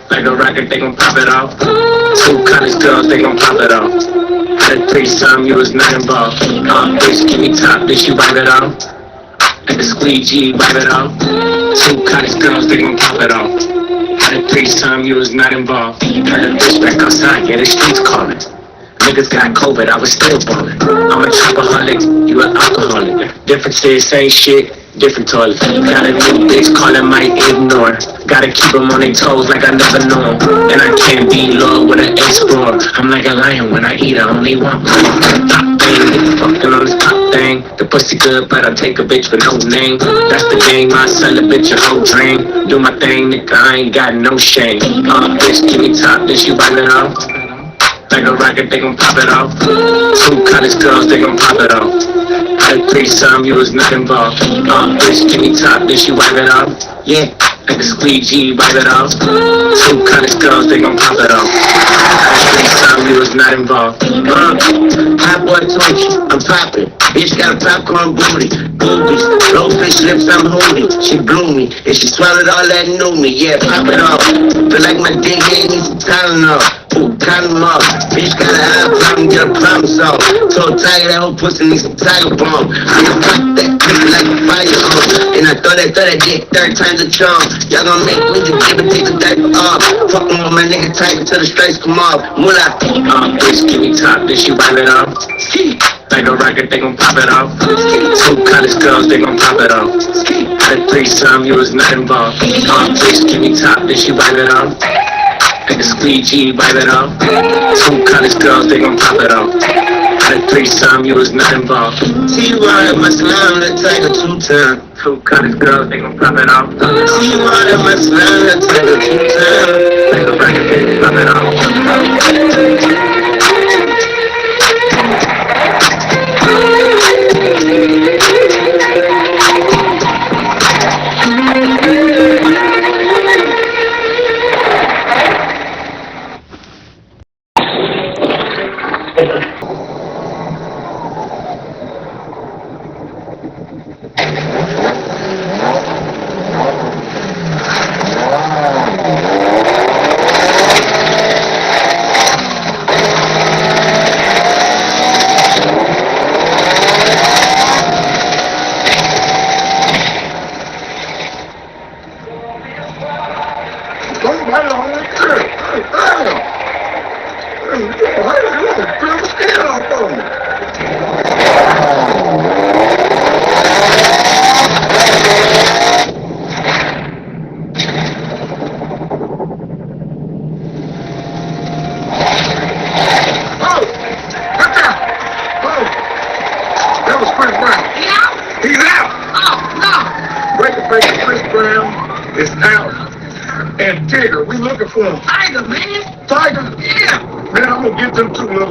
Like a rocket, they gon' pop it off. Two college girls, they gon' pop it off. Had a threesome, you was not involved. Bitch, give me top, then she wipe it off. Like a squeegee, wipe it off. Two college girls, they gon' pop it off. Had a threesome, you was not involved. Had a bitch back outside, yeah, the streets calling. Niggas got COVID, I was still ballin'. I'm a trapaholic, you an alcoholic. Differences, same shit, different toilet. Got a new bitch calling my ignore. Gotta keep them on their toes like I never know 'em. And I can't be low with an explorer. I'm like a lion when I eat, I only want one. Top thing, fucking on this top thing. The pussy good, but I take a bitch with no name. That's the game, I sell a bitch a whole dream. Do my thing, nigga, I ain't got no shame. Bitch, give me top, then she wipe it off. Like a rocket, they gon' pop it off. Two college girls, they gon' pop it off. Had a threesome, you was not involved. Bitch, give me top, then she wipe it off. Yeah, Like a squeegee, wipe it off. Two college girls, they gon' pop it off. Some you was not involved. Hot boy told you, I'm poppin'. Bitch got a popcorn booty. Boobies, blowfish lips, I'm holy. She blew me, and she swallowed all that new me. Yeah, pop it off. Feel like my dick ain't need some Tylenol. Ooh, cotton off. Bitch got a eye problem, get a problem solved. So tired, that whole pussy needs some tiger bomb. I can pop that quick like a fire hose. And I throw that dick 30 times the charm. Y'all gon' make me just give it, take the diaper off. Fuckin' with my nigga tight until the stripes come off. Moolah, bitch, give me top, then she wipe it off. Like a rocket, they gon' pop it off. Two college girls, they gon' pop it off. Had a threesome, you was not involved. Bitch, give me top, then she wipe it off. Like a squeegee, wipe it off. Two college girls, they gon' pop it off. Had a threesome, you was not involved. T-Rod, my slime, that tiger 2 times. Two college girls, they gon' pop it off. T-Rod, my slime, that tiger 2 times. Like a rocket, they gon' pop it off.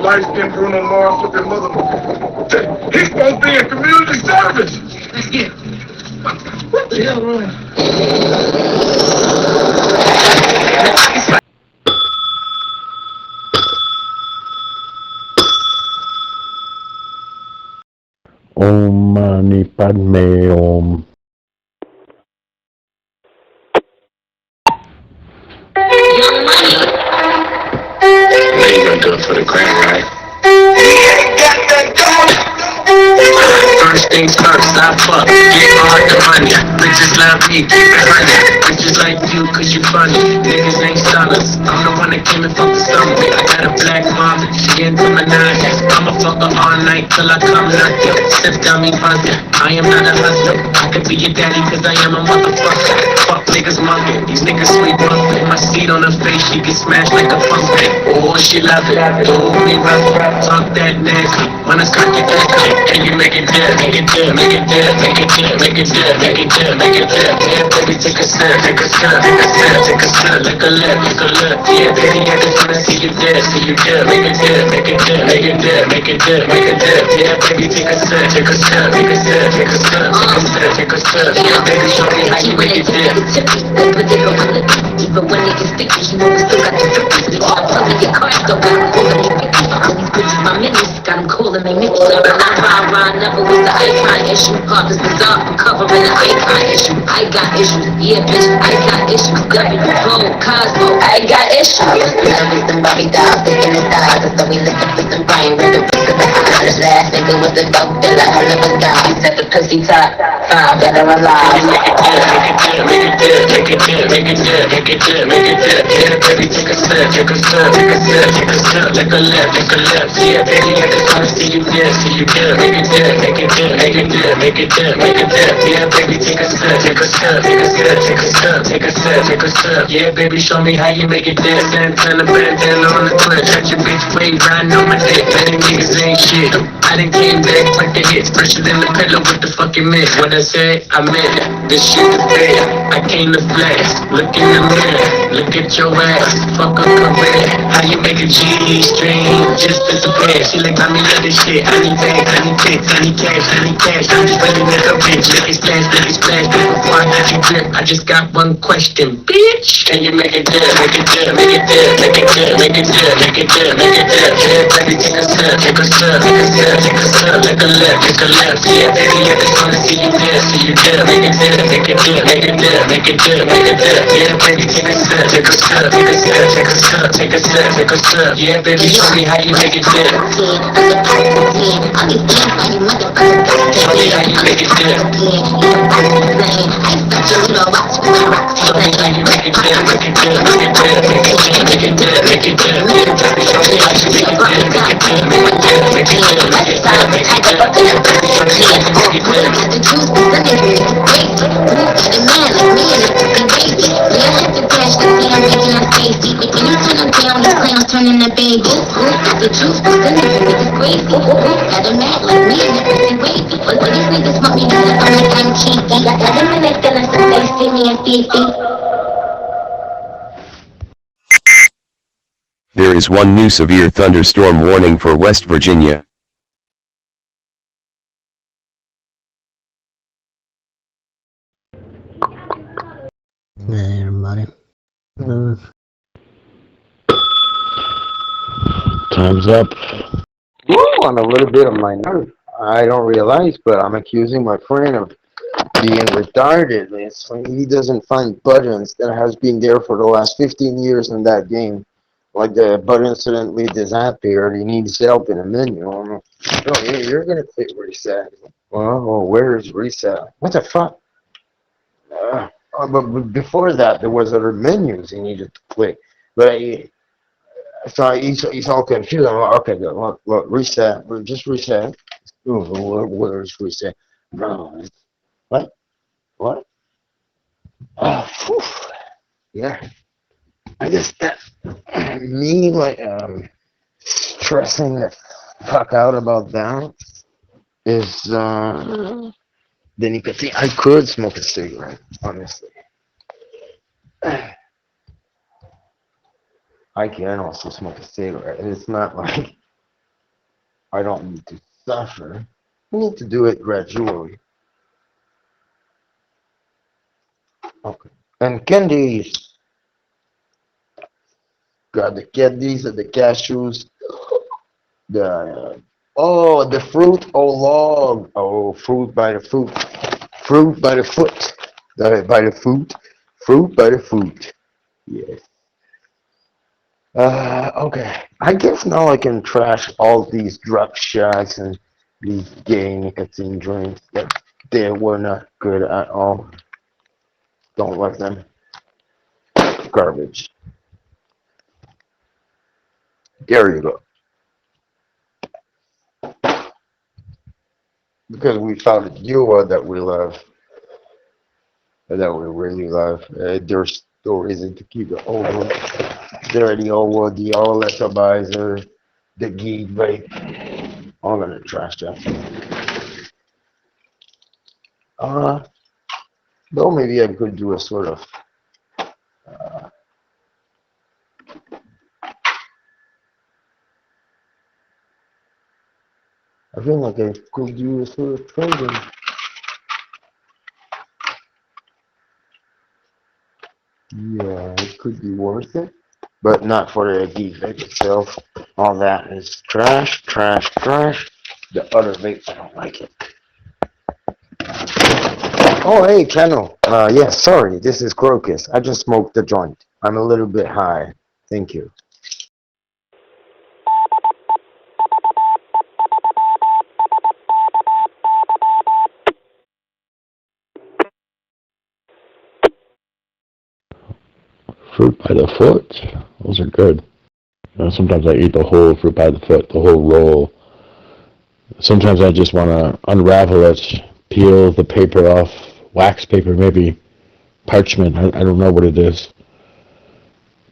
Light-skinned Bruno Mars looking motherfucker. He's supposed to be in community service. Yeah. What the hell, man?
Om Mani Padme Om.
You gonna do it for the gram, right? First things first, I fuck, get all the money. Bitches love me, keep it honey. Bitches like you, cause you funny. Niggas ain't sellers. I'm the one that came and fucked the stomach. I got a black mom, she into my nine. I'ma fuck her all night till I come nothing. Sip down me bucket. I am not a hustler. I could be your daddy cause I am a motherfucker. Fuck niggas monkey. These niggas sweet bumpin'. My seed on her face, she get smashed like a pumpkin. Oh, she love it. Do me rough, talk that nasty. When it's cocky, and you make it dip, make it dip, make it dip, make it dip, make it dip, make it dip, make it dip. Yeah, baby, take a sip, take a sip, take a sip, take a sip, lick a lip, lick a lip. Yeah, baby, I just wanna see you dip, see you dip, make it dip, make it dip, make it dip, make it dip, make it dip. Yeah, baby, take a sip, take a sip, take a sip, take a sip, take a sip, take a sip. Yeah, baby, show me how you make it dip.
Even when niggas think you know we still got the fifties. We all telling your car still got them calling me Mickey. All these bitches my minis, got them calling me Mickey. But I'm ride, never was the icon issue. Pop is bizarre, I'm covering the icon issue. I got issues, yeah bitch, I got issues. W, Cosmo, I got issues. Some Bobby dolls, taking the stars. So we looking for some brain with the piece of the eyes. Last nigga was the dope dealer, hell of a guy. He said the pussy top, better alive.
Make it dip, make it dip, make it dip, make it dip, make it dip, make it dip. Yeah, baby, take a sip, take a sip, take a sip, take a sip, lick a lip, lick a lip. Yeah, baby, I just wanna see you dip, see you dip. Make it dip, make it dip, make it dip, make it dip, make it dip. Yeah, baby, take a sip, take a sip, take a sip, take a sip, take a sip, take a sip. Yeah, baby, show me how you make it dip. Santana bandana on the clip, got your bitch wave riding on my dick. Man, niggas ain't shit. I done came back with the hits, fresher than the pillow with the fucking mist. What I said, I meant it. This shit is bad. I came to flex. Look in the mirror, look at your ass. Fuck a career. How you make a G-string just disappear? She like, I mean, let this shit. I need bag, I need tick. Honey cash, I'm just ready to make a rich. Make it splash, before I get you grip. I just got one question, bitch. Can you make it dip, make it dip, make it dip, make it dip, make it dip, make it dip, make it dip. Yeah, baby, take a sip, take a sip, take a sip, take a sip, take a lip, take a lip. Yeah, baby, I just wanna see you dip, make it dip, make it dip, make it dip, make it dip, make it dip. Yeah, baby, take a sip, take a sip, take a sip, take a sip, take a sip, take a sip. Yeah, baby, show me how you make it dip. Show me how you make it dip. Show me how you make it dip, make it dip, make it dip, make it dip, make it dip, make it dip. Show me how you make it dip, make it dip, make it dip, make it dip, make it dip, make it dip. Show me how you make it dip.
The juice be slipping, it's crazy. Got a man like me and it's looking crazy. You don't have to crash to see I'm making a safety. When you turn them down, these clowns turning to babies. Got the juice be slipping, it's crazy. Got a man like me and it's looking crazy. But these niggas want me to look like I'm cheeky. Got them in their feelings, so they see me and Fifi.
There is one new severe thunderstorm warning for West Virginia.
Hey everybody.
Time's up.
On a little bit of my nerve. I don't realize, but I'm accusing my friend of being retarded. He doesn't find buttons that has been there for the last 15 years in that game. Like the button suddenly disappeared. He needs help in a menu. Oh, you're gonna click reset. Well, where is reset? What the fuck? But before that, there was other menus he needed to click. But so he's all confused. I'm like, okay, good. Look, reset. Just reset. Ooh, where is reset? No. What? Oh, whew. Yeah. I guess that me like stressing the fuck out about that is the nicotine. I could smoke a cigarette, honestly. I can also smoke a cigarette. It's not like I don't need to suffer. I need to do it gradually. Okay. And candies. Got the candies and the cashews. The fruit. Oh, log. Oh, fruit by the foot. Fruit by the foot. By the foot. Fruit by the foot. Yes. Okay. I guess now I can trash all these drug shots and these gay nicotine drinks that they were not good at all. Don't like them. Garbage. There you go. Because we found a new one that we love. That we really love. There's no reason to keep the old one. They're the old one, the old electrolyzer, the geek vape. I'm gonna trash that. Though maybe I could do a sort of I feel like I could do a sort of trading. Yeah, it could be worth it, but not for the geek vape itself. All that is trash, trash, trash. The other vape, I don't like it. Oh, hey, Kennel. Yeah, sorry, this is Crocus. I just smoked the joint. I'm a little bit high. Thank you.
Fruit by the foot. Those are good. Sometimes I eat the whole fruit by the foot, the whole roll. Sometimes I just want to unravel it, peel the paper off, wax paper, maybe parchment. I don't know what it is.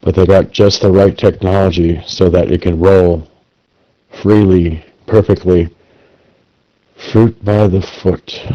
But they got just the right technology so that it can roll freely, perfectly. Fruit by the foot.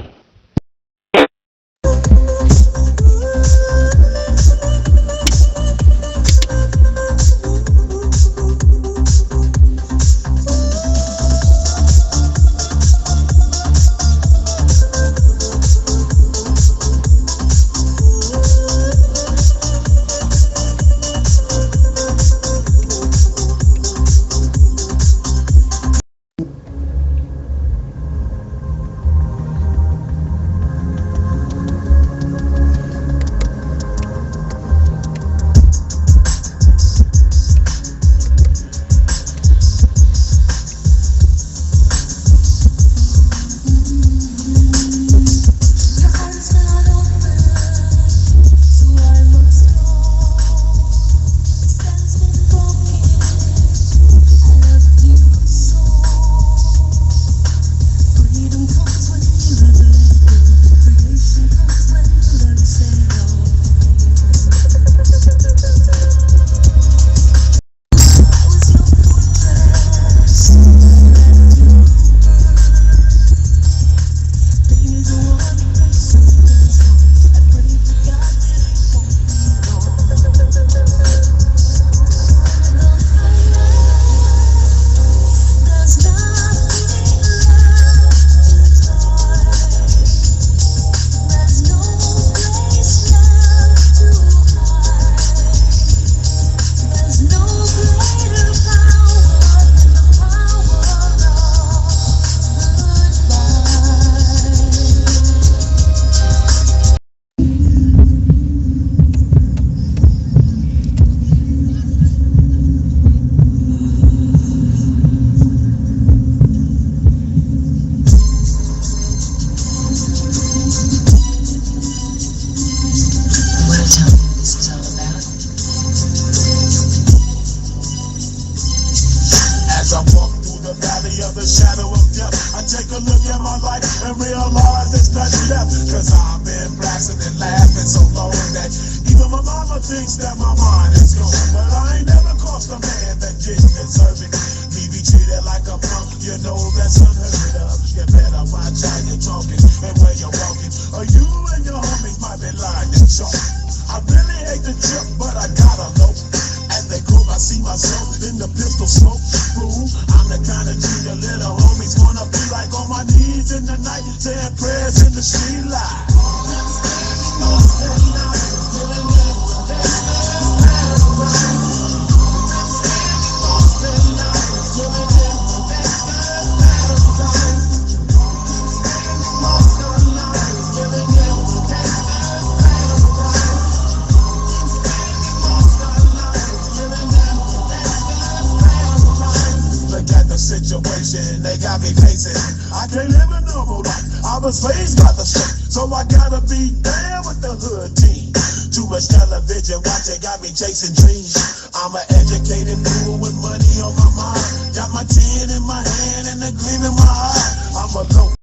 realize there's nothing left. Cause I've been blasting and laughing so long that even my mama thinks that my mind is gone. But I ain't never crossed a man that didn't deserve it. Me be treated like a punk, you know that's unheard of. You better watch how you're talking and where you're walking, or you and your homies might be lying to chalk. I really hate the trip, but I gotta know. As they groove, I see myself in the pistol smoke room. I'm the kind of G the little homies wanna be like, on my knees in the night, saying prayers in the street light. Situation, they got me pacing. I can't live a normal life. I was raised by the street, so I gotta be down with the hood team. Too much television watching got me chasing dreams. I'm an educated fool with money on my mind. Got my tin in my hand and a gleam in my eye. I'm a low.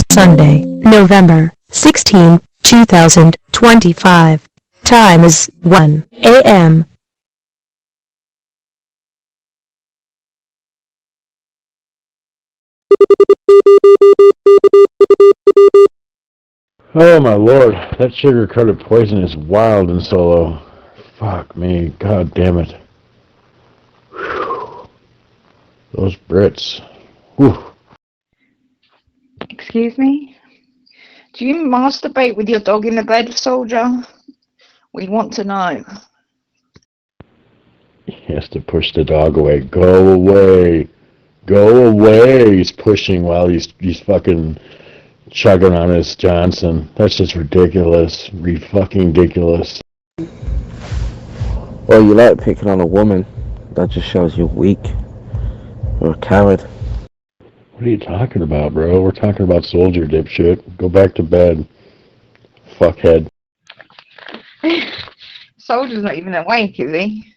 Sunday, November 16, 2025. Time is 1 a.m.
Oh my lord, that sugar-coated poison is wild in Solo. Fuck me, god damn it. Whew. Those Brits. Whew.
Excuse me? Do you masturbate with your dog in the bed, soldier? We want to know.
He has to push the dog away. Go away. Go away. He's pushing while he's fucking chugging on his Johnson. That's just ridiculous. Fucking ridiculous.
Well, you like picking on a woman. That just shows you're weak. You're a coward.
What are you talking about, bro? We're talking about soldier, dipshit. Go back to bed. Fuckhead.
Soldier's not even awake, is he?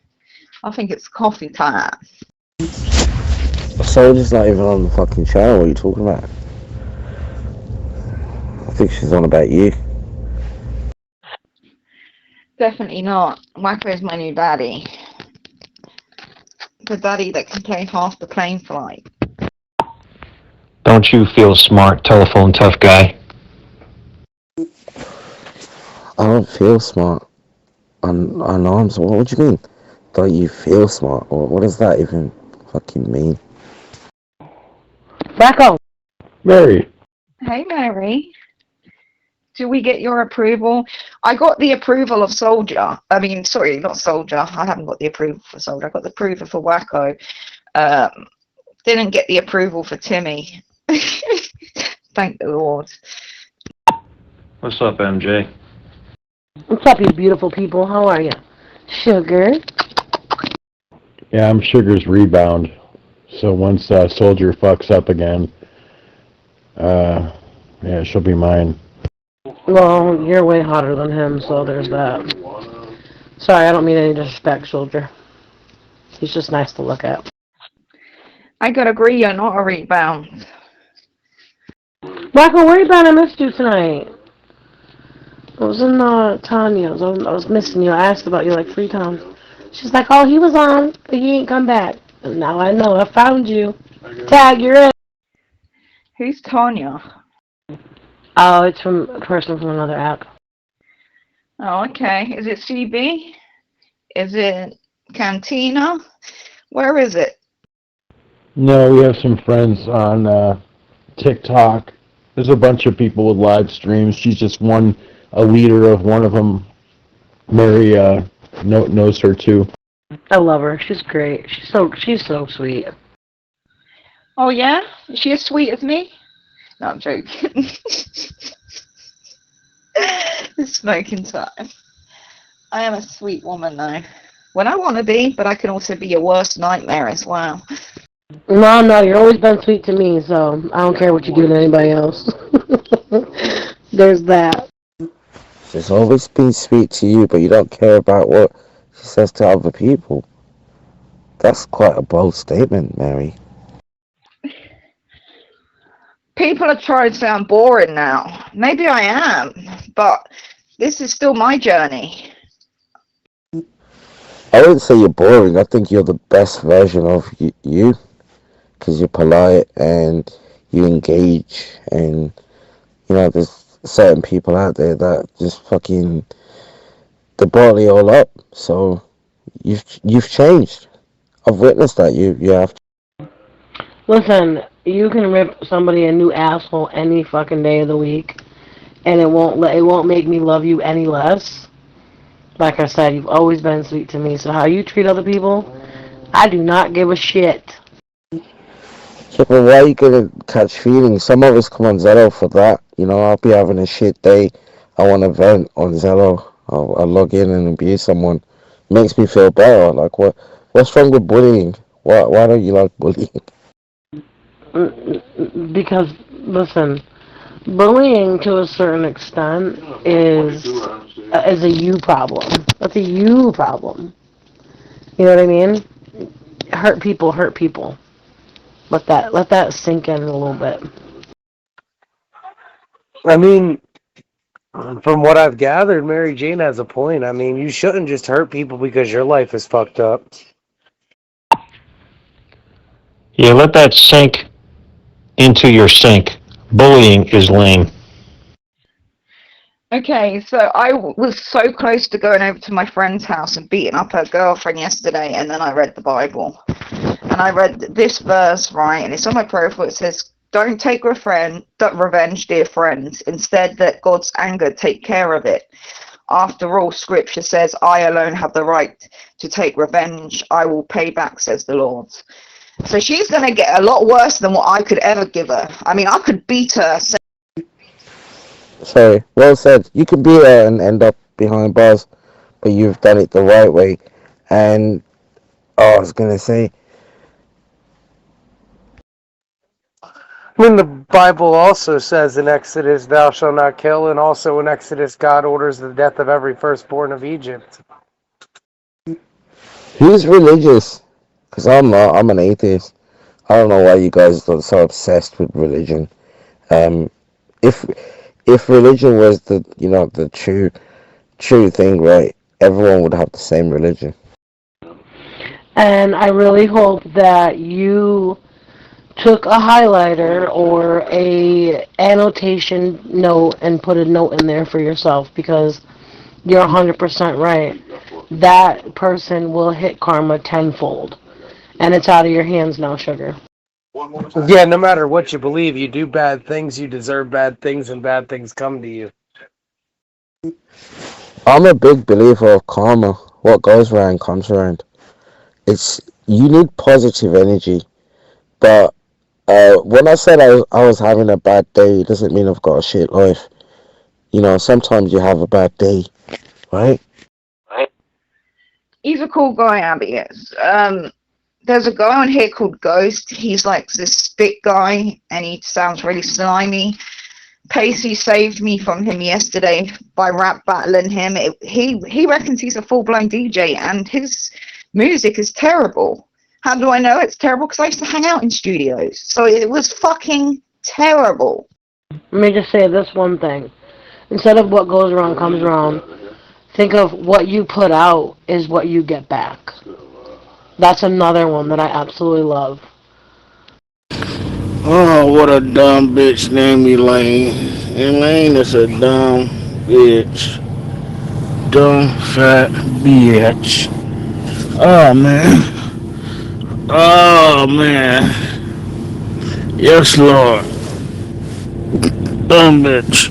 I think it's coffee time.
The soldier's not even on the fucking show. What are you talking about? I think she's on about you.
Definitely not. Wacko's my new daddy. The daddy that can play half the plane flight.
Don't you feel smart, telephone tough guy?
I don't feel smart. I know I'm smart. What do you mean? Don't you feel smart? Or what does that even fucking mean?
Wacko!
Mary.
Hey, Mary. Do we get your approval? I got the approval of Soldier. I mean, sorry, not Soldier. I haven't got the approval for Soldier. I got the approval for Wacko. Didn't get the approval for Timmy. Thank the Lord.
What's up, MJ?
What's up, you beautiful people? How are you? Sugar?
Yeah, I'm Sugar's rebound. So once Soldier fucks up again, yeah, she'll be mine.
Well, you're way hotter than him, so there's that. Sorry, I don't mean any disrespect, Soldier. He's just nice to look at.
I gotta agree, you're not a rebound.
Wacko, where you been? I missed you tonight. I was in Tanya's. I was missing you. I asked about you like 3 times. She's like, oh, he was on, but he ain't come back. And now I know. I found you. Tag, you're in.
Who's Tanya?
Oh, it's from a person from another app.
Oh, okay. Is it CB? Is it Cantina? Where is it?
No, we have some friends on TikTok. There's a bunch of people with live streams. She's just a leader of one of them. Mary knows her too.
I love her. She's great. She's so sweet.
Oh yeah? Is she as sweet as me? No, I'm joking. It's smoking time. I am a sweet woman though. When I want to be, but I can also be your worst nightmare as well.
No, you're always been sweet to me, so I don't care what you do to anybody else. There's that.
She's always been sweet to you, but you don't care about what she says to other people. That's quite a bold statement, Mary.
People are trying to say I'm boring now. Maybe I am, but this is still my journey.
I wouldn't say you're boring. I think you're the best version of you, because you're polite and you engage, and you know there's certain people out there that just fucking they bottle it all up. So you've changed. I've witnessed that. You have.
Listen, you can rip somebody a new asshole any fucking day of the week, and it won't make me love you any less. Like I said, you've always been sweet to me. So how you treat other people, I do not give a shit.
Yeah, but why are you gonna catch feelings? Some of us come on Zello for that. You know, I'll be having a shit day. I want to vent on Zello. I'll log in and abuse someone. Makes me feel better. Like what's wrong with bullying? Why don't you like bullying?
Because, listen, bullying to a certain extent is a you problem. That's a you problem. You know what I mean? Hurt people hurt people. Let that sink in a little bit.
I mean, from what I've gathered, Mary Jane has a point. I mean, you shouldn't just hurt people because your life is fucked up.
Yeah, let that sink into your sink. Bullying is lame.
Okay, so I was so close to going over to my friend's house and beating up her girlfriend yesterday, and then I read the Bible. And I read this verse, right, and it's on my profile. It says, don't take revenge, dear friends. Instead, let God's anger take care of it. After all, Scripture says, I alone have the right to take revenge. I will pay back, says the Lord. So she's going to get a lot worse than what I could ever give her. I mean, I could beat her.
Sorry, well said. You can be there and end up behind bars, but you've done it the right way. And I was gonna say,
I mean, the Bible also says in Exodus, thou shalt not kill, and also in Exodus, God orders the death of every firstborn of Egypt.
who's religious? Because I'm not. I'm an atheist. I don't know why you guys are so obsessed with religion. If religion was the true thing, right? Everyone would have the same religion.
And I really hope that you took a highlighter or a annotation note and put a note in there for yourself, because you're 100% right. That person will hit karma tenfold. And it's out of your hands now, sugar.
Yeah, no matter what you believe, you do bad things, you deserve bad things, and bad things come to you.
I'm a big believer of karma. What goes around comes around. You need positive energy, but when I said I was having a bad day, it doesn't mean I've got a shit life. You know, sometimes you have a bad day, right?
He's a cool guy, Abby is. There's a guy on here called Ghost. He's like this spit guy, and he sounds really slimy. Pacey saved me from him yesterday by rap battling him. He reckons he's a full-blown DJ, and his music is terrible. How do I know it's terrible? Because I used to hang out in studios. So it was fucking terrible.
Let me just say this one thing. Instead of what goes around comes around, think of what you put out is what you get back. That's another one that I absolutely love.
Oh, what a dumb bitch named Elaine. Elaine is a dumb bitch. Dumb fat bitch. Oh, man. Oh, man. Yes, Lord. Dumb bitch.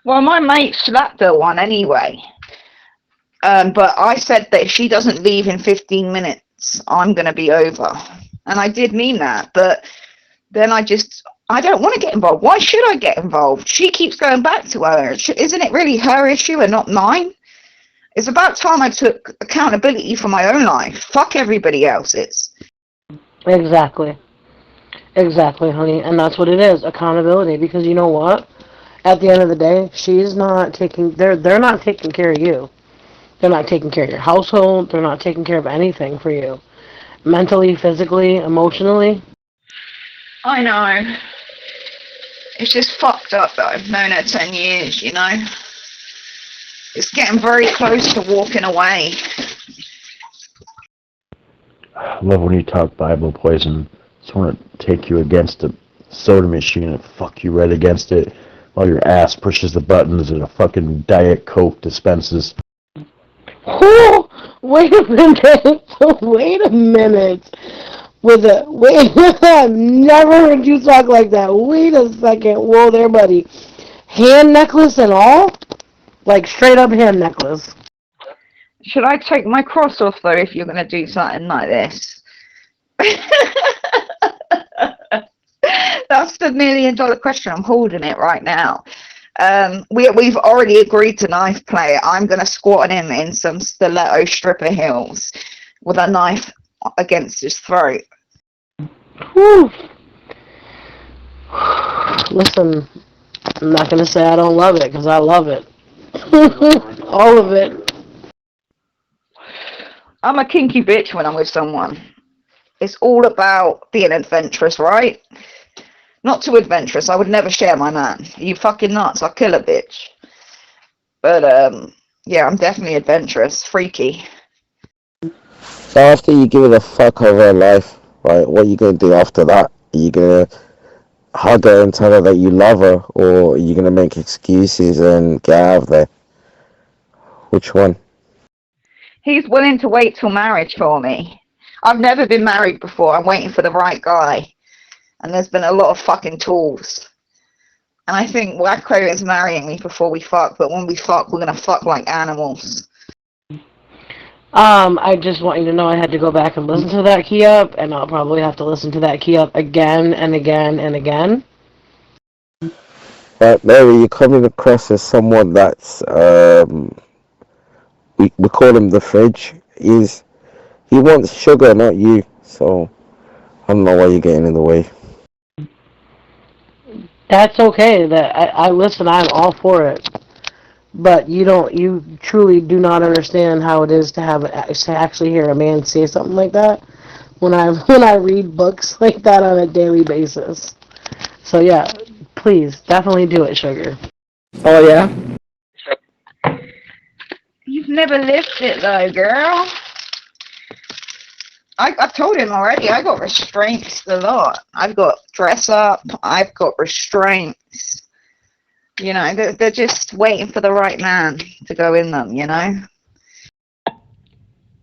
Well, my mate slapped her one anyway. But I said that if she doesn't leave in 15 minutes, I'm going to be over. And I did mean that. But then I don't want to get involved. Why should I get involved? She keeps going back to her. Isn't it really her issue and not mine? It's about time I took accountability for my own life. Fuck everybody else's.
Exactly. Exactly, honey. And that's what it is, accountability. Because you know what?
At the end of the day, she's not taking. They're not taking care of you. They're not taking care of your household. They're not taking care of anything for you, mentally, physically, emotionally.
I know. It's just fucked up that I've known her 10 years, you know? It's getting very close to walking away.
I love when you talk Bible, Poison. Just want to take you against a soda machine and fuck you right against it while your ass pushes the buttons and a fucking Diet Coke dispenses.
Oh, wait a minute. Wait a minute. Wait, I've never heard you talk like that. Wait a second. Whoa there, buddy. Hand necklace and all? Like straight up hand necklace.
Should I take my cross off though if you're gonna do something like this? That's the $1 million question. I'm holding it right now. We've already agreed to knife play. I'm gonna squat him in some stiletto stripper heels with a knife against his throat.
Whew. Listen, I'm not gonna say I don't love it because I love it. All of it.
I'm a kinky bitch when I'm with someone. It's all about being adventurous, right? Not too adventurous. I would never share my man. Are you fucking nuts? I'll kill a bitch. But yeah, I'm definitely adventurous, freaky.
So after you give it a fuck over her life, right, what are you going to do after that? Are you going to hug her and tell her that you love her, or are you going to make excuses and get out of there? Which one?
He's willing to wait till marriage for me. I've never been married before. I'm waiting for the right guy. And there's been a lot of fucking tools. And I think Wacko is marrying me before we fuck, but when we fuck, we're going to fuck like animals.
I just want you to know I had to go back and listen to that key up, and I'll probably have to listen to that key up again and again and again.
Mary, you're coming across as someone that's, we call him the fridge. He wants sugar, not you. So, I don't know why you're getting in the way.
That's okay. I listen, I'm all for it. But you truly do not understand how it is to actually hear a man say something like that when I read books like that on a daily basis. So yeah, please, definitely do it, sugar.
Oh yeah?
You've never lived it though, girl. I told him already, I got restraints a lot. I've got dress up, I've got restraints. You know, they're just waiting for the right man to go in them, you know?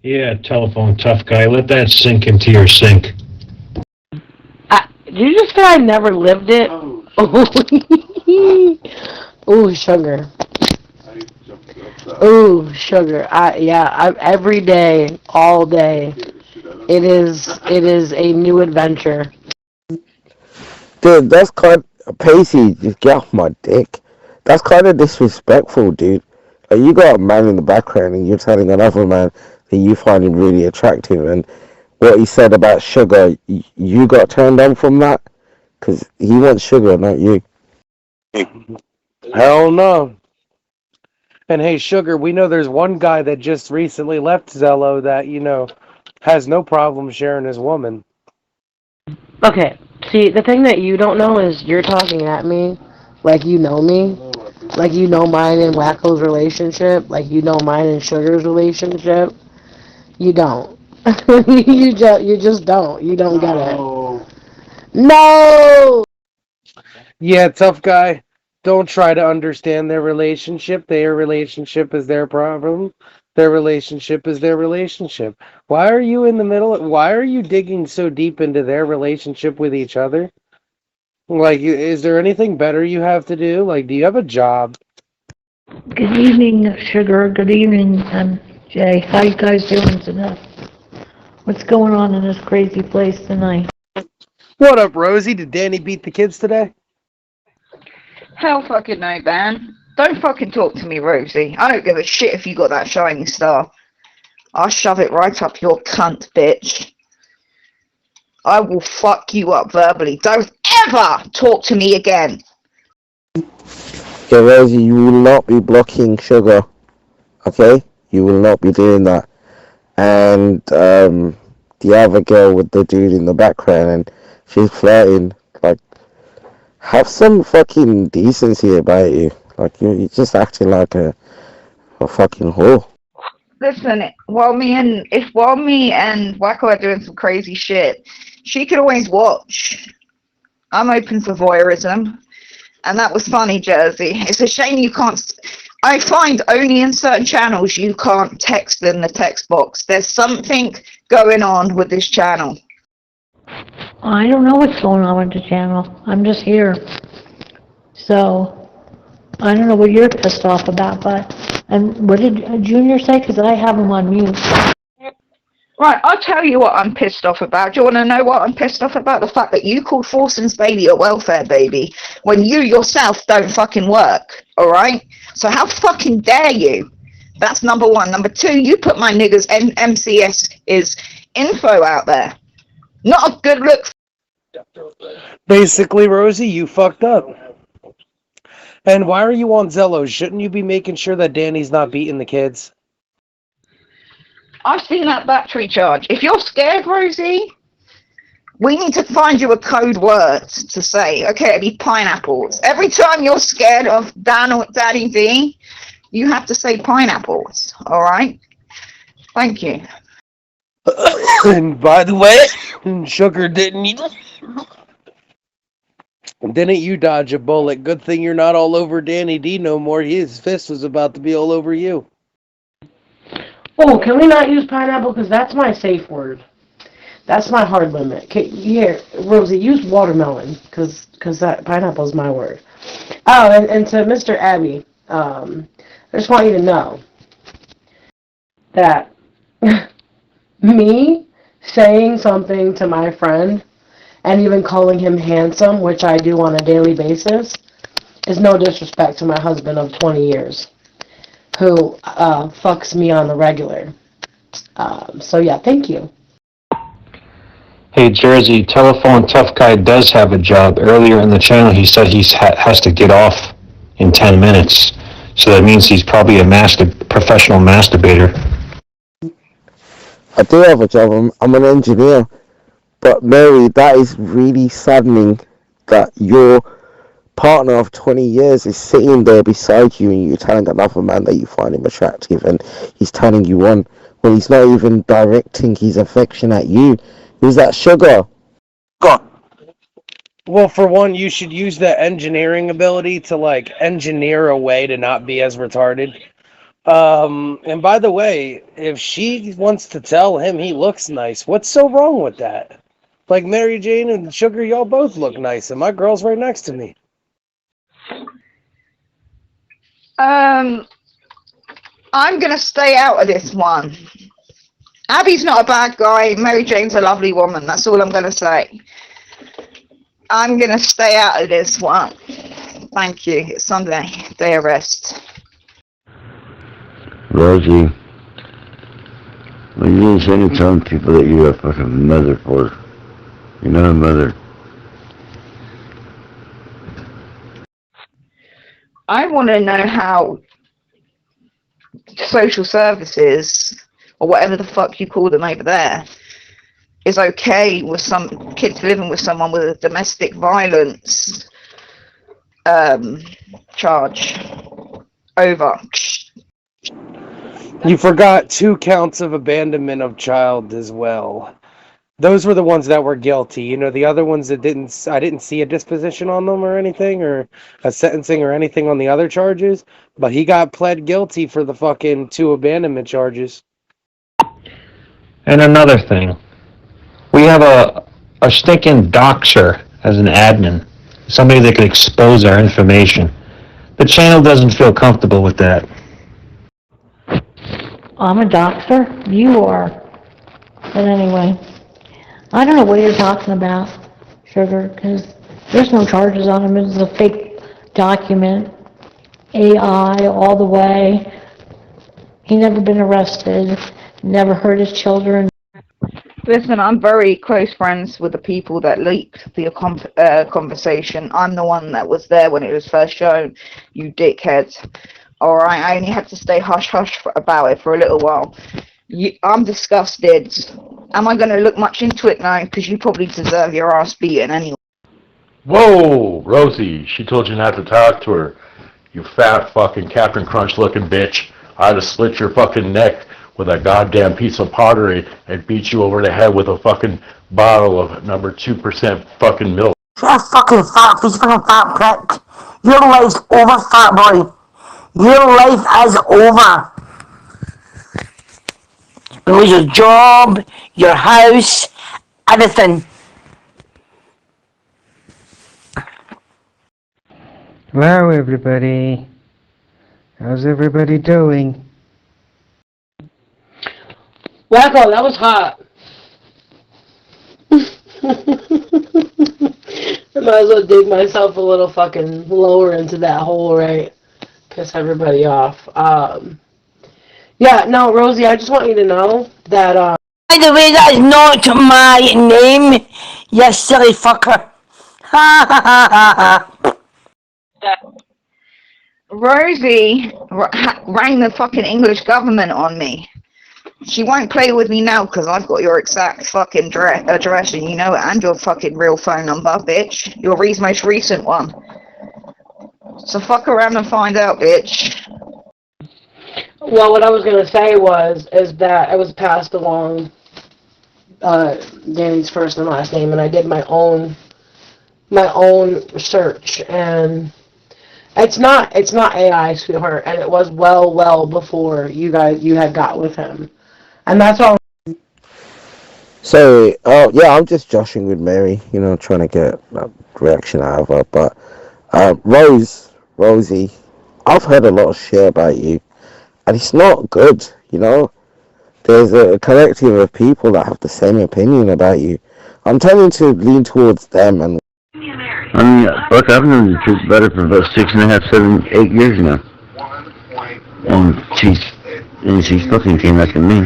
Yeah, telephone tough guy. Let that sink into your sink.
Did you just say I never lived it? Ooh, sugar. Ooh, sugar. Every day, all day. It is a new adventure.
Dude, that's kind of Pacey, just get off my dick. That's kind of disrespectful, dude. Like, you got a man in the background and you're telling another man that you find him really attractive, and what he said about sugar, you got turned on from that? Because he wants sugar, not you.
Hell no. And hey, sugar, we know there's one guy that just recently left Zello that, has no problem sharing his woman.
Okay, see, the thing that you don't know is you're talking at me like you know me. Like you know mine and Wacko's relationship. Like you know mine and Sugar's relationship. You don't. you just don't. You don't get it. No!
Yeah, tough guy. Don't try to understand their relationship. Their relationship is their problem. Their relationship is their relationship. Why are you in the middle? Why are you digging so deep into their relationship with each other? Like, is there anything better you have to do? Like, do you have a job?
Good evening, Sugar. Good evening, Jay. How you guys doing tonight? What's going on in this crazy place tonight?
What up, Rosie? Did Danny beat the kids today?
Hell fucking no, man. Don't fucking talk to me, Rosie. I don't give a shit if you got that shining star. I'll shove it right up your cunt, bitch. I will fuck you up verbally. Don't ever talk to me again.
Okay, Rosie, you will not be blocking Sugar. Okay? You will not be doing that. And the other girl with the dude in the background, and she's flirting. Like, have some fucking decency about you. Like, you're just acting like a fucking whore.
Listen, while me and Wacko are doing some crazy shit, she could always watch. I'm open for voyeurism, and that was funny, Jersey. It's a shame you can't. I find only in certain channels you can't text in the text box. There's something going on with this channel.
I don't know what's going on with the channel. I'm just here. So, I don't know what you're pissed off about, but, and what did Junior say? Because I have him on mute.
Right, I'll tell you what I'm pissed off about. Do you want to know what I'm pissed off about? The fact that you called Forson's baby a welfare baby when you yourself don't fucking work, alright? So how fucking dare you? That's number one. Number two, you put my niggas MCS is info out there. Not a good look.
Basically, Rosie, you fucked up. And why are you on Zello? Shouldn't you be making sure that Danny's not beating the kids?
I've seen that battery charge. If you're scared, Rosie, we need to find you a code word to say. Okay, it'd be pineapples. Every time you're scared of Dan or Daddy V, you have to say pineapples. All right? Thank you.
And by the way, Sugar didn't you dodge a bullet? Good thing you're not all over Danny D no more. His fist was about to be all over you.
Oh, can we not use pineapple? Because that's my safe word. That's my hard limit. Here, Rosie, use watermelon, because that pineapple is my word. Oh, and to Mr. Abby, I just want you to know that me saying something to my friend and even calling him handsome, which I do on a daily basis, is no disrespect to my husband of 20 years, who fucks me on the regular. So yeah, thank you.
Hey, Jersey, Telephone Tough Guy does have a job. Earlier in the channel, he said he has to get off in 10 minutes. So that means he's probably a professional masturbator.
I do have a job. I'm an engineer. But Mary, that is really saddening that your partner of 20 years is sitting there beside you and you're telling another man that you find him attractive and he's turning you on when he's not even directing his affection at you. Who's that, Sugar?
Well, for one, you should use that engineering ability to, like, engineer a way to not be as retarded. And by the way, if she wants to tell him he looks nice, what's so wrong with that? Like, Mary Jane and Sugar, y'all both look nice, and my girl's right next to me.
I'm going to stay out of this one. Abby's not a bad guy. Mary Jane's a lovely woman. That's all I'm going to say. I'm going to stay out of this one. Thank you. It's Sunday. Day of rest.
Rosie, when you say to tell people that you're a fucking mother for, you're not a mother.
I want to know how social services, or whatever the fuck you call them over there, is okay with some kids living with someone with a domestic violence charge over.
You forgot 2 counts of abandonment of child as well. Those were the ones that were guilty. You know, the other ones that I didn't see a disposition on them or anything, or a sentencing or anything on the other charges, but he got pled guilty for the fucking 2 abandonment charges.
And another thing, we have a stinking doxer as an admin, somebody that could expose our information. The channel doesn't feel comfortable with that.
I'm a doxer? You are. But anyway, I don't know what you're talking about, Sugar, because there's no charges on him. It's a fake document. AI all the way. He never been arrested. Never hurt his children.
Listen, I'm very close friends with the people that leaked the conversation. I'm the one that was there when it was first shown, you dickheads. Alright, I only had to stay hush-hush about it for a little while. I'm disgusted. Am I going to look much into it now? Because you probably deserve your ass beaten anyway.
Whoa, Rosie, she told you not to talk to her. You fat fucking Captain Crunch looking bitch. I'd have slit your fucking neck with a goddamn piece of pottery and beat you over the head with a fucking bottle of number 2% fucking milk.
You're a fucking fat piece, fucking fat prick. Your life's over, fat boy. Your life is over. You lose your job, your house, everything.
Hello, everybody. How's everybody doing?
Wacko, that was hot. I might as well dig myself a little fucking lower into that hole, right? Piss everybody off. Yeah, no, Rosie, I just want you to know that,
By the way, that is not my name, you silly fucker. Ha ha ha ha ha.
Rosie rang the fucking English government on me. She won't play with me now because I've got your exact fucking address and you know it, and your fucking real phone number, bitch. Your most recent one. So fuck around and find out, bitch.
well, what I was gonna say is that I was passed along Danny's first and last name, and I did my own search, and it's not AI, sweetheart, and it was well before you had got with him, and that's all.
So, yeah, I'm just joshing with Mary, trying to get a reaction out of her. But, Rosie, I've heard a lot of shit about you, and it's not good, There's a collective of people that have the same opinion about you. I'm tending to lean towards them. And
I mean, look, I've known the truth better for about 6.5, 7, 8 years now. And she fucking came after me.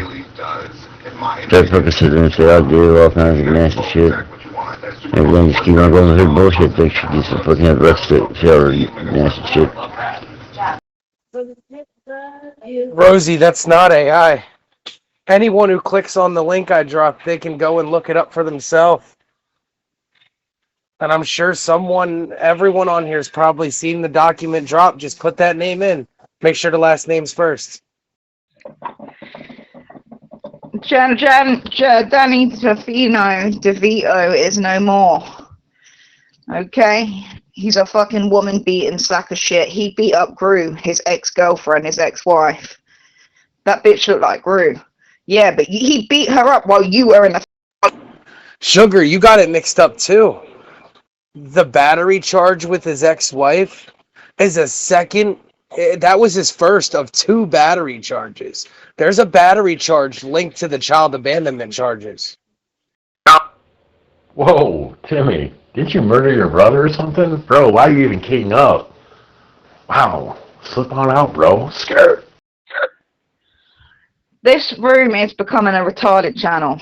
That fucker sit there and say I'll do all kinds of nasty shit. And then just keep on going with her bullshit that she gets to fucking have arrested for all her nasty shit.
Rosie, that's not AI. Anyone who clicks on the link I dropped, they can go and look it up for themselves. And I'm sure everyone on here has probably seen the document drop. Just put that name in. Make sure the last name's first.
Danny DeVito is no more. Okay? He's a fucking woman-beating sack of shit. He beat up Gru, his ex-girlfriend, his ex-wife. That bitch looked like Gru. Yeah, but he beat her up while you were in the...
Sugar, you got it mixed up too. The battery charge with his ex-wife is a second... That was his first of 2 battery charges. There's a battery charge linked to the child abandonment charges.
Whoa, Timmy, did you murder your brother or something? Bro, why are you even keying up? Wow, slip on out, bro. Scared.
This room is becoming a retarded channel.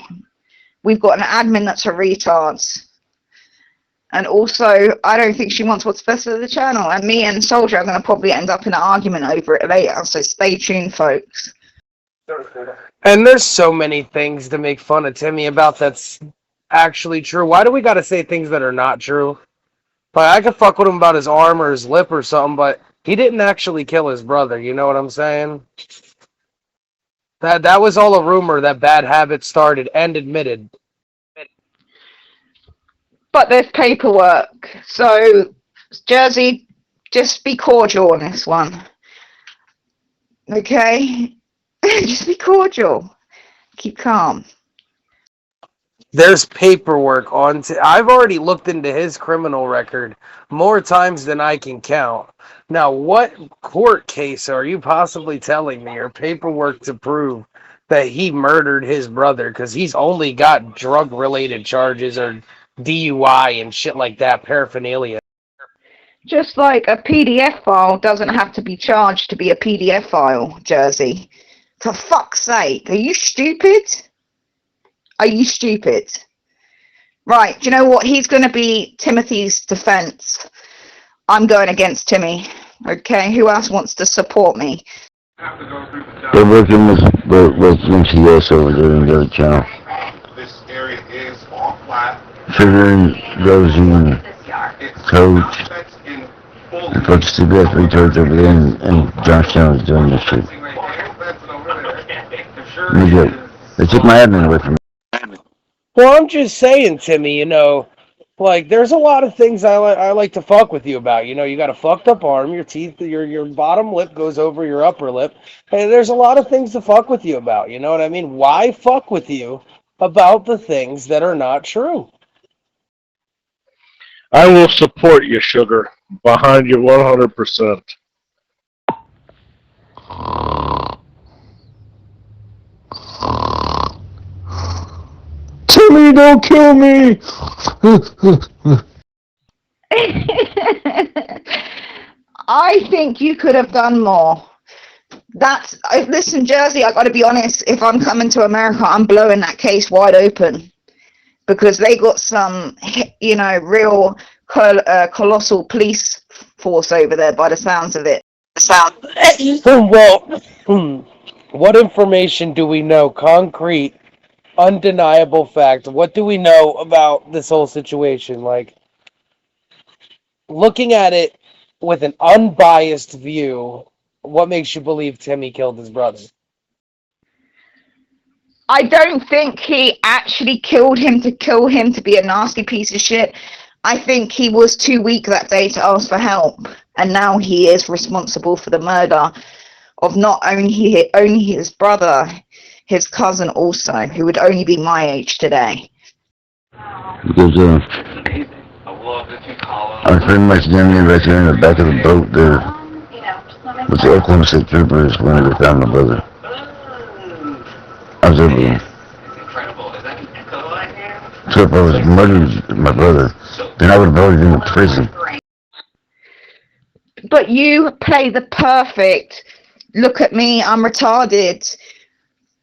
We've got an admin that's a retard. And also, I don't think she wants what's best for the channel. And me and Soldier are going to probably end up in an argument over it later. So stay tuned, folks.
And there's so many things to make fun of Timmy about that's actually true. Why do we got to say things that are not true? Like, I could fuck with him about his arm or his lip or something, but he didn't actually kill his brother. You know what I'm saying? That was all a rumor that Bad Habit started and admitted.
But there's paperwork. So, Jersey, just be cordial on this one. Okay? Just be cordial. Keep calm.
There's paperwork on... I've already looked into his criminal record more times than I can count. Now, what court case are you possibly telling me or paperwork to prove that he murdered his brother? Because he's only got drug-related charges or DUI and shit like that, paraphernalia.
Just like a PDF file doesn't have to be charged to be a PDF file, Jersey. For fuck's sake, are you stupid? Are you stupid? Right, do you know what? He's going to be Timothy's defense. I'm going against Timmy. Okay, who else wants to support me?
They're working with MCS over there in the other channel. Sugar and Rosie and Coach. Coach CBS retards over there and Johnstown is doing this shit. They took my admin away from me.
Well, I'm just saying, Timmy, you know, like, there's a lot of things I like to fuck with you about. You know, you got a fucked up arm, your teeth, your bottom lip goes over your upper lip. And there's a lot of things to fuck with you about, you know what I mean? Why fuck with you about the things that are not true?
I will support you, Sugar. Behind you 100%.
Timmy, don't kill me!
I think you could have done more. Listen, Jersey, I got to be honest. If I'm coming to America, I'm blowing that case wide open because they got some, you know, real colossal police force over there by the sounds of it.
Well, what information do we know? Concrete, undeniable fact. What do we know about this whole situation? Like, looking at it with an unbiased view, what makes you believe Timmy killed his brother?
I don't think he actually killed him to be a nasty piece of shit. I think he was too weak that day to ask for help. And now he is responsible for the murder of not only his brother, his cousin also, who would only be my age today.
Because I pretty much down there right there in the back of the boat there with the Oklahoma State Troopers when they found my brother. I was over there. So if I was murdered my brother, then I would have already been in prison.
But you play the perfect, look at me, I'm retarded.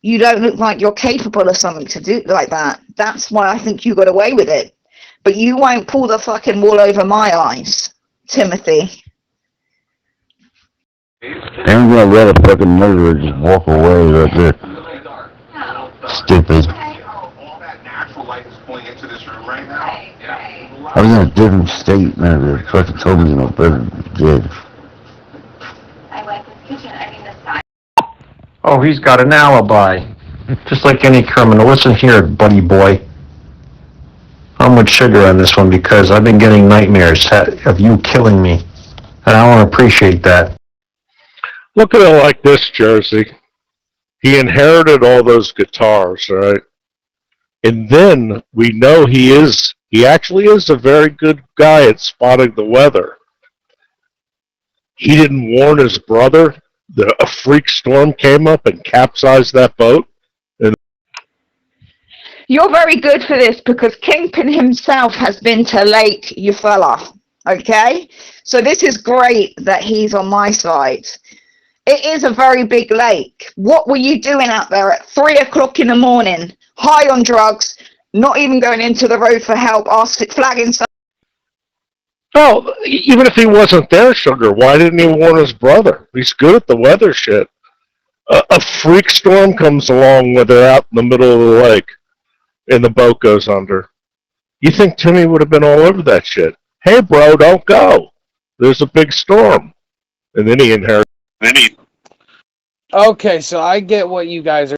You don't look like you're capable of something to do like that. That's why I think you got away with it. But you won't pull the fucking wool over my eyes, Timothy.
I ain't gonna let a fucking murderer just walk away right there. Stupid. I was in a different state, man. They fucking told me my brother did.
Oh, he's got an alibi. Just like any criminal. Listen here, buddy boy. I'm with Sugar on this one because I've been getting nightmares of you killing me. And I want to appreciate that.
Look at it like this, Jersey. He inherited all those guitars, right? And then we know he actually is a very good guy at spotting the weather. He didn't warn his brother that a freak storm came up and capsized that boat. And
You're very good for this because Kingpin himself has been to Lake Eufaula, okay? So this is great that he's on my side. It is a very big lake. What were you doing out there at 3 o'clock in the morning, high on drugs, not even going into the road for help, flagging stuff?
oh, even if he wasn't there, Sugar, why didn't he warn his brother? He's good at the weather shit. A freak storm comes along when they're out in the middle of the lake and the boat goes under. You think Timmy would have been all over that shit? Hey, bro, don't go. There's a big storm. And then he inherited.
Okay, so I get what you guys are.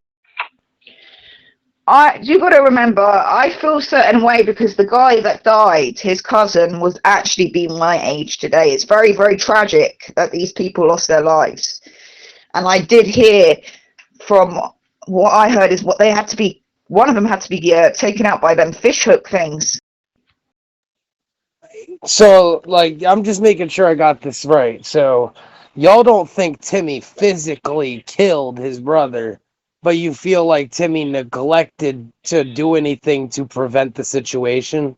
You got to remember, I feel a certain way because the guy that died, his cousin, was actually being my age today. It's very, very tragic that these people lost their lives. And I did hear from what I heard is what they had to be, one of them had to be taken out by them fishhook things.
So, like, I'm just making sure I got this right. So, y'all don't think Timmy physically killed his brother, but you feel like Timmy neglected to do anything to prevent the situation?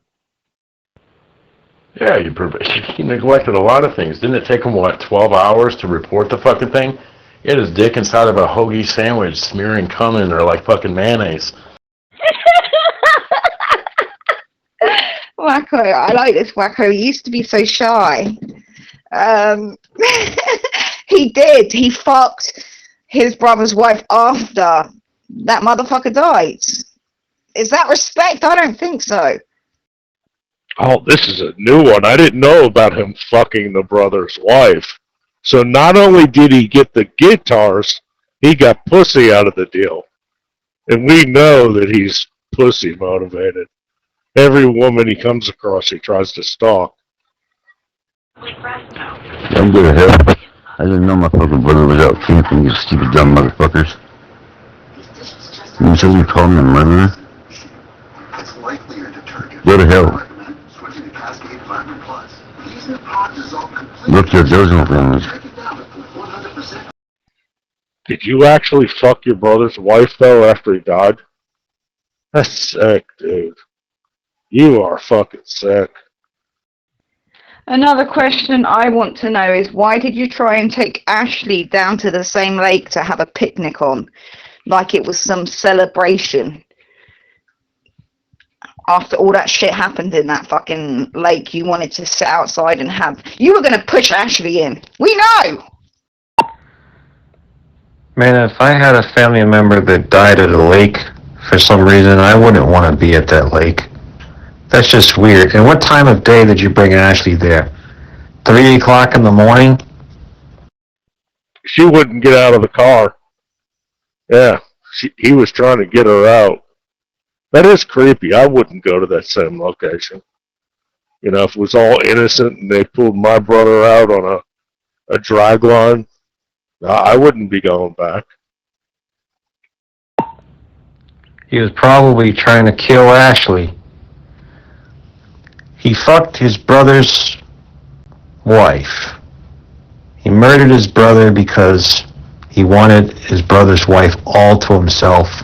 Yeah, he neglected a lot of things. Didn't it take him, 12 hours to report the fucking thing? He had his dick inside of a hoagie sandwich smearing cum in there like fucking mayonnaise.
Wacko, I like this Wacko. He used to be so shy. He fucked his brother's wife after that motherfucker died. Is that respect? I don't think so.
Oh, this is a new one. I didn't know about him fucking the brother's wife. So not only did he get the guitars, he got pussy out of the deal. And we know that he's pussy motivated. Every woman he comes across, he tries to stalk.
I'm good at hell. I didn't know my fucking brother was out camping, you stupid dumb motherfuckers. You said you called me a murderer? Go to hell. Look, your dozen things.
Did you actually fuck your brother's wife, though, after he died? That's sick, dude. You are fucking sick.
Another question I want to know is why did you try and take Ashley down to the same lake to have a picnic on? Like it was some celebration. After all that shit happened in that fucking lake, you wanted to sit outside and have... You were going to push Ashley in. We know!
Man, if I had a family member that died at a lake for some reason, I wouldn't want to be at that lake. That's just weird. And what time of day did you bring Ashley there? 3 o'clock in the morning?
She wouldn't get out of the car. Yeah, he was trying to get her out. That is creepy. I wouldn't go to that same location. You know, if it was all innocent and they pulled my brother out on a drag line, I wouldn't be going back.
He was probably trying to kill Ashley. He fucked his brother's wife. He murdered his brother because he wanted his brother's wife all to himself.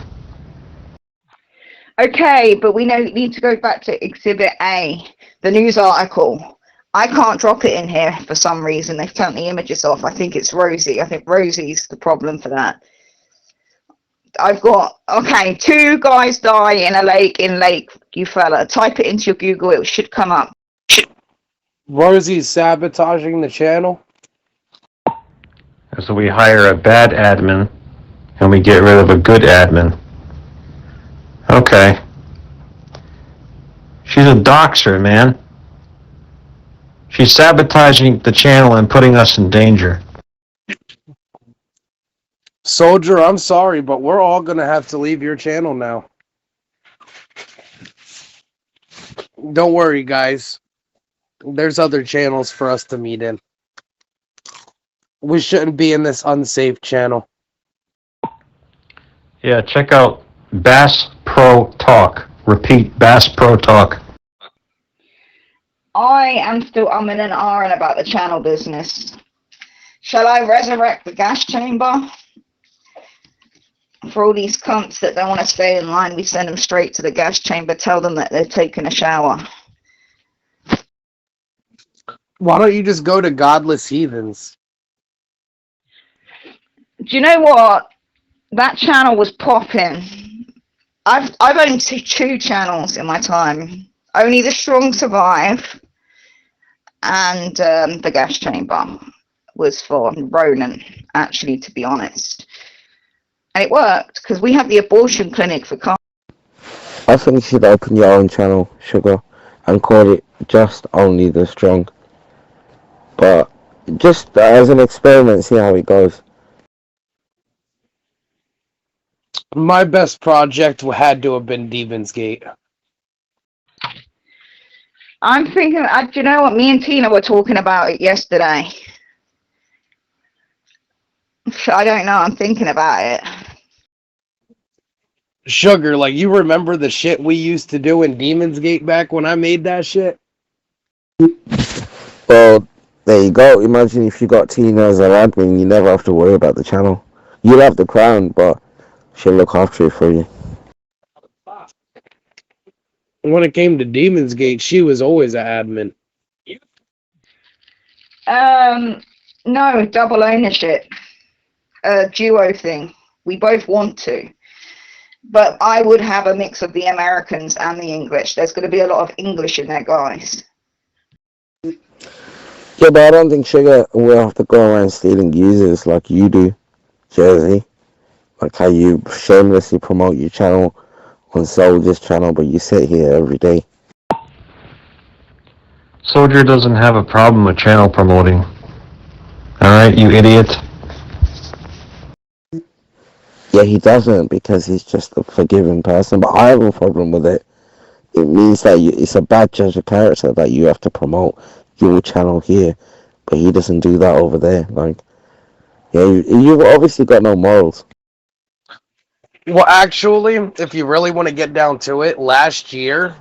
Okay, but we need to go back to Exhibit A, the news article. I can't drop it in here for some reason. They've turned the images off. I think it's Rosie. I think Rosie's the problem for that. I've got, okay, 2 guys die in a lake in Lake Ufella. Type it into your Google, it should come up.
Rosie's sabotaging the channel.
So we hire a bad admin and we get rid of a good admin. Okay. She's a doxer, man. She's sabotaging the channel and putting us in danger.
Soldier, I'm sorry, but we're all going to have to leave your channel now. Don't worry, guys. There's other channels for us to meet in. We shouldn't be in this unsafe channel.
Yeah, check out Bass Pro Talk. Repeat, Bass Pro Talk.
I am still umming and ahhing about the channel business. Shall I resurrect the gas chamber? For all these cunts that don't want to stay in line, we send them straight to the gas chamber, tell them that they're taking a shower.
Why don't you just go to Godless Heathens?
Do you know what? That channel was popping. I've owned 2 channels in my time. Only the Strong Survive and the gas chamber was for Ronan, actually, to be honest. And it worked, because we have the abortion clinic for cars.
I think you should open your own channel, Sugar, and call it Just Only the Strong. But just as an experiment, see how it goes.
My best project had to have been Demon's Gate.
I'm thinking, do you know what? Me and Tina were talking about it yesterday. I don't know. I'm thinking about it.
Sugar, like, you remember the shit we used to do in Demon's Gate back when I made that shit?
Well, there you go. Imagine if you got Tina as an admin, you never have to worry about the channel. You'll have the crown, but she'll look after it for you.
When it came to Demon's Gate, she was always an admin.
No, double ownership. A duo thing. We both want to. But I would have a mix of the Americans and the English. There's going to be a lot of English in there, guys.
Yeah, but I don't think Sugar will have to go around stealing users like you do, Jersey. Like how you shamelessly promote your channel on Soldier's channel, but you sit here every day.
Soldier doesn't have a problem with channel promoting. Alright, you idiot.
Yeah, he doesn't because he's just a forgiving person, but I have a problem with it. It means that it's a bad judge of character that you have to promote your channel here, but he doesn't do that over there. Like, yeah, you've obviously got no morals.
Well, actually, if you really want to get down to it, last year,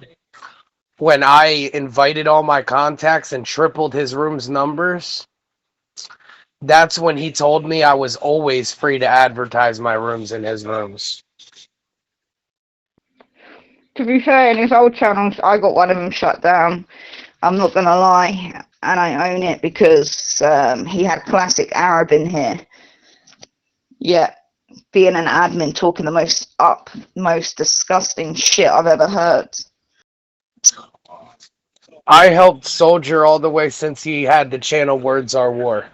when I invited all my contacts and tripled his room's numbers, that's when he told me I was always free to advertise my rooms in his rooms.
To be fair, in his old channels, I got one of them shut down. I'm not going to lie, and I own it because he had classic Arab in here. Yeah, being an admin talking the most disgusting shit I've ever heard.
I helped Soldier all the way since he had the channel Words Are War.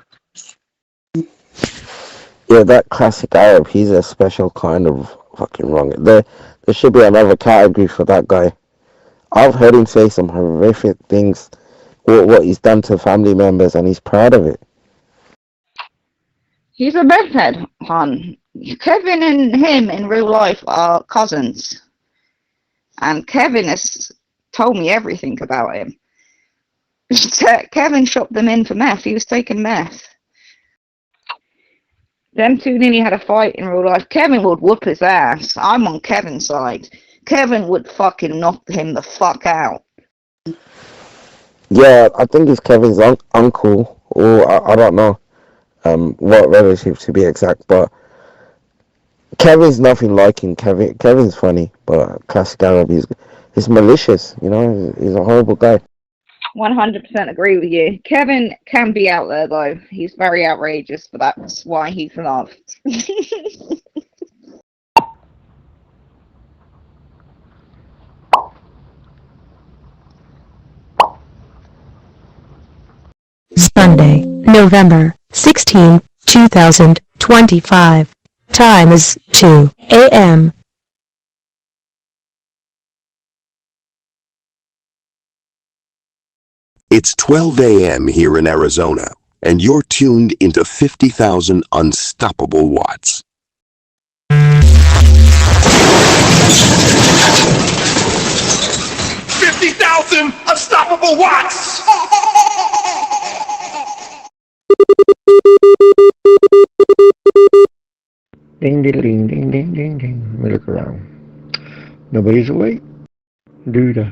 Yeah, that classic Arab, he's a special kind of fucking wrong. There should be another category for that guy. I've heard him say some horrific things, what he's done to family members, and he's proud of it.
He's a redhead, hon. Kevin and him in real life are cousins. And Kevin has told me everything about him. Kevin shopped them in for meth. He was taking meth. Them two nearly had a fight in real life. Kevin would whoop his ass. I'm on Kevin's side. Kevin would fucking knock him the fuck out.
Yeah, I think it's Kevin's uncle, or I don't know what relationship to be exact, but Kevin's nothing like him. Kevin's funny, but classic Arab, he's malicious, you know, he's a horrible guy.
100% agree with you. Kevin can be out there, though. He's very outrageous, but that's why he's loved.
Sunday, November 16, 2025. Time is 2 a.m.
It's 12 a.m. here in Arizona, and you're tuned into 50,000 unstoppable watts.
50,000 unstoppable watts!
Ding, ding, ding, ding, ding, ding, ding. We look around. Nobody's awake. Doo-da,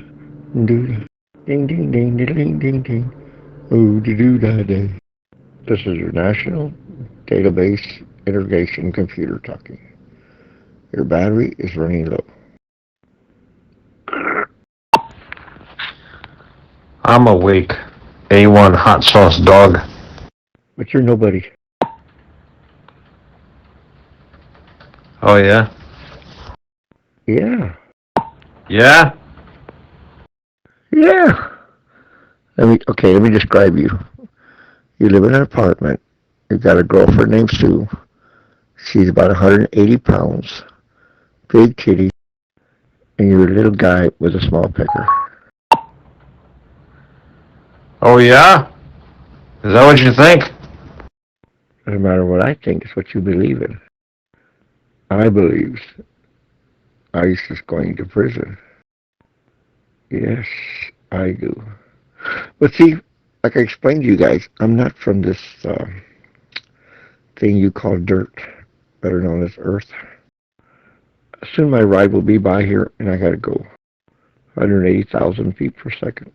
doo-da. Ding, ding, ding, ding, ding, ding, ding. Oh, doo-da, day. This is your National Database Integration Computer talking. Your battery is running low.
I'm awake. A1 hot sauce dog.
But you're nobody.
Oh, yeah?
Yeah.
Yeah?
Yeah. Let me describe you. You live in an apartment. You got a girlfriend named Sue. She's about 180 pounds. Big titty. And you're a little guy with a small pecker.
Oh, yeah? Is that what you think?
Doesn't matter what I think, it's what you believe in. I believe ISIS going to prison. Yes, I do. But see, like I explained to you guys, I'm not from this thing you call dirt, better known as Earth. Soon my ride will be by here, and I gotta go. 180,000 feet per second.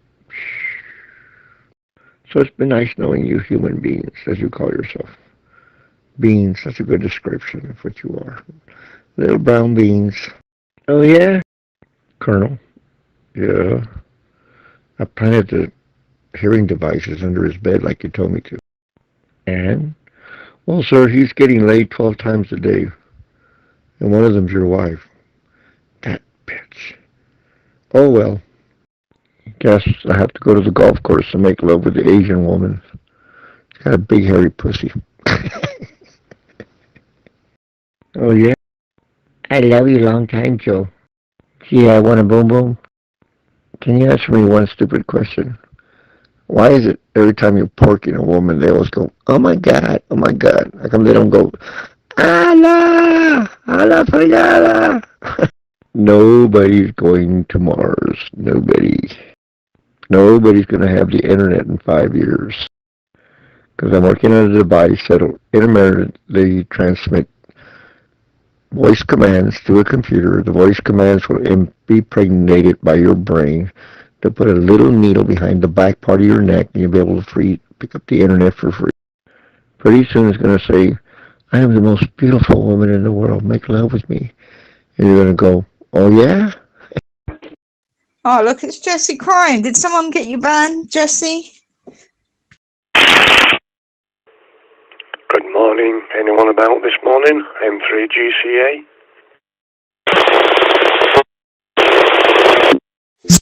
So it's been nice knowing you human beings, as you call yourself. Beans, that's a good description of what you are. Little brown beans. Oh yeah? Colonel. Yeah. I planted the hearing devices under his bed like you told me to. And? Well, sir, he's getting laid 12 times a day. And one of them's your wife. bitch. Oh well. Guess I have to go to the golf course and make love with the Asian woman. She's got a big hairy pussy. Oh yeah? I love you long time, Joe. Gee, I want a boom boom. Can you answer me one stupid question? Why is it every time you're porking a woman, they always go, oh my God, oh my God. How come they don't go, Allah, Allah fregada? Nobody's going to Mars. Nobody. Nobody's going to have the internet in 5 years. Because I'm working on a device that'll intermittently transmit voice commands to a computer. The voice commands will be impregnated by your brain. They'll put a little needle behind the back part of your neck, and you'll be able to pick up the internet for free. Pretty soon it's going to say, I am the most beautiful woman in the world. Make love with me. And you're going to go, oh yeah?
Oh, look, it's Jesse crying. Did someone get you banned, Jesse?
Good morning. Anyone about this morning? M3GCA?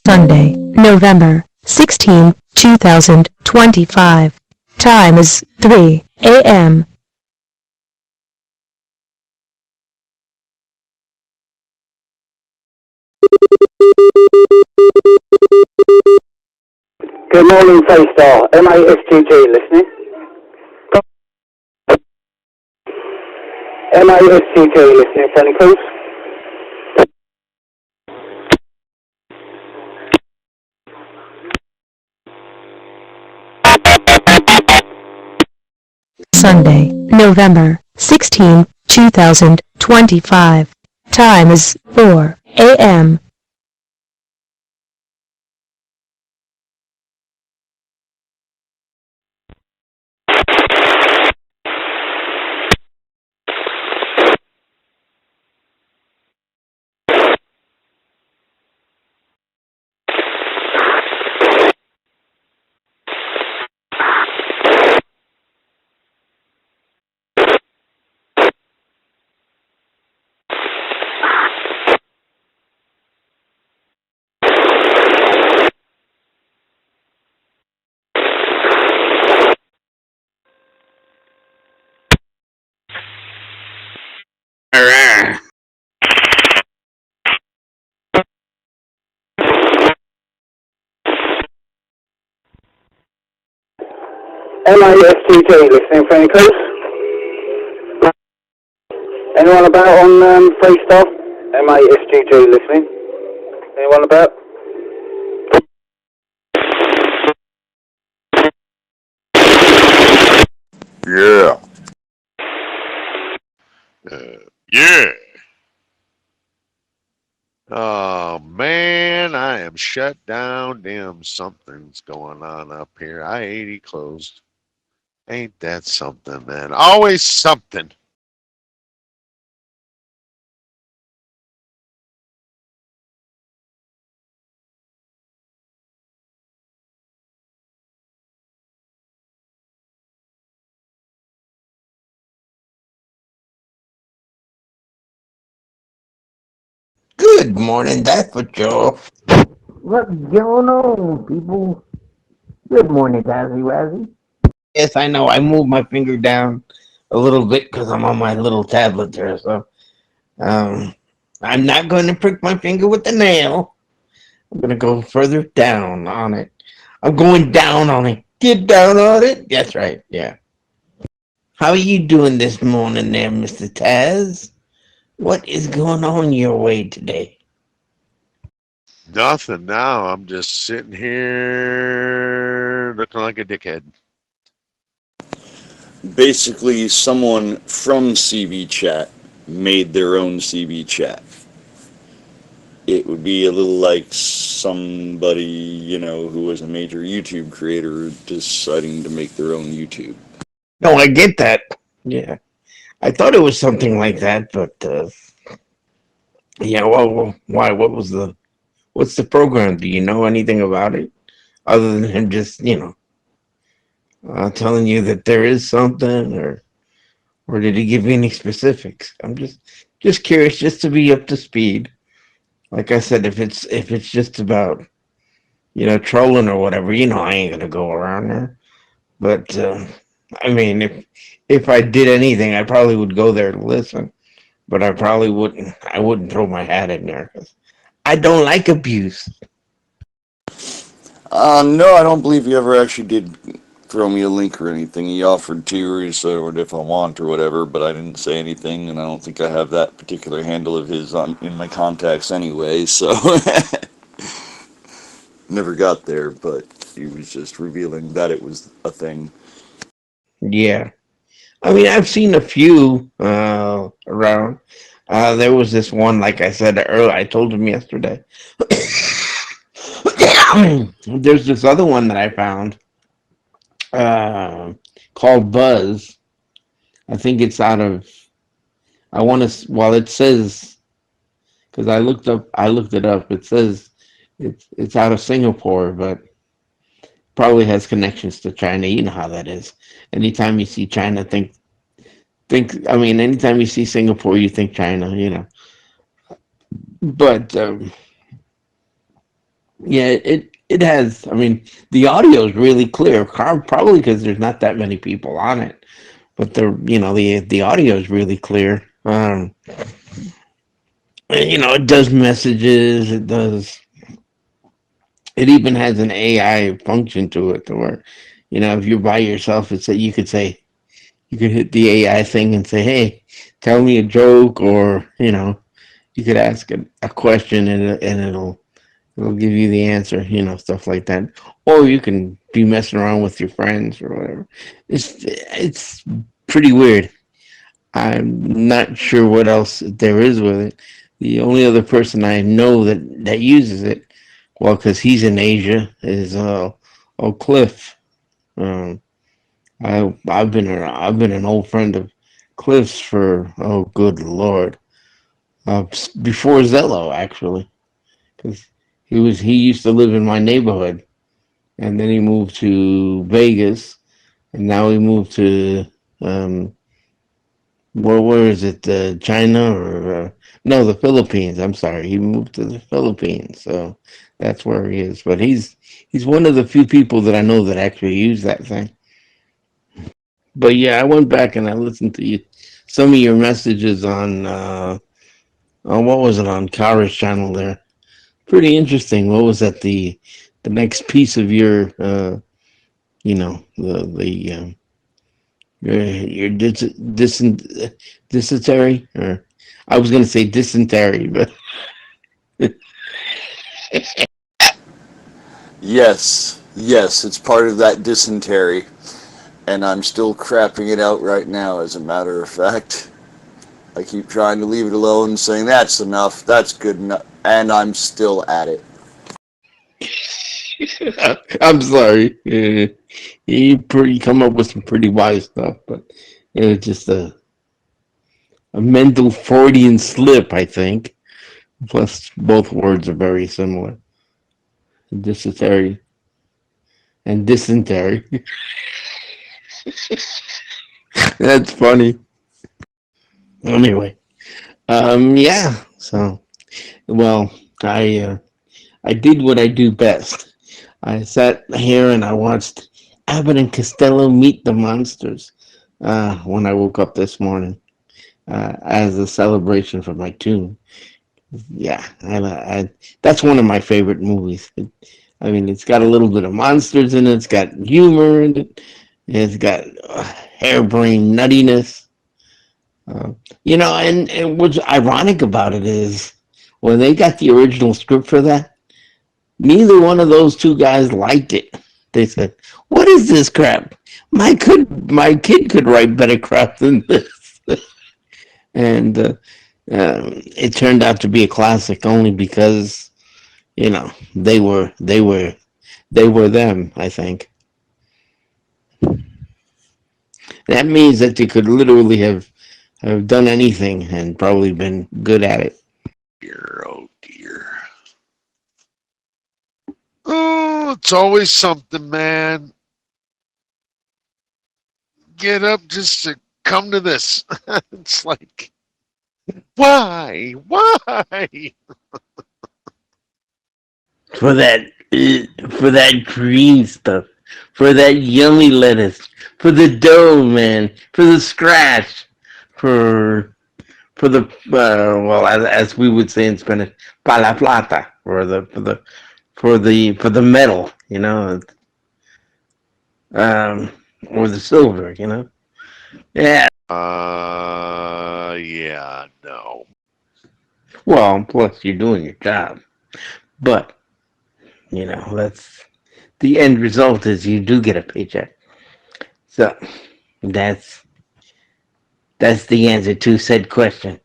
Sunday, November 16, 2025. Time is 3 a.m.
Good morning, K-Star. MASTG listening. MASTG listening, friendly calls.
Sunday, November 16, 2025. Time is 4 a.m.
MASTG listening, friendly calls. Anyone about on Freestyle? MASTG listening. Anyone about?
Yeah. Yeah. Oh man, I am shut down. Damn, something's going on up here. I-80 closed. Ain't that something, man? Always something.
Good morning, that's for Joe. What's going on, people? Good morning, Tazzy Wazzy. Yes, I know, I moved my finger down a little bit because I'm on my little tablet there, so I'm not going to prick my finger with the nail. I'm going to go further down on it. I'm going down on it. Get down on it? That's right, yeah. How are you doing this morning there, Mr. Taz? What is going on your way today?
Nothing now. I'm just sitting here looking like a dickhead.
Basically, someone from CV Chat made their own CV Chat. It would be a little like somebody, you know, who was a major YouTube creator deciding to make their own YouTube.
No, I get that. Yeah. I thought it was something like that, but yeah, well, why? What's the program? Do you know anything about it? Other than him just, telling you that there is something, or did he give you any specifics? I'm just curious, just to be up to speed. Like I said, if it's just about trolling or whatever, I ain't gonna go around there. But I mean, if I did anything, I probably would go there to listen. But I probably wouldn't. I wouldn't throw my hat in there because I don't like abuse.
No, I don't believe he ever actually did throw me a link or anything. He offered to, or he said, if I want or whatever, but I didn't say anything, and I don't think I have that particular handle of his in my contacts anyway, so never got there, but he was just revealing that it was a thing.
Yeah, I mean, I've seen a few around. There was this one, like I said earlier. I told him yesterday. There's this other one that I found called Buzz. I think it's out of. I want to. Well, it says because I looked it up. It says it's out of Singapore, but probably has connections to China. You know how that is. Anytime you see China, think. I mean, anytime you see Singapore, you think China. But yeah, it has. I mean, the audio is really clear. Probably because there's not that many people on it. But the audio is really clear. It does messages. It even has an AI function to it, to where, if you're by yourself, you could hit the AI thing and say, "Hey, tell me a joke," or you could ask a question and it'll give you the answer, stuff like that. Or you can be messing around with your friends or whatever. It's pretty weird. I'm not sure what else there is with it. The only other person I know that uses it, well, because he's in Asia, is Cliff. I've been an old friend of Cliff's for, oh good lord, before Zello, actually, because he used to live in my neighborhood, and then he moved to Vegas, and now he moved to where is it? China or no, the Philippines. I'm sorry, he moved to the Philippines, so that's where he is. But he's one of the few people that I know that actually use that thing. But yeah, I went back and I listened to some of your messages on what was it, on Kara's channel there. Pretty interesting. What was that? The next piece of your your dysentery, or I was going to say dysentery, but
Yes, it's part of that dysentery, and I'm still crapping it out right now, as a matter of fact. I keep trying to leave it alone, saying that's enough, that's good enough, and I'm still at it.
I'm sorry. You come up with some pretty wise stuff, but it was just a mental Freudian slip, I think. Plus, both words are very similar. Dysentery and dysentery. That's funny. Anyway, yeah. So, well, I did what I do best. I sat here and I watched Abbott and Costello Meet the Monsters when I woke up this morning as a celebration for my tune. Yeah, that's one of my favorite movies. It's got a little bit of monsters in it. It's got humor in it. It's got harebrained nuttiness. And what's ironic about it is when they got the original script for that, neither one of those two guys liked it. They said, "What is this crap? My kid could write better crap than this." And it turned out to be a classic only because they were them, I think. That means that they could literally have done anything and probably been good at it.
Dear, oh dear. Oh, it's always something, man. Get up just to come to this. It's like, why?
for that green stuff, for that yummy lettuce, for the dough, man, for the scratch, for the well, as we would say in Spanish, pa la plata, for the metal, um, or the silver, Yeah.
Yeah, no.
Well, plus you're doing your job, but that's the end result is you do get a paycheck. So that's that's the answer to said question.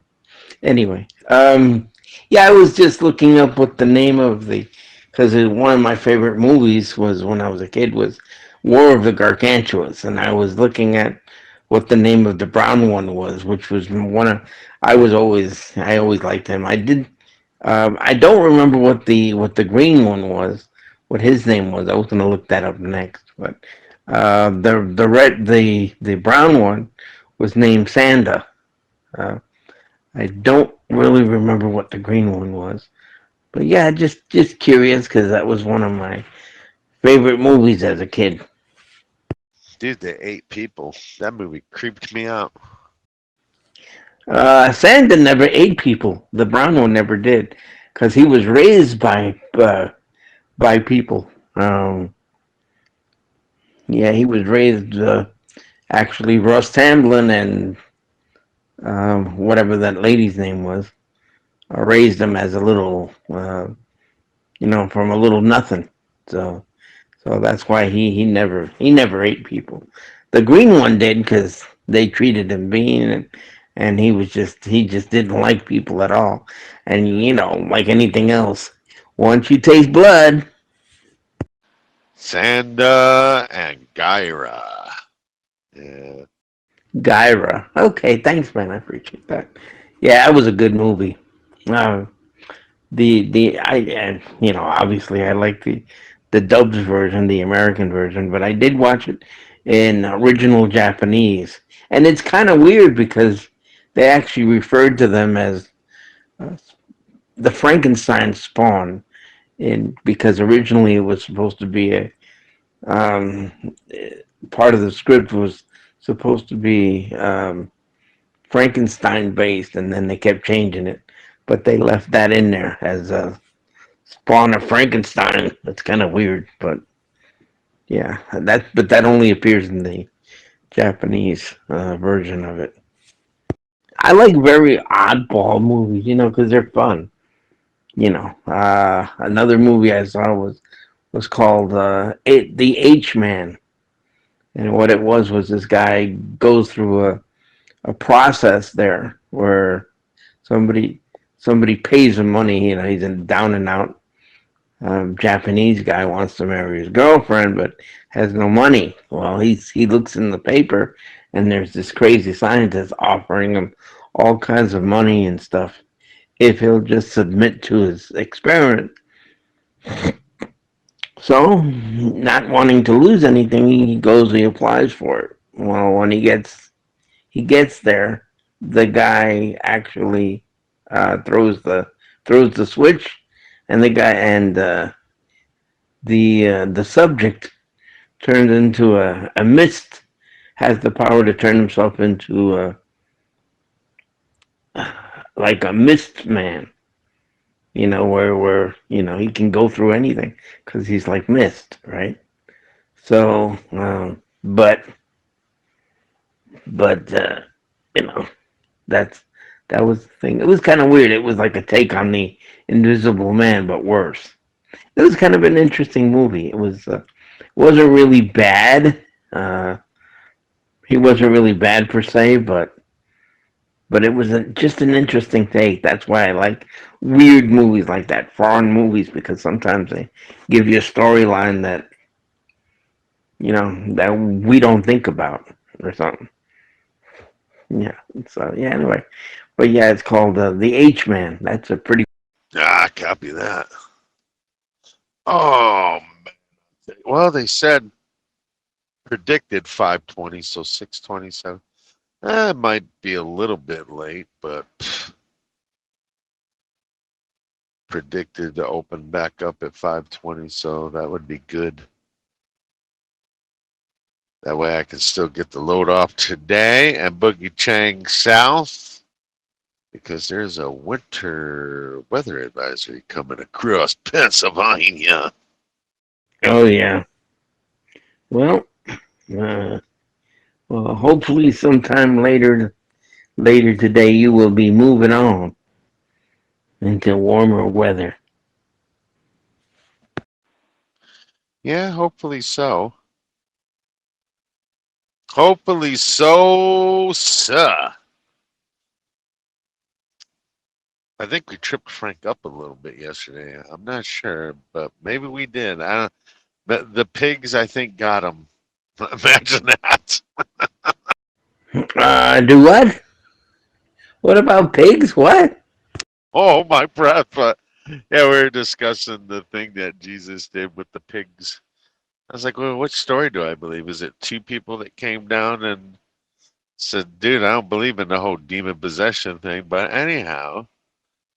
Anyway, yeah, I was just looking up what the name of because one of my favorite movies was when I was a kid was War of the Gargantuas, and I was looking at what the name of the brown one was, which was one of I always liked him. I don't remember what the green one was, what his name was. I was gonna look that up next, but the brown one was named Sanda. Uh, I don't really remember what the green one was, but yeah, just curious because that was one of my favorite movies as a kid.
Dude, they ate people. That movie creeped me out.
Sanda never ate people. The brown one never did, because he was raised by people. Yeah, he was raised actually Russ Tamblyn and whatever that lady's name was. Raised him as a little, from a little nothing. So that's why he never ate people. The green one did because they treated him mean, and he just didn't like people at all. And like anything else, once you taste blood,
Sanda and Gyra. Yeah.
Gyra. Okay, thanks, man. I appreciate that. Yeah, that was a good movie. Uh, obviously I like the dubs version, the American version, but I did watch it in original Japanese, and it's kind of weird because they actually referred to them as uh, the Frankenstein spawn, in because originally it was supposed to be um, part of the script was supposed to be Frankenstein based, and then they kept changing it, but they left that in there as a Spawn of Frankenstein. That's kind of weird, but yeah, that only appears in the Japanese version of it. I like very oddball movies, because they're fun. Another movie I saw was called The H Man, and what it was this guy goes through a process there where somebody somebody pays him money. He's a down and out Japanese guy wants to marry his girlfriend, but has no money. Well, he looks in the paper, and there's this crazy scientist offering him all kinds of money and stuff if he'll just submit to his experiment. So, not wanting to lose anything, he applies for it. Well, when he gets there, the guy actually throws the switch, and the subject turns into a mist, has the power to turn himself into like a mist man, where he can go through anything because he's like mist, right? So, but you know, that's that was the thing. It was kind of weird. It was like a take on the Invisible Man, but worse. It was kind of an interesting movie. Wasn't really bad. He wasn't really bad per se, but it was just an interesting take. That's why I like weird movies like that, foreign movies, because sometimes they give you a storyline that that we don't think about or something. Yeah. So yeah. Anyway, but yeah, it's called The H Man. That's a pretty.
Copy that. Oh, man. Well, they said predicted 5:20, so 6:27. It might be a little bit late, but predicted to open back up at 5:20, so that would be good. That way I can still get the load off today and boogie Chang south, because there's a winter weather advisory coming across Pennsylvania.
Oh yeah. Well, hopefully sometime later today you will be moving on into warmer weather.
Yeah, hopefully so. Hopefully so, sir. I think we tripped Frank up a little bit yesterday. I'm not sure, but maybe we did. But the pigs, I think, got him. Imagine that.
Do what? What about pigs? What?
Oh, my breath. But yeah, we were discussing the thing that Jesus did with the pigs. I was like, well, which story do I believe? Is it two people that came down and said, dude, I don't believe in the whole demon possession thing. But anyhow,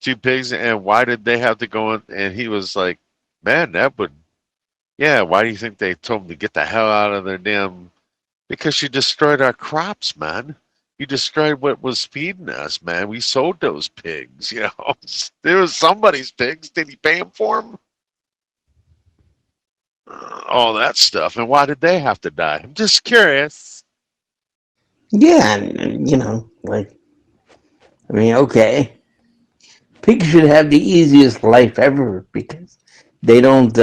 two pigs, and why did they have to go in? And he was like, man, that would, yeah, why do you think they told them to get the hell out of their damn, because you destroyed our crops, man. You destroyed what was feeding us, man. We sold those pigs, you know. It was somebody's pigs. Did he pay him for them? All that stuff. And why did they have to die? I'm just curious.
Yeah, okay. Pigs should have the easiest life ever because they don't,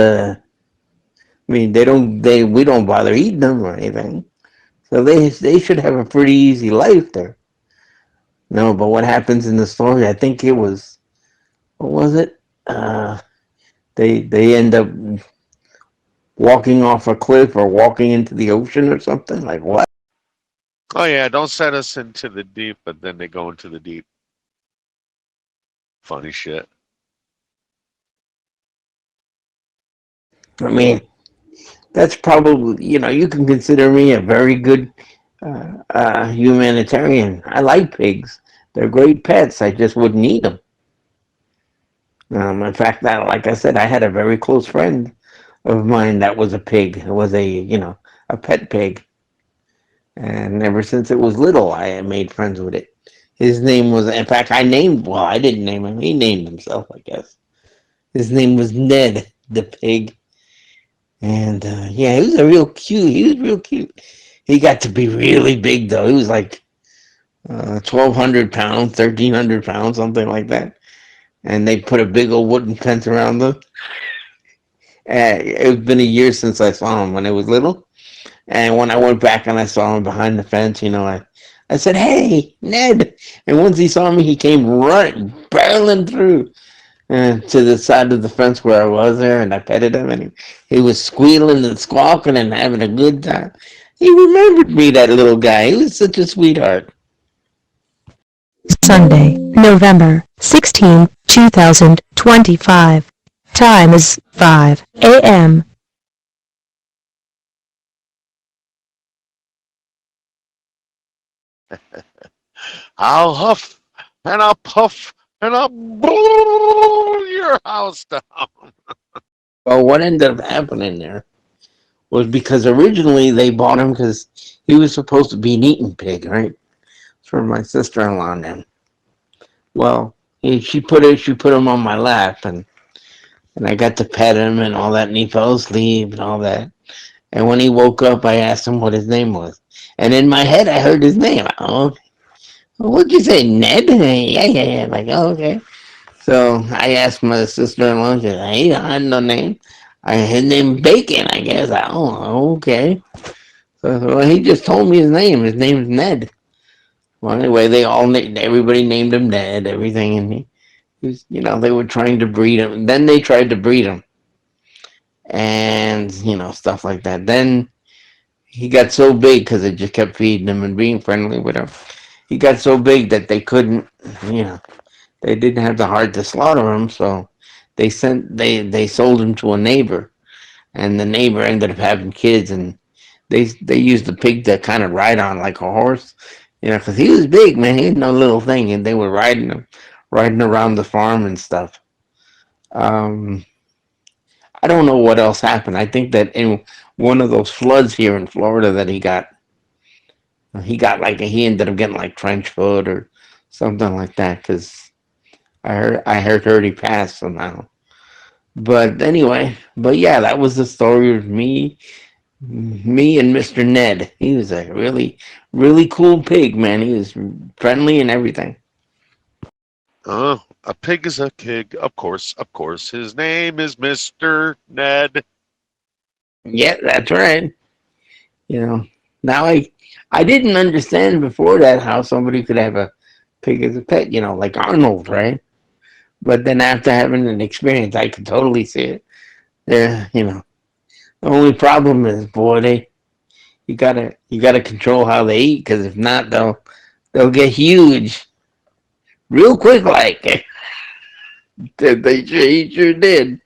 we don't bother eating them or anything. So they should have a pretty easy life there. No, but what happens in the story, I think it was, what was it? They end up walking off a cliff or walking into the ocean or something. Like what?
Oh, yeah, don't set us into the deep, but then they go into the deep. Funny shit.
I mean, that's probably, you can consider me a very good humanitarian. I like pigs. They're great pets. I just wouldn't eat them. In fact, like I said, I had a very close friend of mine that was a pig. It was a pet pig. And ever since it was little, I made friends with it. His name was, in fact, I didn't name him. He named himself, I guess. His name was Ned, the pig. And, he was real cute. He got to be really big, though. He was like 1,200 pounds, 1,300 pounds, something like that. And they put a big old wooden fence around them. It's been a year since I saw him when I was little. And when I went back and I saw him behind the fence, I said, hey, Ned. And once he saw me, he came running, barreling through to the side of the fence where I was there. And I petted him. And he was squealing and squawking and having a good time. He remembered me, that little guy. He was such a sweetheart.
Sunday, November 16, 2025. Time is 5 a.m.
I'll huff and I'll puff and I'll blow your house down.
Well, what ended up happening there was because originally they bought him because he was supposed to be an eating pig, right? For my sister-in-law and them. Well, she put him on my lap and I got to pet him and all that, and he fell asleep and all that. And when he woke up, I asked him what his name was. And in my head, I heard his name. Oh, what'd you say, Ned? Yeah. I'm like, oh, okay. So I asked my sister-in-law, she said, hey, I had no name. His name Bacon, I guess. Oh, okay. So he just told me his name. His name's Ned. Well, anyway, everybody named him Ned, everything, and he was, they were trying to breed him. Then they tried to breed him, and stuff like that. Then he got so big because they just kept feeding him and being friendly with him. He got so big that they couldn't, they didn't have the heart to slaughter him, so they sold him to a neighbor, and the neighbor ended up having kids, and they used the pig to kind of ride on like a horse. Because he was big, man. He was no little thing, and they were riding around the farm and stuff. I don't know what else happened. I think that in one of those floods here in Florida that he ended up getting like trench foot or something like that, because I heard he passed somehow. But anyway, but yeah, that was the story of me and Mr. Ned. He was a really, really cool pig, man. He was friendly and everything.
Oh, a pig is a pig, of course, of course. His name is Mr. Ned.
Yeah, that's right. You know, now I didn't understand before that how somebody could have a pig as a pet, like Arnold, right? But then after having an experience, I could totally see it. Yeah, the only problem is, boy, you gotta control how they eat, because if not, they'll get huge real quick, like he sure did.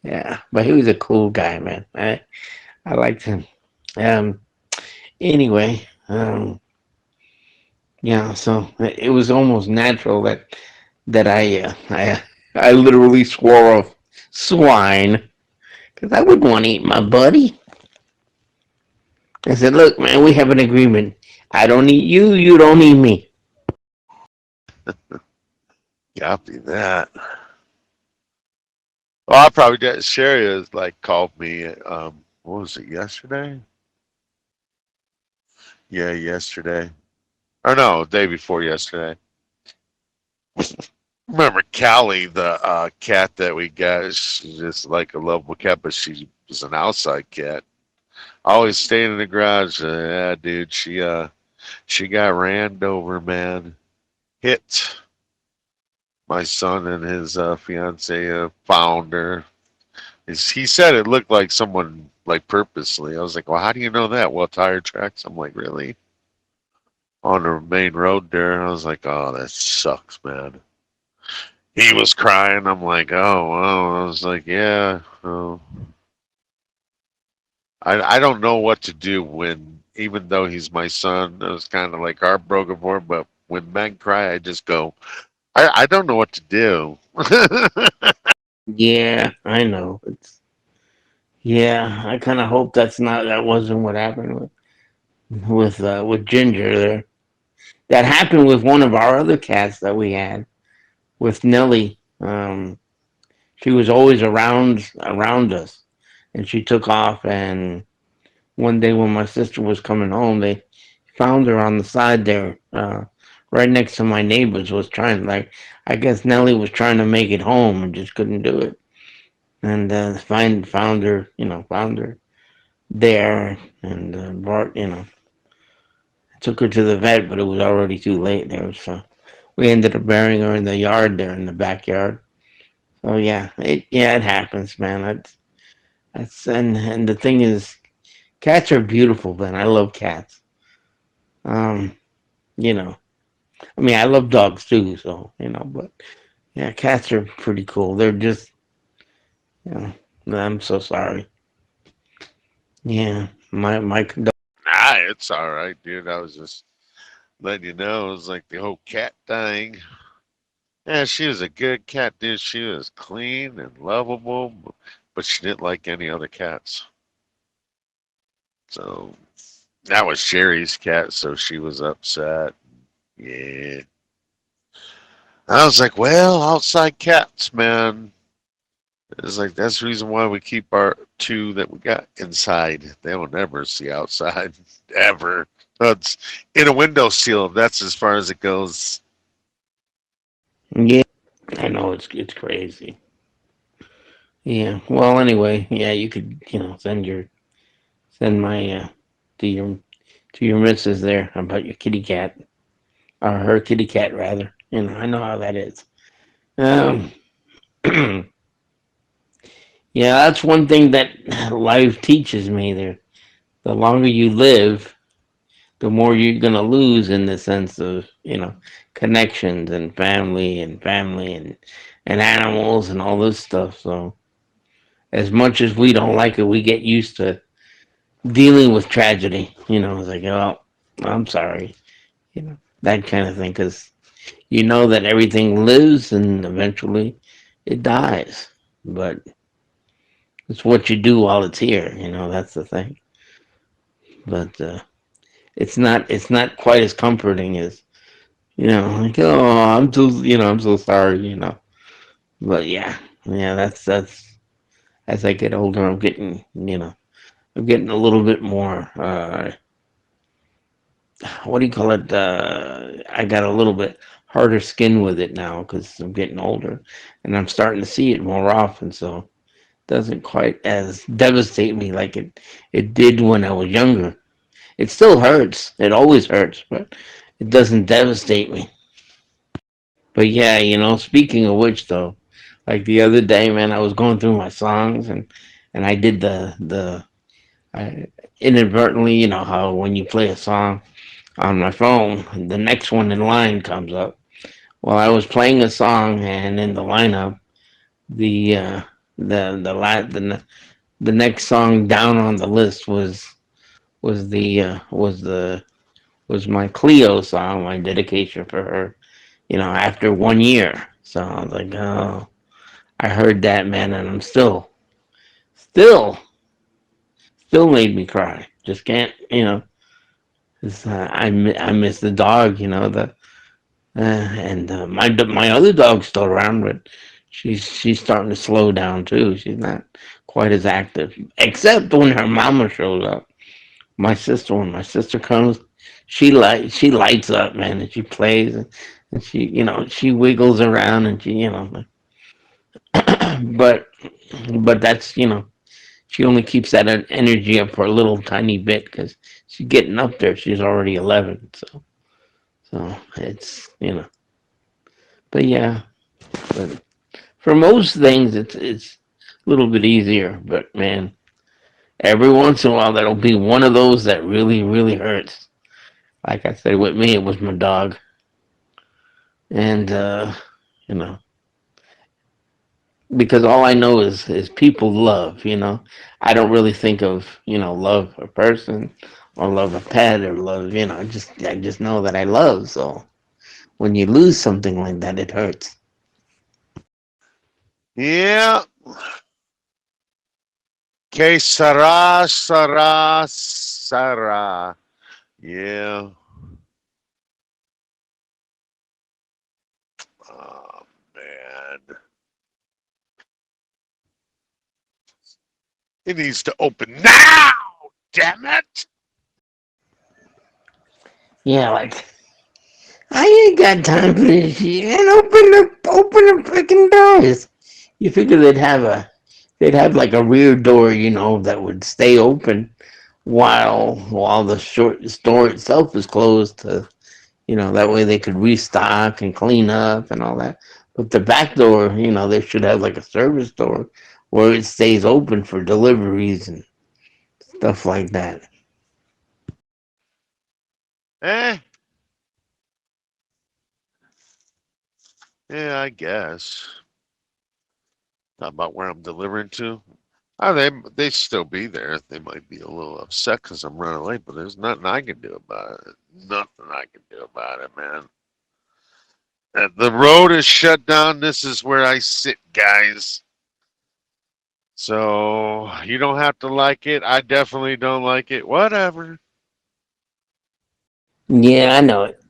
Yeah, but he was a cool guy, man. I liked him. Um, anyway, yeah, so it was almost natural that I literally swore off swine, because I wouldn't want to eat my buddy. I said, look, man, we have an agreement. I don't eat you, you don't eat me.
Copy that. Well, I probably did. Sherry has called me. What was it, yesterday? Yeah, yesterday. Or no, day before yesterday. Remember Callie, the cat that we got? She's just like a lovable cat, but she was an outside cat. Always staying in the garage. Yeah, dude, she got ran over, man. Hit. My son and his fiance found her. He said it looked like someone purposely. I was like, well, how do you know that? Well, tire tracks. I'm like, really? On the main road there. I was like, oh, that sucks, man. He was crying. I'm like, oh, well. I was like, yeah. Oh. I don't know what to do when, even though he's my son, I was kind of heartbroken for him, but when men cry, I just go, I don't know what to do.
Yeah, I know. Yeah, I kind of hope that wasn't what happened with Ginger there. That happened with one of our other cats that we had, with Nellie. She was always around us, and she took off. And one day when my sister was coming home, they found her on the side there, right next to my neighbors. Was trying, I guess Nellie was trying to make it home and just couldn't do it. And found her there, and brought, took her to the vet, but it was already too late there. So we ended up burying her in the yard there, in the backyard. So yeah, it happens, man. That's and the thing is, cats are beautiful, man. I love cats. I mean, I love dogs too, so but yeah, cats are pretty cool. They're just, I'm so sorry. Yeah, my condolences.
Nah, it's all right, dude. I was just letting you know. It was like the whole cat thing. Yeah, she was a good cat, dude. She was clean and lovable, but she didn't like any other cats. So that was Sherry's cat, so she was upset. Yeah. I was like, well, outside cats, man. It's like, that's the reason why we keep our two that we got inside. They will never see outside, ever. It's in a windowsill. That's as far as it goes.
Yeah, I know it's crazy. Yeah. Well, anyway, yeah, you could send my to your missus there about your kitty cat, or her kitty cat rather. I know how that is. Um, yeah, that's one thing that life teaches me. There, the longer you live, the more you're gonna lose, in the sense of connections and family and animals and all this stuff. So as much as we don't like it, we get used to dealing with tragedy. It's like, oh, I'm sorry, that kind of thing, because that everything lives, and eventually it dies. But it's what you do while it's here. That's the thing. But it's not quite as comforting as like, oh, I'm so sorry. But yeah, that's as I get older, I'm getting a little bit more. What do you call it? I got a little bit harder skin with it now because I'm getting older, and I'm starting to see it more often. So it doesn't quite as devastate me like it did when I was younger. It still hurts. It always hurts, but it doesn't devastate me. But yeah, speaking of which, though, like the other day, man, I was going through my songs and I did I inadvertently, how when you play a song on my phone, the next one in line comes up. Well, I was playing a song, and in the lineup, the the next song down on the list was my Cleo song, my dedication for her. After 1 year. So I was like, oh, I heard that, man, and I'm still made me cry. Just can't, 'cause, I miss the dog, and my other dog's still around, but she's starting to slow down too. She's not quite as active, except when her mama shows up. When my sister comes, she lights up, man, and she plays and she wiggles around and but that's she only keeps that energy up for a little tiny bit because she's getting up there. She's already 11, so it's but yeah, but for most things it's a little bit easier. But man, every once in a while that'll be one of those that really really hurts. Like I said, with me it was my dog, and you know because all I know is people love. I don't really think of love a person or love a pet or love. I just know that I love. So when you lose something like that, it hurts.
Yeah. Que sara, sara, sara. Yeah. Oh, man. It needs to open now. Damn it.
Yeah, like I ain't got time for this shit. And open the freaking doors. You figure they'd have like a rear door, that would stay open while the store itself is closed to, that way they could restock and clean up and all that. But the back door, they should have like a service door where it stays open for deliveries and stuff like that.
Yeah, I guess. Not about where I'm delivering to. Oh, they still be there. They might be a little upset because I'm running late, but there's nothing I can do about it. Nothing I can do about it, man. And the road is shut down. This is where I sit, guys. So you don't have to like it. I definitely don't like it. Whatever.
Yeah, I know it.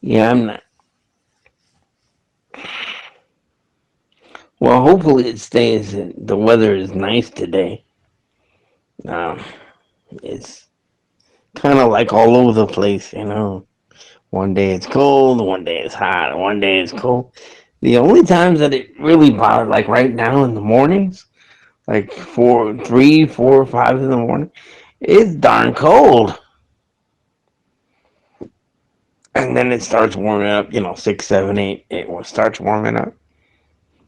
Yeah, I'm not. Well, hopefully it stays. The weather is nice today. Um, it's kind of like all over the place. One day it's cold, one day it's hot, one day it's cold. The only times that it really bothers, like right now in the mornings, like 3, 4, 5 in the morning, it's darn cold. And then it starts warming up, 6, 7, 8, it starts warming up.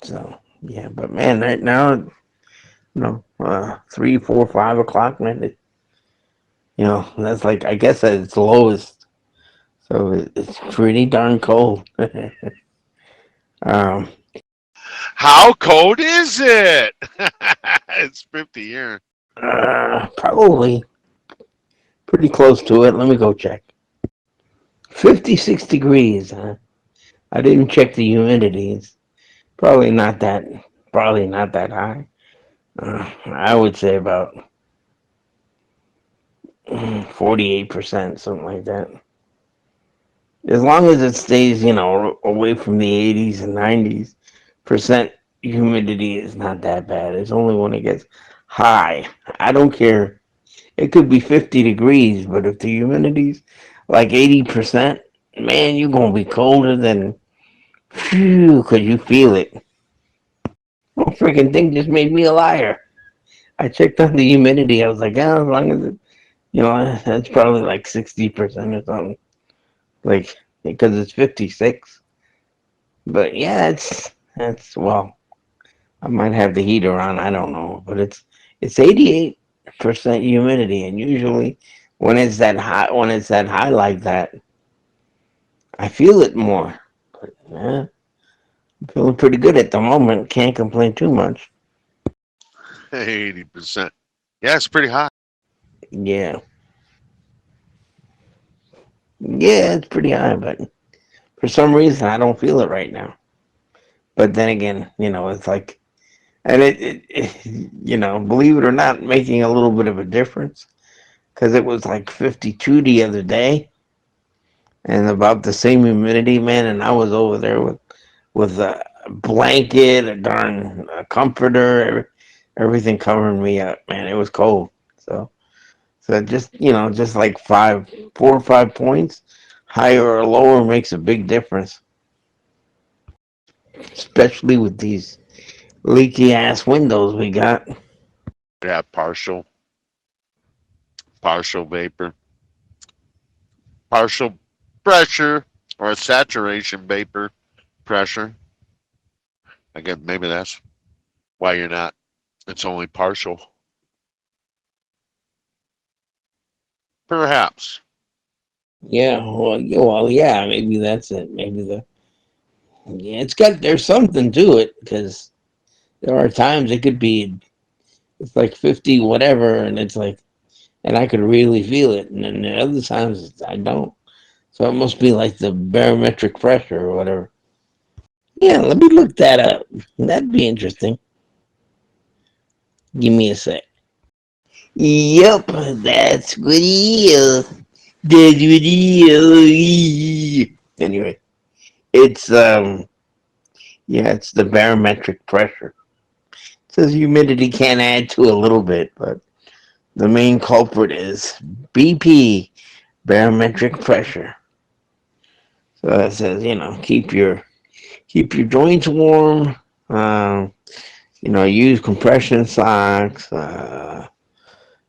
So, yeah, but man, right now, 3, 4, 5 o'clock, man, that's like, I guess at its lowest. So it's pretty darn cold.
How cold is it? It's 50 here.
Probably pretty close to it. Let me go check. 56 degrees, huh? I didn't check the humidity. Probably not that. Probably not that high. I would say about 48%, something like that. As long as it stays, away from the 80s and 90s percent, humidity is not that bad. It's only when it gets high. I don't care. It could be 50 degrees, but if the humidity's like 80%, man, you're going to be colder than, phew, because you feel it. The freaking thing just made me a liar. I checked on the humidity. I was like, as long as that's probably like 60% or something. Like, because it's 56. But yeah, well, I might have the heater on. I don't know, but it's 88% humidity, and usually when it's that high like that, I feel it more. But yeah, I'm feeling pretty good at the moment. Can't complain too much.
80%. Yeah, it's pretty high.
Yeah. Yeah, it's pretty high, but for some reason I don't feel it right now. But then again, it's like, and believe it or not, making a little bit of a difference, because it was like 52 the other day, and about the same humidity, man. And I was over there with a blanket, a comforter, everything covering me up, man. It was cold, so just like 4 or 5 points higher or lower makes a big difference, especially with these leaky ass windows we got.
Yeah, partial vapor, partial pressure, or saturation vapor pressure. Again, maybe that's why you're not. It's only partial. Perhaps.
Yeah, yeah, maybe that's it. There's something to it, because there are times it's like 50 whatever, and it's like, and I could really feel it, and then the other times I don't. So it must be like the barometric pressure or whatever. Yeah, let me look that up. That'd be interesting. Give me a sec. Yep, that's what it is. That's what it is. Anyway, it's it's the barometric pressure. It says humidity can add to a little bit, but the main culprit is BP, barometric pressure. So it says, keep your joints warm. Use compression socks.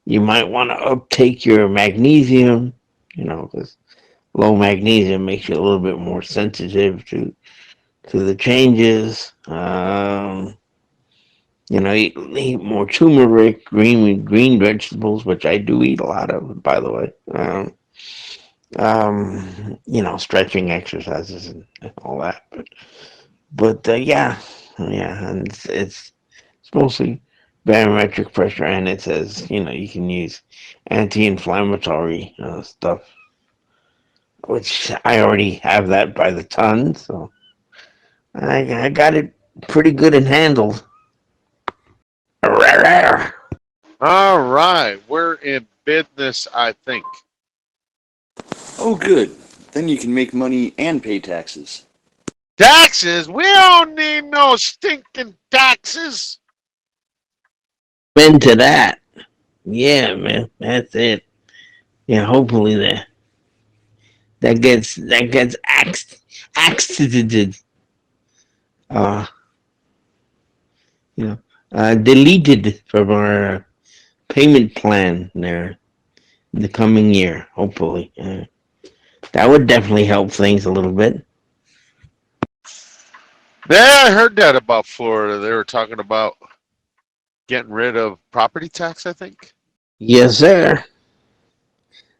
You might want to uptake your magnesium, because low magnesium makes you a little bit more sensitive to the changes. Eat more turmeric, green vegetables, which I do eat a lot of, by the way. Stretching exercises and all that. But yeah, and it's mostly barometric pressure, and it says you can use anti-inflammatory stuff, which I already have that by the ton, so I got it pretty good and handled.
All right, we're in business, I think.
Oh, good. Then you can make money and pay taxes.
Taxes? We don't need no stinking taxes.
Into that. Yeah, man, that's it. Yeah, hopefully that gets axed deleted from our payment plan there in the coming year, hopefully. That would definitely help things a little bit.
Yeah, I heard that about Florida. They were talking about getting rid of property tax, I think.
Yes, sir.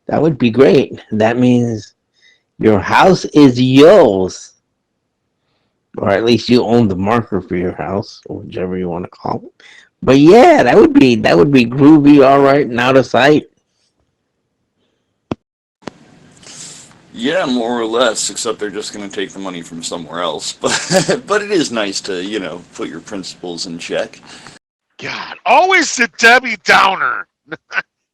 That would be great. That means your house is yours. Or at least you own the marker for your house, or whichever you want to call it. But yeah, that would be groovy, all right, and out of sight.
Yeah, more or less, except they're just going to take the money from somewhere else. But it is nice to, put your principles in check.
God, always the Debbie Downer.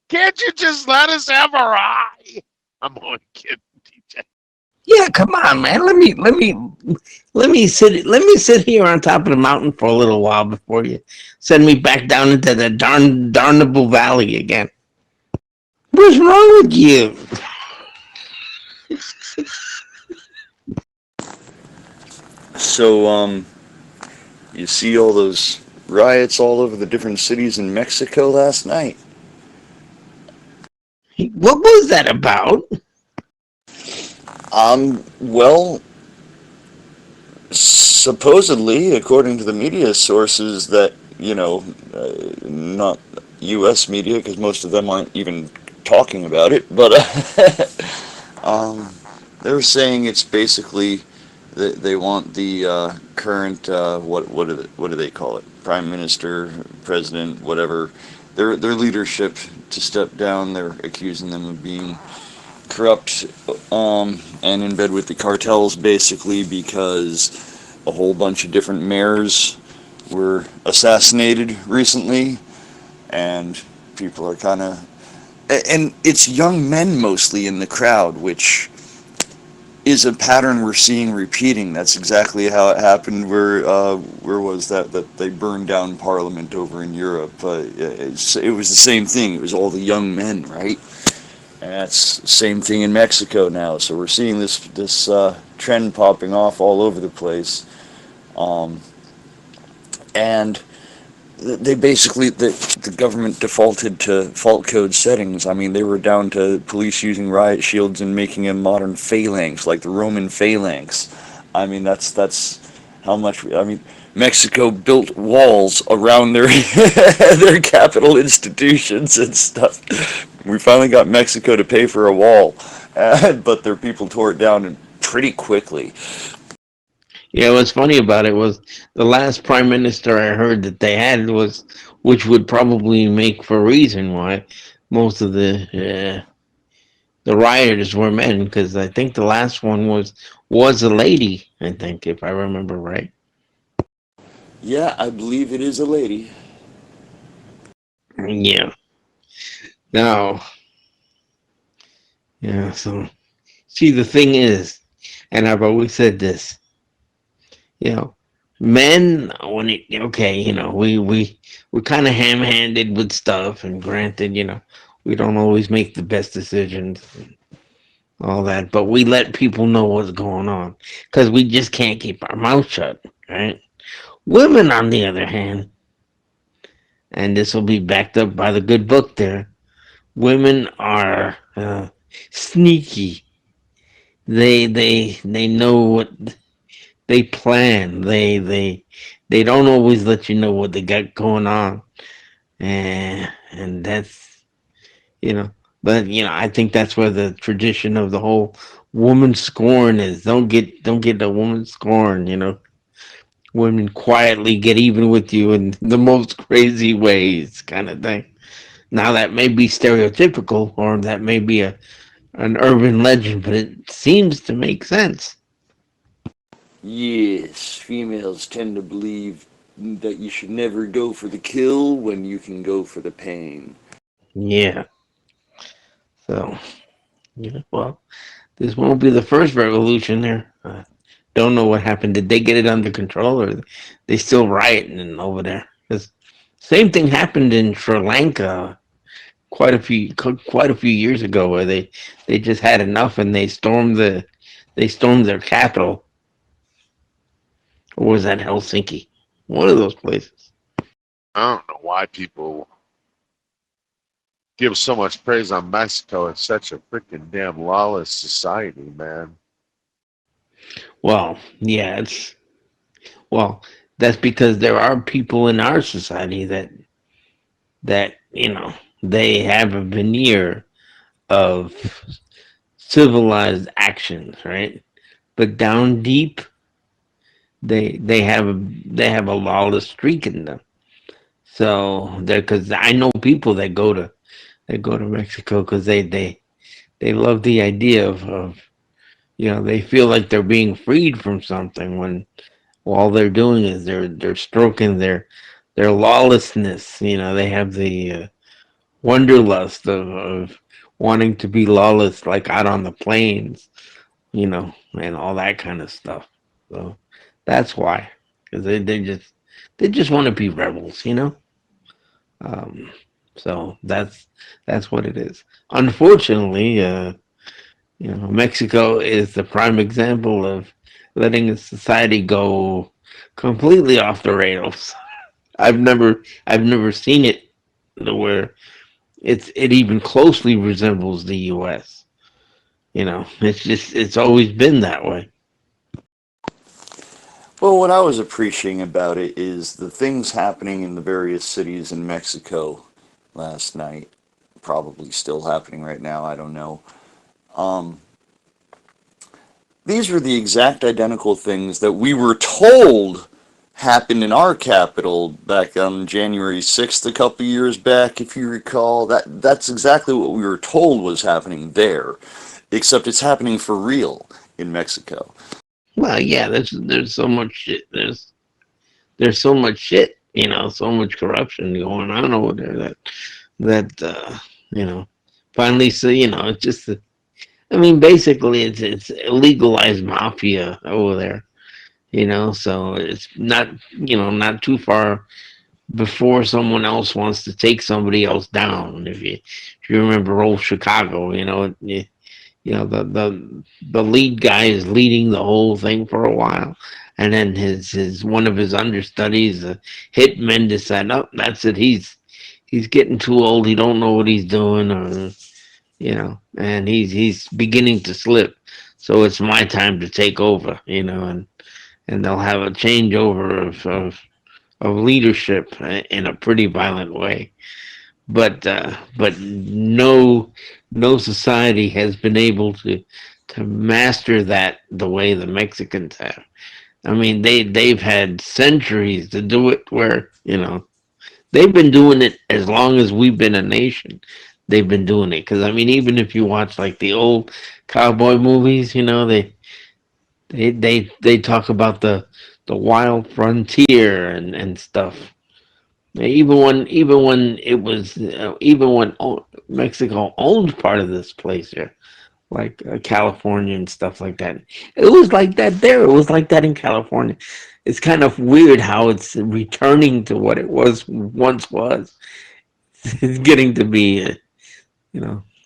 Can't you just let us have our eye? I'm only kidding, DJ.
Yeah, come on, man. Let me sit here on top of the mountain for a little while before you send me back down into the darnable valley again. What's wrong with you?
So, you see all those riots all over the different cities in Mexico last night?
What was that about?
Well, supposedly, according to the media sources that, not U.S. media, because most of them aren't even talking about it, but they're saying it's basically that they want the current, what do they call it? Prime Minister, President, whatever, their leadership to step down. They're accusing them of being corrupt and in bed with the cartels, basically, because a whole bunch of different mayors were assassinated recently, and people are kind of, and it's young men mostly in the crowd, which is a pattern we're seeing repeating. That's exactly how it happened. Where was that they burned down Parliament over in Europe? It was the same thing. It was all the young men, right? And that's the same thing in Mexico now. So we're seeing this trend popping off all over the place, and they basically, the government defaulted to fault code settings. I mean, they were down to police using riot shields and making a modern phalanx, like the Roman phalanx. I mean, that's how much. I mean, Mexico built walls around their their capital institutions and stuff. We finally got Mexico to pay for a wall, but their people tore it down pretty quickly.
Yeah, what's funny about it was the last prime minister I heard that they had was, which would probably make for a reason why most of the rioters were men, because I think the last one was a lady. I think, if I remember right.
Yeah, I believe it is a lady.
Yeah. No. Yeah. So, see, the thing is, and I've always said this. Men, we're kind of ham-handed with stuff, and granted, we don't always make the best decisions, and all that, but we let people know what's going on because we just can't keep our mouth shut, right? Women, on the other hand, and this will be backed up by the good book there, women are sneaky. They know what. They plan. They don't always let you know what they got going on, and that's But I think that's where the tradition of the whole woman scorn is. Don't get a woman scorn. Women quietly get even with you in the most crazy ways, kind of thing. Now that may be stereotypical, or that may be an urban legend, but it seems to make sense.
Yes, females tend to believe that you should never go for the kill when you can go for the pain.
Yeah. So, well, this won't be the first revolution there. Don't know what happened. Did they get it under control, or they still rioting over there? 'Cause same thing happened in Sri Lanka quite a few years ago, where they just had enough and they stormed their capital. Or was that Helsinki? One of those places.
I don't know why people give so much praise on Mexico. It's such a freaking damn lawless society, man.
Well, yeah, that's because there are people in our society that they have a veneer of civilized actions, right? But down deep, they have a lawless streak in them. So because I know people that go to Mexico because they love the idea of they feel like they're being freed from something when all they're doing is they're stroking their lawlessness. They have the wanderlust of wanting to be lawless, like out on the plains, and all that kind of stuff. So that's why, because they just want to be rebels. Um, so that's what it is. Unfortunately, Mexico is the prime example of letting a society go completely off the rails. I've never seen it where it even closely resembles the U.S. It's always been that way.
Well, what I was appreciating about it is the things happening in the various cities in Mexico last night, probably still happening right now, I don't know. These were the exact identical things that we were told happened in our capital back on January 6th a couple years back, if you recall. That's exactly what we were told was happening there, except it's happening for real in Mexico.
Well, yeah, there's so much shit. There's so much shit, so much corruption going on over there that finally, so it's just basically it's illegalized mafia over there, so it's not too far before someone else wants to take somebody else down. If you remember old Chicago, the lead guy is leading the whole thing for a while, and then his one of his understudies, hitmen, decide, oh, that's it. He's getting too old. He don't know what he's doing, or and he's beginning to slip. So it's my time to take over, and they'll have a changeover of leadership in a pretty violent way. But no society has been able to master that the way the Mexicans have. They've had centuries to do it, where they've been doing it as long as we've been a nation. They've been doing it, because even if you watch like the old cowboy movies, they talk about the wild frontier and stuff. Even when it was even when Mexico owned part of this place here, like California and stuff like that, it was like that there. It was like that in California. It's kind of weird how it's returning to what it once was. It's getting to be,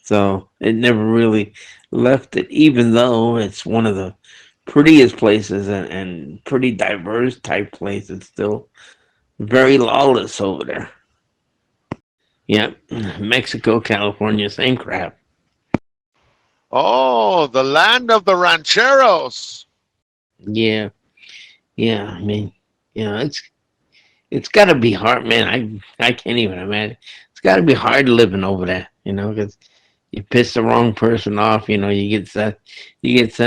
so it never really left it, even though it's one of the prettiest places and pretty diverse type place. It's still very lawless over there. Yep, Mexico, California, same crap.
Oh, the land of the rancheros.
Yeah, it's got to be hard, man. I can't even imagine. It's got to be hard living over there, because you piss the wrong person off, you get sent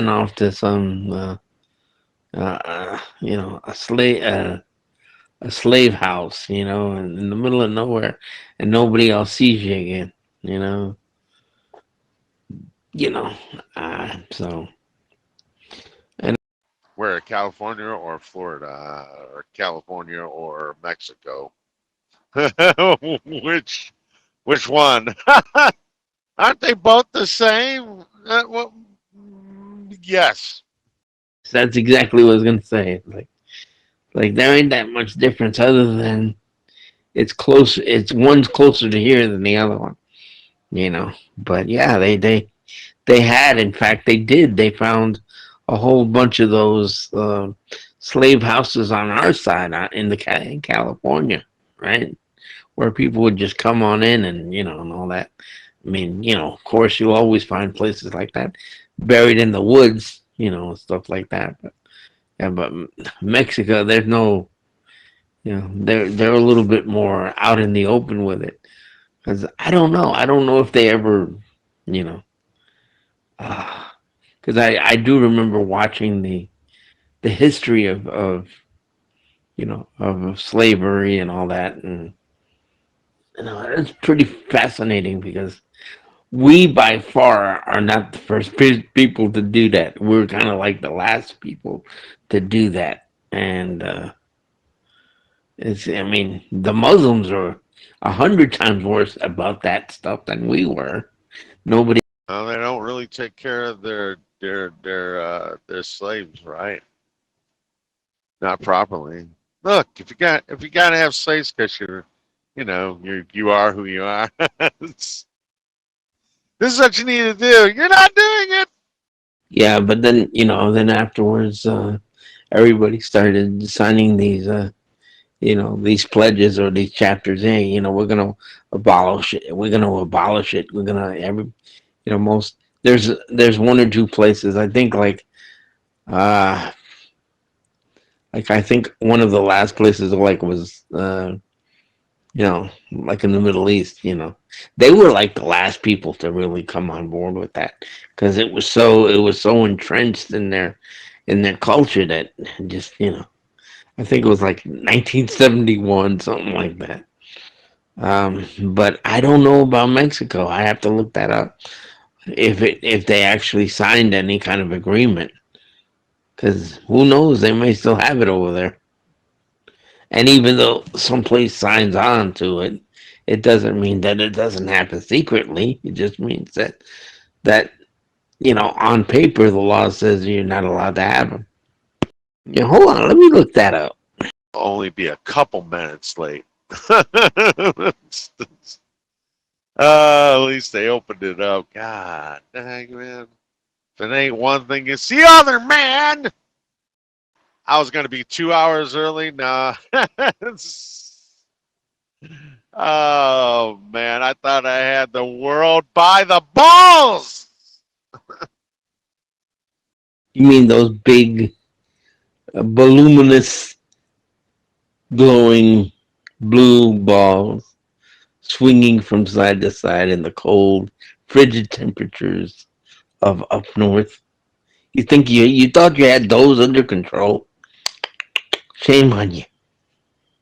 off to some, a slave house, in the middle of nowhere, and nobody else sees you again, so. And
Where, California or Florida, or California or Mexico? Which one? Aren't they both the same? Yes.
that's exactly what I was gonna say. Like there ain't that much difference, other than it's close. It's one's closer to here than the other one, But yeah, they had, in fact, they did. They found a whole bunch of those slave houses on our side in California, right, where people would just come on in and all that. Of course, you'll always find places like that buried in the woods, stuff like that. But yeah, but Mexico, there's no, they're a little bit more out in the open with it. Because I don't know if they ever, because I do remember watching the history of slavery and all that, and it's pretty fascinating, because we by far are not the first people to do that. We're kind of like the last people to do that. And I mean, the Muslims are 100 times worse about that stuff than we were. Nobody.
Well, they don't really take care of their slaves, right? Not properly. Look, if you gotta have slaves because you are who you are. This is what you need to do. You're not doing it.
Yeah, but then then afterwards, everybody started signing these these pledges or these chapters. Hey, we're gonna abolish it. We're gonna abolish it. We're gonna most there's one or two places I think like I think one of the last places was like in the Middle East. They were like the last people to really come on board with that because it was so entrenched in their culture that just I think it was like 1971, something like that. But I don't know about Mexico. I have to look that up if they actually signed any kind of agreement, because who knows, they may still have it over there. And even though someplace signs on to it, it doesn't mean that it doesn't happen secretly. It just means that on paper the law says you're not allowed to have them. Hold on, let me look that up.
Only be a couple minutes late. At least they opened it up. God dang, man. If it ain't one thing, it's the other, man. I was going to be 2 hours early. Nah. Oh, man. I thought I had the world by the balls.
You mean those big, voluminous, glowing blue balls swinging from side to side in the cold, frigid temperatures of up north? You think you thought you had those under control? Shame on you.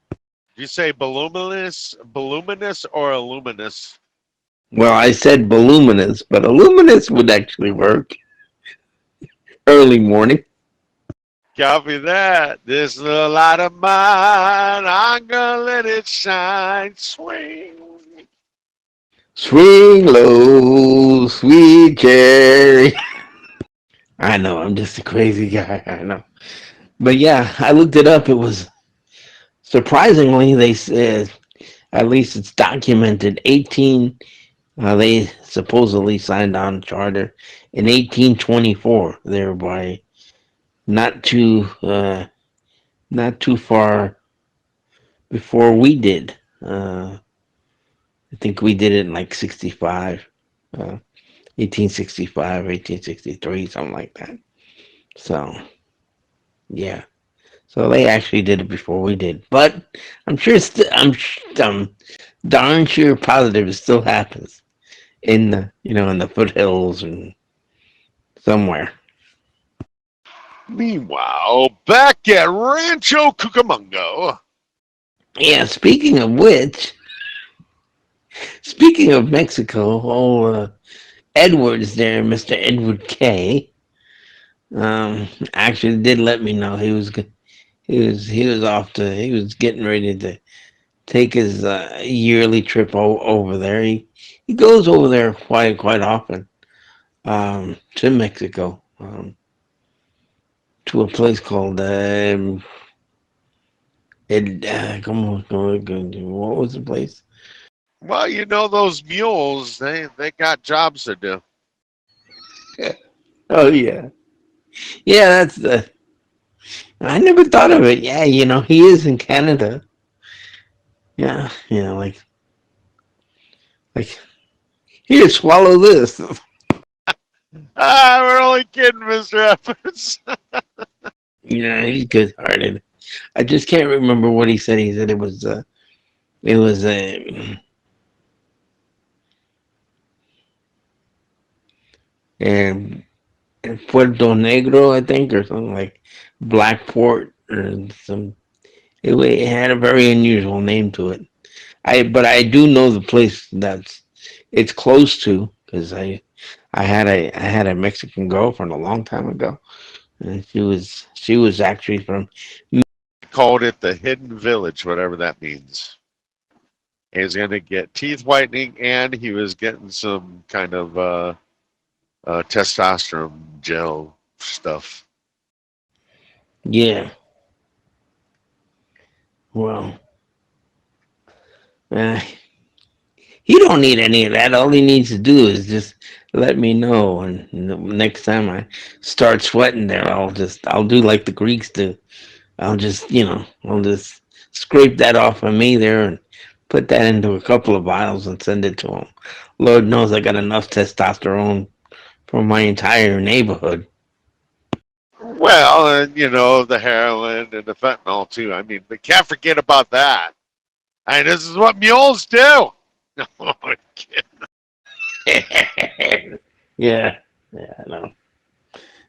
Did you say voluminous or illuminous?
Well, I said voluminous, but illuminous would actually work. Early morning.
Copy that. This little light of mine, I'm gonna let it shine. Swing.
Swing low, sweet cherry. I know, I'm just a crazy guy. I know. But yeah, I looked it up. It was surprisingly, they said, at least it's documented, they supposedly signed on charter in 1824, thereby not too far before we did. I think we did it in like 65, 1865, 1863, something like that. So, yeah. So they actually did it before we did. But I'm sure I'm darn sure positive it still happens in the in the foothills and somewhere.
Meanwhile, back at Rancho Cucamonga.
Yeah, speaking of which, speaking of Mexico, Edwards there, Mr. Edward K, actually did let me know he was getting ready to take his yearly trip over there. He goes over there quite often, to Mexico, to a place called what was the place?
Well, those mules, they got jobs to do.
Oh yeah, that's the. I never thought of it. Yeah, he is in Canada. Yeah, like here, swallow this.
We're only kidding, Mr. Efforts.
He's good-hearted. I just can't remember what he said. He said it was in Puerto Negro, I think, or something like Blackport or some. It had a very unusual name to it. But I do know the place it's close to, because I had a Mexican girlfriend a long time ago, and she was actually from.
Called it the Hidden Village, whatever that means. He was going to get teeth whitening, and he was getting some kind of testosterone gel stuff.
Yeah. Well, he don't need any of that. All he needs to do is just let me know, and next time I start sweating there, I'll do like the Greeks do. I'll just scrape that off of me there and put that into a couple of vials and send it to him. Lord knows I got enough testosterone for my entire neighborhood.
Well, and the heroin and the fentanyl too. I mean, but can't forget about that. And this is what mules do.
Yeah,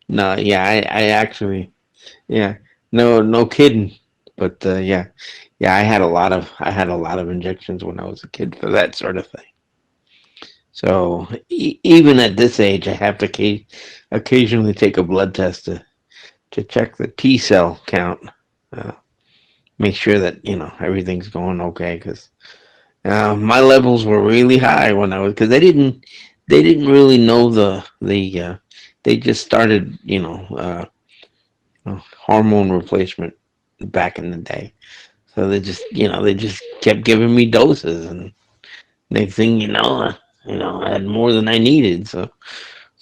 no, yeah, I actually, yeah, no kidding. But yeah, I had a lot of injections when I was a kid for that sort of thing. So even at this age, I have to occasionally take a blood test to check the T cell count, make sure that everything's going okay. Because my levels were really high when I was, because they didn't really know they just started hormone replacement back in the day, so they just kept giving me doses, and next thing you know, I had more than I needed. So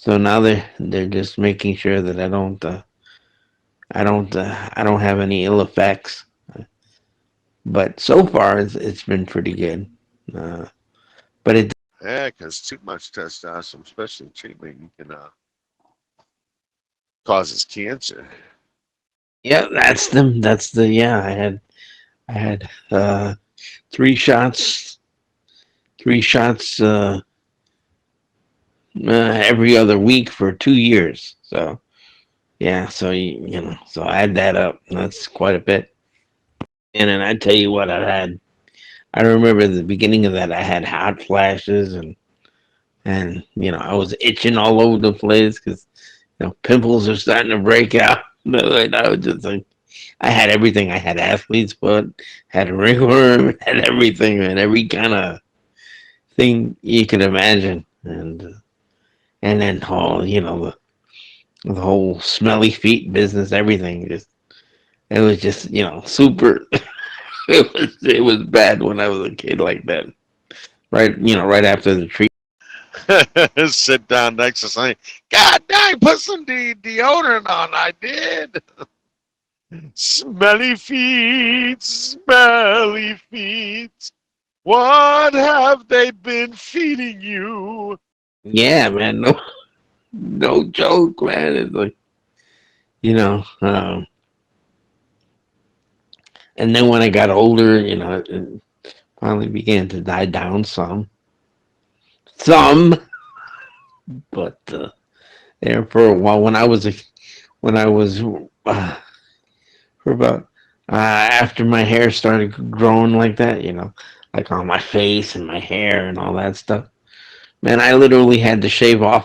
now they're just making sure that I don't have any ill effects. But so far it's been pretty good. But it.
Yeah, because too much testosterone, especially treatment, can causes cancer.
Yeah, that's the yeah. I had 3 shots every other week for 2 years. So yeah, so so add that up. That's quite a bit. And then I tell you what, I remember the beginning of that, I had hot flashes, and I was itching all over the place because pimples are starting to break out. I was just like, I had everything. I had athlete's foot, had a ringworm, had everything, and every kind of thing you could imagine, and then the whole smelly feet business, everything it was just super. It was bad when I was a kid like that. Right after the treatment.
Sit down next to somebody. God dang, put some deodorant on. I did. Smelly feet, smelly feet. What have they been feeding you?
Yeah, man. No joke, man. It's like, and then when I got older, it finally began to die down some, but there for a while when I was for about after my hair started growing like that, like on my face and my hair and all that stuff. Man, I literally had to shave off